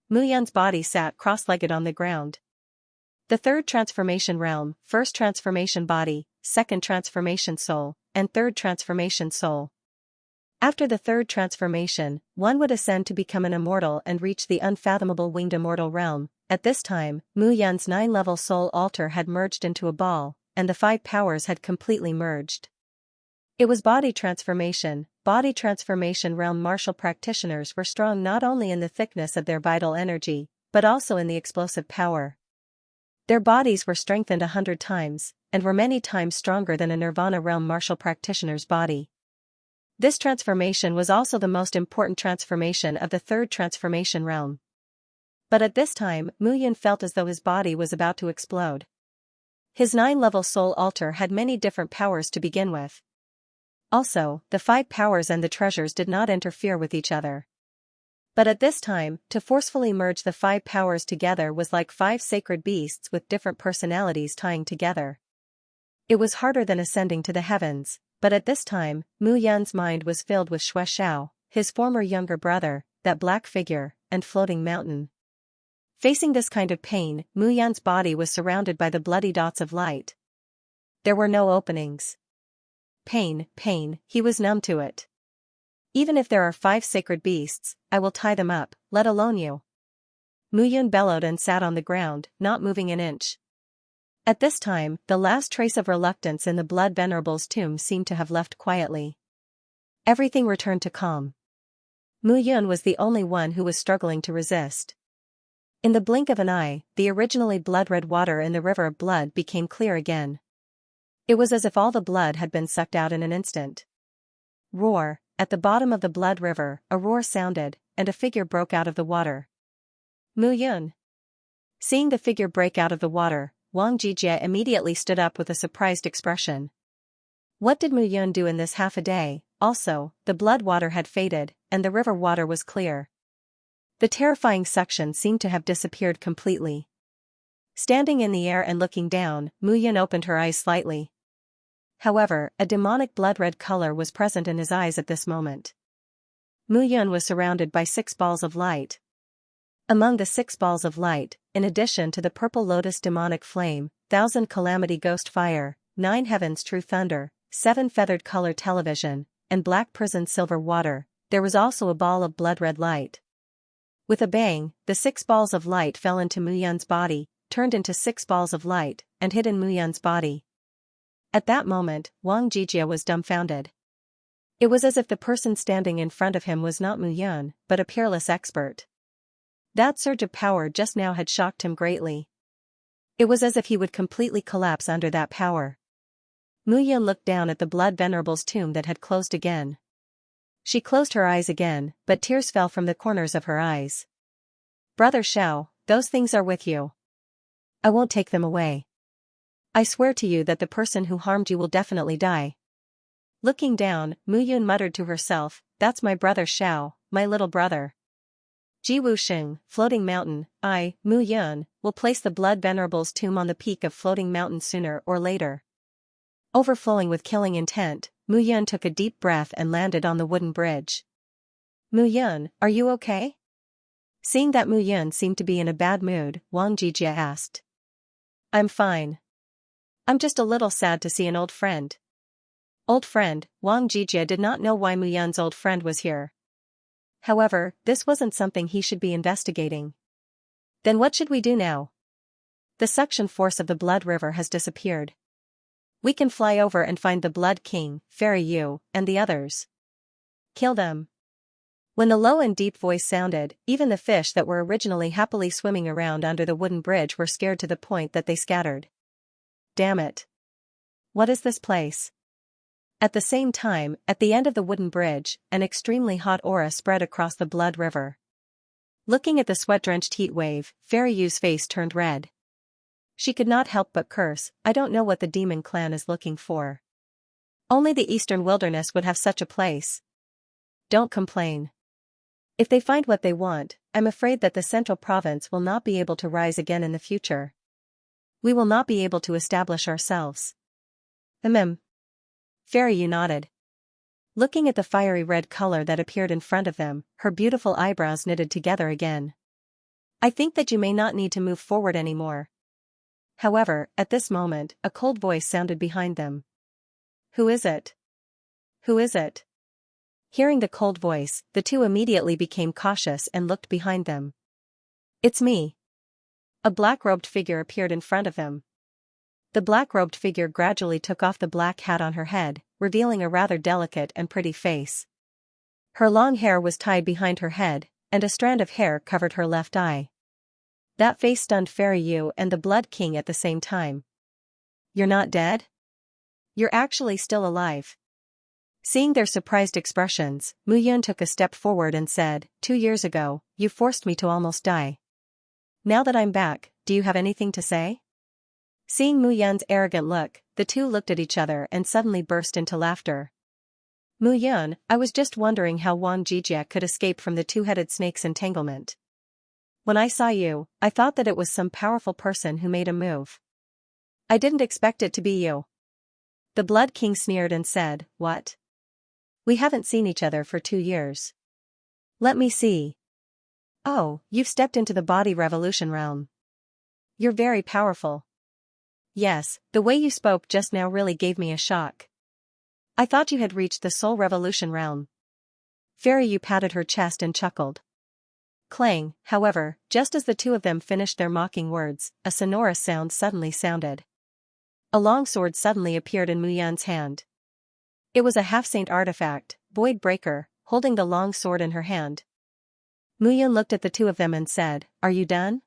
Mu Yun's body sat cross-legged on the ground. The third transformation realm, first transformation body, second transformation soul, and third transformation soul. After the third transformation, one would ascend to become an immortal and reach the unfathomable winged immortal realm. At this time, Mu Yun's 9-level soul altar had merged into a ball, and the 5 powers had completely merged. It was body transformation realm. Martial practitioners were strong not only in the thickness of their vital energy, but also in the explosive power. Their bodies were strengthened 100 times, and were many times stronger than a Nirvana realm martial practitioner's body. This transformation was also the most important transformation of the third transformation realm. But at this time, Mu Yun felt as though his body was about to explode. His 9-level soul altar had many different powers to begin with. Also, the 5 powers and the treasures did not interfere with each other. But at this time, to forcefully merge the 5 powers together was like 5 sacred beasts with different personalities tying together. It was harder than ascending to the heavens, but at this time, Mu Yun's mind was filled with Xue Xiao, his former younger brother, that black figure, and floating mountain. Facing this kind of pain, Mu Yun's body was surrounded by the bloody dots of light. There were no openings. Pain, he was numb to it. Even if there are 5 sacred beasts, I will tie them up, let alone you. Mu Yun bellowed and sat on the ground, not moving an inch. At this time, the last trace of reluctance in the Blood Venerable's tomb seemed to have left quietly. Everything returned to calm. Mu Yun was the only one who was struggling to resist. In the blink of an eye, the originally blood-red water in the river of blood became clear again. It was as if all the blood had been sucked out in an instant. Roar! At the bottom of the blood river, a roar sounded, and a figure broke out of the water. Mu Yun. Seeing the figure break out of the water, Wang Jijie immediately stood up with a surprised expression. What did Mu Yun do in this half a day? Also, the blood water had faded, and the river water was clear. The terrifying suction seemed to have disappeared completely. Standing in the air and looking down, Mu Yun opened her eyes slightly. However, a demonic blood-red color was present in his eyes at this moment. Mu Yun was surrounded by 6 balls of light. Among the 6 balls of light, in addition to the purple lotus demonic flame, 1000 calamity ghost fire, 9 heavens true thunder, 7 feathered color television, and black prison silver water, there was also a ball of blood-red light. With a bang, the 6 balls of light fell into Mu Yun's body, turned into 6 balls of light, and hid in Mu Yun's body. At that moment, Wang Jijie was dumbfounded. It was as if the person standing in front of him was not Mu Yun, but a peerless expert. That surge of power just now had shocked him greatly. It was as if he would completely collapse under that power. Mu Yun looked down at the Blood Venerable's tomb that had closed again. She closed her eyes again, but tears fell from the corners of her eyes. Brother Xiao, those things are with you. I won't take them away. I swear to you that the person who harmed you will definitely die. Looking down, Mu Yun muttered to herself, that's my brother Xiao, my little brother. Ji Wuxing, Floating Mountain, I, Mu Yun, will place the Blood Venerable's tomb on the peak of Floating Mountain sooner or later. Overflowing with killing intent, Mu Yun took a deep breath and landed on the wooden bridge. Mu Yun, are you okay? Seeing that Mu Yun seemed to be in a bad mood, Wang Jijie asked. I'm fine. I'm just a little sad to see an old friend. Old friend, Wang Jijie did not know why Mu Yun's old friend was here. However, this wasn't something he should be investigating. Then what should we do now? The suction force of the blood river has disappeared. We can fly over and find the Blood King, Fairy Yu, and the others. Kill them. When the low and deep voice sounded, even the fish that were originally happily swimming around under the wooden bridge were scared to the point that they scattered. Damn it. What is this place? At the same time, at the end of the wooden bridge, an extremely hot aura spread across the blood river. Looking at the sweat-drenched heat wave, Fairy Yu's face turned red. She could not help but curse, I don't know what the demon clan is looking for. Only the eastern wilderness would have such a place. Don't complain. If they find what they want, I'm afraid that the central province will not be able to rise again in the future. We will not be able to establish ourselves. Fairy Yu nodded. Looking at the fiery red color that appeared in front of them, her beautiful eyebrows knitted together again. I think that you may not need to move forward anymore. However, at this moment, a cold voice sounded behind them. "Who is it? Who is it?" Hearing the cold voice, the two immediately became cautious and looked behind them. "It's me." A black-robed figure appeared in front of them. The black-robed figure gradually took off the black hat on her head, revealing a rather delicate and pretty face. Her long hair was tied behind her head, and a strand of hair covered her left eye. That face stunned Fairy Yu and the Blood King at the same time. "You're not dead? You're actually still alive." Seeing their surprised expressions, Mu Yun took a step forward and said, "2 years ago, you forced me to almost die. Now that I'm back, do you have anything to say?" Seeing Mu Yun's arrogant look, the two looked at each other and suddenly burst into laughter. "Mu Yun, I was just wondering how Wang Jijie could escape from the two-headed snake's entanglement. When I saw you, I thought that it was some powerful person who made a move. I didn't expect it to be you." The Blood King sneered and said, "What? We haven't seen each other for 2 years. Let me see. Oh, you've stepped into the body revolution realm. You're very powerful. Yes, the way you spoke just now really gave me a shock. I thought you had reached the soul revolution realm." Fairy Yu patted her chest and chuckled. Clang, however, just as the two of them finished their mocking words, a sonorous sound suddenly sounded. A long sword suddenly appeared in Mu Yun's hand. It was a half-saint artifact, Void Breaker, holding the long sword in her hand. Mu Yun looked at the two of them and said, "Are you done?"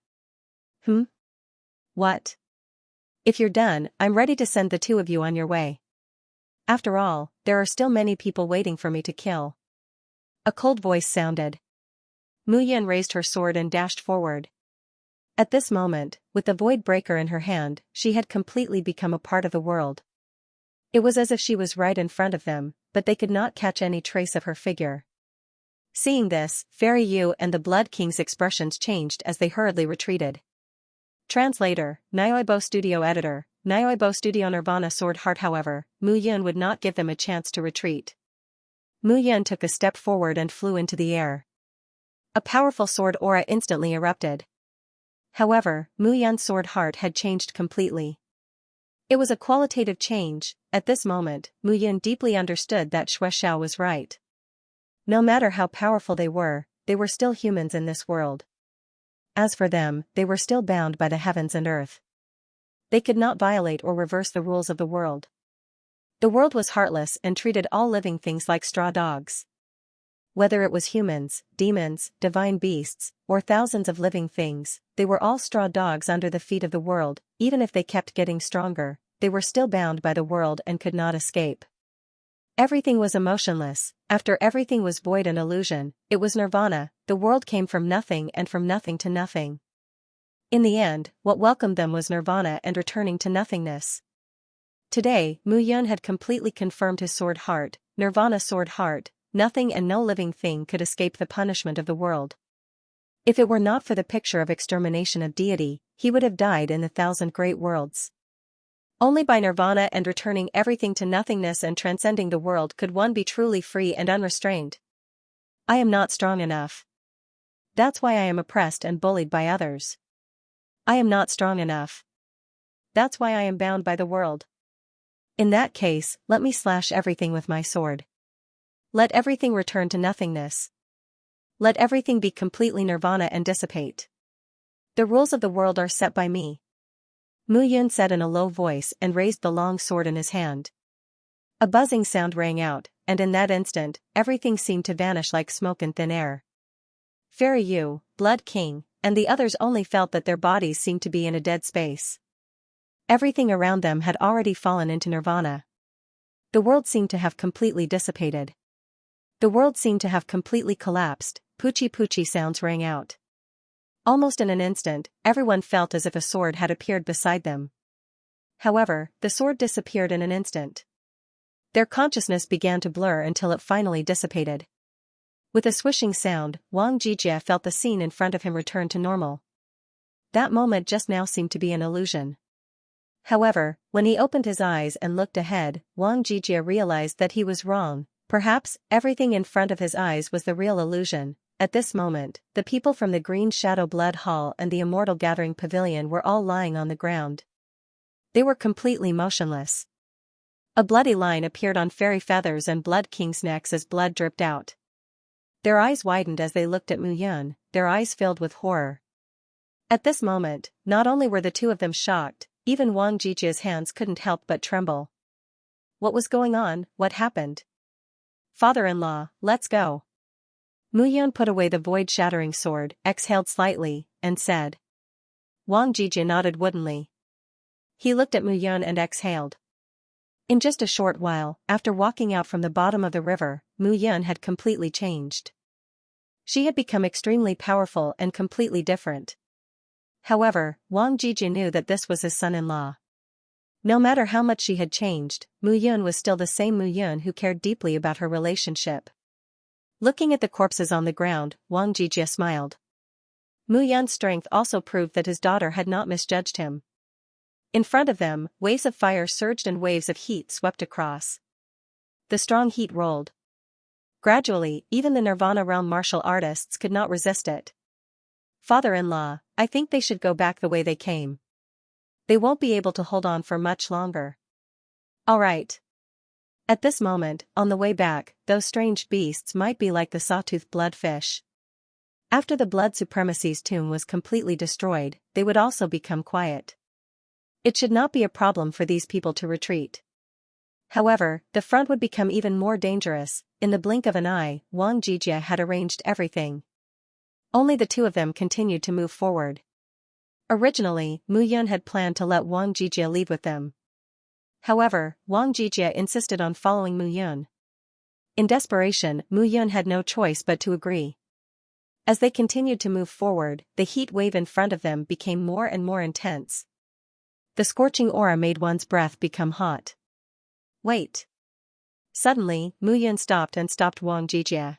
What? If you're done, I'm ready to send the two of you on your way. After all, there are still many people waiting for me to kill." A cold voice sounded. Mu Yun raised her sword and dashed forward. At this moment, with the Void Breaker in her hand, she had completely become a part of the world. It was as if she was right in front of them, but they could not catch any trace of her figure. Seeing this, Fairy Yu and the Blood King's expressions changed as they hurriedly retreated. Translator, Nioibo Studio Editor, Nioibo Studio Nirvana Sword Heart. However, Mu Yun would not give them a chance to retreat. Mu Yun took a step forward and flew into the air. A powerful sword aura instantly erupted. However, Mu Yun's sword heart had changed completely. It was a qualitative change. At this moment, Mu Yun deeply understood that Xue Xiao was right. No matter how powerful they were still humans in this world. As for them, they were still bound by the heavens and earth. They could not violate or reverse the rules of the world. The world was heartless and treated all living things like straw dogs. Whether it was humans, demons, divine beasts, or thousands of living things, they were all straw dogs under the feet of the world. Even if they kept getting stronger, they were still bound by the world and could not escape. Everything was emotionless. After everything was void and illusion, it was nirvana. The world came from nothing and from nothing to nothing. In the end, what welcomed them was nirvana and returning to nothingness. Today, Mu Yun had completely confirmed his sword heart, nirvana sword heart. Nothing and no living thing could escape the punishment of the world. If it were not for the picture of extermination of deity, he would have died in the 1,000 great worlds. Only by nirvana and returning everything to nothingness and transcending the world could one be truly free and unrestrained. I am not strong enough. That's why I am oppressed and bullied by others. I am not strong enough. That's why I am bound by the world. In that case, let me slash everything with my sword. Let everything return to nothingness. Let everything be completely nirvana and dissipate. The rules of the world are set by me. Mu Yun said in a low voice and raised the long sword in his hand. A buzzing sound rang out, and in that instant, everything seemed to vanish like smoke in thin air. Fairy Yu, Blood King, and the others only felt that their bodies seemed to be in a dead space. Everything around them had already fallen into nirvana. The world seemed to have completely dissipated. The world seemed to have completely collapsed. Poochie poochie sounds rang out. Almost in an instant, everyone felt as if a sword had appeared beside them. However, the sword disappeared in an instant. Their consciousness began to blur until it finally dissipated. With a swishing sound, Wang Jijie felt the scene in front of him return to normal. That moment just now seemed to be an illusion. However, when he opened his eyes and looked ahead, Wang Jijie realized that he was wrong. Perhaps, everything in front of his eyes was the real illusion. At this moment, the people from the Green Shadow Blood Hall and the Immortal Gathering Pavilion were all lying on the ground. They were completely motionless. A bloody line appeared on Fairy Feathers and Blood King's necks as blood dripped out. Their eyes widened as they looked at Mu Yun, their eyes filled with horror. At this moment, not only were the two of them shocked, even Wang Jijia's hands couldn't help but tremble. What was going on? What happened? Father-in-law, let's go. Mu Yun put away the void-shattering sword, exhaled slightly, and said. Wang Jijia nodded woodenly. He looked at Mu Yun and exhaled. In just a short while, after walking out from the bottom of the river, Mu Yun had completely changed. She had become extremely powerful and completely different. However, Wang Jijia knew that this was his son-in-law. No matter how much she had changed, Mu Yun was still the same Mu Yun who cared deeply about her relationship. Looking at the corpses on the ground, Wang Jijia smiled. Mu Yun's strength also proved that his daughter had not misjudged him. In front of them, waves of fire surged and waves of heat swept across. The strong heat rolled. Gradually, even the Nirvana realm martial artists could not resist it. Father-in-law, I think they should go back the way they came. They won't be able to hold on for much longer. All right. At this moment, on the way back, those strange beasts might be like the sawtooth bloodfish. After the Blood Supremacy's tomb was completely destroyed, they would also become quiet. It should not be a problem for these people to retreat. However, the front would become even more dangerous. In the blink of an eye, Wang Jijia had arranged everything. Only the two of them continued to move forward. Originally, Mu Yun had planned to let Wang Jijia leave with them. However, Wang Jijia insisted on following Mu Yun. In desperation, Mu Yun had no choice but to agree. As they continued to move forward, the heat wave in front of them became more and more intense. The scorching aura made one's breath become hot. Wait. Suddenly, Mu Yun stopped Wang Jijia.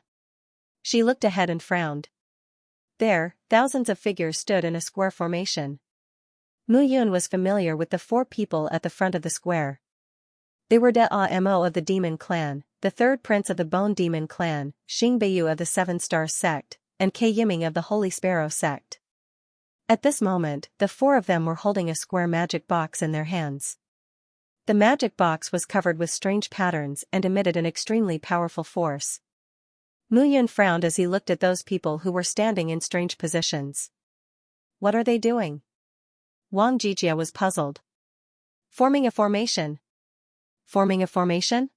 She looked ahead and frowned. There, thousands of figures stood in a square formation. Mu Yun was familiar with the four people at the front of the square. They were Mo of the Demon Clan, the third prince of the Bone Demon Clan, Xingbeyu of the Seven Stars Sect, and Ke Yiming of the Holy Sparrow Sect. At this moment, the four of them were holding a square magic box in their hands. The magic box was covered with strange patterns and emitted an extremely powerful force. Mu Yun frowned as he looked at those people who were standing in strange positions. What are they doing? Wang Jijia was puzzled. Forming a formation. Forming a formation?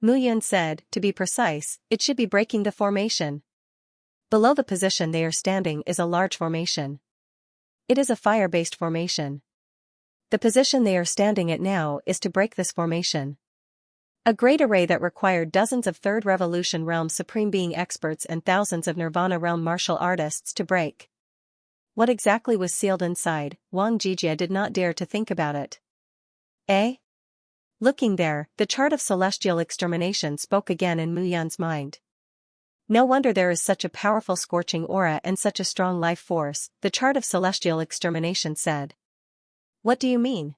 Mu Yun said, to be precise, it should be breaking the formation. Below the position they are standing is a large formation. It is a fire-based formation. The position they are standing at now is to break this formation. A great array that required dozens of Third Revolution Realm Supreme Being experts and thousands of Nirvana Realm martial artists to break. What exactly was sealed inside? Wang Jijia did not dare to think about it. Eh? Looking there, the chart of celestial extermination spoke again in Mu Yun's mind. No wonder there is such a powerful scorching aura and such a strong life force, the chart of celestial extermination said. What do you mean?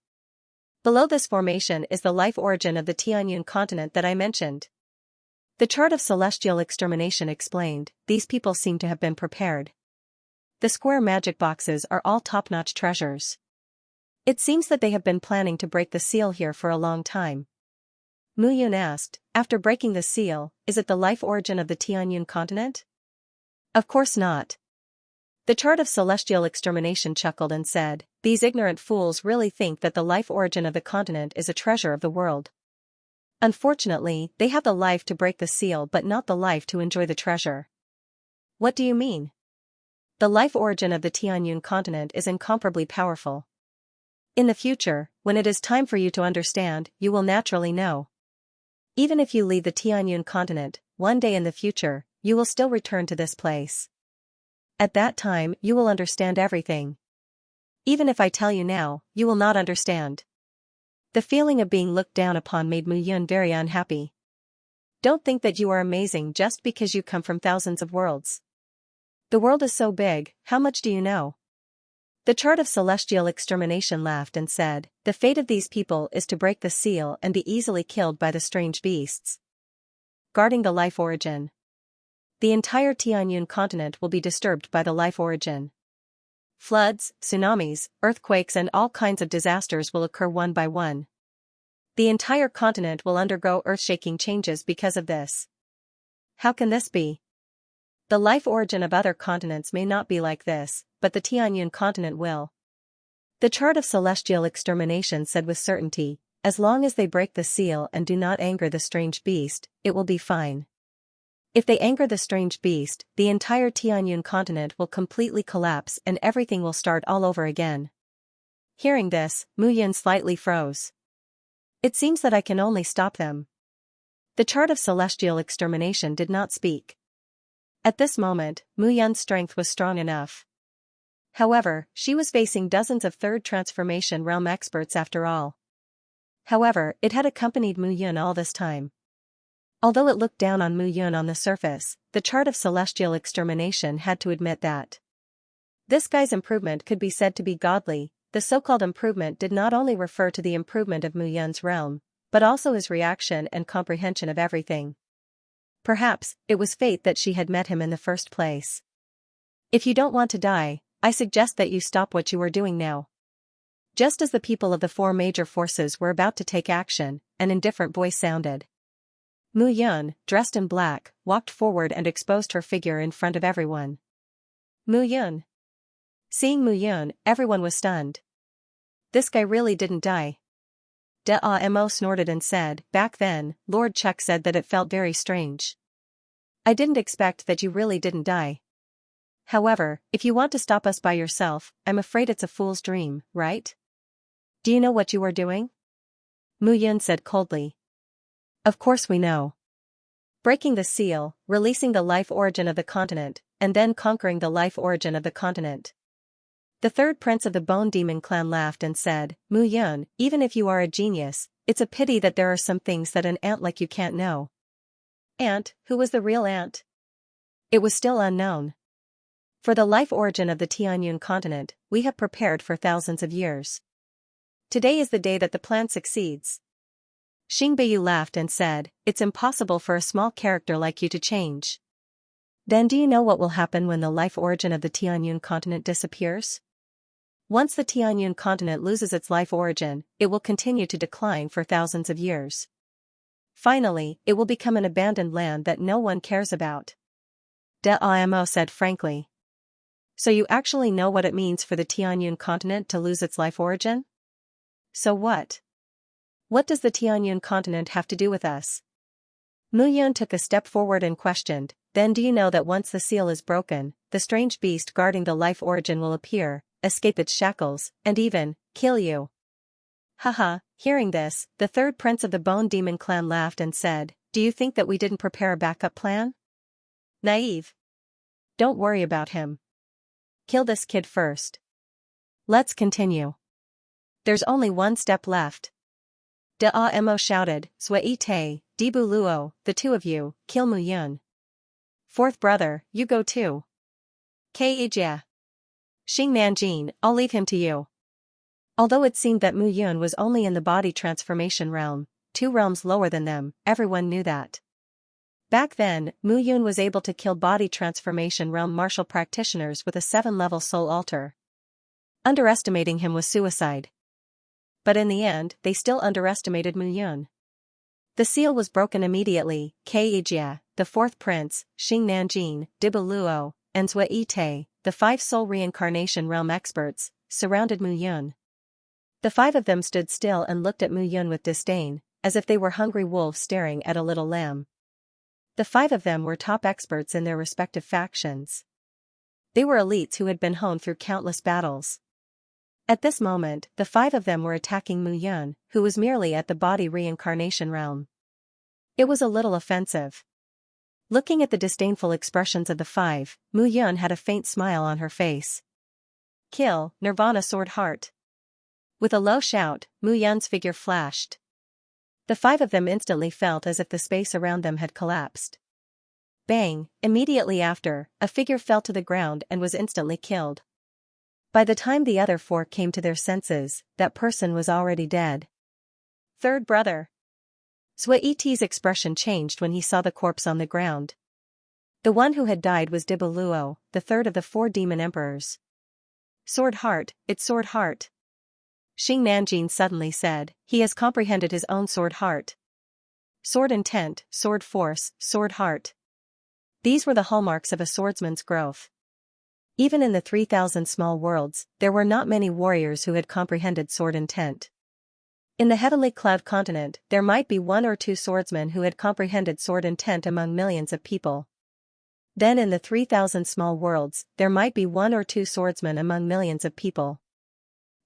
Below this formation is the life origin of the Tianyun continent that I mentioned. The chart of celestial extermination explained, these people seem to have been prepared. The square magic boxes are all top-notch treasures. It seems that they have been planning to break the seal here for a long time. Mu Yun asked, after breaking the seal, is it the life origin of the Tianyun continent? Of course not. The chart of celestial extermination chuckled and said, these ignorant fools really think that the life origin of the continent is a treasure of the world. Unfortunately, they have the life to break the seal but not the life to enjoy the treasure. What do you mean? The life origin of the Tianyun continent is incomparably powerful. In the future, when it is time for you to understand, you will naturally know. Even if you leave the Tianyun continent, one day in the future, you will still return to this place. At that time, you will understand everything. Even if I tell you now, you will not understand. The feeling of being looked down upon made Mu Yun very unhappy. Don't think that you are amazing just because you come from thousands of worlds. The world is so big, how much do you know? The chart of celestial extermination laughed and said, the fate of these people is to break the seal and be easily killed by the strange beasts. Guarding the life origin. The entire Tianyun continent will be disturbed by the life origin. Floods, tsunamis, earthquakes and all kinds of disasters will occur one by one. The entire continent will undergo earth-shaking changes because of this. How can this be? The life origin of other continents may not be like this, but the Tianyun continent will. The chart of celestial extermination said with certainty, as long as they break the seal and do not anger the strange beast, it will be fine. If they anger the strange beast, the entire Tianyun continent will completely collapse and everything will start all over again. Hearing this, Mu Yun slightly froze. It seems that I can only stop them. The chart of celestial extermination did not speak. At this moment, Mu Yun's strength was strong enough. However, she was facing dozens of third transformation realm experts after all. However, it had accompanied Mu Yun all this time. Although it looked down on Mu Yun on the surface, the chart of celestial extermination had to admit that this guy's improvement could be said to be godly. The so-called improvement did not only refer to the improvement of Mu Yun's realm, but also his reaction and comprehension of everything. Perhaps, it was fate that she had met him in the first place. If you don't want to die, I suggest that you stop what you are doing now. Just as the people of the four major forces were about to take action, an indifferent voice sounded. Mu Yun, dressed in black, walked forward and exposed her figure in front of everyone. Mu Yun. Seeing Mu Yun, everyone was stunned. This guy really didn't die. Mo snorted and said, back then, Lord Chuck said that it felt very strange. I didn't expect that you really didn't die. However, if you want to stop us by yourself, I'm afraid it's a fool's dream, right? Do you know what you are doing? Mu Yun said coldly. Of course we know. Breaking the seal, releasing the life origin of the continent, and then conquering the life origin of the continent. The third prince of the Bone Demon clan laughed and said, Mu Yun, even if you are a genius, it's a pity that there are some things that an ant like you can't know. Ant, who was the real ant? It was still unknown. For the life origin of the Tianyun continent, we have prepared for thousands of years. Today is the day that the plan succeeds. Xingbeyu laughed and said, it's impossible for a small character like you to change. Then do you know what will happen when the life origin of the Tianyun continent disappears? Once the Tianyun continent loses its life origin, it will continue to decline for thousands of years. Finally, it will become an abandoned land that no one cares about. Mo said frankly. So you actually know what it means for the Tianyun continent to lose its life origin? So what? What does the Tianyun continent have to do with us? Mu Yun took a step forward and questioned, then do you know that once the seal is broken, the strange beast guarding the life origin will appear, escape its shackles, and even kill you? Haha, hearing this, the third prince of the Bone Demon clan laughed and said, do you think that we didn't prepare a backup plan? Naive. Don't worry about him. Kill this kid first. Let's continue. There's only one step left. Mo shouted, Zui Te, Dibu Luo, the two of you, kill Mu Yun. Fourth brother, you go too. Xianxia. Xing Nanjin, I'll leave him to you. Although it seemed that Mu Yun was only in the body transformation realm, 2 realms lower than them, everyone knew that. Back then, Mu Yun was able to kill body transformation realm martial practitioners with a 7-level soul altar. Underestimating him was suicide. But in the end, they still underestimated Mu Yun. The seal was broken immediately. Xianxia, the fourth prince, Xing Nanjin, Dibu Luo, and Zui Te, the 5 soul reincarnation realm experts, surrounded Mu Yun. The 5 of them stood still and looked at Mu Yun with disdain, as if they were hungry wolves staring at a little lamb. The 5 of them were top experts in their respective factions. They were elites who had been honed through countless battles. At this moment, the 5 of them were attacking Mu Yun, who was merely at the body reincarnation realm. It was a little offensive. Looking at the disdainful expressions of the 5, Mu Yun had a faint smile on her face. Kill, Nirvana Sword Heart. With a low shout, Mu Yun's figure flashed. The 5 of them instantly felt as if the space around them had collapsed. Bang, immediately after, a figure fell to the ground and was instantly killed. By the time the other 4 came to their senses, that person was already dead. Third brother. Zui Te's expression changed when he saw the corpse on the ground. The one who had died was Dibu Luo, the third of the 4 demon emperors. Sword Heart, it's Sword Heart. Xianxia suddenly said, he has comprehended his own Sword Heart. Sword intent, sword force, sword heart. These were the hallmarks of a swordsman's growth. Even in the 3,000 small worlds, there were not many warriors who had comprehended sword intent. In the heavenly cloud continent, there might be one or two swordsmen who had comprehended sword intent among millions of people. Then in the 3,000 small worlds, there might be one or two swordsmen among millions of people.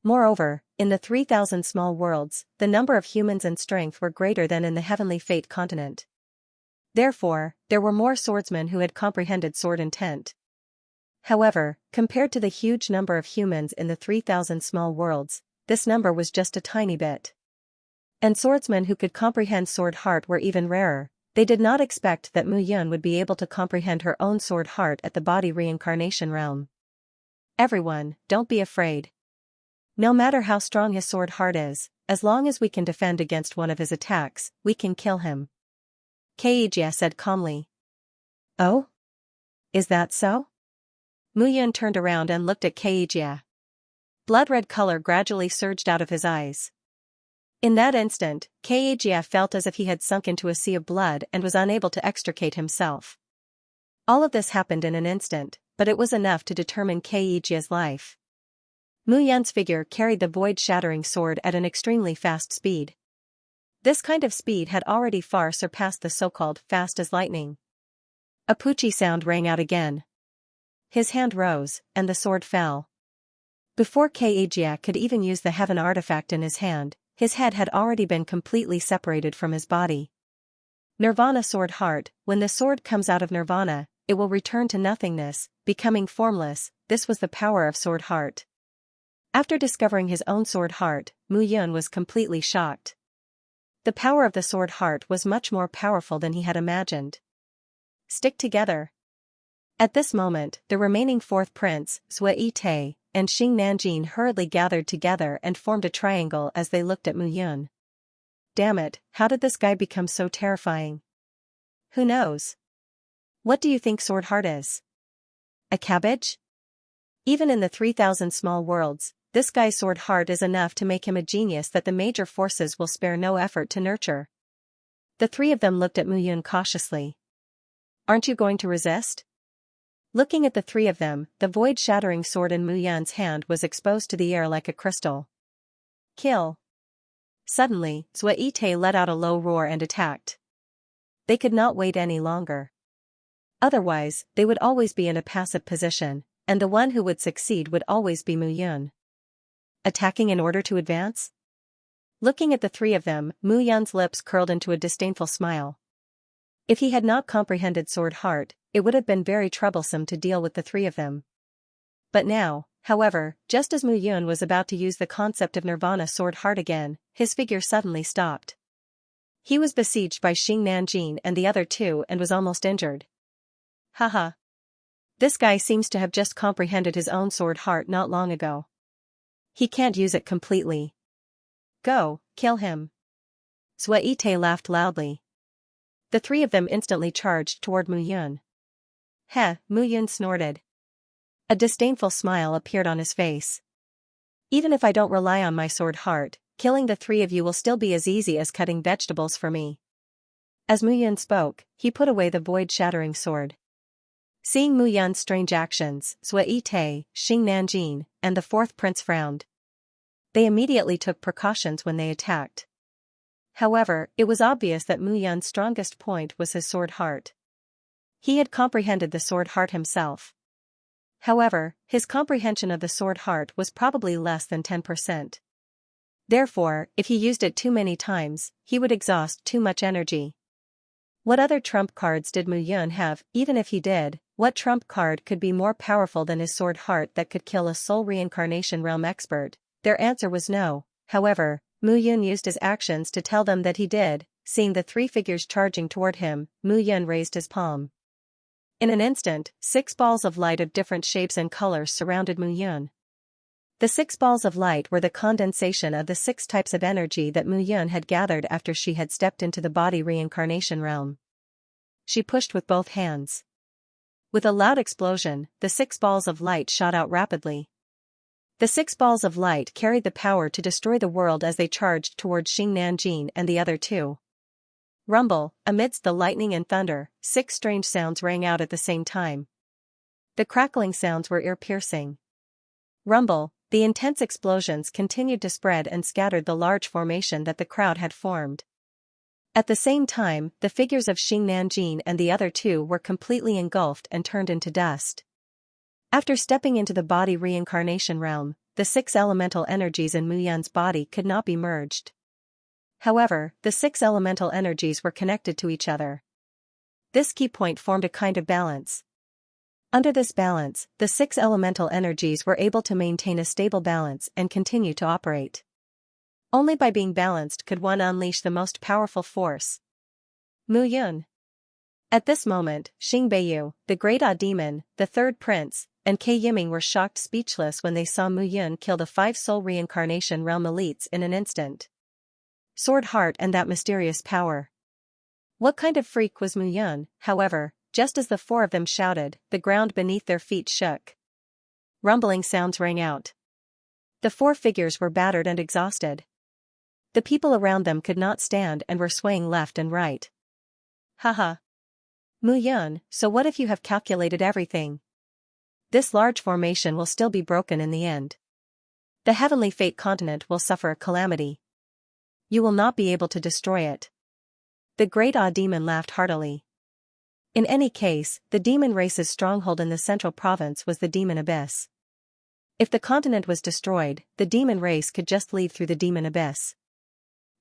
Moreover, in the 3,000 small worlds, the number of humans and strength were greater than in the heavenly fate continent. Therefore, there were more swordsmen who had comprehended sword intent. However, compared to the huge number of humans in the 3,000 small worlds, this number was just a tiny bit. And swordsmen who could comprehend sword heart were even rarer. They did not expect that Mu Yun would be able to comprehend her own sword heart at the body reincarnation realm. Everyone, don't be afraid. No matter how strong his sword heart is, as long as we can defend against one of his attacks, we can kill him. Xianxia said calmly. Oh? Is that so? Mu Yun turned around and looked at Xianxia. Blood-red color gradually surged out of his eyes. In that instant, Xianxia felt as if he had sunk into a sea of blood and was unable to extricate himself. All of this happened in an instant, but it was enough to determine Xianxia's life. Mu Yun's figure carried the void-shattering sword at an extremely fast speed. This kind of speed had already far surpassed the so-called fast as lightning. A poochie sound rang out again. His hand rose, and the sword fell. Before Xianxia could even use the heaven artifact in his hand, his head had already been completely separated from his body. Nirvana Sword Heart, when the sword comes out of Nirvana, it will return to nothingness, becoming formless. This was the power of Sword Heart. After discovering his own Sword Heart, Mu Yun was completely shocked. The power of the Sword Heart was much more powerful than he had imagined. Stick together. At this moment, the remaining fourth prince, Zhuai and Xianxia hurriedly gathered together and formed a triangle as they looked at Mu Yun. Damn it, how did this guy become so terrifying? Who knows? What do you think Sword Heart is? A cabbage? Even in the 3,000 small worlds, this guy's Sword Heart is enough to make him a genius that the major forces will spare no effort to nurture. The three of them looked at Mu Yun cautiously. Aren't you going to resist? Looking at the three of them, the void-shattering sword in Mu Yun's hand was exposed to the air like a crystal. Kill. Suddenly, Zhuai let out a low roar and attacked. They could not wait any longer. Otherwise, they would always be in a passive position, and the one who would succeed would always be Mu Yun. Attacking in order to advance? Looking at the three of them, Mu Yun's lips curled into a disdainful smile. If he had not comprehended Sword Heart, it would have been very troublesome to deal with the three of them. But now, however, just as Mu Yun was about to use the concept of Nirvana Sword Heart again, his figure suddenly stopped. He was besieged by Xianxia and the other two and was almost injured. Haha. This guy seems to have just comprehended his own Sword Heart not long ago. He can't use it completely. Go, kill him. Zhuai laughed loudly. The three of them instantly charged toward Mu Yun. Heh, Mu Yun snorted. A disdainful smile appeared on his face. Even if I don't rely on my Sword Heart, killing the three of you will still be as easy as cutting vegetables for me. As Mu Yun spoke, he put away the void-shattering sword. Seeing Mu Yun's strange actions, Zhuai, Xianxia, and the fourth prince frowned. They immediately took precautions when they attacked. However, it was obvious that Mu Yun's strongest point was his Sword Heart. He had comprehended the Sword Heart himself. However, his comprehension of the Sword Heart was probably less than 10%. Therefore, if he used it too many times, he would exhaust too much energy. What other trump cards did Mu Yun have? Even if he did, what trump card could be more powerful than his Sword Heart that could kill a soul reincarnation realm expert? Their answer was no. However, Mu Yun used his actions to tell them that he did. Seeing the three figures charging toward him, Mu Yun raised his palm. In an instant, 6 balls of light of different shapes and colors surrounded Mu Yun. The 6 balls of light were the condensation of the 6 types of energy that Mu Yun had gathered after she had stepped into the body reincarnation realm. She pushed with both hands. With a loud explosion, the 6 balls of light shot out rapidly. The 6 balls of light carried the power to destroy the world as they charged towards Xianxia and the other two. Rumble, amidst the lightning and thunder, 6 strange sounds rang out at the same time. The crackling sounds were ear-piercing. Rumble, the intense explosions continued to spread and scattered the large formation that the crowd had formed. At the same time, the figures of Xianxia and the other two were completely engulfed and turned into dust. After stepping into the body reincarnation realm, the 6 elemental energies in Muyun's body could not be merged. However, the 6 elemental energies were connected to each other. This key point formed a kind of balance. Under this balance, the 6 elemental energies were able to maintain a stable balance and continue to operate. Only by being balanced could one unleash the most powerful force. Muyun. At this moment, Xingbeyu, the great demon, the third prince, and Ke Yiming were shocked speechless when they saw Muyun kill the 5 soul reincarnation realm elites in an instant. Sword Heart and that mysterious power. What kind of freak was Muyun, however? Just as the 4 of them shouted, the ground beneath their feet shook. Rumbling sounds rang out. The 4 figures were battered and exhausted. The people around them could not stand and were swaying left and right. Haha. Muyun, so what if you have calculated everything? This large formation will still be broken in the end. The heavenly fate continent will suffer a calamity. You will not be able to destroy it. The great demon laughed heartily. In any case, the demon race's stronghold in the central province was the demon abyss. If the continent was destroyed, the demon race could just leave through the demon abyss.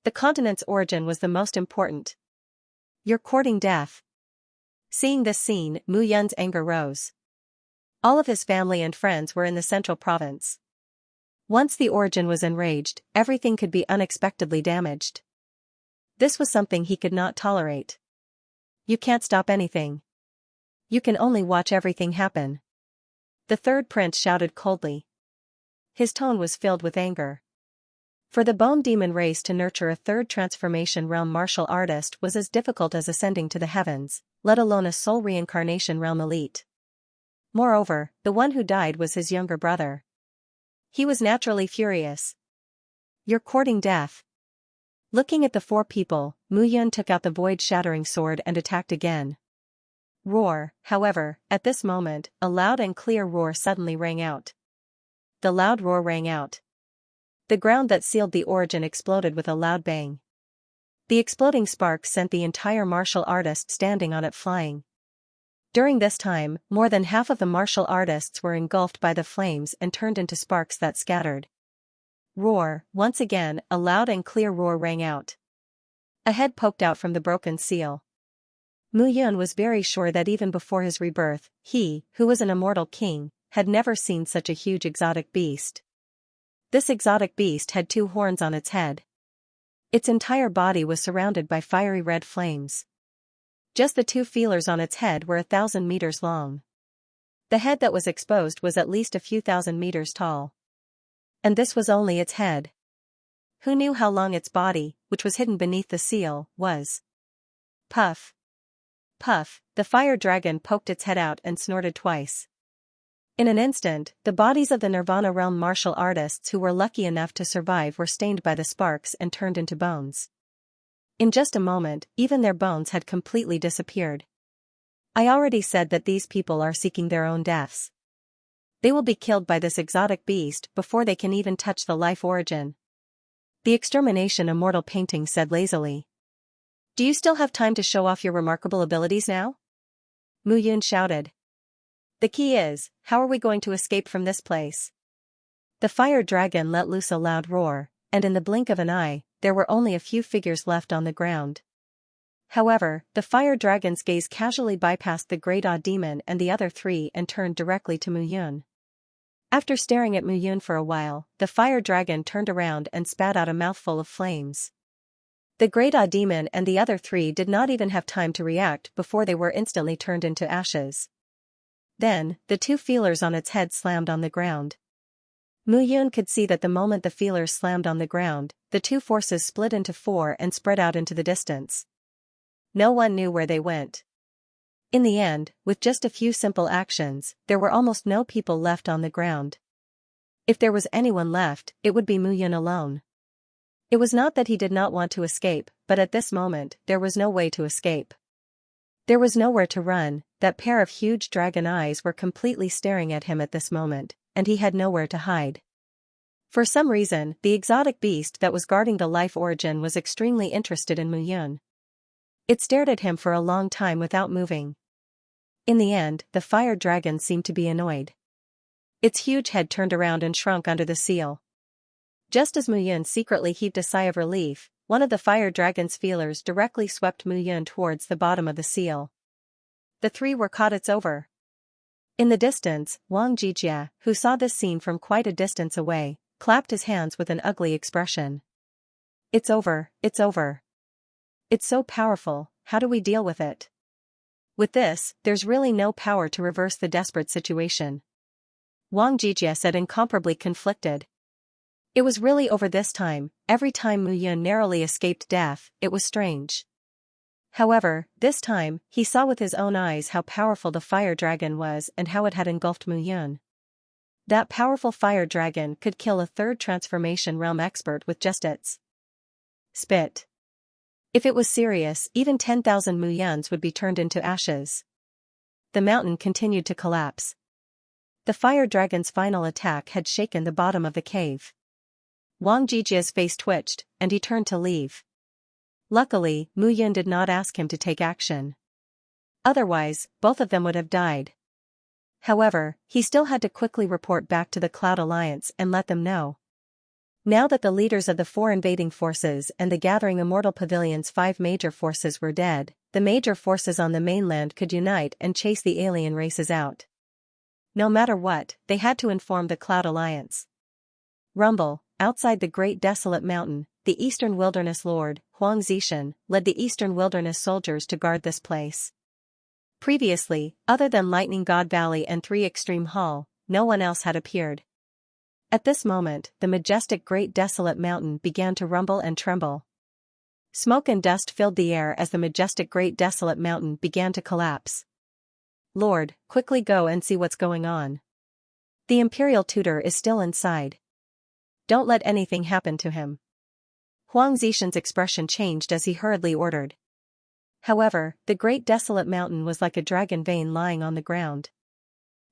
The continent's origin was the most important. You're courting death. Seeing this scene, Muyun's anger rose. All of his family and friends were in the central province. Once the origin was enraged, everything could be unexpectedly damaged. This was something he could not tolerate. You can't stop anything. You can only watch everything happen. The third prince shouted coldly. His tone was filled with anger. For the bone demon race to nurture a third transformation realm martial artist was as difficult as ascending to the heavens, let alone a soul reincarnation realm elite. Moreover, the one who died was his younger brother. He was naturally furious. You're courting death. Looking at the 4 people, Muyun took out the void-shattering sword and attacked again. Roar, however, at this moment, a loud and clear roar suddenly rang out. The loud roar rang out. The ground that sealed the origin exploded with a loud bang. The exploding sparks sent the entire martial artist standing on it flying. During this time, more than half of the martial artists were engulfed by the flames and turned into sparks that scattered. Roar, once again, a loud and clear roar rang out. A head poked out from the broken seal. Muyun was very sure that even before his rebirth, he, who was an immortal king, had never seen such a huge exotic beast. This exotic beast had 2 horns on its head. Its entire body was surrounded by fiery red flames. Just the 2 feelers on its head were 1,000 meters long. The head that was exposed was at least a few thousand meters tall. And this was only its head. Who knew how long its body, which was hidden beneath the seal, was? Puff. Puff, the fire dragon poked its head out and snorted twice. In an instant, the bodies of the Nirvana realm martial artists who were lucky enough to survive were stained by the sparks and turned into bones. In just a moment, even their bones had completely disappeared. I already said that these people are seeking their own deaths. They will be killed by this exotic beast before they can even touch the life origin. The extermination immortal painting said lazily. Do you still have time to show off your remarkable abilities now? Muyun shouted. The key is, how are we going to escape from this place? The fire dragon let loose a loud roar, and in the blink of an eye, there were only a few figures left on the ground. However, the fire dragon's gaze casually bypassed the great demon and the other 3 and turned directly to Muyun. After staring at Muyun for a while, the fire dragon turned around and spat out a mouthful of flames. The great demon and the other 3 did not even have time to react before they were instantly turned into ashes. Then, the 2 feelers on its head slammed on the ground. Muyun could see that the moment the feelers slammed on the ground, the 2 forces split into 4 and spread out into the distance. No one knew where they went. In the end, with just a few simple actions, there were almost no people left on the ground. If there was anyone left, it would be Mu Yun alone. It was not that he did not want to escape, but at this moment, there was no way to escape. There was nowhere to run. That pair of huge dragon eyes were completely staring at him at this moment, and he had nowhere to hide. For some reason, the exotic beast that was guarding the life origin was extremely interested in Mu Yun. It stared at him for a long time without moving. In the end, the fire dragon seemed to be annoyed. Its huge head turned around and shrunk under the seal. Just as Mu Yun secretly heaved a sigh of relief, one of the fire dragon's feelers directly swept Mu Yun towards the bottom of the seal. The three were caught. It's over. In the distance, Wang Jijia, who saw this scene from quite a distance away, clapped his hands with an ugly expression. It's over, it's over. It's so powerful, how do we deal with it? With this, there's really no power to reverse the desperate situation. Wang Jijia said, incomparably conflicted. It was really over this time. Every time Mu Yun narrowly escaped death, it was strange. However, this time, he saw with his own eyes how powerful the fire dragon was and how it had engulfed Mu Yun. That powerful fire dragon could kill a third transformation realm expert with just its spit. If it was serious, even 10,000 Mu Yuns would be turned into ashes. The mountain continued to collapse. The fire dragon's final attack had shaken the bottom of the cave. Wang Jijia's face twitched, and he turned to leave. Luckily, Mu Yun did not ask him to take action. Otherwise, both of them would have died. However, he still had to quickly report back to the Cloud Alliance and let them know. Now that the leaders of the 4 invading forces and the Gathering Immortal Pavilion's 5 major forces were dead, the major forces on the mainland could unite and chase the alien races out. No matter what, they had to inform the Cloud Alliance. Rumble, outside the Great Desolate Mountain, the Eastern Wilderness Lord, Huang Zishan, led the Eastern Wilderness soldiers to guard this place. Previously, other than Lightning God Valley and 3 Extreme Hall, no one else had appeared. At this moment, the majestic Great Desolate Mountain began to rumble and tremble. Smoke and dust filled the air as the majestic Great Desolate Mountain began to collapse. Lord, quickly go and see what's going on. The Imperial Tutor is still inside. Don't let anything happen to him. Huang Zishan's expression changed as he hurriedly ordered. However, the Great Desolate Mountain was like a dragon vein lying on the ground.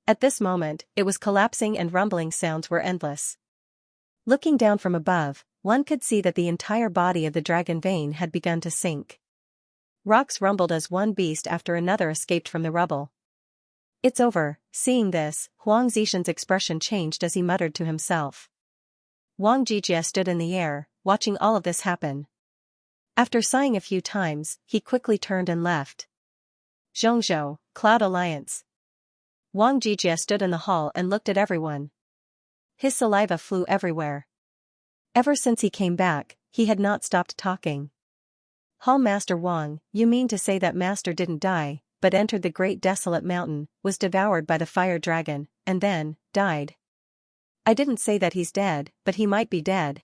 At this moment, it was collapsing and rumbling sounds were endless. Looking down from above, one could see that the entire body of the dragon vein had begun to sink. Rocks rumbled as one beast after another escaped from the rubble. It's over. Seeing this, Huang Zishan's expression changed as he muttered to himself. Wang Jijia stood in the air, watching all of this happen. After sighing a few times, he quickly turned and left. Zhongzhou, Cloud Alliance. Wang Jijia stood in the hall and looked at everyone. His saliva flew everywhere. Ever since he came back, he had not stopped talking. Hall Master Wang, you mean to say that Master didn't die, but entered the Great Desolate Mountain, was devoured by the fire dragon, and then, died? I didn't say that he's dead, but he might be dead.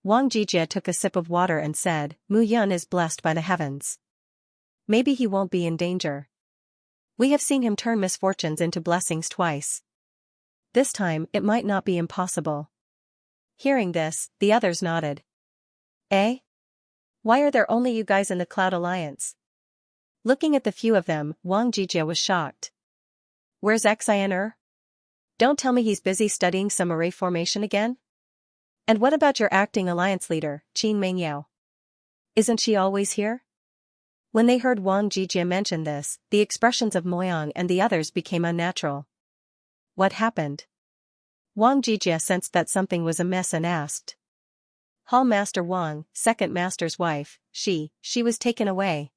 Wang Jijia took a sip of water and said, Mu Yun is blessed by the heavens. Maybe he won't be in danger. We have seen him turn misfortunes into blessings twice. This time, it might not be impossible. Hearing this, the others nodded. Eh? Why are there only you guys in the Cloud Alliance? Looking at the few of them, Wang Jijia was shocked. Where's Xianxia? Don't tell me he's busy studying some array formation again? And what about your acting alliance leader, Qin Mengyao? Isn't she always here? When they heard Wang Jijia mention this, the expressions of Moyang and the others became unnatural. What happened? Wang Jijia sensed that something was amiss and asked. Hall Master Wang, second master's wife, she was taken away.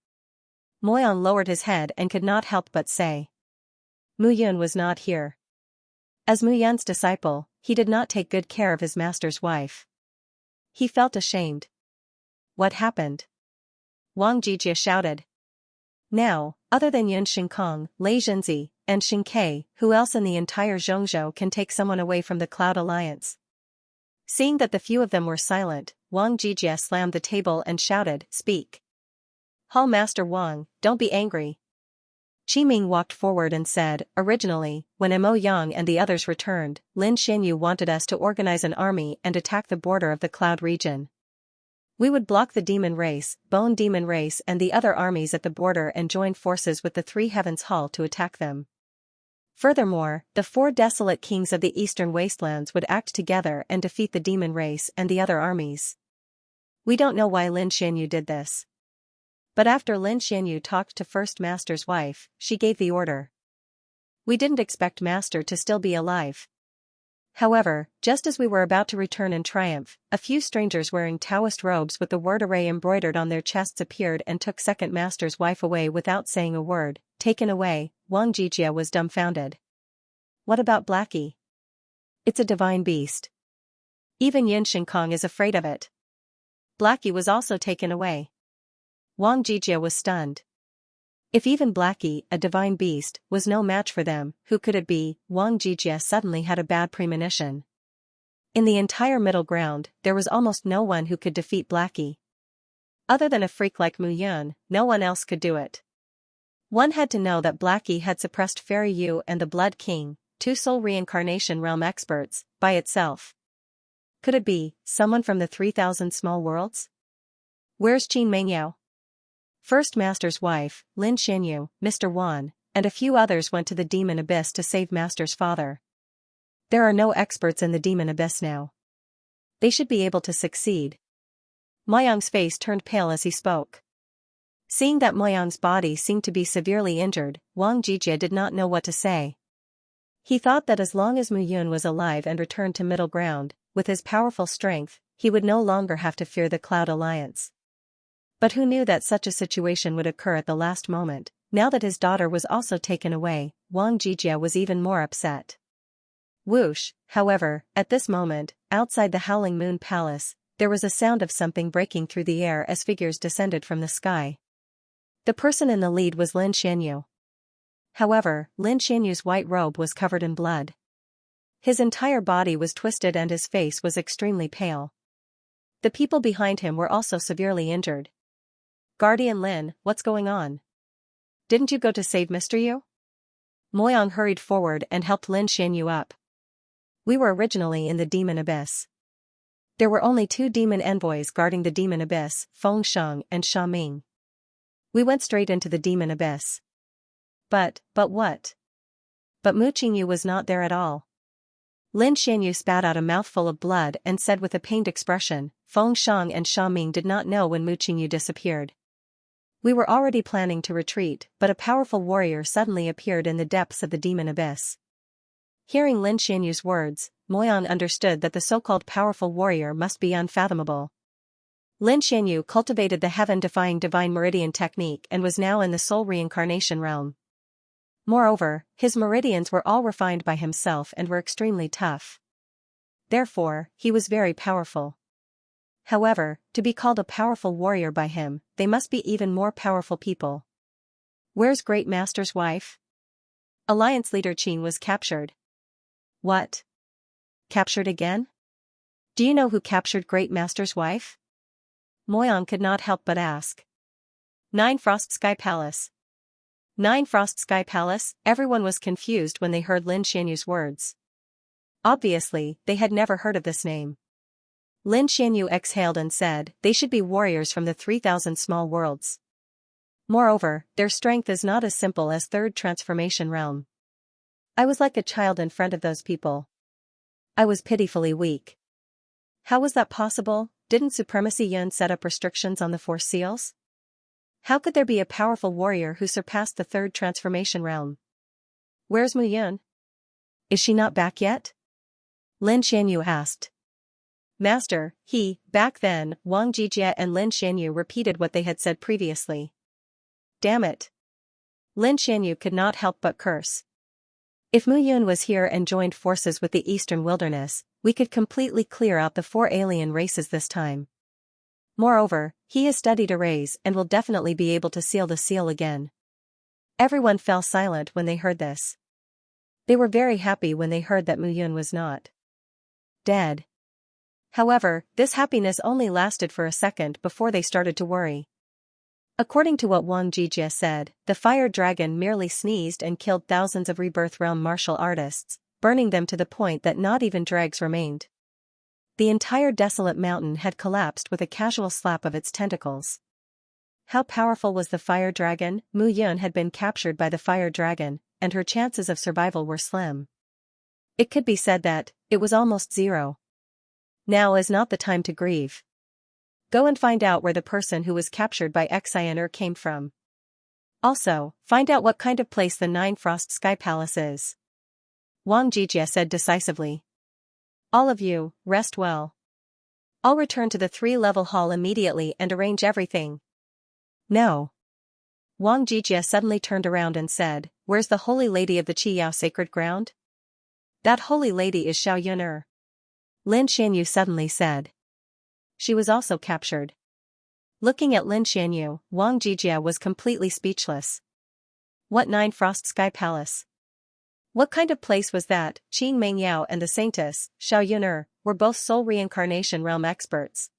Moyang lowered his head and could not help but say. Mu Yun was not here. As Mu Yun's disciple, he did not take good care of his master's wife. He felt ashamed. What happened? Wang Jijia shouted. Now, other than Yun Shinkong, Lei Zhenzi, and Xingke, who else in the entire Zhongzhou can take someone away from the Cloud Alliance? Seeing that the few of them were silent, Wang Jijia slammed the table and shouted, Speak. Hall Master Wang, don't be angry. Qi Ming walked forward and said, originally, when Mo Yang and the others returned, Lin Xianyu wanted us to organize an army and attack the border of the Cloud region. We would block the Demon Race, Bone Demon Race and the other armies at the border and join forces with the Three Heavens Hall to attack them. Furthermore, the four desolate kings of the eastern wastelands would act together and defeat the Demon Race and the other armies. We don't know why Lin Xianyu did this. But after Lin Xianyu talked to First Master's wife, she gave the order. We didn't expect Master to still be alive. However, just as we were about to return in triumph, a few strangers wearing Taoist robes with the word array embroidered on their chests appeared and took Second Master's wife away without saying a word. Taken away, Wang Jijia was dumbfounded. What about Blackie? It's a divine beast. Even Yin Shinkong is afraid of it. Blackie was also taken away. Wang Jijia was stunned. If even Blackie, a divine beast, was no match for them, who could it be? Wang Jijia suddenly had a bad premonition. In the entire middle ground, there was almost no one who could defeat Blackie. Other than a freak like Mu Yun, no one else could do it. One had to know that Blackie had suppressed Fairy Yu and the Blood King, two soul reincarnation realm experts, by itself. Could it be someone from the 3,000 small worlds? Where's Qin Mengyao? First Master's wife, Lin Xianyu, Mr. Wan, and a few others went to the Demon Abyss to save Master's father. There are no experts in the Demon Abyss now. They should be able to succeed. Moyang's face turned pale as he spoke. Seeing that Moyang's body seemed to be severely injured, Wang Jijia did not know what to say. He thought that as long as Mu Yun was alive and returned to middle ground, with his powerful strength, he would no longer have to fear the Cloud Alliance. But who knew that such a situation would occur at the last moment? Now that his daughter was also taken away, Wang Jijia was even more upset. Whoosh, however, at this moment, outside the Howling Moon Palace, there was a sound of something breaking through the air as figures descended from the sky. The person in the lead was Lin Xianyu. However, Lin Xianyu's white robe was covered in blood. His entire body was twisted and his face was extremely pale. The people behind him were also severely injured. Guardian Lin, what's going on? Didn't you go to save Mr. Yu? Moyang hurried forward and helped Lin Xianyu up. We were originally in the Demon Abyss. There were only 2 demon envoys guarding the Demon Abyss, Feng Sheng and Sha Ming. We went straight into the Demon Abyss. But what? But Mu Qingyu was not there at all. Lin Xianyu spat out a mouthful of blood and said with a pained expression, Feng Sheng and Sha Ming did not know when Mu Qingyu disappeared. We were already planning to retreat, but a powerful warrior suddenly appeared in the depths of the Demon Abyss. Hearing Lin Xianyu's words, Moyang understood that the so-called powerful warrior must be unfathomable. Lin Xianyu cultivated the heaven-defying divine meridian technique and was now in the soul reincarnation realm. Moreover, his meridians were all refined by himself and were extremely tough. Therefore, he was very powerful. However, to be called a powerful warrior by him, they must be even more powerful people. Where's Great Master's wife? Alliance leader Qin was captured. What? Captured again? Do you know who captured Great Master's wife? Moyang could not help but ask. 9 Frost Sky Palace. 9 Frost Sky Palace? Everyone was confused when they heard Lin Xianyu's words. Obviously, they had never heard of this name. Lin Xianyu exhaled and said, they should be warriors from the 3,000 small worlds. Moreover, their strength is not as simple as third transformation realm. I was like a child in front of those people. I was pitifully weak. How was that possible? Didn't Supremacy Yun set up restrictions on the 4 seals? How could there be a powerful warrior who surpassed the third transformation realm? Where's Mu Yun? Is she not back yet? Lin Xianyu asked. Master, back then, Wang Jijia and Lin Xianyu repeated what they had said previously. Damn it. Lin Xianyu could not help but curse. If Mu Yun was here and joined forces with the Eastern Wilderness, we could completely clear out the 4 alien races this time. Moreover, he has studied arrays and will definitely be able to seal the seal again. Everyone fell silent when they heard this. They were very happy when they heard that Mu Yun was not dead. However, this happiness only lasted for a second before they started to worry. According to what Wang Jijie said, the fire dragon merely sneezed and killed thousands of Rebirth Realm martial artists, burning them to the point that not even dregs remained. The entire desolate mountain had collapsed with a casual slap of its tentacles. How powerful was the fire dragon? Mu Yun had been captured by the fire dragon, and her chances of survival were slim. It could be said that it was almost zero. Now is not the time to grieve. Go and find out where the person who was captured by Xianxia came from. Also, find out what kind of place the Nine Frost Sky Palace is. Wang Jijie said decisively. All of you, rest well. I'll return to the 3-level hall immediately and arrange everything. No. Wang Jijie suddenly turned around and said, where's the holy lady of the Qiyao sacred ground? That holy lady is Xianxia. Lin Xianyu suddenly said. She was also captured. Looking at Lin Xianyu, Wang Jijie was completely speechless. What Nine Frost Sky Palace? What kind of place was that? Qin Mengyao and the Saintess, Xianxia, were both soul reincarnation realm experts.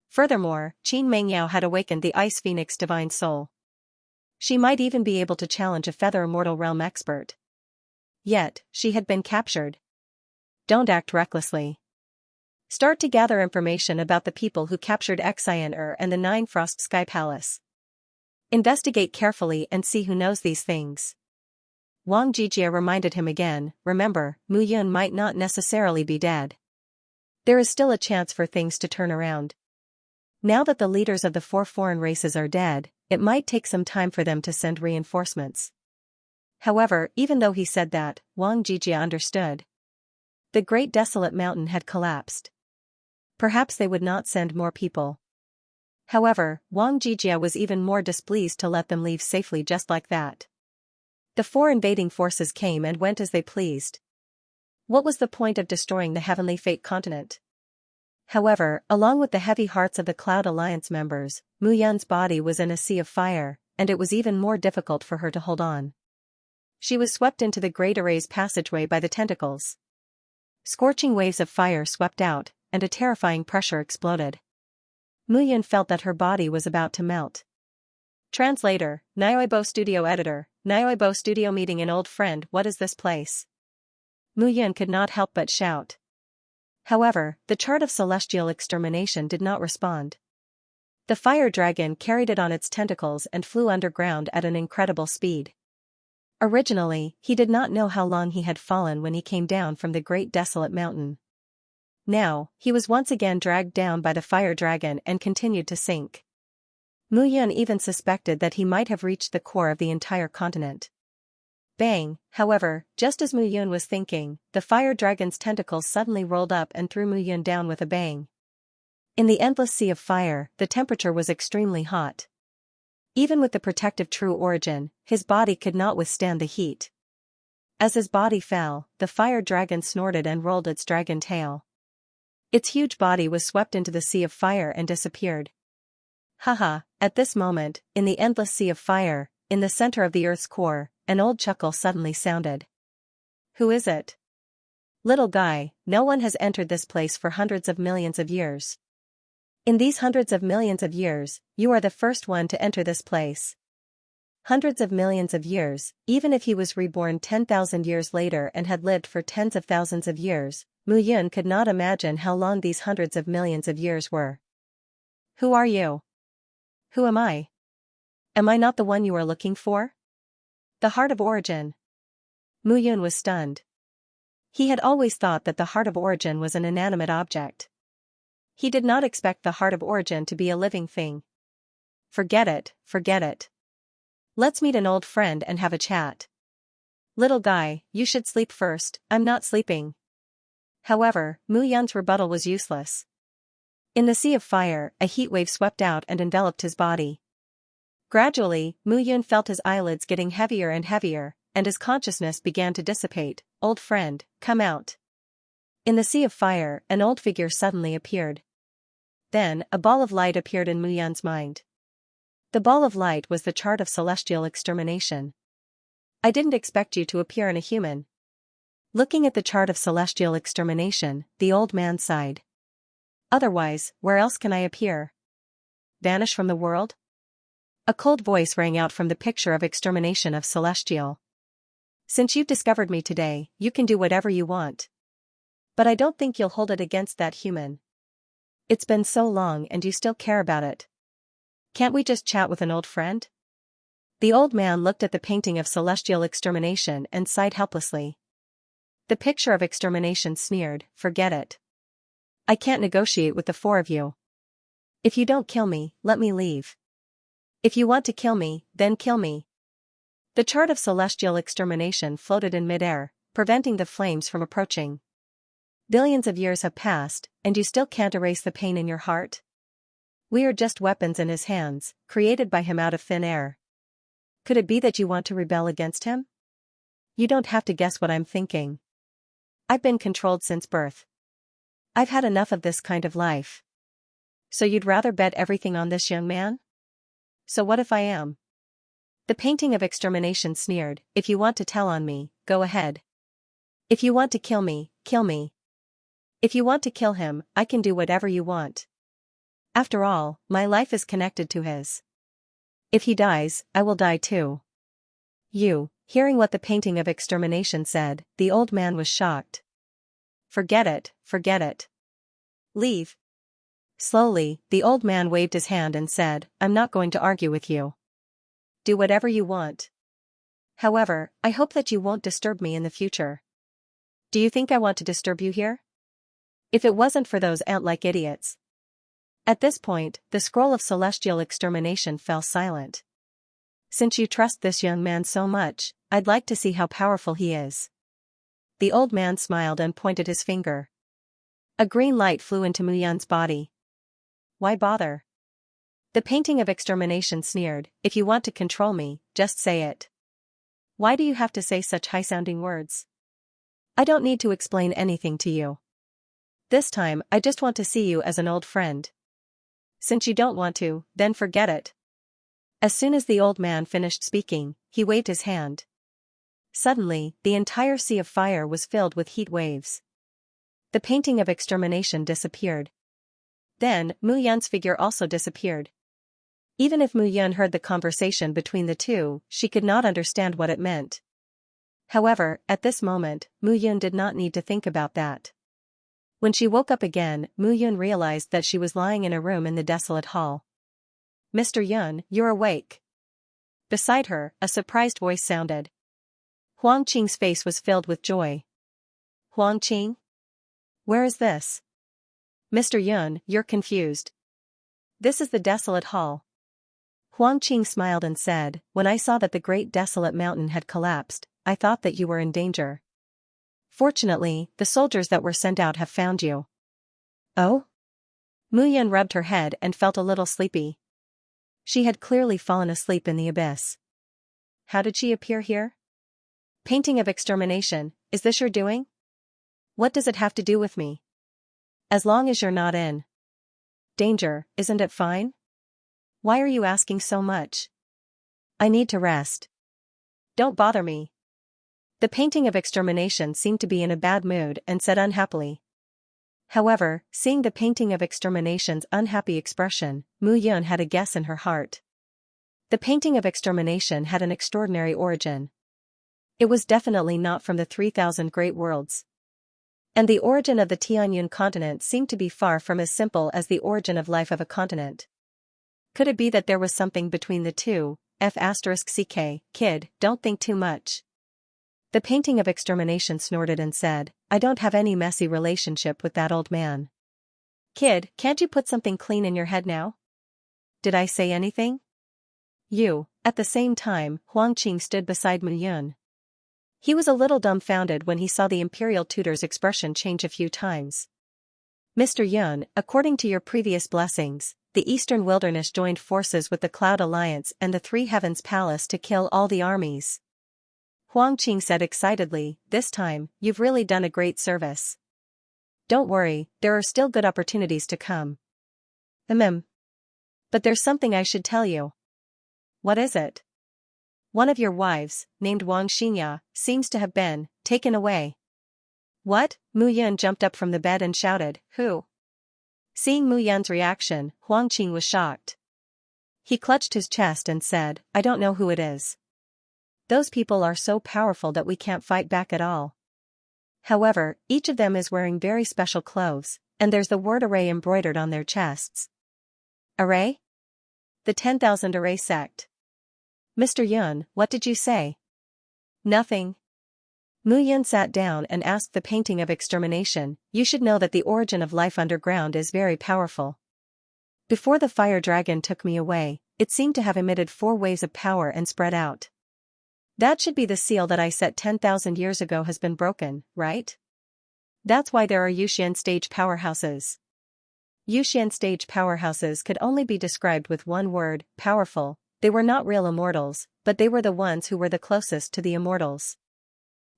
Furthermore, Qin Mengyao had awakened the Ice Phoenix divine soul. She might even be able to challenge a feather immortal realm expert. Yet, she had been captured. Don't act recklessly. Start to gather information about the people who captured Xianxia and the Nine Frost Sky Palace. Investigate carefully and see who knows these things. Wang Jijie reminded him again, remember, Mu Yun might not necessarily be dead. There is still a chance for things to turn around. Now that the leaders of the 4 foreign races are dead, it might take some time for them to send reinforcements. However, even though he said that, Wang Jijie understood. The great desolate mountain had collapsed. Perhaps they would not send more people. However, Wang Jijie was even more displeased to let them leave safely just like that. The 4 invading forces came and went as they pleased. What was the point of destroying the Heavenly Fate continent? However, along with the heavy hearts of the Cloud Alliance members, Mu Yun's body was in a sea of fire, and it was even more difficult for her to hold on. She was swept into the Great Array's passageway by the tentacles. Scorching waves of fire swept out, and a terrifying pressure exploded. Mu Yun felt that her body was about to melt. Translator, Nyoibo Studio Editor, Nyoibo Studio meeting an old friend. What is this place? Mu Yun could not help but shout. However, the chart of celestial extermination did not respond. The fire dragon carried it on its tentacles and flew underground at an incredible speed. Originally, he did not know how long he had fallen when he came down from the great desolate mountain. Now, he was once again dragged down by the fire dragon and continued to sink. Mu Yun even suspected that he might have reached the core of the entire continent. Bang! However, just as Mu Yun was thinking, the fire dragon's tentacles suddenly rolled up and threw Mu Yun down with a bang. In the endless sea of fire, the temperature was extremely hot. Even with the protective true origin, his body could not withstand the heat. As his body fell, the fire dragon snorted and rolled its dragon tail. Its huge body was swept into the sea of fire and disappeared. Haha, at this moment, in the endless sea of fire, in the center of the Earth's core, an old chuckle suddenly sounded. Who is it? Little guy, no one has entered this place for hundreds of millions of years. In these hundreds of millions of years, you are the first one to enter this place. Hundreds of millions of years, even if he was reborn 10,000 years later and had lived for tens of thousands of years, Mu Yun could not imagine how long these hundreds of millions of years were. Who are you? Who am I? Am I not the one you are looking for? The Heart of Origin. Mu Yun was stunned. He had always thought that the Heart of Origin was an inanimate object. He did not expect the Heart of Origin to be a living thing. Forget it, forget it. Let's meet an old friend and have a chat. Little guy, you should sleep first. I'm not sleeping. However, Mu Yun's rebuttal was useless. In the sea of fire, a heat wave swept out and enveloped his body. Gradually, Mu Yun felt his eyelids getting heavier and heavier, and his consciousness began to dissipate. Old friend, come out. In the sea of fire, an old figure suddenly appeared. Then, a ball of light appeared in Mu Yun's mind. The ball of light was the chart of celestial extermination. I didn't expect you to appear in a human. Looking at the chart of celestial extermination, the old man sighed. Otherwise, where else can I appear? Vanish from the world? A cold voice rang out from the picture of extermination of Celestial. Since you've discovered me today, you can do whatever you want. But I don't think you'll hold it against that human. It's been so long and you still care about it. Can't we just chat with an old friend? The old man looked at the painting of celestial extermination and sighed helplessly. The picture of extermination sneered, "Forget it. I can't negotiate with the four of you. If you don't kill me, let me leave. If you want to kill me, then kill me." The chart of celestial extermination floated in midair, preventing the flames from approaching. Billions of years have passed, and you still can't erase the pain in your heart? We are just weapons in his hands, created by him out of thin air. Could it be that you want to rebel against him? You don't have to guess what I'm thinking. I've been controlled since birth. I've had enough of this kind of life. So you'd rather bet everything on this young man? So what if I am? The painting of extermination sneered, "If you want to tell on me, go ahead. If you want to kill me, kill me. If you want to kill him, I can do whatever you want. After all, my life is connected to his. If he dies, I will die too." Hearing what the painting of extermination said, the old man was shocked. Forget it, forget it. Leave." Slowly, the old man waved his hand and said, "I'm not going to argue with you. Do whatever you want. However, I hope that you won't disturb me in the future." "Do you think I want to disturb you here? If it wasn't for those ant-like idiots." At this point, the scroll of celestial extermination fell silent. "Since you trust this young man so much, I'd like to see how powerful he is." The old man smiled and pointed his finger. A green light flew into Muyun's body. "Why bother?" The painting of extermination sneered, "If you want to control me, just say it. Why do you have to say such high-sounding words? I don't need to explain anything to you. This time, I just want to see you as an old friend. Since you don't want to, then forget it." As soon as the old man finished speaking, he waved his hand. Suddenly, the entire sea of fire was filled with heat waves. The painting of extermination disappeared. Then, Muyun's figure also disappeared. Even if Muyun heard the conversation between the two, she could not understand what it meant. However, at this moment, Muyun did not need to think about that. When she woke up again, Muyun realized that she was lying in a room in the desolate hall. "Mr. Yun, you're awake." Beside her, a surprised voice sounded. Huang Qing's face was filled with joy. "Huang Qing? Where is this?" "Mr. Yun, you're confused. This is the desolate hall." Huang Qing smiled and said, "When I saw that the great desolate mountain had collapsed, I thought that you were in danger. Fortunately, the soldiers that were sent out have found you." "Oh?" Muyun rubbed her head and felt a little sleepy. She had clearly fallen asleep in the abyss. How did she appear here? "Painting of extermination, is this your doing? What does it have to do with me? As long as you're not in danger, isn't it fine? Why are you asking so much? I need to rest. Don't bother me." The painting of extermination seemed to be in a bad mood and said unhappily. However, seeing the painting of extermination's unhappy expression, Muyun had a guess in her heart. The painting of extermination had an extraordinary origin. It was definitely not from the 3,000 Great Worlds. And the origin of the Tianyun continent seemed to be far from as simple as the origin of life of a continent. Could it be that there was something between the two? F***ck, kid, don't think too much. The painting of extermination snorted and said, "I don't have any messy relationship with that old man." "Kid, can't you put something clean in your head now? Did I say anything?" At the same time, Huang Qing stood beside Muyun. He was a little dumbfounded when he saw the imperial tutor's expression change a few times. "Mr. Yun, according to your previous blessings, the Eastern Wilderness joined forces with the Cloud Alliance and the Three Heavens Palace to kill all the armies." Huang Qing said excitedly, "This time, you've really done a great service. Don't worry, there are still good opportunities to come." But there's something I should tell you." "What is it?" "One of your wives, named Xianxia, seems to have been taken away." "What?" Muyun jumped up from the bed and shouted, "Who?" Seeing Muyun's reaction, Huang Qing was shocked. He clutched his chest and said, I don't know who it is. Those people are so powerful that we can't fight back at all. However, each of them is wearing very special clothes, and there's the word array embroidered on their chests. Array? The 10,000 Array sect. Mr. Yun, what did you say? Nothing. Mu Yun sat down and asked the painting of extermination, you should know that the origin of life underground is very powerful. Before the fire dragon took me away, it seemed to have emitted 4 waves of power and spread out. That should be the seal that I set 10,000 years ago has been broken, right? That's why there are Yuxian stage powerhouses. Yuxian stage powerhouses could only be described with one word, powerful. They were not real immortals, but they were the ones who were the closest to the immortals.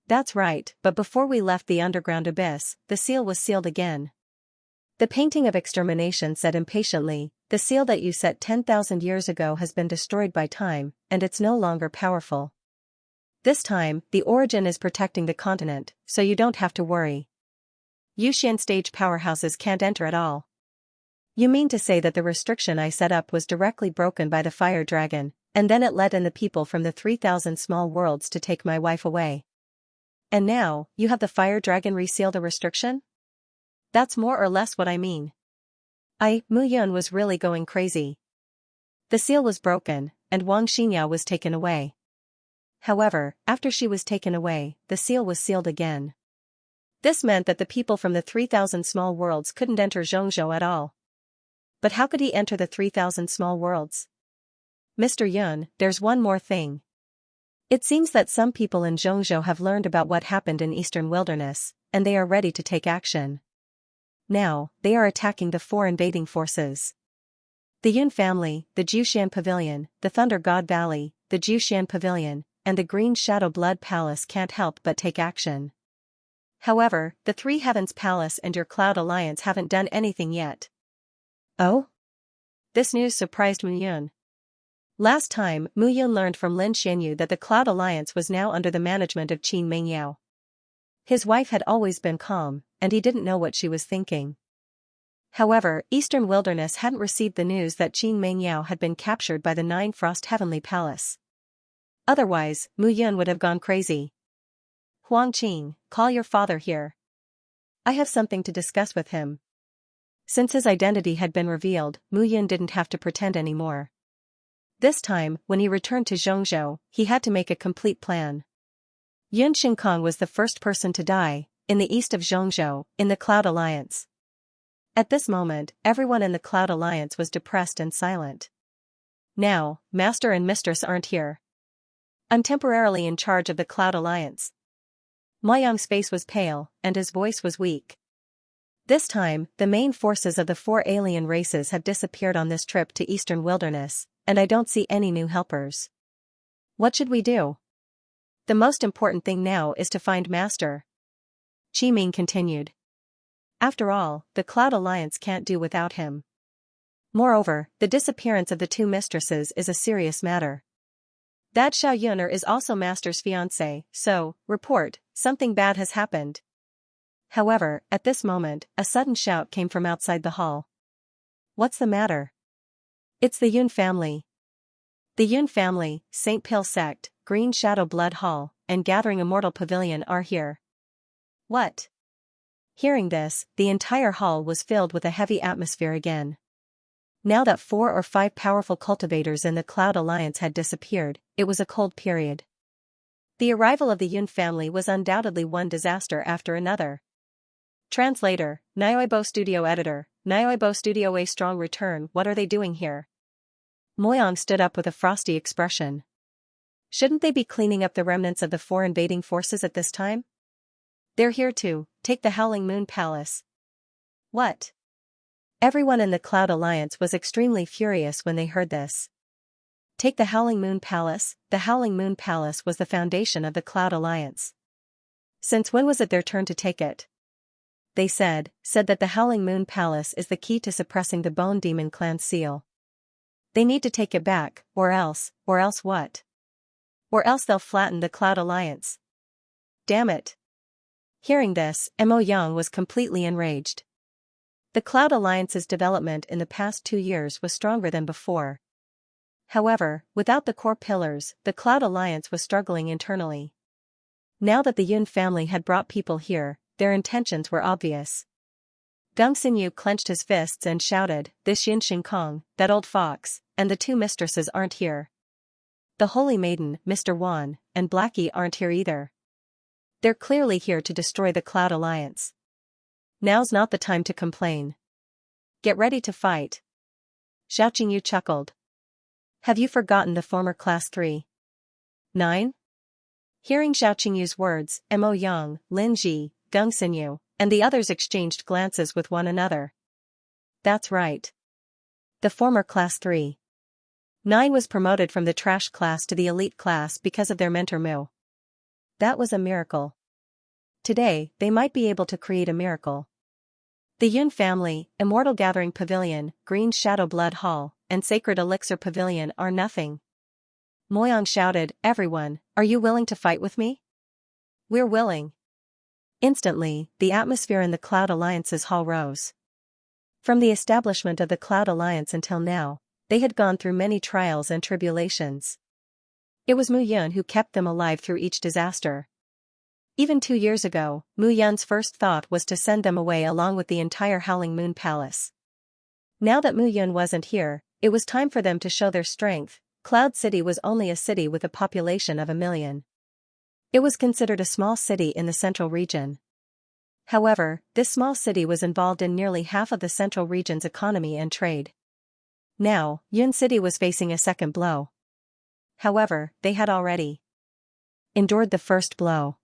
That's right, but before we left the underground abyss, the seal was sealed again. The painting of extermination said impatiently, the seal that you set 10,000 years ago has been destroyed by time, and it's no longer powerful. This time, the origin is protecting the continent, so you don't have to worry. Yuxian stage powerhouses can't enter at all. You mean to say that the restriction I set up was directly broken by the fire dragon, and then it let in the people from the 3,000 small worlds to take my wife away. And now, you have the fire dragon reseal the restriction? That's more or less what I mean. Mu Yun was really going crazy. The seal was broken, and Wang Xianxia was taken away. However, after she was taken away, the seal was sealed again. This meant that the people from the 3,000 small worlds couldn't enter Xianxia at all. But how could he enter the 3,000 small worlds? Mr. Yun, there's one more thing. It seems that some people in Xianxia have learned about what happened in Eastern Wilderness, and they are ready to take action. Now, they are attacking the 4 invading forces. The Yun family, the Jiuxian Pavilion, the Thunder God Valley, the Jiuxian Pavilion, and the Green Shadow Blood Palace can't help but take action. However, the 3 Heavens Palace and your Cloud Alliance haven't done anything yet. Oh? This news surprised Mu Yun. Last time, Mu Yun learned from Lin Xianyu that the Cloud Alliance was now under the management of Qin Mengyao. His wife had always been calm, and he didn't know what she was thinking. However, Eastern Wilderness hadn't received the news that Qin Mengyao had been captured by the 9 Frost Heavenly Palace. Otherwise, Mu Yun would have gone crazy. Huang Qing, call your father here. I have something to discuss with him. Since his identity had been revealed, Mu Yun didn't have to pretend anymore. This time, when he returned to Xianxia, he had to make a complete plan. Yun Xinkong was the first person to die, in the east of Xianxia, in the Cloud Alliance. At this moment, everyone in the Cloud Alliance was depressed and silent. Now, Master and Mistress aren't here. I'm temporarily in charge of the Cloud Alliance. Ma Yang's face was pale, and his voice was weak. This time, the main forces of the 4 alien races have disappeared on this trip to Eastern Wilderness, and I don't see any new helpers. What should we do? The most important thing now is to find Master. Qi Ming continued. After all, the Cloud Alliance can't do without him. Moreover, the disappearance of the 2 mistresses is a serious matter. That Xiao Yuner is also Master's fiancé, so, report, something bad has happened. However, at this moment, a sudden shout came from outside the hall. What's the matter? It's the Yun family. The Yun family, St. Pil Sect, Green Shadow Blood Hall, and Gathering Immortal Pavilion are here. What? Hearing this, the entire hall was filled with a heavy atmosphere again. Now that 4 or 5 powerful cultivators in the Cloud Alliance had disappeared, it was a cold period. The arrival of the Yun family was undoubtedly one disaster after another. Translator, Nioibo Studio Editor, Nioibo Studio A strong return. What are they doing here? Moyang stood up with a frosty expression. Shouldn't they be cleaning up the remnants of the 4 invading forces at this time? They're here to take the Howling Moon Palace. What? Everyone in the Cloud Alliance was extremely furious when they heard this. Take the Howling Moon Palace. The Howling Moon Palace was the foundation of the Cloud Alliance. Since when was it their turn to take it? They said that the Howling Moon Palace is the key to suppressing the Bone Demon Clan seal. They need to take it back, or else what? Or else they'll flatten the Cloud Alliance. Damn it. Hearing this, Mo Yang was completely enraged. The Cloud Alliance's development in the past 2 years was stronger than before. However, without the core pillars, the Cloud Alliance was struggling internally. Now that the Yun family had brought people here, their intentions were obvious. Geng Xinyu clenched his fists and shouted, "This Yin Xingkong, that old fox, and the two mistresses aren't here. The Holy Maiden, Mr. Wan, and Blackie aren't here either. They're clearly here to destroy the Cloud Alliance. Now's not the time to complain. Get ready to fight." Xiaoqingyu chuckled. "Have you forgotten the former Class 3? 9? Hearing Xiaoqingyu's words, Mo Yang, Lin Ji, Geng Xinyu, and the others exchanged glances with one another. That's right. The former Class 3. 9 was promoted from the trash class to the elite class because of their mentor Mu. That was a miracle. Today, they might be able to create a miracle. The Yun family, Immortal Gathering Pavilion, Green Shadow Blood Hall, and Sacred Elixir Pavilion are nothing." Moyang shouted, "Everyone, are you willing to fight with me?" "We're willing." Instantly, the atmosphere in the Cloud Alliance's hall rose. From the establishment of the Cloud Alliance until now, they had gone through many trials and tribulations. It was Mu Yun who kept them alive through each disaster. Even 2 years ago, Mu Yun's first thought was to send them away along with the entire Howling Moon Palace. Now that Mu Yun wasn't here, it was time for them to show their strength. Cloud City was only a city with a population of 1 million. It was considered a small city in the central region. However, this small city was involved in nearly half of the central region's economy and trade. Now, Yun City was facing a second blow. However, they had already endured the first blow.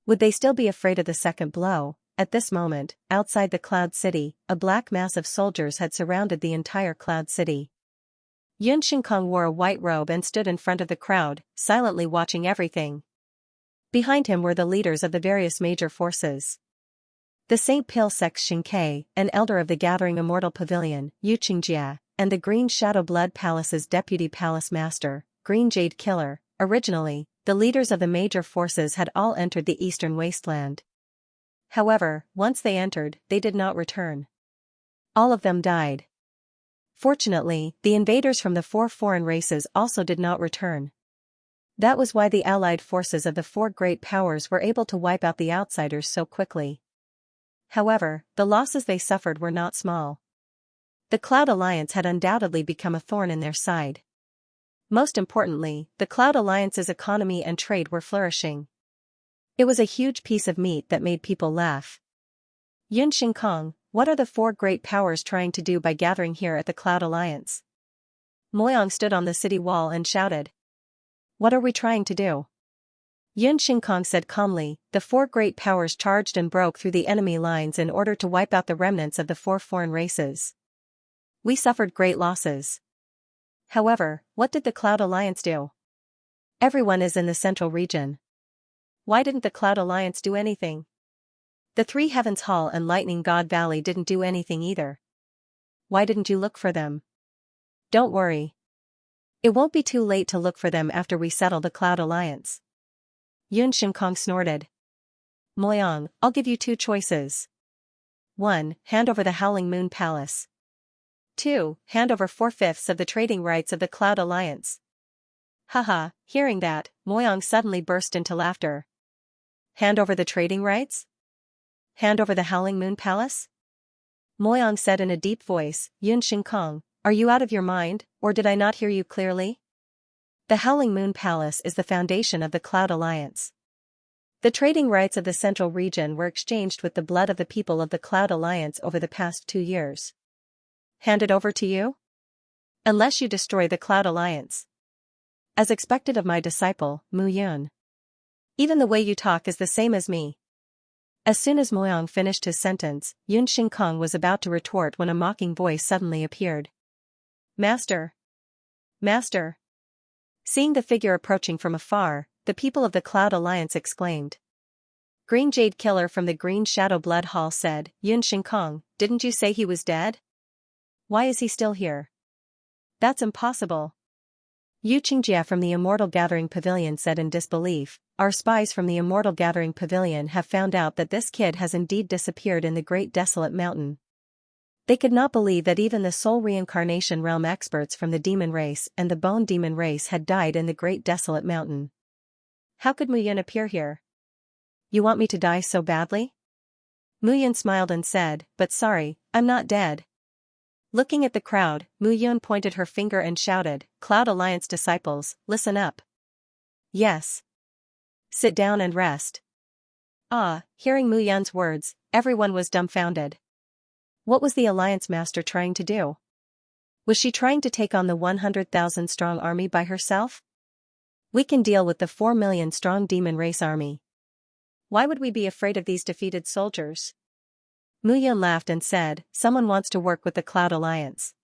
Would they still be afraid of the second blow? At this moment, outside the Cloud City, a black mass of soldiers had surrounded the entire Cloud City. Yun Xingkong wore a white robe and stood in front of the crowd, silently watching everything. Behind him were the leaders of the various major forces. The St. Pil Sect Xianxia, an elder of the Gathering Immortal Pavilion, Xianxia, and the Green Shadow Blood Palace's deputy palace master, Green Jade Killer. Originally, the leaders of the major forces had all entered the eastern wasteland. However, once they entered, they did not return. All of them died. Fortunately, the invaders from the 4 foreign races also did not return. That was why the allied forces of the 4 great powers were able to wipe out the outsiders so quickly. However, the losses they suffered were not small. The Cloud Alliance had undoubtedly become a thorn in their side. Most importantly, the Cloud Alliance's economy and trade were flourishing. It was a huge piece of meat that made people laugh. Yun Xingkong, what are the 4 great powers trying to do by gathering here at the Cloud Alliance? Moyang stood on the city wall and shouted. What are we trying to do? Yun Xingkong said calmly, the 4 great powers charged and broke through the enemy lines in order to wipe out the remnants of the 4 foreign races. We suffered great losses. However, what did the Cloud Alliance do? Everyone is in the central region. Why didn't the Cloud Alliance do anything? The 3 Heavens Hall and Lightning God Valley didn't do anything either. Why didn't you look for them? Don't worry. It won't be too late to look for them after we settle the Cloud Alliance. Yun Xingkong snorted. Moyang, I'll give you 2 choices. 1. Hand over the Howling Moon Palace. 2. Hand over 4/5 of the trading rights of the Cloud Alliance. Haha, hearing that, Moyang suddenly burst into laughter. Hand over the trading rights? Hand over the Howling Moon Palace? Moyang said in a deep voice, Yun Xingkong, are you out of your mind, or did I not hear you clearly? The Howling Moon Palace is the foundation of the Cloud Alliance. The trading rights of the central region were exchanged with the blood of the people of the Cloud Alliance over the past 2 years. Hand it over to you? Unless you destroy the Cloud Alliance. As expected of my disciple, Mu Yun. Even the way you talk is the same as me. As soon as Moyang finished his sentence, Yun Xingkong was about to retort when a mocking voice suddenly appeared. Master! Master! Seeing the figure approaching from afar, the people of the Cloud Alliance exclaimed. Green Jade Killer from the Green Shadow Blood Hall said, Yun Xingkong, didn't you say he was dead? Why is he still here? That's impossible. Xianxia from the Immortal Gathering Pavilion said in disbelief, our spies from the Immortal Gathering Pavilion have found out that this kid has indeed disappeared in the Great Desolate Mountain. They could not believe that even the soul reincarnation realm experts from the demon race and the bone demon race had died in the great desolate mountain. How could Mu Yun appear here? You want me to die so badly? Mu Yun smiled and said, but sorry, I'm not dead. Looking at the crowd, Mu Yun pointed her finger and shouted, Cloud Alliance disciples, listen up. Yes. Sit down and rest. Hearing Mu Yun's words, everyone was dumbfounded. What was the Alliance Master trying to do? Was she trying to take on the 100,000 strong army by herself? We can deal with the 4 million strong demon race army. Why would we be afraid of these defeated soldiers? Mu Yun laughed and said, someone wants to work with the Cloud Alliance.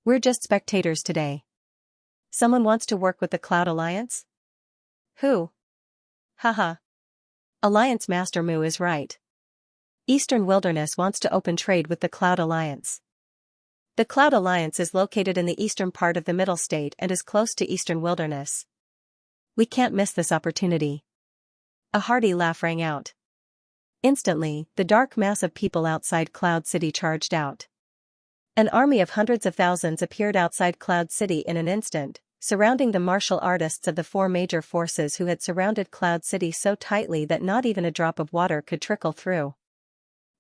We're just spectators today. Someone wants to work with the Cloud Alliance? Who? Haha. Alliance Master Mu is right. Eastern Wilderness wants to open trade with the Cloud Alliance. The Cloud Alliance is located in the eastern part of the Middle State and is close to Eastern Wilderness. We can't miss this opportunity. A hearty laugh rang out. Instantly, the dark mass of people outside Cloud City charged out. An army of hundreds of thousands appeared outside Cloud City in an instant, surrounding the martial artists of the 4 major forces who had surrounded Cloud City so tightly that not even a drop of water could trickle through.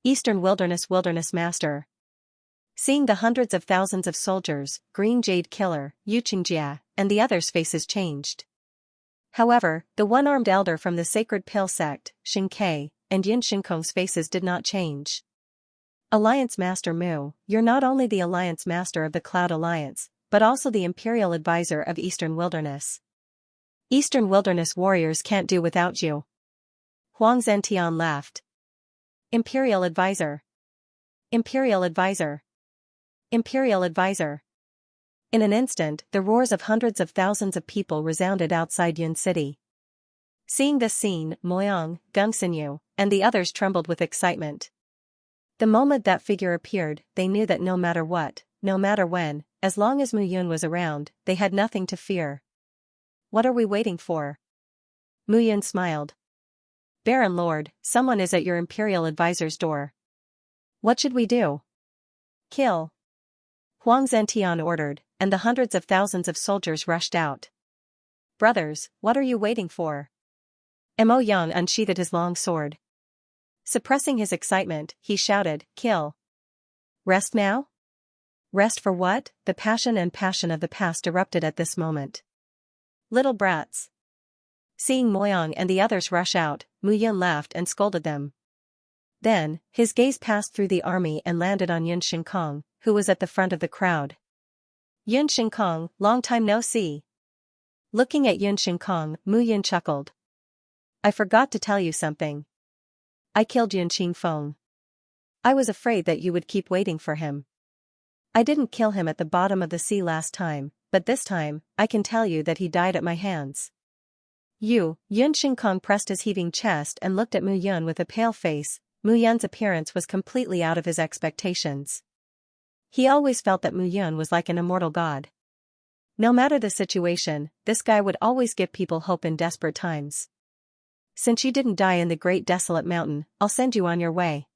Eastern Wilderness Master. Seeing the hundreds of thousands of soldiers, Green Jade Killer, Xianxia, and the others' faces changed. However, the one-armed elder from the Sacred Pill sect, Xianxia, and Yin Shinkong's faces did not change. Alliance Master Mu, you're not only the Alliance Master of the Cloud Alliance, but also the Imperial Advisor of Eastern Wilderness. Eastern Wilderness warriors can't do without you. Huang Zentian laughed. Imperial Advisor. Imperial Advisor. Imperial Advisor. In an instant, the roars of hundreds of thousands of people resounded outside Yun City. Seeing this scene, Moyang, Gungsinyu, and the others trembled with excitement. The moment that figure appeared, they knew that no matter what, no matter when, as long as Mu Yun was around, they had nothing to fear. What are we waiting for? Mu Yun smiled. Baron Lord, someone is at your Imperial Advisor's door. What should we do? Kill. Huang Zentian ordered, and the hundreds of thousands of soldiers rushed out. Brothers, what are you waiting for? Mo Yang unsheathed his long sword. Suppressing his excitement, he shouted, kill. Rest now? Rest for what? The passion of the past erupted at this moment. Little brats. Seeing Moyang and the others rush out, Mu Yun laughed and scolded them. Then, his gaze passed through the army and landed on Yun Shinkong, who was at the front of the crowd. Yun Shinkong, long time no see. Looking at Yun Shinkong, Mu Yun chuckled. I forgot to tell you something. I killed Yun Qingfeng. I was afraid that you would keep waiting for him. I didn't kill him at the bottom of the sea last time, but this time, I can tell you that he died at my hands. Yun Shinkong pressed his heaving chest and looked at Mu Yun with a pale face. Mu Yun's appearance was completely out of his expectations. He always felt that Mu Yun was like an immortal god. No matter the situation, this guy would always give people hope in desperate times. Since you didn't die in the great desolate mountain, I'll send you on your way.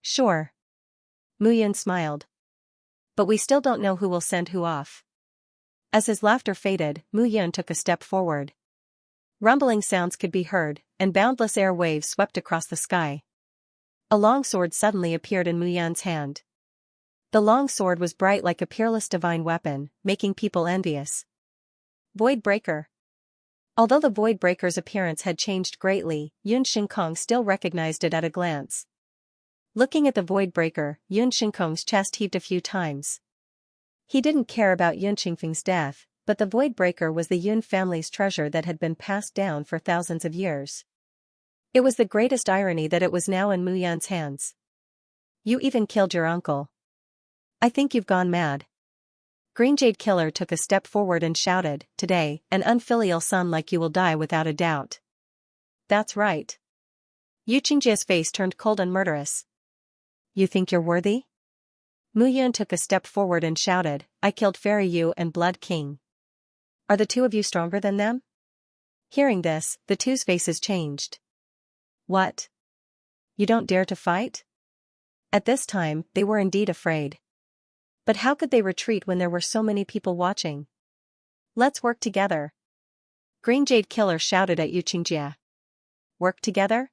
Sure. Mu Yun smiled. But we still don't know who will send who off. As his laughter faded, Mu Yun took a step forward. Rumbling sounds could be heard, and boundless air waves swept across the sky. A long sword suddenly appeared in Mu Yun's hand. The long sword was bright like a peerless divine weapon, making people envious. Void Breaker. Although the Void Breaker's appearance had changed greatly, Yun Shinkong still recognized it at a glance. Looking at the Void Breaker, Yun Shinkong's chest heaved a few times. He didn't care about Yun Qingfeng's death, but the Void Breaker was the Yun family's treasure that had been passed down for thousands of years. It was the greatest irony that it was now in Mu Yun's hands. You even killed your uncle. I think you've gone mad. Green Jade Killer took a step forward and shouted, today, an unfilial son like you will die without a doubt. That's right. Yu Qingjia's face turned cold and murderous. You think you're worthy? Mu Yun took a step forward and shouted, I killed Fairy Yu and Blood King. Are the two of you stronger than them? Hearing this, the two's faces changed. What? You don't dare to fight? At this time, they were indeed afraid. But how could they retreat when there were so many people watching? Let's work together. Green Jade Killer shouted at Xianxia. Work together?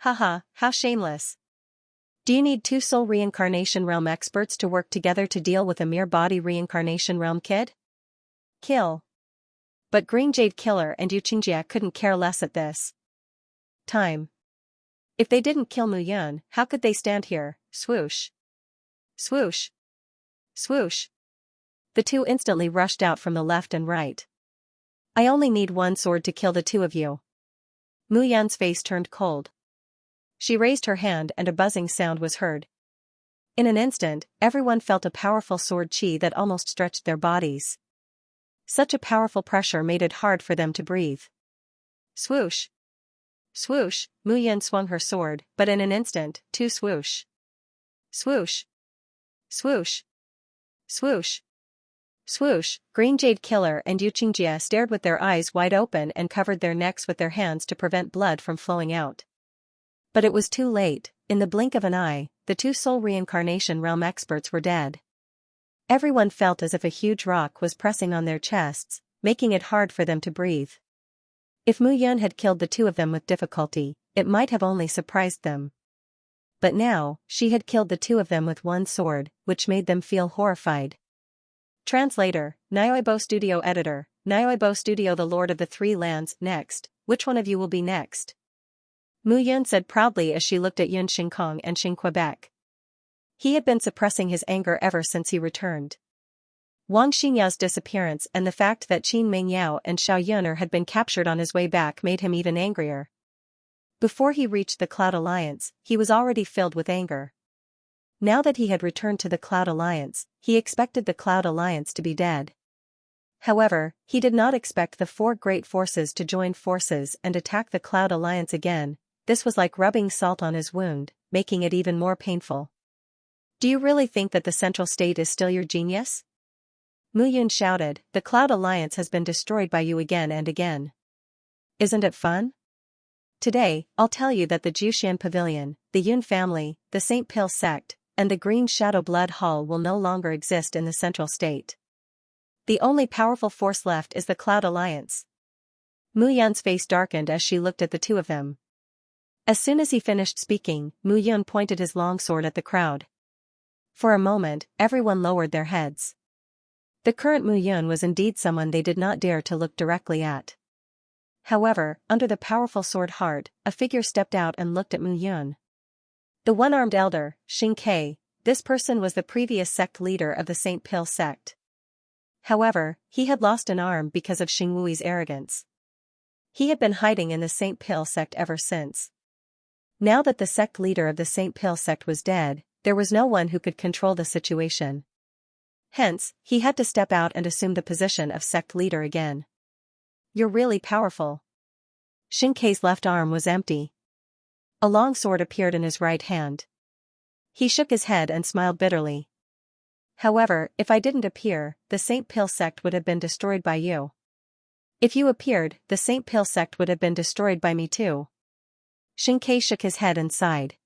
Haha, how shameless. Do you need two soul reincarnation realm experts to work together to deal with a mere body reincarnation realm kid? Kill. But Green Jade Killer and Xianxia couldn't care less at this time. If they didn't kill Mu Yun, how could they stand here? Swoosh. Swoosh. Swoosh. The two instantly rushed out from the left and right. I only need one sword to kill the two of you. Mu Yun's face turned cold. She raised her hand and a buzzing sound was heard. In an instant, everyone felt a powerful sword chi that almost stretched their bodies. Such a powerful pressure made it hard for them to breathe. Swoosh. Swoosh, Mu Yun swung her sword, but in an instant, two swoosh. Swoosh. Swoosh. Swoosh. Swoosh, Green Jade Killer and Xianxia stared with their eyes wide open and covered their necks with their hands to prevent blood from flowing out. But it was too late. In the blink of an eye, the two soul reincarnation realm experts were dead. Everyone felt as if a huge rock was pressing on their chests, making it hard for them to breathe. If Mu Yun had killed the two of them with difficulty, it might have only surprised them. But now, she had killed the two of them with one sword, which made them feel horrified. Translator, Nyoibo Studio Editor, Nyoibo Studio The Lord of the Three Lands. Next, which one of you will be next? Mu Yun said proudly as she looked at Yun Xingkong and Xing Quebec. He had been suppressing his anger ever since he returned. Wang Xingyao's disappearance and the fact that Qin Mingyao and Xiao Yuner had been captured on his way back made him even angrier. Before he reached the Cloud Alliance, he was already filled with anger. Now that he had returned to the Cloud Alliance, he expected the Cloud Alliance to be dead. However, he did not expect the four great forces to join forces and attack the Cloud Alliance again. This was like rubbing salt on his wound, making it even more painful. Do you really think that the Central State is still your genius? Mu Yun shouted, the Cloud Alliance has been destroyed by you again and again. Isn't it fun? Today, I'll tell you that the Jushan Pavilion, the Yun family, the St. Pil sect, and the Green Shadow Blood Hall will no longer exist in the Central State. The only powerful force left is the Cloud Alliance. Mu Yun's face darkened as she looked at the two of them. As soon as he finished speaking, Mu Yun pointed his longsword at the crowd. For a moment, everyone lowered their heads. The current Mu Yun was indeed someone they did not dare to look directly at. However, under the powerful sword heart, a figure stepped out and looked at Mu Yun. The one-armed elder, Xing Ke. This person was the previous sect leader of the St. Pil sect. However, he had lost an arm because of Xing Wui's arrogance. He had been hiding in the St. Pil sect ever since. Now that the sect leader of the St. Pil sect was dead, there was no one who could control the situation. Hence, he had to step out and assume the position of sect leader again. You're really powerful. Xing Ke's left arm was empty. A long sword appeared in his right hand. He shook his head and smiled bitterly. However, if I didn't appear, the St. Pil sect would have been destroyed by you. If you appeared, the St. Pil sect would have been destroyed by me too. Xing Ke shook his head and sighed.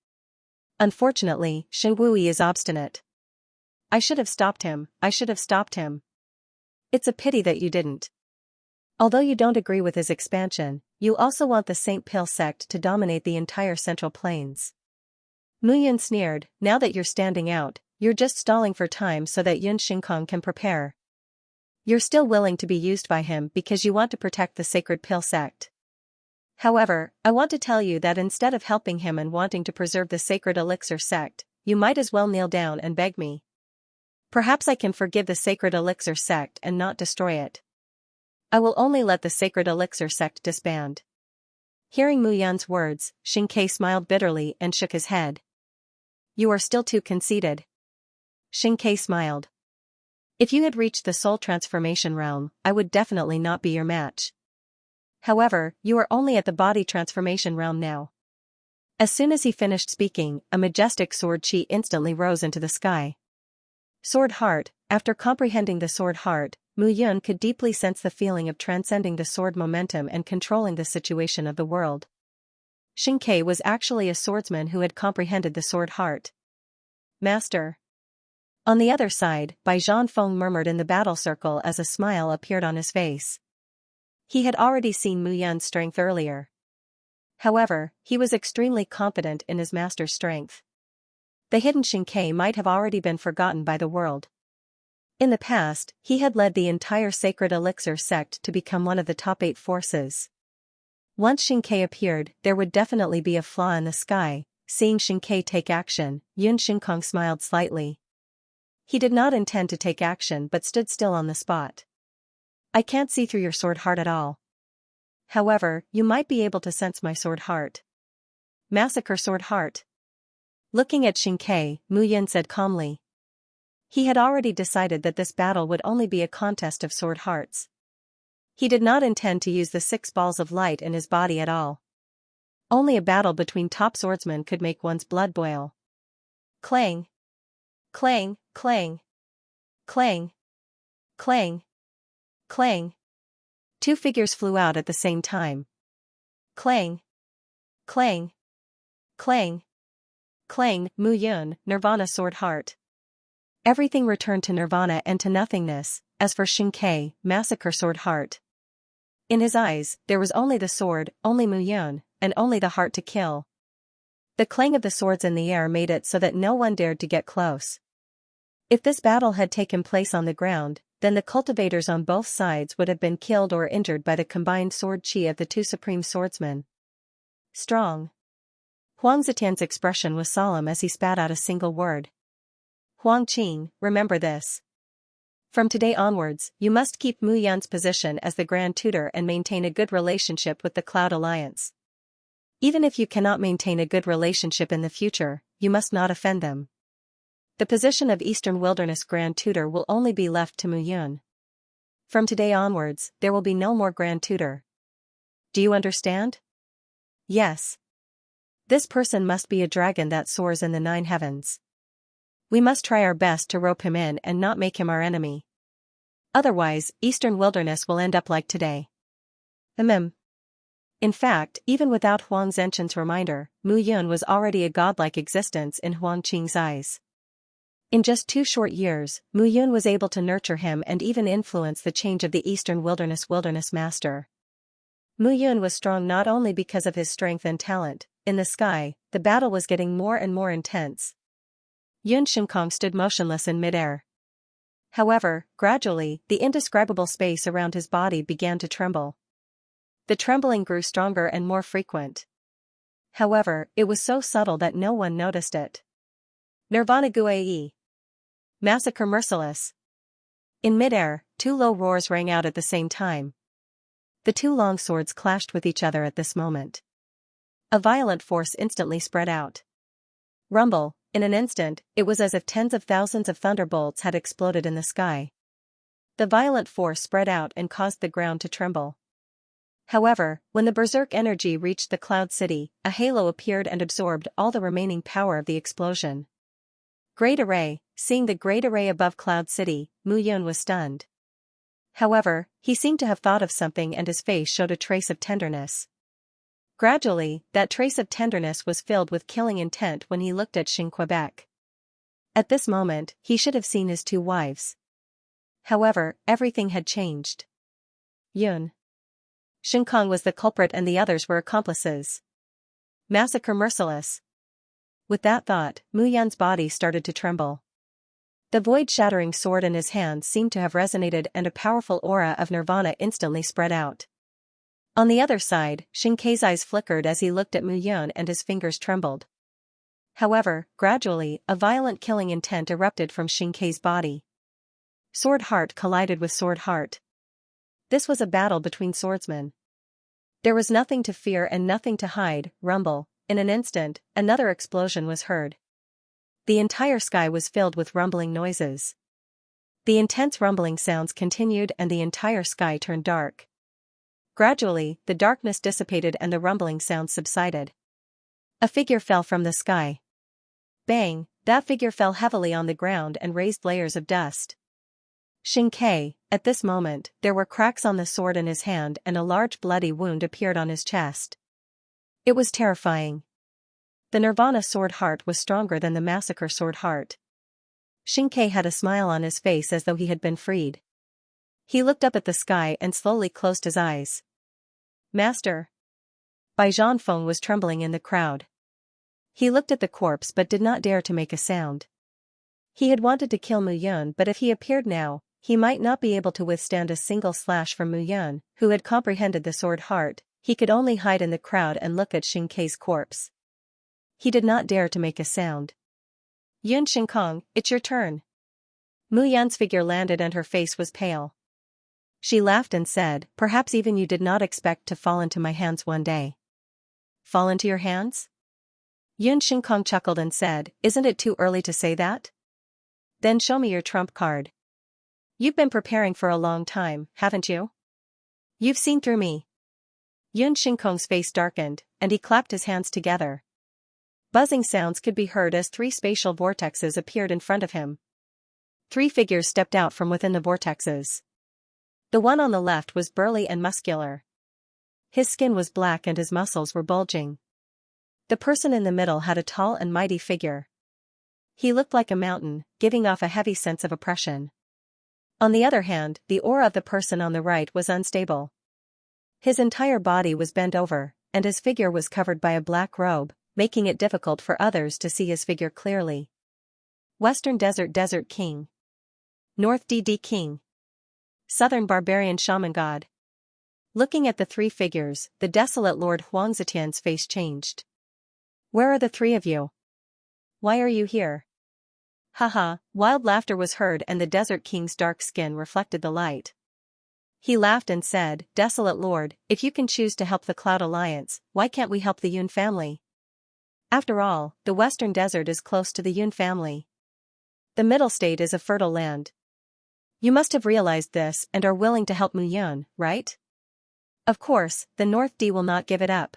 Unfortunately, Xing Wui is obstinate. I should have stopped him, I should have stopped him. It's a pity that you didn't. Although you don't agree with his expansion, you also want the St. Pil sect to dominate the entire Central Plains. Mu Yun sneered, now that you're standing out, you're just stalling for time so that Yun Xingkong can prepare. You're still willing to be used by him because you want to protect the sacred Pil sect. However, I want to tell you that instead of helping him and wanting to preserve the sacred elixir sect, you might as well kneel down and beg me. Perhaps I can forgive the sacred elixir sect and not destroy it. I will only let the sacred elixir sect disband. Hearing Mu Yun's words, Xing Ke smiled bitterly and shook his head. You are still too conceited. Xing Ke smiled. If you had reached the soul transformation realm, I would definitely not be your match. However, you are only at the body transformation realm now. As soon as he finished speaking, a majestic sword chi instantly rose into the sky. Sword heart. After comprehending the sword heart, Mu Yun could deeply sense the feeling of transcending the sword momentum and controlling the situation of the world. Xing Ke was actually a swordsman who had comprehended the sword heart. Master. On the other side, Bai Zhanfeng murmured in the battle circle as a smile appeared on his face. He had already seen Mu Yun's strength earlier. However, he was extremely confident in his master's strength. The hidden Xianxia might have already been forgotten by the world. In the past, he had led the entire sacred elixir sect to become one of the top 8 forces. Once Xianxia appeared, there would definitely be a flaw in the sky. Seeing Xianxia take action, Yun Xinkong smiled slightly. He did not intend to take action but stood still on the spot. I can't see through your sword heart at all. However, you might be able to sense my sword heart. Massacre sword heart. Looking at Xianxia, Mu Yun said calmly. He had already decided that this battle would only be a contest of sword hearts. He did not intend to use the 6 balls of light in his body at all. Only a battle between top swordsmen could make one's blood boil. Clang. Clang, clang. Clang. Clang. Clang. 2 figures flew out at the same time. Clang. Clang. Clang. Clang, Mu Yun, Nirvana sword heart. Everything returned to nirvana and to nothingness. As for Xianxia, massacre sword heart. In his eyes, there was only the sword, only Mu Yun, and only the heart to kill. The clang of the swords in the air made it so that no one dared to get close. If this battle had taken place on the ground, then the cultivators on both sides would have been killed or injured by the combined sword chi of the 2 supreme swordsmen. Strong. Huang Zetian's expression was solemn as he spat out a single word. Huang Qing, remember this. From today onwards, you must keep Mu Yun's position as the Grand Tutor and maintain a good relationship with the Cloud Alliance. Even if you cannot maintain a good relationship in the future, you must not offend them. The position of Eastern Wilderness Grand Tutor will only be left to Mu Yun. From today onwards, there will be no more Grand Tutor. Do you understand? Yes. This person must be a dragon that soars in the 9 heavens. We must try our best to rope him in and not make him our enemy. Otherwise, Eastern Wilderness will end up like today. In fact, even without Huang Zentian's reminder, Mu Yun was already a godlike existence in Huang Qing's eyes. In just 2 short years, Mu Yun was able to nurture him and even influence the change of the Eastern Wilderness Master. Mu Yun was strong not only because of his strength and talent. In the sky, the battle was getting more and more intense. Yun Xinkong stood motionless in midair. However, gradually, the indescribable space around his body began to tremble. The trembling grew stronger and more frequent. However, it was so subtle that no one noticed it. Nirvana Guai. Massacre merciless. In midair, 2 low roars rang out at the same time. The 2 long swords clashed with each other at this moment. A violent force instantly spread out. Rumble. In an instant, it was as if tens of thousands of thunderbolts had exploded in the sky. The violent force spread out and caused the ground to tremble. However, when the berserk energy reached the Cloud City, a halo appeared and absorbed all the remaining power of the explosion. Great Array. Seeing the great array above Cloud City, Mu Yun was stunned. However, he seemed to have thought of something and his face showed a trace of tenderness. Gradually, that trace of tenderness was filled with killing intent when he looked at Xing Quebec. At this moment, he should have seen his 2 wives. However, everything had changed. Yun Xinkong was the culprit and the others were accomplices. Massacre merciless. With that thought, Mu Yun's body started to tremble. The void-shattering sword in his hand seemed to have resonated and a powerful aura of nirvana instantly spread out. On the other side, Xianxia's eyes flickered as he looked at Mu Yun and his fingers trembled. However, gradually, a violent killing intent erupted from Xianxia's body. Sword heart collided with sword heart. This was a battle between swordsmen. There was nothing to fear and nothing to hide. Rumble. In an instant, another explosion was heard. The entire sky was filled with rumbling noises. The intense rumbling sounds continued and the entire sky turned dark. Gradually, the darkness dissipated and the rumbling sounds subsided. A figure fell from the sky. Bang! That figure fell heavily on the ground and raised layers of dust. Xianxia. At this moment, there were cracks on the sword in his hand and a large bloody wound appeared on his chest. It was terrifying. The Nirvana sword heart was stronger than the massacre sword heart. Xianxia had a smile on his face as though he had been freed. He looked up at the sky and slowly closed his eyes. Master. Bai Zhanfeng was trembling in the crowd. He looked at the corpse but did not dare to make a sound. He had wanted to kill Mu Yun, but if he appeared now, he might not be able to withstand a single slash from Mu Yun, who had comprehended the sword heart. He could only hide in the crowd and look at Xianxia's corpse. He did not dare to make a sound. Yun Shinkong, it's your turn. Mu Yun's figure landed and her face was pale. She laughed and said, perhaps even you did not expect to fall into my hands one day. Fall into your hands? Yun Shinkong chuckled and said, isn't it too early to say that? Then show me your trump card. You've been preparing for a long time, haven't you? You've seen through me. Yun Shinkong's face darkened, and he clapped his hands together. Buzzing sounds could be heard as 3 spatial vortexes appeared in front of him. 3 figures stepped out from within the vortexes. The one on the left was burly and muscular. His skin was black and his muscles were bulging. The person in the middle had a tall and mighty figure. He looked like a mountain, giving off a heavy sense of oppression. On the other hand, the aura of the person on the right was unstable. His entire body was bent over, and his figure was covered by a black robe, making it difficult for others to see his figure clearly. Western Desert King. North DD King. Southern Barbarian Shaman God. Looking at the 3 figures, the desolate Lord Huang Zetian's face changed. Where are the 3 of you? Why are you here? Haha, wild laughter was heard and the Desert King's dark skin reflected the light. He laughed and said, Desolate Lord, if you can choose to help the Cloud Alliance, why can't we help the Yun family? After all, the Western Desert is close to the Yun family. The Middle State is a fertile land. You must have realized this and are willing to help Mu Yun, right? Of course, the North D will not give it up.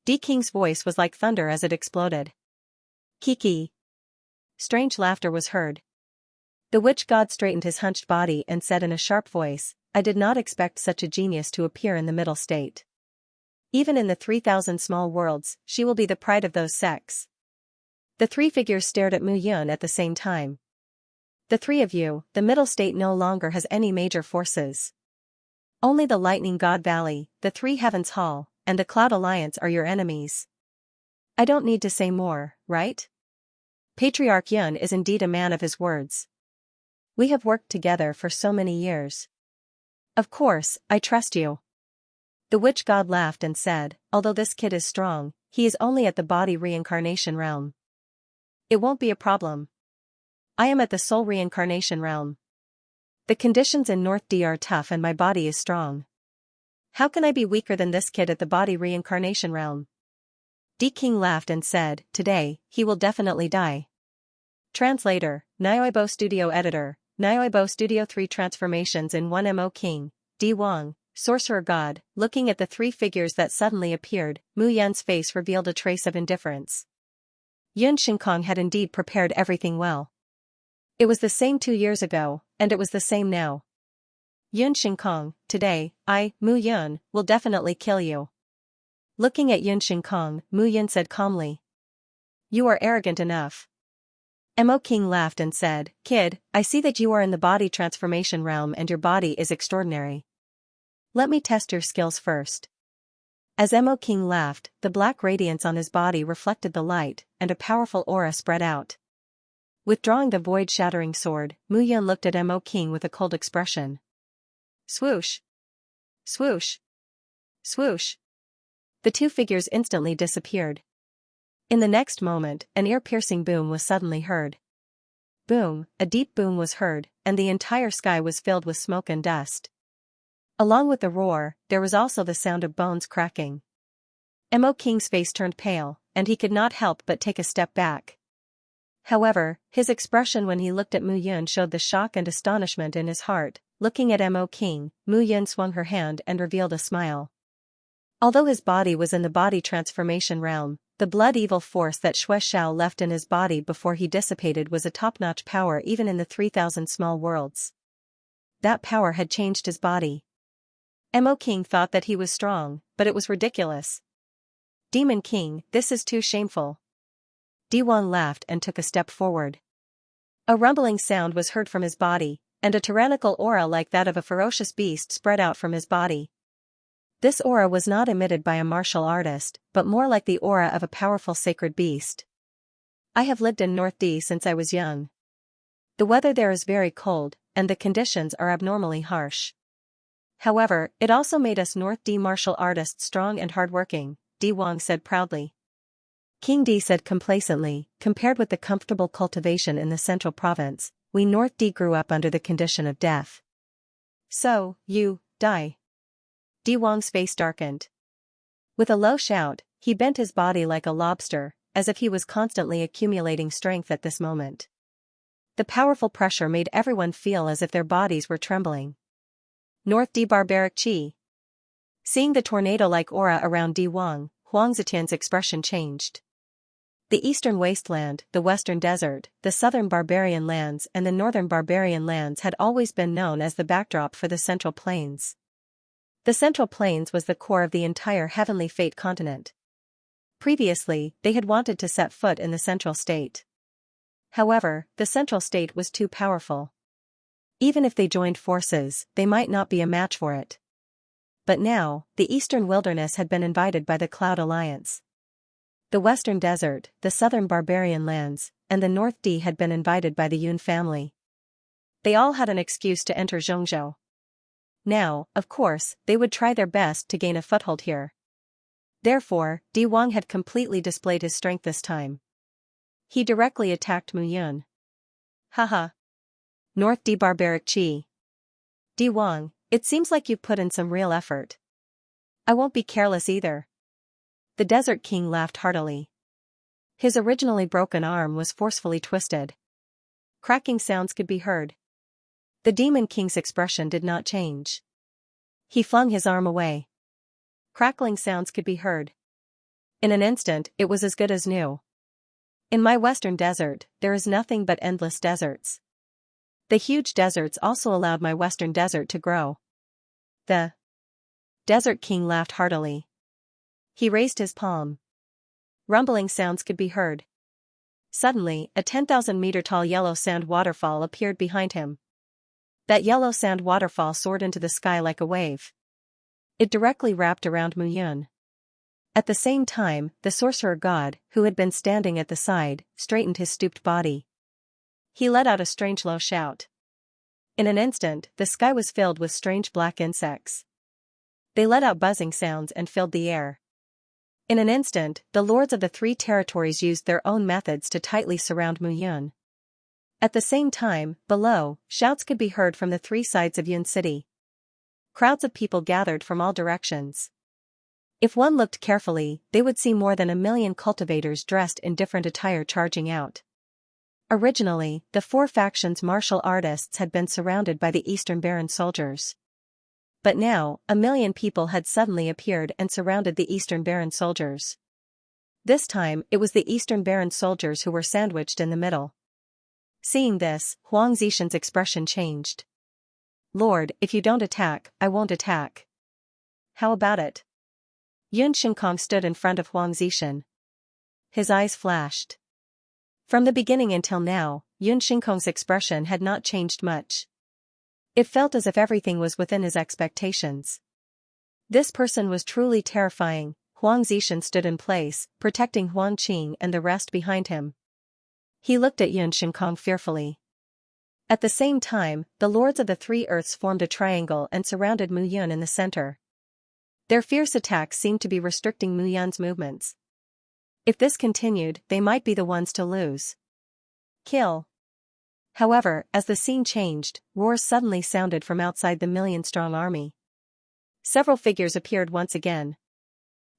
D King's voice was like thunder as it exploded. Kiki. Strange laughter was heard. The witch god straightened his hunched body and said in a sharp voice, I did not expect such a genius to appear in the Middle State. Even in the 3,000 small worlds, she will be the pride of those sects. The 3 figures stared at Mu Yun at the same time. The 3 of you, the Middle State no longer has any major forces. Only the Lightning God Valley, the 3 Heavens Hall, and the Cloud Alliance are your enemies. I don't need to say more, right? Patriarch Yun is indeed a man of his words. We have worked together for so many years. Of course, I trust you. The witch god laughed and said, although this kid is strong, he is only at the body reincarnation realm. It won't be a problem. I am at the soul reincarnation realm. The conditions in North D are tough and my body is strong. How can I be weaker than this kid at the body reincarnation realm? D King laughed and said, today, he will definitely die. Translator, Nioibo Studio Editor, Nioibo Studio 3 Transformations in 1 Mo King, D Wang, Sorcerer God. Looking at the 3 figures that suddenly appeared, Mu Yun's face revealed a trace of indifference. Yun Shinkong had indeed prepared everything well. It was the same 2 years ago, and it was the same now. Yun Shinkong, today, I, Mu Yun, will definitely kill you. Looking at Yun Shinkong, Mu Yun said calmly. You are arrogant enough. Mo King laughed and said, Kid, I see that you are in the body transformation realm and your body is extraordinary. Let me test your skills first. As Mo King laughed, the black radiance on his body reflected the light, and a powerful aura spread out. Withdrawing the void-shattering sword, Mu Yun looked at Mo King with a cold expression. Swoosh! Swoosh! Swoosh! The 2 figures instantly disappeared. In the next moment, an ear-piercing boom was suddenly heard. Boom, a deep boom was heard, and the entire sky was filled with smoke and dust. Along with the roar, there was also the sound of bones cracking. Mo King's face turned pale, and he could not help but take a step back. However, his expression when he looked at Mu Yun showed the shock and astonishment in his heart. Looking at Mo King, Mu Yun swung her hand and revealed a smile. Although his body was in the body transformation realm, the blood-evil force that Xue Xiao left in his body before he dissipated was a top-notch power even in the 3,000 small worlds. That power had changed his body. Mo King thought that he was strong, but it was ridiculous. Demon King, this is too shameful. Di Wang laughed and took a step forward. A rumbling sound was heard from his body, and a tyrannical aura like that of a ferocious beast spread out from his body. This aura was not emitted by a martial artist, but more like the aura of a powerful sacred beast. I have lived in North D since I was young. The weather there is very cold, and the conditions are abnormally harsh. However, it also made us North D martial artists strong and hardworking, Di Wang said proudly. King Di said complacently, compared with the comfortable cultivation in the central province, we North D grew up under the condition of death. So, you, die. Di Wang's face darkened. With a low shout, he bent his body like a lobster, as if he was constantly accumulating strength at this moment. The powerful pressure made everyone feel as if their bodies were trembling. North D barbaric chi. Seeing the tornado-like aura around Di Wang, Huang Zetian's expression changed. The eastern wasteland, the western desert, the southern barbarian lands and the northern barbarian lands had always been known as the backdrop for the Central Plains. The Central Plains was the core of the entire Heavenly Fate continent. Previously, they had wanted to set foot in the Central State. However, the Central State was too powerful. Even if they joined forces, they might not be a match for it. But now, the Eastern Wilderness had been invited by the Cloud Alliance. The Western Desert, the Southern Barbarian Lands, and the North D had been invited by the Yun family. They all had an excuse to enter Zhongzhou. Now, of course, they would try their best to gain a foothold here. Therefore, Di Wang had completely displayed his strength this time. He directly attacked Mu Yun. Haha. North D barbaric chi. Di Wang, it seems like you've put in some real effort. I won't be careless either. The Desert King laughed heartily. His originally broken arm was forcefully twisted. Cracking sounds could be heard. The Demon King's expression did not change. He flung his arm away. Crackling sounds could be heard. In an instant, it was as good as new. In my western desert, there is nothing but endless deserts. The huge deserts also allowed my western desert to grow. The Desert King laughed heartily. He raised his palm. Rumbling sounds could be heard. Suddenly, a 10,000-meter-tall yellow sand waterfall appeared behind him. That yellow sand waterfall soared into the sky like a wave. It directly wrapped around Mu Yun. At the same time, the sorcerer god, who had been standing at the side, straightened his stooped body. He let out a strange low shout. In an instant, the sky was filled with strange black insects. They let out buzzing sounds and filled the air. In an instant, the lords of the three territories used their own methods to tightly surround Mu Yun. At the same time, below, shouts could be heard from the three sides of Yun City. Crowds of people gathered from all directions. If one looked carefully, they would see more than 1 million cultivators dressed in different attire charging out. Originally, the four factions' martial artists had been surrounded by the Eastern Baron soldiers. But now, 1 million people had suddenly appeared and surrounded the Eastern Baron soldiers. This time, it was the Eastern Baron soldiers who were sandwiched in the middle. Seeing this, Huang Zishan's expression changed. Lord, if you don't attack, I won't attack. How about it? Yun Shinkong stood in front of Huang Zishan. His eyes flashed. From the beginning until now, Yun Shinkong's expression had not changed much. It felt as if everything was within his expectations. This person was truly terrifying. Huang Zishan stood in place, protecting Huang Qing and the rest behind him. He looked at Yun Shinkong fearfully. At the same time, the lords of the three earths formed a triangle and surrounded Mu Yun in the center. Their fierce attacks seemed to be restricting Mu Yun's movements. If this continued, they might be the ones to lose. Kill. However, as the scene changed, roars suddenly sounded from outside the million-strong army. Several figures appeared once again.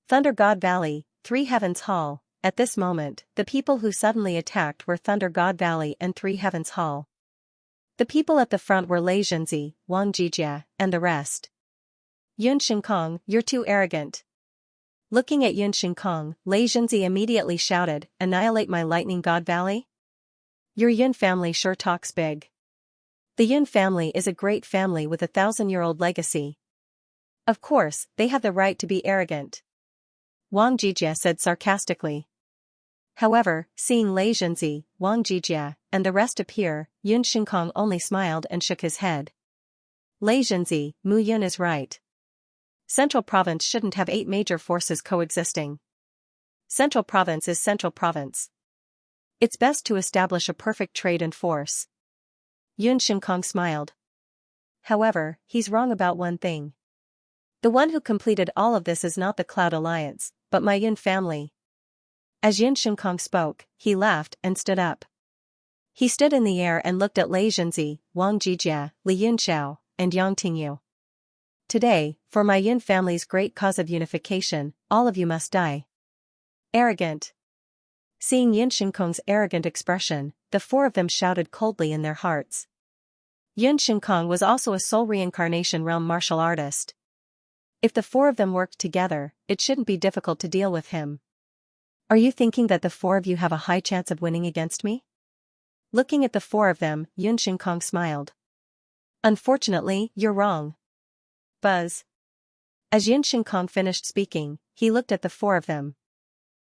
Thunder God Valley, Three Heavens Hall. At this moment, the people who suddenly attacked were Thunder God Valley and Three Heavens Hall. The people at the front were Lei Zhenzi, Wang Jijia, and the rest. Yun Shinkong, you're too arrogant. Looking at Yun Shinkong, Lei Zhenzi immediately shouted, annihilate my Lightning God Valley? Your Yun family sure talks big. The Yun family is a great family with a 1,000-year-old legacy. Of course, they have the right to be arrogant. Wang Jijie said sarcastically. However, seeing Lei Zhenzi, Wang Jijie, and the rest appear, Yun Shinkong only smiled and shook his head. Lei Zhenzi, Mu Yun is right. Central Province shouldn't have 8 major forces coexisting. Central Province is Central Province. It's best to establish a perfect trade and force. Yun Shinkong smiled. However, he's wrong about one thing. The one who completed all of this is not the Cloud Alliance, but my Yun family. As Yun Shinkong spoke, he laughed and stood up. He stood in the air and looked at Lei Zhenzi, Wang Jijie, Li Yunxiao, and Yang Tingyu. Today, for my Yun family's great cause of unification, all of you must die. Arrogant. Seeing Yun Shinkong's arrogant expression, the 4 of them shouted coldly in their hearts. Yun Shinkong was also a soul reincarnation realm martial artist. If the 4 of them worked together, it shouldn't be difficult to deal with him. Are you thinking that the 4 of you have a high chance of winning against me? Looking at the 4 of them, Yun Shinkong smiled. Unfortunately, you're wrong. Buzz. As Yun Shinkong finished speaking, he looked at the 4 of them.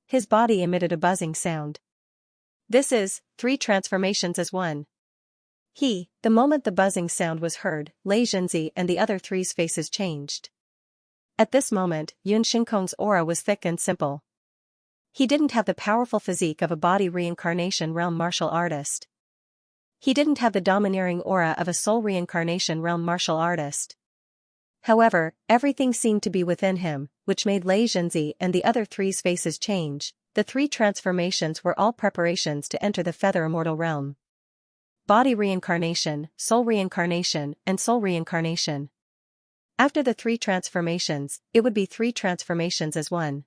His body emitted a buzzing sound. This is 3 transformations as one. The moment the buzzing sound was heard, Lei Zhenzi and the other 3's faces changed. At this moment, Yun Shinkong's aura was thick and simple. He didn't have the powerful physique of a body reincarnation realm martial artist. He didn't have the domineering aura of a soul reincarnation realm martial artist. However, everything seemed to be within him, which made Lei Zhenzi and the other 3's faces change. The 3 transformations were all preparations to enter the Feather Immortal realm. Body reincarnation, soul reincarnation, and soul reincarnation. After the 3 transformations, it would be 3 transformations as one.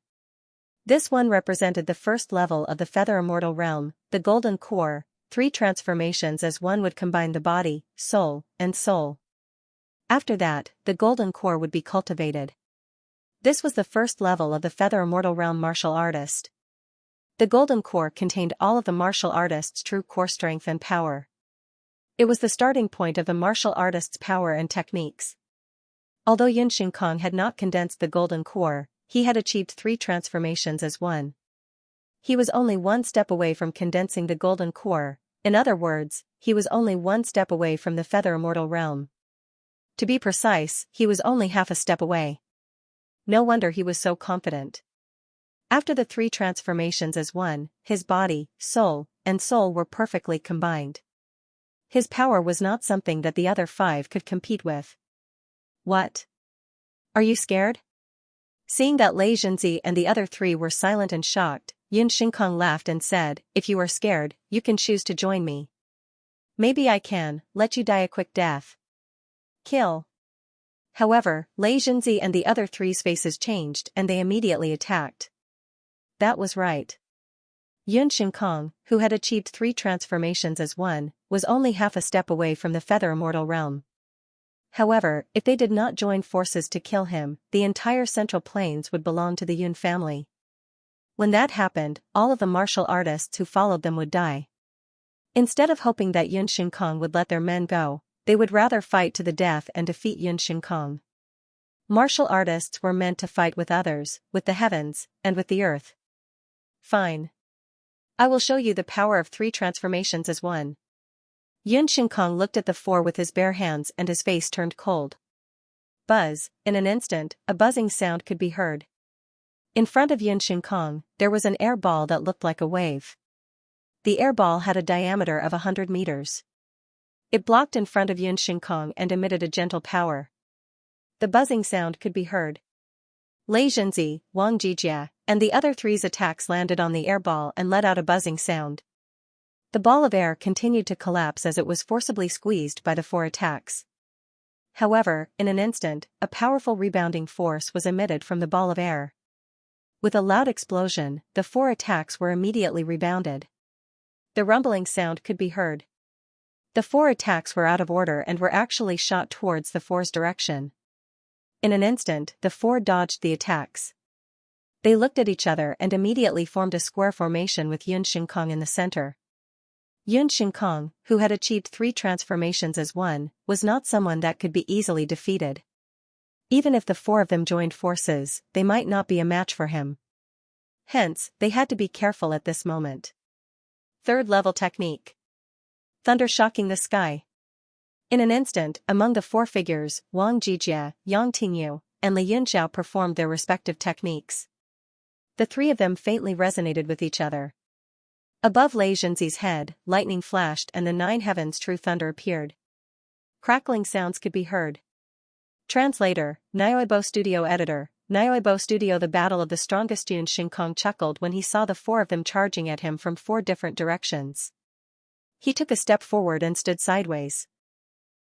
This one represented the first level of the Feather Immortal realm, the Golden Core. 3 transformations as one would combine the body, soul, and soul. After that, the Golden Core would be cultivated. This was the first level of the Feather Immortal realm martial artist. The Golden Core contained all of the martial artist's true core strength and power. It was the starting point of the martial artist's power and techniques. Although Yun Shinkong had not condensed the Golden Core, he had achieved 3 transformations as one. He was only 1 step away from condensing the Golden Core. In other words, he was only 1 step away from the Feather Immortal realm. To be precise, he was only half a step away. No wonder he was so confident. After the 3 transformations as one, his body, soul, and soul were perfectly combined. His power was not something that the other 5 could compete with. What? Are you scared? Seeing that Lei Zhenzi and the other 3 were silent and shocked, Yun Shinkong laughed and said, if you are scared, you can choose to join me. Maybe I can let you die a quick death. Kill. However, Lei Zhenzi and the other 3's faces changed and they immediately attacked. That was right. Yun Shinkong, who had achieved 3 transformations as one, was only half a step away from the Feather Immortal realm. However, if they did not join forces to kill him, the entire Central Plains would belong to the Yun family. When that happened, all of the martial artists who followed them would die. Instead of hoping that Yun Shinkong would let their men go, they would rather fight to the death and defeat Yun Shinkong. Martial artists were meant to fight with others, with the heavens, and with the earth. Fine. I will show you the power of 3 transformations as one. Yun Shinkong looked at the 4 with his bare hands and his face turned cold. Buzz, in an instant, a buzzing sound could be heard. In front of Yun Shinkong, there was an air ball that looked like a wave. The air ball had a diameter of 100 meters. It blocked in front of Yun Shinkong and emitted a gentle power. The buzzing sound could be heard. Lei Zhenzi, Wang Jijie, and the other 3's attacks landed on the air ball and let out a buzzing sound. The ball of air continued to collapse as it was forcibly squeezed by the 4 attacks. However, in an instant, a powerful rebounding force was emitted from the ball of air. With a loud explosion, the 4 attacks were immediately rebounded. The rumbling sound could be heard. The 4 attacks were out of order and were actually shot towards the 4's direction. In an instant, the 4 dodged the attacks. They looked at each other and immediately formed a square formation with Yun Shinkong in the center. Yun Shinkong, who had achieved 3 transformations as one, was not someone that could be easily defeated. Even if the 4 of them joined forces, they might not be a match for him. Hence, they had to be careful at this moment. Third level technique. Thunder shocking the sky. In an instant, among the four figures, Wang Jijie, Yang Tingyu, and Li Yunxiao performed their respective techniques. The three of them faintly resonated with each other. Above Lei Zhenzi's head, lightning flashed and the nine heavens true thunder appeared. Crackling sounds could be heard. Translator, Nioibo Studio Editor, Nioibo Studio. The battle of the strongest. Yun Shinkong chuckled when he saw the four of them charging at him from four different directions. He took a step forward and stood sideways.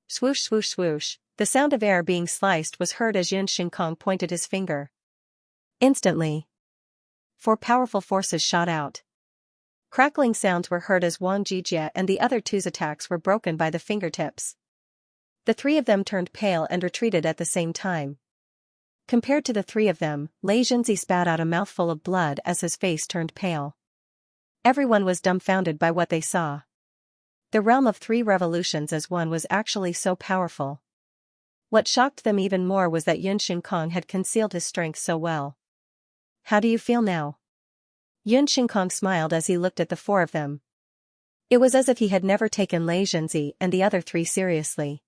Swoosh swoosh swoosh, the sound of air being sliced was heard as Yun Shinkong pointed his finger. Instantly, four powerful forces shot out. Crackling sounds were heard as Wang Jijie and the other two's attacks were broken by the fingertips. The three of them turned pale and retreated at the same time. Compared to the three of them, Lei Zhenzi spat out a mouthful of blood as his face turned pale. Everyone was dumbfounded by what they saw. The realm of three revolutions as one was actually so powerful. What shocked them even more was that Yun Shinkong had concealed his strength so well. How do you feel now? Yun Shinkong smiled as he looked at the four of them. It was as if he had never taken Lei Zhenzi and the other three seriously.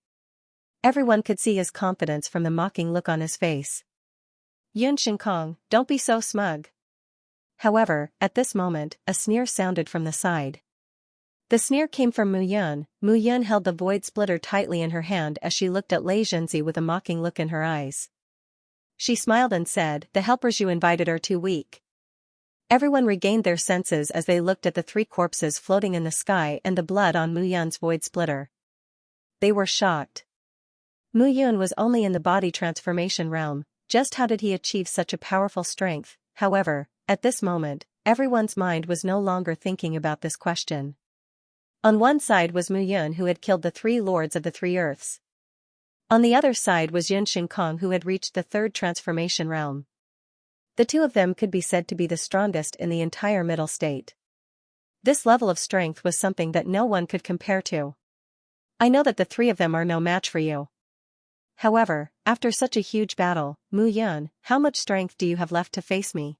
Everyone could see his confidence from the mocking look on his face. Yun Shinkong, don't be so smug. However, at this moment, a sneer sounded from the side. The sneer came from Mu Yun. Mu Yun held the void splitter tightly in her hand as she looked at Lei Zhenzi with a mocking look in her eyes. She smiled and said, "The helpers you invited are too weak." Everyone regained their senses as they looked at the three corpses floating in the sky and the blood on Mu Yun's void splitter. They were shocked. Mu Yun was only in the body transformation realm. Just how did he achieve such a powerful strength? However, at this moment, everyone's mind was no longer thinking about this question. On one side was Mu Yun, who had killed the three lords of the three earths. On the other side was Yun Shinkong, who had reached the third transformation realm. The two of them could be said to be the strongest in the entire middle state. This level of strength was something that no one could compare to. I know that the three of them are no match for you. However, after such a huge battle, Mu Yun, how much strength do you have left to face me?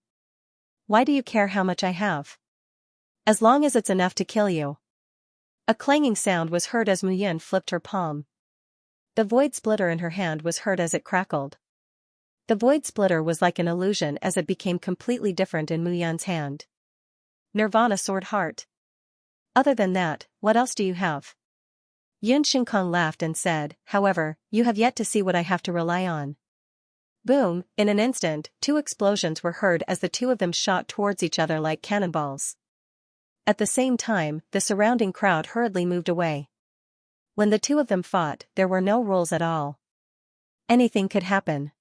Why do you care how much I have? As long as it's enough to kill you. A clanging sound was heard as Mu Yun flipped her palm. The void splitter in her hand was heard as it crackled. The void splitter was like an illusion as it became completely different in Mu Yun's hand. Nirvana Sword Heart. Other than that, what else do you have? Yun Shinkong laughed and said, however, you have yet to see what I have to rely on. Boom, in an instant, two explosions were heard as the two of them shot towards each other like cannonballs. At the same time, the surrounding crowd hurriedly moved away. When the two of them fought, there were no rules at all. Anything could happen.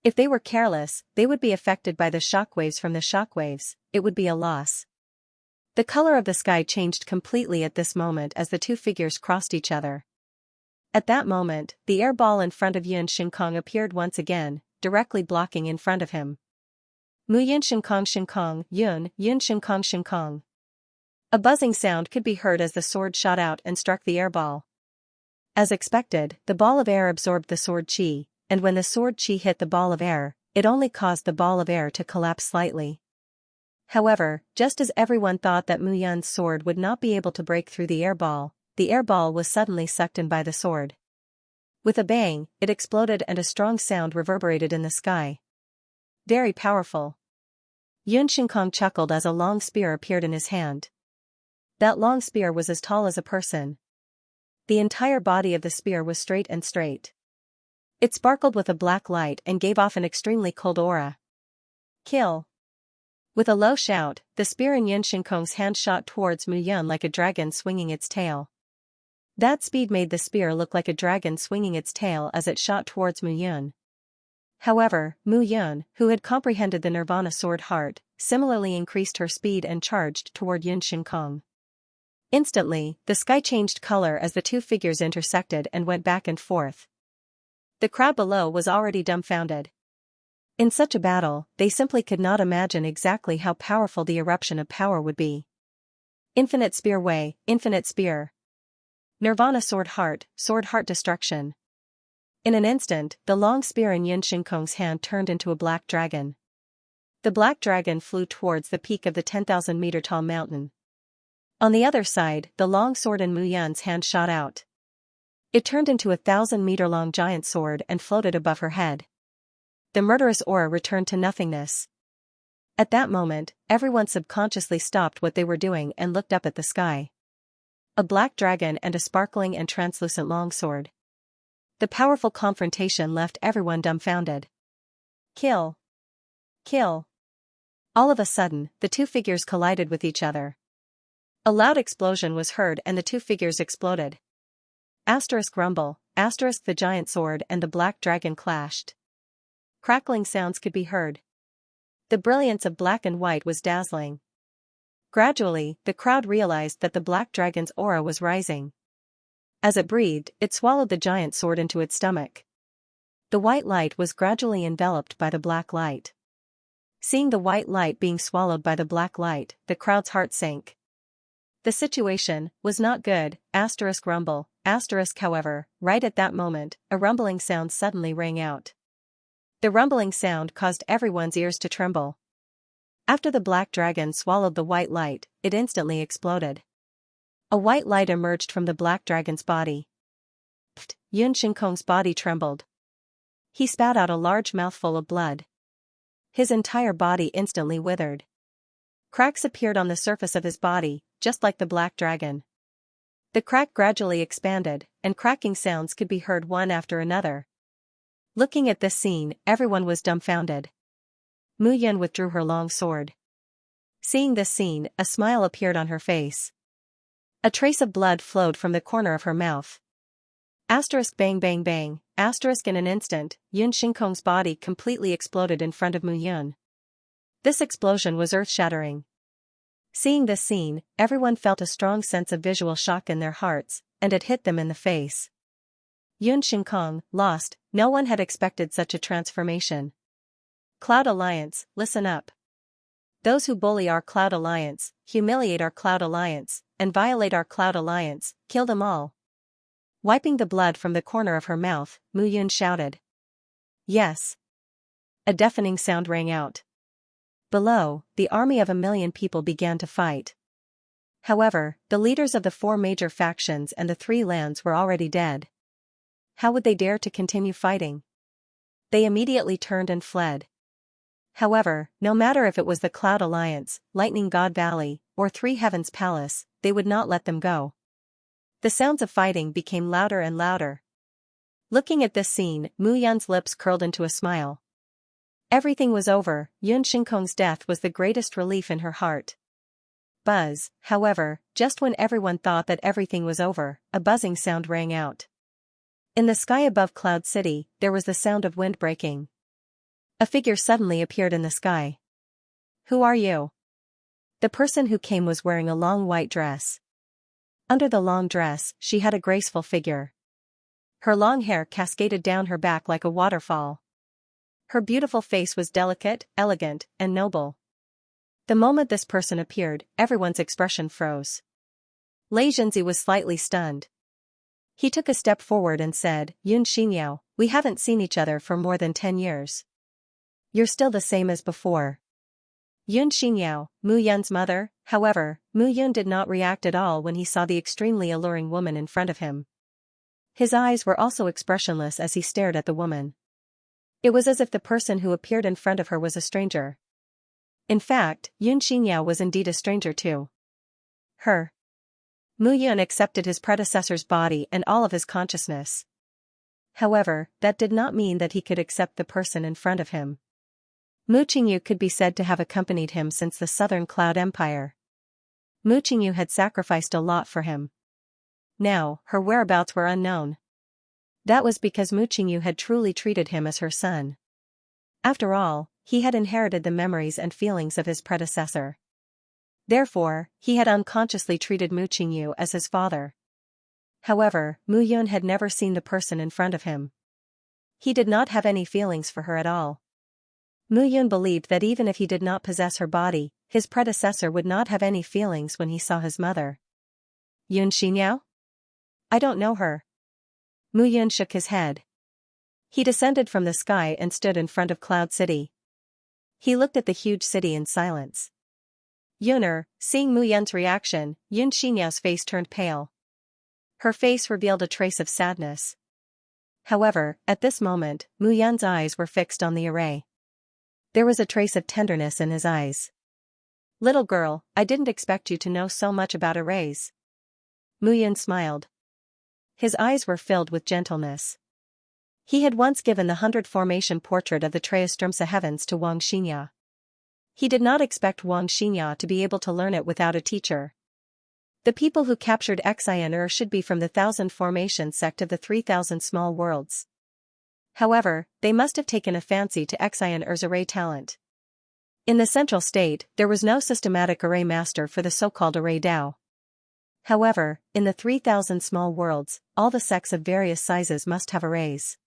If they were careless, they would be affected by the shockwaves from the shockwaves, it would be a loss. The color of the sky changed completely at this moment as the two figures crossed each other. At that moment, the air ball in front of Yun Shinkong appeared once again, directly blocking in front of him. Mu Yun Shinkong Shinkong, Yun Shinkong Shinkong. A buzzing sound could be heard as the sword shot out and struck the air ball. As expected, the ball of air absorbed the sword chi, and when the sword chi hit the ball of air, it only caused the ball of air to collapse slightly. However, just as everyone thought that Mu Yun's sword would not be able to break through the air ball was suddenly sucked in by the sword. With a bang, it exploded and a strong sound reverberated in the sky. Very powerful. Yun Shinkong chuckled as a long spear appeared in his hand. That long spear was as tall as a person. The entire body of the spear was straight and straight. It sparkled with a black light and gave off an extremely cold aura. Kill. With a low shout, the spear in Yun Shinkong's hand shot towards Mu Yun like a dragon swinging its tail. That speed made the spear look like a dragon swinging its tail as it shot towards Mu Yun. However, Mu Yun, who had comprehended the Nirvana Sword Heart, similarly increased her speed and charged toward Yun Shinkong. Instantly, the sky changed color as the two figures intersected and went back and forth. The crowd below was already dumbfounded. In such a battle, they simply could not imagine exactly how powerful the eruption of power would be. Infinite Spear Way, Infinite Spear. Nirvana Sword Heart Destruction. In an instant, the long spear in Yun Shinkong's hand turned into a black dragon. The black dragon flew towards the peak of the 10,000-meter-tall mountain. On the other side, the long sword in Mu Yun's hand shot out. It turned into a 1,000-meter-long giant sword and floated above her head. The murderous aura returned to nothingness. At that moment, everyone subconsciously stopped what they were doing and looked up at the sky. A black dragon and a sparkling and translucent longsword. The powerful confrontation left everyone dumbfounded. Kill! Kill! All of a sudden, the two figures collided with each other. A loud explosion was heard and the two figures exploded. Asterisk rumble, asterisk the giant sword and the black dragon clashed. Crackling sounds could be heard. The brilliance of black and white was dazzling. Gradually, the crowd realized that the black dragon's aura was rising. As it breathed, it swallowed the giant sword into its stomach. The white light was gradually enveloped by the black light. Seeing the white light being swallowed by the black light, the crowd's heart sank. The situation was not good, asterisk rumble, asterisk however, right at that moment, a rumbling sound suddenly rang out. The rumbling sound caused everyone's ears to tremble. After the black dragon swallowed the white light, it instantly exploded. A white light emerged from the black dragon's body. Pfft, Yun Shinkong's body trembled. He spat out a large mouthful of blood. His entire body instantly withered. Cracks appeared on the surface of his body, just like the black dragon. The crack gradually expanded, and cracking sounds could be heard one after another. Looking at this scene, everyone was dumbfounded. Mu Yun withdrew her long sword. Seeing this scene, a smile appeared on her face. A trace of blood flowed from the corner of her mouth. Asterisk bang bang bang, asterisk in an instant, Yun Shinkong's body completely exploded in front of Mu Yun. This explosion was earth-shattering. Seeing this scene, everyone felt a strong sense of visual shock in their hearts, and it hit them in the face. Yun Shinkong, lost, no one had expected such a transformation. Cloud Alliance, listen up. Those who bully our Cloud Alliance, humiliate our Cloud Alliance, and violate our Cloud Alliance, kill them all. Wiping the blood from the corner of her mouth, Mu Yun shouted. Yes. A deafening sound rang out. Below, the army of 1,000,000 people began to fight. However, the leaders of the 4 major factions and the 3 lands were already dead. How would they dare to continue fighting? They immediately turned and fled. However, no matter if it was the Cloud Alliance, Lightning God Valley, or 3 Heavens Palace, they would not let them go. The sounds of fighting became louder and louder. Looking at this scene, Mu Yun's lips curled into a smile. Everything was over. Yun Shinkong's death was the greatest relief in her heart. Buzz, however, just when everyone thought that everything was over, a buzzing sound rang out. In the sky above Cloud City, there was the sound of wind breaking. A figure suddenly appeared in the sky. Who are you? The person who came was wearing a long white dress. Under the long dress, she had a graceful figure. Her long hair cascaded down her back like a waterfall. Her beautiful face was delicate, elegant, and noble. The moment this person appeared, everyone's expression froze. Lei Zhenzi was slightly stunned. He took a step forward and said, Yun Xinyao, we haven't seen each other for more than 10 years. You're still the same as before. Yun Xinyao, Mu Yun's mother, however, Mu Yun did not react at all when he saw the extremely alluring woman in front of him. His eyes were also expressionless as he stared at the woman. It was as if the person who appeared in front of her was a stranger. In fact, Yun Xinyao was indeed a stranger too. Her. Mu Yun accepted his predecessor's body and all of his consciousness. However, that did not mean that he could accept the person in front of him. Mu Qingyu could be said to have accompanied him since the Southern Cloud Empire. Mu Qingyu had sacrificed a lot for him. Now, her whereabouts were unknown. That was because Mu Qingyu had truly treated him as her son. After all, he had inherited the memories and feelings of his predecessor. Therefore, he had unconsciously treated Mu Qingyu as his father. However, Mu Yun had never seen the person in front of him. He did not have any feelings for her at all. Mu Yun believed that even if he did not possess her body, his predecessor would not have any feelings when he saw his mother. Yun Xinyao? I don't know her. Mu Yun shook his head. He descended from the sky and stood in front of Cloud City. He looked at the huge city in silence. Yuner, seeing Mu Yun's reaction, Yun Xinyao's face turned pale. Her face revealed a trace of sadness. However, at this moment, Mu Yun's eyes were fixed on the array. There was a trace of tenderness in his eyes. "Little girl, I didn't expect you to know so much about arrays." Mu Yun smiled. His eyes were filled with gentleness. He had once given the 100-formation portrait of the Triostrumsa heavens to Wang Xinya. He did not expect Wang Xinya to be able to learn it without a teacher. The people who captured Xianxia should be from the 1000-formation sect of the 3000 small worlds. However, they must have taken a fancy to Xianxia's array talent. In the central state, there was no systematic array master for the so-called array Dao. However, in the 3000 small worlds, all the sects of various sizes must have arrays.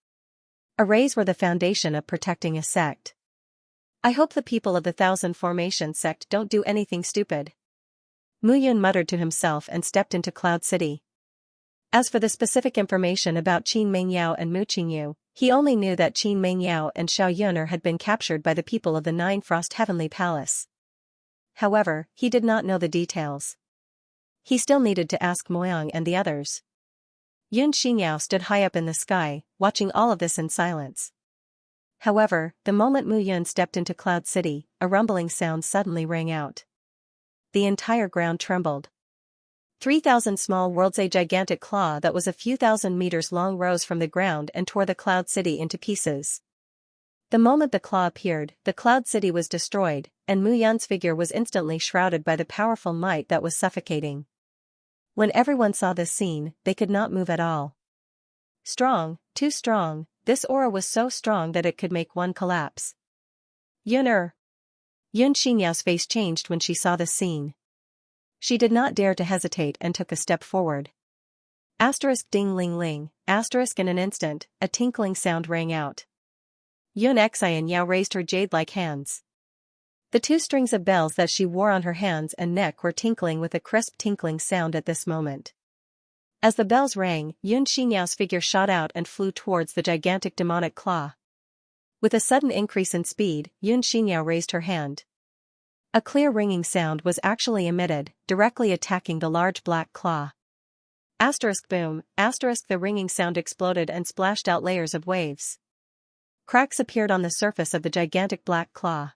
Arrays were the foundation of protecting a sect. "I hope the people of the 1000-formation sect don't do anything stupid." Mu Yun muttered to himself and stepped into Cloud City. As for the specific information about Qin Mengyao and Mu Qingyu, he only knew that Qin Mengyao and Xiao Yuner had been captured by the people of the Nine Frost Heavenly Palace. However, he did not know the details. He still needed to ask Moyang and the others. Yun Xingyao stood high up in the sky, watching all of this in silence. However, the moment Mu Yun stepped into Cloud City, a rumbling sound suddenly rang out. The entire ground trembled. 3000 small worlds. A gigantic claw that was a few thousand meters long rose from the ground and tore the Cloud City into pieces. The moment the claw appeared, the Cloud City was destroyed, and Mu Yun's figure was instantly shrouded by the powerful might that was suffocating. When everyone saw this scene, they could not move at all. Strong, too strong, this aura was so strong that it could make one collapse. Yuner! Yun Xinyao's face changed when she saw this scene. She did not dare to hesitate and took a step forward. Asterisk ding ling ling, asterisk in an instant, a tinkling sound rang out. Yun Xianyao raised her jade-like hands. The 2 strings of bells that she wore on her hands and neck were tinkling with a crisp tinkling sound at this moment. As the bells rang, Yun Xinyao's figure shot out and flew towards the gigantic demonic claw. With a sudden increase in speed, Yun Xinyao raised her hand. A clear ringing sound was actually emitted, directly attacking the large black claw. Asterisk boom, asterisk the ringing sound exploded and splashed out layers of waves. Cracks appeared on the surface of the gigantic black claw.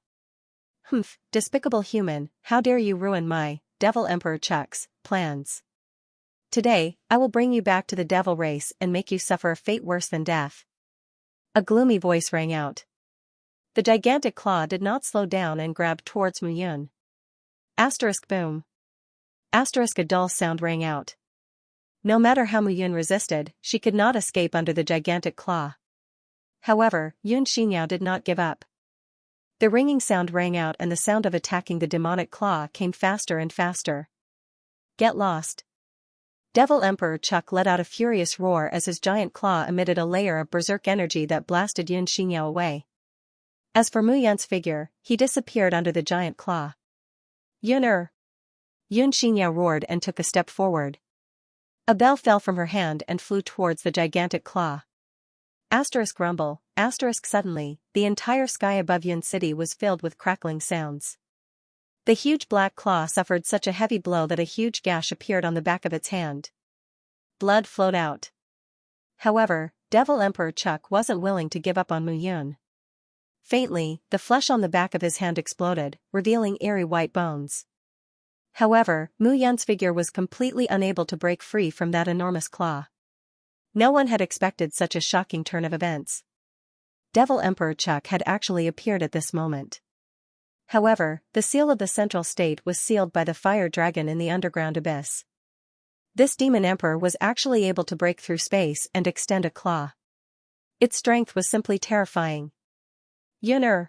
Humph, despicable human, how dare you ruin my, Devil Emperor Chuck's, plans. Today, I will bring you back to the devil race and make you suffer a fate worse than death. A gloomy voice rang out. The gigantic claw did not slow down and grabbed towards Mu Yun. Asterisk boom. Asterisk a dull sound rang out. No matter how Mu Yun resisted, she could not escape under the gigantic claw. However, Yun Xinyao did not give up. The ringing sound rang out and the sound of attacking the demonic claw came faster and faster. Get lost. Devil Emperor Chuck let out a furious roar as his giant claw emitted a layer of berserk energy that blasted Yun Xinyao away. As for Mu Yun's figure, he disappeared under the giant claw. Yuner! Yun Xinyao roared and took a step forward. A bell fell from her hand and flew towards the gigantic claw. Asterisk rumble, asterisk suddenly, the entire sky above Yun City was filled with crackling sounds. The huge black claw suffered such a heavy blow that a huge gash appeared on the back of its hand. Blood flowed out. However, Devil Emperor Chuck wasn't willing to give up on Mu Yun. Faintly, the flesh on the back of his hand exploded, revealing eerie white bones. However, Mu Yun's figure was completely unable to break free from that enormous claw. No one had expected such a shocking turn of events. Devil Emperor Chuck had actually appeared at this moment. However, the seal of the central state was sealed by the fire dragon in the underground abyss. This demon emperor was actually able to break through space and extend a claw. Its strength was simply terrifying. Yuner!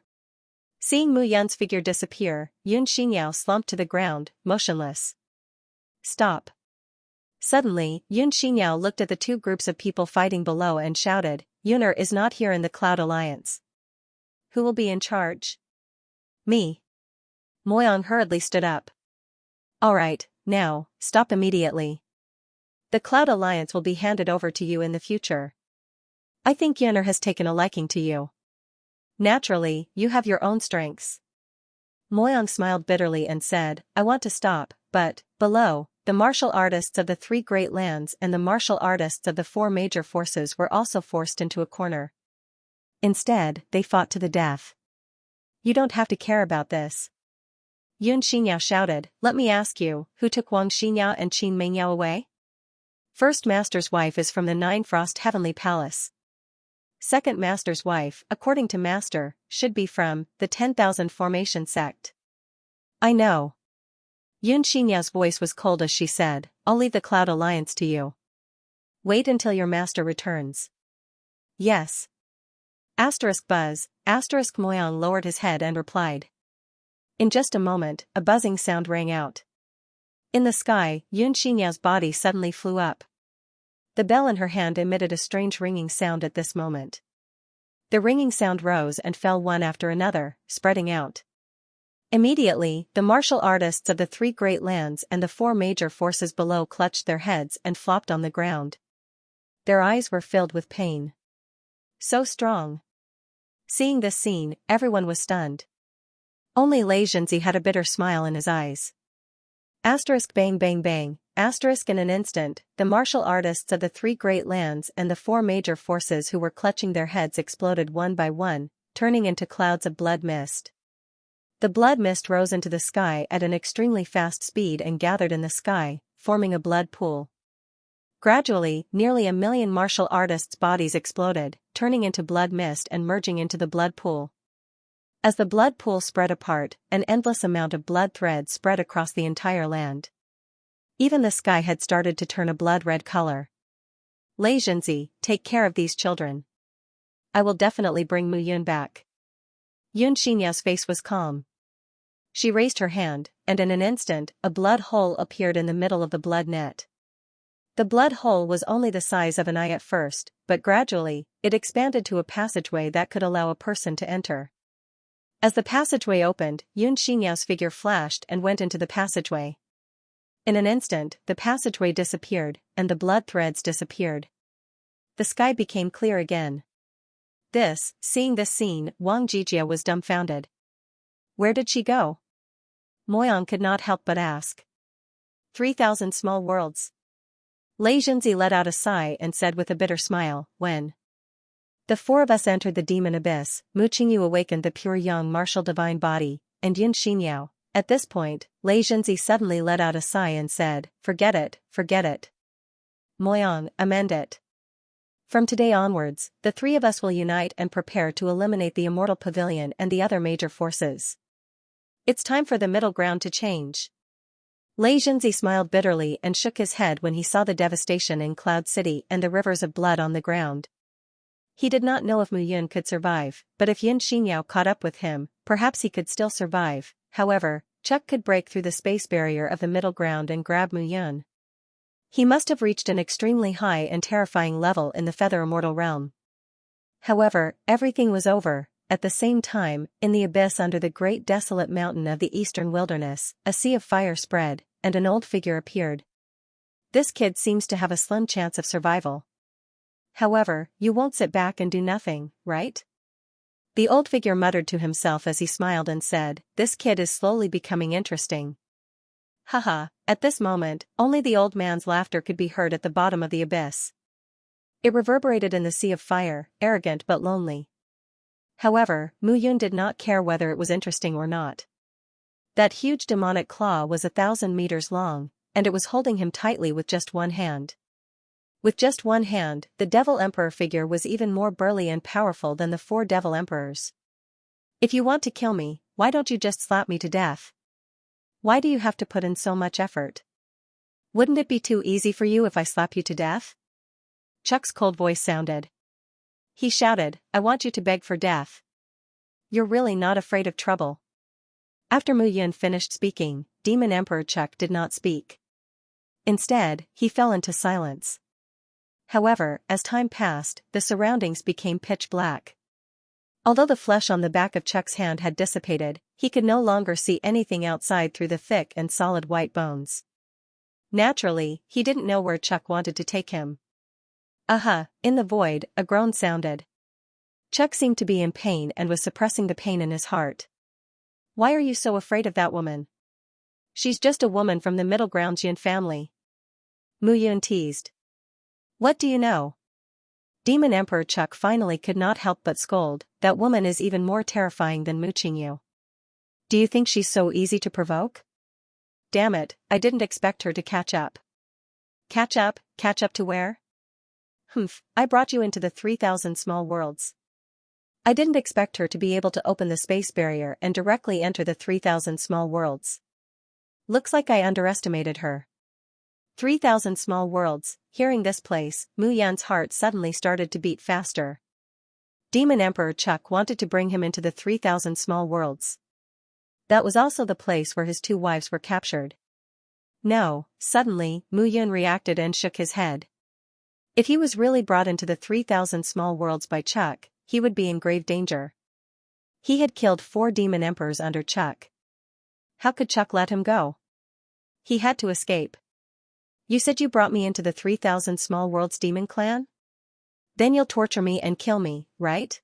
Seeing Mu Yun's figure disappear, Yun Xinyao slumped to the ground, motionless. Stop! Suddenly, Yun Xinyao looked at the 2 groups of people fighting below and shouted, Yuner is not here in the Cloud Alliance. Who will be in charge? Me. Moyang hurriedly stood up. Alright, now, stop immediately. The Cloud Alliance will be handed over to you in the future. I think Yuner has taken a liking to you. Naturally, you have your own strengths. Moyang smiled bitterly and said, I want to stop, but, below, the martial artists of the three great lands and the martial artists of the four major forces were also forced into a corner. Instead, they fought to the death. You don't have to care about this. Xianxia shouted, let me ask you, who took Wang Xinya and Qin Mengyao away? First master's wife is from the Nine Frost Heavenly Palace. Second master's wife, according to master, should be from the 10,000 Formation sect. I know. Xianxia's voice was cold as she said, I'll leave the Cloud Alliance to you. Wait until your master returns. Yes. Buzz, Moyang lowered his head and replied. In just a moment, a buzzing sound rang out. In the sky, Xianxia's body suddenly flew up. The bell in her hand emitted a strange ringing sound at this moment. The ringing sound rose and fell one after another, spreading out. Immediately, the martial artists of the three great lands and the four major forces below clutched their heads and flopped on the ground. Their eyes were filled with pain. So strong. Seeing this scene, everyone was stunned. Only Lei Zhenzi had a bitter smile in his eyes. Bang bang bang, in an instant, the martial artists of the three great lands and the four major forces who were clutching their heads exploded one by one, turning into clouds of blood mist. The blood mist rose into the sky at an extremely fast speed and gathered in the sky, forming a blood pool. Gradually, nearly 1 million martial artists' bodies exploded, turning into blood mist and merging into the blood pool. As the blood pool spread apart, an endless amount of blood threads spread across the entire land. Even the sky had started to turn a blood-red color. Lei Zhenzi, take care of these children. I will definitely bring Mu Yun back. Xianxia's face was calm. She raised her hand, and in an instant, a blood hole appeared in the middle of the blood net. The blood hole was only the size of an eye at first, but gradually, it expanded to a passageway that could allow a person to enter. As the passageway opened, Xianxia's figure flashed and went into the passageway. In an instant, the passageway disappeared, and the blood threads disappeared. The sky became clear again. Seeing this scene, Wang Jijia was dumbfounded. Where did she go? Moyang could not help but ask. 3,000 small worlds. Lei Zhenzi let out a sigh and said with a bitter smile, when the four of us entered the demon abyss, Mu Qingyu awakened the pure young martial divine body, and Yin Xinyao. At this point, Lei Zhenzi suddenly let out a sigh and said, forget it. Moyang, amend it. From today onwards, the three of us will unite and prepare to eliminate the Immortal Pavilion and the other major forces. It's time for the middle ground to change. Lei Zhenzi smiled bitterly and shook his head when he saw the devastation in Cloud City and the rivers of blood on the ground. He did not know if Mu Yun could survive, but if Yin Xinyao caught up with him, perhaps he could still survive. However, Chuck could break through the space barrier of the middle ground and grab Mu Yun. He must have reached an extremely high and terrifying level in the Feather Immortal realm. However, everything was over. At the same time, in the abyss under the great desolate mountain of the eastern wilderness, a sea of fire spread, and an old figure appeared. This kid seems to have a slim chance of survival. However, you won't sit back and do nothing, right? The old figure muttered to himself as he smiled and said, this kid is slowly becoming interesting. Haha, at this moment, only the old man's laughter could be heard at the bottom of the abyss. It reverberated in the sea of fire, arrogant but lonely. However, Mu Yun did not care whether it was interesting or not. That huge demonic claw was 1,000 meters long, and it was holding him tightly with just one hand. With just one hand, the Devil Emperor figure was even more burly and powerful than the 4 Devil Emperors. If you want to kill me, why don't you just slap me to death? Why do you have to put in so much effort? Wouldn't it be too easy for you if I slap you to death? Chuck's cold voice sounded. He shouted, I want you to beg for death. You're really not afraid of trouble. After Mu Yun finished speaking, Demon Emperor Chuck did not speak. Instead, he fell into silence. However, as time passed, the surroundings became pitch black. Although the flesh on the back of Chuck's hand had dissipated, he could no longer see anything outside through the thick and solid white bones. Naturally, he didn't know where Chuck wanted to take him. In the void, a groan sounded. Chuck seemed to be in pain and was suppressing the pain in his heart. Why are you so afraid of that woman? She's just a woman from the middle ground Jin family. Mu Yun teased. What do you know? Demon Emperor Chuck finally could not help but scold, that woman is even more terrifying than Mu Qingyu. Do you think she's so easy to provoke? Damn it, I didn't expect her to catch up. Catch up to where? Humph, I brought you into the 3,000 small worlds. I didn't expect her to be able to open the space barrier and directly enter the 3,000 small worlds. Looks like I underestimated her. 3,000 small worlds. Hearing this place, Mu Yan's heart suddenly started to beat faster. Demon Emperor Chuck wanted to bring him into the 3,000 small worlds. That was also the place where his 2 wives were captured. No, suddenly, Mu Yun reacted and shook his head. If he was really brought into the 3,000 small worlds by Chuck, he would be in grave danger. He had killed 4 demon emperors under Chuck. How could Chuck let him go? He had to escape. You said you brought me into the 3,000 small worlds demon clan? Then you'll torture me and kill me, right?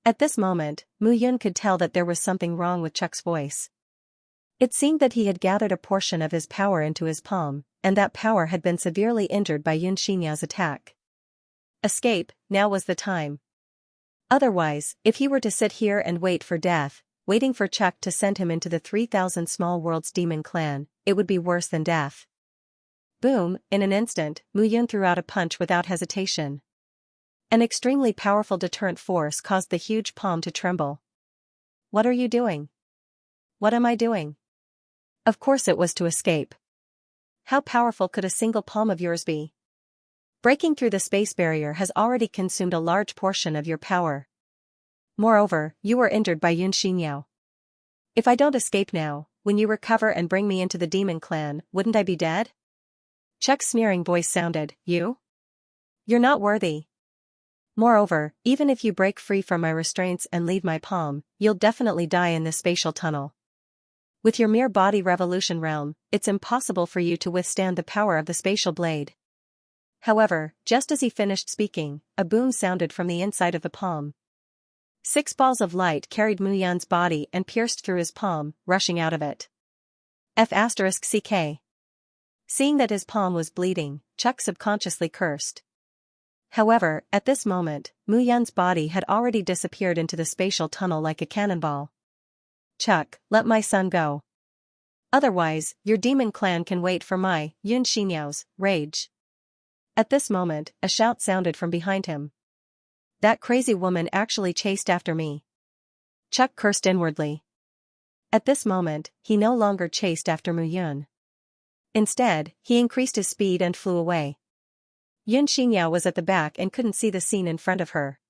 At this moment, Mu Yun could tell that there was something wrong with Chuck's voice. It seemed that he had gathered a portion of his power into his palm, and that power had been severely injured by Xianxia's attack. Escape, now was the time. Otherwise, if he were to sit here and wait for death, waiting for Chuck to send him into the 3,000 small worlds demon clan, it would be worse than death. Boom, in an instant, Mu Yun threw out a punch without hesitation. An extremely powerful deterrent force caused the huge palm to tremble. What are you doing? What am I doing? Of course it was to escape. How powerful could a single palm of yours be? Breaking through the space barrier has already consumed a large portion of your power. Moreover, you were injured by Xianxia. If I don't escape now, when you recover and bring me into the demon clan, wouldn't I be dead? Chuck's sneering voice sounded, You? You're not worthy. Moreover, even if you break free from my restraints and leave my palm, you'll definitely die in this spatial tunnel. With your mere body revolution realm, it's impossible for you to withstand the power of the spatial blade. However, just as he finished speaking, a boom sounded from the inside of the palm. 6 balls of light carried Mu Yan's body and pierced through his palm, rushing out of it. F***ck. Seeing that his palm was bleeding, Chuck subconsciously cursed. However, at this moment, Mu Yan's body had already disappeared into the spatial tunnel like a cannonball. Chuck, let my son go. Otherwise, your demon clan can wait for my, Xianxia's, rage. At this moment, a shout sounded from behind him. That crazy woman actually chased after me. Chuck cursed inwardly. At this moment, he no longer chased after Mu Yun. Instead, he increased his speed and flew away. Xianxia was at the back and couldn't see the scene in front of her.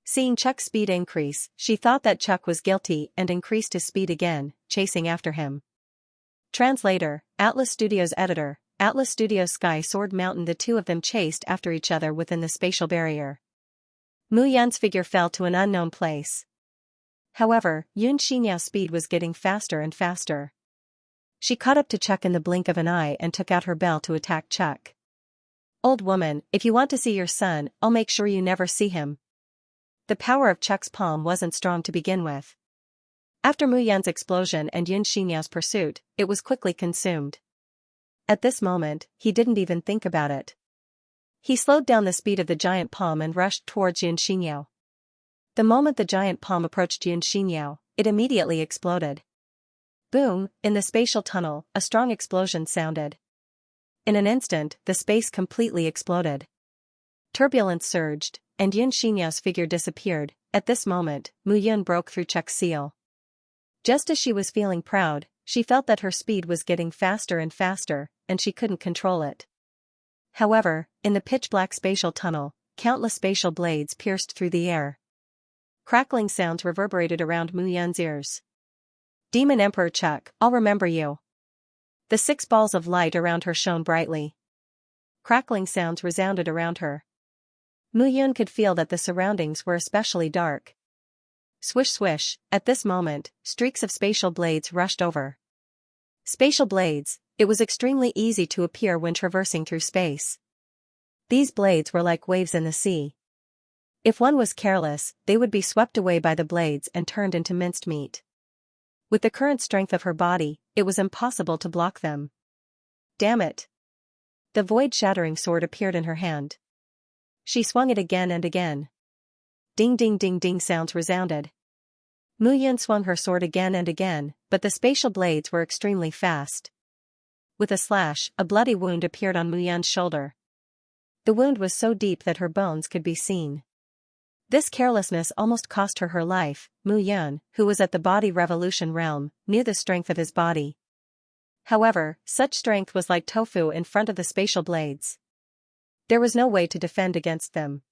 Seeing Chuck's speed increase, she thought that Chuck was guilty and increased his speed again, chasing after him. Translator, Atlas Studios Editor, Atlas Studios Sky Sword Mountain. The 2 of them chased after each other within the spatial barrier. Mu Yan's figure fell to an unknown place. However, Xianxia's speed was getting faster and faster. She caught up to Chuck in the blink of an eye and took out her bell to attack Chuck. Old woman, if you want to see your son, I'll make sure you never see him. The power of Chuck's palm wasn't strong to begin with. After Mu Yan's explosion and Xianxia's pursuit, it was quickly consumed. At this moment, he didn't even think about it. He slowed down the speed of the giant palm and rushed towards Xianxia. The moment the giant palm approached Xianxia, it immediately exploded. Boom, in the spatial tunnel, a strong explosion sounded. In an instant, the space completely exploded. Turbulence surged, and Xianxia's figure disappeared. At this moment, Mu Yun broke through Chuck's seal. Just as she was feeling proud, she felt that her speed was getting faster and faster, and she couldn't control it. However, in the pitch-black spatial tunnel, countless spatial blades pierced through the air. Crackling sounds reverberated around Mu Yun's ears. Demon Emperor Chuck, I'll remember you. The 6 balls of light around her shone brightly. Crackling sounds resounded around her. Mu Yun could feel that the surroundings were especially dark. Swish swish, at this moment, streaks of spatial blades rushed over. Spatial blades, it was extremely easy to appear when traversing through space. These blades were like waves in the sea. If one was careless, they would be swept away by the blades and turned into minced meat. With the current strength of her body, it was impossible to block them. Damn it! The void-shattering sword appeared in her hand. She swung it again and again. Ding ding ding ding sounds resounded. Mu Yun swung her sword again and again, but the spatial blades were extremely fast. With a slash, a bloody wound appeared on Mu Yun's shoulder. The wound was so deep that her bones could be seen. This carelessness almost cost her her life. Mu Yun, who was at the body revolution realm, knew the strength of his body. However, such strength was like tofu in front of the spatial blades. There was no way to defend against them.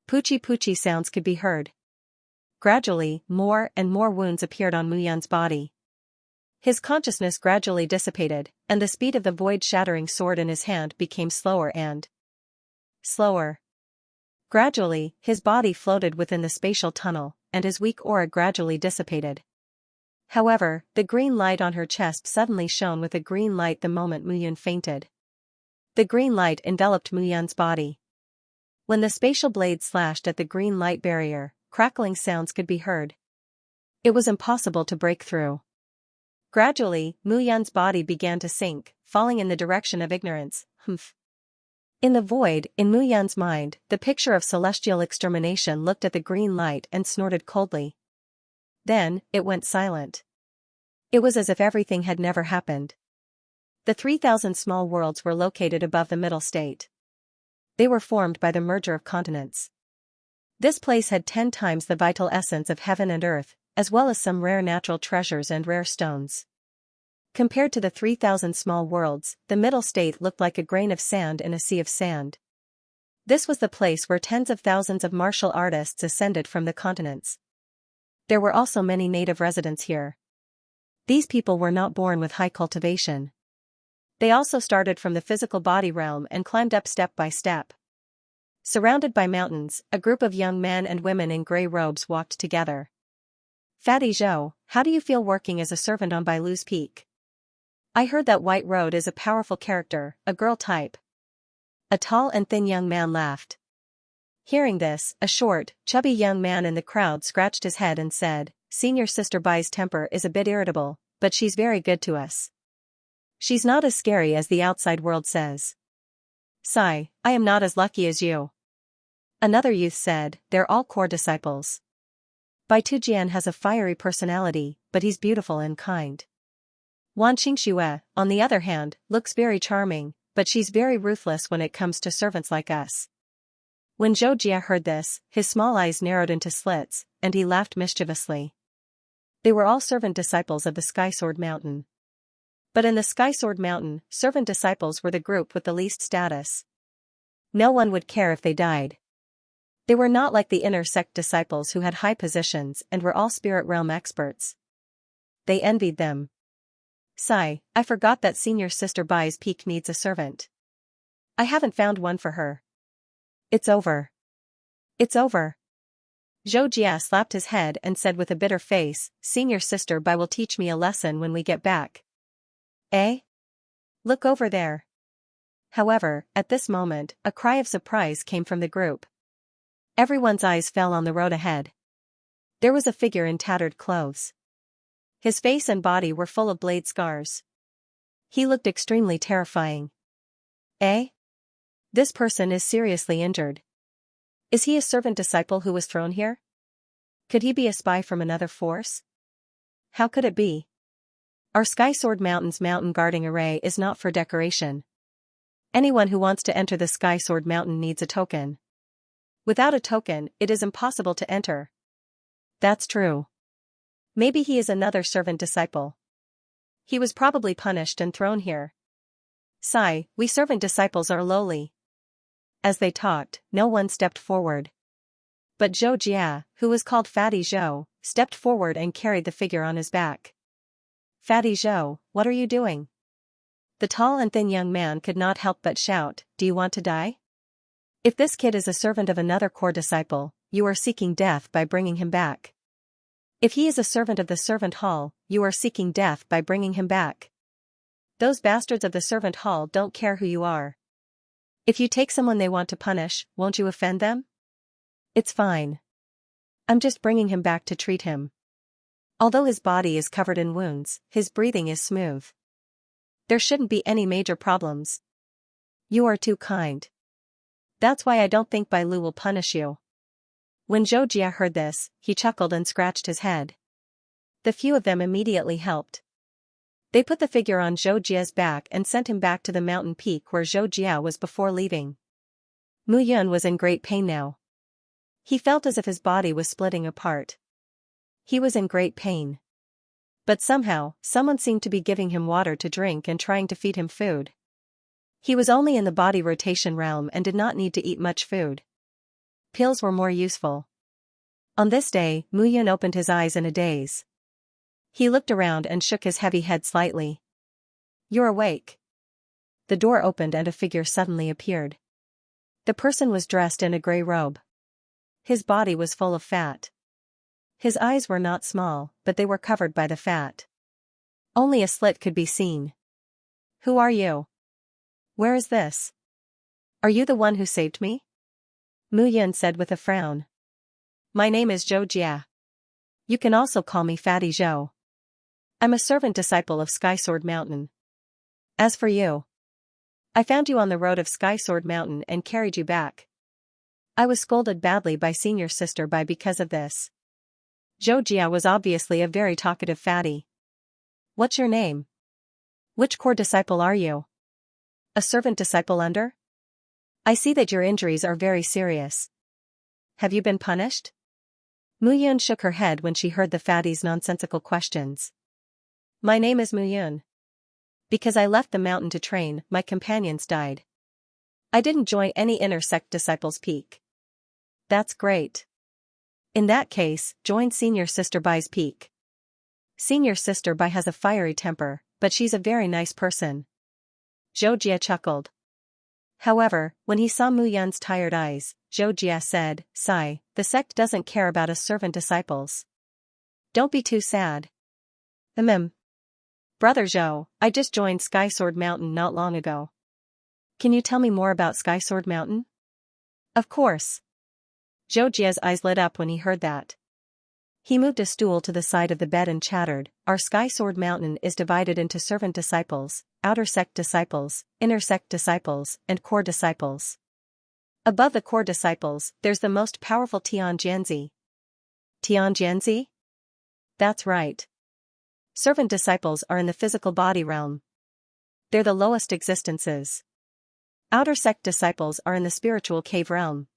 Poochie poochie sounds could be heard. Gradually, more and more wounds appeared on Mu Yun's body. His consciousness gradually dissipated, and the speed of the void-shattering sword in his hand became slower and slower. Gradually, his body floated within the spatial tunnel, and his weak aura gradually dissipated. However, the green light on her chest suddenly shone with a green light the moment Mu Yun fainted. The green light enveloped Mu Yun's body. When the spatial blade slashed at the green light barrier, crackling sounds could be heard. It was impossible to break through. Gradually, Mu Yun's body began to sink, falling in the direction of ignorance. Humph. In the void, in Mu Yun's mind, the picture of celestial extermination looked at the green light and snorted coldly. Then, it went silent. It was as if everything had never happened. The 3,000 small worlds were located above the middle state. They were formed by the merger of continents. This place had 10 times the vital essence of heaven and earth, as well as some rare natural treasures and rare stones. Compared to the 3,000 small worlds, the middle state looked like a grain of sand in a sea of sand. This was the place where tens of thousands of martial artists ascended from the continents. There were also many native residents here. These people were not born with high cultivation. They also started from the physical body realm and climbed up step by step. Surrounded by mountains, a group of young men and women in gray robes walked together. Fatty Zhou, how do you feel working as a servant on Bailu's Peak? I heard that White Road is a powerful character, a girl type. A tall and thin young man laughed. Hearing this, a short, chubby young man in the crowd scratched his head and said, Senior Sister Bai's temper is a bit irritable, but she's very good to us. She's not as scary as the outside world says. Sigh, I am not as lucky as you. Another youth said, they're all core disciples. Bai Tujian has a fiery personality, but he's beautiful and kind. Wan Qingxue, on the other hand, looks very charming, but she's very ruthless when it comes to servants like us. When Zhou Jia heard this, his small eyes narrowed into slits, and he laughed mischievously. They were all servant disciples of the Sky Sword Mountain. But in the Sky Sword Mountain, servant disciples were the group with the least status. No one would care if they died. They were not like the inner sect disciples who had high positions and were all spirit realm experts. They envied them. Sigh, I forgot that Senior Sister Bai's Peak needs a servant. I haven't found one for her. It's over. It's over. Zhou Jia slapped his head and said with a bitter face, Senior Sister Bai will teach me a lesson when we get back. Eh? Look over there. However, at this moment, a cry of surprise came from the group. Everyone's eyes fell on the road ahead. There was a figure in tattered clothes. His face and body were full of blade scars. He looked extremely terrifying. Eh? This person is seriously injured. Is he a servant disciple who was thrown here? Could he be a spy from another force? How could it be? Our Sky Sword Mountain's mountain guarding array is not for decoration. Anyone who wants to enter the Sky Sword Mountain needs a token. Without a token, it is impossible to enter. That's true. Maybe he is another servant disciple. He was probably punished and thrown here. Sigh, we servant disciples are lowly. As they talked, no one stepped forward. But Zhou Jia, who was called Fatty Zhou, stepped forward and carried the figure on his back. Fatty Zhou, what are you doing? The tall and thin young man could not help but shout, do you want to die? If this kid is a servant of another core disciple, you are seeking death by bringing him back. If he is a servant of the servant hall, you are seeking death by bringing him back. Those bastards of the servant hall don't care who you are. If you take someone they want to punish, won't you offend them? It's fine. I'm just bringing him back to treat him. Although his body is covered in wounds, his breathing is smooth. There shouldn't be any major problems. You are too kind. That's why I don't think Bai Lu will punish you. When Zhou Jia heard this, he chuckled and scratched his head. The few of them immediately helped. They put the figure on Zhou Jia's back and sent him back to the mountain peak where Zhou Jia was before leaving. Mu Yun was in great pain now. He felt as if his body was splitting apart. He was in great pain. But somehow, someone seemed to be giving him water to drink and trying to feed him food. He was only in the body rotation realm and did not need to eat much food. Pills were more useful. On this day, Mu Yun opened his eyes in a daze. He looked around and shook his heavy head slightly. You're awake. The door opened and a figure suddenly appeared. The person was dressed in a gray robe. His body was full of fat. His eyes were not small, but they were covered by the fat. Only a slit could be seen. Who are you? Where is this? Are you the one who saved me? Mu Yun said with a frown. My name is Zhou Jia. You can also call me Fatty Zhou. I'm a servant disciple of Sky Sword Mountain. As for you, I found you on the road of Sky Sword Mountain and carried you back. I was scolded badly by senior sister Bai because of this. Zhou Jia was obviously a very talkative fatty. What's your name? Which core disciple are you? A servant disciple under? I see that your injuries are very serious. Have you been punished? Mu Yun shook her head when she heard the fatty's nonsensical questions. My name is Mu Yun. Because I left the mountain to train, my companions died. I didn't join any inner sect disciples' peak. That's great. In that case, join Senior Sister Bai's peak. Senior Sister Bai has a fiery temper, but she's a very nice person. Zhou Jia chuckled. However, when he saw Mu Yun's tired eyes, Zhou Jia said, Sigh, the sect doesn't care about us servant disciples. Don't be too sad. Brother Zhou, I just joined Sky Sword Mountain not long ago. Can you tell me more about Sky Sword Mountain? Of course. Zhou Jia's eyes lit up when he heard that. He moved a stool to the side of the bed and chattered, Our Sky Sword Mountain is divided into servant disciples, outer sect disciples, inner sect disciples, and core disciples. Above the core disciples, there's the most powerful Tian Jianzi. Tian Jianzi? That's right. Servant disciples are in the physical body realm. They're the lowest existences. Outer sect disciples are in the spiritual cave realm.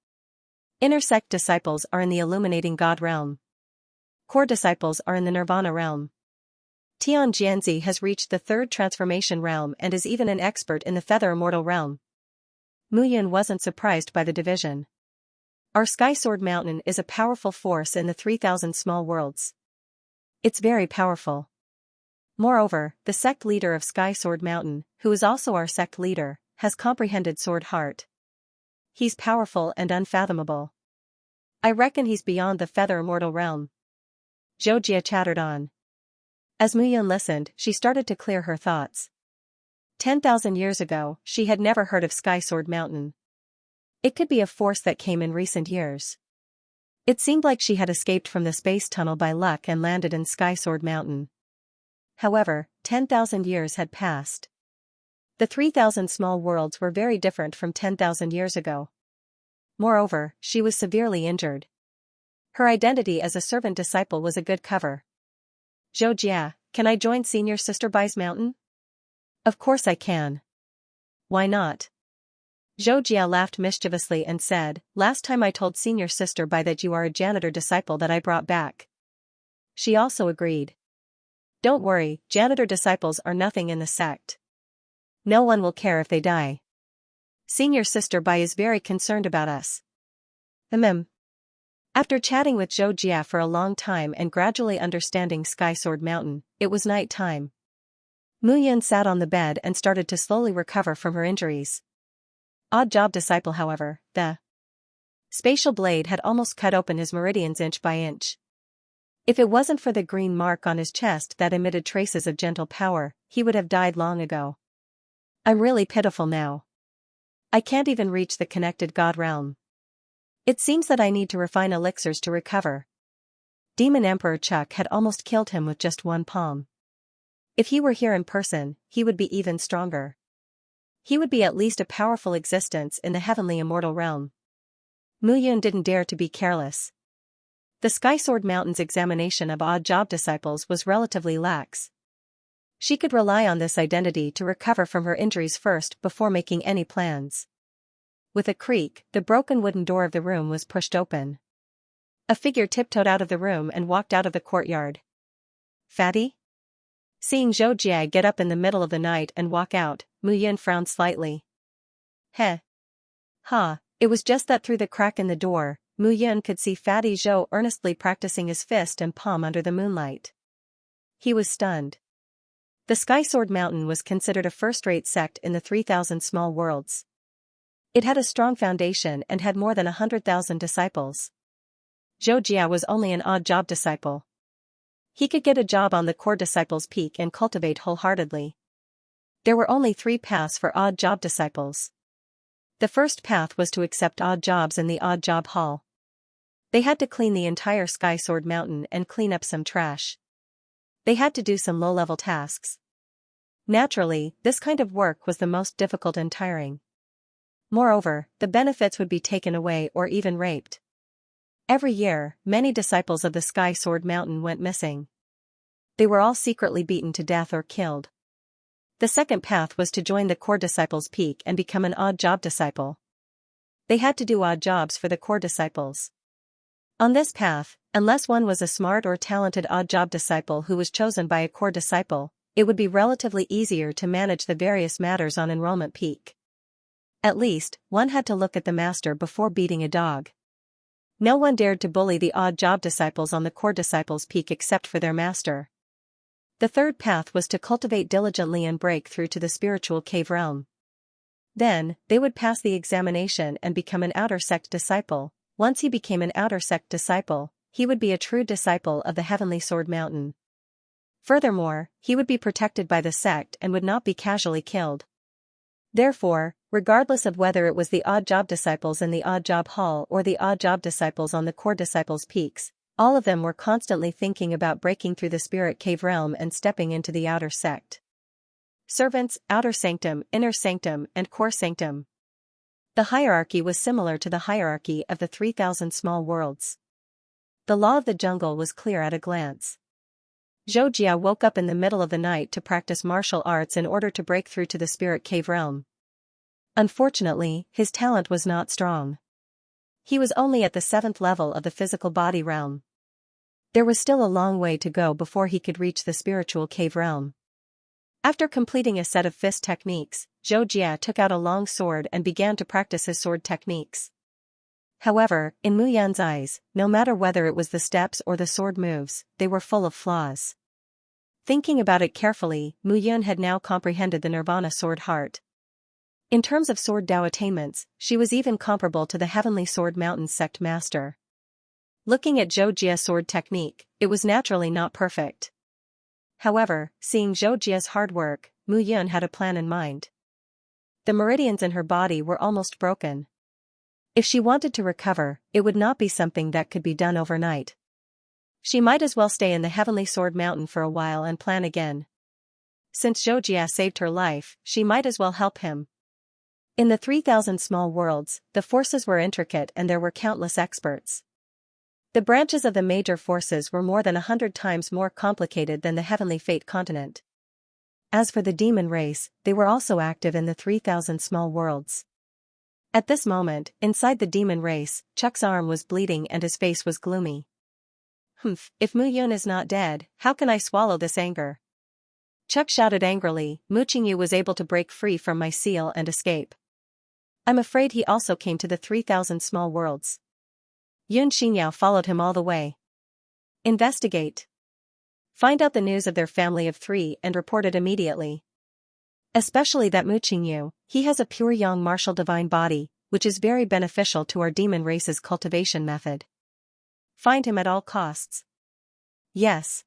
Inner sect disciples are in the illuminating God realm. Core disciples are in the Nirvana realm. Tian Jianzi has reached the third transformation realm and is even an expert in the feather immortal realm. Mu Yun wasn't surprised by the division. Our Sky Sword Mountain is a powerful force in the 3,000 small worlds. It's very powerful. Moreover, the sect leader of Sky Sword Mountain, who is also our sect leader, has comprehended Sword Heart. He's powerful and unfathomable. I reckon he's beyond the feather immortal realm. Zhou Jia chattered on. As Mu Yun listened, she started to clear her thoughts. 10,000 years ago, she had never heard of Sky Sword Mountain. It could be a force that came in recent years. It seemed like she had escaped from the space tunnel by luck and landed in Sky Sword Mountain. However, 10,000 years had passed. The 3,000 small worlds were very different from 10,000 years ago. Moreover, she was severely injured. Her identity as a servant disciple was a good cover. Zhou Jia, can I join Senior Sister Bai's mountain? Of course I can. Why not? Zhou Jia laughed mischievously and said, Last time I told Senior Sister Bai that you are a janitor disciple that I brought back. She also agreed. Don't worry, janitor disciples are nothing in the sect. No one will care if they die. Senior Sister Bai is very concerned about us. After chatting with Zhou Jia for a long time and gradually understanding Sky Sword Mountain, it was night time. Mu Yun sat on the bed and started to slowly recover from her injuries. Odd job disciple however, the spatial blade had almost cut open his meridians inch by inch. If it wasn't for the green mark on his chest that emitted traces of gentle power, he would have died long ago. I'm really pitiful now. I can't even reach the connected God realm. It seems that I need to refine elixirs to recover. Demon Emperor Chuck had almost killed him with just one palm. If he were here in person, he would be even stronger. He would be at least a powerful existence in the heavenly immortal realm. Mu Yun didn't dare to be careless. The Sky Sword Mountain's examination of odd job disciples was relatively lax. She could rely on this identity to recover from her injuries first before making any plans. With a creak, the broken wooden door of the room was pushed open. A figure tiptoed out of the room and walked out of the courtyard. Fatty? Seeing Zhou Jie get up in the middle of the night and walk out, Mu Yun frowned slightly. Heh. Ha, it was just that through the crack in the door, Mu Yun could see Fatty Zhou earnestly practicing his fist and palm under the moonlight. He was stunned. The Sky Sword Mountain was considered a first-rate sect in the 3,000 small worlds. It had a strong foundation and had more than 100,000 disciples. Zhou Jia was only an odd job disciple. He could get a job on the core disciples' peak and cultivate wholeheartedly. There were only 3 paths for odd job disciples. The first path was to accept odd jobs in the odd job hall. They had to clean the entire Sky Sword Mountain and clean up some trash. They had to do some low-level tasks. Naturally, this kind of work was the most difficult and tiring. Moreover, the benefits would be taken away or even raped. Every year, many disciples of the Sky Sword Mountain went missing. They were all secretly beaten to death or killed. The second path was to join the core disciples' peak and become an odd job disciple. They had to do odd jobs for the core disciples. On this path, unless one was a smart or talented odd job disciple who was chosen by a core disciple, it would be relatively easier to manage the various matters on enrollment peak. At least, one had to look at the master before beating a dog. No one dared to bully the odd job disciples on the core disciples' peak except for their master. The third path was to cultivate diligently and break through to the spiritual cave realm. Then, they would pass the examination and become an outer sect disciple. Once he became an outer sect disciple, he would be a true disciple of the Heavenly Sword Mountain. Furthermore, he would be protected by the sect and would not be casually killed. Therefore, regardless of whether it was the odd job disciples in the odd job hall or the odd job disciples on the core disciples' peaks, all of them were constantly thinking about breaking through the spirit cave realm and stepping into the outer sect. Servants, outer sanctum, inner sanctum, and core sanctum. The hierarchy was similar to the hierarchy of the 3,000 small worlds. The law of the jungle was clear at a glance. Zhou Jia woke up in the middle of the night to practice martial arts in order to break through to the spirit cave realm. Unfortunately, his talent was not strong. He was only at the 7th level of the physical body realm. There was still a long way to go before he could reach the spiritual cave realm. After completing a set of fist techniques, Zhou Jia took out a long sword and began to practice his sword techniques. However, in Mu Yan's eyes, no matter whether it was the steps or the sword moves, they were full of flaws. Thinking about it carefully, Mu Yan had now comprehended the Nirvana sword heart. In terms of sword Dao attainments, she was even comparable to the Heavenly Sword Mountain sect master. Looking at Zhou Jia's sword technique, it was naturally not perfect. However, seeing Zhou Jia's hard work, Mu Yan had a plan in mind. The meridians in her body were almost broken. If she wanted to recover, it would not be something that could be done overnight. She might as well stay in the Heavenly Sword Mountain for a while and plan again. Since Zhou Jia saved her life, she might as well help him. In the 3,000 small worlds, the forces were intricate and there were countless experts. The branches of the major forces were more than 100 times more complicated than the Heavenly Fate continent. As for the demon race, they were also active in the 3,000 small worlds. At this moment, inside the demon race, Chuck's arm was bleeding and his face was gloomy. If Mu Yun is not dead, how can I swallow this anger? Chuck shouted angrily. Mu Qingyu was able to break free from my seal and escape. I'm afraid he also came to the 3,000 small worlds. Yun Xinyao followed him all the way. Investigate. Find out the news of their family of 3 and report it immediately. Especially that Mu Qingyu, he has a pure yang martial divine body, which is very beneficial to our demon race's cultivation method. Find him at all costs. Yes.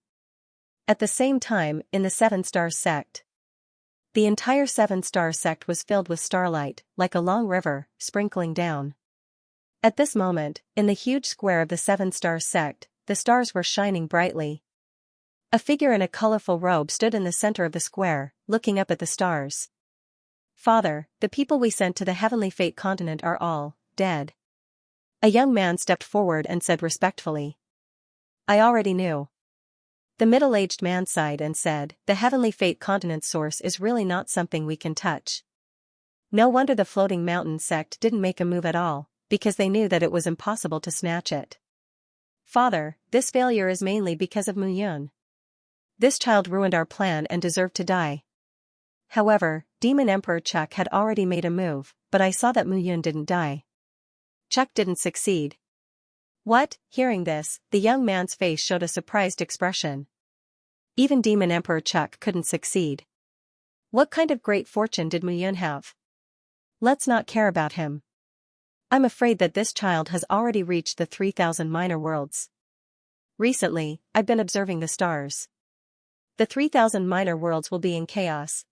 At the same time, in the 7 Stars sect. The entire 7 Stars sect was filled with starlight, like a long river, sprinkling down. At this moment, in the huge square of the 7 Stars sect, the stars were shining brightly. A figure in a colorful robe stood in the center of the square, looking up at the stars. "Father, the people we sent to the heavenly fate continent are all dead." A young man stepped forward and said respectfully. "I already knew." The middle-aged man sighed and said, "The heavenly fate continent source is really not something we can touch." No wonder the floating mountain sect didn't make a move at all, because they knew that it was impossible to snatch it. "Father, this failure is mainly because of Mu Yun. This child ruined our plan and deserved to die." However, Demon Emperor Chuck had already made a move, but I saw that Mu Yun didn't die. Chuck didn't succeed. What? Hearing this, the young man's face showed a surprised expression. Even Demon Emperor Chuck couldn't succeed. What kind of great fortune did Mu Yun have? Let's not care about him. I'm afraid that this child has already reached the 3,000 minor worlds. Recently, I've been observing the stars. The 3,000 minor worlds will be in chaos.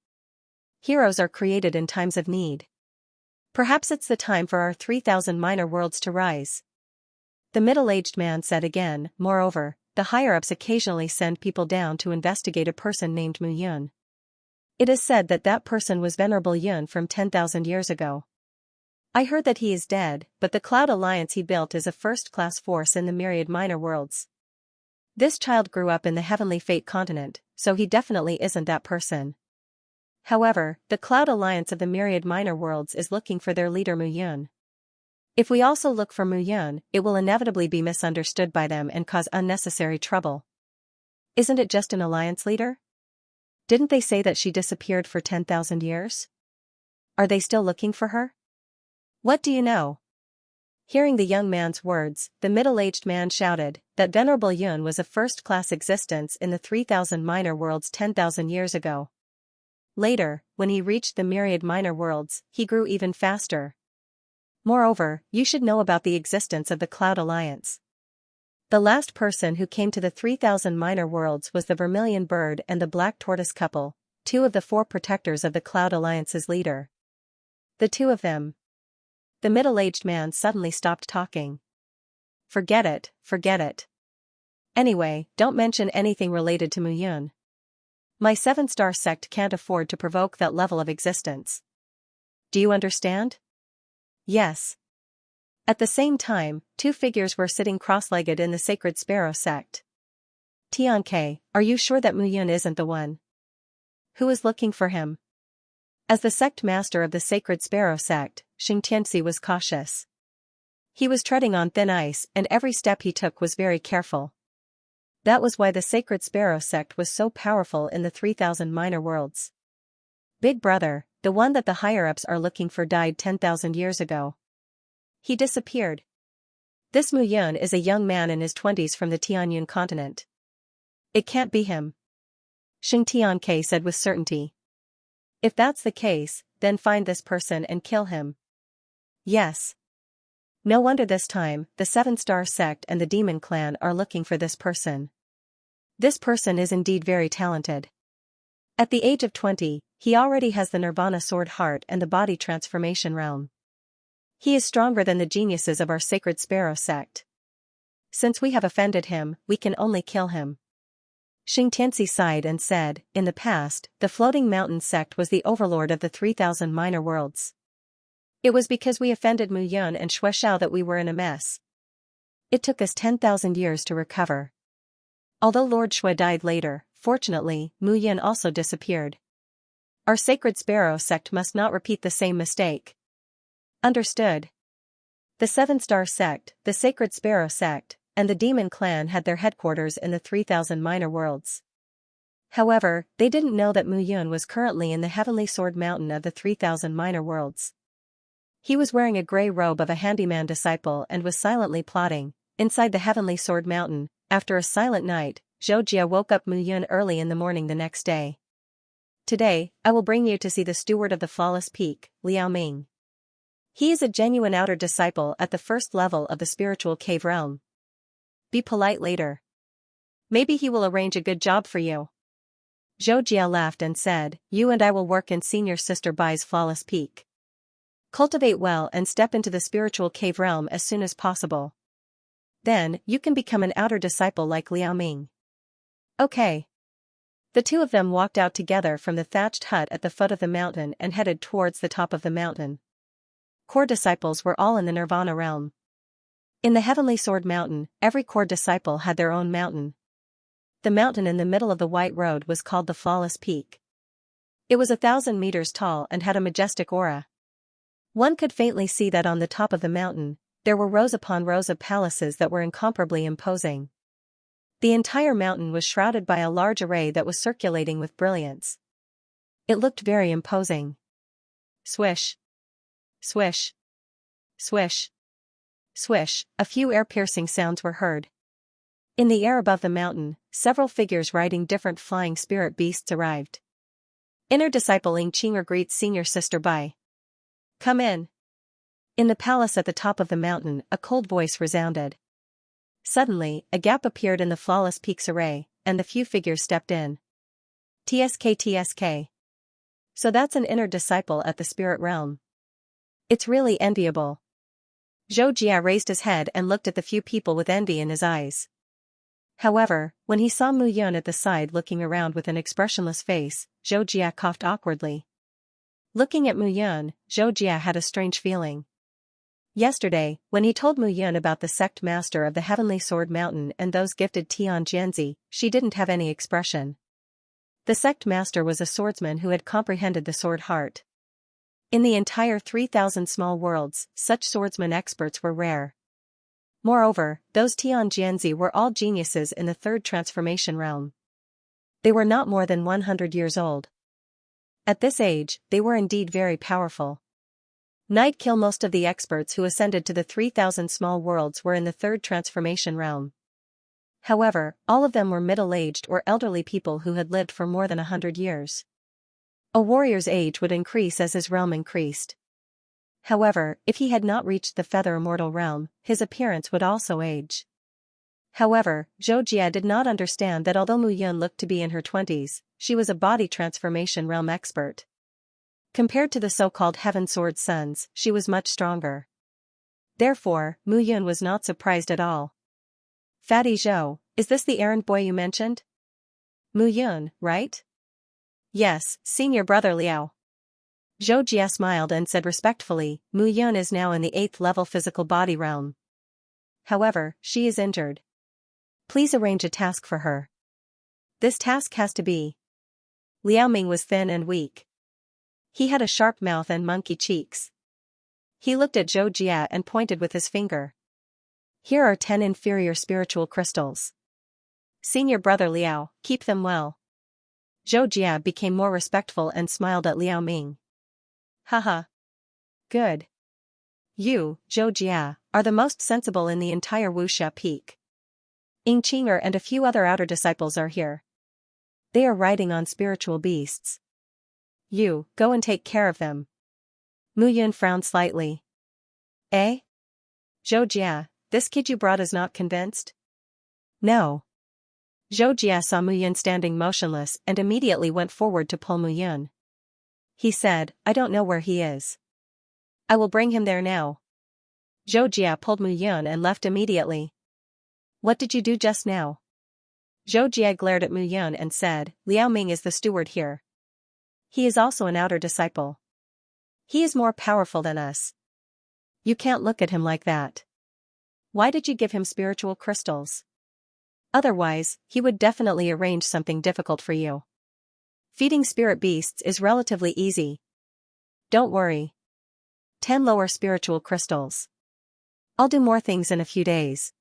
Heroes are created in times of need. Perhaps it's the time for our 3,000 minor worlds to rise. The middle-aged man said again. Moreover, the higher-ups occasionally send people down to investigate a person named Mu Yun. It is said that that person was Venerable Yun from 10,000 years ago. I heard that he is dead, but the Cloud Alliance he built is a first-class force in the myriad minor worlds. This child grew up in the heavenly fate continent, so he definitely isn't that person. However, the Cloud Alliance of the myriad minor worlds is looking for their leader Mu Yun. If we also look for Mu Yun, it will inevitably be misunderstood by them and cause unnecessary trouble. Isn't it just an alliance leader? Didn't they say that she disappeared for 10,000 years? Are they still looking for her? What do you know? Hearing the young man's words, the middle-aged man shouted that Venerable Yun was a first-class existence in the 3,000 minor worlds 10,000 years ago. Later, when he reached the myriad minor worlds, he grew even faster. Moreover, you should know about the existence of the Cloud Alliance. The last person who came to the 3,000 minor worlds was the Vermilion Bird and the Black Tortoise couple, two of the four protectors of the Cloud Alliance's leader. The two of them. The middle-aged man suddenly stopped talking. Forget it, forget it. Anyway, don't mention anything related to Mu Yun. My 7-star sect can't afford to provoke that level of existence. Do you understand? Yes. At the same time, two figures were sitting cross-legged in the Sacred Sparrow sect. Xianxia, are you sure that Mu Yun isn't the one? Who is looking for him? As the sect master of the Sacred Sparrow sect, Xianxia was cautious. He was treading on thin ice and every step he took was very careful. That was why the Sacred Sparrow sect was so powerful in the 3,000 minor worlds. Big Brother, the one that the higher-ups are looking for, died 10,000 years ago. He disappeared. This Mu Yun is a young man in his 20s from the Tianyun continent. It can't be him. Xianxia said with certainty. If that's the case, then find this person and kill him. Yes. No wonder this time, the 7-star sect and the demon clan are looking for this person. This person is indeed very talented. At the age of 20, he already has the Nirvana Sword Heart and the body transformation realm. He is stronger than the geniuses of our Sacred Sparrow sect. Since we have offended him, we can only kill him. Xianxia sighed and said, in the past, the Floating Mountain sect was the overlord of the 3,000 minor worlds. It was because we offended Mu Yun and Xuexiao that we were in a mess. It took us 10,000 years to recover. Although Lord Shui died later, fortunately, Mu Yun also disappeared. Our Sacred Sparrow sect must not repeat the same mistake. Understood. The 7-star sect, the Sacred Sparrow sect, and the Demon Clan had their headquarters in the 3,000 minor worlds. However, they didn't know that Mu Yun was currently in the Heavenly Sword Mountain of the 3,000 minor worlds. He was wearing a gray robe of a handyman disciple and was silently plotting, inside the Heavenly Sword Mountain. After a silent night, Xianxia woke up Mu Yun early in the morning the next day. Today, I will bring you to see the steward of the Flawless Peak, Liao Ming. He is a genuine outer disciple at the first level of the spiritual cave realm. Be polite later. Maybe he will arrange a good job for you. Xianxia laughed and said, you and I will work in Senior Sister Bai's Flawless Peak. Cultivate well and step into the spiritual cave realm as soon as possible. Then, you can become an outer disciple like Liao Ming. Okay. The two of them walked out together from the thatched hut at the foot of the mountain and headed towards the top of the mountain. Core disciples were all in the Nirvana realm. In the Heavenly Sword Mountain, every core disciple had their own mountain. The mountain in the middle of the White Road was called the Flawless Peak. It was 1,000 meters tall and had a majestic aura. One could faintly see that on the top of the mountain, there were rows upon rows of palaces that were incomparably imposing. The entire mountain was shrouded by a large array that was circulating with brilliance. It looked very imposing. Swish. Swish. Swish. Swish, a few air-piercing sounds were heard. In the air above the mountain, several figures riding different flying spirit beasts arrived. Inner disciple Xianxia greets senior sister Bai. Come in. In the palace at the top of the mountain, a cold voice resounded. Suddenly, a gap appeared in the Flawless Peaks array, and the few figures stepped in. TSK. So that's an inner disciple at the spirit realm. It's really enviable. Zhou Jia raised his head and looked at the few people with envy in his eyes. However, when he saw Mu Yun at the side looking around with an expressionless face, Zhou Jia coughed awkwardly. Looking at Mu Yun, Zhou Jia had a strange feeling. Yesterday, when he told Mu Yun about the sect master of the Heavenly Sword Mountain and those gifted Tian Jianzi, she didn't have any expression. The sect master was a swordsman who had comprehended the sword heart. In the entire 3,000 small worlds, such swordsman experts were rare. Moreover, those Tian Jianzi were all geniuses in the third transformation realm. They were not more than 100 years old. At this age, they were indeed very powerful. Night kill most of the experts who ascended to the 3,000 small worlds were in the third transformation realm. However, all of them were middle-aged or elderly people who had lived for more than 100 years. A warrior's age would increase as his realm increased. However, if he had not reached the feather immortal realm, his appearance would also age. However, Zhou Jia did not understand that although Mu Yun looked to be in her 20s, she was a body transformation realm expert. Compared to the so-called Heaven Sword sons, she was much stronger. Therefore, Mu Yun was not surprised at all. Fatty Zhou, is this the errand boy you mentioned? Mu Yun, right? Yes, senior brother Liao. Zhou Jia smiled and said respectfully, Mu Yun is now in the 8th level physical body realm. However, she is injured. Please arrange a task for her. This task has to be. Liao Ming was thin and weak. He had a sharp mouth and monkey cheeks. He looked at Zhou Jia and pointed with his finger. Here are 10 inferior spiritual crystals. Senior brother Liao, keep them well. Zhou Jia became more respectful and smiled at Liao Ming. Haha. Good. You, Zhou Jia, are the most sensible in the entire Wuxia Peak. Xianxia and a few other outer disciples are here. They are riding on spiritual beasts. You, go and take care of them. Mu Yun frowned slightly. Eh? Zhou Jia, this kid you brought is not convinced? No. Zhou Jia saw Mu Yun standing motionless and immediately went forward to pull Mu Yun. He said, I don't know where he is. I will bring him there now. Zhou Jia pulled Mu Yun and left immediately. What did you do just now? Zhou Jia glared at Mu Yun and said, Liao Ming is the steward here. He is also an outer disciple. He is more powerful than us. You can't look at him like that. Why did you give him spiritual crystals? Otherwise, he would definitely arrange something difficult for you. Feeding spirit beasts is relatively easy. Don't worry. 10 lower spiritual crystals. I'll do more things in a few days.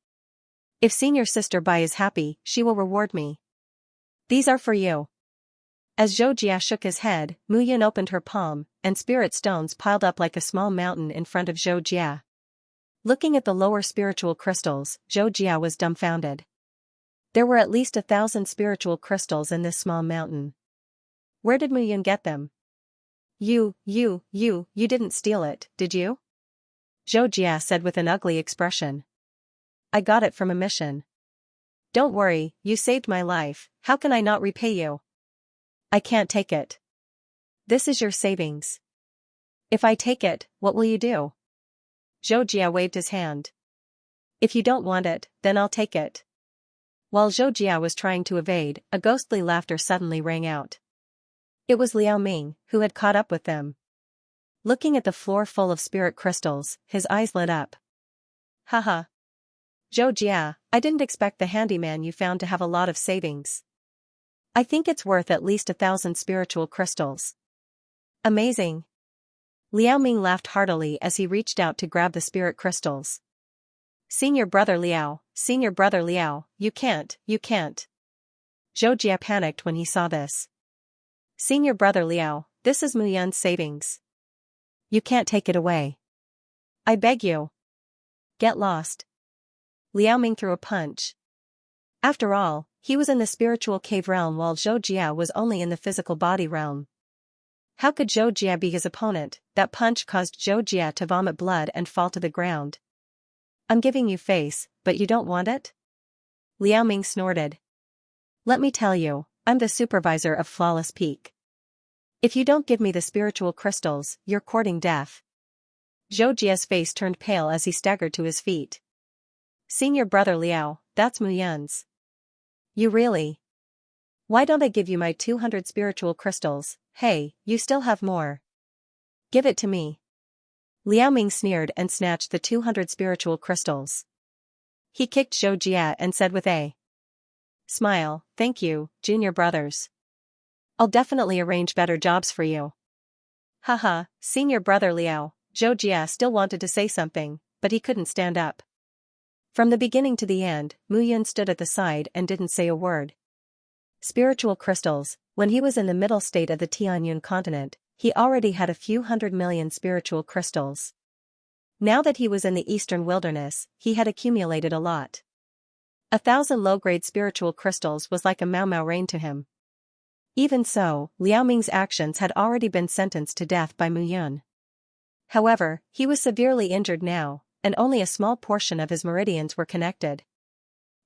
If senior sister Bai is happy, she will reward me. These are for you. As Zhou Jia shook his head, Mu Yun opened her palm, and spirit stones piled up like a small mountain in front of Zhou Jia. Looking at the lower spiritual crystals, Zhou Jia was dumbfounded. There were at least 1,000 spiritual crystals in this small mountain. Where did Mu Yun get them? You didn't steal it, did you? Zhou Jia said with an ugly expression. I got it from a mission. Don't worry, you saved my life, how can I not repay you? I can't take it. This is your savings. If I take it, what will you do? Zhou Jia waved his hand. If you don't want it, then I'll take it. While Zhou Jia was trying to evade, a ghostly laughter suddenly rang out. It was Liao Ming, who had caught up with them. Looking at the floor full of spirit crystals, his eyes lit up. Haha. Zhou Jia, I didn't expect the handyman you found to have a lot of savings. I think it's worth at least 1,000 spiritual crystals. Amazing. Liao Ming laughed heartily as he reached out to grab the spirit crystals. Senior brother Liao, you can't. Zhou Jia panicked when he saw this. Senior brother Liao, this is Mu Yun's savings. You can't take it away. I beg you. Get lost. Liao Ming threw a punch. After all, he was in the spiritual cave realm while Zhou Jia was only in the physical body realm. How could Zhou Jia be his opponent? That punch caused Zhou Jia to vomit blood and fall to the ground. I'm giving you face, but you don't want it? Liao Ming snorted. Let me tell you, I'm the supervisor of Flawless Peak. If you don't give me the spiritual crystals, you're courting death. Zhou Jia's face turned pale as he staggered to his feet. Senior brother Liao, that's Mu Yun's. You really? Why don't I give you my 200 spiritual crystals? Hey, you still have more. Give it to me. Liao Ming sneered and snatched the 200 spiritual crystals. He kicked Zhou Jia and said with a smile, thank you, junior brothers. I'll definitely arrange better jobs for you. Haha, senior brother Liao, Zhou Jia still wanted to say something, but he couldn't stand up. From the beginning to the end, Mu Yun stood at the side and didn't say a word. Spiritual crystals, when he was in the middle state of the Tianyun continent, he already had a few 100 million spiritual crystals. Now that he was in the eastern wilderness, he had accumulated a lot. 1,000 low-grade spiritual crystals was like a mau rain to him. Even so, Liao Ming's actions had already been sentenced to death by Mu Yun. However, he was severely injured now, and only a small portion of his meridians were connected.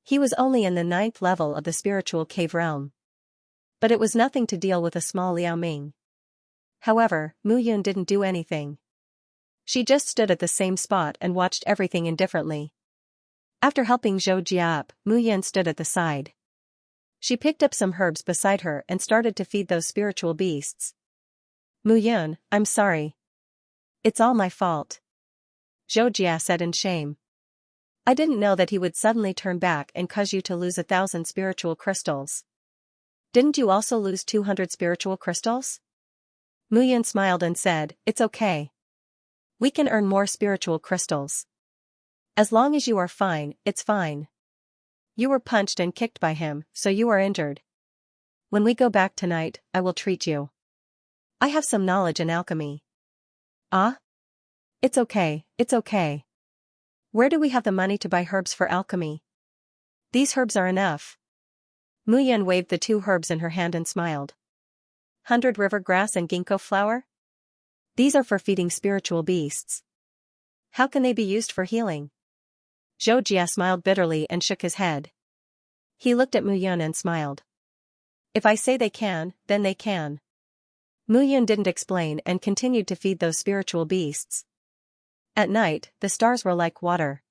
He was only in the 9th level of the spiritual cave realm. But it was nothing to deal with a small Liao Ming. However, Mu Yun didn't do anything. She just stood at the same spot and watched everything indifferently. After helping Zhou Jia up, Mu Yun stood at the side. She picked up some herbs beside her and started to feed those spiritual beasts. Mu Yun, I'm sorry. It's all my fault. Zhou Jia said in shame. I didn't know that he would suddenly turn back and cause you to lose 1,000 spiritual crystals. Didn't you also lose 200 spiritual crystals? Mu Yun smiled and said, it's okay. We can earn more spiritual crystals. As long as you are fine, it's fine. You were punched and kicked by him, so you are injured. When we go back tonight, I will treat you. I have some knowledge in alchemy. Ah? It's okay. Where do we have the money to buy herbs for alchemy? These herbs are enough. Mu Yun waved the 2 herbs in her hand and smiled. 100 river grass and ginkgo flower? These are for feeding spiritual beasts. How can they be used for healing? Zhou Jia smiled bitterly and shook his head. He looked at Mu Yun and smiled. If I say they can, then they can. Mu Yun didn't explain and continued to feed those spiritual beasts. At night, the stars were like water.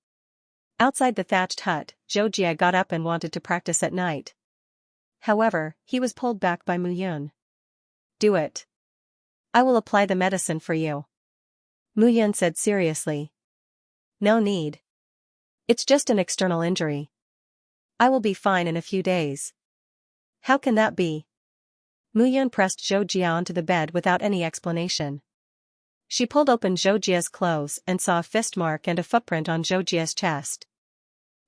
Outside the thatched hut, Zhou Jia got up and wanted to practice at night. However, he was pulled back by Mu Yun. Do it. I will apply the medicine for you. Mu Yun said seriously. No need. It's just an external injury. I will be fine in a few days. How can that be? Mu Yun pressed Zhou Jia onto the bed without any explanation. She pulled open Zhou Jia's clothes and saw a fist mark and a footprint on Zhou Jia's chest.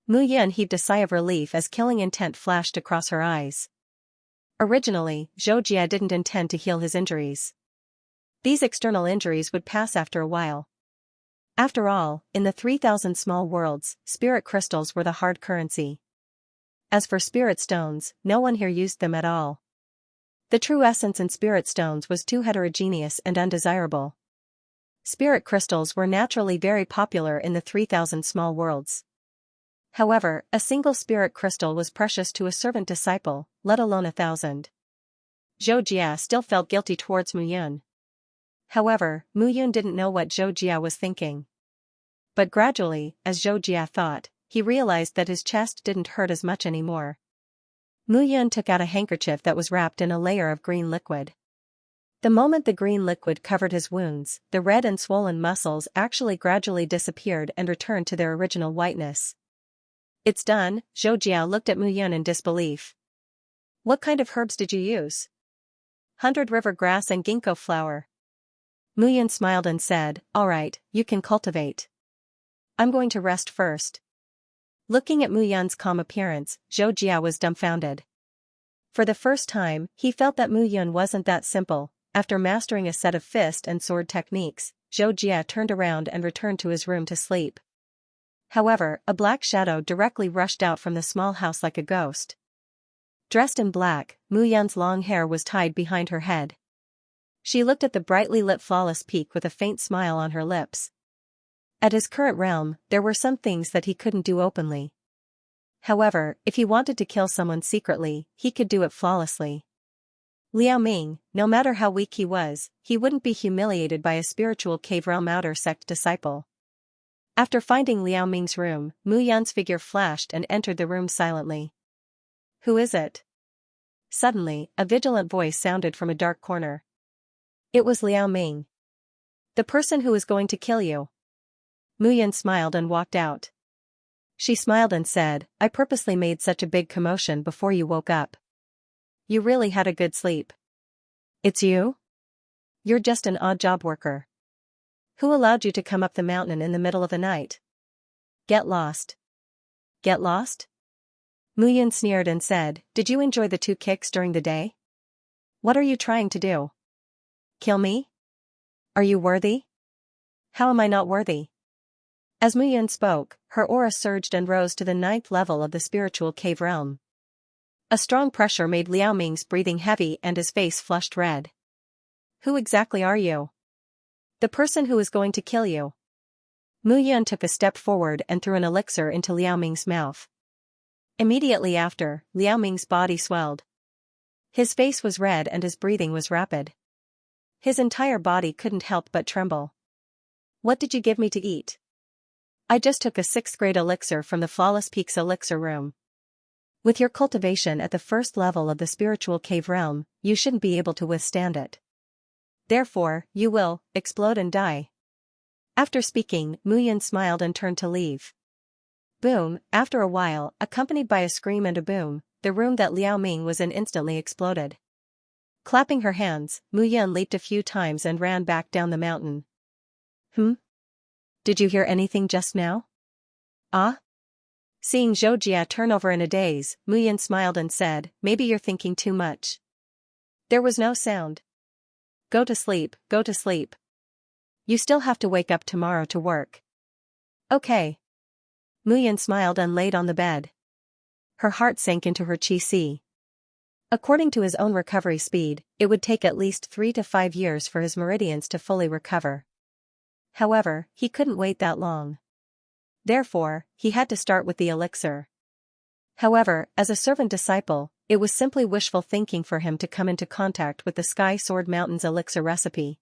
Mu Yun heaved a sigh of relief as killing intent flashed across her eyes. Originally, Zhou Jia didn't intend to heal his injuries. These external injuries would pass after a while. After all, in the 3,000 small worlds, spirit crystals were the hard currency. As for spirit stones, no one here used them at all. The true essence in spirit stones was too heterogeneous and undesirable. Spirit crystals were naturally very popular in the 3,000 small worlds. However, a single spirit crystal was precious to a servant disciple, let alone 1,000. Zhou Jia still felt guilty towards Mu Yun. However, Mu Yun didn't know what Zhou Jia was thinking. But gradually, as Zhou Jia thought, he realized that his chest didn't hurt as much anymore. Mu Yun took out a handkerchief that was wrapped in a layer of green liquid. The moment the green liquid covered his wounds, the red and swollen muscles actually gradually disappeared and returned to their original whiteness. It's done, Zhou Jiao looked at Mu Yun in disbelief. What kind of herbs did you use? 100 river grass and ginkgo flower. Mu Yun smiled and said, alright, you can cultivate. I'm going to rest first. Looking at Mu Yun's calm appearance, Zhou Jiao was dumbfounded. For the first time, he felt that Mu Yun wasn't that simple. After mastering a set of fist and sword techniques, Zhou Jiao turned around and returned to his room to sleep. However, a black shadow directly rushed out from the small house like a ghost. Dressed in black, Mu Yun's long hair was tied behind her head. She looked at the brightly lit flawless peak with a faint smile on her lips. At his current realm, there were some things that he couldn't do openly. However, if he wanted to kill someone secretly, he could do it flawlessly. Liao Ming, no matter how weak he was, he wouldn't be humiliated by a spiritual cave realm outer sect disciple. After finding Liao Ming's room, Mu Yun's figure flashed and entered the room silently. Who is it? Suddenly, a vigilant voice sounded from a dark corner. It was Liao Ming. The person who is going to kill you. Mu Yun smiled and walked out. She smiled and said, I purposely made such a big commotion before you woke up. You really had a good sleep. It's you? You're just an odd job worker. Who allowed you to come up the mountain in the middle of the night? Get lost. Get lost? Mu Yun sneered and said, did you enjoy the 2 kicks during the day? What are you trying to do? Kill me? Are you worthy? How am I not worthy? As Mu Yun spoke, her aura surged and rose to the 9th level of the spiritual cave realm. A strong pressure made Liao Ming's breathing heavy and his face flushed red. Who exactly are you? The person who is going to kill you. Mu Yun took a step forward and threw an elixir into Liao Ming's mouth. Immediately after, Liao Ming's body swelled. His face was red and his breathing was rapid. His entire body couldn't help but tremble. What did you give me to eat? I just took a 6th grade elixir from the Flawless Peaks elixir room. With your cultivation at the 1st level of the spiritual cave realm, you shouldn't be able to withstand it. Therefore, you will explode and die. After speaking, Mu Yun smiled and turned to leave. Boom, after a while, accompanied by a scream and a boom, the room that Liao Ming was in instantly exploded. Clapping her hands, Mu Yun leaped a few times and ran back down the mountain. Did you hear anything just now? Ah? Seeing Zhou Jia turn over in a daze, Mu Yun smiled and said, maybe you're thinking too much. There was no sound. Go to sleep, go to sleep. You still have to wake up tomorrow to work. Okay. Mu Yun smiled and laid on the bed. Her heart sank into her qi. According to his own recovery speed, it would take at least 3 to 5 years for his meridians to fully recover. However, he couldn't wait that long. Therefore, he had to start with the elixir. However, as a servant disciple, it was simply wishful thinking for him to come into contact with the Sky Sword Mountain's elixir recipe.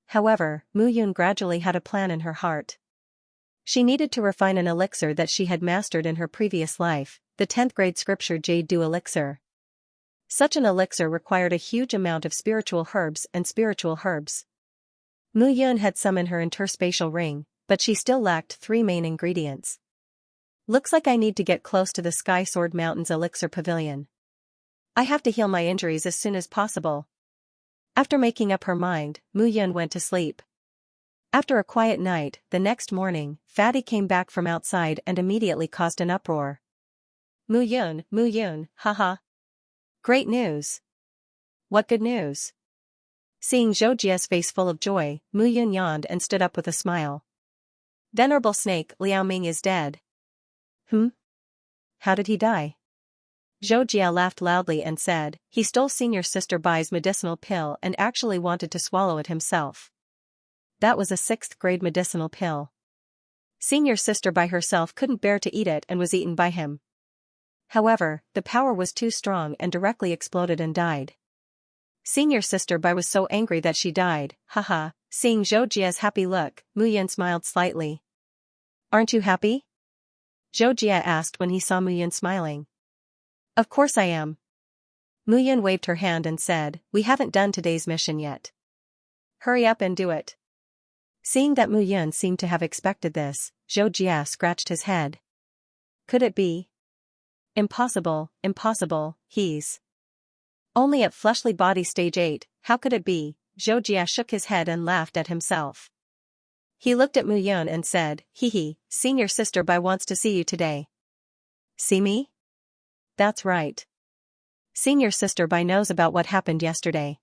However, Mu Yun gradually had a plan in her heart. She needed to refine an elixir that she had mastered in her previous life, the 10th grade scripture Jade Dew elixir. Such an elixir required a huge amount of spiritual herbs and spiritual herbs. Mu Yun had some in her interspatial ring, but she still lacked 3 main ingredients. Looks like I need to get close to the Sky Sword Mountain's elixir pavilion. I have to heal my injuries as soon as possible. After making up her mind, Mu Yun went to sleep. After a quiet night, the next morning, Fatty came back from outside and immediately caused an uproar. Mu Yun, haha. Great news. What good news? Seeing Zhou Jia's face full of joy, Mu Yun yawned and stood up with a smile. Venerable snake Liao Ming is dead. How did he die? Zhou Jia laughed loudly and said, he stole senior sister Bai's medicinal pill and actually wanted to swallow it himself. That was a 6th grade medicinal pill. Senior sister Bai herself couldn't bear to eat it and was eaten by him. However, the power was too strong and directly exploded and died. Senior sister Bai was so angry that she died, haha. Seeing Zhou Jia's happy look, Mu Yun smiled slightly. Aren't you happy? Zhou Jie asked when he saw Muyun smiling. Of course I am. Muyun waved her hand and said, we haven't done today's mission yet. Hurry up and do it. Seeing that Muyun seemed to have expected this, Zhou Jie scratched his head. Could it be? Impossible, impossible, he's only at fleshly body stage 8, how could it be? Zhou Jie shook his head and laughed at himself. He looked at Muyun and said, hee, senior sister Bai wants to see you today. See me? That's right. Senior sister Bai knows about what happened yesterday.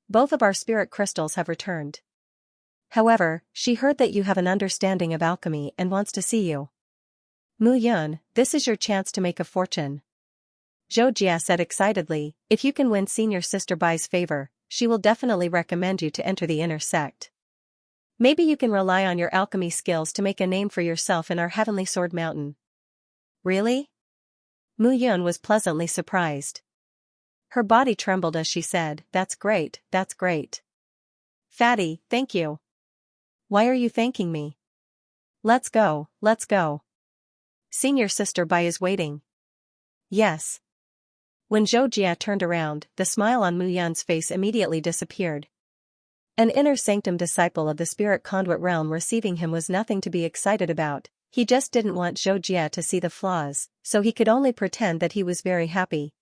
Both of our spirit crystals have returned. However, she heard that you have an understanding of alchemy and wants to see you. Muyun, this is your chance to make a fortune. Zhou Jie said excitedly, if you can win senior sister Bai's favor, she will definitely recommend you to enter the inner sect. Maybe you can rely on your alchemy skills to make a name for yourself in our heavenly sword mountain. Really? Muyun was pleasantly surprised. Her body trembled as she said, that's great, that's great. Fatty, thank you. Why are you thanking me? Let's go, let's go. Senior sister Bai is waiting. Yes. When Zhou Jie turned around, the smile on Muyun's face immediately disappeared. An inner sanctum disciple of the spirit conduit realm receiving him was nothing to be excited about, he just didn't want Zhou Jie to see the flaws, so he could only pretend that he was very happy.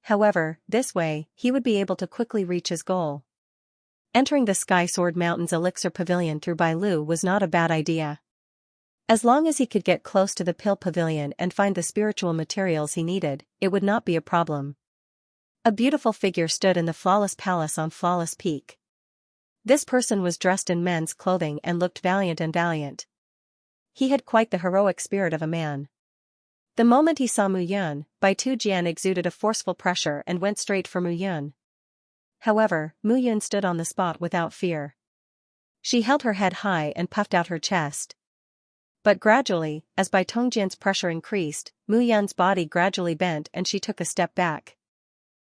However, this way, he would be able to quickly reach his goal. Entering the Sky Sword Mountain's elixir pavilion through Bailu was not a bad idea. As long as he could get close to the pill pavilion and find the spiritual materials he needed, it would not be a problem. A beautiful figure stood in the Flawless Palace on Flawless Peak. This person was dressed in men's clothing and looked valiant. He had quite the heroic spirit of a man. The moment he saw Muyun, Bai Tujian exuded a forceful pressure and went straight for Muyun. However, Muyun stood on the spot without fear. She held her head high and puffed out her chest. But gradually, as Bai Tongjian's pressure increased, Muyun's body gradually bent and she took a step back.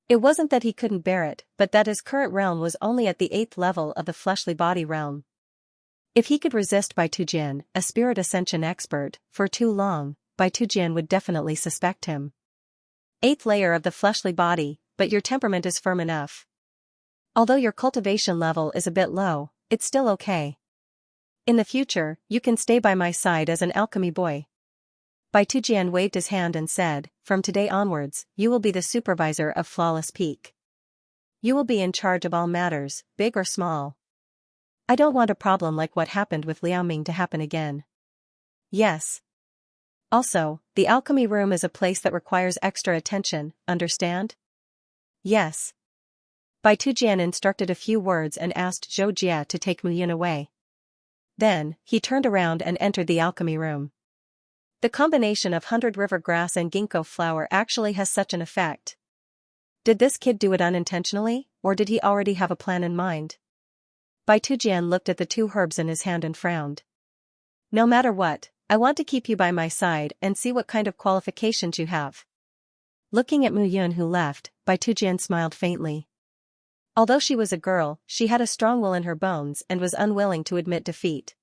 It wasn't that he couldn't bear it, but that his current realm was only at the 8th level of the fleshly body realm. If he could resist Bai Tujian, a spirit ascension expert, for too long, Bai Tujian would definitely suspect him. 8th layer of the fleshly body, but your temperament is firm enough. Although your cultivation level is a bit low, it's still okay. In the future, you can stay by my side as an alchemy boy. Bai Tujian waved his hand and said, from today onwards, you will be the supervisor of Flawless Peak. You will be in charge of all matters, big or small. I don't want a problem like what happened with Liao Ming to happen again. Yes. Also, the alchemy room is a place that requires extra attention, understand? Yes. Bai Tujian instructed a few words and asked Zhou Jie to take Muyun away. Then, he turned around and entered the alchemy room. The combination of 100 river grass and ginkgo flower actually has such an effect. Did this kid do it unintentionally, or did he already have a plan in mind? Bai Tujian looked at the 2 herbs in his hand and frowned. No matter what, I want to keep you by my side and see what kind of qualifications you have. Looking at Muyun who left, Bai Tujian smiled faintly. Although she was a girl, she had a strong will in her bones and was unwilling to admit defeat.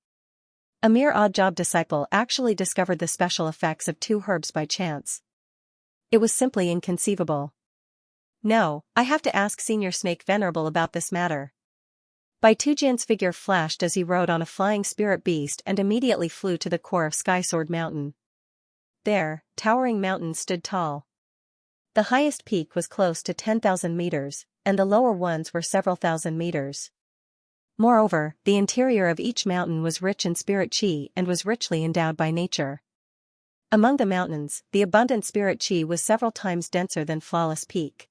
A mere odd-job disciple actually discovered the special effects of 2 herbs by chance. It was simply inconceivable. No, I have to ask Senior Snake Venerable about this matter. Bai Tujian's figure flashed as he rode on a flying spirit beast and immediately flew to the core of Sky Sword Mountain. There, towering mountains stood tall. The highest peak was close to 10,000 meters, and the lower ones were several thousand meters. Moreover, the interior of each mountain was rich in spirit qi and was richly endowed by nature. Among the mountains, the abundant spirit qi was several times denser than Flawless Peak.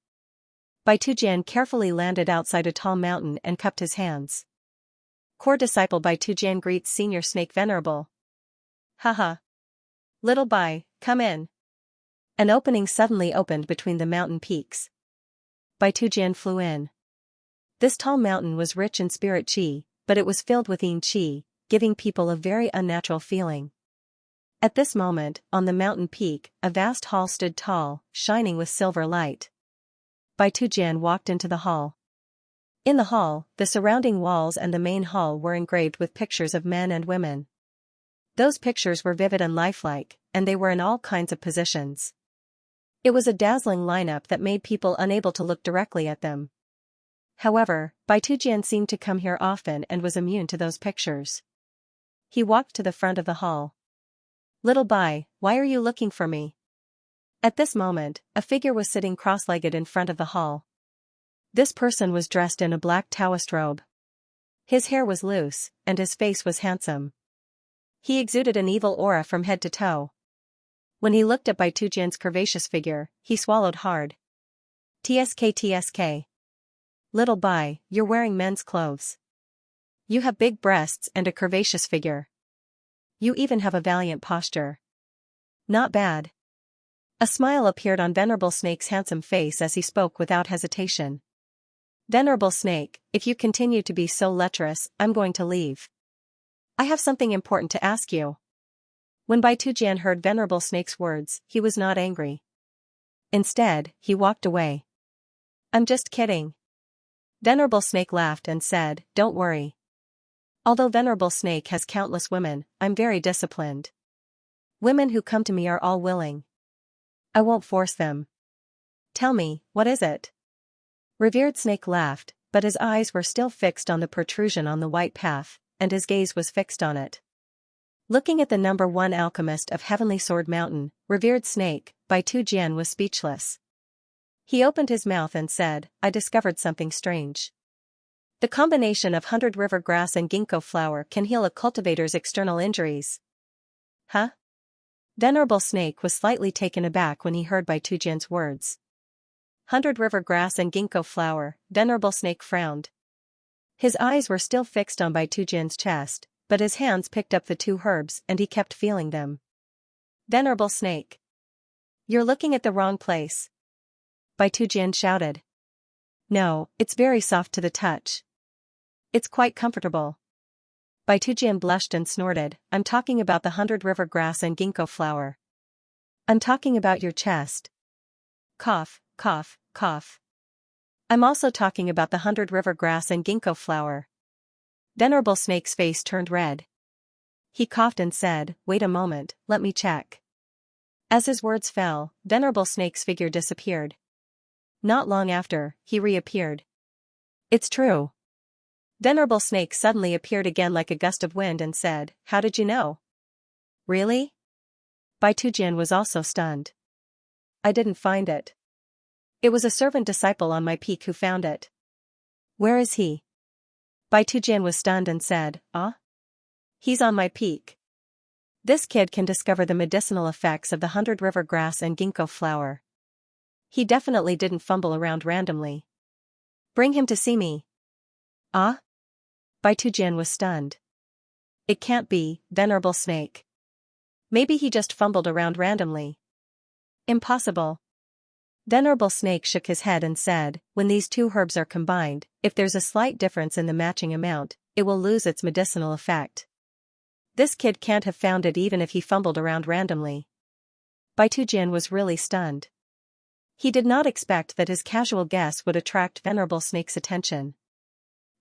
Bai Tujian carefully landed outside a tall mountain and cupped his hands. Core disciple Bai Tujian greets Senior Snake Venerable. Haha. Little Bai, come in. An opening suddenly opened between the mountain peaks. Bai Tujian flew in. This tall mountain was rich in spirit qi, but it was filled with yin qi, giving people a very unnatural feeling. At this moment, on the mountain peak, a vast hall stood tall, shining with silver light. Bai Tujian walked into the hall. In the hall, the surrounding walls and the main hall were engraved with pictures of men and women. Those pictures were vivid and lifelike, and they were in all kinds of positions. It was a dazzling lineup that made people unable to look directly at them. However, Bai Tujian seemed to come here often and was immune to those pictures. He walked to the front of the hall. "Little Bai, why are you looking for me?" At this moment, a figure was sitting cross-legged in front of the hall. This person was dressed in a black Taoist robe. His hair was loose, and his face was handsome. He exuded an evil aura from head to toe. When he looked at Bai Tujian's curvaceous figure, he swallowed hard. "Tsk. Little Bai, you're wearing men's clothes. You have big breasts and a curvaceous figure. You even have a valiant posture. Not bad." A smile appeared on Venerable Snake's handsome face as he spoke without hesitation. "Venerable Snake, if you continue to be so lecherous, I'm going to leave. I have something important to ask you." When Bai Tujian heard Venerable Snake's words, he was not angry. Instead, he walked away. "I'm just kidding." Venerable Snake laughed and said, "Don't worry. Although Venerable Snake has countless women, I'm very disciplined. Women who come to me are all willing. I won't force them. Tell me, what is it?" Revered Snake laughed, but his eyes were still fixed on the protrusion on the white path, and his gaze was fixed on it. Looking at the number 1 alchemist of Heavenly Sword Mountain, Revered Snake, Bai Tujian was speechless. He opened his mouth and said, "I discovered something strange. The combination of 100 river grass and ginkgo flower can heal a cultivator's external injuries." "Huh?" Venerable Snake was slightly taken aback when he heard Bai Tujian's words. 100 river grass and ginkgo flower, Venerable Snake frowned. His eyes were still fixed on Bai Tujian's chest, but his hands picked up the 2 herbs and he kept feeling them. "Venerable Snake, you're looking at the wrong place," Bai Tujian shouted. "No, it's very soft to the touch. It's quite comfortable." Bai Tujian blushed and snorted, "I'm talking about the 100 river grass and ginkgo flower. I'm talking about your chest." Cough, cough, cough. "I'm also talking about the 100 river grass and ginkgo flower." Venerable Snake's face turned red. He coughed and said, "Wait a moment, let me check." As his words fell, Venerable Snake's figure disappeared. Not long after, he reappeared. "It's true." Venerable Snake suddenly appeared again like a gust of wind and said, "How did you know?" "Really?" Bai Tujian was also stunned. "I didn't find it. It was a servant disciple on my peak who found it." "Where is he?" Bai Tujian was stunned and said, "Ah? He's on my peak. This kid can discover the medicinal effects of the 100 river grass and ginkgo flower. He definitely didn't fumble around randomly. Bring him to see me." "Ah?" Bai Tujian was stunned. "It can't be, Venerable Snake. Maybe he just fumbled around randomly." "Impossible." Venerable Snake shook his head and said, "When these 2 herbs are combined, if there's a slight difference in the matching amount, it will lose its medicinal effect. This kid can't have found it even if he fumbled around randomly." Bai Tujian was really stunned. He did not expect that his casual guess would attract Venerable Snake's attention.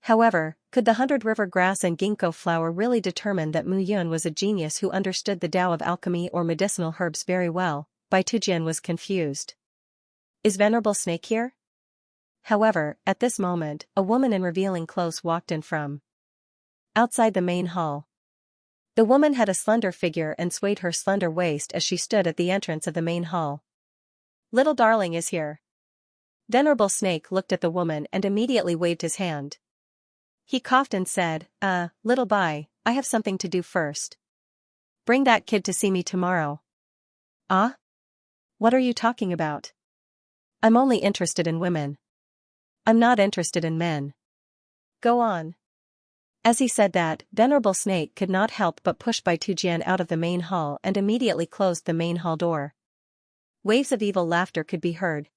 However, could the 100 river grass and ginkgo flower really determine that Mu Yun was a genius who understood the Tao of alchemy or medicinal herbs very well? Bai Tujian was confused. "Is Venerable Snake here?" However, at this moment, a woman in revealing clothes walked in from outside the main hall. The woman had a slender figure and swayed her slender waist as she stood at the entrance of the main hall. "Little darling is here." Venerable Snake looked at the woman and immediately waved his hand. He coughed and said, Little Bai, I have something to do first. Bring that kid to see me tomorrow." "Ah? What are you talking about?" "I'm only interested in women. I'm not interested in men. Go on." As he said that, Venerable Snake could not help but push Bai Tujian out of the main hall and immediately closed the main hall door. Waves of evil laughter could be heard.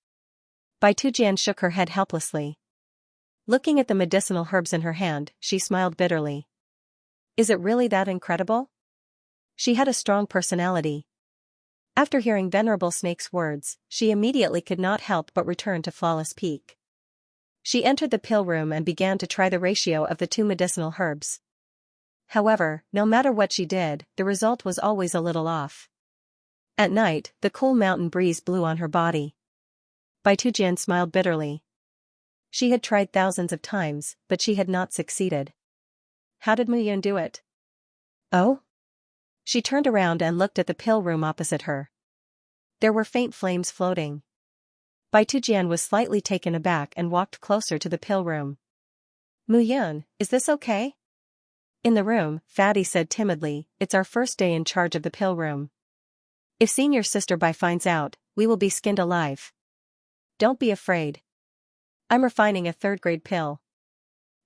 Bai Tujian shook her head helplessly. Looking at the medicinal herbs in her hand, she smiled bitterly. Is it really that incredible? She had a strong personality. After hearing Venerable Snake's words, she immediately could not help but return to Flawless Peak. She entered the pill room and began to try the ratio of the 2 medicinal herbs. However, no matter what she did, the result was always a little off. At night, the cool mountain breeze blew on her body. Bai Tujian smiled bitterly. She had tried thousands of times, but she had not succeeded. How did Mu Yun do it? Oh? She turned around and looked at the pill room opposite her. There were faint flames floating. Bai Tujian was slightly taken aback and walked closer to the pill room. Mu Yun, is this okay? In the room, Fatty said timidly, it's our first day in charge of the pill room. If senior sister Bai finds out, we will be skinned alive. Don't be afraid. I'm refining a third-grade pill.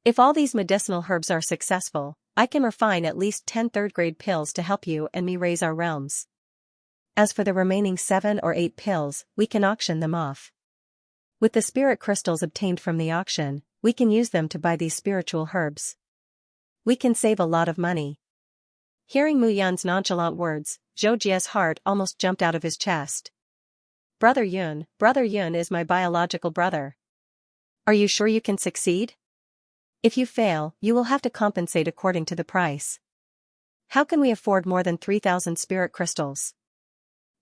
If all these medicinal herbs are successful, I can refine at least 10 third-grade pills to help you and me raise our realms. As for the remaining 7 or 8 pills, we can auction them off. With the spirit crystals obtained from the auction, we can use them to buy these spiritual herbs. We can save a lot of money. Hearing Mu Yun's nonchalant words, Zhou Jie's heart almost jumped out of his chest. Brother Yun is my biological brother. Are you sure you can succeed? If you fail, you will have to compensate according to the price. How can we afford more than 3,000 spirit crystals?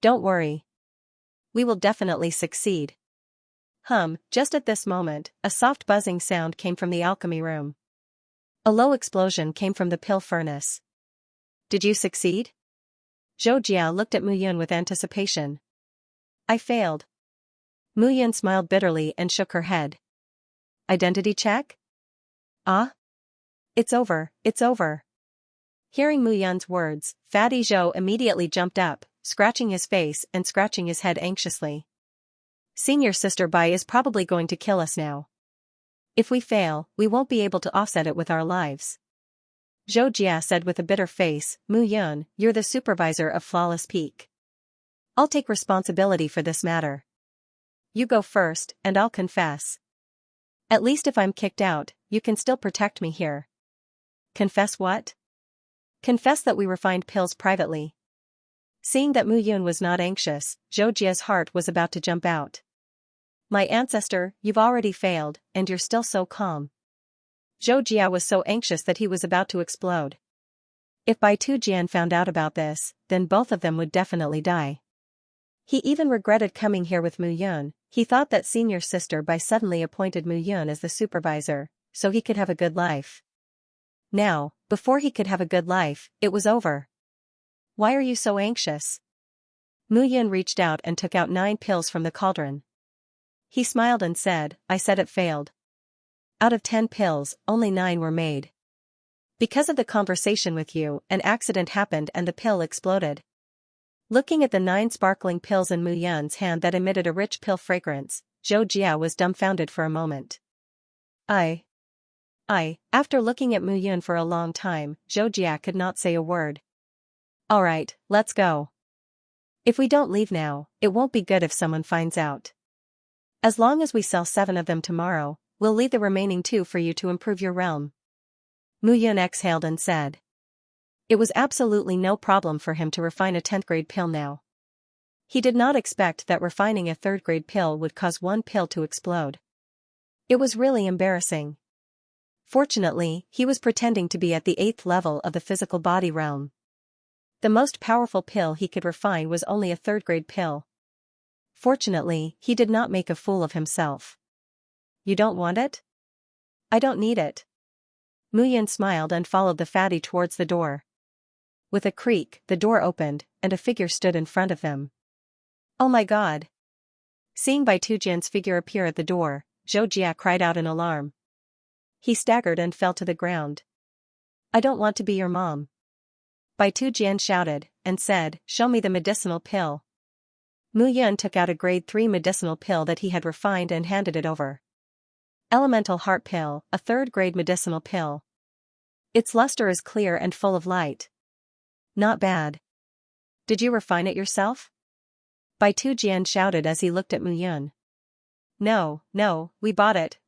Don't worry. We will definitely succeed. Just at this moment, a soft buzzing sound came from the alchemy room. A low explosion came from the pill furnace. Did you succeed? Zhou Jia looked at Mu Yun with anticipation. I failed. Mu Yun smiled bitterly and shook her head. Identity check? Ah? It's over. Hearing Mu Yun's words, Fatty Zhou immediately jumped up, scratching his face and scratching his head anxiously. Senior sister Bai is probably going to kill us now. If we fail, we won't be able to offset it with our lives. Zhou Jia said with a bitter face, Mu Yun, you're the supervisor of Flawless Peak. I'll take responsibility for this matter. You go first, and I'll confess. At least if I'm kicked out, you can still protect me here. Confess what? Confess that we refined pills privately. Seeing that Mu Yun was not anxious, Zhou Jia's heart was about to jump out. My ancestor, you've already failed, and you're still so calm. Zhou Jia was so anxious that he was about to explode. If Bai Tujian found out about this, then both of them would definitely die. He even regretted coming here with Mu Yun. He thought that senior sister Bai suddenly appointed Mu Yun as the supervisor, so he could have a good life. Now, before he could have a good life, it was over. Why are you so anxious? Mu Yun reached out and took out 9 pills from the cauldron. He smiled and said, I said it failed. Out of 10 pills, only 9 were made. Because of the conversation with you, an accident happened and the pill exploded. Looking at the 9 sparkling pills in Mu Yun's hand that emitted a rich pill fragrance, Zhou Jia was dumbfounded for a moment. After looking at Mu Yun for a long time, Zhou Jia could not say a word. Alright, let's go. If we don't leave now, it won't be good if someone finds out. As long as we sell 7 of them tomorrow, we'll leave the remaining 2 for you to improve your realm. Mu Yun exhaled and said. It was absolutely no problem for him to refine a 10th grade pill now. He did not expect that refining a 3rd grade pill would cause 1 pill to explode. It was really embarrassing. Fortunately, he was pretending to be at the 8th level of the physical body realm. The most powerful pill he could refine was only a 3rd grade pill. Fortunately, he did not make a fool of himself. You don't want it? I don't need it. Mu Yun smiled and followed the fatty towards the door. With a creak, the door opened, and a figure stood in front of them. Oh my god! Seeing Bai Tujian's figure appear at the door, Zhou Jia cried out in alarm. He staggered and fell to the ground. I don't want to be your mom. Bai Tujian shouted, and said, show me the medicinal pill. Mu Yun took out a grade 3 medicinal pill that he had refined and handed it over. Elemental Heart Pill, a 3rd grade medicinal pill. Its luster is clear and full of light. Not bad. Did you refine it yourself? Bai Tujian shouted as he looked at Mu Yun. No, we bought it.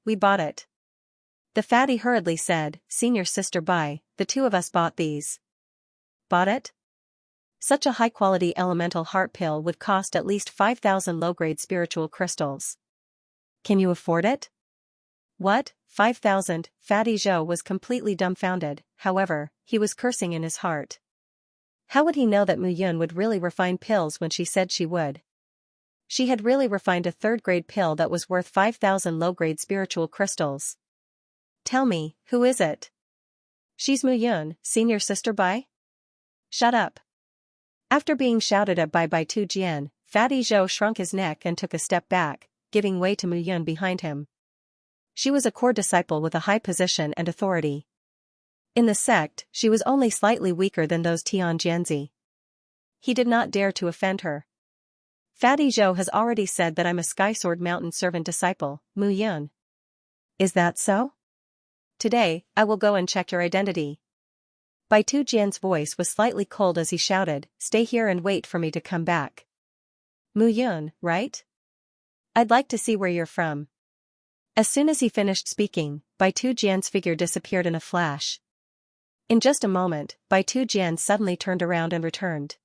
The fatty hurriedly said, Senior sister Bai, the 2 of us bought these. Bought it? Such a high-quality elemental heart pill would cost at least 5,000 low-grade spiritual crystals. Can you afford it? What, 5,000? Fatty Zhou was completely dumbfounded, however, he was cursing in his heart. How would he know that Mu Yun would really refine pills when she said she would? She had really refined a third-grade pill that was worth 5,000 low-grade spiritual crystals. Tell me, who is it? She's Mu Yun, senior sister Bai? Shut up. After being shouted at by Tu Jian, Fatty Zhou shrunk his neck and took a step back, giving way to Mu Yun behind him. She was a core disciple with a high position and authority. In the sect, she was only slightly weaker than those Tian Jianzi. He did not dare to offend her. Fatty Zhou has already said that I'm a Sky Sword Mountain servant disciple, Mu Yun. Is that so? Today, I will go and check your identity. Bai Tu Jian's voice was slightly cold as he shouted, stay here and wait for me to come back. Mu Yun, right? I'd like to see where you're from. As soon as he finished speaking, Bai Tu Jian's figure disappeared in a flash. In just a moment, Bai Tu Jian suddenly turned around and returned.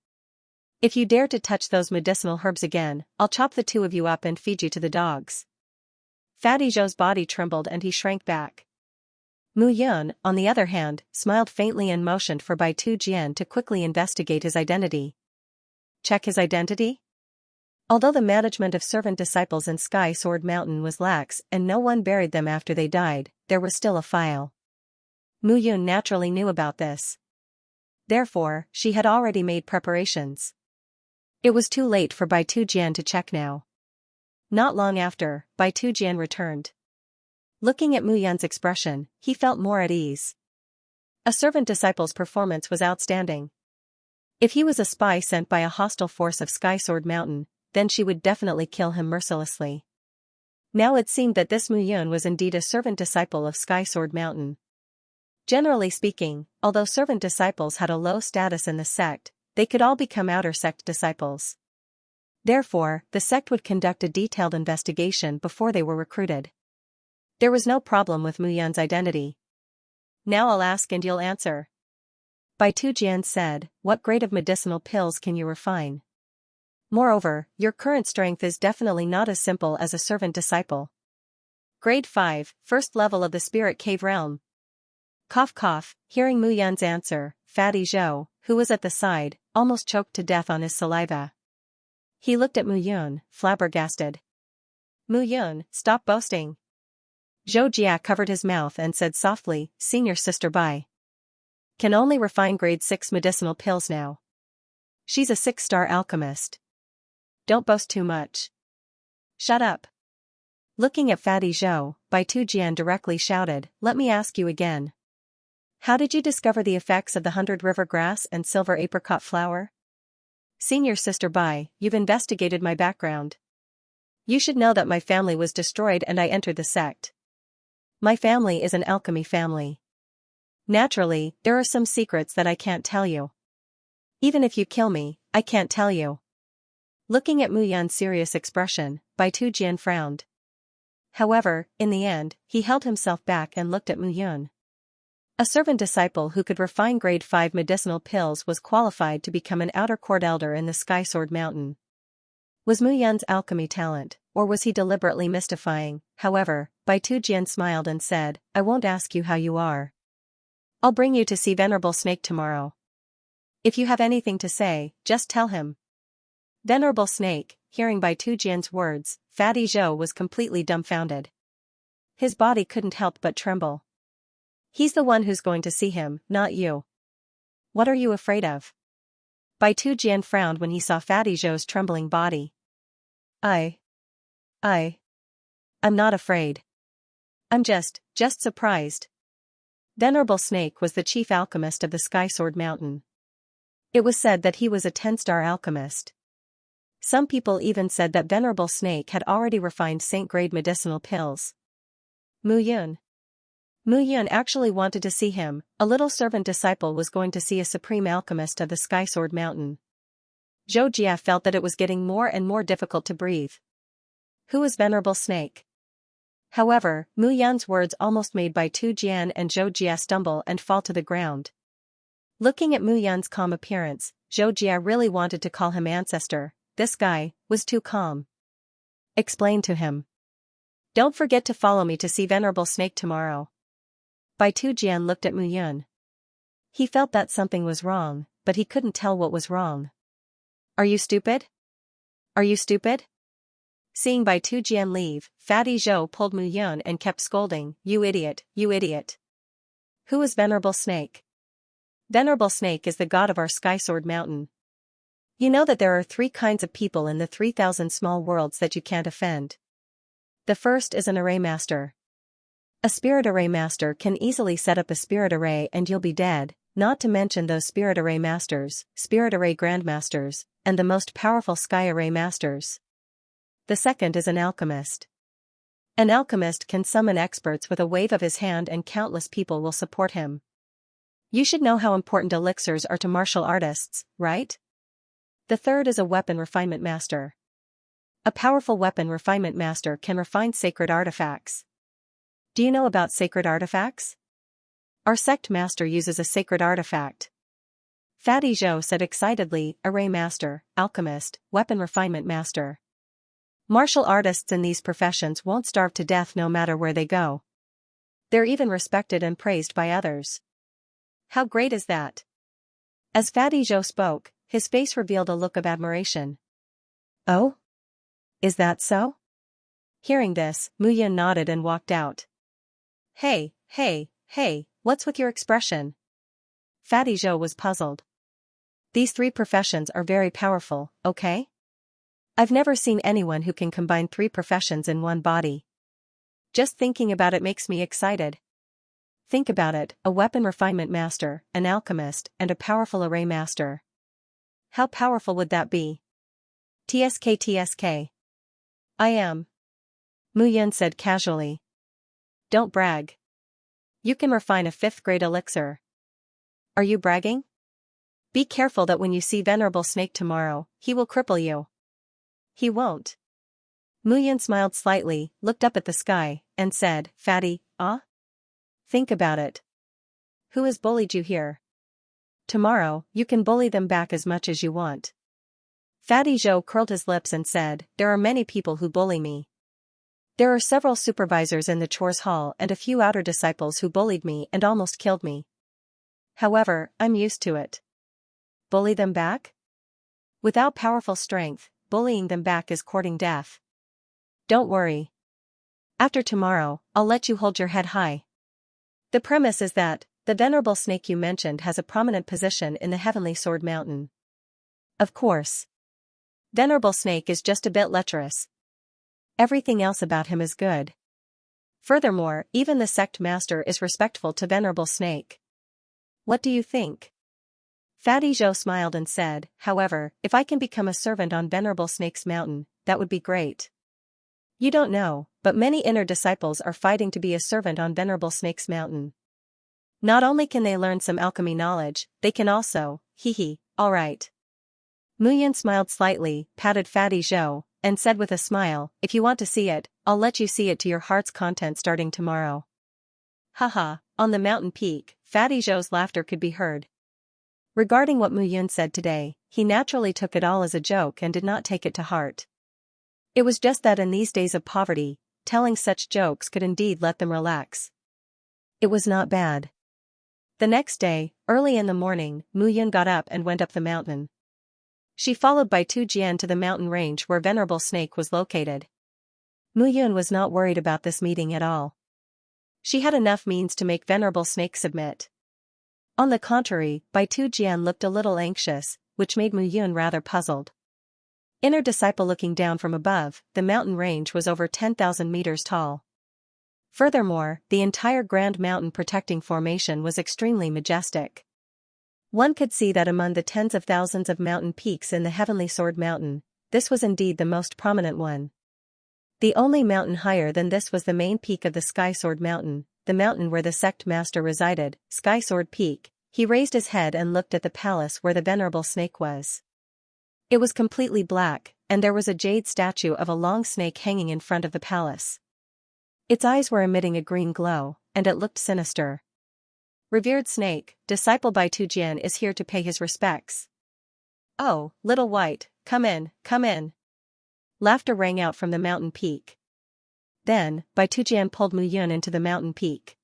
If you dare to touch those medicinal herbs again, I'll chop the two of you up and feed you to the dogs. Fatty Zhou's body trembled and he shrank back. Mu Yun, on the other hand, smiled faintly and motioned for Bai Tu Jian to quickly investigate his identity. Check his identity? Although the management of servant disciples in Sky Sword Mountain was lax and no one buried them after they died, there was still a file. Mu Yun naturally knew about this. Therefore, she had already made preparations. It was too late for Bai Tu Jian to check now. Not long after, Bai Tu Jian returned. Looking at Mu Yun's expression, he felt more at ease. A servant disciple's performance was outstanding. If he was a spy sent by a hostile force of Sky Sword Mountain, then she would definitely kill him mercilessly. Now it seemed that this Mu Yun was indeed a servant disciple of Sky Sword Mountain. Generally speaking, although servant disciples had a low status in the sect, they could all become outer sect disciples. Therefore, the sect would conduct a detailed investigation before they were recruited. There was no problem with Mu Yun's identity. Now I'll ask and you'll answer. Bai Tu Jian said, what grade of medicinal pills can you refine? Moreover, your current strength is definitely not as simple as a servant disciple. Grade 5, first level of the spirit cave realm. Cough cough, hearing Mu Yun's answer, Fatty Zhou, who was at the side, almost choked to death on his saliva. He looked at Mu Yun, flabbergasted. Mu Yun, stop boasting. Zhou Jia covered his mouth and said softly, senior sister Bai. Can only refine grade 6 medicinal pills now. She's a 6-star alchemist. Don't boast too much. Shut up. Looking at Fatty Zhou, Bai Tu Jian directly shouted, let me ask you again. How did you discover the effects of the 100 river grass and silver apricot flower? Senior sister Bai, you've investigated my background. You should know that my family was destroyed and I entered the sect. My family is an alchemy family. Naturally, there are some secrets that I can't tell you. Even if you kill me, I can't tell you. Looking at Mu Yun's serious expression, Bai Tu Jian frowned. However, in the end, he held himself back and looked at Mu Yun. A servant disciple who could refine grade 5 medicinal pills was qualified to become an outer court elder in the Sky Sword Mountain. Was Mu Yun's alchemy talent, or was he deliberately mystifying? However, Bai Tu Jian smiled and said, I won't ask you how you are. I'll bring you to see Venerable Snake tomorrow. If you have anything to say, just tell him. Venerable Snake, hearing Bai Tu Jian's words, Fatty Zhou was completely dumbfounded. His body couldn't help but tremble. He's the one who's going to see him, not you. What are you afraid of? Bai Tu Jian frowned when he saw Fatty Zhou's trembling body. I'm not afraid. I'm just surprised. Venerable Snake was the chief alchemist of the Sky Sword Mountain. It was said that he was a 10-star alchemist. Some people even said that Venerable Snake had already refined saint-grade medicinal pills. Mu Yun. Mu Yun actually wanted to see him. A little servant disciple was going to see a supreme alchemist of the Sky Sword Mountain. Zhou Jia felt that it was getting more and more difficult to breathe. Who is Venerable Snake? However, Mu Yun's words almost made Bai Tu Jian and Zhou Jia stumble and fall to the ground. Looking at Mu Yun's calm appearance, Zhou Jia really wanted to call him ancestor. This guy was too calm. Explain to him. Don't forget to follow me to see Venerable Snake tomorrow. Bai Tu Jian looked at Mu Yun. He felt that something was wrong, but he couldn't tell what was wrong. Are you stupid? Are you stupid? Seeing Bai Tujian leave, Fatty Zhou pulled Mu Yun and kept scolding, you idiot, you idiot. Who is Venerable Snake? Venerable Snake is the god of our Sky Sword Mountain. You know that there are 3 kinds of people in the 3,000 small worlds that you can't offend. The first is an array master. A spirit array master can easily set up a spirit array and you'll be dead, not to mention those spirit array masters, spirit array grandmasters, and the most powerful sky array masters. The second is an alchemist. An alchemist can summon experts with a wave of his hand and countless people will support him. You should know how important elixirs are to martial artists, right? The third is a weapon refinement master. A powerful weapon refinement master can refine sacred artifacts. Do you know about sacred artifacts? Our sect master uses a sacred artifact. Fatty Zhou said excitedly, array master, alchemist, weapon refinement master. Martial artists in these professions won't starve to death no matter where they go. They're even respected and praised by others. How great is that? As Fatty Zhou spoke, his face revealed a look of admiration. Oh? Is that so? Hearing this, Mu Yun nodded and walked out. Hey, what's with your expression? Fatty Zhou was puzzled. These 3 professions are very powerful, okay? I've never seen anyone who can combine 3 professions in one body. Just thinking about it makes me excited. Think about it, a weapon refinement master, an alchemist, and a powerful array master. How powerful would that be? TSK. I am. Mu Yun said casually. Don't brag. You can refine a 5th grade elixir. Are you bragging? Be careful that when you see Venerable Snake tomorrow, he will cripple you. He won't. Mu Yun smiled slightly, looked up at the sky, and said, Fatty, Think about it. Who has bullied you here? Tomorrow, you can bully them back as much as you want. Fatty Zhou curled his lips and said, there are many people who bully me. There are several supervisors in the chores hall and a few outer disciples who bullied me and almost killed me. However, I'm used to it. Bully them back? Without powerful strength, bullying them back is courting death. Don't worry. After tomorrow, I'll let you hold your head high. The premise is that, the Venerable Snake you mentioned has a prominent position in the Heavenly Sword Mountain. Of course. Venerable Snake is just a bit lecherous. Everything else about him is good. Furthermore, even the sect master is respectful to Venerable Snake. What do you think? Fatty Zhou smiled and said, however, if I can become a servant on Venerable Snake's mountain, that would be great. You don't know, but many inner disciples are fighting to be a servant on Venerable Snake's mountain. Not only can they learn some alchemy knowledge, they can also, alright. Mu Yun smiled slightly, patted Fatty Zhou, and said with a smile, if you want to see it, I'll let you see it to your heart's content starting tomorrow. Haha, on the mountain peak, Fatty Zhou's laughter could be heard. Regarding what Mu Yun said today, he naturally took it all as a joke and did not take it to heart. It was just that in these days of poverty, telling such jokes could indeed let them relax. It was not bad. The next day, early in the morning, Mu Yun got up and went up the mountain. She followed Bai Tujian to the mountain range where Venerable Snake was located. Mu Yun was not worried about this meeting at all. She had enough means to make Venerable Snake submit. On the contrary, Bai Tujian looked a little anxious, which made Mu Yun rather puzzled. Inner disciple looking down from above, the mountain range was over 10,000 meters tall. Furthermore, the entire Grand Mountain protecting formation was extremely majestic. One could see that among the tens of thousands of mountain peaks in the Heavenly Sword Mountain, this was indeed the most prominent one. The only mountain higher than this was the main peak of the Sky Sword Mountain, the mountain where the sect master resided, Sky Sword Peak. He raised his head and looked at the palace where the Venerable Snake was. It was completely black, and there was a jade statue of a long snake hanging in front of the palace. Its eyes were emitting a green glow, and it looked sinister. Revered Snake, disciple Bai Tujian is here to pay his respects. Oh, little white, come in, come in. Laughter rang out from the mountain peak. Then, Bai Tujian pulled Mu Yun into the mountain peak.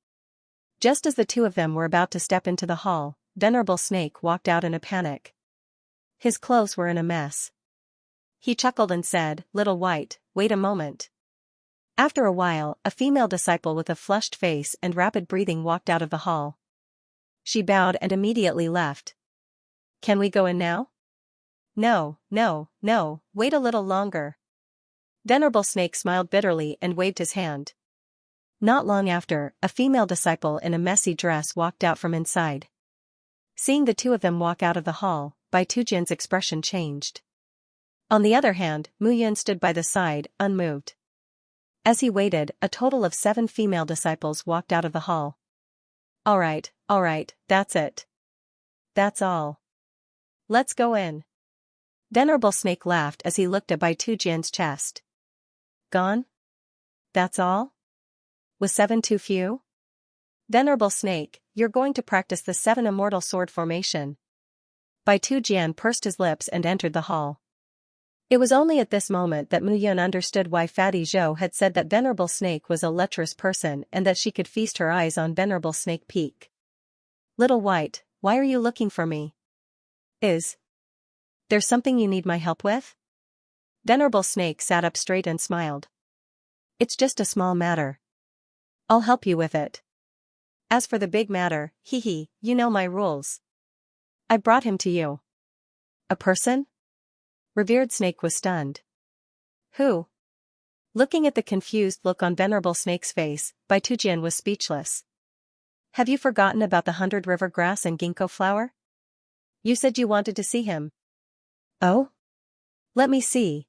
Just as the two of them were about to step into the hall, Venerable Snake walked out in a panic. His clothes were in a mess. He chuckled and said, "Little White, wait a moment." After a while, a female disciple with a flushed face and rapid breathing walked out of the hall. She bowed and immediately left. "Can we go in now?" "No, no, no, wait a little longer." Venerable Snake smiled bitterly and waved his hand. Not long after, a female disciple in a messy dress walked out from inside. Seeing the two of them walk out of the hall, Bai Tujian's expression changed. On the other hand, Mu Yun stood by the side, unmoved. As he waited, a total of 7 female disciples walked out of the hall. All right, that's it. That's all. Let's go in." Venerable Snake laughed as he looked at Bai Tujian's chest. "Gone? That's all? Was 7 too few?" "Venerable Snake, you're going to practice the 7 immortal sword formation." Bai Tujian pursed his lips and entered the hall. It was only at this moment that Mu Yun understood why Fatty Zhou had said that Venerable Snake was a lecherous person and that she could feast her eyes on Venerable Snake Peak. "Little White, why are you looking for me? Is there something you need my help with?" Venerable Snake sat up straight and smiled. "It's just a small matter. I'll help you with it. As for the big matter, hee, you know my rules. I brought him to you." "A person?" Revered Snake was stunned. "Who?" Looking at the confused look on Venerable Snake's face, Bai Tujian was speechless. "Have you forgotten about the 100 river grass and ginkgo flower? You said you wanted to see him." "Oh? Let me see."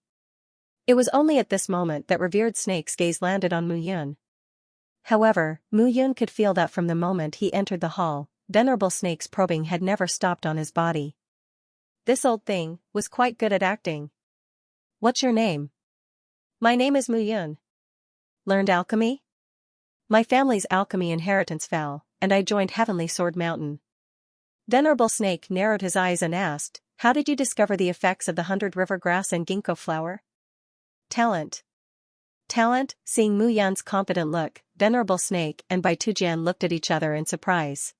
It was only at this moment that Revered Snake's gaze landed on Mu Yun. However, Mu Yun could feel that from the moment he entered the hall, Venerable Snake's probing had never stopped on his body. This old thing was quite good at acting. "What's your name?" "My name is Mu Yun." "Learned alchemy?" "My family's alchemy inheritance fell, and I joined Heavenly Sword Mountain." Venerable Snake narrowed his eyes and asked, "How did you discover the effects of the 100 river grass and ginkgo flower?" "Talent." "Talent?" Seeing Mu Yun's confident look, Venerable Snake and Bai Tujian looked at each other in surprise.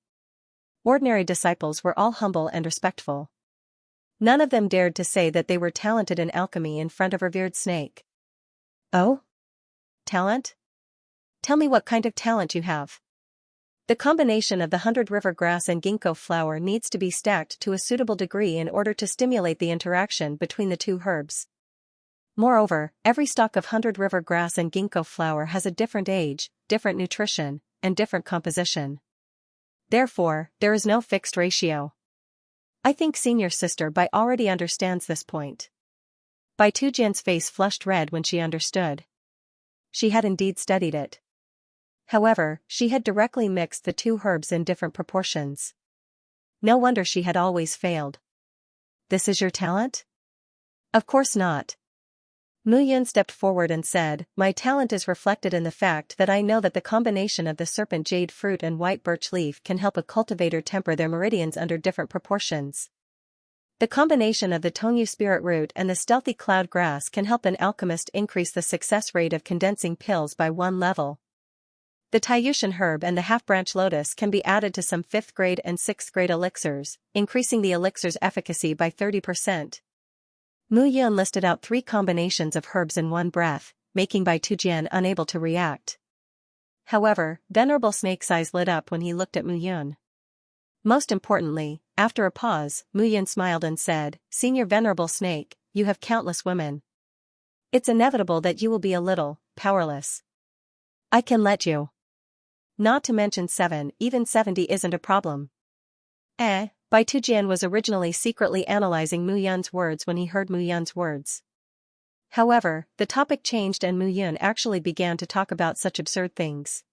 Ordinary disciples were all humble and respectful. None of them dared to say that they were talented in alchemy in front of Revered Snake. "Oh? Talent? Tell me what kind of talent you have." "The combination of the 100 river grass and ginkgo flower needs to be stacked to a suitable degree in order to stimulate the interaction between the 2 herbs. Moreover, every stalk of 100 river grass and ginkgo flower has a different age, different nutrition, and different composition. Therefore, there is no fixed ratio. I think senior sister Bai already understands this point." Bai Tujian's face flushed red when she understood. She had indeed studied it. However, she had directly mixed the 2 herbs in different proportions. No wonder she had always failed. "This is your talent?" "Of course not." Mu Yun stepped forward and said, "My talent is reflected in the fact that I know that the combination of the serpent jade fruit and white birch leaf can help a cultivator temper their meridians under different proportions. The combination of the Tongyu spirit root and the stealthy cloud grass can help an alchemist increase the success rate of condensing pills by 1 level. The Taiyushan herb and the half-branch lotus can be added to some 5th grade and 6th grade elixirs, increasing the elixir's efficacy by 30%. Mu Yun listed out 3 combinations of herbs in one breath, making Bai Tujian unable to react. However, Venerable Snake's eyes lit up when he looked at Mu Yun. Most importantly, after a pause, Mu Yun smiled and said, "Senior Venerable Snake, you have countless women. It's inevitable that you will be a little powerless. I can let you. Not to mention 7, even 70 isn't a problem." Bai Tujian was originally secretly analyzing Mu Yun's words when he heard Mu Yun's words. However, the topic changed and Mu Yun actually began to talk about such absurd things.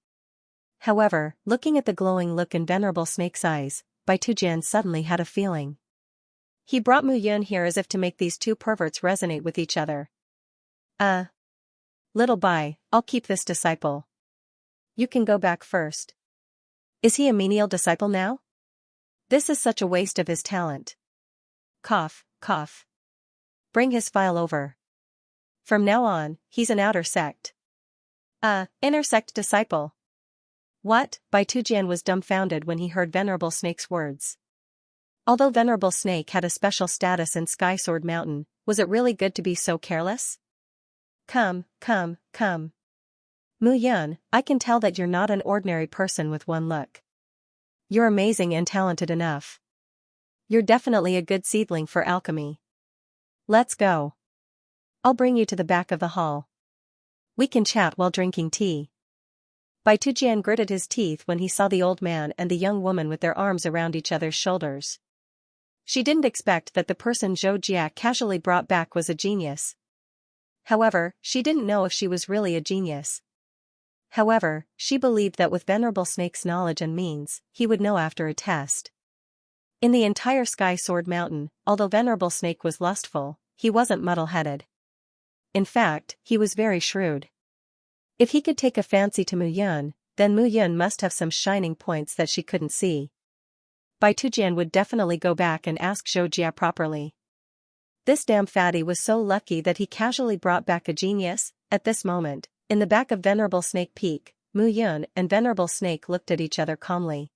However, looking at the glowing look in Venerable Snake's eyes, Bai Tujian suddenly had a feeling. He brought Mu Yun here as if to make these 2 perverts resonate with each other. Little Bai, I'll keep this disciple. You can go back first." "Is he a menial disciple now? This is such a waste of his talent." Cough, cough. "Bring his file over. From now on, he's an outer sect." Inner sect disciple." "What?" Bai Tujian was dumbfounded when he heard Venerable Snake's words. Although Venerable Snake had a special status in Sky Sword Mountain, was it really good to be so careless? Come. Mu Yun, I can tell that you're not an ordinary person with one look. You're amazing and talented enough. You're definitely a good seedling for alchemy. Let's go. I'll bring you to the back of the hall. We can chat while drinking tea. Bai Tujian gritted his teeth when he saw the old man and the young woman with their arms around each other's shoulders. She didn't expect that the person Zhou Jia casually brought back was a genius. However, she didn't know if she was really a genius. However, she believed that with Venerable Snake's knowledge and means, he would know after a test. In the entire Sky Sword Mountain, although Venerable Snake was lustful, he wasn't muddle-headed. In fact, he was very shrewd. If he could take a fancy to Mu Yun, then Mu Yun must have some shining points that she couldn't see. Bai Tujian would definitely go back and ask Zhou Jia properly. This damn fatty was so lucky that he casually brought back a genius. At this moment, in the back of Venerable Snake Peak, Mu Yun and Venerable Snake looked at each other calmly.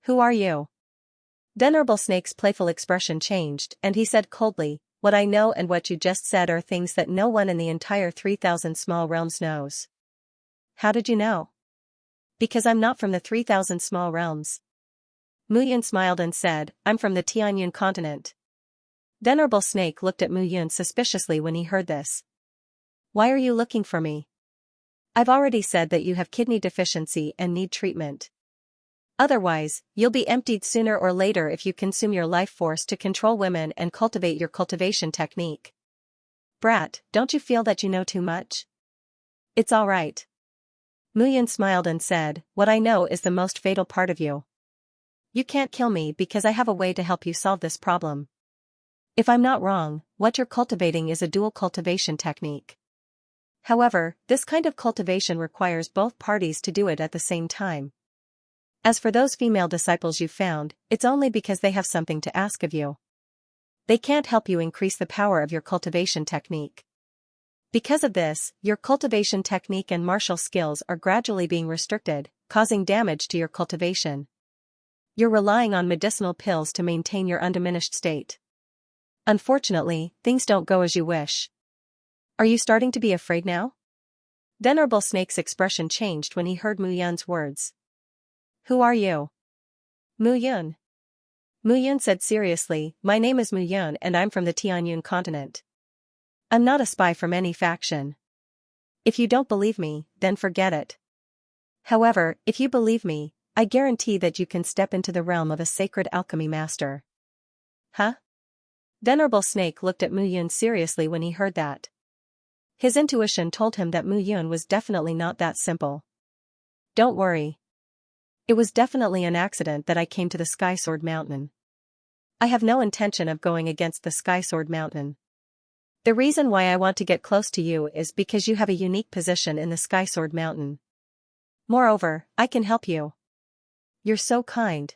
Who are you? Venerable Snake's playful expression changed and he said coldly, what I know and what you just said are things that no one in the entire 3,000 small realms knows. How did you know? Because I'm not from the 3,000 small realms. Mu Yun smiled and said, I'm from the Tianyun continent. Venerable Snake looked at Mu Yun suspiciously when he heard this. Why are you looking for me? I've already said that you have kidney deficiency and need treatment. Otherwise, you'll be emptied sooner or later if you consume your life force to control women and cultivate your cultivation technique. Brat, don't you feel that you know too much? It's all right. Mu Yun smiled and said, what I know is the most fatal part of you. You can't kill me because I have a way to help you solve this problem. If I'm not wrong, what you're cultivating is a dual cultivation technique. However, this kind of cultivation requires both parties to do it at the same time. As for those female disciples you found, it's only because they have something to ask of you. They can't help you increase the power of your cultivation technique. Because of this, your cultivation technique and martial skills are gradually being restricted, causing damage to your cultivation. You're relying on medicinal pills to maintain your undiminished state. Unfortunately, things don't go as you wish. Are you starting to be afraid now? Venerable Snake's expression changed when he heard Mu Yun's words. Who are you? Mu Yun. Mu Yun said seriously, my name is Mu Yun and I'm from the Tianyun continent. I'm not a spy from any faction. If you don't believe me, then forget it. However, if you believe me, I guarantee that you can step into the realm of a sacred alchemy master. Huh? Venerable Snake looked at Mu Yun seriously when he heard that. His intuition told him that Mu Yun was definitely not that simple. Don't worry. It was definitely an accident that I came to the Sky Sword Mountain. I have no intention of going against the Sky Sword Mountain. The reason why I want to get close to you is because you have a unique position in the Sky Sword Mountain. Moreover, I can help you. You're so kind.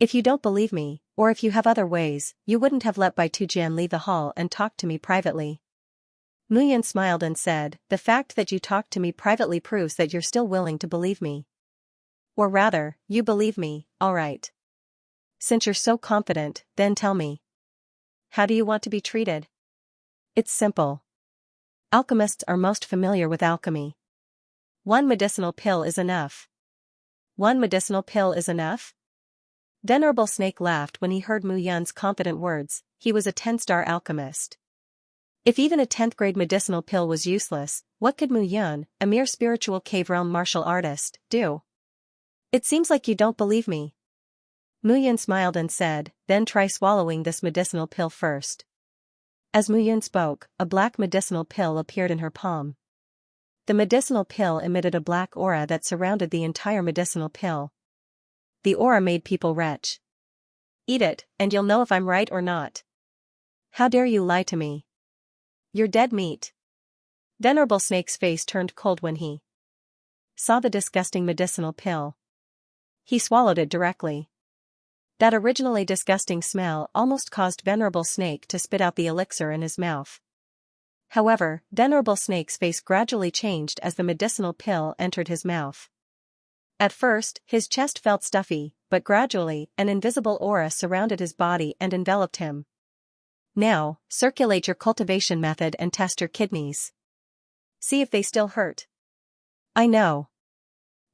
If you don't believe me, or if you have other ways, you wouldn't have let Bai Tujian leave the hall and talk to me privately. Mu Yun smiled and said, the fact that you talked to me privately proves that you're still willing to believe me. Or rather, you believe me, alright. Since you're so confident, then tell me. How do you want to be treated? It's simple. Alchemists are most familiar with alchemy. One medicinal pill is enough. One medicinal pill is enough? Venerable Snake laughed when he heard Mu Yun's confident words. He was a 10-star alchemist. If even a 10th grade medicinal pill was useless, what could Mu Yun, a mere spiritual cave realm martial artist, do? It seems like you don't believe me. Mu Yun smiled and said, then try swallowing this medicinal pill first. As Mu Yun spoke, a black medicinal pill appeared in her palm. The medicinal pill emitted a black aura that surrounded the entire medicinal pill. The aura made people retch. Eat it, and you'll know if I'm right or not. How dare you lie to me? You're dead meat. Venerable Snake's face turned cold when he saw the disgusting medicinal pill. He swallowed it directly. That originally disgusting smell almost caused Venerable Snake to spit out the elixir in his mouth. However, Venerable Snake's face gradually changed as the medicinal pill entered his mouth. At first, his chest felt stuffy, but gradually, an invisible aura surrounded his body and enveloped him. Now, circulate your cultivation method and test your kidneys. See if they still hurt. I know.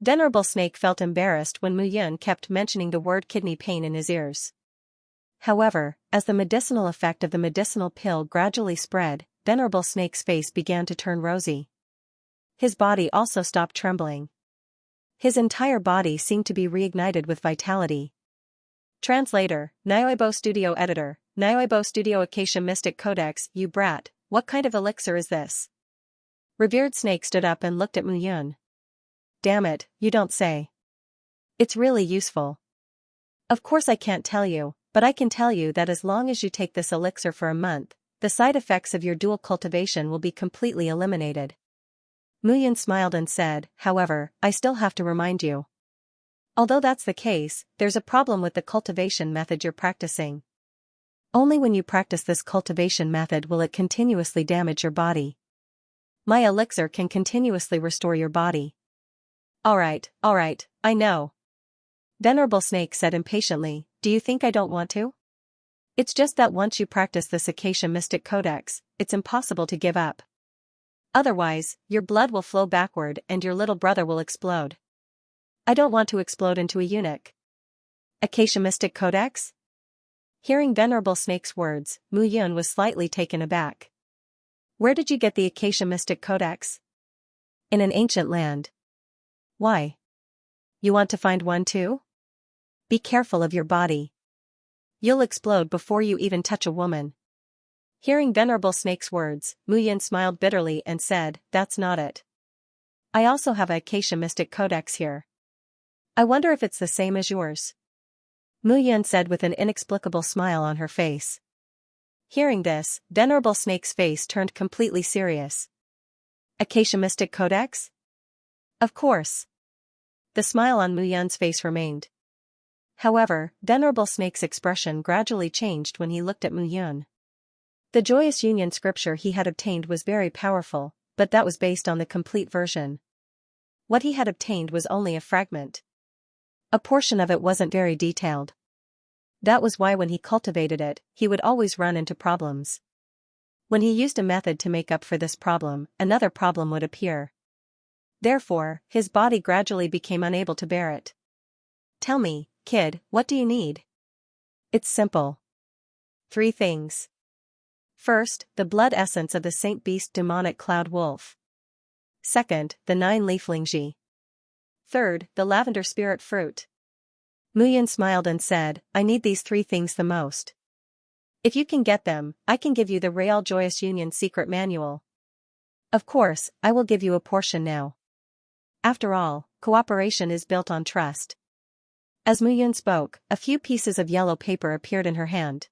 Venerable Snake felt embarrassed when Mu Yun kept mentioning the word kidney pain in his ears. However, as the medicinal effect of the medicinal pill gradually spread, Venerable Snake's face began to turn rosy. His body also stopped trembling. His entire body seemed to be reignited with vitality. Translator, Nioibo Studio Editor, Nioibo Studio Acacia Mystic Codex. You brat, what kind of elixir is this? Revered Snake stood up and looked at Mu Yun. Damn it, you don't say. It's really useful. Of course I can't tell you, but I can tell you that as long as you take this elixir for a month, the side effects of your dual cultivation will be completely eliminated. Mu Yun smiled and said, however, I still have to remind you. Although that's the case, there's a problem with the cultivation method you're practicing. Only when you practice this cultivation method will it continuously damage your body. My elixir can continuously restore your body. Alright, I know. Venerable Snake said impatiently, do you think I don't want to? It's just that once you practice this Acacia Mystic Codex, it's impossible to give up. Otherwise, your blood will flow backward and your little brother will explode. I don't want to explode into a eunuch. Acacia Mystic Codex? Hearing Venerable Snake's words, Mu Yun was slightly taken aback. Where did you get the Acacia Mystic Codex? In an ancient land. Why? You want to find one too? Be careful of your body. You'll explode before you even touch a woman. Hearing Venerable Snake's words, Mu Yun smiled bitterly and said, that's not it. I also have a Acacia Mystic Codex here. I wonder if it's the same as yours. Mu Yun said with an inexplicable smile on her face. Hearing this, Venerable Snake's face turned completely serious. Acacia Mystic Codex? Of course. The smile on Mu Yun's face remained. However, Venerable Snake's expression gradually changed when he looked at Mu Yun. The Joyous Union scripture he had obtained was very powerful, but that was based on the complete version. What he had obtained was only a fragment. A portion of it wasn't very detailed. That was why when he cultivated it, he would always run into problems. When he used a method to make up for this problem, another problem would appear. Therefore, his body gradually became unable to bear it. Tell me, kid, what do you need? It's simple. 3 things. First, the blood essence of the Saint Beast demonic cloud wolf. Second, the 9-leaf lingji. Third, the lavender spirit fruit. Mu Yun smiled and said, I need these 3 things the most. If you can get them, I can give you the Real Joyous Union secret manual. Of course, I will give you a portion now. After all, cooperation is built on trust. As Mu Yun spoke, a few pieces of yellow paper appeared in her hand.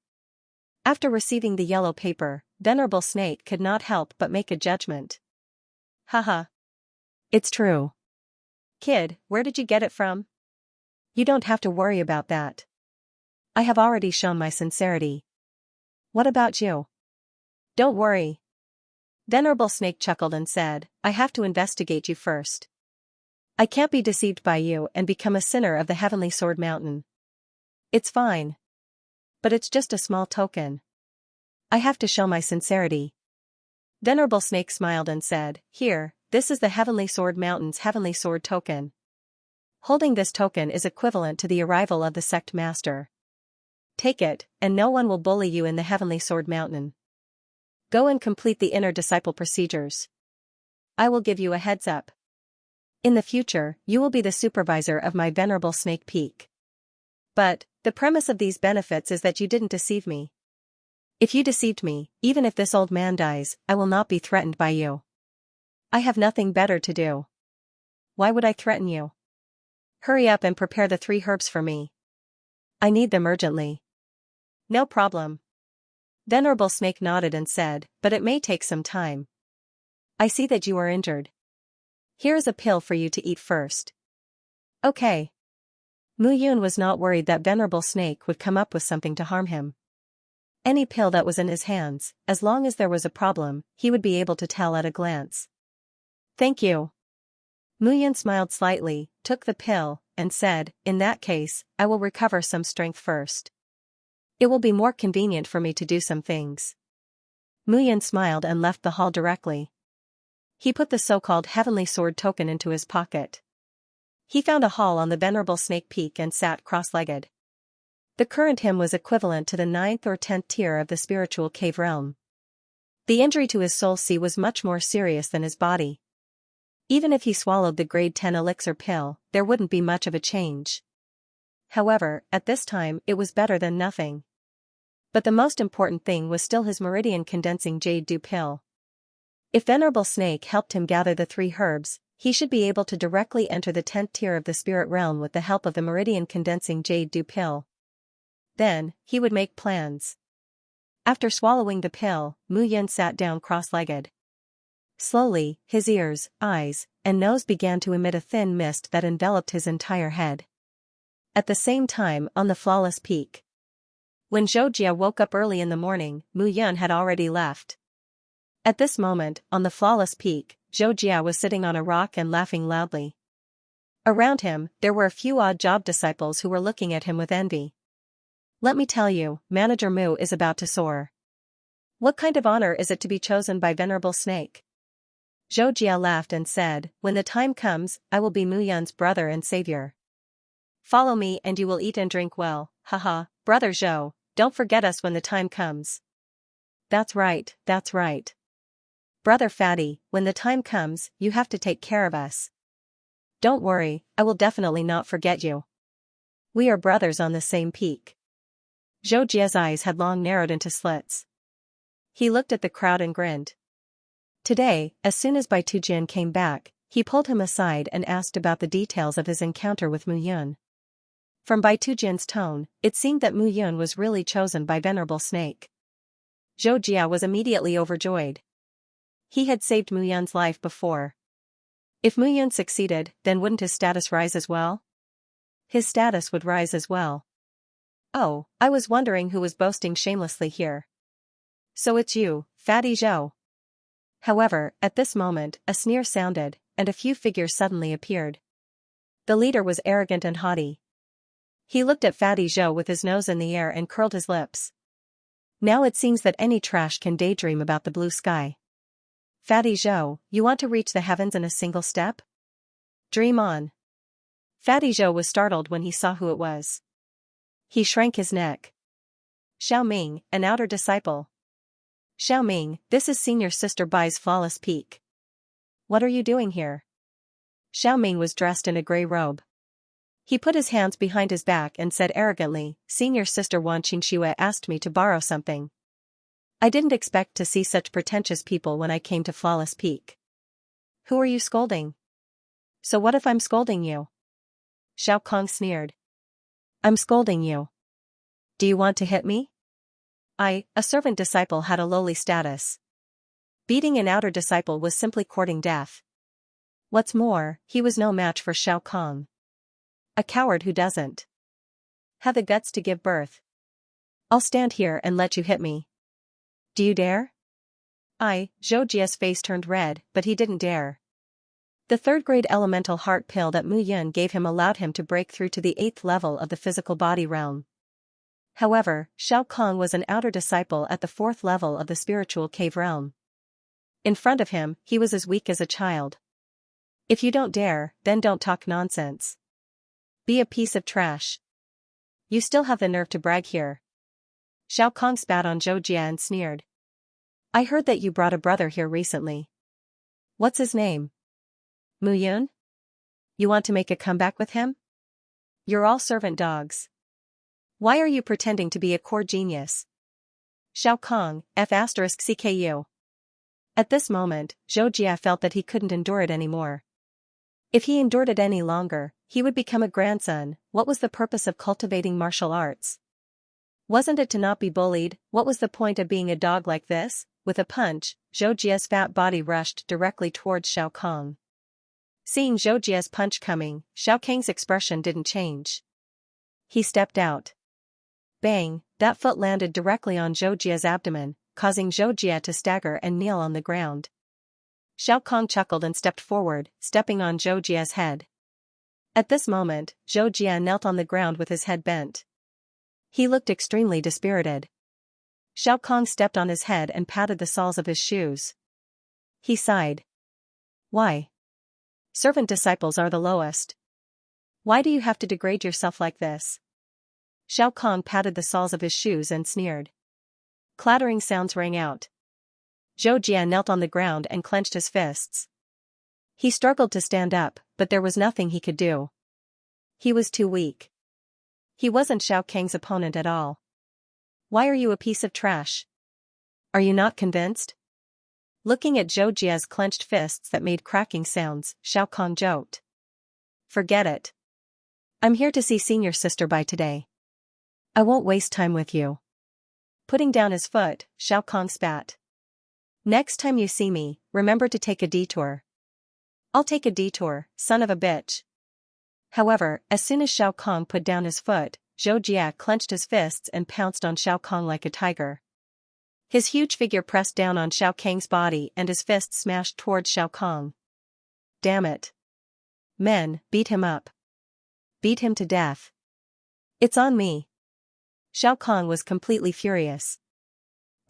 After receiving the yellow paper, Venerable Snake could not help but make a judgment. Haha. It's true. Kid, where did you get it from? You don't have to worry about that. I have already shown my sincerity. What about you? Don't worry. Venerable Snake chuckled and said, I have to investigate you first. I can't be deceived by you and become a sinner of the Heavenly Sword Mountain. It's fine. But it's just a small token. I have to show my sincerity. Venerable Snake smiled and said, here, this is the Heavenly Sword Mountain's Heavenly Sword token. Holding this token is equivalent to the arrival of the sect master. Take it, and no one will bully you in the Heavenly Sword Mountain. Go and complete the inner disciple procedures. I will give you a heads up. In the future, you will be the supervisor of my Venerable Snake Peak. But, the premise of these benefits is that you didn't deceive me. If you deceived me, even if this old man dies, I will not be threatened by you. I have nothing better to do. Why would I threaten you? Hurry up and prepare the 3 herbs for me. I need them urgently. No problem. Venerable Snake nodded and said, but it may take some time. I see that you are injured. Here is a pill for you to eat first. Okay. Mu Yun was not worried that Venerable Snake would come up with something to harm him. Any pill that was in his hands, as long as there was a problem, he would be able to tell at a glance. Thank you. Mu Yun smiled slightly, took the pill, and said, "In that case, I will recover some strength first. It will be more convenient for me to do some things." Mu Yun smiled and left the hall directly. He put the so-called heavenly sword token into his pocket. He found a hall on the venerable Snake Peak and sat cross-legged. The current him was equivalent to the 9th or 10th tier of the spiritual cave realm. The injury to his soul sea was much more serious than his body. Even if he swallowed the grade 10 elixir pill, there wouldn't be much of a change. However, at this time it was better than nothing. But the most important thing was still his meridian condensing jade dew pill. If Venerable Snake helped him gather the 3 herbs, he should be able to directly enter the 10th tier of the spirit realm with the help of the meridian condensing jade dew pill. Then, he would make plans. After swallowing the pill, Mu Yun sat down cross-legged. Slowly, his ears, eyes, and nose began to emit a thin mist that enveloped his entire head. At the same time, on the flawless peak. When Xianxia woke up early in the morning, Mu Yun had already left. At this moment, on the flawless peak, Xianxia was sitting on a rock and laughing loudly. Around him, there were a few odd job disciples who were looking at him with envy. "Let me tell you, Manager Mu is about to soar. What kind of honor is it to be chosen by Venerable Snake?" Xianxia laughed and said, "When the time comes, I will be Mu Yun's brother and savior. Follow me and you will eat and drink well, haha, Brother Zhou, don't forget us when the time comes." That's right, that's right. Brother Fatty, when the time comes, you have to take care of us. Don't worry, I will definitely not forget you. We are brothers on the same peak. Zhoujia's eyes had long narrowed into slits. He looked at the crowd and grinned. Today, as soon as Bai Tujin came back, he pulled him aside and asked about the details of his encounter with Mu Yun. From Bai Tujin's tone, it seemed that Mu Yun was really chosen by Venerable Snake. Zhoujia was immediately overjoyed. He had saved Mu Yun's life before. If Mu Yun succeeded, then wouldn't his status rise as well? His status would rise as well. Oh, I was wondering who was boasting shamelessly here. So it's you, Fatty Zhou. However, at this moment, a sneer sounded, and a few figures suddenly appeared. The leader was arrogant and haughty. He looked at Fatty Zhou with his nose in the air and curled his lips. Now it seems that any trash can daydream about the blue sky. Fatty Zhou, you want to reach the heavens in a single step? Dream on. Fatty Zhou was startled when he saw who it was. He shrank his neck. Xiao Ming, an outer disciple. Xiao Ming, this is Senior Sister Bai's flawless peak. What are you doing here? Xiao Ming was dressed in a gray robe. He put his hands behind his back and said arrogantly, Senior Sister Wan Qingxue asked me to borrow something. I didn't expect to see such pretentious people when I came to Flawless Peak. Who are you scolding? So what if I'm scolding you? Xiao Kong sneered. I'm scolding you. Do you want to hit me? I, a servant disciple, had a lowly status. Beating an outer disciple was simply courting death. What's more, he was no match for Xiao Kong. A coward who doesn't have the guts to give birth. I'll stand here and let you hit me. Do you dare? Zhoujia's face turned red, but he didn't dare. The 3rd-grade elemental heart pill that Mu Yun gave him allowed him to break through to the 8th level of the physical body realm. However, Xiao Kong was an outer disciple at the 4th level of the spiritual cave realm. In front of him, he was as weak as a child. If you don't dare, then don't talk nonsense. Be a piece of trash. You still have the nerve to brag here. Xiao Kong spat on Zhoujia and sneered. I heard that you brought a brother here recently. What's his name? Mu Yun? You want to make a comeback with him? You're all servant dogs. Why are you pretending to be a core genius? Xiao Kong, F***CKU. At this moment, Zhoujia felt that he couldn't endure it anymore. If he endured it any longer, he would become a grandson. What was the purpose of cultivating martial arts? Wasn't it to not be bullied? What was the point of being a dog like this? With a punch, Zhoujia's fat body rushed directly towards Xiao Kong. Seeing Zhoujia's punch coming, Xiao Kang's expression didn't change. He stepped out. Bang, that foot landed directly on Zhoujia's abdomen, causing Zhoujia to stagger and kneel on the ground. Xiao Kong chuckled and stepped forward, stepping on Zhou Jia's head. At this moment, Zhou Jia knelt on the ground with his head bent. He looked extremely dispirited. Xiao Kong stepped on his head and patted the soles of his shoes. He sighed. Why? Servant disciples are the lowest. Why do you have to degrade yourself like this? Xiao Kong patted the soles of his shoes and sneered. Clattering sounds rang out. Zhou Jia knelt on the ground and clenched his fists. He struggled to stand up, but there was nothing he could do. He was too weak. He wasn't Xiao Kang's opponent at all. Why are you a piece of trash? Are you not convinced? Looking at Zhou Jia's clenched fists that made cracking sounds, Xiao Kong joked. Forget it. I'm here to see senior sister Bai today. I won't waste time with you. Putting down his foot, Xiao Kong spat. Next time you see me, remember to take a detour. I'll take a detour, son of a bitch. However, as soon as Xiao Kong put down his foot, Zhou Jia clenched his fists and pounced on Xiao Kong like a tiger. His huge figure pressed down on Xiao Kang's body and his fists smashed towards Xiao Kong. Damn it. Men, beat him up. Beat him to death. It's on me. Xiao Kong was completely furious.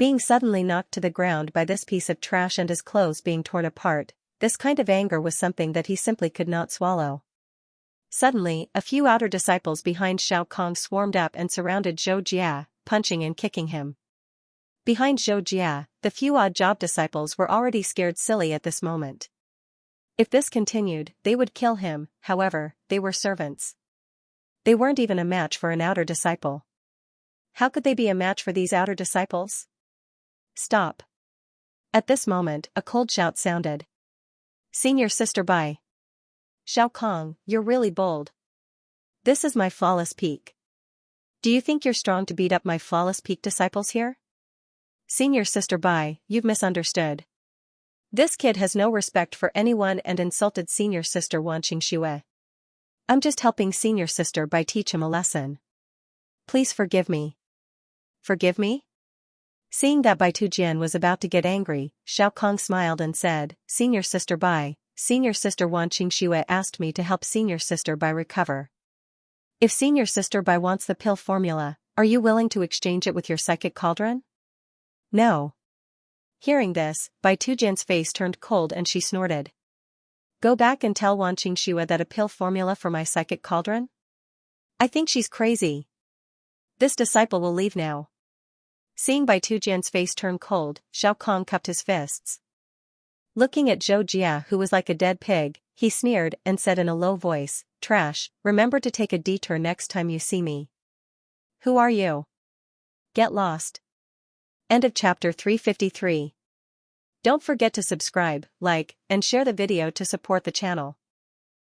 Being suddenly knocked to the ground by this piece of trash and his clothes being torn apart, this kind of anger was something that he simply could not swallow. Suddenly, a few outer disciples behind Xiao Kong swarmed up and surrounded Zhou Jia, punching and kicking him. Behind Zhou Jia, the few odd job disciples were already scared silly at this moment. If this continued, they would kill him. However, they were servants. They weren't even a match for an outer disciple. How could they be a match for these outer disciples? Stop. At this moment, a cold shout sounded. Senior sister Bai. Xiao Kong, you're really bold. This is my flawless peak. Do you think you're strong to beat up my flawless peak disciples here? Senior sister Bai, you've misunderstood. This kid has no respect for anyone and insulted senior sister Wan Qingxue. I'm just helping senior sister Bai teach him a lesson. Please forgive me. Forgive me? Seeing that Bai Tujian was about to get angry, Xiao Kong smiled and said, Senior sister Bai, senior sister Wan Qingxue asked me to help senior sister Bai recover. If senior sister Bai wants the pill formula, are you willing to exchange it with your psychic cauldron? No. Hearing this, Bai Tujian's face turned cold and she snorted. Go back and tell Wan Qingxue that a pill formula for my psychic cauldron? I think she's crazy. This disciple will leave now. Seeing Bai Tujian's face turn cold, Xiao Kong cupped his fists. Looking at Zhou Jia, who was like a dead pig, he sneered and said in a low voice, Trash, remember to take a detour next time you see me. Who are you? Get lost. End of chapter 353. Don't forget to subscribe, like, and share the video to support the channel.